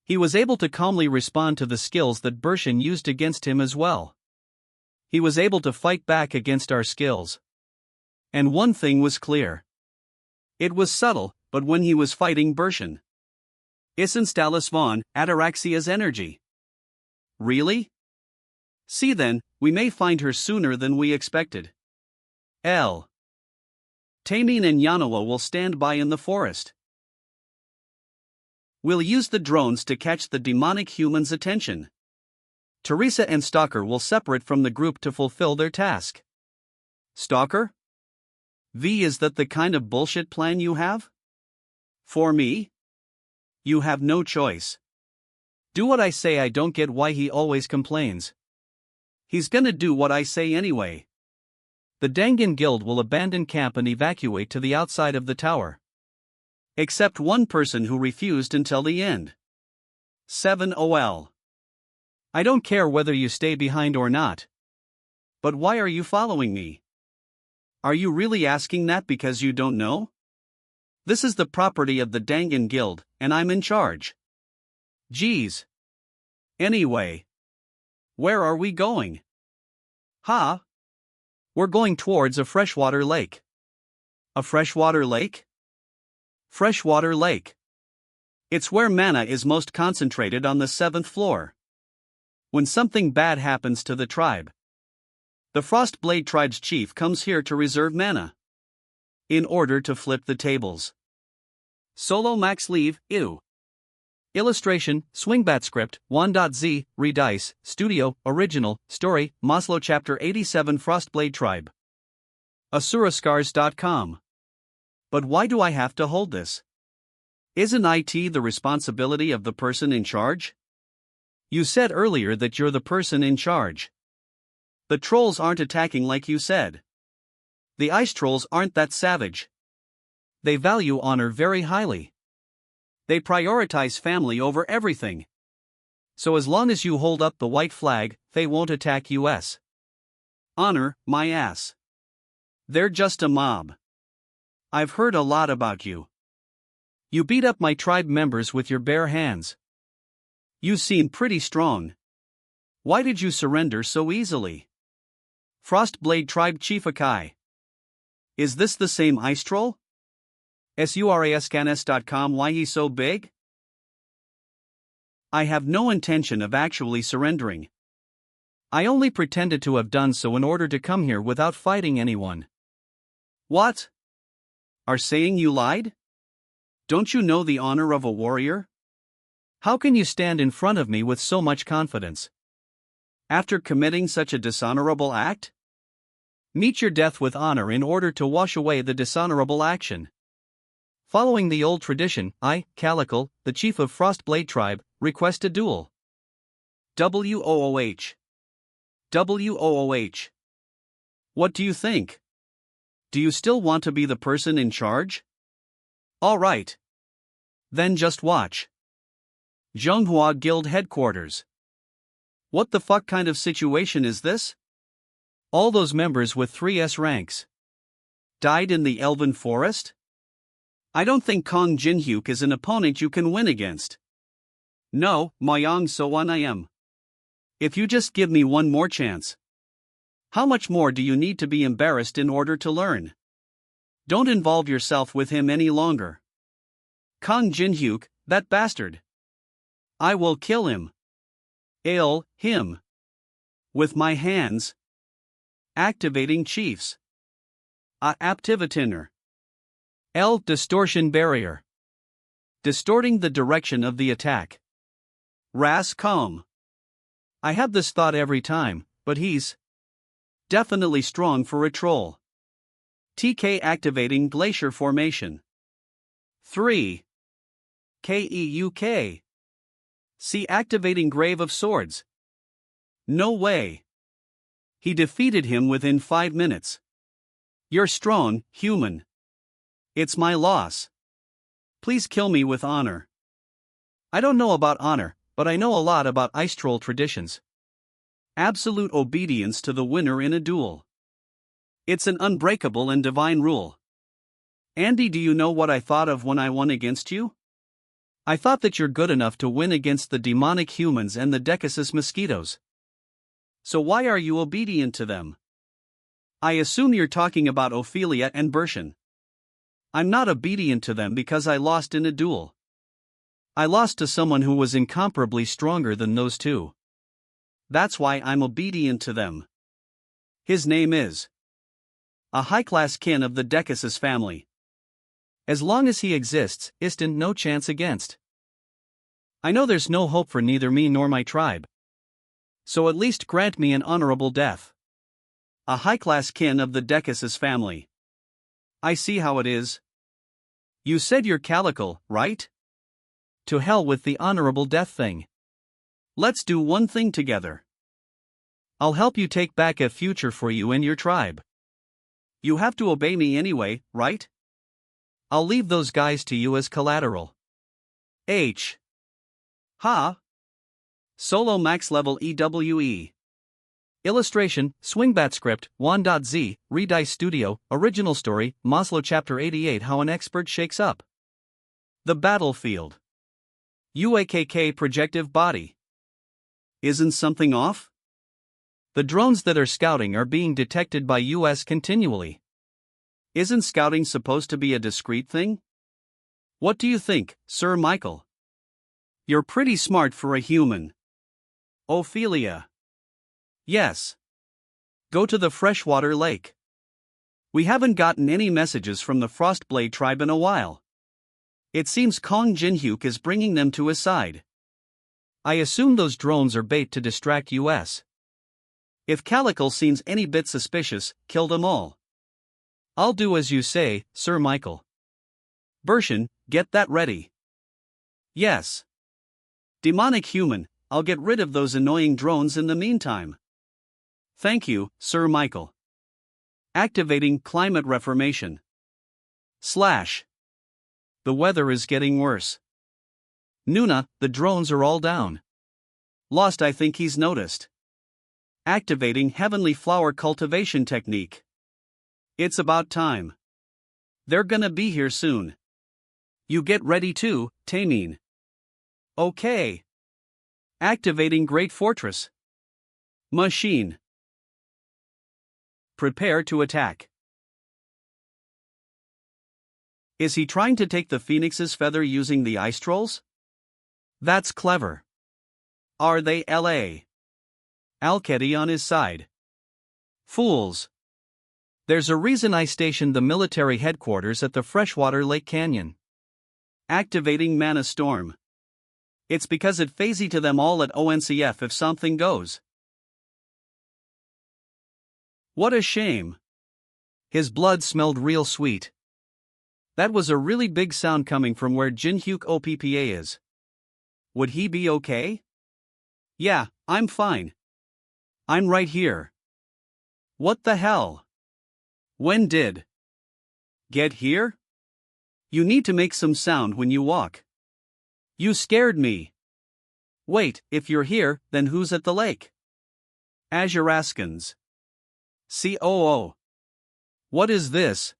He was able to calmly respond to the skills that Bershin used against him as well. He was able to fight back against our skills. And one thing was clear. It was subtle, but when he was fighting Bershin. Isnstalis von Ataraxia's energy. Really? See then, we may find her sooner than we expected. L. Taemin and Yanawa will stand by in the forest. We'll use the drones to catch the demonic human's attention. Teresa and Stalker will separate from the group to fulfill their task. Stalker? V, is that the kind of bullshit plan you have? For me? You have no choice. Do what I say. I don't get why he always complains. He's gonna do what I say anyway. The Dangan Guild will abandon camp and evacuate to the outside of the tower. Except one person who refused until the end. 7OL. I don't care whether you stay behind or not. But why are you following me? Are you really asking that because you don't know? This is the property of the Dangan Guild, and I'm in charge. Geez. Anyway. Where are we going? Huh? We're going towards a freshwater lake. A freshwater lake? Freshwater lake. It's where mana is most concentrated on the 7th floor. When something bad happens to the tribe, the Frostblade tribe's chief comes here to reserve mana. In order to flip the tables. Solo max leave, ew. Illustration, Swingbat script, 1.z, Redice, Studio, Original, Story, Maslow Chapter 87 Frostblade Tribe. Asurascars.com. But why do I have to hold this? Isn't IT the responsibility of the person in charge? You said earlier that you're the person in charge. The trolls aren't attacking like you said. The ice trolls aren't that savage. They value honor very highly. They prioritize family over everything. So as long as you hold up the white flag, they won't attack us. Honor, my ass. They're just a mob. I've heard a lot about you. You beat up my tribe members with your bare hands. You seem pretty strong. Why did you surrender so easily? Frostblade Tribe Chief Akai. Is this the same ice troll? Surascanes.com. Why he so big? I have no intention of actually surrendering. I only pretended to have done so in order to come here without fighting anyone. What? Are saying you lied? Don't you know the honor of a warrior? How can you stand in front of me with so much confidence? After committing such a dishonorable act? Meet your death with honor in order to wash away the dishonorable action. Following the old tradition, I, Calical, the chief of Frostblade tribe, request a duel. WOOH. WOOH. What do you think? Do you still want to be the person in charge? All right. Then just watch. Zhonghua Guild Headquarters. What the fuck kind of situation is this? All those members with 3S ranks died in the Elven Forest? I don't think Kong Jinhyuk is an opponent you can win against. No, Mayang Soan I am. If you just give me one more chance. How much more do you need to be embarrassed in order to learn? Don't involve yourself with him any longer. Kong Jinhyuk, that bastard. I will kill him. Him. With my hands. Activating Chiefs. Activatiner. Distortion barrier. Distorting the direction of the attack. Ras calm. I have this thought every time, but he's definitely strong for a troll. TK activating Glacier Formation. 3. Keuk. See activating Grave of Swords. No way. He defeated him within 5 minutes. You're strong, human. It's my loss. Please kill me with honor. I don't know about honor, but I know a lot about ice troll traditions. Absolute obedience to the winner in a duel. It's an unbreakable and divine rule. Andy, do you know what I thought of when I won against you? I thought that you're good enough to win against the demonic humans and the Decasus mosquitoes. So why are you obedient to them? I assume you're talking about Ophelia and Bershin. I'm not obedient to them because I lost in a duel. I lost to someone who was incomparably stronger than those two. That's why I'm obedient to them. His name is a high-class kin of the Decasus family. As long as he exists, isn't no chance against. I know there's no hope for neither me nor my tribe. So at least grant me an honorable death. A high-class kin of the Decasus family. I see how it is. You said you're Calical, right? To hell with the honorable death thing. Let's do one thing together. I'll help you take back a future for you and your tribe. You have to obey me anyway, right? I'll leave those guys to you as collateral. Ha! Solo max level EWE. Illustration, Swingbat script, Wan.z, Redice Studio, original story, Maslow Chapter 88. How an expert shakes up the battlefield. UAKK projective body. Isn't something off? The drones that are scouting are being detected by US continually. Isn't scouting supposed to be a discreet thing? What do you think, Sir Michael? You're pretty smart for a human. Ophelia. Yes. Go to the freshwater lake. We haven't gotten any messages from the Frostblade tribe in a while. It seems Kong Jinhyuk is bringing them to his side. I assume those drones are bait to distract US. If Calical seems any bit suspicious, kill them all. I'll do as you say, Sir Michael. Bershin, get that ready. Yes. Demonic human, I'll get rid of those annoying drones in the meantime. Thank you, Sir Michael. Activating climate reformation. The weather is getting worse. Nuna, the drones are all down. Lost, I think he's noticed. Activating heavenly flower cultivation technique. It's about time. They're gonna be here soon. You get ready too, Taemin. Okay. Activating Great Fortress. Machine. Prepare to attack. Is he trying to take the Phoenix's feather using the ice trolls? That's clever. Are they LA? Alketi on his side. Fools. There's a reason I stationed the military headquarters at the freshwater Lake Canyon. Activating Mana Storm. It's because it phasey to them all at ONCF if something goes. What a shame. His blood smelled real sweet. That was a really big sound coming from where Jinhyuk OPPA is. Would he be okay? Yeah, I'm fine. I'm right here. What the hell? When did get here? You need to make some sound when you walk. You scared me. Wait, if you're here, then who's at the lake? Azuraskans. COO. What is this?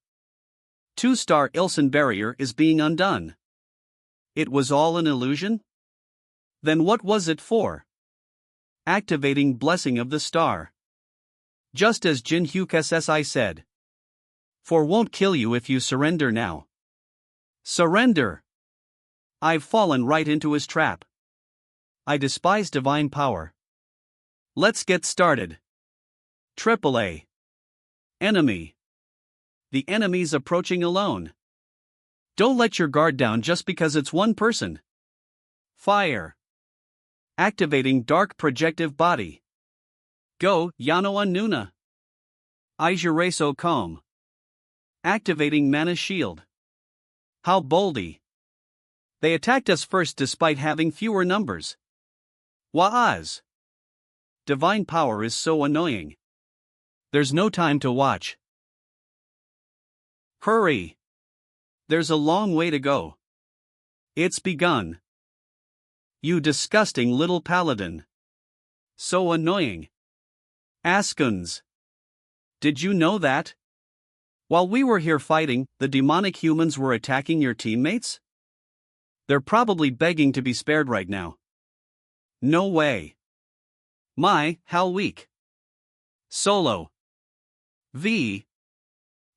2-star Ilsen barrier is being undone. It was all an illusion? Then what was it for? Activating Blessing of the Star. Just as Jin Hyuk SSI said. For won't kill you if you surrender now. Surrender! I've fallen right into his trap. I despise divine power. Let's get started. AAA. Enemy. The enemy's approaching alone. Don't let your guard down just because it's one person. Fire. Activating Dark Projective Body. Go, Yano Nuna. Aijureso Calm. Activating Mana Shield. How boldy. They attacked us first despite having fewer numbers. Waaz. Divine power is so annoying. There's no time to watch. Hurry. There's a long way to go. It's begun. You disgusting little paladin. So annoying. Askuns. Did you know that? While we were here fighting, the demonic humans were attacking your teammates? They're probably begging to be spared right now. No way. My, how weak. Solo. V.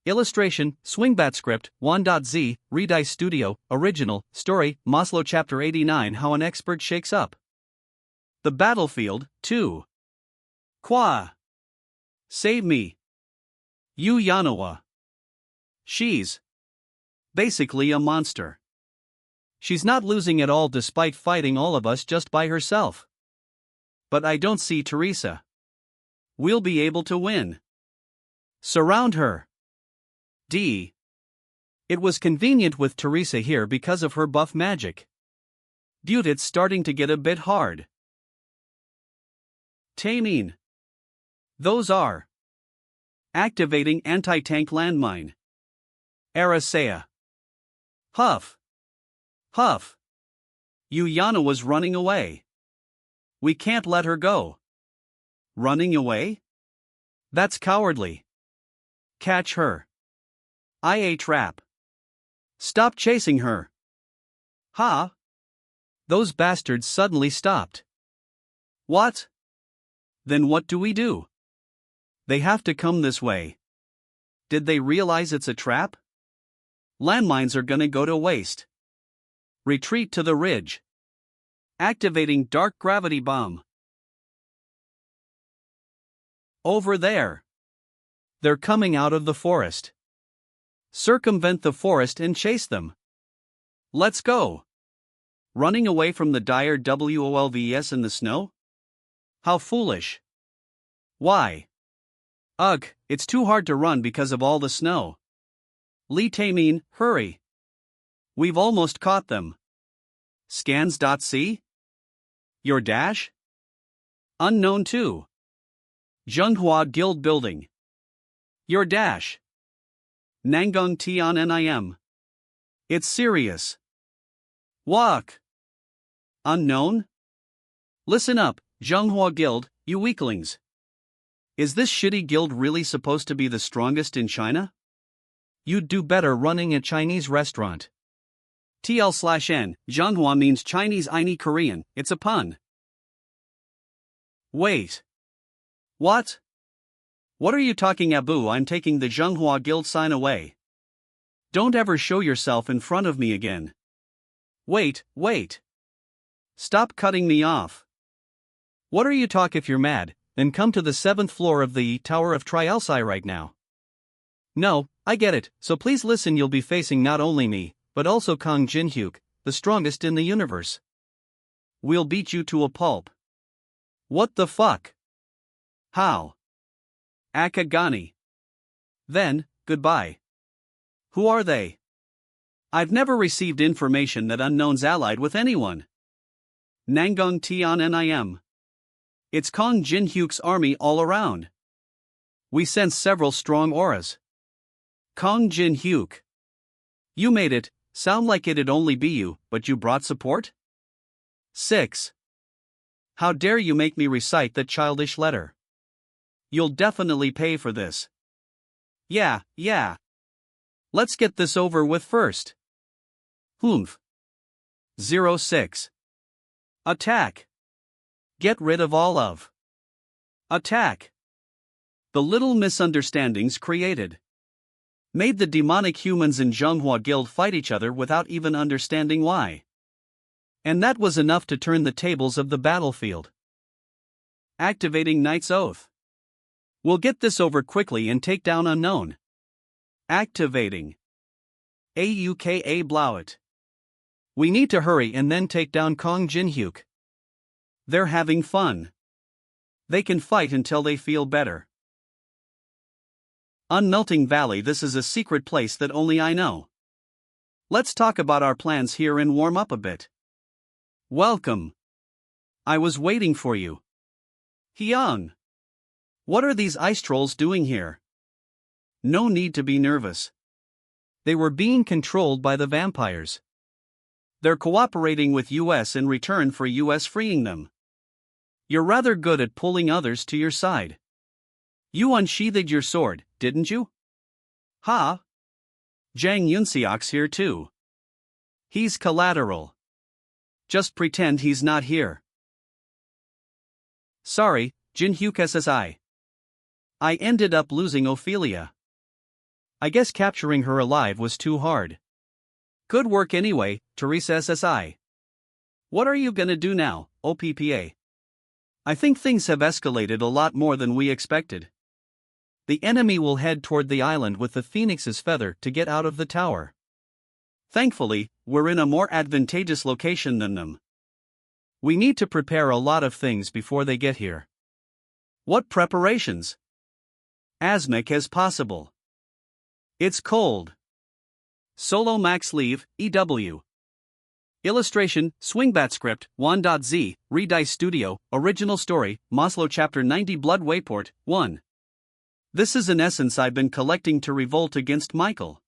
Illustration, Swingbat Script, 1.z, Redice Studio, Original, Story, Maslow Chapter 89. How an Expert Shakes Up. The Battlefield, 2. Qua. Save me. Yu Yanawa. She's basically a monster. She's not losing at all despite fighting all of us just by herself. But I don't see Teresa. We'll be able to win. Surround her. D. It was convenient with Teresa here because of her buff magic. Dude, it's starting to get a bit hard. Taemin. Those are. Activating Anti-Tank Landmine. Arasea. Huff. Huff. Yuyana was running away. We can't let her go. Running away? That's cowardly. Catch her. IA trap. Stop chasing her. Ha! Those bastards suddenly stopped. What? Then what do we do? They have to come this way. Did they realize it's a trap? Landmines are gonna go to waste. Retreat to the ridge. Activating Dark Gravity Bomb. Over there. They're coming out of the forest. Circumvent the forest and chase them. Let's go. Running away from the dire WOLVS in the snow? How foolish. Why? Ugh, it's too hard to run because of all the snow. Lee Taemin, hurry. We've almost caught them. Scans.c? Your dash? Unknown 2. Zhenghua Guild Building. Your dash. Nangung Tian Nim. It's serious. Walk. Unknown? Listen up, Zhenghua Guild, you weaklings. Is this shitty guild really supposed to be the strongest in China? You'd do better running a Chinese restaurant. TL/N, Zhenghua means Chinese Aini Korean, it's a pun. Wait. What? What are you talking Abu? I'm taking the Zhenghua Guild sign away. Don't ever show yourself in front of me again. Wait. Stop cutting me off. What are you talk? If you're mad, then come to the 7th floor of the Tower of Trialsi right now. No, I get it, so please listen, you'll be facing not only me, but also Kang Jin-hyuk, the strongest in the universe. We'll beat you to a pulp. What the fuck? How? Akagani. Then, goodbye. Who are they? I've never received information that unknown's allied with anyone. Nangung Tian Nim. It's Kang Jin-hyuk's army all around. We sense several strong auras. Kang Jin-hyuk. You made it, sound like it'd only be you, but you brought support? 6. How dare you make me recite that childish letter? You'll definitely pay for this. Yeah. Let's get this over with first. Humph. 06. Attack. Get rid of all of. Attack. The little misunderstandings created made the demonic humans in Manhwa Guild fight each other without even understanding why. And that was enough to turn the tables of the battlefield. Activating Knight's Oath. We'll get this over quickly and take down Unknown. Activating Auka Blowit. We need to hurry and then take down Kong Jinhyuk. They're having fun. They can fight until they feel better. Unmelting Valley. This is a secret place that only I know. Let's talk about our plans here and warm up a bit. Welcome. I was waiting for you. Hyung. What are these ice trolls doing here? No need to be nervous. They were being controlled by the vampires. They're cooperating with US in return for US freeing them. You're rather good at pulling others to your side. You unsheathed your sword, didn't you? Ha! Jang Yunseok's here too. He's collateral. Just pretend he's not here. Sorry, Jinhyuk SSI. I ended up losing Ophelia. I guess capturing her alive was too hard. Good work anyway, Teresa SSI. What are you gonna do now, OPPA? I think things have escalated a lot more than we expected. The enemy will head toward the island with the Phoenix's feather to get out of the tower. Thankfully, we're in a more advantageous location than them. We need to prepare a lot of things before they get here. What preparations? As much as possible. It's cold. Solo Max Leave, EW. Illustration, Swingbat Script, 1.z, Redice Studio, Original Story, Maslow Chapter 90 Blood Wayport, 1. This is an essence I've been collecting to revolt against Michael.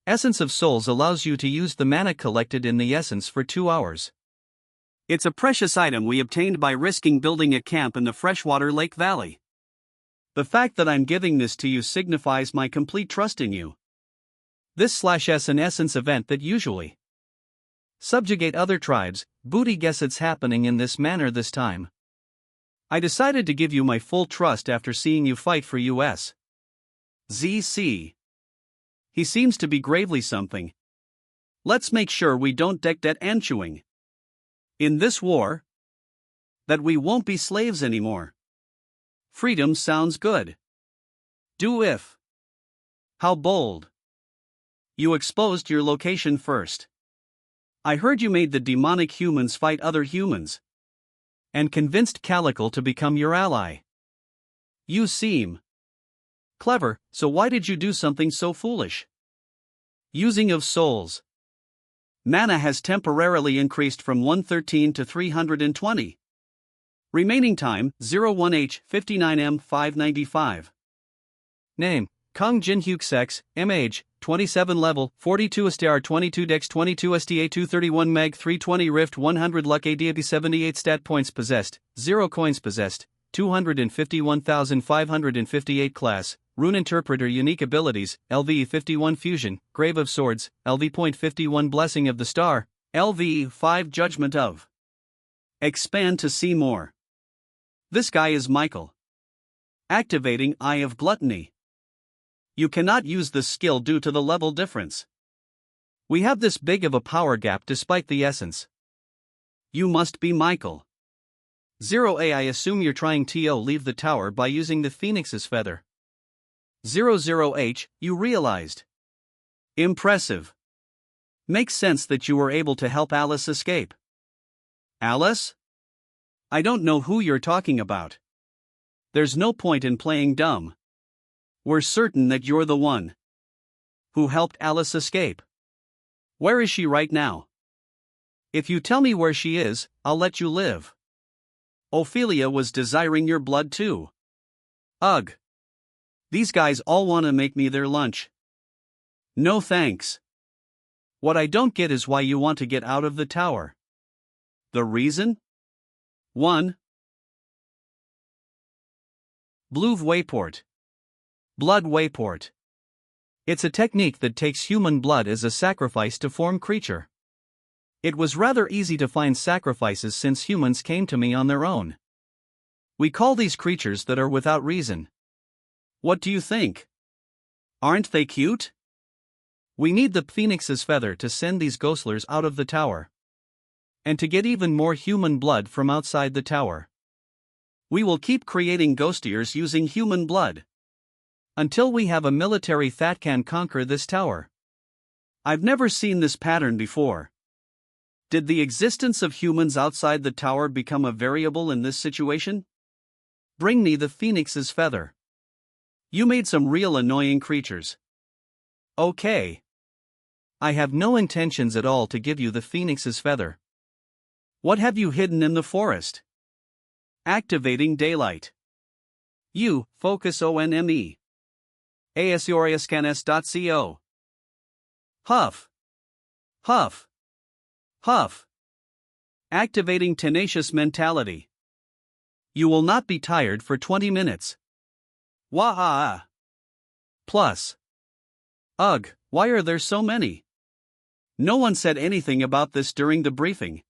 Essence of Souls allows you to use the mana collected in the essence for 2 hours. It's a precious item we obtained by risking building a camp in the freshwater Lake Valley. The fact that I'm giving this to you signifies my complete trust in you. This/s an essence event that usually subjugate other tribes, booty guess it's happening in this manner this time. I decided to give you my full trust after seeing you fight for US. ZC. He seems to be gravely something. Let's make sure we don't deck that Anchuing. In this war, that we won't be slaves anymore. Freedom sounds good. Do if. How bold. You exposed your location first. I heard you made the demonic humans fight other humans. And convinced Calical to become your ally. You seem clever, so why did you do something so foolish? Using of souls. Mana has temporarily increased from 113 to 320. Remaining time, 01H 59M 595. Name, Kong Jinhyuk Sex, M age, 27 level, 42 STR 22 Dex 22 STA 231 Meg 320 Rift 100 Luck ADAP 78 Stat Points Possessed, 0 Coins Possessed, 251,558 Class, Rune Interpreter Unique Abilities, LV 51 Fusion, Grave of Swords, LV.51 Blessing of the Star, LV 5 Judgment of. Expand to see more. This guy is Michael. Activating Eye of Gluttony. You cannot use this skill due to the level difference. We have this big of a power gap despite the essence. You must be Michael. 0A I assume you're trying to leave the tower by using the Phoenix's feather. 00H, you realized. Impressive. Makes sense that you were able to help Alice escape. Alice? I don't know who you're talking about. There's no point in playing dumb. We're certain that you're the one who helped Alice escape. Where is she right now? If you tell me where she is, I'll let you live. Ophelia was desiring your blood too. Ugh. These guys all want to make me their lunch. No thanks. What I don't get is why you want to get out of the tower. The reason? 1. Blue Wayport. Blood Wayport. It's a technique that takes human blood as a sacrifice to form creature. It was rather easy to find sacrifices since humans came to me on their own. We call these creatures that are without reason. What do you think? Aren't they cute? We need the phoenix's feather to send these ghostlers out of the tower. And to get even more human blood from outside the tower. We will keep creating ghostiers using human blood. Until we have a military that can conquer this tower. I've never seen this pattern before. Did the existence of humans outside the tower become a variable in this situation? Bring me the phoenix's feather. You made some real annoying creatures. Okay. I have no intentions at all to give you the phoenix's feather. What have you hidden in the forest? Activating daylight. You, focus ONME. asoriascanes.co. Huff. Huff. Huff. Activating tenacious mentality. You will not be tired for 20 minutes. Wah. Plus. Ugh, why are there so many? No one said anything about this during the briefing.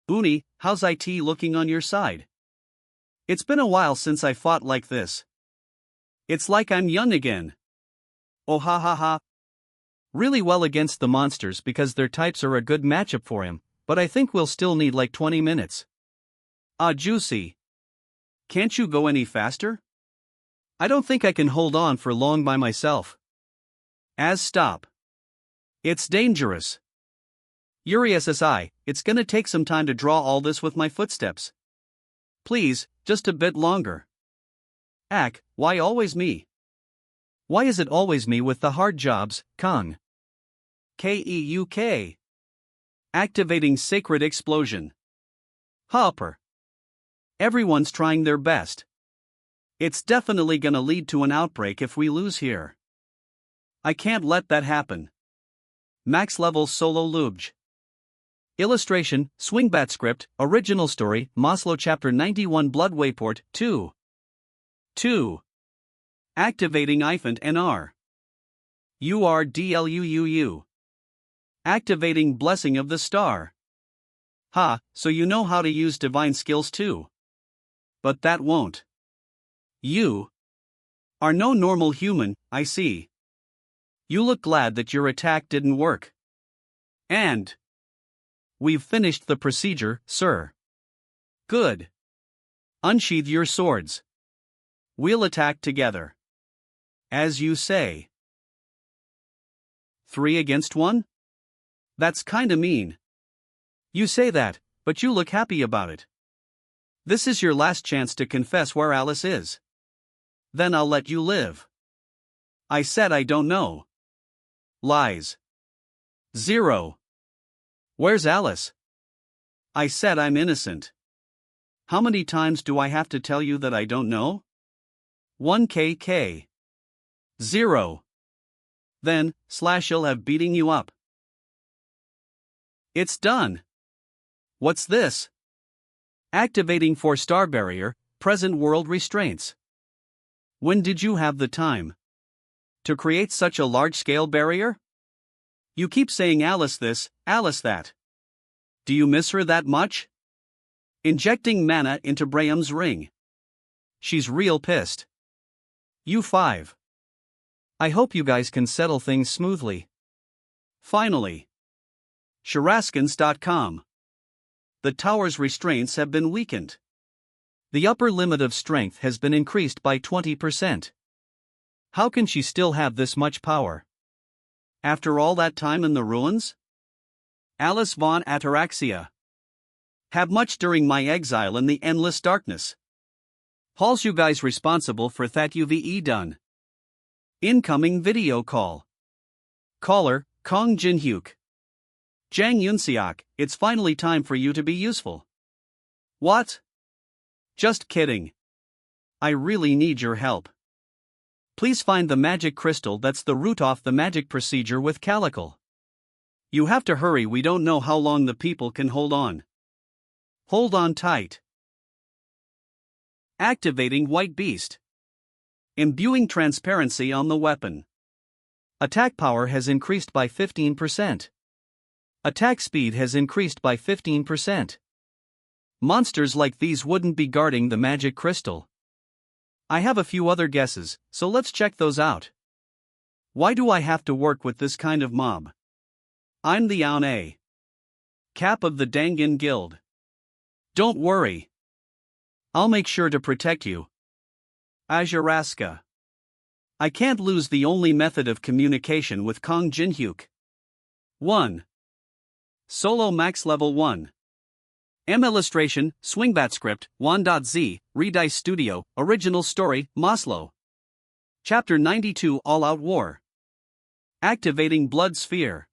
Uni, how's IT looking on your side? It's been a while since I fought like this. It's like I'm young again. Oh ha ha ha. Really well against the monsters because their types are a good matchup for him, but I think we'll still need like 20 minutes. Ah, juicy. Can't you go any faster? I don't think I can hold on for long by myself. As stop. It's dangerous. Yuri SSI, it's gonna take some time to draw all this with my footsteps. Please, just a bit longer. Ack, why always me? Why is it always me with the hard jobs, Kong? KEUK. Activating Sacred Explosion. Hopper. Everyone's trying their best. It's definitely gonna lead to an outbreak if we lose here. I can't let that happen. Max level solo lubj. Illustration, Swingbat script, original story, Maslow chapter 91 Blood Wayport, 2. 2. Activating Ifant NR. URDLUUU. Activating Blessing of the Star. Ha, so you know how to use divine skills too. But that won't. You are no normal human, I see. You look glad that your attack didn't work. And we've finished the procedure, sir. Good. Unsheath your swords. We'll attack together. As you say. 3 against 1? That's kinda mean. You say that, but you look happy about it. This is your last chance to confess where Alice is. Then I'll let you live. I said I don't know. Lies. 0. Where's Alice? I said I'm innocent. How many times do I have to tell you that I don't know? 1KK. 0. Then, Slash'll have beating you up. It's done. What's this? Activating 4-star barrier, present world restraints. When did you have the time to create such a large-scale barrier? You keep saying Alice this, Alice that. Do you miss her that much? Injecting mana into Braham's ring. She's real pissed. You 5. I hope you guys can settle things smoothly. Finally. Sharaskins.com. The tower's restraints have been weakened. The upper limit of strength has been increased by 20%. How can she still have this much power? After all that time in the ruins? Alice von Ataraxia. Have much during my exile in the endless darkness. Hauls you guys responsible for that UVE done. Incoming video call. Caller, Kong Jinhyuk. Jang Yunseok, it's finally time for you to be useful. What? Just kidding. I really need your help. Please find the magic crystal that's the root off the magic procedure with Calical. You have to hurry, we don't know how long the people can hold on. Hold on tight. Activating White Beast. Imbuing transparency on the weapon. Attack power has increased by 15%. Attack speed has increased by 15%. Monsters like these wouldn't be guarding the magic crystal. I have a few other guesses, so let's check those out. Why do I have to work with this kind of mob? I'm the Aune Cap of the Dangan Guild. Don't worry. I'll make sure to protect you. Ajaraska. I can't lose the only method of communication with Kong Jinhyuk. 1. Solo Max Level 1. M. Illustration, Swingbat Script, 1.z, Redice Studio, Original Story, Maslow. Chapter 92 All Out War. Activating Blood Sphere.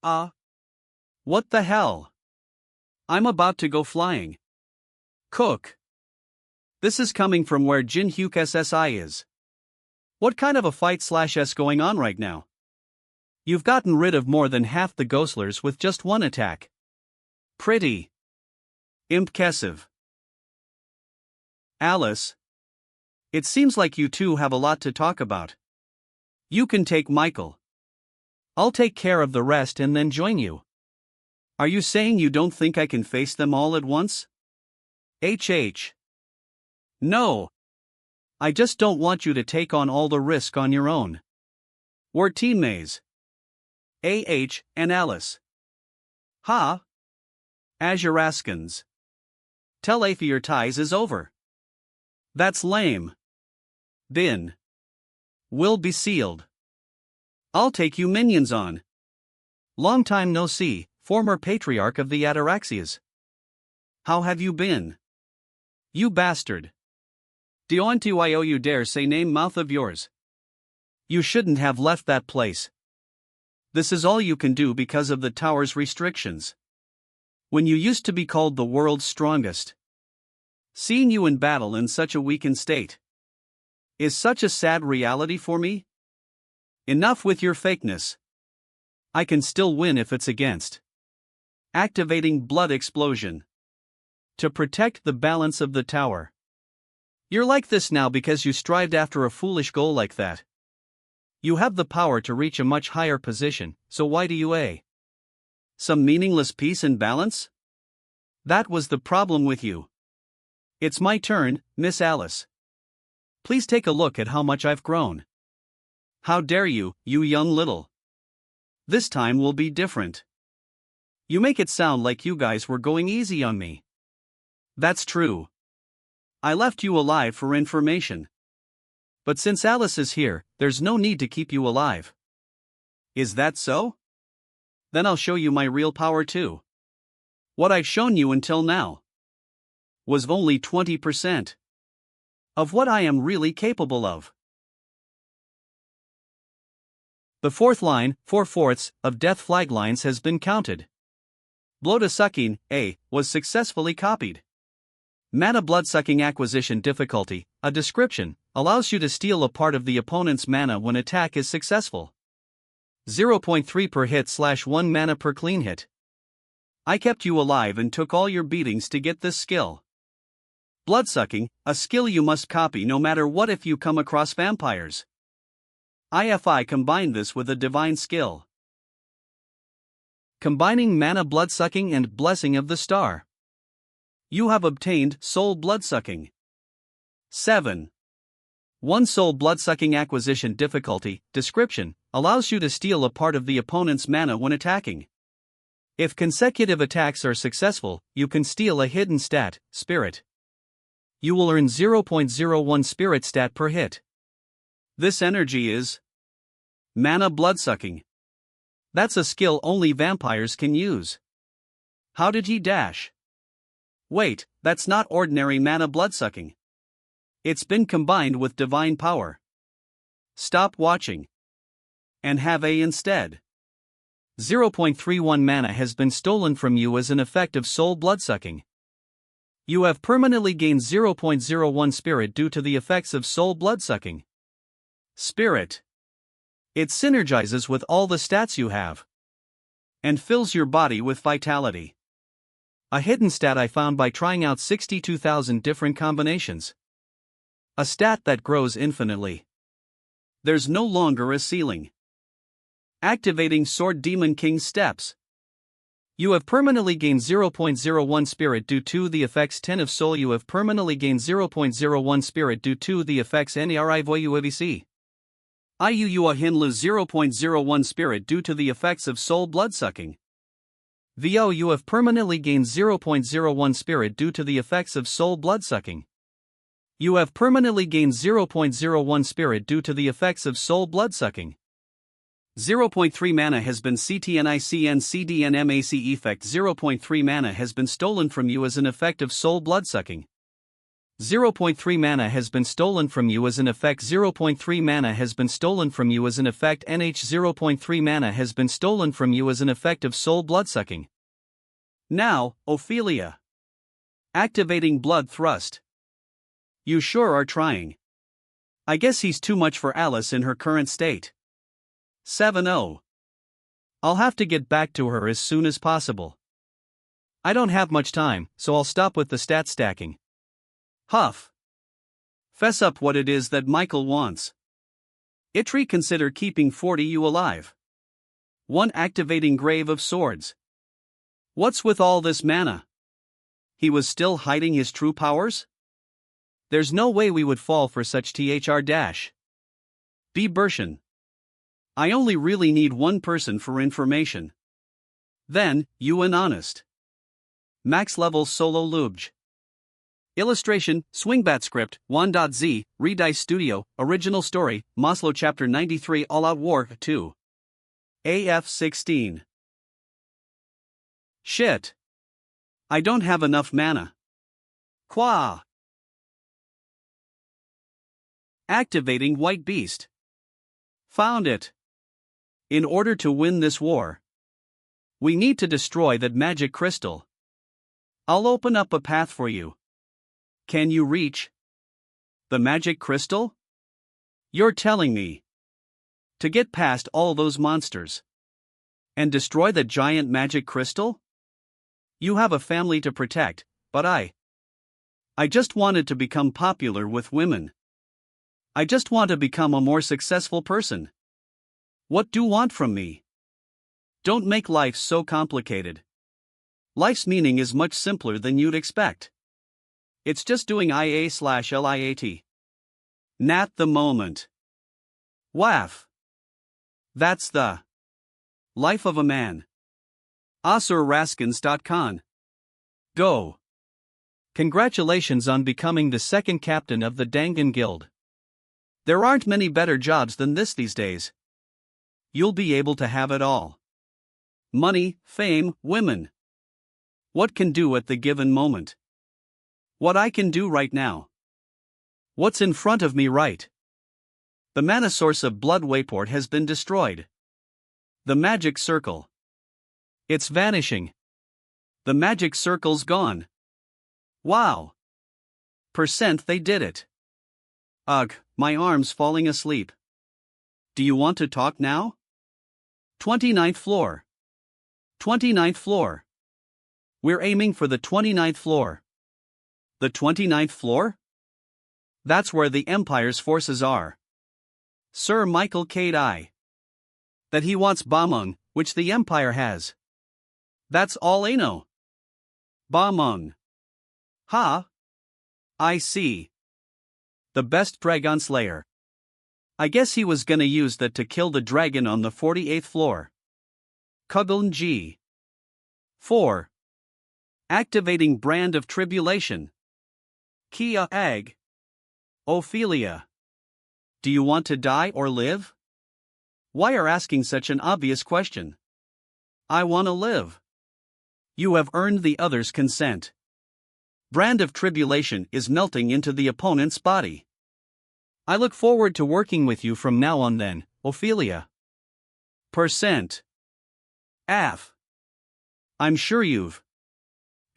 What the hell? I'm about to go flying. Cook. This is coming from where Jinhyuk SSI is. What kind of a fight/s going on right now? You've gotten rid of more than half the ghostlers with just one attack. Pretty impressive. Alice. It seems like you two have a lot to talk about. You can take Michael. I'll take care of the rest and then join you. Are you saying you don't think I can face them all at once? HH. No. I just don't want you to take on all the risk on your own. We're teammates. AH and Alice. Ha? Azuraskans. Tell Aphie your ties is over. That's lame. Bin. Will be sealed. I'll take you minions on. Long time no see, former patriarch of the Ataraxias. How have you been? You bastard. Don't you dare say name mouth of yours. You shouldn't have left that place. This is all you can do because of the tower's restrictions. When you used to be called the world's strongest. Seeing you in battle in such a weakened state is such a sad reality for me. Enough with your fakeness. I can still win if it's against. Activating Blood Explosion. To protect the balance of the tower. You're like this now because you strived after a foolish goal like that. You have the power to reach a much higher position, so why do you some meaningless peace and balance? That was the problem with you. It's my turn, Miss Alice. Please take a look at how much I've grown. How dare you, you young little. This time will be different. You make it sound like you guys were going easy on me. That's true. I left you alive for information. But since Alice is here, there's no need to keep you alive. Is that so? Then I'll show you my real power too. What I've shown you until now was only 20% of what I am really capable of. The fourth line, 4/4 of Death Flag lines has been counted. Bloodsucking, A, was successfully copied. Mana Bloodsucking Acquisition Difficulty, a description, allows you to steal a part of the opponent's mana when attack is successful. 0.3 per hit/1 mana per clean hit. I kept you alive and took all your beatings to get this skill. Bloodsucking, a skill you must copy no matter what if you come across vampires. IFI combined this with a divine skill. Combining Mana Bloodsucking and Blessing of the Star. You have obtained Soul Bloodsucking. 7. 1 Soul Bloodsucking Acquisition Difficulty, description, allows you to steal a part of the opponent's mana when attacking. If consecutive attacks are successful, you can steal a hidden stat, Spirit. You will earn 0.01 Spirit stat per hit. This energy is Mana Bloodsucking. That's a skill only vampires can use. How did he dash? Wait, that's not ordinary Mana Bloodsucking. It's been combined with divine power. Stop watching. And have A instead. 0.31 mana has been stolen from you as an effect of Soul Bloodsucking. You have permanently gained 0.01 Spirit due to the effects of Soul Bloodsucking. Spirit. It synergizes with all the stats you have and fills your body with vitality. A hidden stat I found by trying out 62,000 different combinations. A stat that grows infinitely. There's no longer a ceiling. Activating Sword Demon King's steps. You have permanently gained 0.01 spirit due to the effects 10 of soul. You have permanently gained 0.01 spirit due to the effects NRI Voyuvc. You can lose 0.01 spirit due to the effects of soul bloodsucking. VO you have permanently gained 0.01 spirit due to the effects of soul bloodsucking. You have permanently gained 0.01 spirit due to the effects of soul bloodsucking. 0.3 mana has been CTNICN effect. 0.3 mana has been stolen from you as an effect of soul bloodsucking. 0.3 mana has been stolen from you as an effect. 0.3 mana has been stolen from you as an effect. 0.3 mana has been stolen from you as an effect of soul bloodsucking. Now, Ophelia. Activating Blood Thrust. You sure are trying. I guess he's too much for Alice in her current state. 7-0. I'll have to get back to her as soon as possible. I don't have much time, so I'll stop with the stat stacking. Huff. Fess up what it is that Michael wants. Itri consider keeping 40 you alive. 1 activating Grave of Swords. What's with all this mana? He was still hiding his true powers? There's no way we would fall for such thr dash. B. Bershan. I only really need one person for information. Then, you and honest. Max level solo lubj. Illustration, Swingbat script, 1.z, Redice Studio, original story, Maslow chapter 93 All Out War 2. AF 16. Shit. I don't have enough mana. Qua. Activating White Beast. Found it. In order to win this war, we need to destroy that magic crystal. I'll open up a path for you. Can you reach the magic crystal? You're telling me to get past all those monsters and destroy the giant magic crystal? You have a family to protect, but I just wanted to become popular with women. I just want to become a more successful person. What do you want from me? Don't make life so complicated. Life's meaning is much simpler than you'd expect. It's just doing IA/LIAT. Nat the moment. Waff. That's the life of a man. AsurRaskins.con. Go. Congratulations on becoming the second captain of the Dangan Guild. There aren't many better jobs than this these days. You'll be able to have it all. Money, fame, women. What can do at the given moment? What I can do right now. What's in front of me right? The mana source of Blood Wayport has been destroyed. The magic circle. It's vanishing. The magic circle's gone. Wow. Percent they did it. Ugh, my arm's falling asleep. Do you want to talk now? 29th floor. 29th floor. We're aiming for the 29th floor. The 29th floor? That's where the Empire's forces are. Sir Michael Kade. That he wants Bamung, which the Empire has. That's all I know. Bamung. Ha? I see. The best dragon slayer. I guess he was gonna use that to kill the dragon on the 48th floor. Kugeln G. 4. Activating Brand of Tribulation. Kia Ag. Ophelia. Do you want to die or live? Why are asking such an obvious question? I want to live. You have earned the other's consent. Brand of Tribulation is melting into the opponent's body. I look forward to working with you from now on then, Ophelia. Percent. AF. I'm sure you've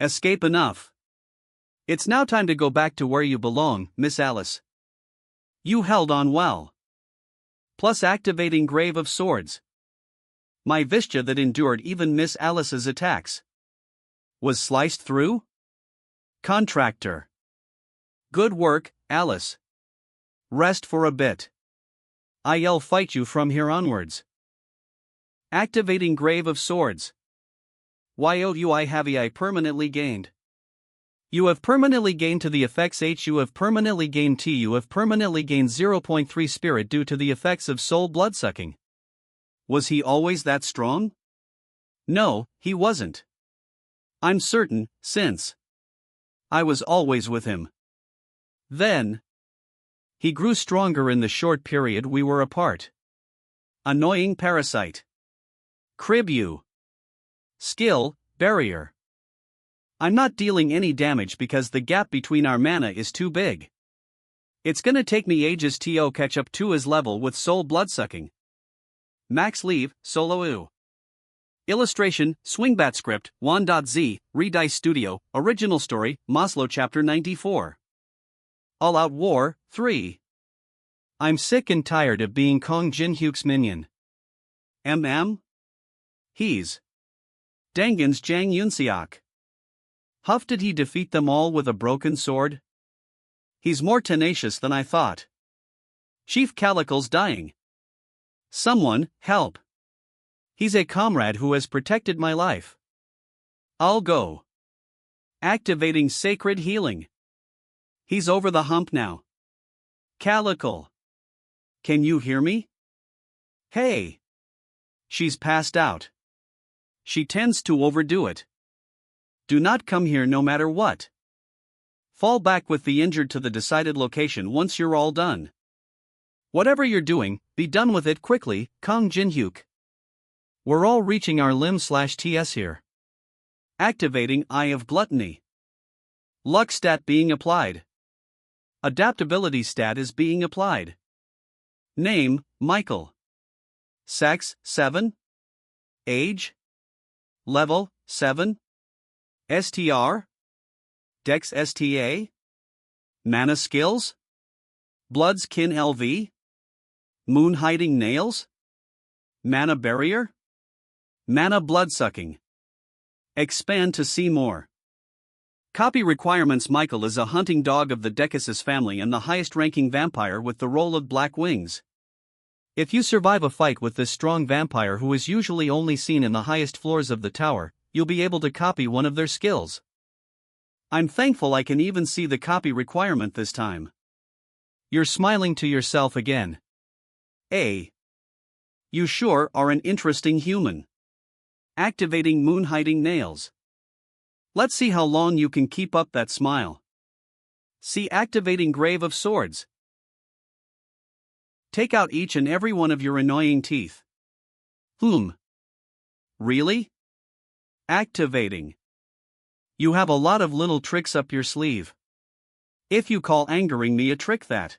escaped enough. It's now time to go back to where you belong, Miss Alice. You held on well. Plus activating Grave of Swords. My Vistja that endured even Miss Alice's attacks. Was sliced through? Contractor. Good work, Alice. Rest for a bit. I'll fight you from here onwards. Activating Grave of Swords. YOUI have I permanently gained. You have permanently gained to the effects H. You have permanently gained T. You have permanently gained 0.3 spirit due to the effects of soul bloodsucking. Was he always that strong? No, he wasn't. I'm certain, since I was always with him. Then he grew stronger in the short period we were apart. Annoying parasite. Crib you. Skill, barrier. I'm not dealing any damage because the gap between our mana is too big. It's gonna take me ages to catch up to his level with soul bloodsucking. Max leave, solo U. Illustration, Swingbat script, Wan.z, Redice Studio, original story, Maslow chapter 94. All Out War, 3. I'm sick and tired of being Kong Jin-hyuk's minion. He's Dangan's Jang Yunseok. Huff, did he defeat them all with a broken sword? He's more tenacious than I thought. Chief Calicle's dying. Someone, help. He's a comrade who has protected my life. I'll go. Activating Sacred Healing. He's over the hump now. Calicle. Can you hear me? Hey. She's passed out. She tends to overdo it. Do not come here no matter what. Fall back with the injured to the decided location once you're all done. Whatever you're doing, be done with it quickly, Kong Jin-hyuk. We're all reaching our limb/TS here. Activating Eye of Gluttony. Luck stat being applied. Adaptability stat is being applied. Name, Michael. Sex, 7. Age? Level, 7. STR? Dex STA? Mana skills? Blood's kin LV? Moon hiding nails? Mana barrier? Mana bloodsucking. Expand to see more. Copy requirements. Michael is a hunting dog of the Decasus family and the highest-ranking vampire with the role of Black Wings. If you survive a fight with this strong vampire who is usually only seen in the highest floors of the tower, you'll be able to copy one of their skills. I'm thankful I can even see the copy requirement this time. You're smiling to yourself again. You sure are an interesting human. Activating Moon hiding nails. Let's see how long you can keep up that smile. See activating Grave of Swords. Take out each and every one of your annoying teeth. Really? Activating. You have a lot of little tricks up your sleeve. If you call angering me a trick, that.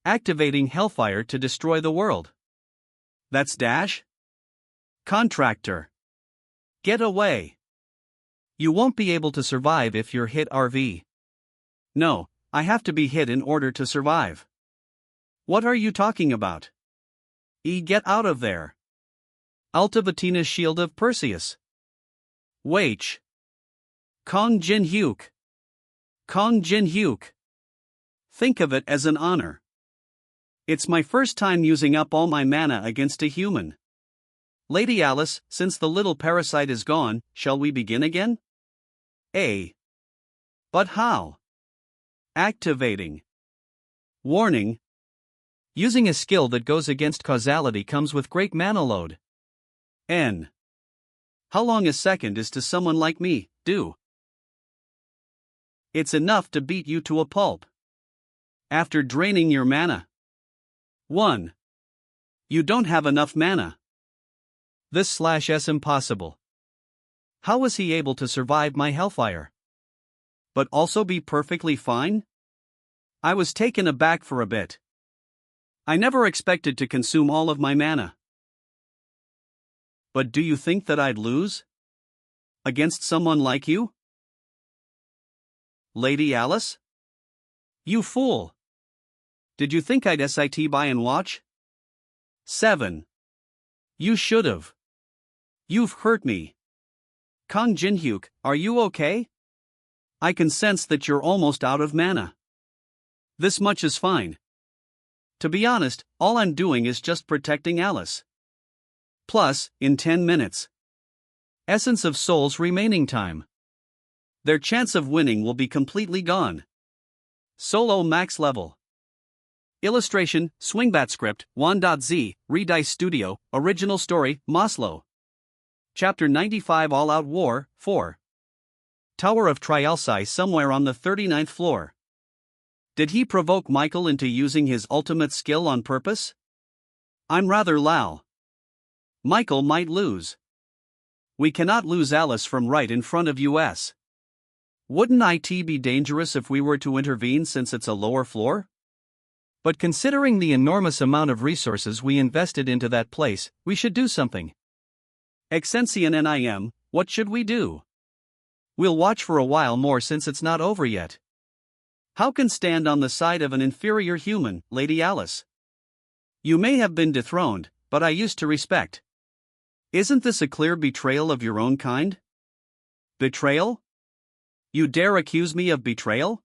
Activating Hellfire to destroy the world. That's dash? Contractor. Get away. You won't be able to survive if you're hit RV. No, I have to be hit in order to survive. What are you talking about? Get out of there. Ultivatina's Shield of Perseus. Wait. Kong Jin-hyuk. Kong Jin-hyuk. Think of it as an honor. It's my first time using up all my mana against a human. Lady Alice, since the little parasite is gone, shall we begin again? But how? Activating. Warning. Using a skill that goes against causality comes with great mana load. N. How long a second is to someone like me, do? It's enough to beat you to a pulp. After draining your mana. 1. You don't have enough mana. This/s impossible. How was he able to survive my hellfire? But also be perfectly fine? I was taken aback for a bit. I never expected to consume all of my mana. But do you think that I'd lose? Against someone like you? Lady Alice? You fool! Did you think I'd sit by and watch? 7. You should've. You've hurt me. Kong Jin-hyuk, are you okay? I can sense that you're almost out of mana. This much is fine. To be honest, all I'm doing is just protecting Alice. Plus, in 10 minutes. Essence of Soul's remaining time. Their chance of winning will be completely gone. Solo max level. Illustration, Swingbat script, Wan.z, Redice Studio, original story, Maslow. Chapter 95 All Out War, 4. Tower of Trialsi somewhere on the 39th floor. Did he provoke Michael into using his ultimate skill on purpose? I'm rather Lao. Michael might lose. We cannot lose Alice from right in front of us. Wouldn't it be dangerous if we were to intervene since it's a lower floor? But considering the enormous amount of resources we invested into that place, we should do something. Exensian NIM, what should we do? We'll watch for a while more since it's not over yet. How can stand on the side of an inferior human, Lady Alice? You may have been dethroned, but I used to respect. Isn't this a clear betrayal of your own kind? Betrayal? You dare accuse me of betrayal?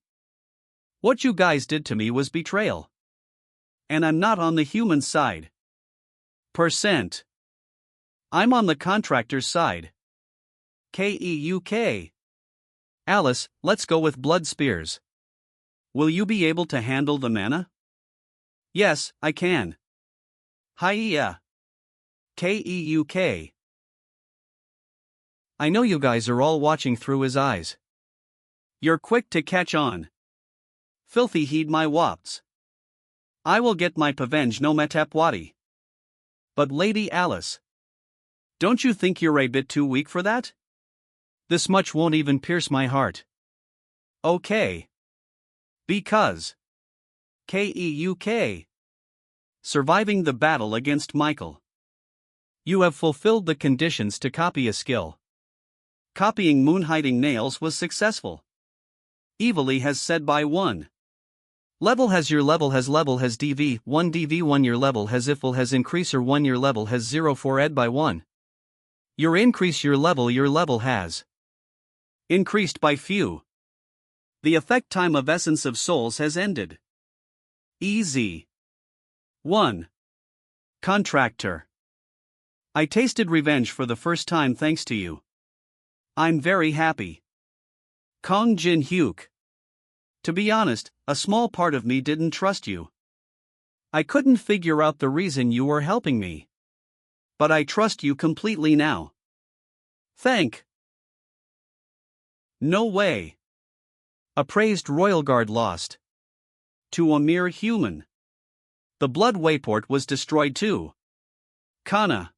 What you guys did to me was betrayal. And I'm not on the human side. Percent. I'm on the contractor's side. KEUK. Alice, let's go with blood spears. Will you be able to handle the mana? Yes, I can. Hiya. KEUK. I know you guys are all watching through his eyes. You're quick to catch on. Filthy heed my wops. I will get my pavenge no metapwadi. But Lady Alice, don't you think you're a bit too weak for that? This much won't even pierce my heart. Okay. Because. KEUK. Surviving the battle against Michael. You have fulfilled the conditions to copy a skill. Copying moon-hiding nails was successful. Evilly has said by 1. Level has your level has DV 1 DV 1 your level has ifl has increaser 1 your level has 0 for ed by 1. Your increase your level has increased by few. The effect time of Essence of Souls has ended. Easy. 1. Contractor. I tasted revenge for the first time thanks to you. I'm very happy. Kong Jin-hyuk. To be honest, a small part of me didn't trust you. I couldn't figure out the reason you were helping me. But I trust you completely now. Thank. No way. Appraised Royal Guard lost. To a mere human. The Blood Wayport was destroyed too. Kana.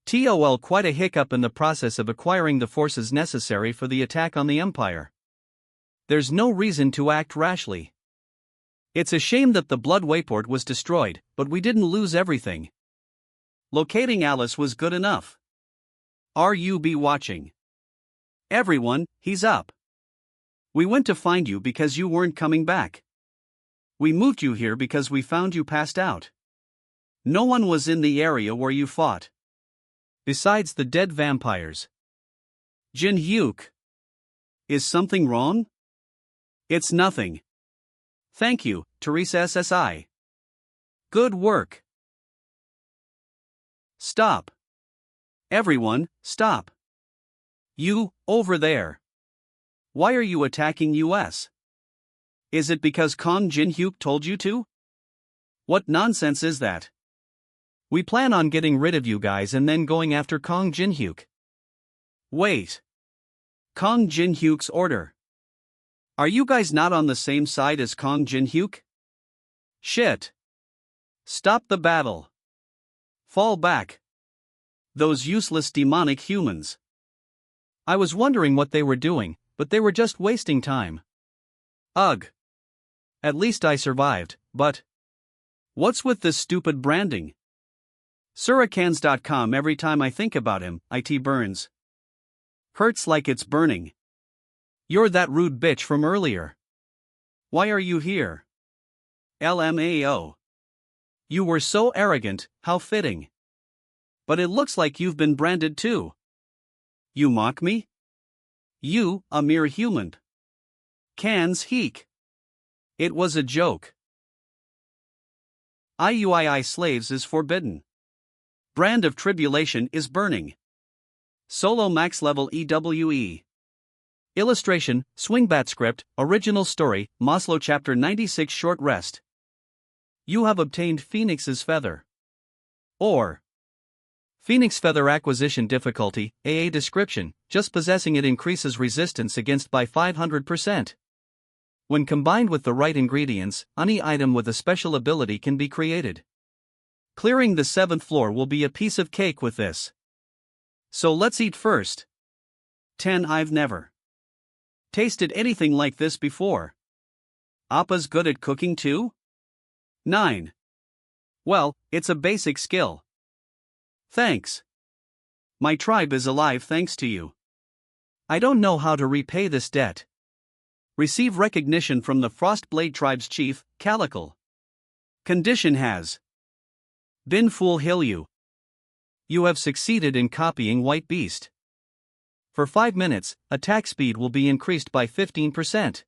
TOL quite a hiccup in the process of acquiring the forces necessary for the attack on the Empire. There's no reason to act rashly. It's a shame that the Blood Wayport was destroyed, but we didn't lose everything. Locating Alice was good enough. RUB watching. Everyone, he's up. We went to find you because you weren't coming back. We moved you here because we found you passed out. No one was in the area where you fought. Besides the dead vampires. Jin-hyuk. Is something wrong? It's nothing. Thank you, Teresa SSI. Good work. Stop. Everyone, stop. You, over there. Why are you attacking us? Is it because Kong Jin-hyuk told you to? What nonsense is that? We plan on getting rid of you guys and then going after Kong Jin-hyuk. Wait. Kong Jin-hyuk's order. Are you guys not on the same side as Kong Jin-hyuk? Shit. Stop the battle. Fall back. Those useless demonic humans. I was wondering what they were doing, but they were just wasting time. Ugh. At least I survived, but what's with this stupid branding? Suricans.com. Every time I think about him, it burns. Hurts like it's burning. You're that rude bitch from earlier. Why are you here? LMAO. You were so arrogant, how fitting. But it looks like you've been branded too. You mock me? You, a mere human. Cans heek. It was a joke. IUII slaves is forbidden. Brand of tribulation is burning. Solo max level EWE. Illustration, Swingbat script, original story, Maslow chapter 96 short rest. You have obtained Phoenix's feather. Or Phoenix feather acquisition difficulty, AA description, just possessing it increases resistance against by 500%. When combined with the right ingredients, any item with a special ability can be created. Clearing the 7th floor will be a piece of cake with this. So let's eat first. 10. I've never tasted anything like this before. Appa's good at cooking too? 9. Well, it's a basic skill. Thanks. My tribe is alive thanks to you. I don't know how to repay this debt. Receive recognition from the Frostblade tribe's chief, Calical. Condition has been Fool Hill you. You have succeeded in copying White Beast. For 5 minutes, attack speed will be increased by 15%.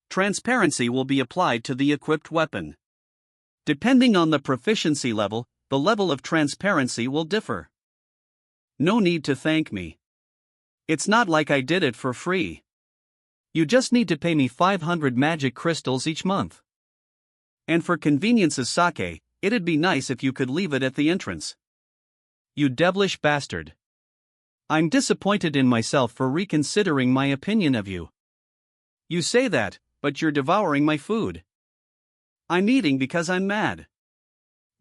Transparency will be applied to the equipped weapon. Depending on the proficiency level, the level of transparency will differ. No need to thank me. It's not like I did it for free. You just need to pay me 500 magic crystals each month. And for convenience's sake, it'd be nice if you could leave it at the entrance. You devilish bastard. I'm disappointed in myself for reconsidering my opinion of you. You say that, but you're devouring my food. I'm eating because I'm mad.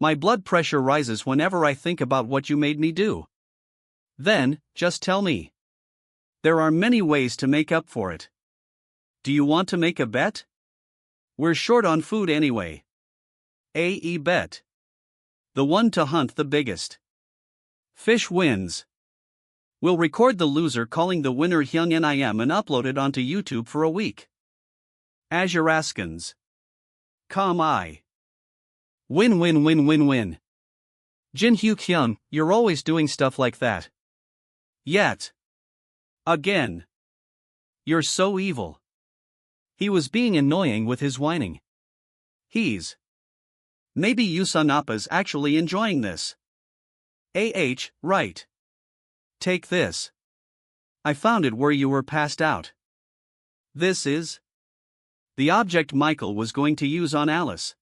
My blood pressure rises whenever I think about what you made me do. Then, just tell me. There are many ways to make up for it. Do you want to make a bet? We're short on food anyway. AE bet. The one to hunt the biggest fish wins. We'll record the loser calling the winner Hyung Nim and upload it onto YouTube for a week. Azure Askins. Com I. Win win win win win. Jin Hugh Hyun, you're always doing stuff like that. Yet. Again. You're so evil. He was being annoying with his whining. Maybe Yusun Appa's actually enjoying this. Right. Take this. I found it where you were passed out. This is the object Michael was going to use on Alice.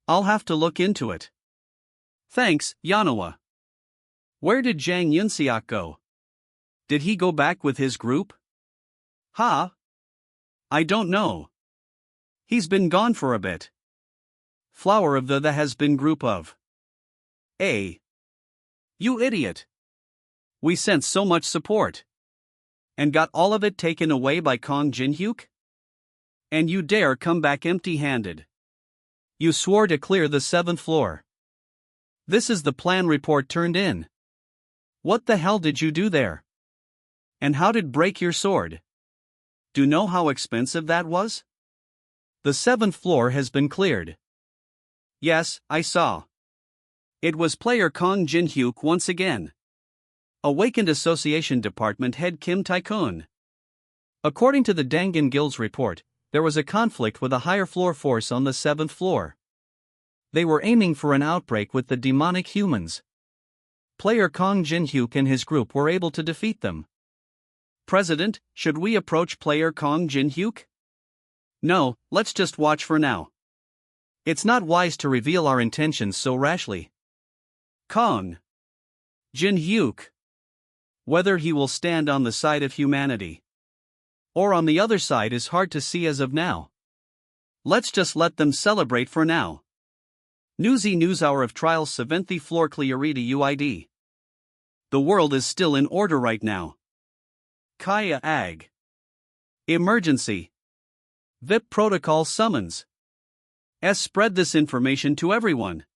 I'll have to look into it. Thanks, Yanawa. Where did Jang Yunseok go? Did he go back with his group? Ha? I don't know. He's been gone for a bit. Flower of the has been group of. You idiot. We sent so much support. And got all of it taken away by Kong Jinhyuk? And you dare come back empty-handed. You swore to clear the 7th floor. This is the plan report turned in. What the hell did you do there? And how did break your sword? Do you know how expensive that was? The 7th floor has been cleared. Yes, I saw. It was player Kong Jinhyuk once again. Awakened Association Department Head Kim Tae-kun. According to the Dangan Guild's report, there was a conflict with a higher floor force on the 7th floor. They were aiming for an outbreak with the demonic humans. Player Kong Jinhyuk and his group were able to defeat them. President, should we approach player Kong Jinhyuk? No, let's just watch for now. It's not wise to reveal our intentions so rashly. Kong Jinhyuk. Whether he will stand on the side of humanity or on the other side is hard to see as of now. Let's just let them celebrate for now. Newsy News Hour of Trials 7th Floor Clarity UID. The world is still in order right now. Kaya Ag. Emergency. VIP protocol summons. Spread this information to everyone.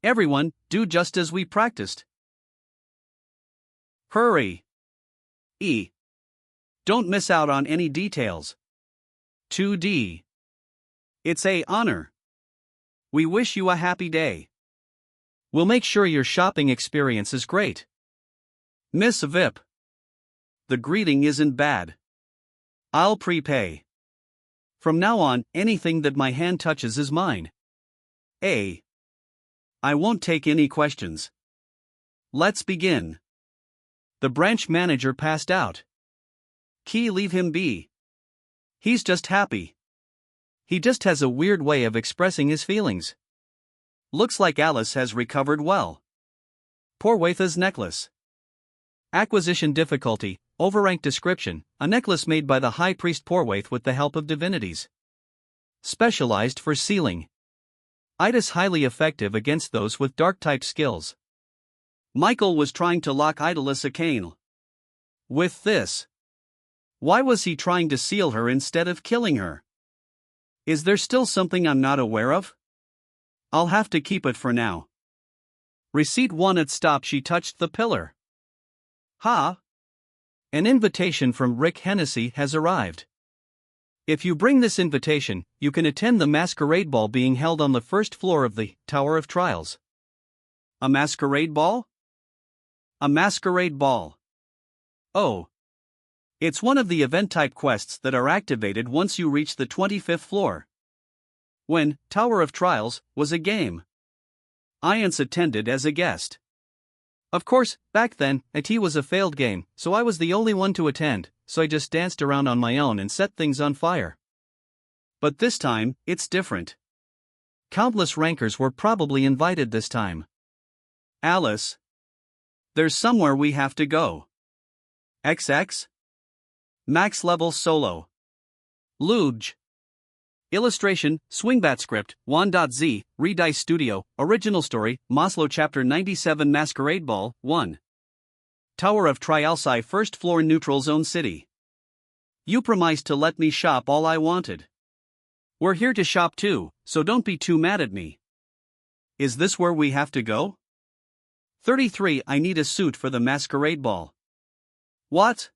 Everyone, do just as we practiced. Hurry. Don't miss out on any details. 2D. It's a honor. We wish you a happy day. We'll make sure your shopping experience is great. Miss VIP. the greeting isn't bad. I'll prepay. From now on, anything that my hand touches is mine. I won't take any questions. Let's begin. The branch manager passed out. Key, leave him be. He's just happy. He just has a weird way of expressing his feelings. Looks like Alice has recovered well. Porwaitha's necklace. Acquisition difficulty, overranked description, a necklace made by the High Priest Porwaith with the help of divinities. Specialized for sealing. Itis highly effective against those with dark-type skills. Michael was trying to lock Idolus Akane. With this. Why was he trying to seal her instead of killing her? Is there still something I'm not aware of? I'll have to keep it for now. Receipt 1 at stop. She touched the pillar. Ha! An invitation from Rick Hennessy has arrived. If you bring this invitation, you can attend the masquerade ball being held on the first floor of the Tower of Trials. A masquerade ball? A masquerade ball. Oh. It's one of the event-type quests that are activated once you reach the 25th floor. When Tower of Trials was a game, Iance attended as a guest. Of course, back then, IT was a failed game, so I was the only one to attend, so I just danced around on my own and set things on fire. But this time, it's different. Countless rankers were probably invited this time. Alice. There's somewhere we have to go. XX? Max level solo. Luge. Illustration, Swingbat script, Wan.z, Redice Studio, original story, Maslow Chapter 97 Masquerade Ball, 1. Tower of Trialsi first floor neutral zone city. You promised to let me shop all I wanted. We're here to shop too, so don't be too mad at me. Is this where we have to go? 33 I need a suit for the masquerade ball. What?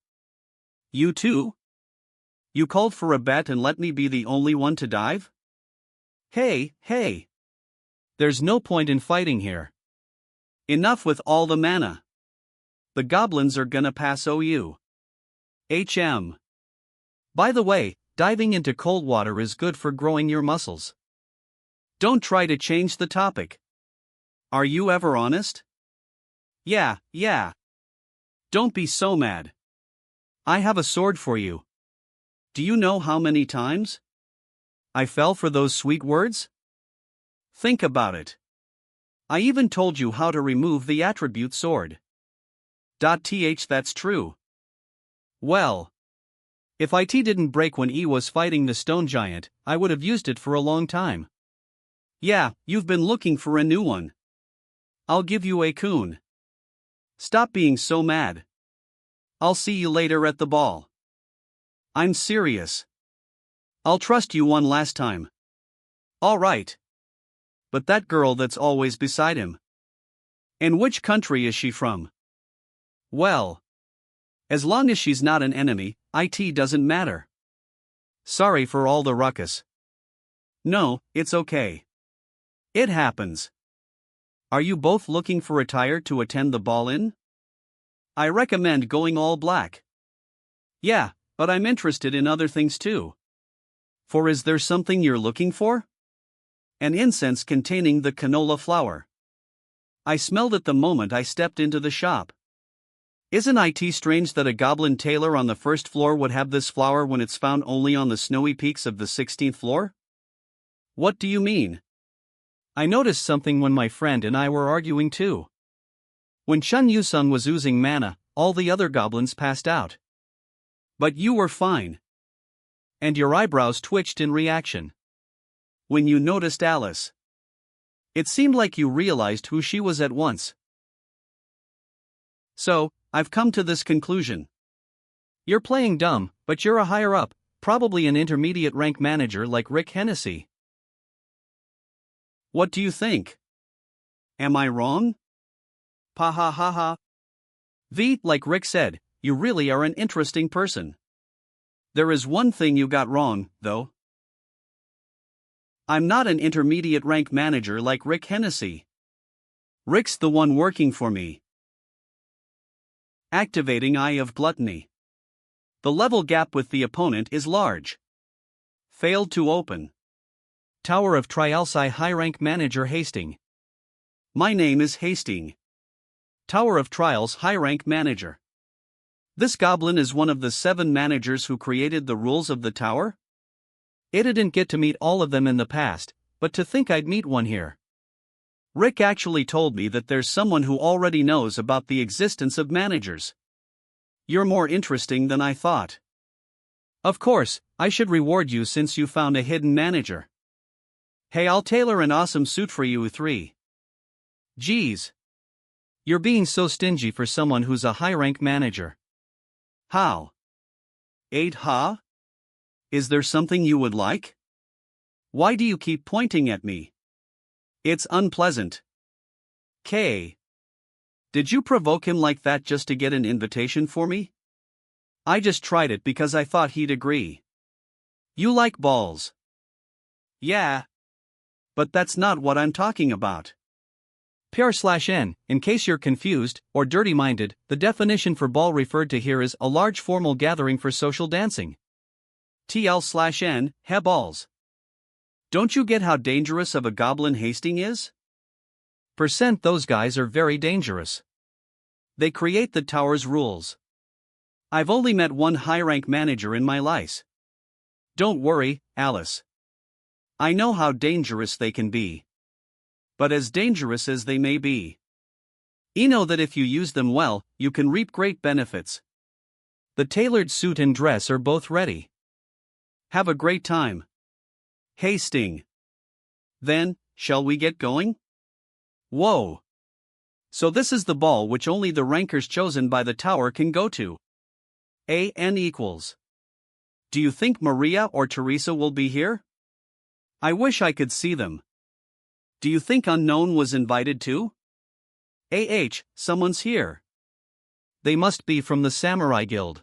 You too? You called for a bet and let me be the only one to dive? Hey. There's no point in fighting here. Enough with all the mana. The goblins are gonna pass OU. HM. By the way, diving into cold water is good for growing your muscles. Don't try to change the topic. Are you ever honest? Yeah. Don't be so mad. I have a sword for you. Do you know how many times I fell for those sweet words? Think about it. I even told you how to remove the attribute sword. That's true. Well, if IT didn't break when E was fighting the stone giant, I would have used it for a long time. Yeah, you've been looking for a new one. I'll give you a kun. Stop being so mad. I'll see you later at the ball. I'm serious. I'll trust you one last time. All right. But that girl that's always beside him. And which country is she from? Well, as long as she's not an enemy, IT doesn't matter. Sorry for all the ruckus. No, it's okay. It happens. Are you both looking for attire to attend the ball in? I recommend going all black. Yeah, but I'm interested in other things too. For is there something you're looking for? An incense containing the canola flower. I smelled it the moment I stepped into the shop. Isn't it strange that a goblin tailor on the first floor would have this flower when it's found only on the snowy peaks of the 16th floor? What do you mean? I noticed something when my friend and I were arguing too. When Chun Yusung was oozing mana, all the other goblins passed out. But you were fine. And your eyebrows twitched in reaction. When you noticed Alice. It seemed like you realized who she was at once. So, I've come to this conclusion. You're playing dumb, but you're a higher up, probably an intermediate rank manager like Rick Hennessy. What do you think? Am I wrong? Pa ha ha ha. V, like Rick said, you really are an interesting person. There is one thing you got wrong, though. I'm not an intermediate rank manager like Rick Hennessy. Rick's the one working for me. Activating Eye of Gluttony. The level gap with the opponent is large. Failed to open. Tower of Trialsi High Rank Manager Hasting. My name is Hasting. Tower of Trials High Rank Manager. This goblin is one of the 7 managers who created the rules of the tower? I didn't get to meet all of them in the past, but to think I'd meet one here. Rick actually told me that there's someone who already knows about the existence of managers. You're more interesting than I thought. Of course, I should reward you since you found a hidden manager. Hey, I'll tailor an awesome suit for you 3. Geez. You're being so stingy for someone who's a high-rank manager. How? 8 huh? Is there something you would like? Why do you keep pointing at me? It's unpleasant. K. Did you provoke him like that just to get an invitation for me? I just tried it because I thought he'd agree. You like balls. Yeah. But that's not what I'm talking about. PR/N, in case you're confused or dirty-minded, the definition for ball referred to here is a large formal gathering for social dancing. TL/N, he balls. Don't you get how dangerous of a goblin Hasting is? Those guys are very dangerous. They create the tower's rules. I've only met one high-rank manager in my life. Don't worry, Alice. I know how dangerous they can be. But as dangerous as they may be, you know that if you use them well, you can reap great benefits. The tailored suit and dress are both ready. Have a great time. Hasting. Then, shall we get going? Whoa. So this is the ball which only the rankers chosen by the tower can go to. AN equals. Do you think Maria or Teresa will be here? I wish I could see them. Do you think Unknown was invited too? Someone's here. They must be from the Samurai Guild.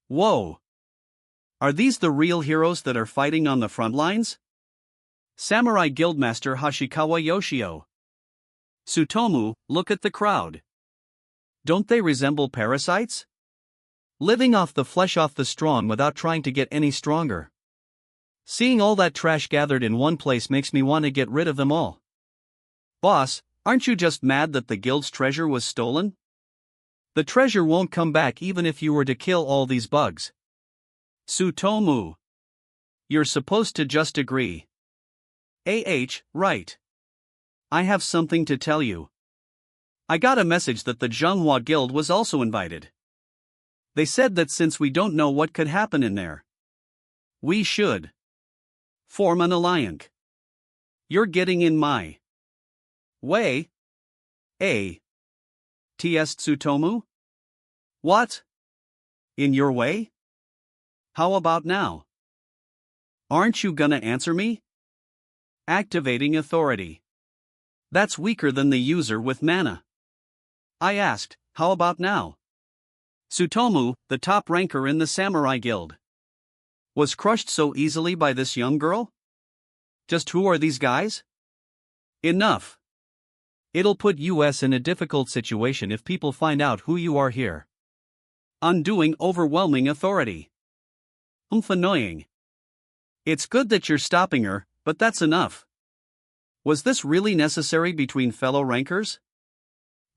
Whoa. Are these the real heroes that are fighting on the front lines? Samurai Guildmaster Hashikawa Yoshio. Tsutomu, look at the crowd. Don't they resemble parasites? Living off the flesh off the strong without trying to get any stronger. Seeing all that trash gathered in one place makes me want to get rid of them all. Boss, aren't you just mad that the guild's treasure was stolen? The treasure won't come back even if you were to kill all these bugs. Tsutomu. You're supposed to just agree. Right. I have something to tell you. I got a message that the Manhwa Guild was also invited. They said that since we don't know what could happen in there, we should form an alliance. You're getting in my way. TS Tsutomu? What? In your way? How about now? Aren't you gonna answer me? Activating authority. That's weaker than the user with mana. I asked, how about now? Tsutomu, the top ranker in the Samurai Guild, was crushed so easily by this young girl? Just who are these guys? Enough. It'll put us in a difficult situation if people find out who you are here. Undoing overwhelming authority. Annoying. It's good that you're stopping her, but that's enough. Was this really necessary between fellow rankers?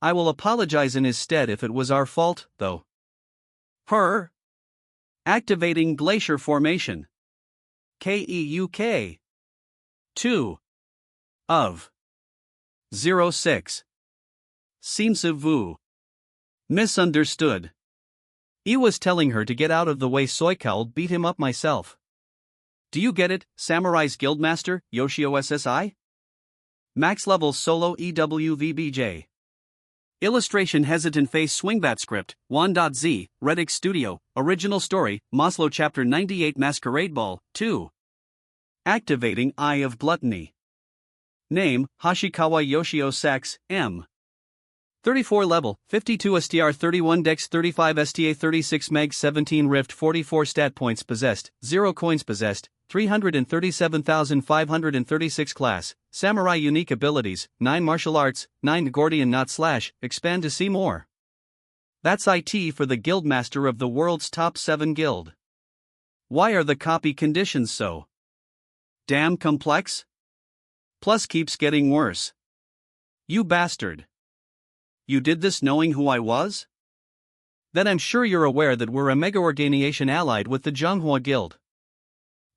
I will apologize in his stead if it was our fault, though. Activating Glacier Formation. KEUK. 2. Of. 06. Seems-vu. Misunderstood. I was telling her to get out of the way so I'll beat him up myself. Do you get it, Samurai's Guildmaster, Yoshio SSI? Max level solo EWVBJ. Illustration Hesitant Face Swingbat Script, 1.z, Redix Studio, Original Story, Maslow Chapter 98 Masquerade Ball, 2. Activating Eye of Gluttony. Name, Hashikawa Yoshio Sex, M. 34 level, 52 STR 31 Dex 35 STA 36 Meg 17 Rift 44 Stat Points Possessed, 0 Coins Possessed, 337,536 Class, Samurai Unique Abilities, 9 Martial Arts, 9 Gordian Knot / Expand to see more. That's IT for the guildmaster of the world's top 7 guild. Why are the copy conditions so damn complex? Plus keeps getting worse. You bastard. You did this knowing who I was? Then I'm sure you're aware that we're a mega organization allied with the Manhwa guild.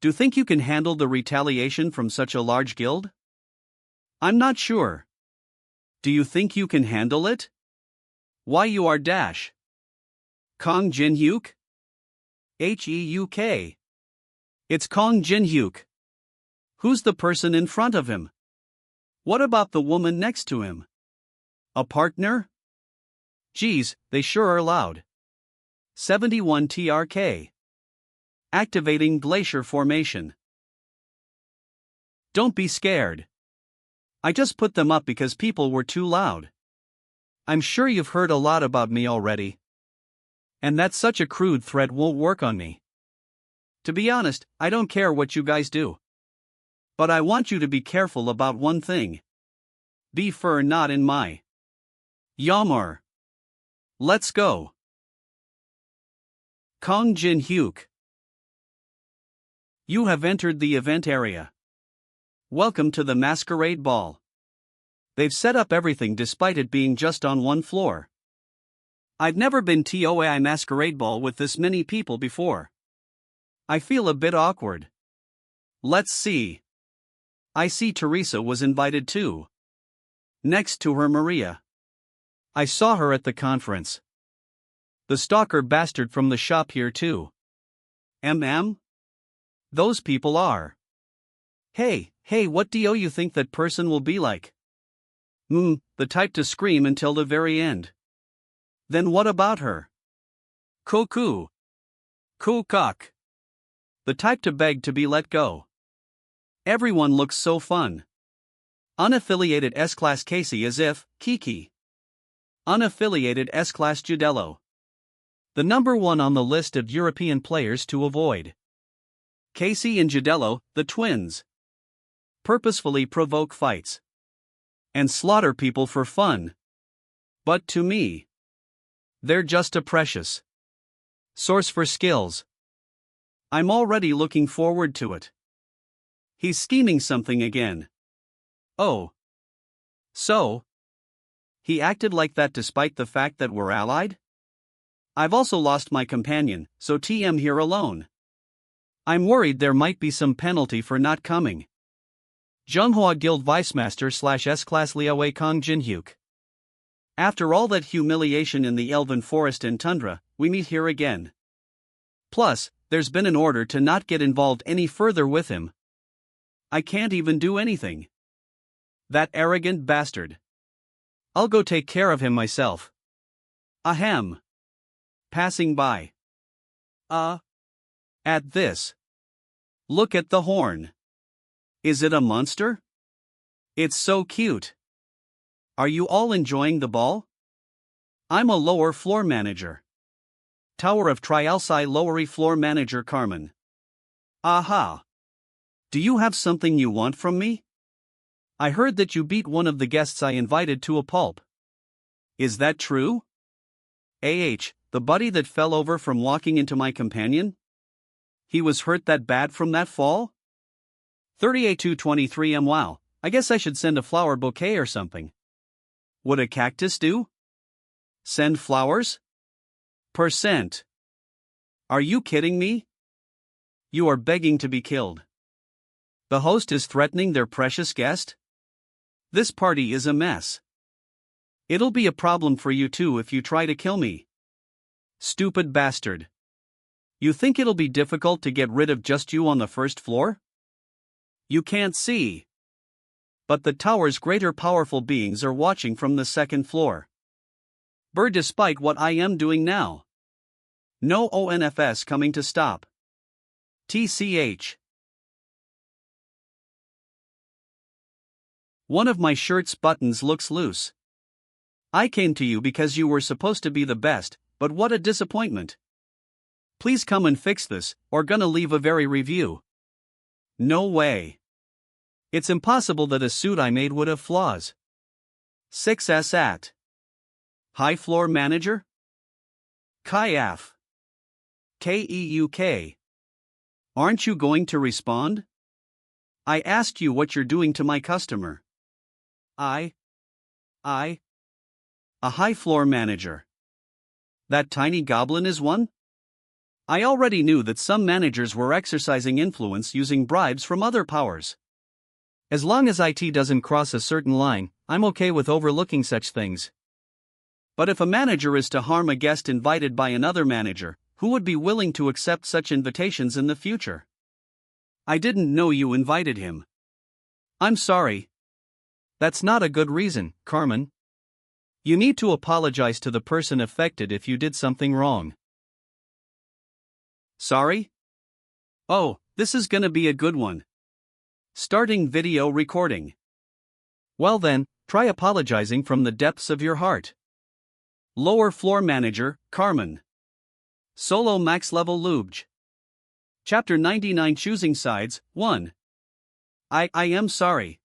Do you think you can handle the retaliation from such a large guild? I'm not sure. Do you think you can handle it? Why you are dash. Kong Jin Hyuk? Heuk. It's Kong Jin Hyuk. Who's the person in front of him? What about the woman next to him? A partner? Geez, they sure are loud. 71 TRK. Activating glacier formation. Don't be scared. I just put them up because people were too loud. I'm sure you've heard a lot about me already. And that such a crude threat won't work on me. To be honest, I don't care what you guys do. But I want you to be careful about one thing. Be fur not in my Yammer. Let's go. Kong Jin Hyuk. You have entered the event area. Welcome to the masquerade ball. They've set up everything despite it being just on one floor. I've never been to a masquerade ball with this many people before. I feel a bit awkward. Let's see. I see Teresa was invited too. Next to her Maria. I saw her at the conference. The stalker bastard from the shop here too. Those people are. Hey, what do you think that person will be like? The type to scream until the very end. Then what about her? Cuckoo. Cock. The type to beg to be let go. Everyone looks so fun. Unaffiliated S-Class Casey as if, Kiki. Unaffiliated S-Class Judello. The number one on the list of European players to avoid. Casey and Judello, the twins. Purposefully provoke fights. And slaughter people for fun. But to me, they're just a precious source for skills. I'm already looking forward to it. He's scheming something again. Oh. So? He acted like that despite the fact that we're allied? I've also lost my companion, so TM here alone. I'm worried there might be some penalty for not coming. Zhenghua Guild Vicemaster / S-Class Liaowei Kong Jin Hyuk. After all that humiliation in the Elven Forest and Tundra, we meet here again. Plus, there's been an order to not get involved any further with him. I can't even do anything. That arrogant bastard. I'll go take care of him myself. Ahem. Passing by. At this. Look at the horn. Is it a monster? It's so cute. Are you all enjoying the ball? I'm a lower floor manager. Tower of Trialsi Lowery Floor Manager Carmen. Aha. Do you have something you want from me? I heard that you beat one of the guests I invited to a pulp. Is that true? The buddy that fell over from walking into my companion? He was hurt that bad from that fall? 38-23 Wow, I guess I should send a flower bouquet or something. Would a cactus do? Send flowers? %. Are you kidding me? You are begging to be killed. The host is threatening their precious guest? This party is a mess. It'll be a problem for you too if you try to kill me. Stupid bastard. You think it'll be difficult to get rid of just you on the first floor? You can't see. But the tower's greater powerful beings are watching from the second floor. Despite what I am doing now. No ONFS coming to stop. TCH. One of my shirt's buttons looks loose. I came to you because you were supposed to be the best, but what a disappointment. Please come and fix this, or gonna leave a very review. No way. It's impossible that a suit I made would have flaws. 6S at. High floor manager? Kayaf. Keuk. Aren't you going to respond? I asked you what you're doing to my customer. A high floor manager. That tiny goblin is one? I already knew that some managers were exercising influence using bribes from other powers. As long as IT doesn't cross a certain line, I'm okay with overlooking such things. But if a manager is to harm a guest invited by another manager, who would be willing to accept such invitations in the future? I didn't know you invited him. I'm sorry. That's not a good reason, Carmen. You need to apologize to the person affected if you did something wrong. Sorry? Oh, this is gonna be a good one. Starting video recording. Well then, try apologizing from the depths of your heart. Lower floor manager, Carmen. Solo max level Lubj. Chapter 99 Choosing Sides, 1. I am sorry.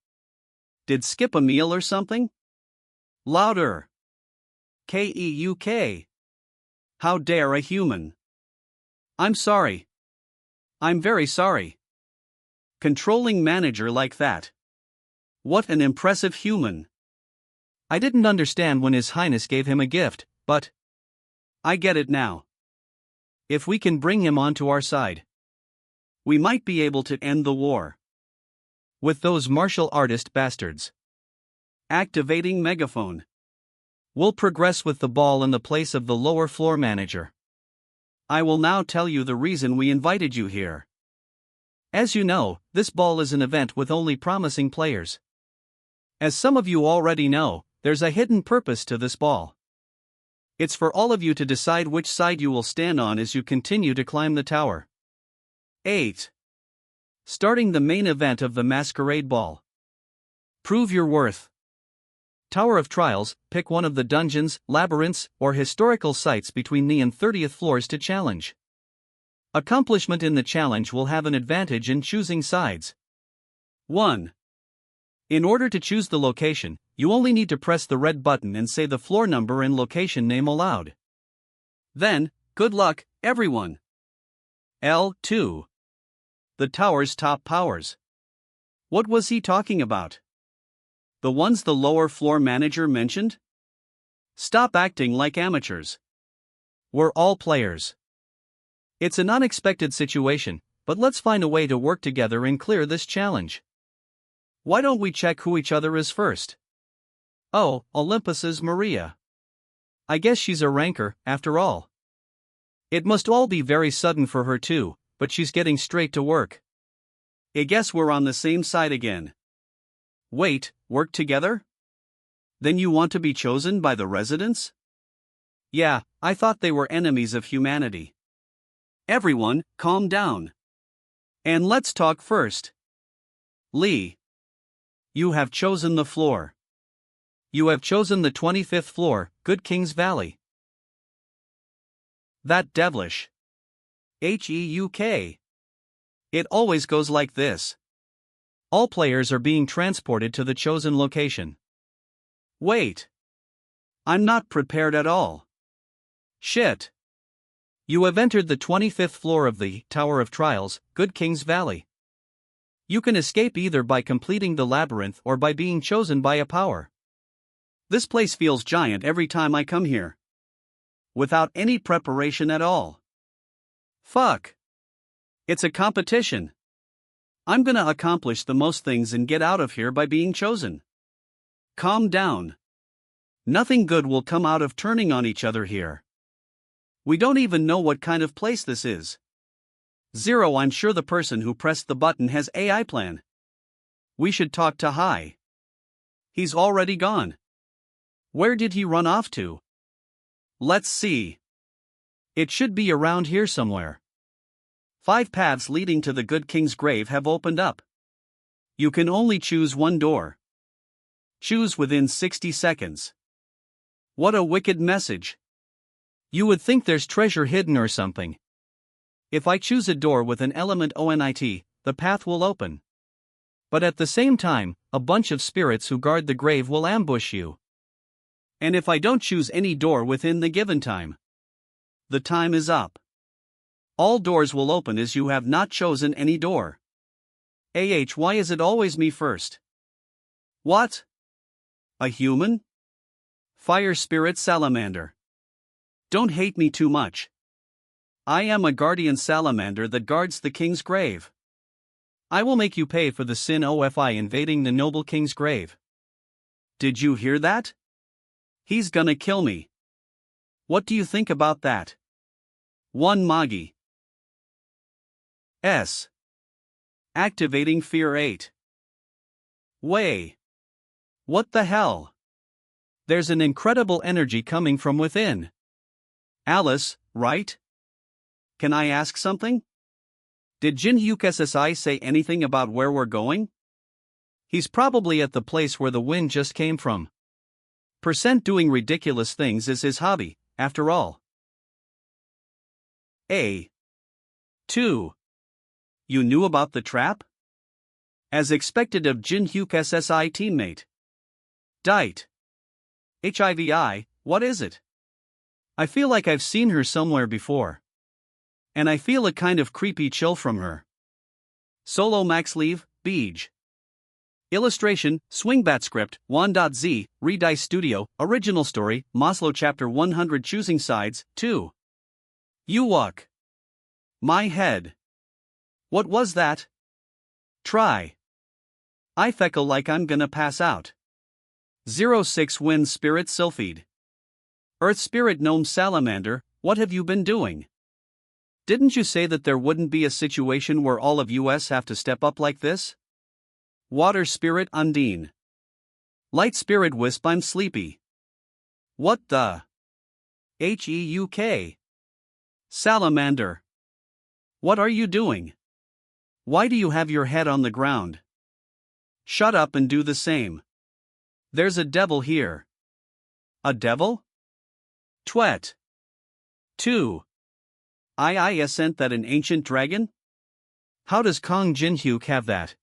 Did skip a meal or something? Louder. Keuk. How dare a human? I'm sorry. I'm very sorry. Controlling manager like that. What an impressive human. I didn't understand when His Highness gave him a gift, but I get it now. If we can bring him onto our side, we might be able to end the war. With those martial artist bastards. Activating megaphone. We'll progress with the ball in the place of the lower floor manager. I will now tell you the reason we invited you here. As you know, this ball is an event with only promising players. As some of you already know, there's a hidden purpose to this ball. It's for all of you to decide which side you will stand on as you continue to climb the tower. 8. Starting the main event of the Masquerade Ball. Prove your worth. Tower of Trials, pick one of the dungeons, labyrinths, or historical sites between the and 30th floors to challenge. Accomplishment in the challenge will have an advantage in choosing sides. 1. In order to choose the location, you only need to press the red button and say the floor number and location name aloud. Then, good luck, everyone. L2. The tower's top powers. What was he talking about? The ones the lower floor manager mentioned? Stop acting like amateurs. We're all players. It's an unexpected situation, but let's find a way to work together and clear this challenge. Why don't we check who each other is first? Oh, Olympus's Maria. I guess she's a ranker, after all. It must all be very sudden for her too, but she's getting straight to work. I guess we're on the same side again. Wait, work together? Then you want to be chosen by the residents? Yeah, I thought they were enemies of humanity. Everyone, calm down. And let's talk first. Lee. You have chosen the floor. You have chosen the 25th floor, Good King's Valley. That devilish. Heuk. It always goes like this. All players are being transported to the chosen location. Wait. I'm not prepared at all. Shit. You have entered the 25th floor of the Tower of Trials, Good King's Valley. You can escape either by completing the labyrinth or by being chosen by a power. This place feels giant every time I come here. Without any preparation at all. Fuck. It's a competition. I'm gonna accomplish the most things and get out of here by being chosen. Calm down. Nothing good will come out of turning on each other here. We don't even know what kind of place this is. 0. I'm sure the person who pressed the button has AI plan. We should talk to Hai. He's already gone. Where did he run off to? Let's see. It should be around here somewhere. 5 paths leading to the Good King's grave have opened up. You can only choose one door. Choose within 60 seconds. What a wicked message. You would think there's treasure hidden or something. If I choose a door with an element ONIT, the path will open. But at the same time, a bunch of spirits who guard the grave will ambush you. And if I don't choose any door within the given time, the time is up. All doors will open as you have not chosen any door. Why is it always me first? What? A human? Fire spirit salamander. Don't hate me too much. I am a guardian salamander that guards the king's grave. I will make you pay for the sin of invading the noble king's grave. Did you hear that? He's gonna kill me. What do you think about that? 1 Magi. S. Activating Fear 8. Way. What the hell? There's an incredible energy coming from within. Alice, right? Can I ask something? Did Jinhyuk SSI say anything about where we're going? He's probably at the place where the wind just came from. Doing ridiculous things is his hobby, after all. A. 2. You knew about the trap? As expected of Jinhyuk SSI teammate. Dite. HIVI, what is it? I feel like I've seen her somewhere before. And I feel a kind of creepy chill from her. Solo Max Leave, Beej. Illustration, Swingbat Script, 1.z, Redice Studio, Original Story, Maslow Chapter 100 Choosing Sides, 2. Yuwak. My head. What was that? Try. I feckle like I'm gonna pass out. 06 Wind Spirit Sylphid. Earth Spirit Gnome Salamander, what have you been doing? Didn't you say that there wouldn't be a situation where all of us have to step up like this? Water Spirit Undine. Light Spirit Wisp I'm sleepy. What the? HEUK. Salamander. What are you doing? Why do you have your head on the ground? Shut up and do the same. There's a devil here. A devil? Twet. 2. I sent that an ancient dragon? How does Kong Jinhyuk have that?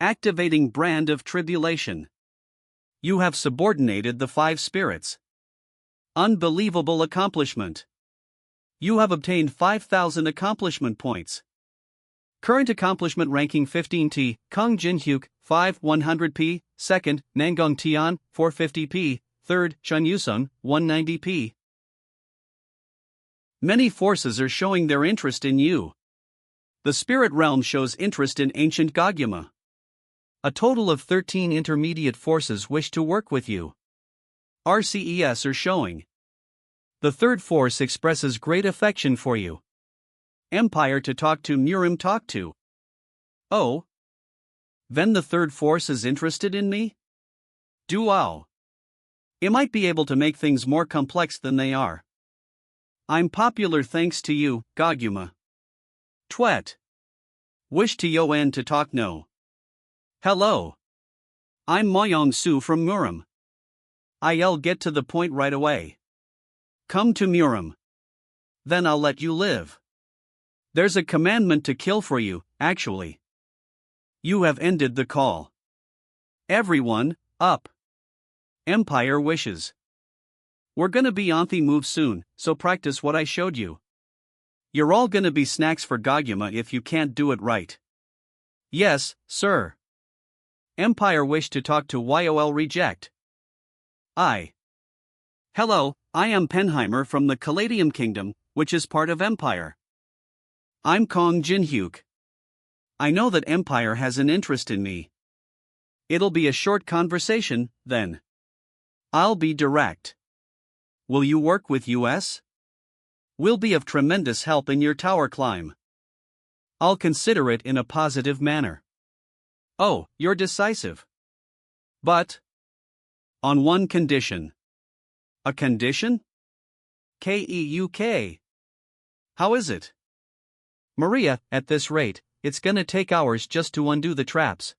Activating Brand of Tribulation. You have subordinated the 5 spirits. Unbelievable accomplishment. You have obtained 5,000 accomplishment points. Current accomplishment ranking 15T, Kong Jinhyuk, 5 100p, 2nd, Nangong Tian, 450p, 3rd, Chun Yusung, 190p. Many forces are showing their interest in you. The spirit realm shows interest in ancient Gogyama. A total of 13 intermediate forces wish to work with you. RCES are showing. The third force expresses great affection for you. Empire to talk to Murim talk to. Oh. Then the third force is interested in me? Duao. It might be able to make things more complex than they are. I'm popular thanks to you, Gogyama. Twet. Wish to Yoan to talk no. Hello. I'm Moyong Su from Murim. I'll get to the point right away. Come to Murim. Then I'll let you live. There's a commandment to kill for you, actually. You have ended the call. Everyone, up. Empire wishes. We're gonna be on the move soon, so practice what I showed you. You're all gonna be snacks for Gogyama if you can't do it right. Yes, sir. Empire wish to talk to YOL reject. Hello, I am Penheimer from the Caladium Kingdom, which is part of Empire. I'm Kong Jinhyuk. I know that Empire has an interest in me. It'll be a short conversation, then. I'll be direct. Will you work with US? Will be of tremendous help in your tower climb. I'll consider it in a positive manner. Oh, you're decisive. But on one condition. A condition? KEUK. How is it? Maria, at this rate, it's gonna take hours just to undo the traps.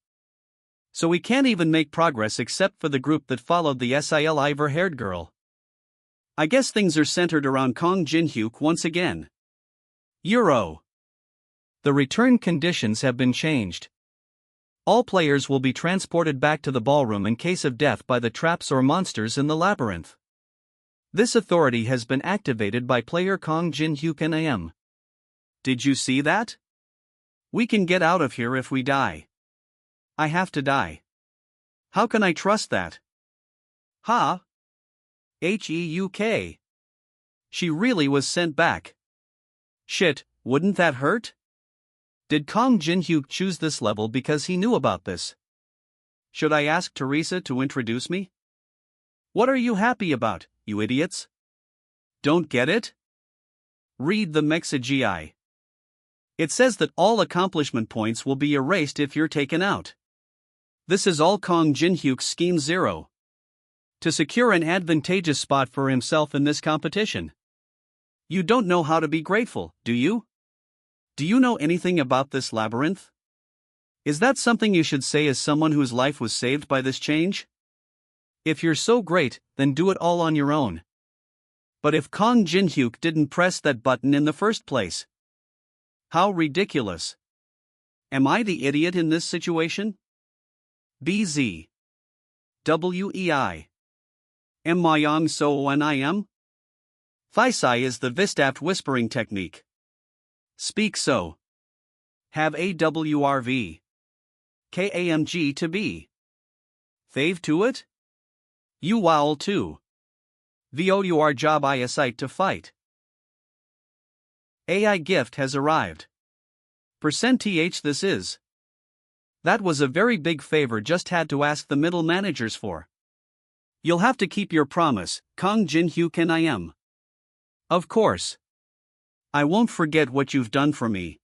So we can't even make progress except for the group that followed the SIL Ivor-haired girl. I guess things are centered around Kong Jinhyuk once again. Euro. The return conditions have been changed. All players will be transported back to the ballroom in case of death by the traps or monsters in the labyrinth. This authority has been activated by player Kong Jin-hyuk and AM. Did you see that? We can get out of here if we die. I have to die. How can I trust that? Ha! Heuk. She really was sent back. Shit, wouldn't that hurt? Did Kong Jin-hyuk choose this level because he knew about this? Should I ask Teresa to introduce me? What are you happy about, you idiots? Don't get it? Read the Mexigi. It says that all accomplishment points will be erased if you're taken out. This is all Kong Jin-hyuk's Scheme Zero. To secure an advantageous spot for himself in this competition. You don't know how to be grateful, do you? Do you know anything about this labyrinth? Is that something you should say as someone whose life was saved by this change? If you're so great, then do it all on your own. But if Kong Jin-hyuk didn't press that button in the first place? How ridiculous. Am I the idiot in this situation? BZ. WEI. Am Mayang so when I am? Thisai is the Vistaft whispering technique. Speak so. Have AWRV. KAMG to be. Fave to it? You wowl too. VOUR job I a sight to fight. AI gift has arrived. %th this is. That was a very big favor, just had to ask the middle managers for. You'll have to keep your promise, Kong Jin-hyuk and I am. Of course. I won't forget what you've done for me.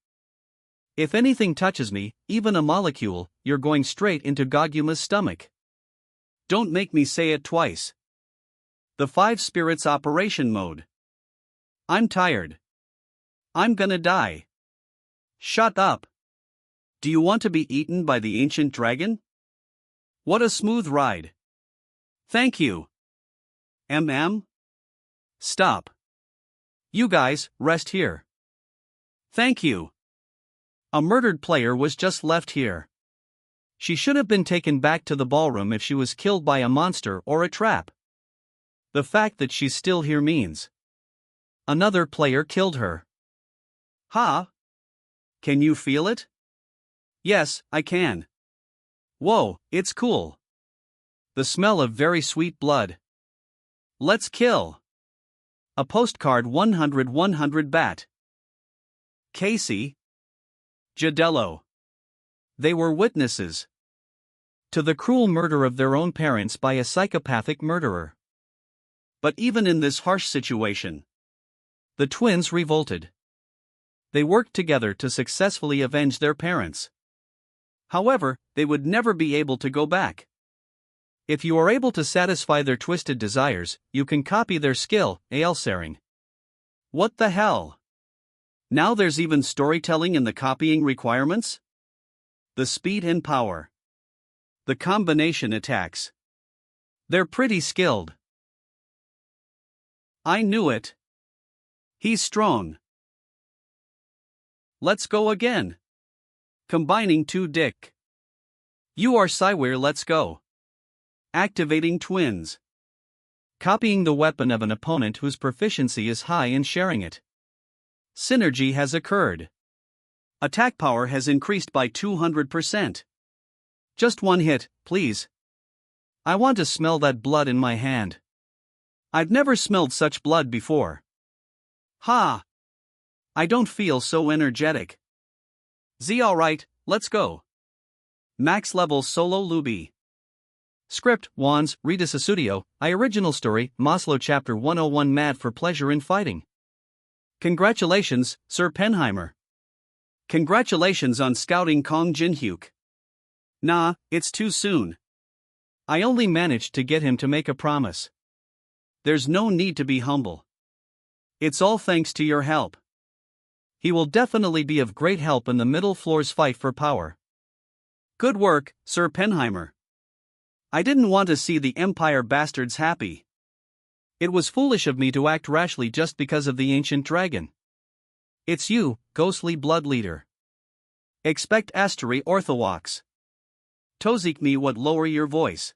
If anything touches me, even a molecule, you're going straight into Goguma's stomach. Don't make me say it twice. The Five Spirits Operation Mode. I'm tired. I'm gonna die. Shut up. Do you want to be eaten by the ancient dragon? What a smooth ride. Thank you. Stop. You guys, rest here. Thank you. A murdered player was just left here. She should have been taken back to the ballroom if she was killed by a monster or a trap. The fact that she's still here means another player killed her. Ha! Can you feel it? Yes, I can. Whoa, it's cool. The smell of very sweet blood. Let's kill. A postcard 100 bat. Casey. Jadello. They were witnesses to the cruel murder of their own parents by a psychopathic murderer. But even in this harsh situation, the twins revolted. They worked together to successfully avenge their parents. However, they would never be able to go back. If you are able to satisfy their twisted desires, you can copy their skill, Aelsaring. What the hell? Now there's even storytelling in the copying requirements? The speed and power. The combination attacks. They're pretty skilled. I knew it. He's strong. Let's go again. Combining two dick. You are Cyware, let's go. Activating twins. Copying the weapon of an opponent whose proficiency is high and sharing it. Synergy has occurred. Attack power has increased by 200%. Just one hit, please. I want to smell that blood in my hand. I've never smelled such blood before. Ha! I don't feel so energetic. Alright, let's go. Max level solo Newbie. Script, Wands, Rita Susudio, original story, Maslow Chapter 101 Mad for Pleasure in Fighting. Congratulations, Sir Penheimer. Congratulations on scouting Kong Jin-hyuk. Nah, it's too soon. I only managed to get him to make a promise. There's no need to be humble. It's all thanks to your help. He will definitely be of great help in the middle floor's fight for power. Good work, Sir Penheimer. I didn't want to see the Empire bastards happy. It was foolish of me to act rashly just because of the ancient dragon. It's you, ghostly blood leader. Expect Astery Orthowox. Tozik me what lower your voice.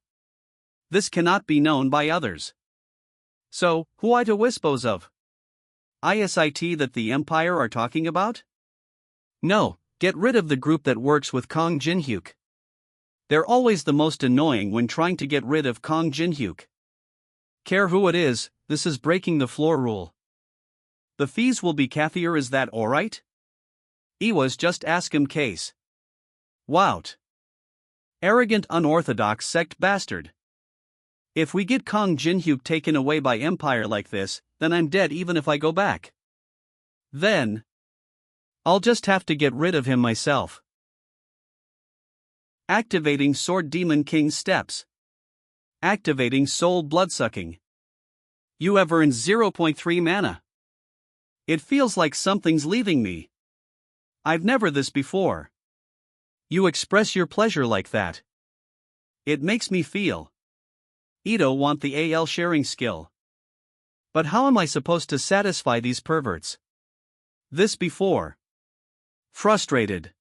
This cannot be known by others. So, who I to wispos of? ISIT that the Empire are talking about? No, get rid of the group that works with Kong Jinhyuk. They're always the most annoying when trying to get rid of Kong Jinhyuk. Care who it is, this is breaking the floor rule. The fees will be cathier, is that alright? Iwas just ask him case. Wout. Arrogant unorthodox sect bastard. If we get Kong Jinhyuk taken away by Empire like this, then I'm dead even if I go back. Then I'll just have to get rid of him myself. Activating Sword Demon King steps. Activating Soul Bloodsucking. You have earned 0.3 mana. It feels like something's leaving me. I've never this before. You express your pleasure like that. It makes me feel. Ito want the AL sharing skill. But how am I supposed to satisfy these perverts? This before. Frustrated.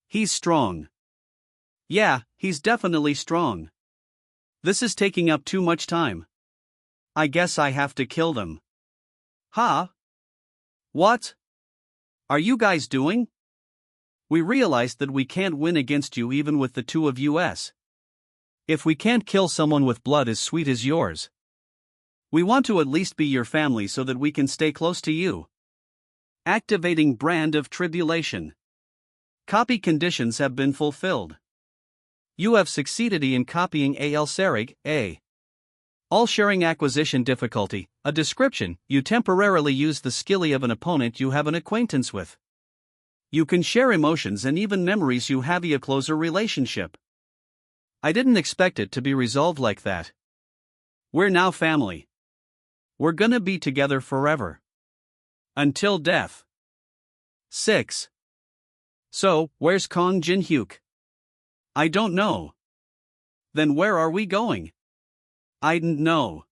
He's strong. Yeah, he's definitely strong. This is taking up too much time. I guess I have to kill them. Huh? What are you guys doing? We realized that we can't win against you even with the two of us. If we can't kill someone with blood as sweet as yours, we want to at least be your family so that we can stay close to you. Activating Brand of Tribulation. Copy conditions have been fulfilled. You have succeeded in copying AL Sarig, A. All sharing acquisition difficulty, a description, you temporarily use the skilly of an opponent you have an acquaintance with. You can share emotions and even memories you have a closer relationship. I didn't expect it to be resolved like that. We're now family. We're gonna be together forever. Until death. 6. So, where's Kong Jinhyuk? I don't know. Then where are we going? I don't know.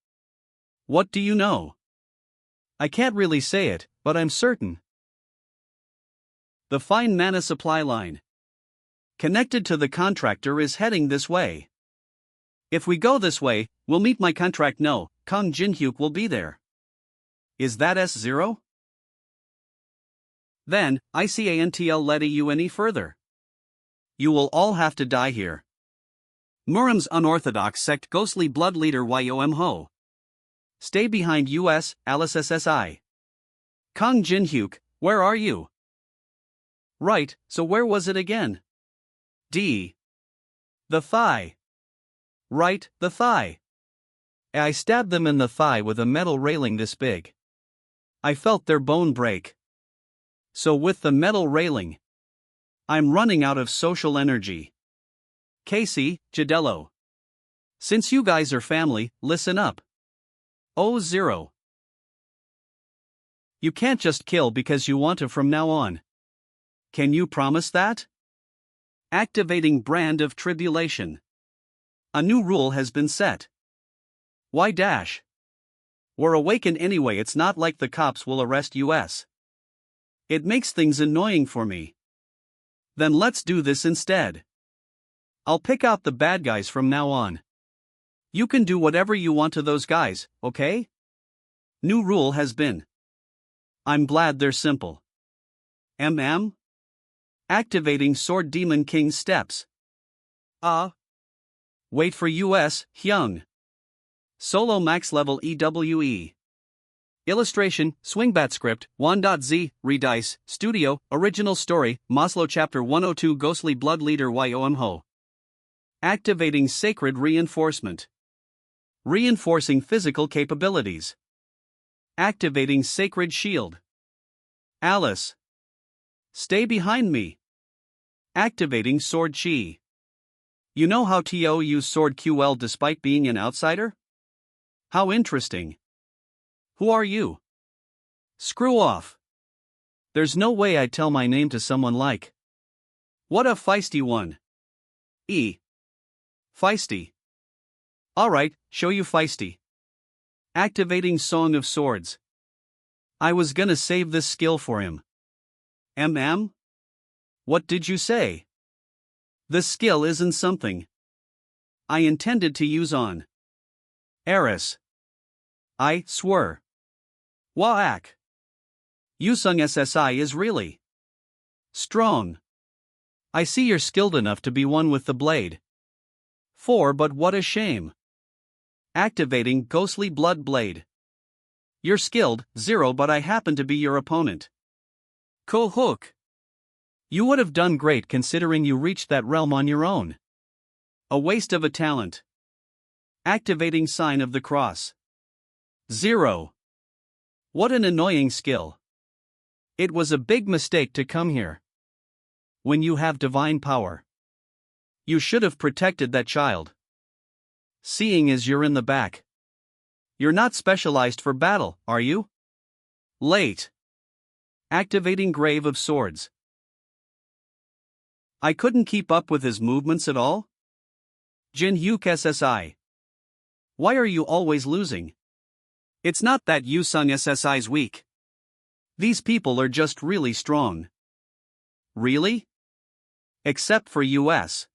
What do you know? I can't really say it, but I'm certain. The fine mana supply line connected to the contractor is heading this way. If we go this way, we'll meet my contract. No, Kong Jinhyuk will be there. Is that S0? Then, ICANTL let you any further. You will all have to die here. Muram's unorthodox sect ghostly blood leader YOM Ho. Stay behind US, Alice SSI. Kong Jinhyuk, where are you? Right, so where was it again? D. The thigh. Right, the thigh. I stabbed them in the thigh with a metal railing this big. I felt their bone break. So with the metal railing, I'm running out of social energy. Casey, Jadello. Since you guys are family, listen up. 0. You can't just kill because you want to from now on. Can you promise that? Activating Brand of Tribulation. A new rule has been set. Why dash? We're awakened anyway, it's not like the cops will arrest us. It makes things annoying for me. Then let's do this instead. I'll pick out the bad guys from now on. You can do whatever you want to those guys, okay? New rule has been. I'm glad they're simple. Activating Sword Demon King steps. Wait for US, Hyung. Solo max level EWE. Illustration, Swingbat script, 1.z, Redice, Studio, Original Story, Maslow Chapter 102 Ghostly Blood Leader YOM Ho. Activating Sacred Reinforcement. Reinforcing physical capabilities. Activating Sacred Shield. Alice. Stay behind me. Activating Sword Chi. You know how to use Sword QL despite being an outsider? How interesting. Who are you? Screw off. There's no way I'd tell my name to someone like. What a feisty one. Feisty. Alright, show you feisty. Activating Song of Swords. I was gonna save this skill for him. What did you say? This skill isn't something I intended to use on Eris. I swear. Waak. Yusung SSI is really strong. I see you're skilled enough to be one with the blade. 4 But what a shame. Activating Ghostly Blood Blade. You're skilled, 0 but I happen to be your opponent. Ko-hook. You would have done great considering you reached that realm on your own. A waste of a talent. Activating Sign of the Cross. 0. What an annoying skill. It was a big mistake to come here. When you have divine power, you should have protected that child. Seeing as you're in the back, you're not specialized for battle, are you? Late. Activating Grave of Swords. I couldn't keep up with his movements at all? Jin Hyuk SSI. Why are you always losing? It's not that Yusung SSI's weak. These people are just really strong. Really? Except for US.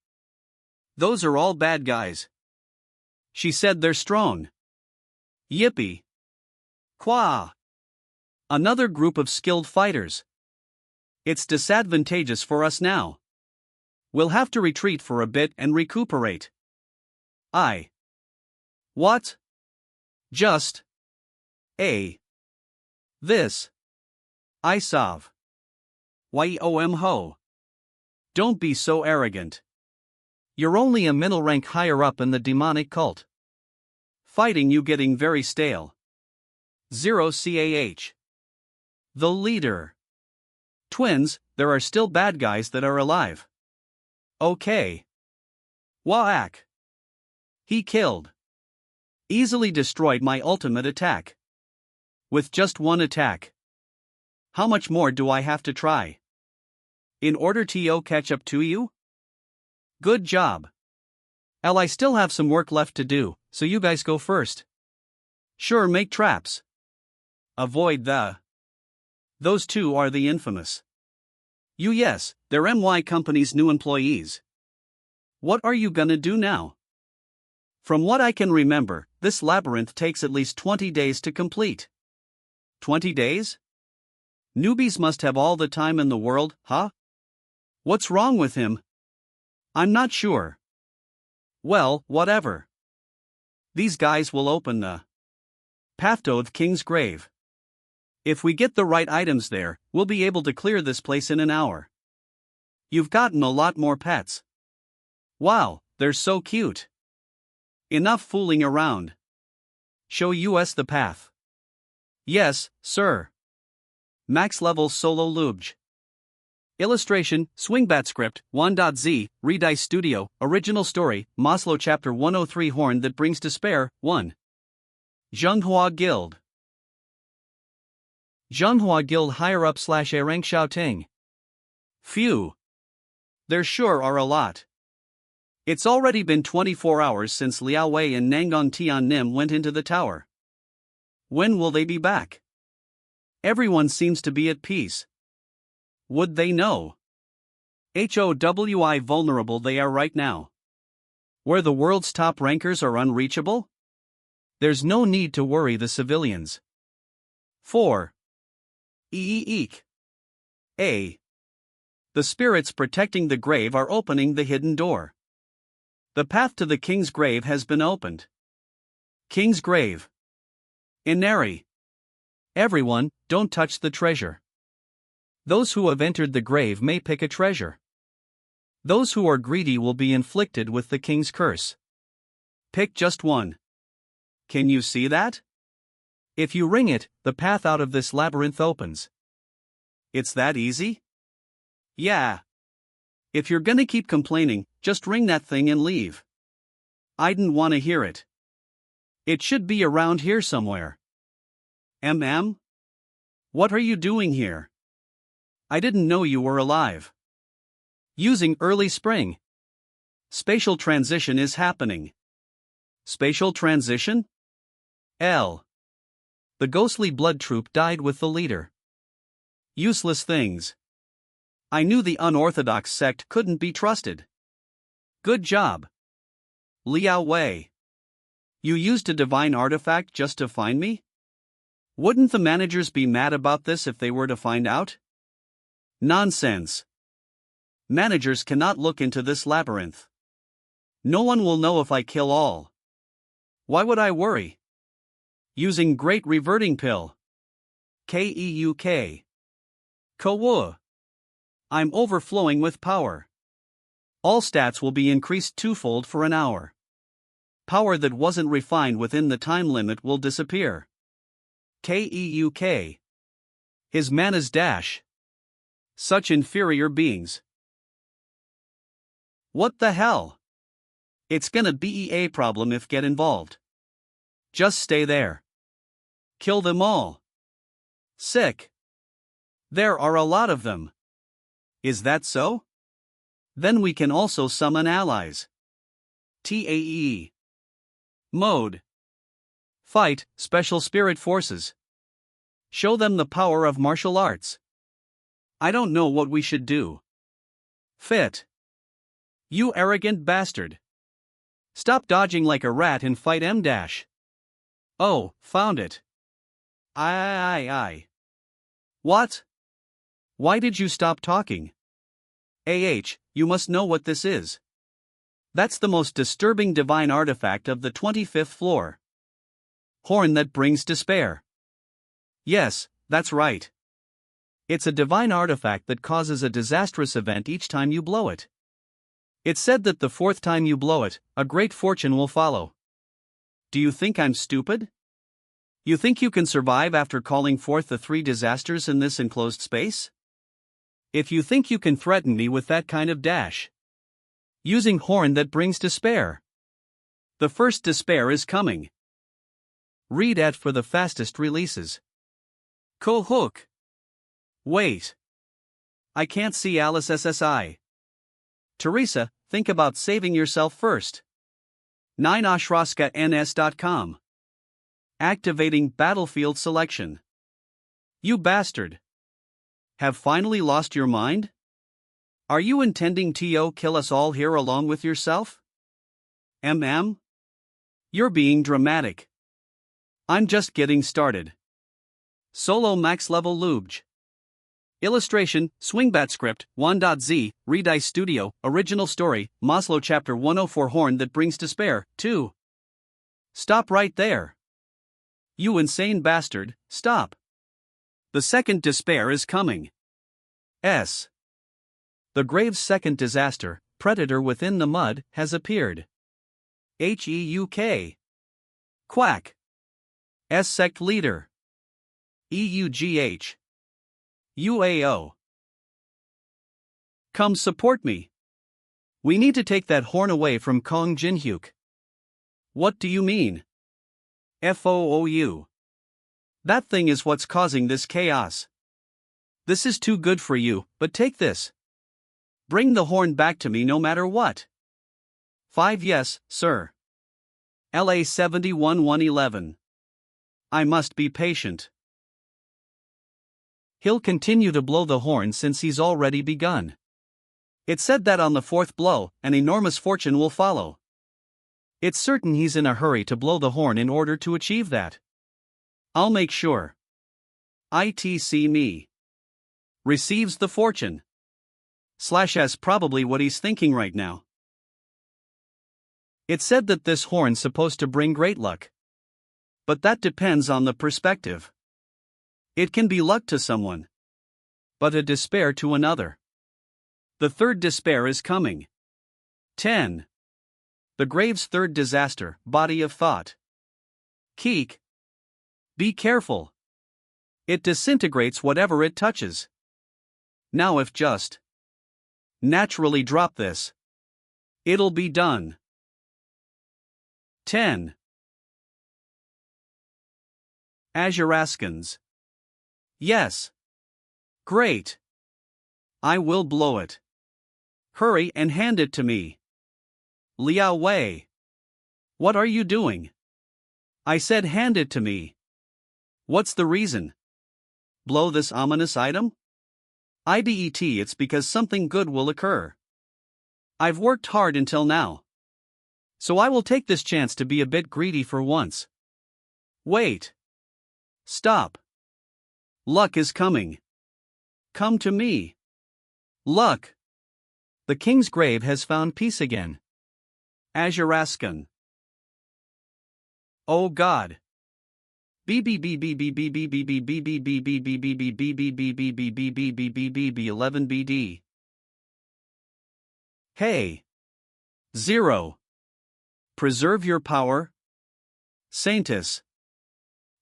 Those are all bad guys. She said they're strong. Yippee. Qua. Another group of skilled fighters. It's disadvantageous for us now. We'll have to retreat for a bit and recuperate. What? Just. This. Isav. Yom ho. Don't be so arrogant. You're only a middle rank higher up in the demonic cult. Fighting you getting very stale. 0 CAH. The leader. Twins, there are still bad guys that are alive. Okay. Waak. He killed. Easily destroyed my ultimate attack. With just one attack. How much more do I have to try? In order to catch up to you? Good job. I still have some work left to do, so you guys go first. Sure, make traps. Avoid Those two are the infamous. Yes, they're MY Company's new employees. What are you gonna do now? From what I can remember, this labyrinth takes at least 20 days to complete. 20 days? Newbies must have all the time in the world, huh? What's wrong with him? I'm not sure. Well, whatever. These guys will open the path to the King's Grave. If we get the right items there, we'll be able to clear this place in an hour. You've gotten a lot more pets. Wow, they're so cute. Enough fooling around. Show us the path. Yes, sir. Max level solo lubj. Illustration, Swingbat script, 1.z, Redice Studio, original story, Maslow Chapter 103 Horn that brings despair, 1. Zhenghua Guild. Zhenghua Guild higher up / A rank Xiaoting. Phew. There sure are a lot. It's already been 24 hours since Liao Wei and Nangang Tian Nim went into the tower. When will they be back? Everyone seems to be at peace. Would they know? How vulnerable they are right now. Where the world's top rankers are unreachable? There's no need to worry the civilians. 4. Eek. The spirits protecting the grave are opening the hidden door. The path to the King's Grave has been opened. King's Grave. Inari. Everyone, don't touch the treasure. Those who have entered the grave may pick a treasure. Those who are greedy will be inflicted with the king's curse. Pick just one. Can you see that? If you ring it, the path out of this labyrinth opens. It's that easy? Yeah. If you're gonna keep complaining, just ring that thing and leave. I didn't want to hear it. It should be around here somewhere. What are you doing here? I didn't know you were alive. Using early spring. Spatial transition is happening. Spatial transition? The ghostly blood troop died with the leader. Useless things. I knew the unorthodox sect couldn't be trusted. Good job. Liao Wei. You used a divine artifact just to find me? Wouldn't the managers be mad about this if they were to find out? Nonsense. Managers cannot look into this labyrinth. No one will know if I kill all. Why would I worry? Using Great Reverting Pill. Keuk. Kowo. I'm overflowing with power. All stats will be increased twofold for an hour. Power that wasn't refined within the time limit will disappear. Keuk. His mana's dash. Such inferior beings. What the hell? It's gonna be a problem if get involved. Just stay there. Kill them all. Sick. There are a lot of them. Is that so? Then we can also summon allies. TAE. Mode. Fight, Special Spirit Forces. Show them the power of martial arts. I don't know what we should do. Fit. You arrogant bastard. Stop dodging like a rat and fight M-. Oh, found it. I. What? Why did you stop talking? You must know what this is. That's the most disturbing divine artifact of the 25th floor. Horn that brings despair. Yes, that's right. It's a divine artifact that causes a disastrous event each time you blow it. It's said that the fourth time you blow it, a great fortune will follow. Do you think I'm stupid? You think you can survive after calling forth the 3 disasters in this enclosed space? If you think you can threaten me with that kind of dash. Using horn that brings despair. The first despair is coming. Read at for the fastest releases. Hook. Wait. I can't see Alice SSI. Teresa, think about saving yourself first. 9ashraskaNS.com. Activating battlefield selection. You bastard. Have finally lost your mind? Are you intending to kill us all here along with yourself? You're being dramatic. I'm just getting started. Solo max level Lubj. Illustration, Swingbat script, 1.z, Redice Studio, original story, Maslow chapter 104 Horn that brings despair, 2. Stop right there. You insane bastard, stop. The second despair is coming. S. The Grave's second disaster, Predator Within the Mud, has appeared. Heuk. Quack. S sect leader. EUGH. UAO. Come support me. We need to take that horn away from Kong Jinhyuk. What do you mean? FOOU. That thing is what's causing this chaos. This is too good for you, but take this. Bring the horn back to me no matter what. 5 Yes, sir. LA 71-111. I must be patient. He'll continue to blow the horn since he's already begun. It's said that on the 4th blow, an enormous fortune will follow. It's certain he's in a hurry to blow the horn in order to achieve that. I'll make sure. ITC me. Receives the fortune. /S probably what he's thinking right now. It's said that this horn's supposed to bring great luck. But that depends on the perspective. It can be luck to someone, but a despair to another. The third despair is coming. 10. The Grave's third disaster, body of thought. Keek. Be careful. It disintegrates whatever it touches. Now if just naturally drop this, it'll be done. 10. Azuraskans. Yes. Great. I will blow it. Hurry and hand it to me. Liao Wei. What are you doing? I said hand it to me. What's the reason? Blow this ominous item? It's because something good will occur. I've worked hard until now. So I will take this chance to be a bit greedy for once. Wait. Stop. Luck is coming. Come to me. Luck. The king's grave has found peace again. Azuraskan. Oh God. 11 BD. Hey. 0. Preserve your power. Saintus.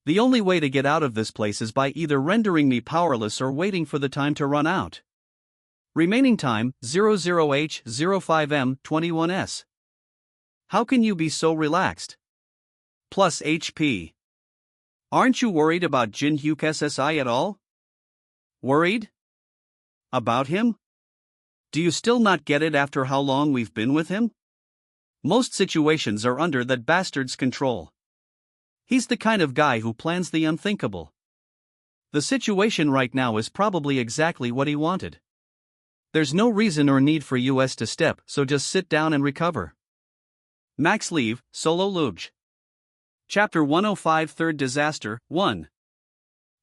The only way to get out of this place is by either rendering me powerless or waiting for the time to run out. Remaining time 00H05M21S. How can you be so relaxed? Plus HP. Aren't you worried about Jin-hyuk SSI at all? Worried? About him? Do you still not get it after how long we've been with him? Most situations are under that bastard's control. He's the kind of guy who plans the unthinkable. The situation right now is probably exactly what he wanted. There's no reason or need for us to step, so just sit down and recover. Max Leave, Solo Luge. Chapter 105 Third Disaster, 1.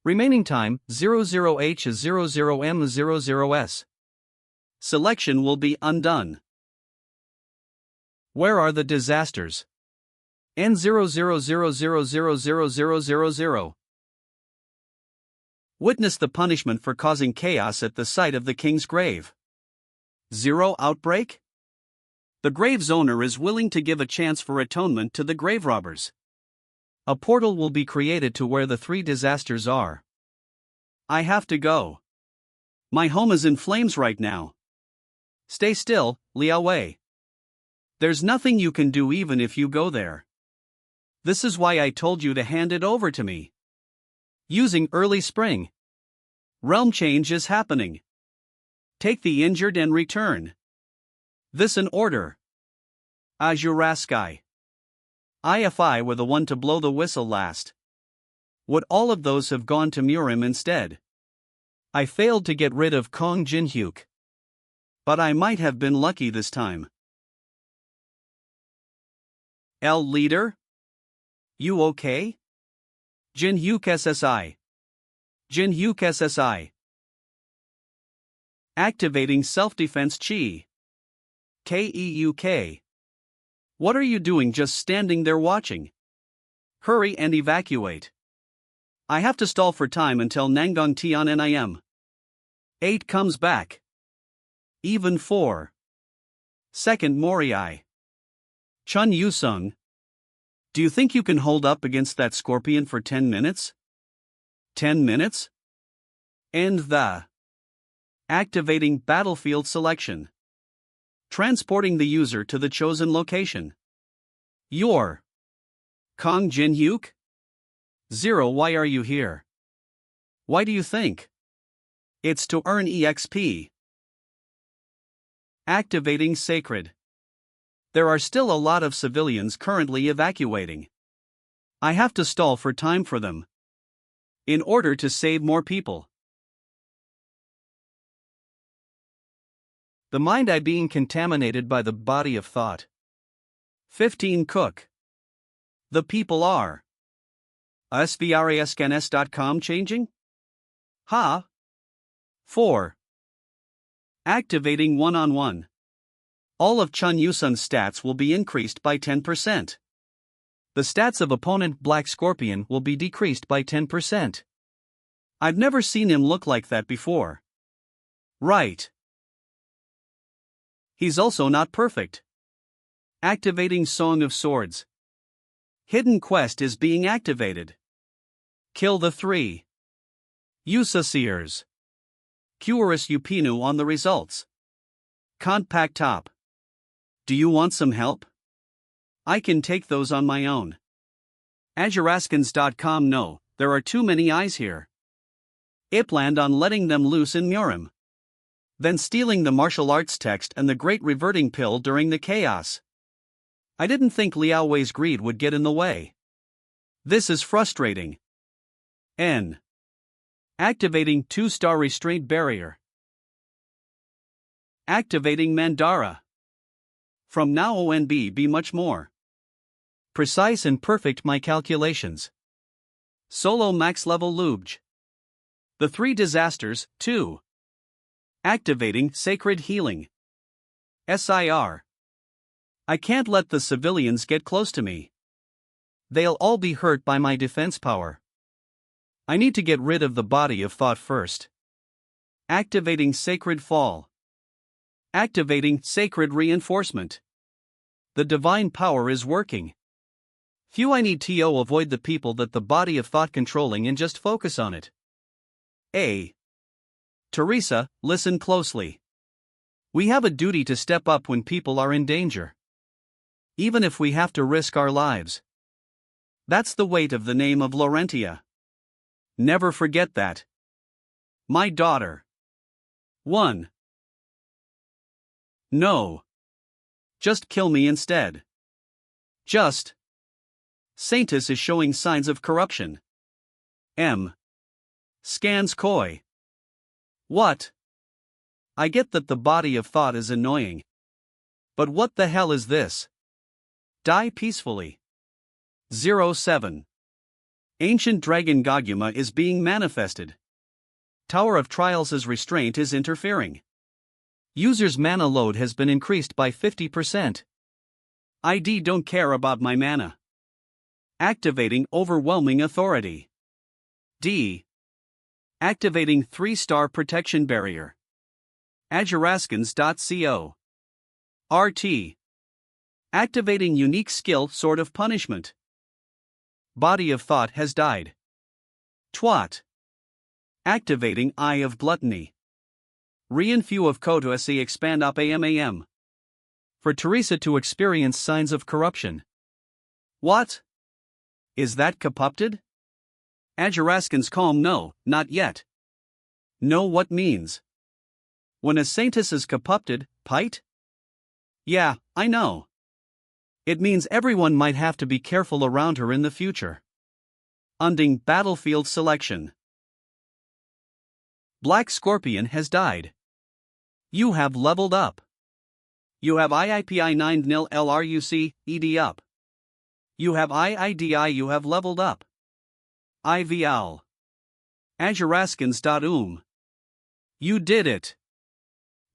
Remaining time, 00H00M00S. Selection will be undone. Where are the disasters? N00000000. Witness the punishment for causing chaos at the site of the king's grave. 0 outbreak? The grave's owner is willing to give a chance for atonement to the grave robbers. A portal will be created to where the 3 disasters are. I have to go. My home is in flames right now. Stay still, Liao Wei. There's nothing you can do even if you go there. This is why I told you to hand it over to me. Using early spring. Realm change is happening. Take the injured and return. This an order. Azuraskai. If I were the one to blow the whistle last, would all of those have gone to Murim instead? I failed to get rid of Kong Jin-hyuk. But I might have been lucky this time. L leader? You okay? Jin-hyuk SSI. Jin-hyuk SSI. Activating self-defense chi. KEUK. What are you doing just standing there watching? Hurry and evacuate. I have to stall for time until Nangang Tian NIM. 8 comes back. Even 4. Second Moriai. Chun Yusung. Do you think you can hold up against that scorpion for 10 minutes? 10 minutes? End the. Activating battlefield selection. Transporting the user to the chosen location. Your. Kong Jin-hyuk? 0 Why are you here? Why do you think? It's to earn EXP. Activating sacred. There are still a lot of civilians currently evacuating. I have to stall for time for them. In order to save more people. The mind I being contaminated by the body of thought. 15 Cook. The people are. SVRASCANS.com changing? Ha. 4. Activating one-on-one. All of Chun Yusun's stats will be increased by 10%. The stats of opponent Black Scorpion will be decreased by 10%. I've never seen him look like that before. Right. He's also not perfect. Activating Song of Swords. Hidden Quest is being activated. Kill the 3. Usasiers. Curus Upinu on the results. Compact Top. Do you want some help? I can take those on my own. Azuraskans.com. No, there are too many eyes here. I planned on letting them loose in Murim. Then stealing the martial arts text and the great reverting pill during the chaos. I didn't think Liao Wei's greed would get in the way. This is frustrating. N. Activating 2-star restraint barrier. Activating Mandara. From now on be much more precise and perfect my calculations. Solo max level Lubj. The 3 disasters, 2. Activating sacred healing. SIR. I can't let the civilians get close to me. They'll all be hurt by my defense power. I need to get rid of the body of thought first. Activating sacred fall. Activating sacred reinforcement. The divine power is working. Few I need to avoid the people that the body of thought controlling and just focus on it. A. Teresa, listen closely. We have a duty to step up when people are in danger. Even if we have to risk our lives. That's the weight of the name of Laurentia. Never forget that. My daughter. 1. No. Just kill me instead. Just. Saintus is showing signs of corruption. M. Scans coy. What? I get that the body of thought is annoying. But what the hell is this? Die peacefully. 07. Ancient dragon Goguma is being manifested. Tower of Trials' restraint is interfering. User's mana load has been increased by 50%. ID don't care about my mana. Activating overwhelming authority. D. Activating 3-star protection barrier. Ajaraskans.co. RT. Activating unique skill Sword of Punishment. Body of Thought has died. Twat. Activating Eye of Gluttony. Reinfew of Kotosi expand up AMAM. For Teresa to experience signs of corruption. What? Is that corrupted? Ajaraskans calm no, not yet. Know what means? When a saintess is corrupted, pite? Yeah, I know. It means everyone might have to be careful around her in the future. Unding battlefield selection. Black Scorpion has died. You have leveled up. You have IIPI 9 nil LRUC, ED up. You have IIDI, you have leveled up. IVL. Ajaraskans.um. You did it.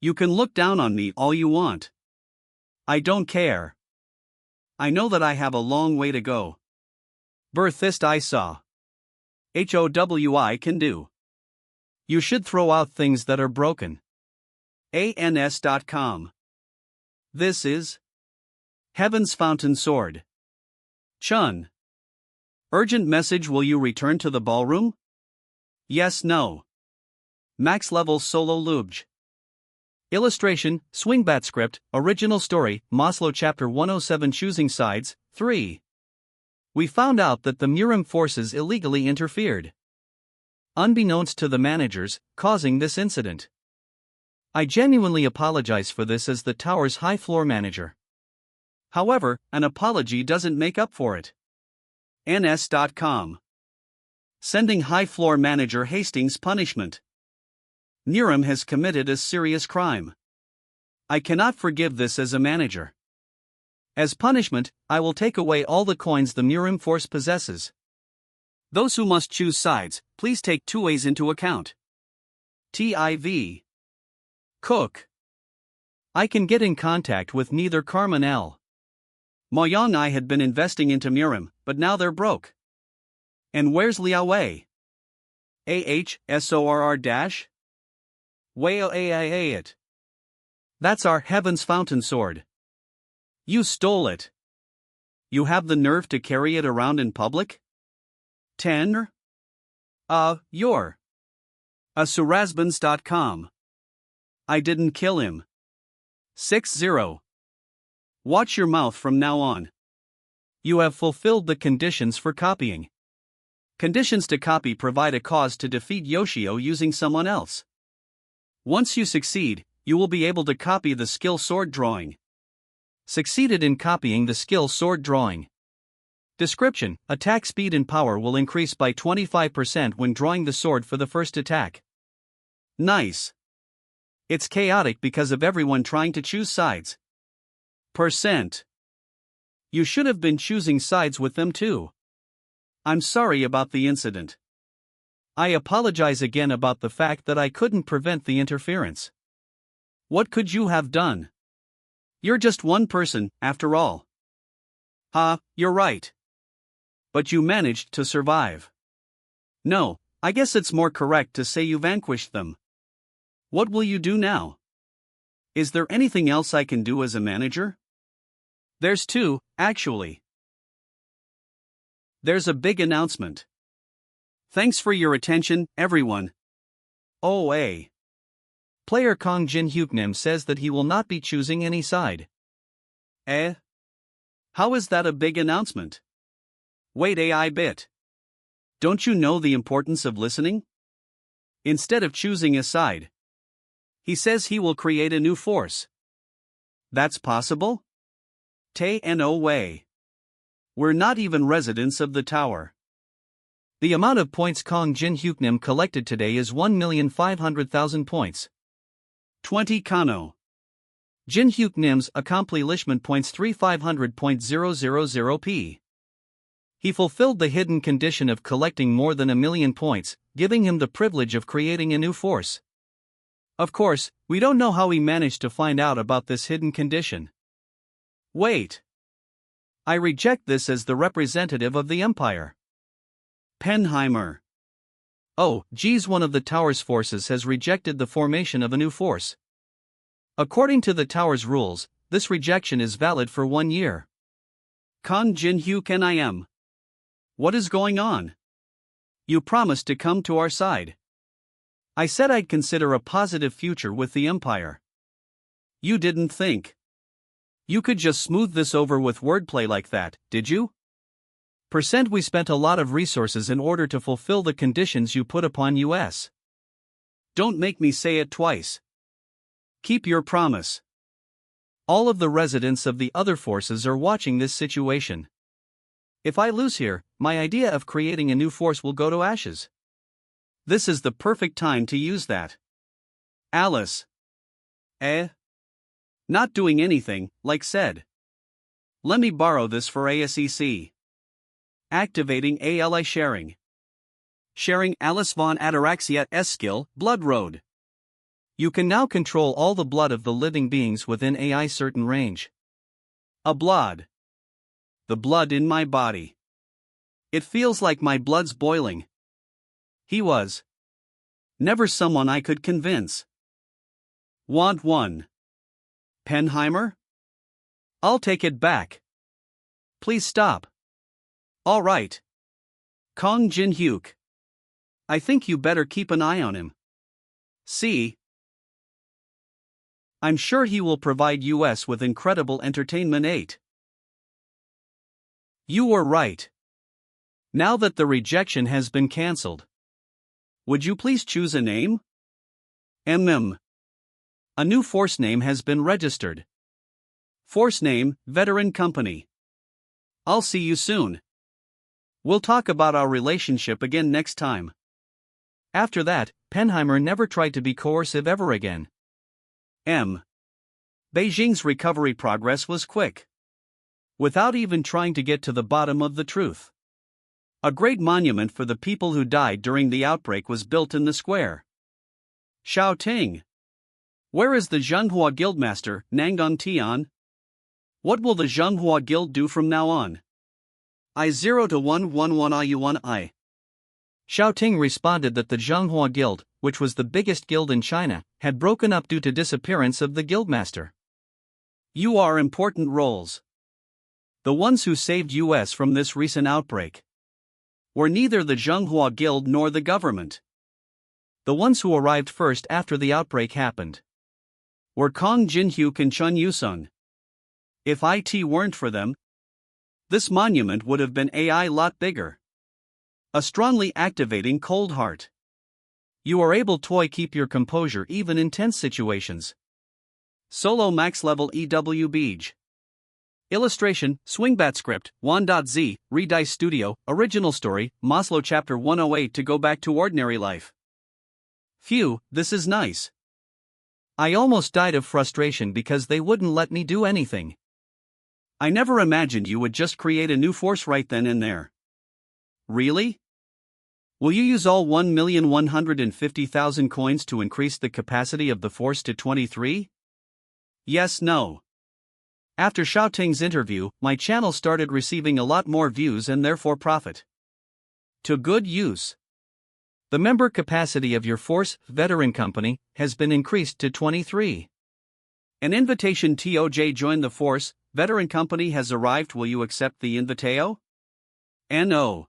You can look down on me all you want. I don't care. I know that I have a long way to go. Birthist I saw. HOWI can do. You should throw out things that are broken. ANS.com. This is Heaven's Fountain Sword. Chun. Urgent message: will you return to the ballroom? Yes, no. Max level solo Lubj. Illustration, Swingbat script, original story, Maslow chapter 107 choosing sides, 3. We found out that the Murim forces illegally interfered. Unbeknownst to the managers, causing this incident. I genuinely apologize for this as the tower's high floor manager. However, an apology doesn't make up for it. NS.com. Sending high floor manager Hastings punishment. Murim has committed a serious crime. I cannot forgive this as a manager. As punishment, I will take away all the coins the Murim force possesses. Those who must choose sides, please take 2 ways into account. TIV. Cook. I can get in contact with neither Carmen L. Moyang I had been investing into Murim, but now they're broke. And where's Liao Wei? AHSORR- Wei it. That's our Heaven's Fountain sword. You stole it. You have the nerve to carry it around in public? 10. You're. Surazbans.com. I didn't kill him. 60. Watch your mouth from now on. You have fulfilled the conditions for copying. Conditions to copy provide a cause to defeat Yoshio using someone else. Once you succeed, you will be able to copy the skill sword drawing. Succeeded in copying the skill sword drawing. Description: attack speed and power will increase by 25% when drawing the sword for the first attack. Nice. It's chaotic because of everyone trying to choose sides. Percent. You should have been choosing sides with them too. I'm sorry about the incident. I apologize again about the fact that I couldn't prevent the interference. What could you have done? You're just one person, after all. You're right. But you managed to survive. No, I guess it's more correct to say you vanquished them. What will you do now? Is there anything else I can do as a manager? There's two, actually. There's a big announcement. Thanks for your attention, everyone. Player Kong Jin Hyuknim says that he will not be choosing any side. How is that a big announcement? Wait a bit. Don't you know the importance of listening? Instead of choosing a side, he says he will create a new force. That's possible? No way. We're not even residents of the tower. The amount of points Kong Jin Hyuknim collected today is 1,500,000 points. 20 Kano. Jin Hyuknim's accomplishment points 3500.000p. He fulfilled the hidden condition of collecting more than 1 million points, giving him the privilege of creating a new force. Of course, we don't know how he managed to find out about this hidden condition. Wait. I reject this as the representative of the Empire. Penheimer. Oh, geez, one of the tower's forces has rejected the formation of a new force. According to the tower's rules, this rejection is valid for 1 year. Kong Jin Hyuk. What is going on? You promised to come to our side. I said I'd consider a positive future with the Empire. You didn't think you could just smooth this over with wordplay like that, did you? We spent a lot of resources in order to fulfill the conditions you put upon us. Don't make me say it twice. Keep your promise. All of the residents of the other forces are watching this situation. If I lose here, my idea of creating a new force will go to ashes. This is the perfect time to use that. Alice. Not doing anything, like said. Let me borrow this for ASEC. Activating ALI sharing. Sharing Alice von Ataraxia S skill, Blood Road. You can now control all the blood of the living beings within AI certain range. A blood. The blood in my body. It feels like my blood's boiling. He was never someone I could convince. Want one? Penheimer? I'll take it back. Please stop. All right. Kong Jin Hyuk. I think you better keep an eye on him. See? I'm sure he will provide us with incredible entertainment. 8. You were right. Now that the rejection has been cancelled, would you please choose a name? A new force name has been registered. Force name, Veteran Company. I'll see you soon. We'll talk about our relationship again next time. After that, Penheimer never tried to be coercive ever again. Beijing's recovery progress was quick. Without even trying to get to the bottom of the truth. A great monument for the people who died during the outbreak was built in the square. Xiaoting. Where is the Zhenghua Guildmaster, Nangon Tian? What will the Zhenghua Guild do from now on? I0 to 111 I. Xiaoting responded that the Zhenghua Guild, which was the biggest guild in China, had broken up due to disappearance of the guildmaster. You are important roles. The ones who saved us from this recent outbreak were neither the Zhenghua Guild nor the government. The ones who arrived first after the outbreak happened were Kong Jin Hyuk and Chun Yusung. If it weren't for them, this monument would have been a lot bigger. A strongly activating cold heart. You are able to keep your composure even in tense situations. Solo max level EW Beej. Illustration, Swingbat script, Wan.z, Redice Studio, original story, Maslow chapter 108 to go back to ordinary life. Phew, this is nice. I almost died of frustration because they wouldn't let me do anything. I never imagined you would just create a new force right then and there. Really? Will you use all 1,150,000 coins to increase the capacity of the force to 23? Yes, no. After Xiaoting's interview, my channel started receiving a lot more views and therefore profit. To good use. The member capacity of your Force Veteran Company has been increased to 23. An invitation to join the Force Veteran Company has arrived. Will you accept the inviteo? No.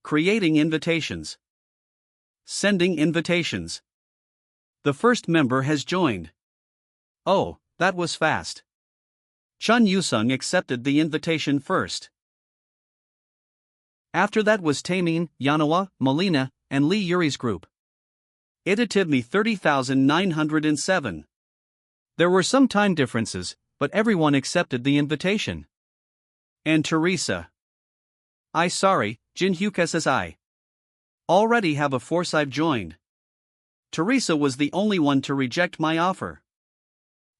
Creating invitations. Sending invitations. The first member has joined. Oh, that was fast. Chun Yusung accepted the invitation first. After that was Taemin, Yanawa, Molina, and Lee Yuri's group. It took me 30,907. There were some time differences, but everyone accepted the invitation. And Teresa. Sorry, Jinhyuk says I already have a force I've joined. Teresa was the only one to reject my offer.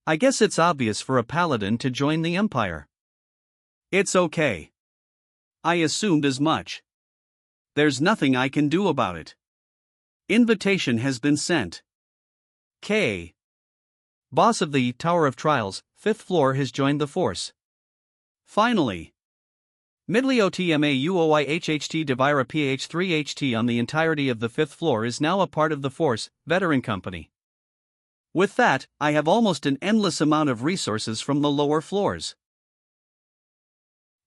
I guess it's obvious for a paladin to join the Empire. It's okay. I assumed as much. There's nothing I can do about it. Invitation has been sent. K. Boss of the Tower of Trials, 5th floor has joined the force. Finally. Midlio TMAUOIHHT Devira PH3HT on the entirety of the 5th floor is now a part of the Force Veteran Company. With that, I have almost an endless amount of resources from the lower floors.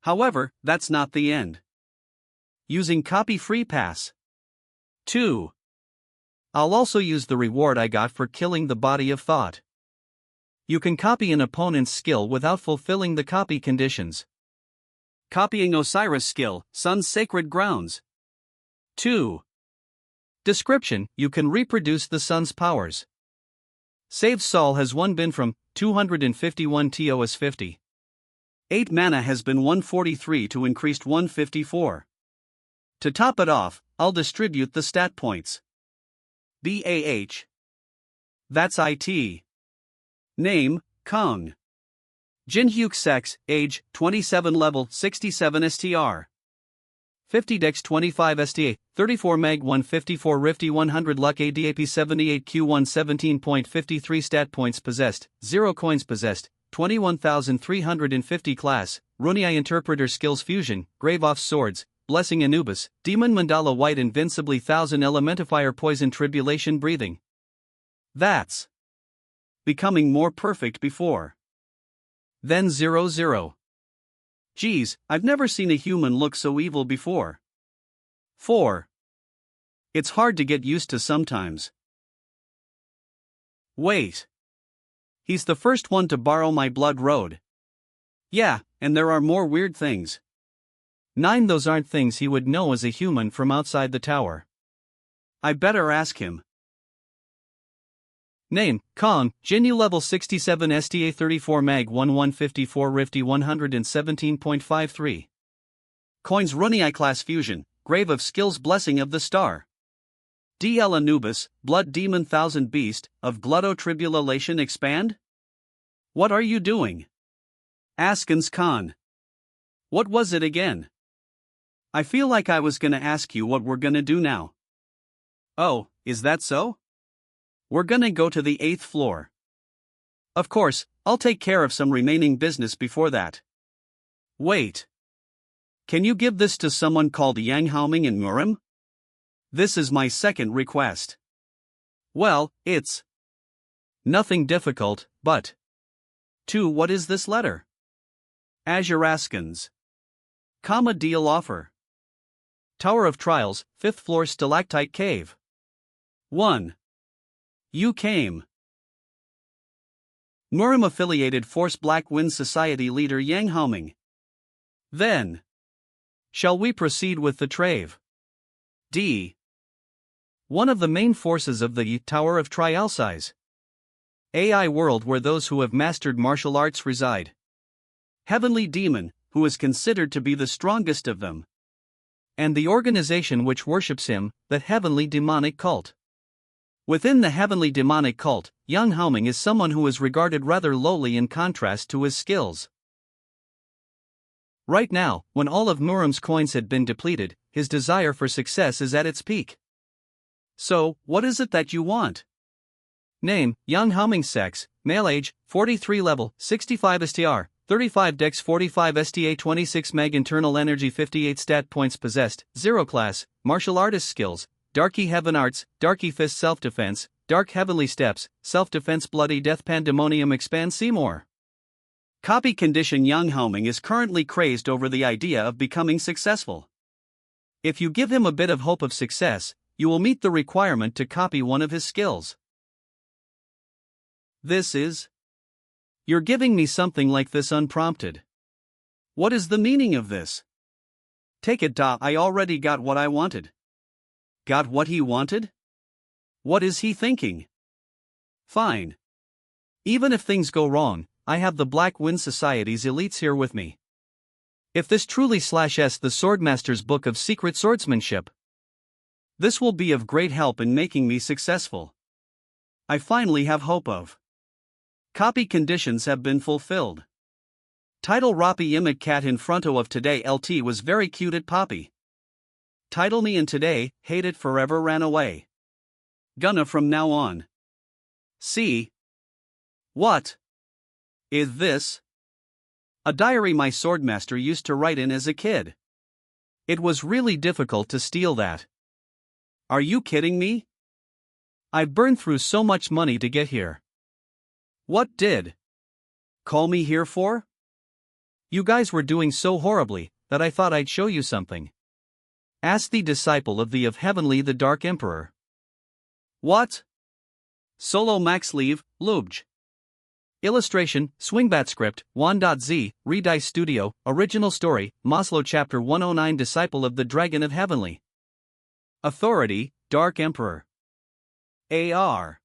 However, that's not the end. Using Copy Free Pass. 2. I'll also use the reward I got for killing the body of thought. You can copy an opponent's skill without fulfilling the copy conditions. Copying Osiris skill, Sun's Sacred Grounds. 2. Description: you can reproduce the sun's powers. Saved Sol has 1 been from 251 TOS 50. 8 mana has been 143 to increased 154. To top it off, I'll distribute the stat points. BAH. That's IT. Name, Kong. Jinhyuk sex, age, 27 level, 67 STR. 50 dex 25 STA, 34 meg 154 Rifty 100 luck ADAP 78 Q1 17.53 stat points possessed, 0 coins possessed, 21,350 class, Runii Interpreter skills fusion, Grave off swords, Blessing Anubis, Demon Mandala white invincibly 1000 Elementifier poison tribulation breathing. That's becoming more perfect before. Then 0. Geez, I've never seen a human look so evil before. 4. It's hard to get used to sometimes. Wait. He's the first one to borrow my blood road. Yeah, and there are more weird things. 9. Those aren't things he would know as a human from outside the tower. I better ask him. Name, Kong, Jinyu level 67 STA 34 mag 1154 Rifty 117.53. Coins Runii class fusion, Grave of Skills Blessing of the Star. DL Anubis, Blood Demon 1000 Beast, of Glutto Tribulation expand? What are you doing? Askins Khan. What was it again? I feel like I was gonna ask you what we're gonna do now. Oh, is that so? We're gonna go to the 8th floor. Of course, I'll take care of some remaining business before that. Wait. Can you give this to someone called Yang Haoming in Murim? This is my second request. Well, it's nothing difficult, but 2. What is this letter? Azure Askins. Comma deal offer. Tower of Trials, 5th floor stalactite cave. 1. You came. Murim affiliated Force Black Wind Society leader Yang Haoming. Then. Shall we proceed with the trave? D. One of the main forces of the Tower of Trialsize. AI world where those who have mastered martial arts reside. Heavenly Demon, who is considered to be the strongest of them. And the organization which worships him, the Heavenly Demonic Cult. Within the Heavenly Demonic Cult, Yang Haoming is someone who is regarded rather lowly in contrast to his skills. Right now, when all of Muram's coins had been depleted, his desire for success is at its peak. So, what is it that you want? Name, Young Humming. Sex, male. Age, 43. Level, 65 STR, 35 Dex, 45 STA, 26 Meg. Internal energy, 58 Stat points. Possessed, 0 Class, martial artist skills, Darky Heaven Arts, Darky Fist. Self-defense, Dark Heavenly Steps, Self-defense. Bloody Death. Pandemonium. Expand. See more. Copy condition. Young Homing is currently crazed over the idea of becoming successful. If you give him a bit of hope of success, you will meet the requirement to copy one of his skills. This is. You're giving me something like this unprompted. What is the meaning of this? Take it. I already got what I wanted. Got what he wanted? What is he thinking? Fine. Even if things go wrong, I have the Black Wind Society's elites here with me. If this truly / the Swordmaster's Book of Secret Swordsmanship, this will be of great help in making me successful. I finally have hope of. Copy conditions have been fulfilled. Title Roppy Image Cat in fronto of today. LT was very cute at Poppy. Title me in today, hate it forever ran away. Gonna from now on. See? What? Is this? A diary my swordmaster used to write in as a kid. It was really difficult to steal that. Are you kidding me? I've burned through so much money to get here. What did? Call me here for? You guys were doing so horribly, that I thought I'd show you something. Ask the disciple of Heavenly the Dark Emperor. What? Solo Max Leave, Lubj. Illustration, Swingbat Script, Wan.z, Redice Studio, Original Story, Maslow Chapter 109 Disciple of the Dragon of Heavenly. Authority, Dark Emperor. AR.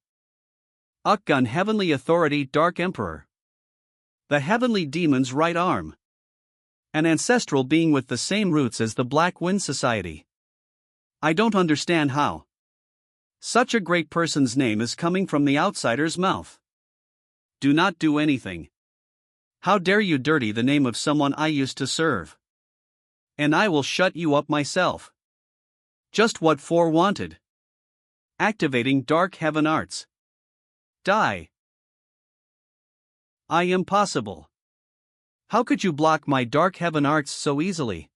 Ukgun Heavenly Authority Dark Emperor. The Heavenly Demon's right arm. An ancestral being with the same roots as the Black Wind Society. I don't understand how. Such a great person's name is coming from the outsider's mouth. Do not do anything. How dare you dirty the name of someone I used to serve? And I will shut you up myself. Just what for wanted. Activating Dark Heaven Arts. Die. I am possible. How could you block my Dark Heaven Arts so easily?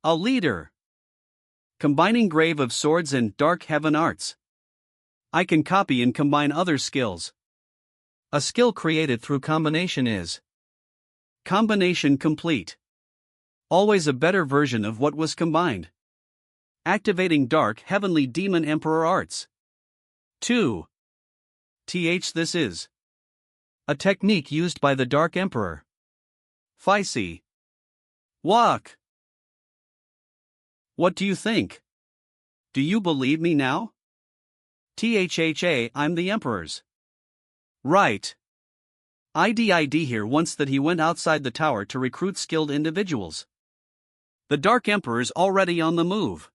A leader. Combining Grave of Swords and Dark Heaven Arts. I can copy and combine other skills. A skill created through combination is combination complete. Always a better version of what was combined. Activating Dark Heavenly Demon Emperor Arts. 2. This is a technique used by the Dark Emperor. Feisty. Walk. What do you think? Do you believe me now? I'm the Emperor's. Right. ID here once that he went outside the tower to recruit skilled individuals. The Dark Emperor's already on the move.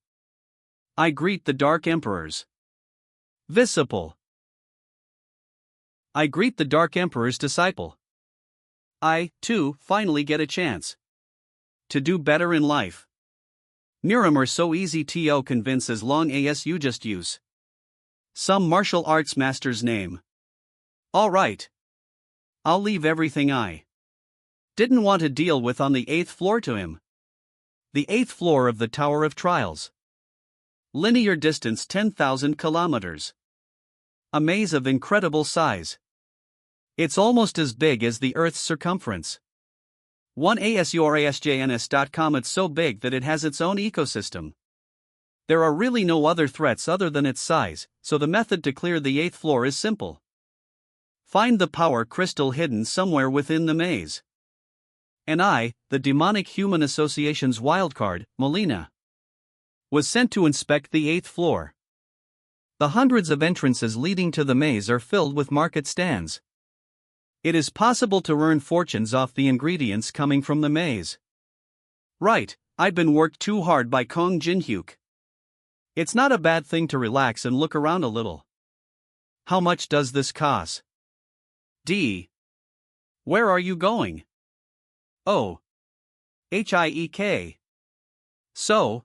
I greet the Dark Emperor's disciple. I greet the Dark Emperor's disciple. I, too, finally get a chance to do better in life. Miram are so easy to convince as long as you just use some martial arts master's name. Alright. I'll leave everything I didn't want to deal with on the 8th floor to him. The 8th floor of the Tower of Trials. Linear distance 10,000 kilometers. A maze of incredible size. It's almost as big as the Earth's circumference. 1ASURASJNS.com. It's so big that it has its own ecosystem. There are really no other threats other than its size, so the method to clear the 8th floor is simple. Find the power crystal hidden somewhere within the maze. And I, the Demonic Human Association's wildcard, Melina, was sent to inspect the 8th floor. The hundreds of entrances leading to the maze are filled with market stands. It is possible to earn fortunes off the ingredients coming from the maze. Right, I've been worked too hard by Kong Jinhyuk. It's not a bad thing to relax and look around a little. How much does this cost? D. Where are you going? Oh. HIEK. So,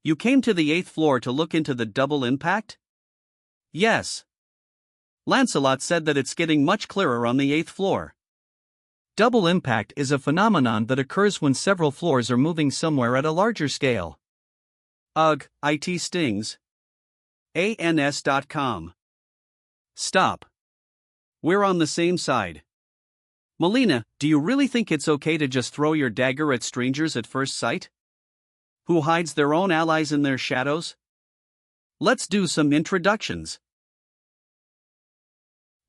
you came to the 8th floor to look into the double impact? Yes. Lancelot said that it's getting much clearer on the 8th floor. Double impact is a phenomenon that occurs when several floors are moving somewhere at a larger scale. Ugh, IT stings. ANS.com. Stop. We're on the same side. Melina, do you really think it's okay to just throw your dagger at strangers at first sight? Who hides their own allies in their shadows? Let's do some introductions.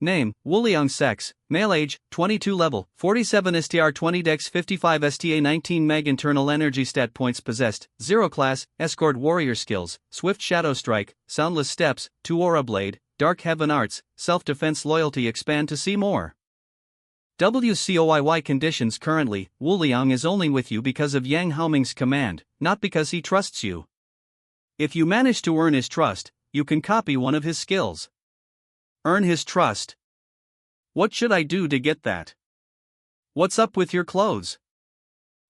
Name, Wuliang. Sex, male. Age, 22. Level, 47. STR 20. Dex 55. STA 19. Meg. Internal energy. Stat points possessed, 0. Class, Escort. Warrior skills, Swift Shadow Strike, Soundless Steps, 2. Aura Blade, Dark Heaven Arts, Self-Defense. Loyalty. Expand to see more. WCOIY conditions. Currently, Wuliang is only with you because of Yang Haoming's command, not because he trusts you. If you manage to earn his trust, you can copy one of his skills. Earn his trust. What should I do to get that? What's up with your clothes?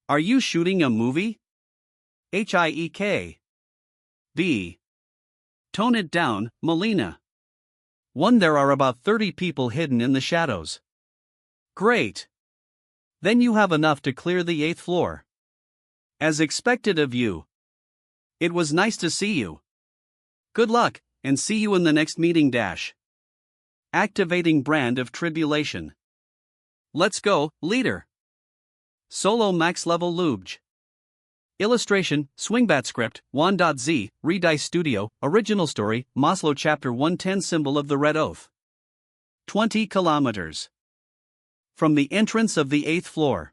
Are you shooting a movie? HIEK. B. Tone it down, Melina. 1. There are about 30 people hidden in the shadows. Great. Then you have enough to clear the 8th floor. As expected of you. It was nice to see you. Good luck, and see you in the next meeting. Activating Brand of Tribulation. Let's go, leader. Solo max level Lubj. Illustration, Swingbat script, Wan.z, Redice Studio, original story, Maslow Chapter 110. Symbol of the Red Oath. 20 kilometers. From the entrance of the 8th floor.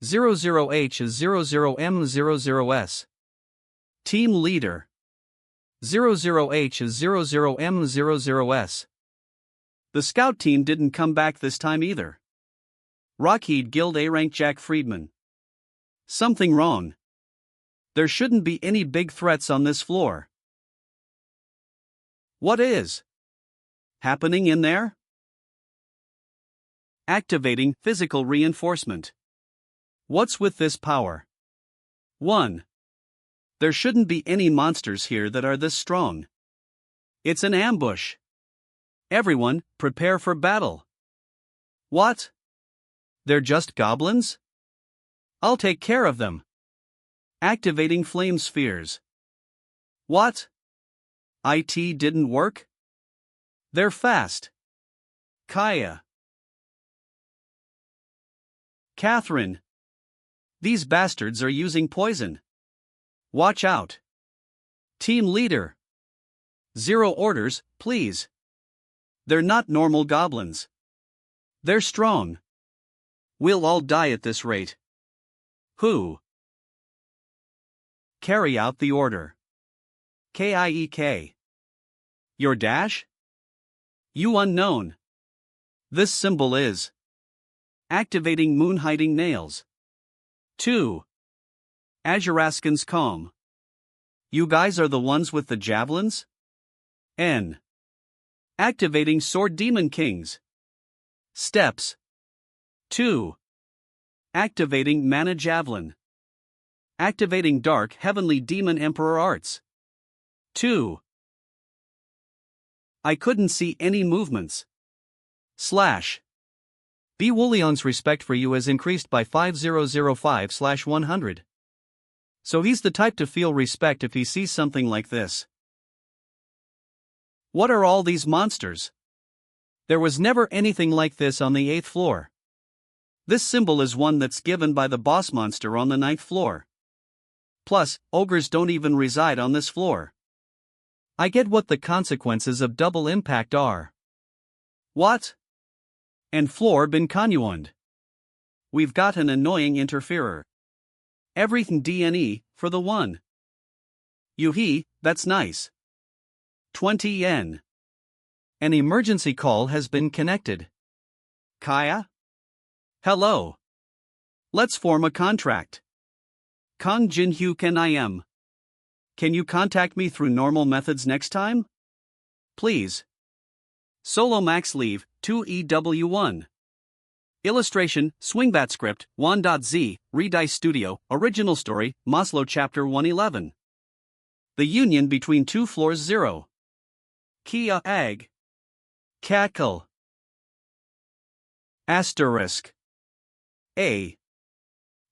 00H is 00M00S. Team leader. 00H is 00M00S. The scout team didn't come back this time either. Rockheed Guild A rank Jack Friedman. Something wrong. There shouldn't be any big threats on this floor. What is happening in there? Activating Physical Reinforcement. What's with this power? 1. There shouldn't be any monsters here that are this strong. It's an ambush. Everyone, prepare for battle. What? They're just goblins? I'll take care of them. Activating Flame Spheres. What? IT didn't work? They're fast. Kaya. Catherine. These bastards are using poison. Watch out. Team leader. 0 orders, please. They're not normal goblins. They're strong. We'll all die at this rate. Who? Carry out the order. KIEK. Your dash? You unknown. This symbol is activating Moon Hiding Nails. 2. Azuraskan's Calm. You guys are the ones with the javelins? N. Activating Sword Demon Kings. Steps. 2. Activating Mana Javelin. Activating Dark Heavenly Demon Emperor Arts. 2. I couldn't see any movements. Slash. B. Wuliang's respect for you has increased by 5005/100. So he's the type to feel respect if he sees something like this. What are all these monsters? There was never anything like this on the 8th floor. This symbol is one that's given by the boss monster on the 9th floor. Plus, ogres don't even reside on this floor. I get what the consequences of double impact are. What? And floor been conjuoned. We've got an annoying interferer. Everything DNE, for the 1. Yuhi, that's nice. 20 yen. An emergency call has been connected. Kaya? Hello. Let's form a contract. Kong Jinhyu Ken IM. Can you contact me through normal methods next time? Please. Solo max leave, 2EW1. Illustration, Swingbat script, Wan.z, Redice Studio, original story, Maslow Chapter 111. The union between two floors 0. Kia ag. Cackle. Asterisk. A.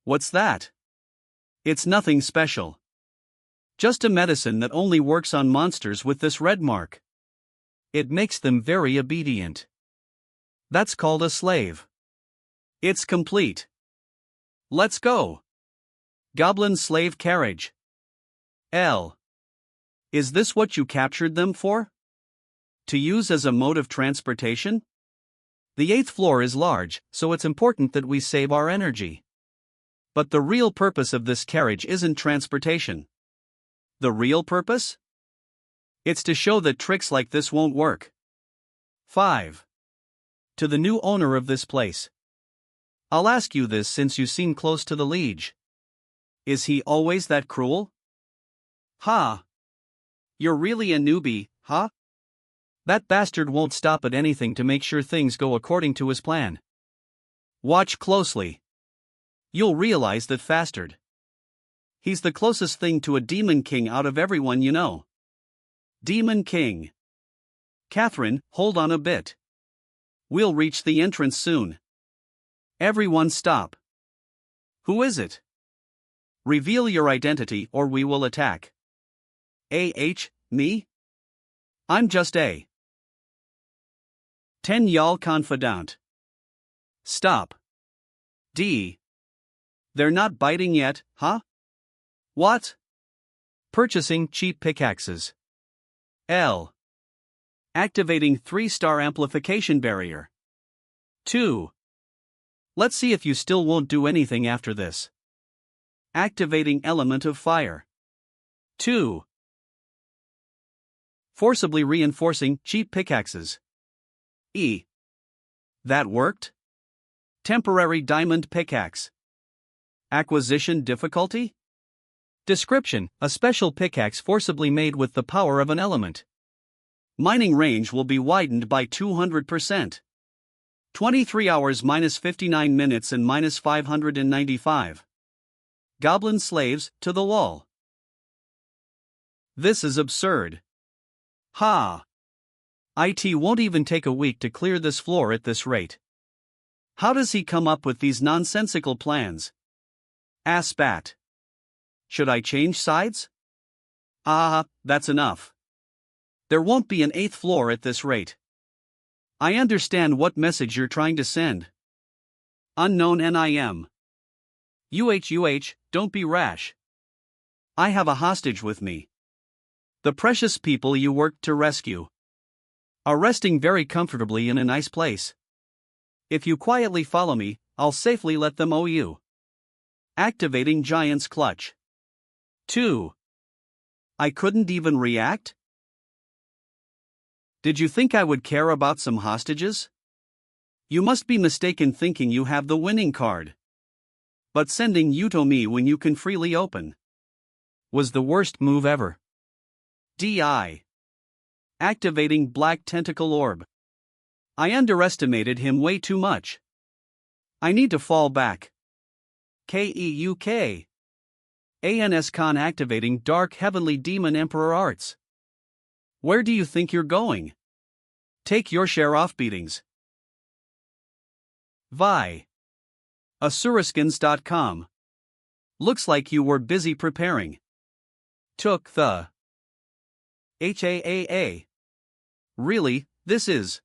What's that? It's nothing special. Just a medicine that only works on monsters with this red mark. It makes them very obedient. That's called a slave. It's complete. Let's go. Goblin slave carriage. L. Is this what you captured them for? To use as a mode of transportation? The 8th floor is large, so it's important that we save our energy. But the real purpose of this carriage isn't transportation. The real purpose? It's to show that tricks like this won't work. 5. To the new owner of this place. I'll ask you this since you seem close to the liege. Is he always that cruel? Ha! You're really a newbie, huh? That bastard won't stop at anything to make sure things go according to his plan. Watch closely. You'll realize that fastard. He's the closest thing to a demon king out of everyone you know. Demon King. Catherine, hold on a bit. We'll reach the entrance soon. Everyone stop. Who is it? Reveal your identity or we will attack. Me? I'm just a 10 y'all confidant. Stop. D. They're not biting yet, huh? What? Purchasing cheap pickaxes. L. Activating 3-star amplification barrier. 2. Let's see if you still won't do anything after this. Activating element of fire. 2. Forcibly reinforcing cheap pickaxes. E. That worked? Temporary diamond pickaxe. Acquisition difficulty? Description: a special pickaxe forcibly made with the power of an element. Mining range will be widened by 200%. 23 hours minus 59 minutes and minus 595. Goblin slaves, to the wall. This is absurd. Ha! IT won't even take a week to clear this floor at this rate. How does he come up with these nonsensical plans? Assbat. Should I change sides? That's enough. There won't be an 8th floor at this rate. I understand what message you're trying to send. Unknown NIM. Don't be rash. I have a hostage with me. The precious people you worked to rescue are resting very comfortably in a nice place. If you quietly follow me, I'll safely let them owe you. Activating Giant's Clutch. 2. I couldn't even react? Did you think I would care about some hostages? You must be mistaken thinking you have the winning card. But sending you to me when you can freely open was the worst move ever. DI. Activating Black Tentacle Orb. I underestimated him way too much. I need to fall back. KEUK. ANSCon activating Dark Heavenly Demon Emperor Arts. Where do you think you're going? Take your share off beatings. Vi. Asuraskins.com. Looks like you were busy preparing. Took the HAAA. Really, this is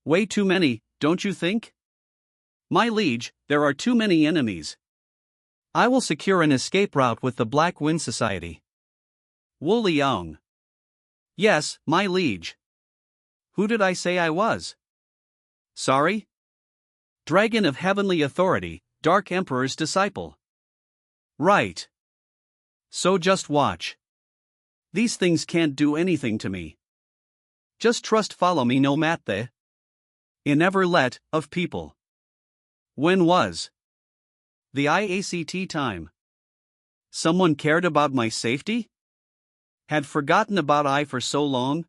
way too many, don't you think? My liege, there are too many enemies. I will secure an escape route with the Black Wind Society. Wu Liang. Yes, my liege. Who did I say I was? Sorry? Dragon of Heavenly Authority, Dark Emperor's disciple. Right. So just watch. These things can't do anything to me. Just follow me no matter. In ever let of people. When was the IACT time? Someone cared about my safety? Had forgotten about I for so long?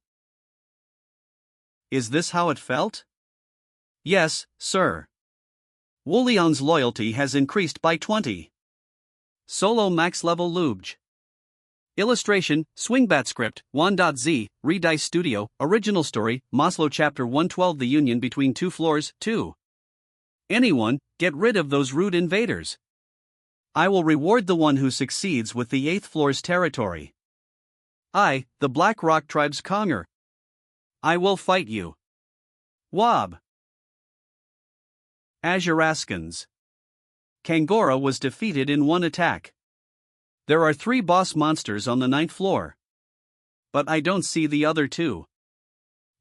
Is this how it felt? Yes, sir. Wu Liang's loyalty has increased by 20. Solo max level Lubj. Illustration, Swingbat script, 1.z, Redice Studio, original story, Maslow Chapter 112. The union between two floors, 2. Anyone, get rid of those rude invaders. I will reward the one who succeeds with the 8th floor's territory. I, the Black Rock Tribe's Konger. I will fight you. Wob. Azuraskans. Kangora was defeated in one attack. There are 3 boss monsters on the 9th floor. But I don't see the other 2.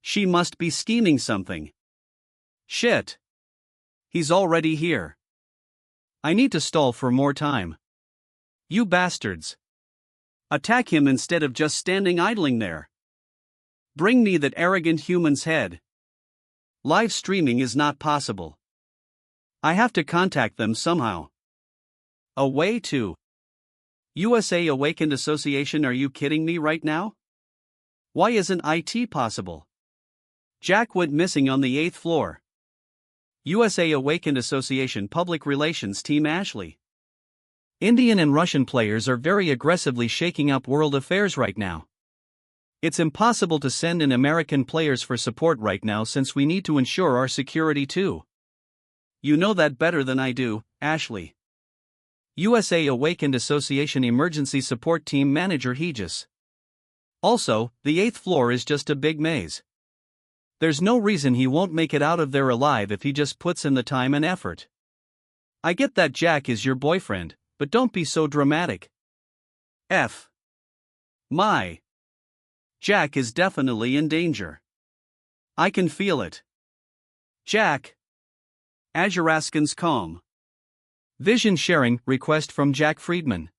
She must be scheming something. Shit. He's already here. I need to stall for more time. You bastards. Attack him instead of just standing idling there. Bring me that arrogant human's head. Live streaming is not possible. I have to contact them somehow. A way to. USA Awakened Association. Are you kidding me right now? Why isn't IT possible? Jack went missing on the 8th floor. USA Awakened Association Public Relations Team Ashley. Indian and Russian players are very aggressively shaking up world affairs right now. It's impossible to send in American players for support right now since we need to ensure our security too. You know that better than I do, Ashley. USA Awakened Association Emergency Support Team Manager Hegis. Also, the 8th floor is just a big maze. There's no reason he won't make it out of there alive if he just puts in the time and effort. I get that Jack is your boyfriend, but don't be so dramatic. F. My. Jack is definitely in danger. I can feel it. Jack. Azuraskans calm. Vision sharing request from Jack Friedman.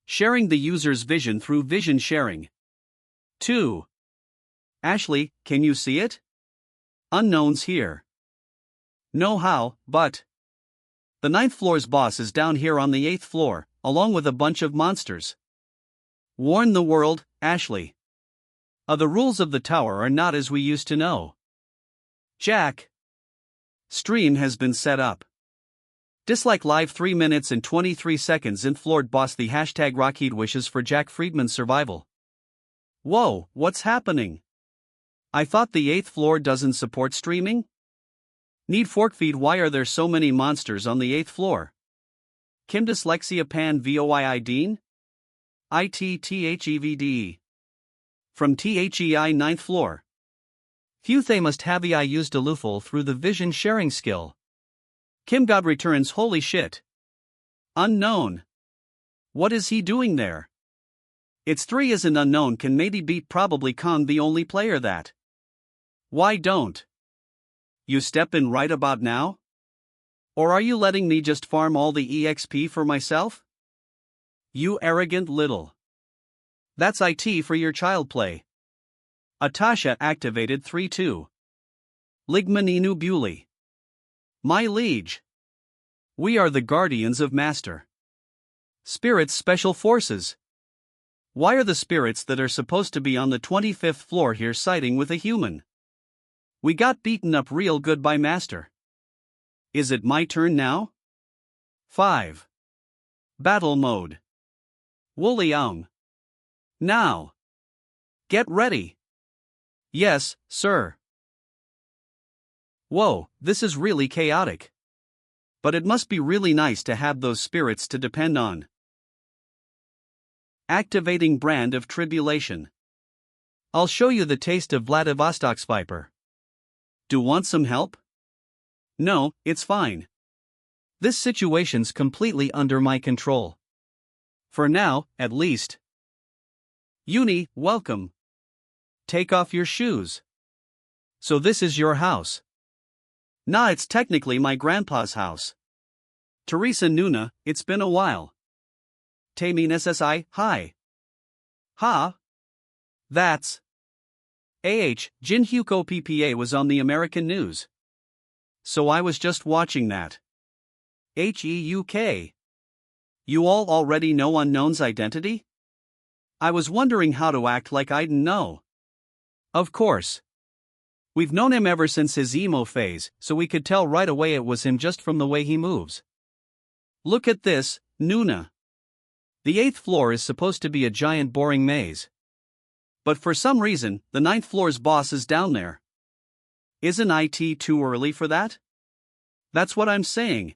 Sharing the user's vision through vision sharing. 2. Ashley, can you see it? Unknowns here. Know how, but. The 9th floor's boss is down here on the 8th floor, along with a bunch of monsters. Warn the world, Ashley. The rules of the tower are not as we used to know. Jack. Stream has been set up. Dislike live 3 minutes and 23 seconds in floored boss. The hashtag Rockheed wishes for Jack Friedman's survival. Whoa, what's happening? I thought the 8th floor doesn't support streaming? Need fork feed. Why are there so many monsters on the 8th floor? Kim Dyslexia Pan Voi Dean? ITTHEVDE. From THEI 9th floor. Few they must have I used a looful through the vision sharing skill. Kim God returns. Holy shit. Unknown. What is he doing there? It's 3 as an unknown can maybe beat probably con the only player that. Why don't you step in right about now? Or are you letting me just farm all the EXP for myself? You arrogant little. That's IT for your child play. Atasha activated 3-2. Ligmaninu Bewley. My liege. We are the guardians of Master Spirit's special forces. Why are the spirits that are supposed to be on the 25th floor here siding with a human? We got beaten up real good by Master. Is it my turn now? 5. Battle mode. Wu Liang. Now. Get ready. Yes, sir. Whoa, this is really chaotic. But it must be really nice to have those spirits to depend on. Activating Brand of Tribulation. I'll show you the taste of Vladivostok's Viper. Do want some help? No, it's fine. This situation's completely under my control. For now, at least. Uni, welcome. Take off your shoes. So this is your house? Nah, it's technically my grandpa's house. Teresa Nuna, it's been a while. Tamin SSI, hi. Ha? That's. Jin Huko PPA was on the American news. So I was just watching that. HEUK. You all already know Unknown's identity? I was wondering how to act like I didn't know. Of course. We've known him ever since his emo phase, so we could tell right away it was him just from the way he moves. Look at this, Nuna. The 8th floor is supposed to be a giant boring maze. But for some reason, the 9th floor's boss is down there. Isn't it too early for that? That's what I'm saying.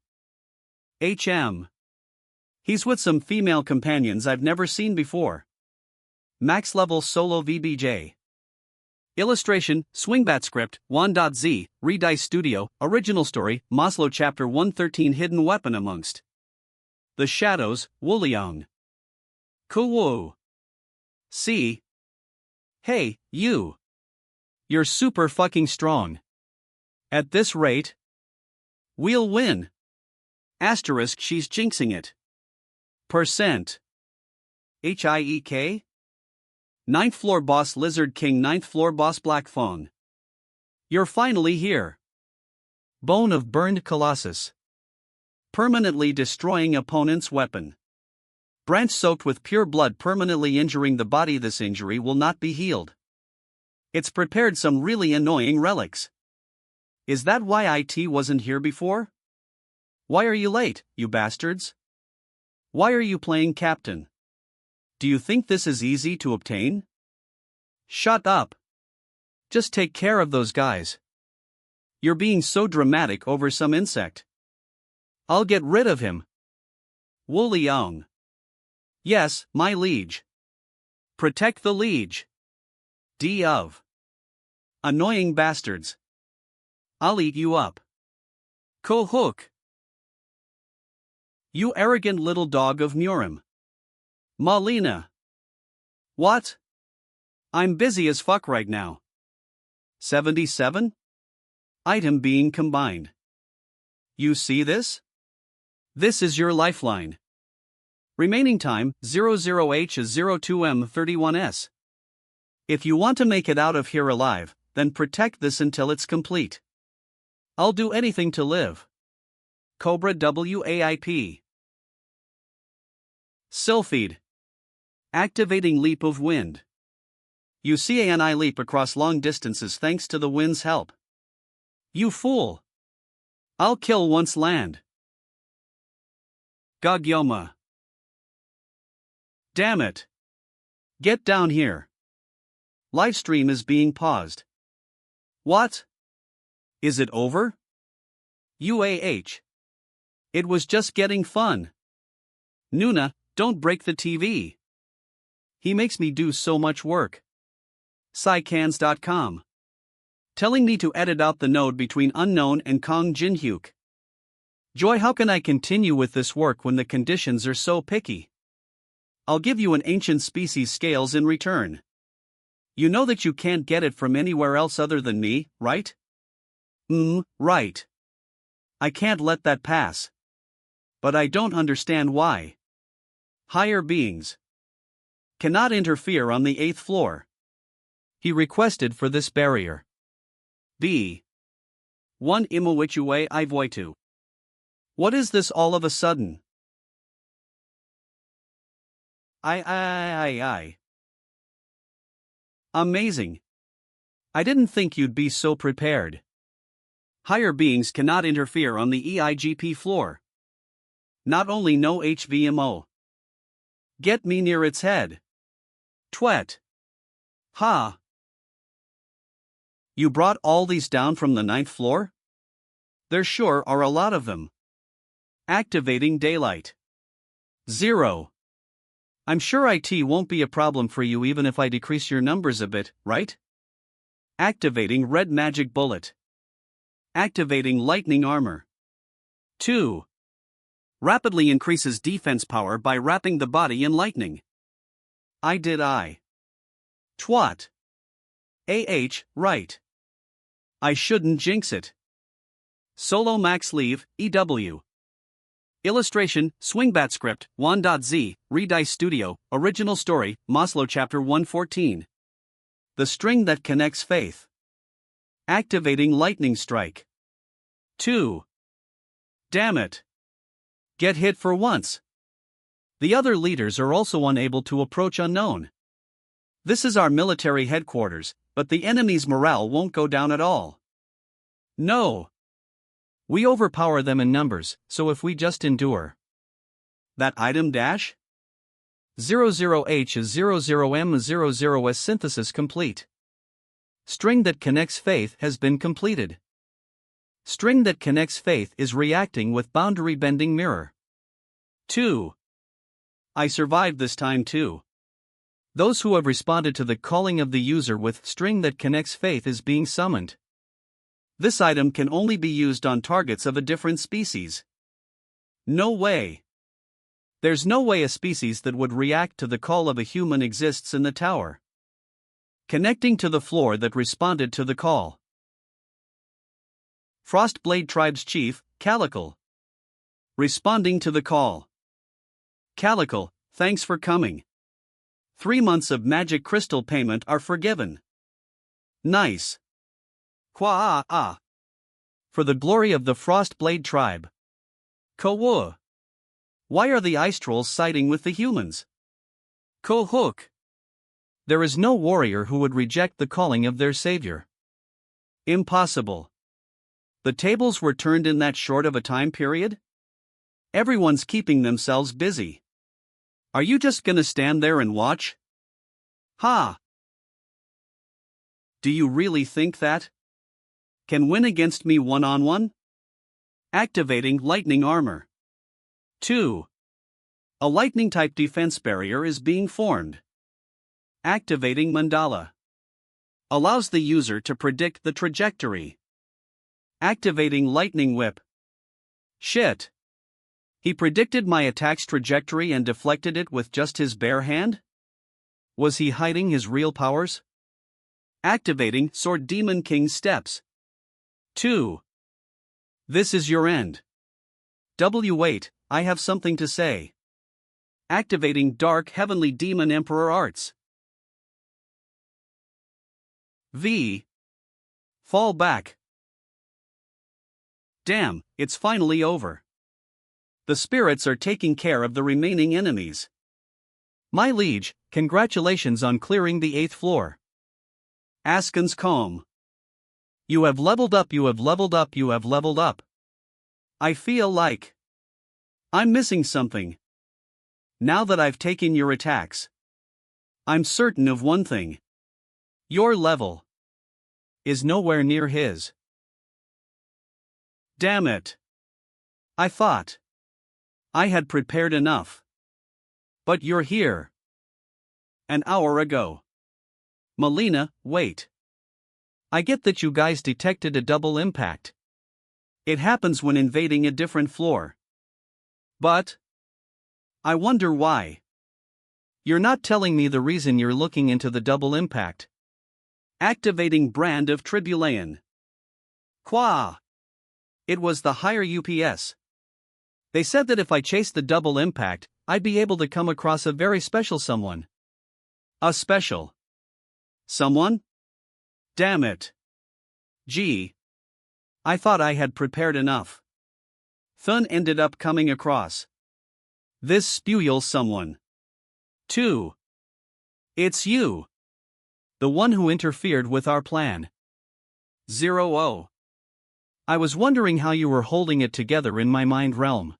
He's with some female companions I've never seen before. Max level solo VBJ. Illustration, Swingbat script, 1.z, Redice Studio, original story, Maslow chapter 113 hidden weapon amongst the shadows, Woolyong. Cool. See? Hey, you. You're super fucking strong. At this rate, we'll win. Asterisk, she's jinxing it. Percent. HIEK? 9th floor boss Lizard King, 9th floor boss Black Fong. You're finally here. Bone of Burned Colossus. Permanently destroying opponent's weapon. Branch soaked with pure blood permanently injuring the body. This injury will not be healed. It's prepared some really annoying relics. Is that why IT wasn't here before? Why are you late, you bastards? Why are you playing captain? Do you think this is easy to obtain? Shut up. Just take care of those guys. You're being so dramatic over some insect. I'll get rid of him. Woolyong. Yes, my liege. Protect the liege. D of. Annoying bastards. I'll eat you up. Kohook. You arrogant little dog of Murim. Malina. What? I'm busy as fuck right now. 77? Item being combined. You see this? This is your lifeline. Remaining time, 00H is 02M31S. If you want to make it out of here alive, then protect this until it's complete. I'll do anything to live. Cobra WAIP. Sylphid. Activating Leap of Wind. You see an I leap across long distances thanks to the wind's help. You fool. I'll kill once land. Gagyoma. Damn it. Get down here. Livestream is being paused. What? Is it over? UAH. It was just getting fun. Nuna, don't break the TV. He makes me do so much work. Psycans.com. Telling me to edit out the node between unknown and Kong Jinhyuk. Joy, how can I continue with this work when the conditions are so picky? I'll give you an ancient species scales in return. You know that you can't get it from anywhere else other than me, right? Right. I can't let that pass. But I don't understand why. Higher beings cannot interfere on the 8th floor. He requested for this barrier. B. 1 Imowichue Ivoitu. What is this all of a sudden? Amazing. I didn't think you'd be so prepared. Higher beings cannot interfere on the EIGP floor. Not only no HVMO. Get me near its head. Twet. Ha. You brought all these down from the 9th floor? There sure are a lot of them. Activating daylight. 0. I'm sure IT won't be a problem for you even if I decrease your numbers a bit, right? Activating red magic bullet. Activating lightning armor. 2. Rapidly increases defense power by wrapping the body in lightning. I. Twat. Right. I shouldn't jinx it. Solo max leave, EW. Illustration, Swingbat script, 1.z, Redice Studio, original story, Maslow chapter 114. The string that connects faith. Activating lightning strike. 2. Damn it. Get hit for once. The other leaders are also unable to approach unknown. This is our military headquarters, but the enemy's morale won't go down at all. No. We overpower them in numbers, so if we just endure. That item dash? 00H is 00M00S synthesis complete. String that connects faith has been completed. String that connects faith is reacting with boundary bending mirror. 2. I survived this time too. Those who have responded to the calling of the user with string that connects faith is being summoned. This item can only be used on targets of a different species. No way. There's no way a species that would react to the call of a human exists in the tower. Connecting to the floor that responded to the call. Frostblade Tribe's Chief, Calical. Responding to the call. Calical, thanks for coming. 3 months of magic crystal payment are forgiven. Nice. Kwa. For the glory of the Frostblade Tribe. Ko-wo. Why are the ice trolls siding with the humans? Ko-hook. There is no warrior who would reject the calling of their savior. Impossible. The tables were turned in that short of a time period? Everyone's keeping themselves busy. Are you just gonna stand there and watch? Ha! Do you really think that? Can win against me one-on-one? Activating lightning armor. 2. A lightning-type defense barrier is being formed. Activating mandala. Allows the user to predict the trajectory. Activating lightning whip. Shit. He predicted my attack's trajectory and deflected it with just his bare hand? Was he hiding his real powers? Activating Sword Demon King's steps. 2. This is your end. Wait, I have something to say. Activating Dark Heavenly Demon Emperor Arts. V. Fall back. Damn, it's finally over. The spirits are taking care of the remaining enemies. My liege, congratulations on clearing the 8th floor. Asken's calm. You have leveled up, you have leveled up, you have leveled up. I feel like I'm missing something. Now that I've taken your attacks, I'm certain of one thing. Your level is nowhere near his. Damn it. I thought I had prepared enough. But you're here. An hour ago. Melina, wait. I get that you guys detected a double impact. It happens when invading a different floor. But I wonder why. You're not telling me the reason you're looking into the double impact. Activating Brand of Tribulation. Qua. It was the higher UPS. They said that if I chased the double impact, I'd be able to come across a very special someone. A special someone? Damn it. Gee. I thought I had prepared enough. Thun ended up coming across this spurial someone. 2. It's you. The one who interfered with our plan. 0. I was wondering how you were holding it together in my mind realm.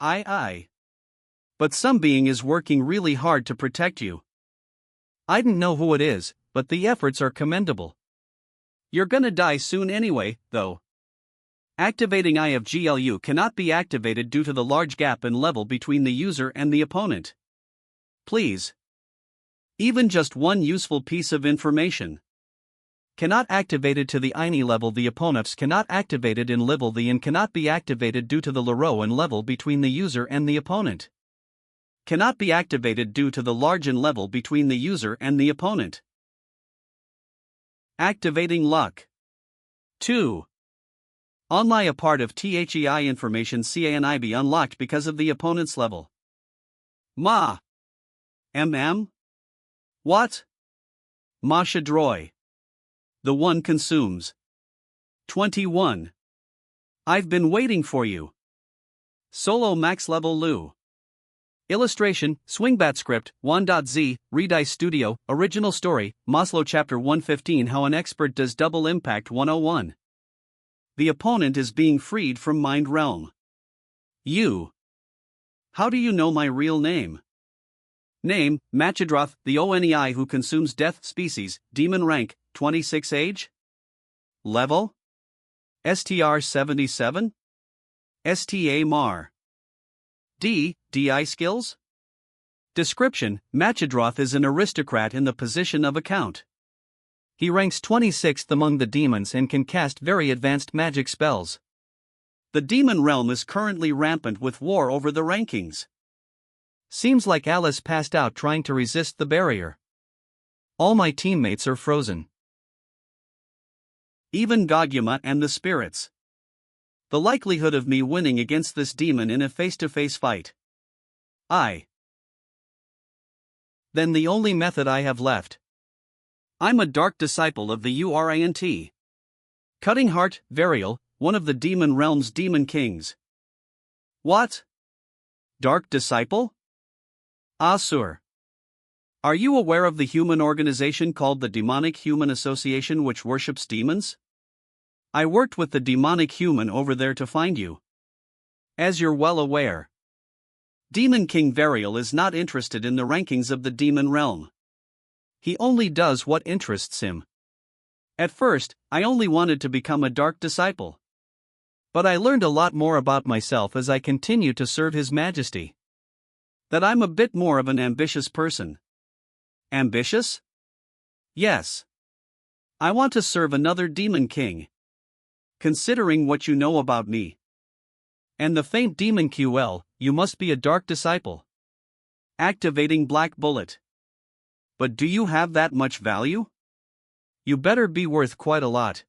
Aye. But some being is working really hard to protect you. I don't know who it is, but the efforts are commendable. You're gonna die soon anyway, though. Activating Eye of GLU cannot be activated due to the large gap in level between the user and the opponent. Please. Even just one useful piece of information. Cannot activated to the INI level, the opponents cannot activated in level the and cannot be activated due to the Leroy level between the user and the opponent. Cannot be activated due to the large in level between the user and the opponent. Activating Luck. 2. Only a part of THEI information can be unlocked because of the opponent's level. Ma. What? Masha Droy. The one consumes. 21. I've been waiting for you. Solo max level Lu. Illustration, Swingbat Script, 1.z, Redice Studio, Original Story, Maslow Chapter 115 How an Expert Does Double Impact 101. The opponent is being freed from Mind Realm. You. How do you know my real name? Name, Machadroth, the ONEI who consumes death species, demon rank, 26 age? Level? STR 77? STA Mar. DI skills? Description, Machadroth is an aristocrat in the position of a count. He ranks 26th among the demons and can cast very advanced magic spells. The demon realm is currently rampant with war over the rankings. Seems like Alice passed out trying to resist the barrier. All my teammates are frozen. Even Goguma and the spirits. The likelihood of me winning against this demon in a face-to-face fight. Then the only method I have left. I'm a dark disciple of the Urant. Cutting Heart, Varial, one of the demon realm's demon kings. What? Dark disciple? Sir. Are you aware of the human organization called the Demonic Human Association which worships demons? I worked with the demonic human over there to find you. As you're well aware, Demon King Varial is not interested in the rankings of the demon realm. He only does what interests him. At first, I only wanted to become a dark disciple. But I learned a lot more about myself as I continue to serve His Majesty. That I'm a bit more of an ambitious person. Ambitious? Yes. I want to serve another demon king. Considering what you know about me and the faint demon QL, you must be a dark disciple. Activating Black Bullet. But do you have that much value? You better be worth quite a lot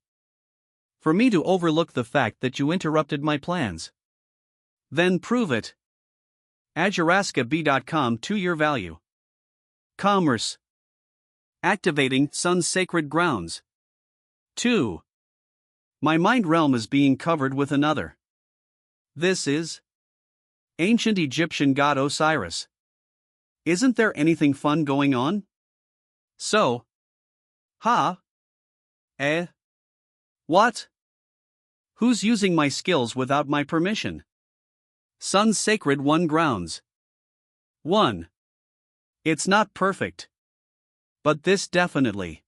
for me to overlook the fact that you interrupted my plans. Then prove it. AjaraskaB.com 2-year value. Commerce. Activating Sun's Sacred Grounds. 2. My mind realm is being covered with another. This is ancient Egyptian god Osiris. Isn't there anything fun going on? So. What? Who's using my skills without my permission? Sun's Sacred 1 Grounds. 1. It's not perfect. But this definitely.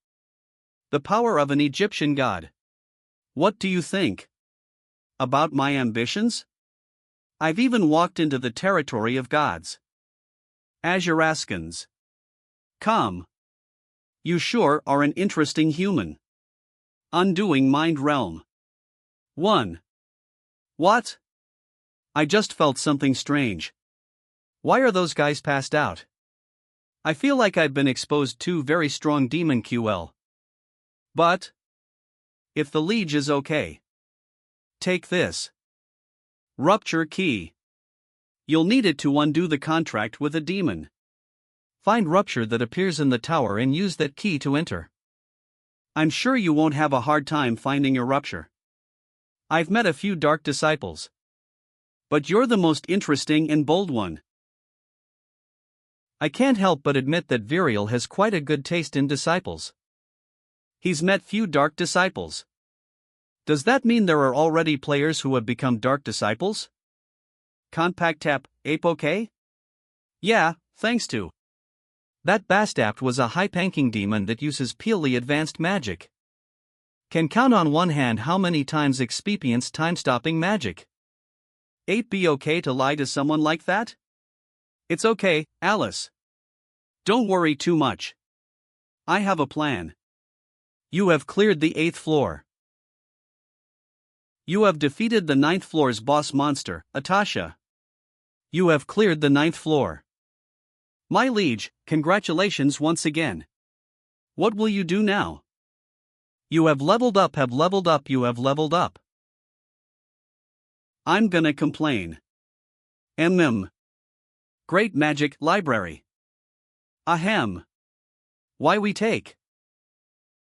The power of an Egyptian god. What do you think? About my ambitions? I've even walked into the territory of gods. Azuraskans. Come. You sure are an interesting human. Undoing Mind Realm. 1. What? I just felt something strange. Why are those guys passed out? I feel like I've been exposed to very strong demon QL. But if the liege is okay, take this. Rupture key. You'll need it to undo the contract with a demon. Find Rupture that appears in the tower and use that key to enter. I'm sure you won't have a hard time finding a Rupture. I've met a few dark disciples. But you're the most interesting and bold one. I can't help but admit that Virial has quite a good taste in disciples. He's met few dark disciples. Does that mean there are already players who have become dark disciples? Compact Tap, Ape okay? Yeah, thanks to. That Bastapt was a high-panking demon that uses purely advanced magic. Can count on one hand how many times experience time-stopping magic. Ape be okay to lie to someone like that? It's okay, Alice. Don't worry too much. I have a plan. You have cleared the 8th floor. You have defeated the 9th floor's boss monster, Atasha. You have cleared the 9th floor. My liege, congratulations once again. What will you do now? You have leveled up, you have leveled up. I'm gonna complain. Great Magic Library. Ahem. Why we take?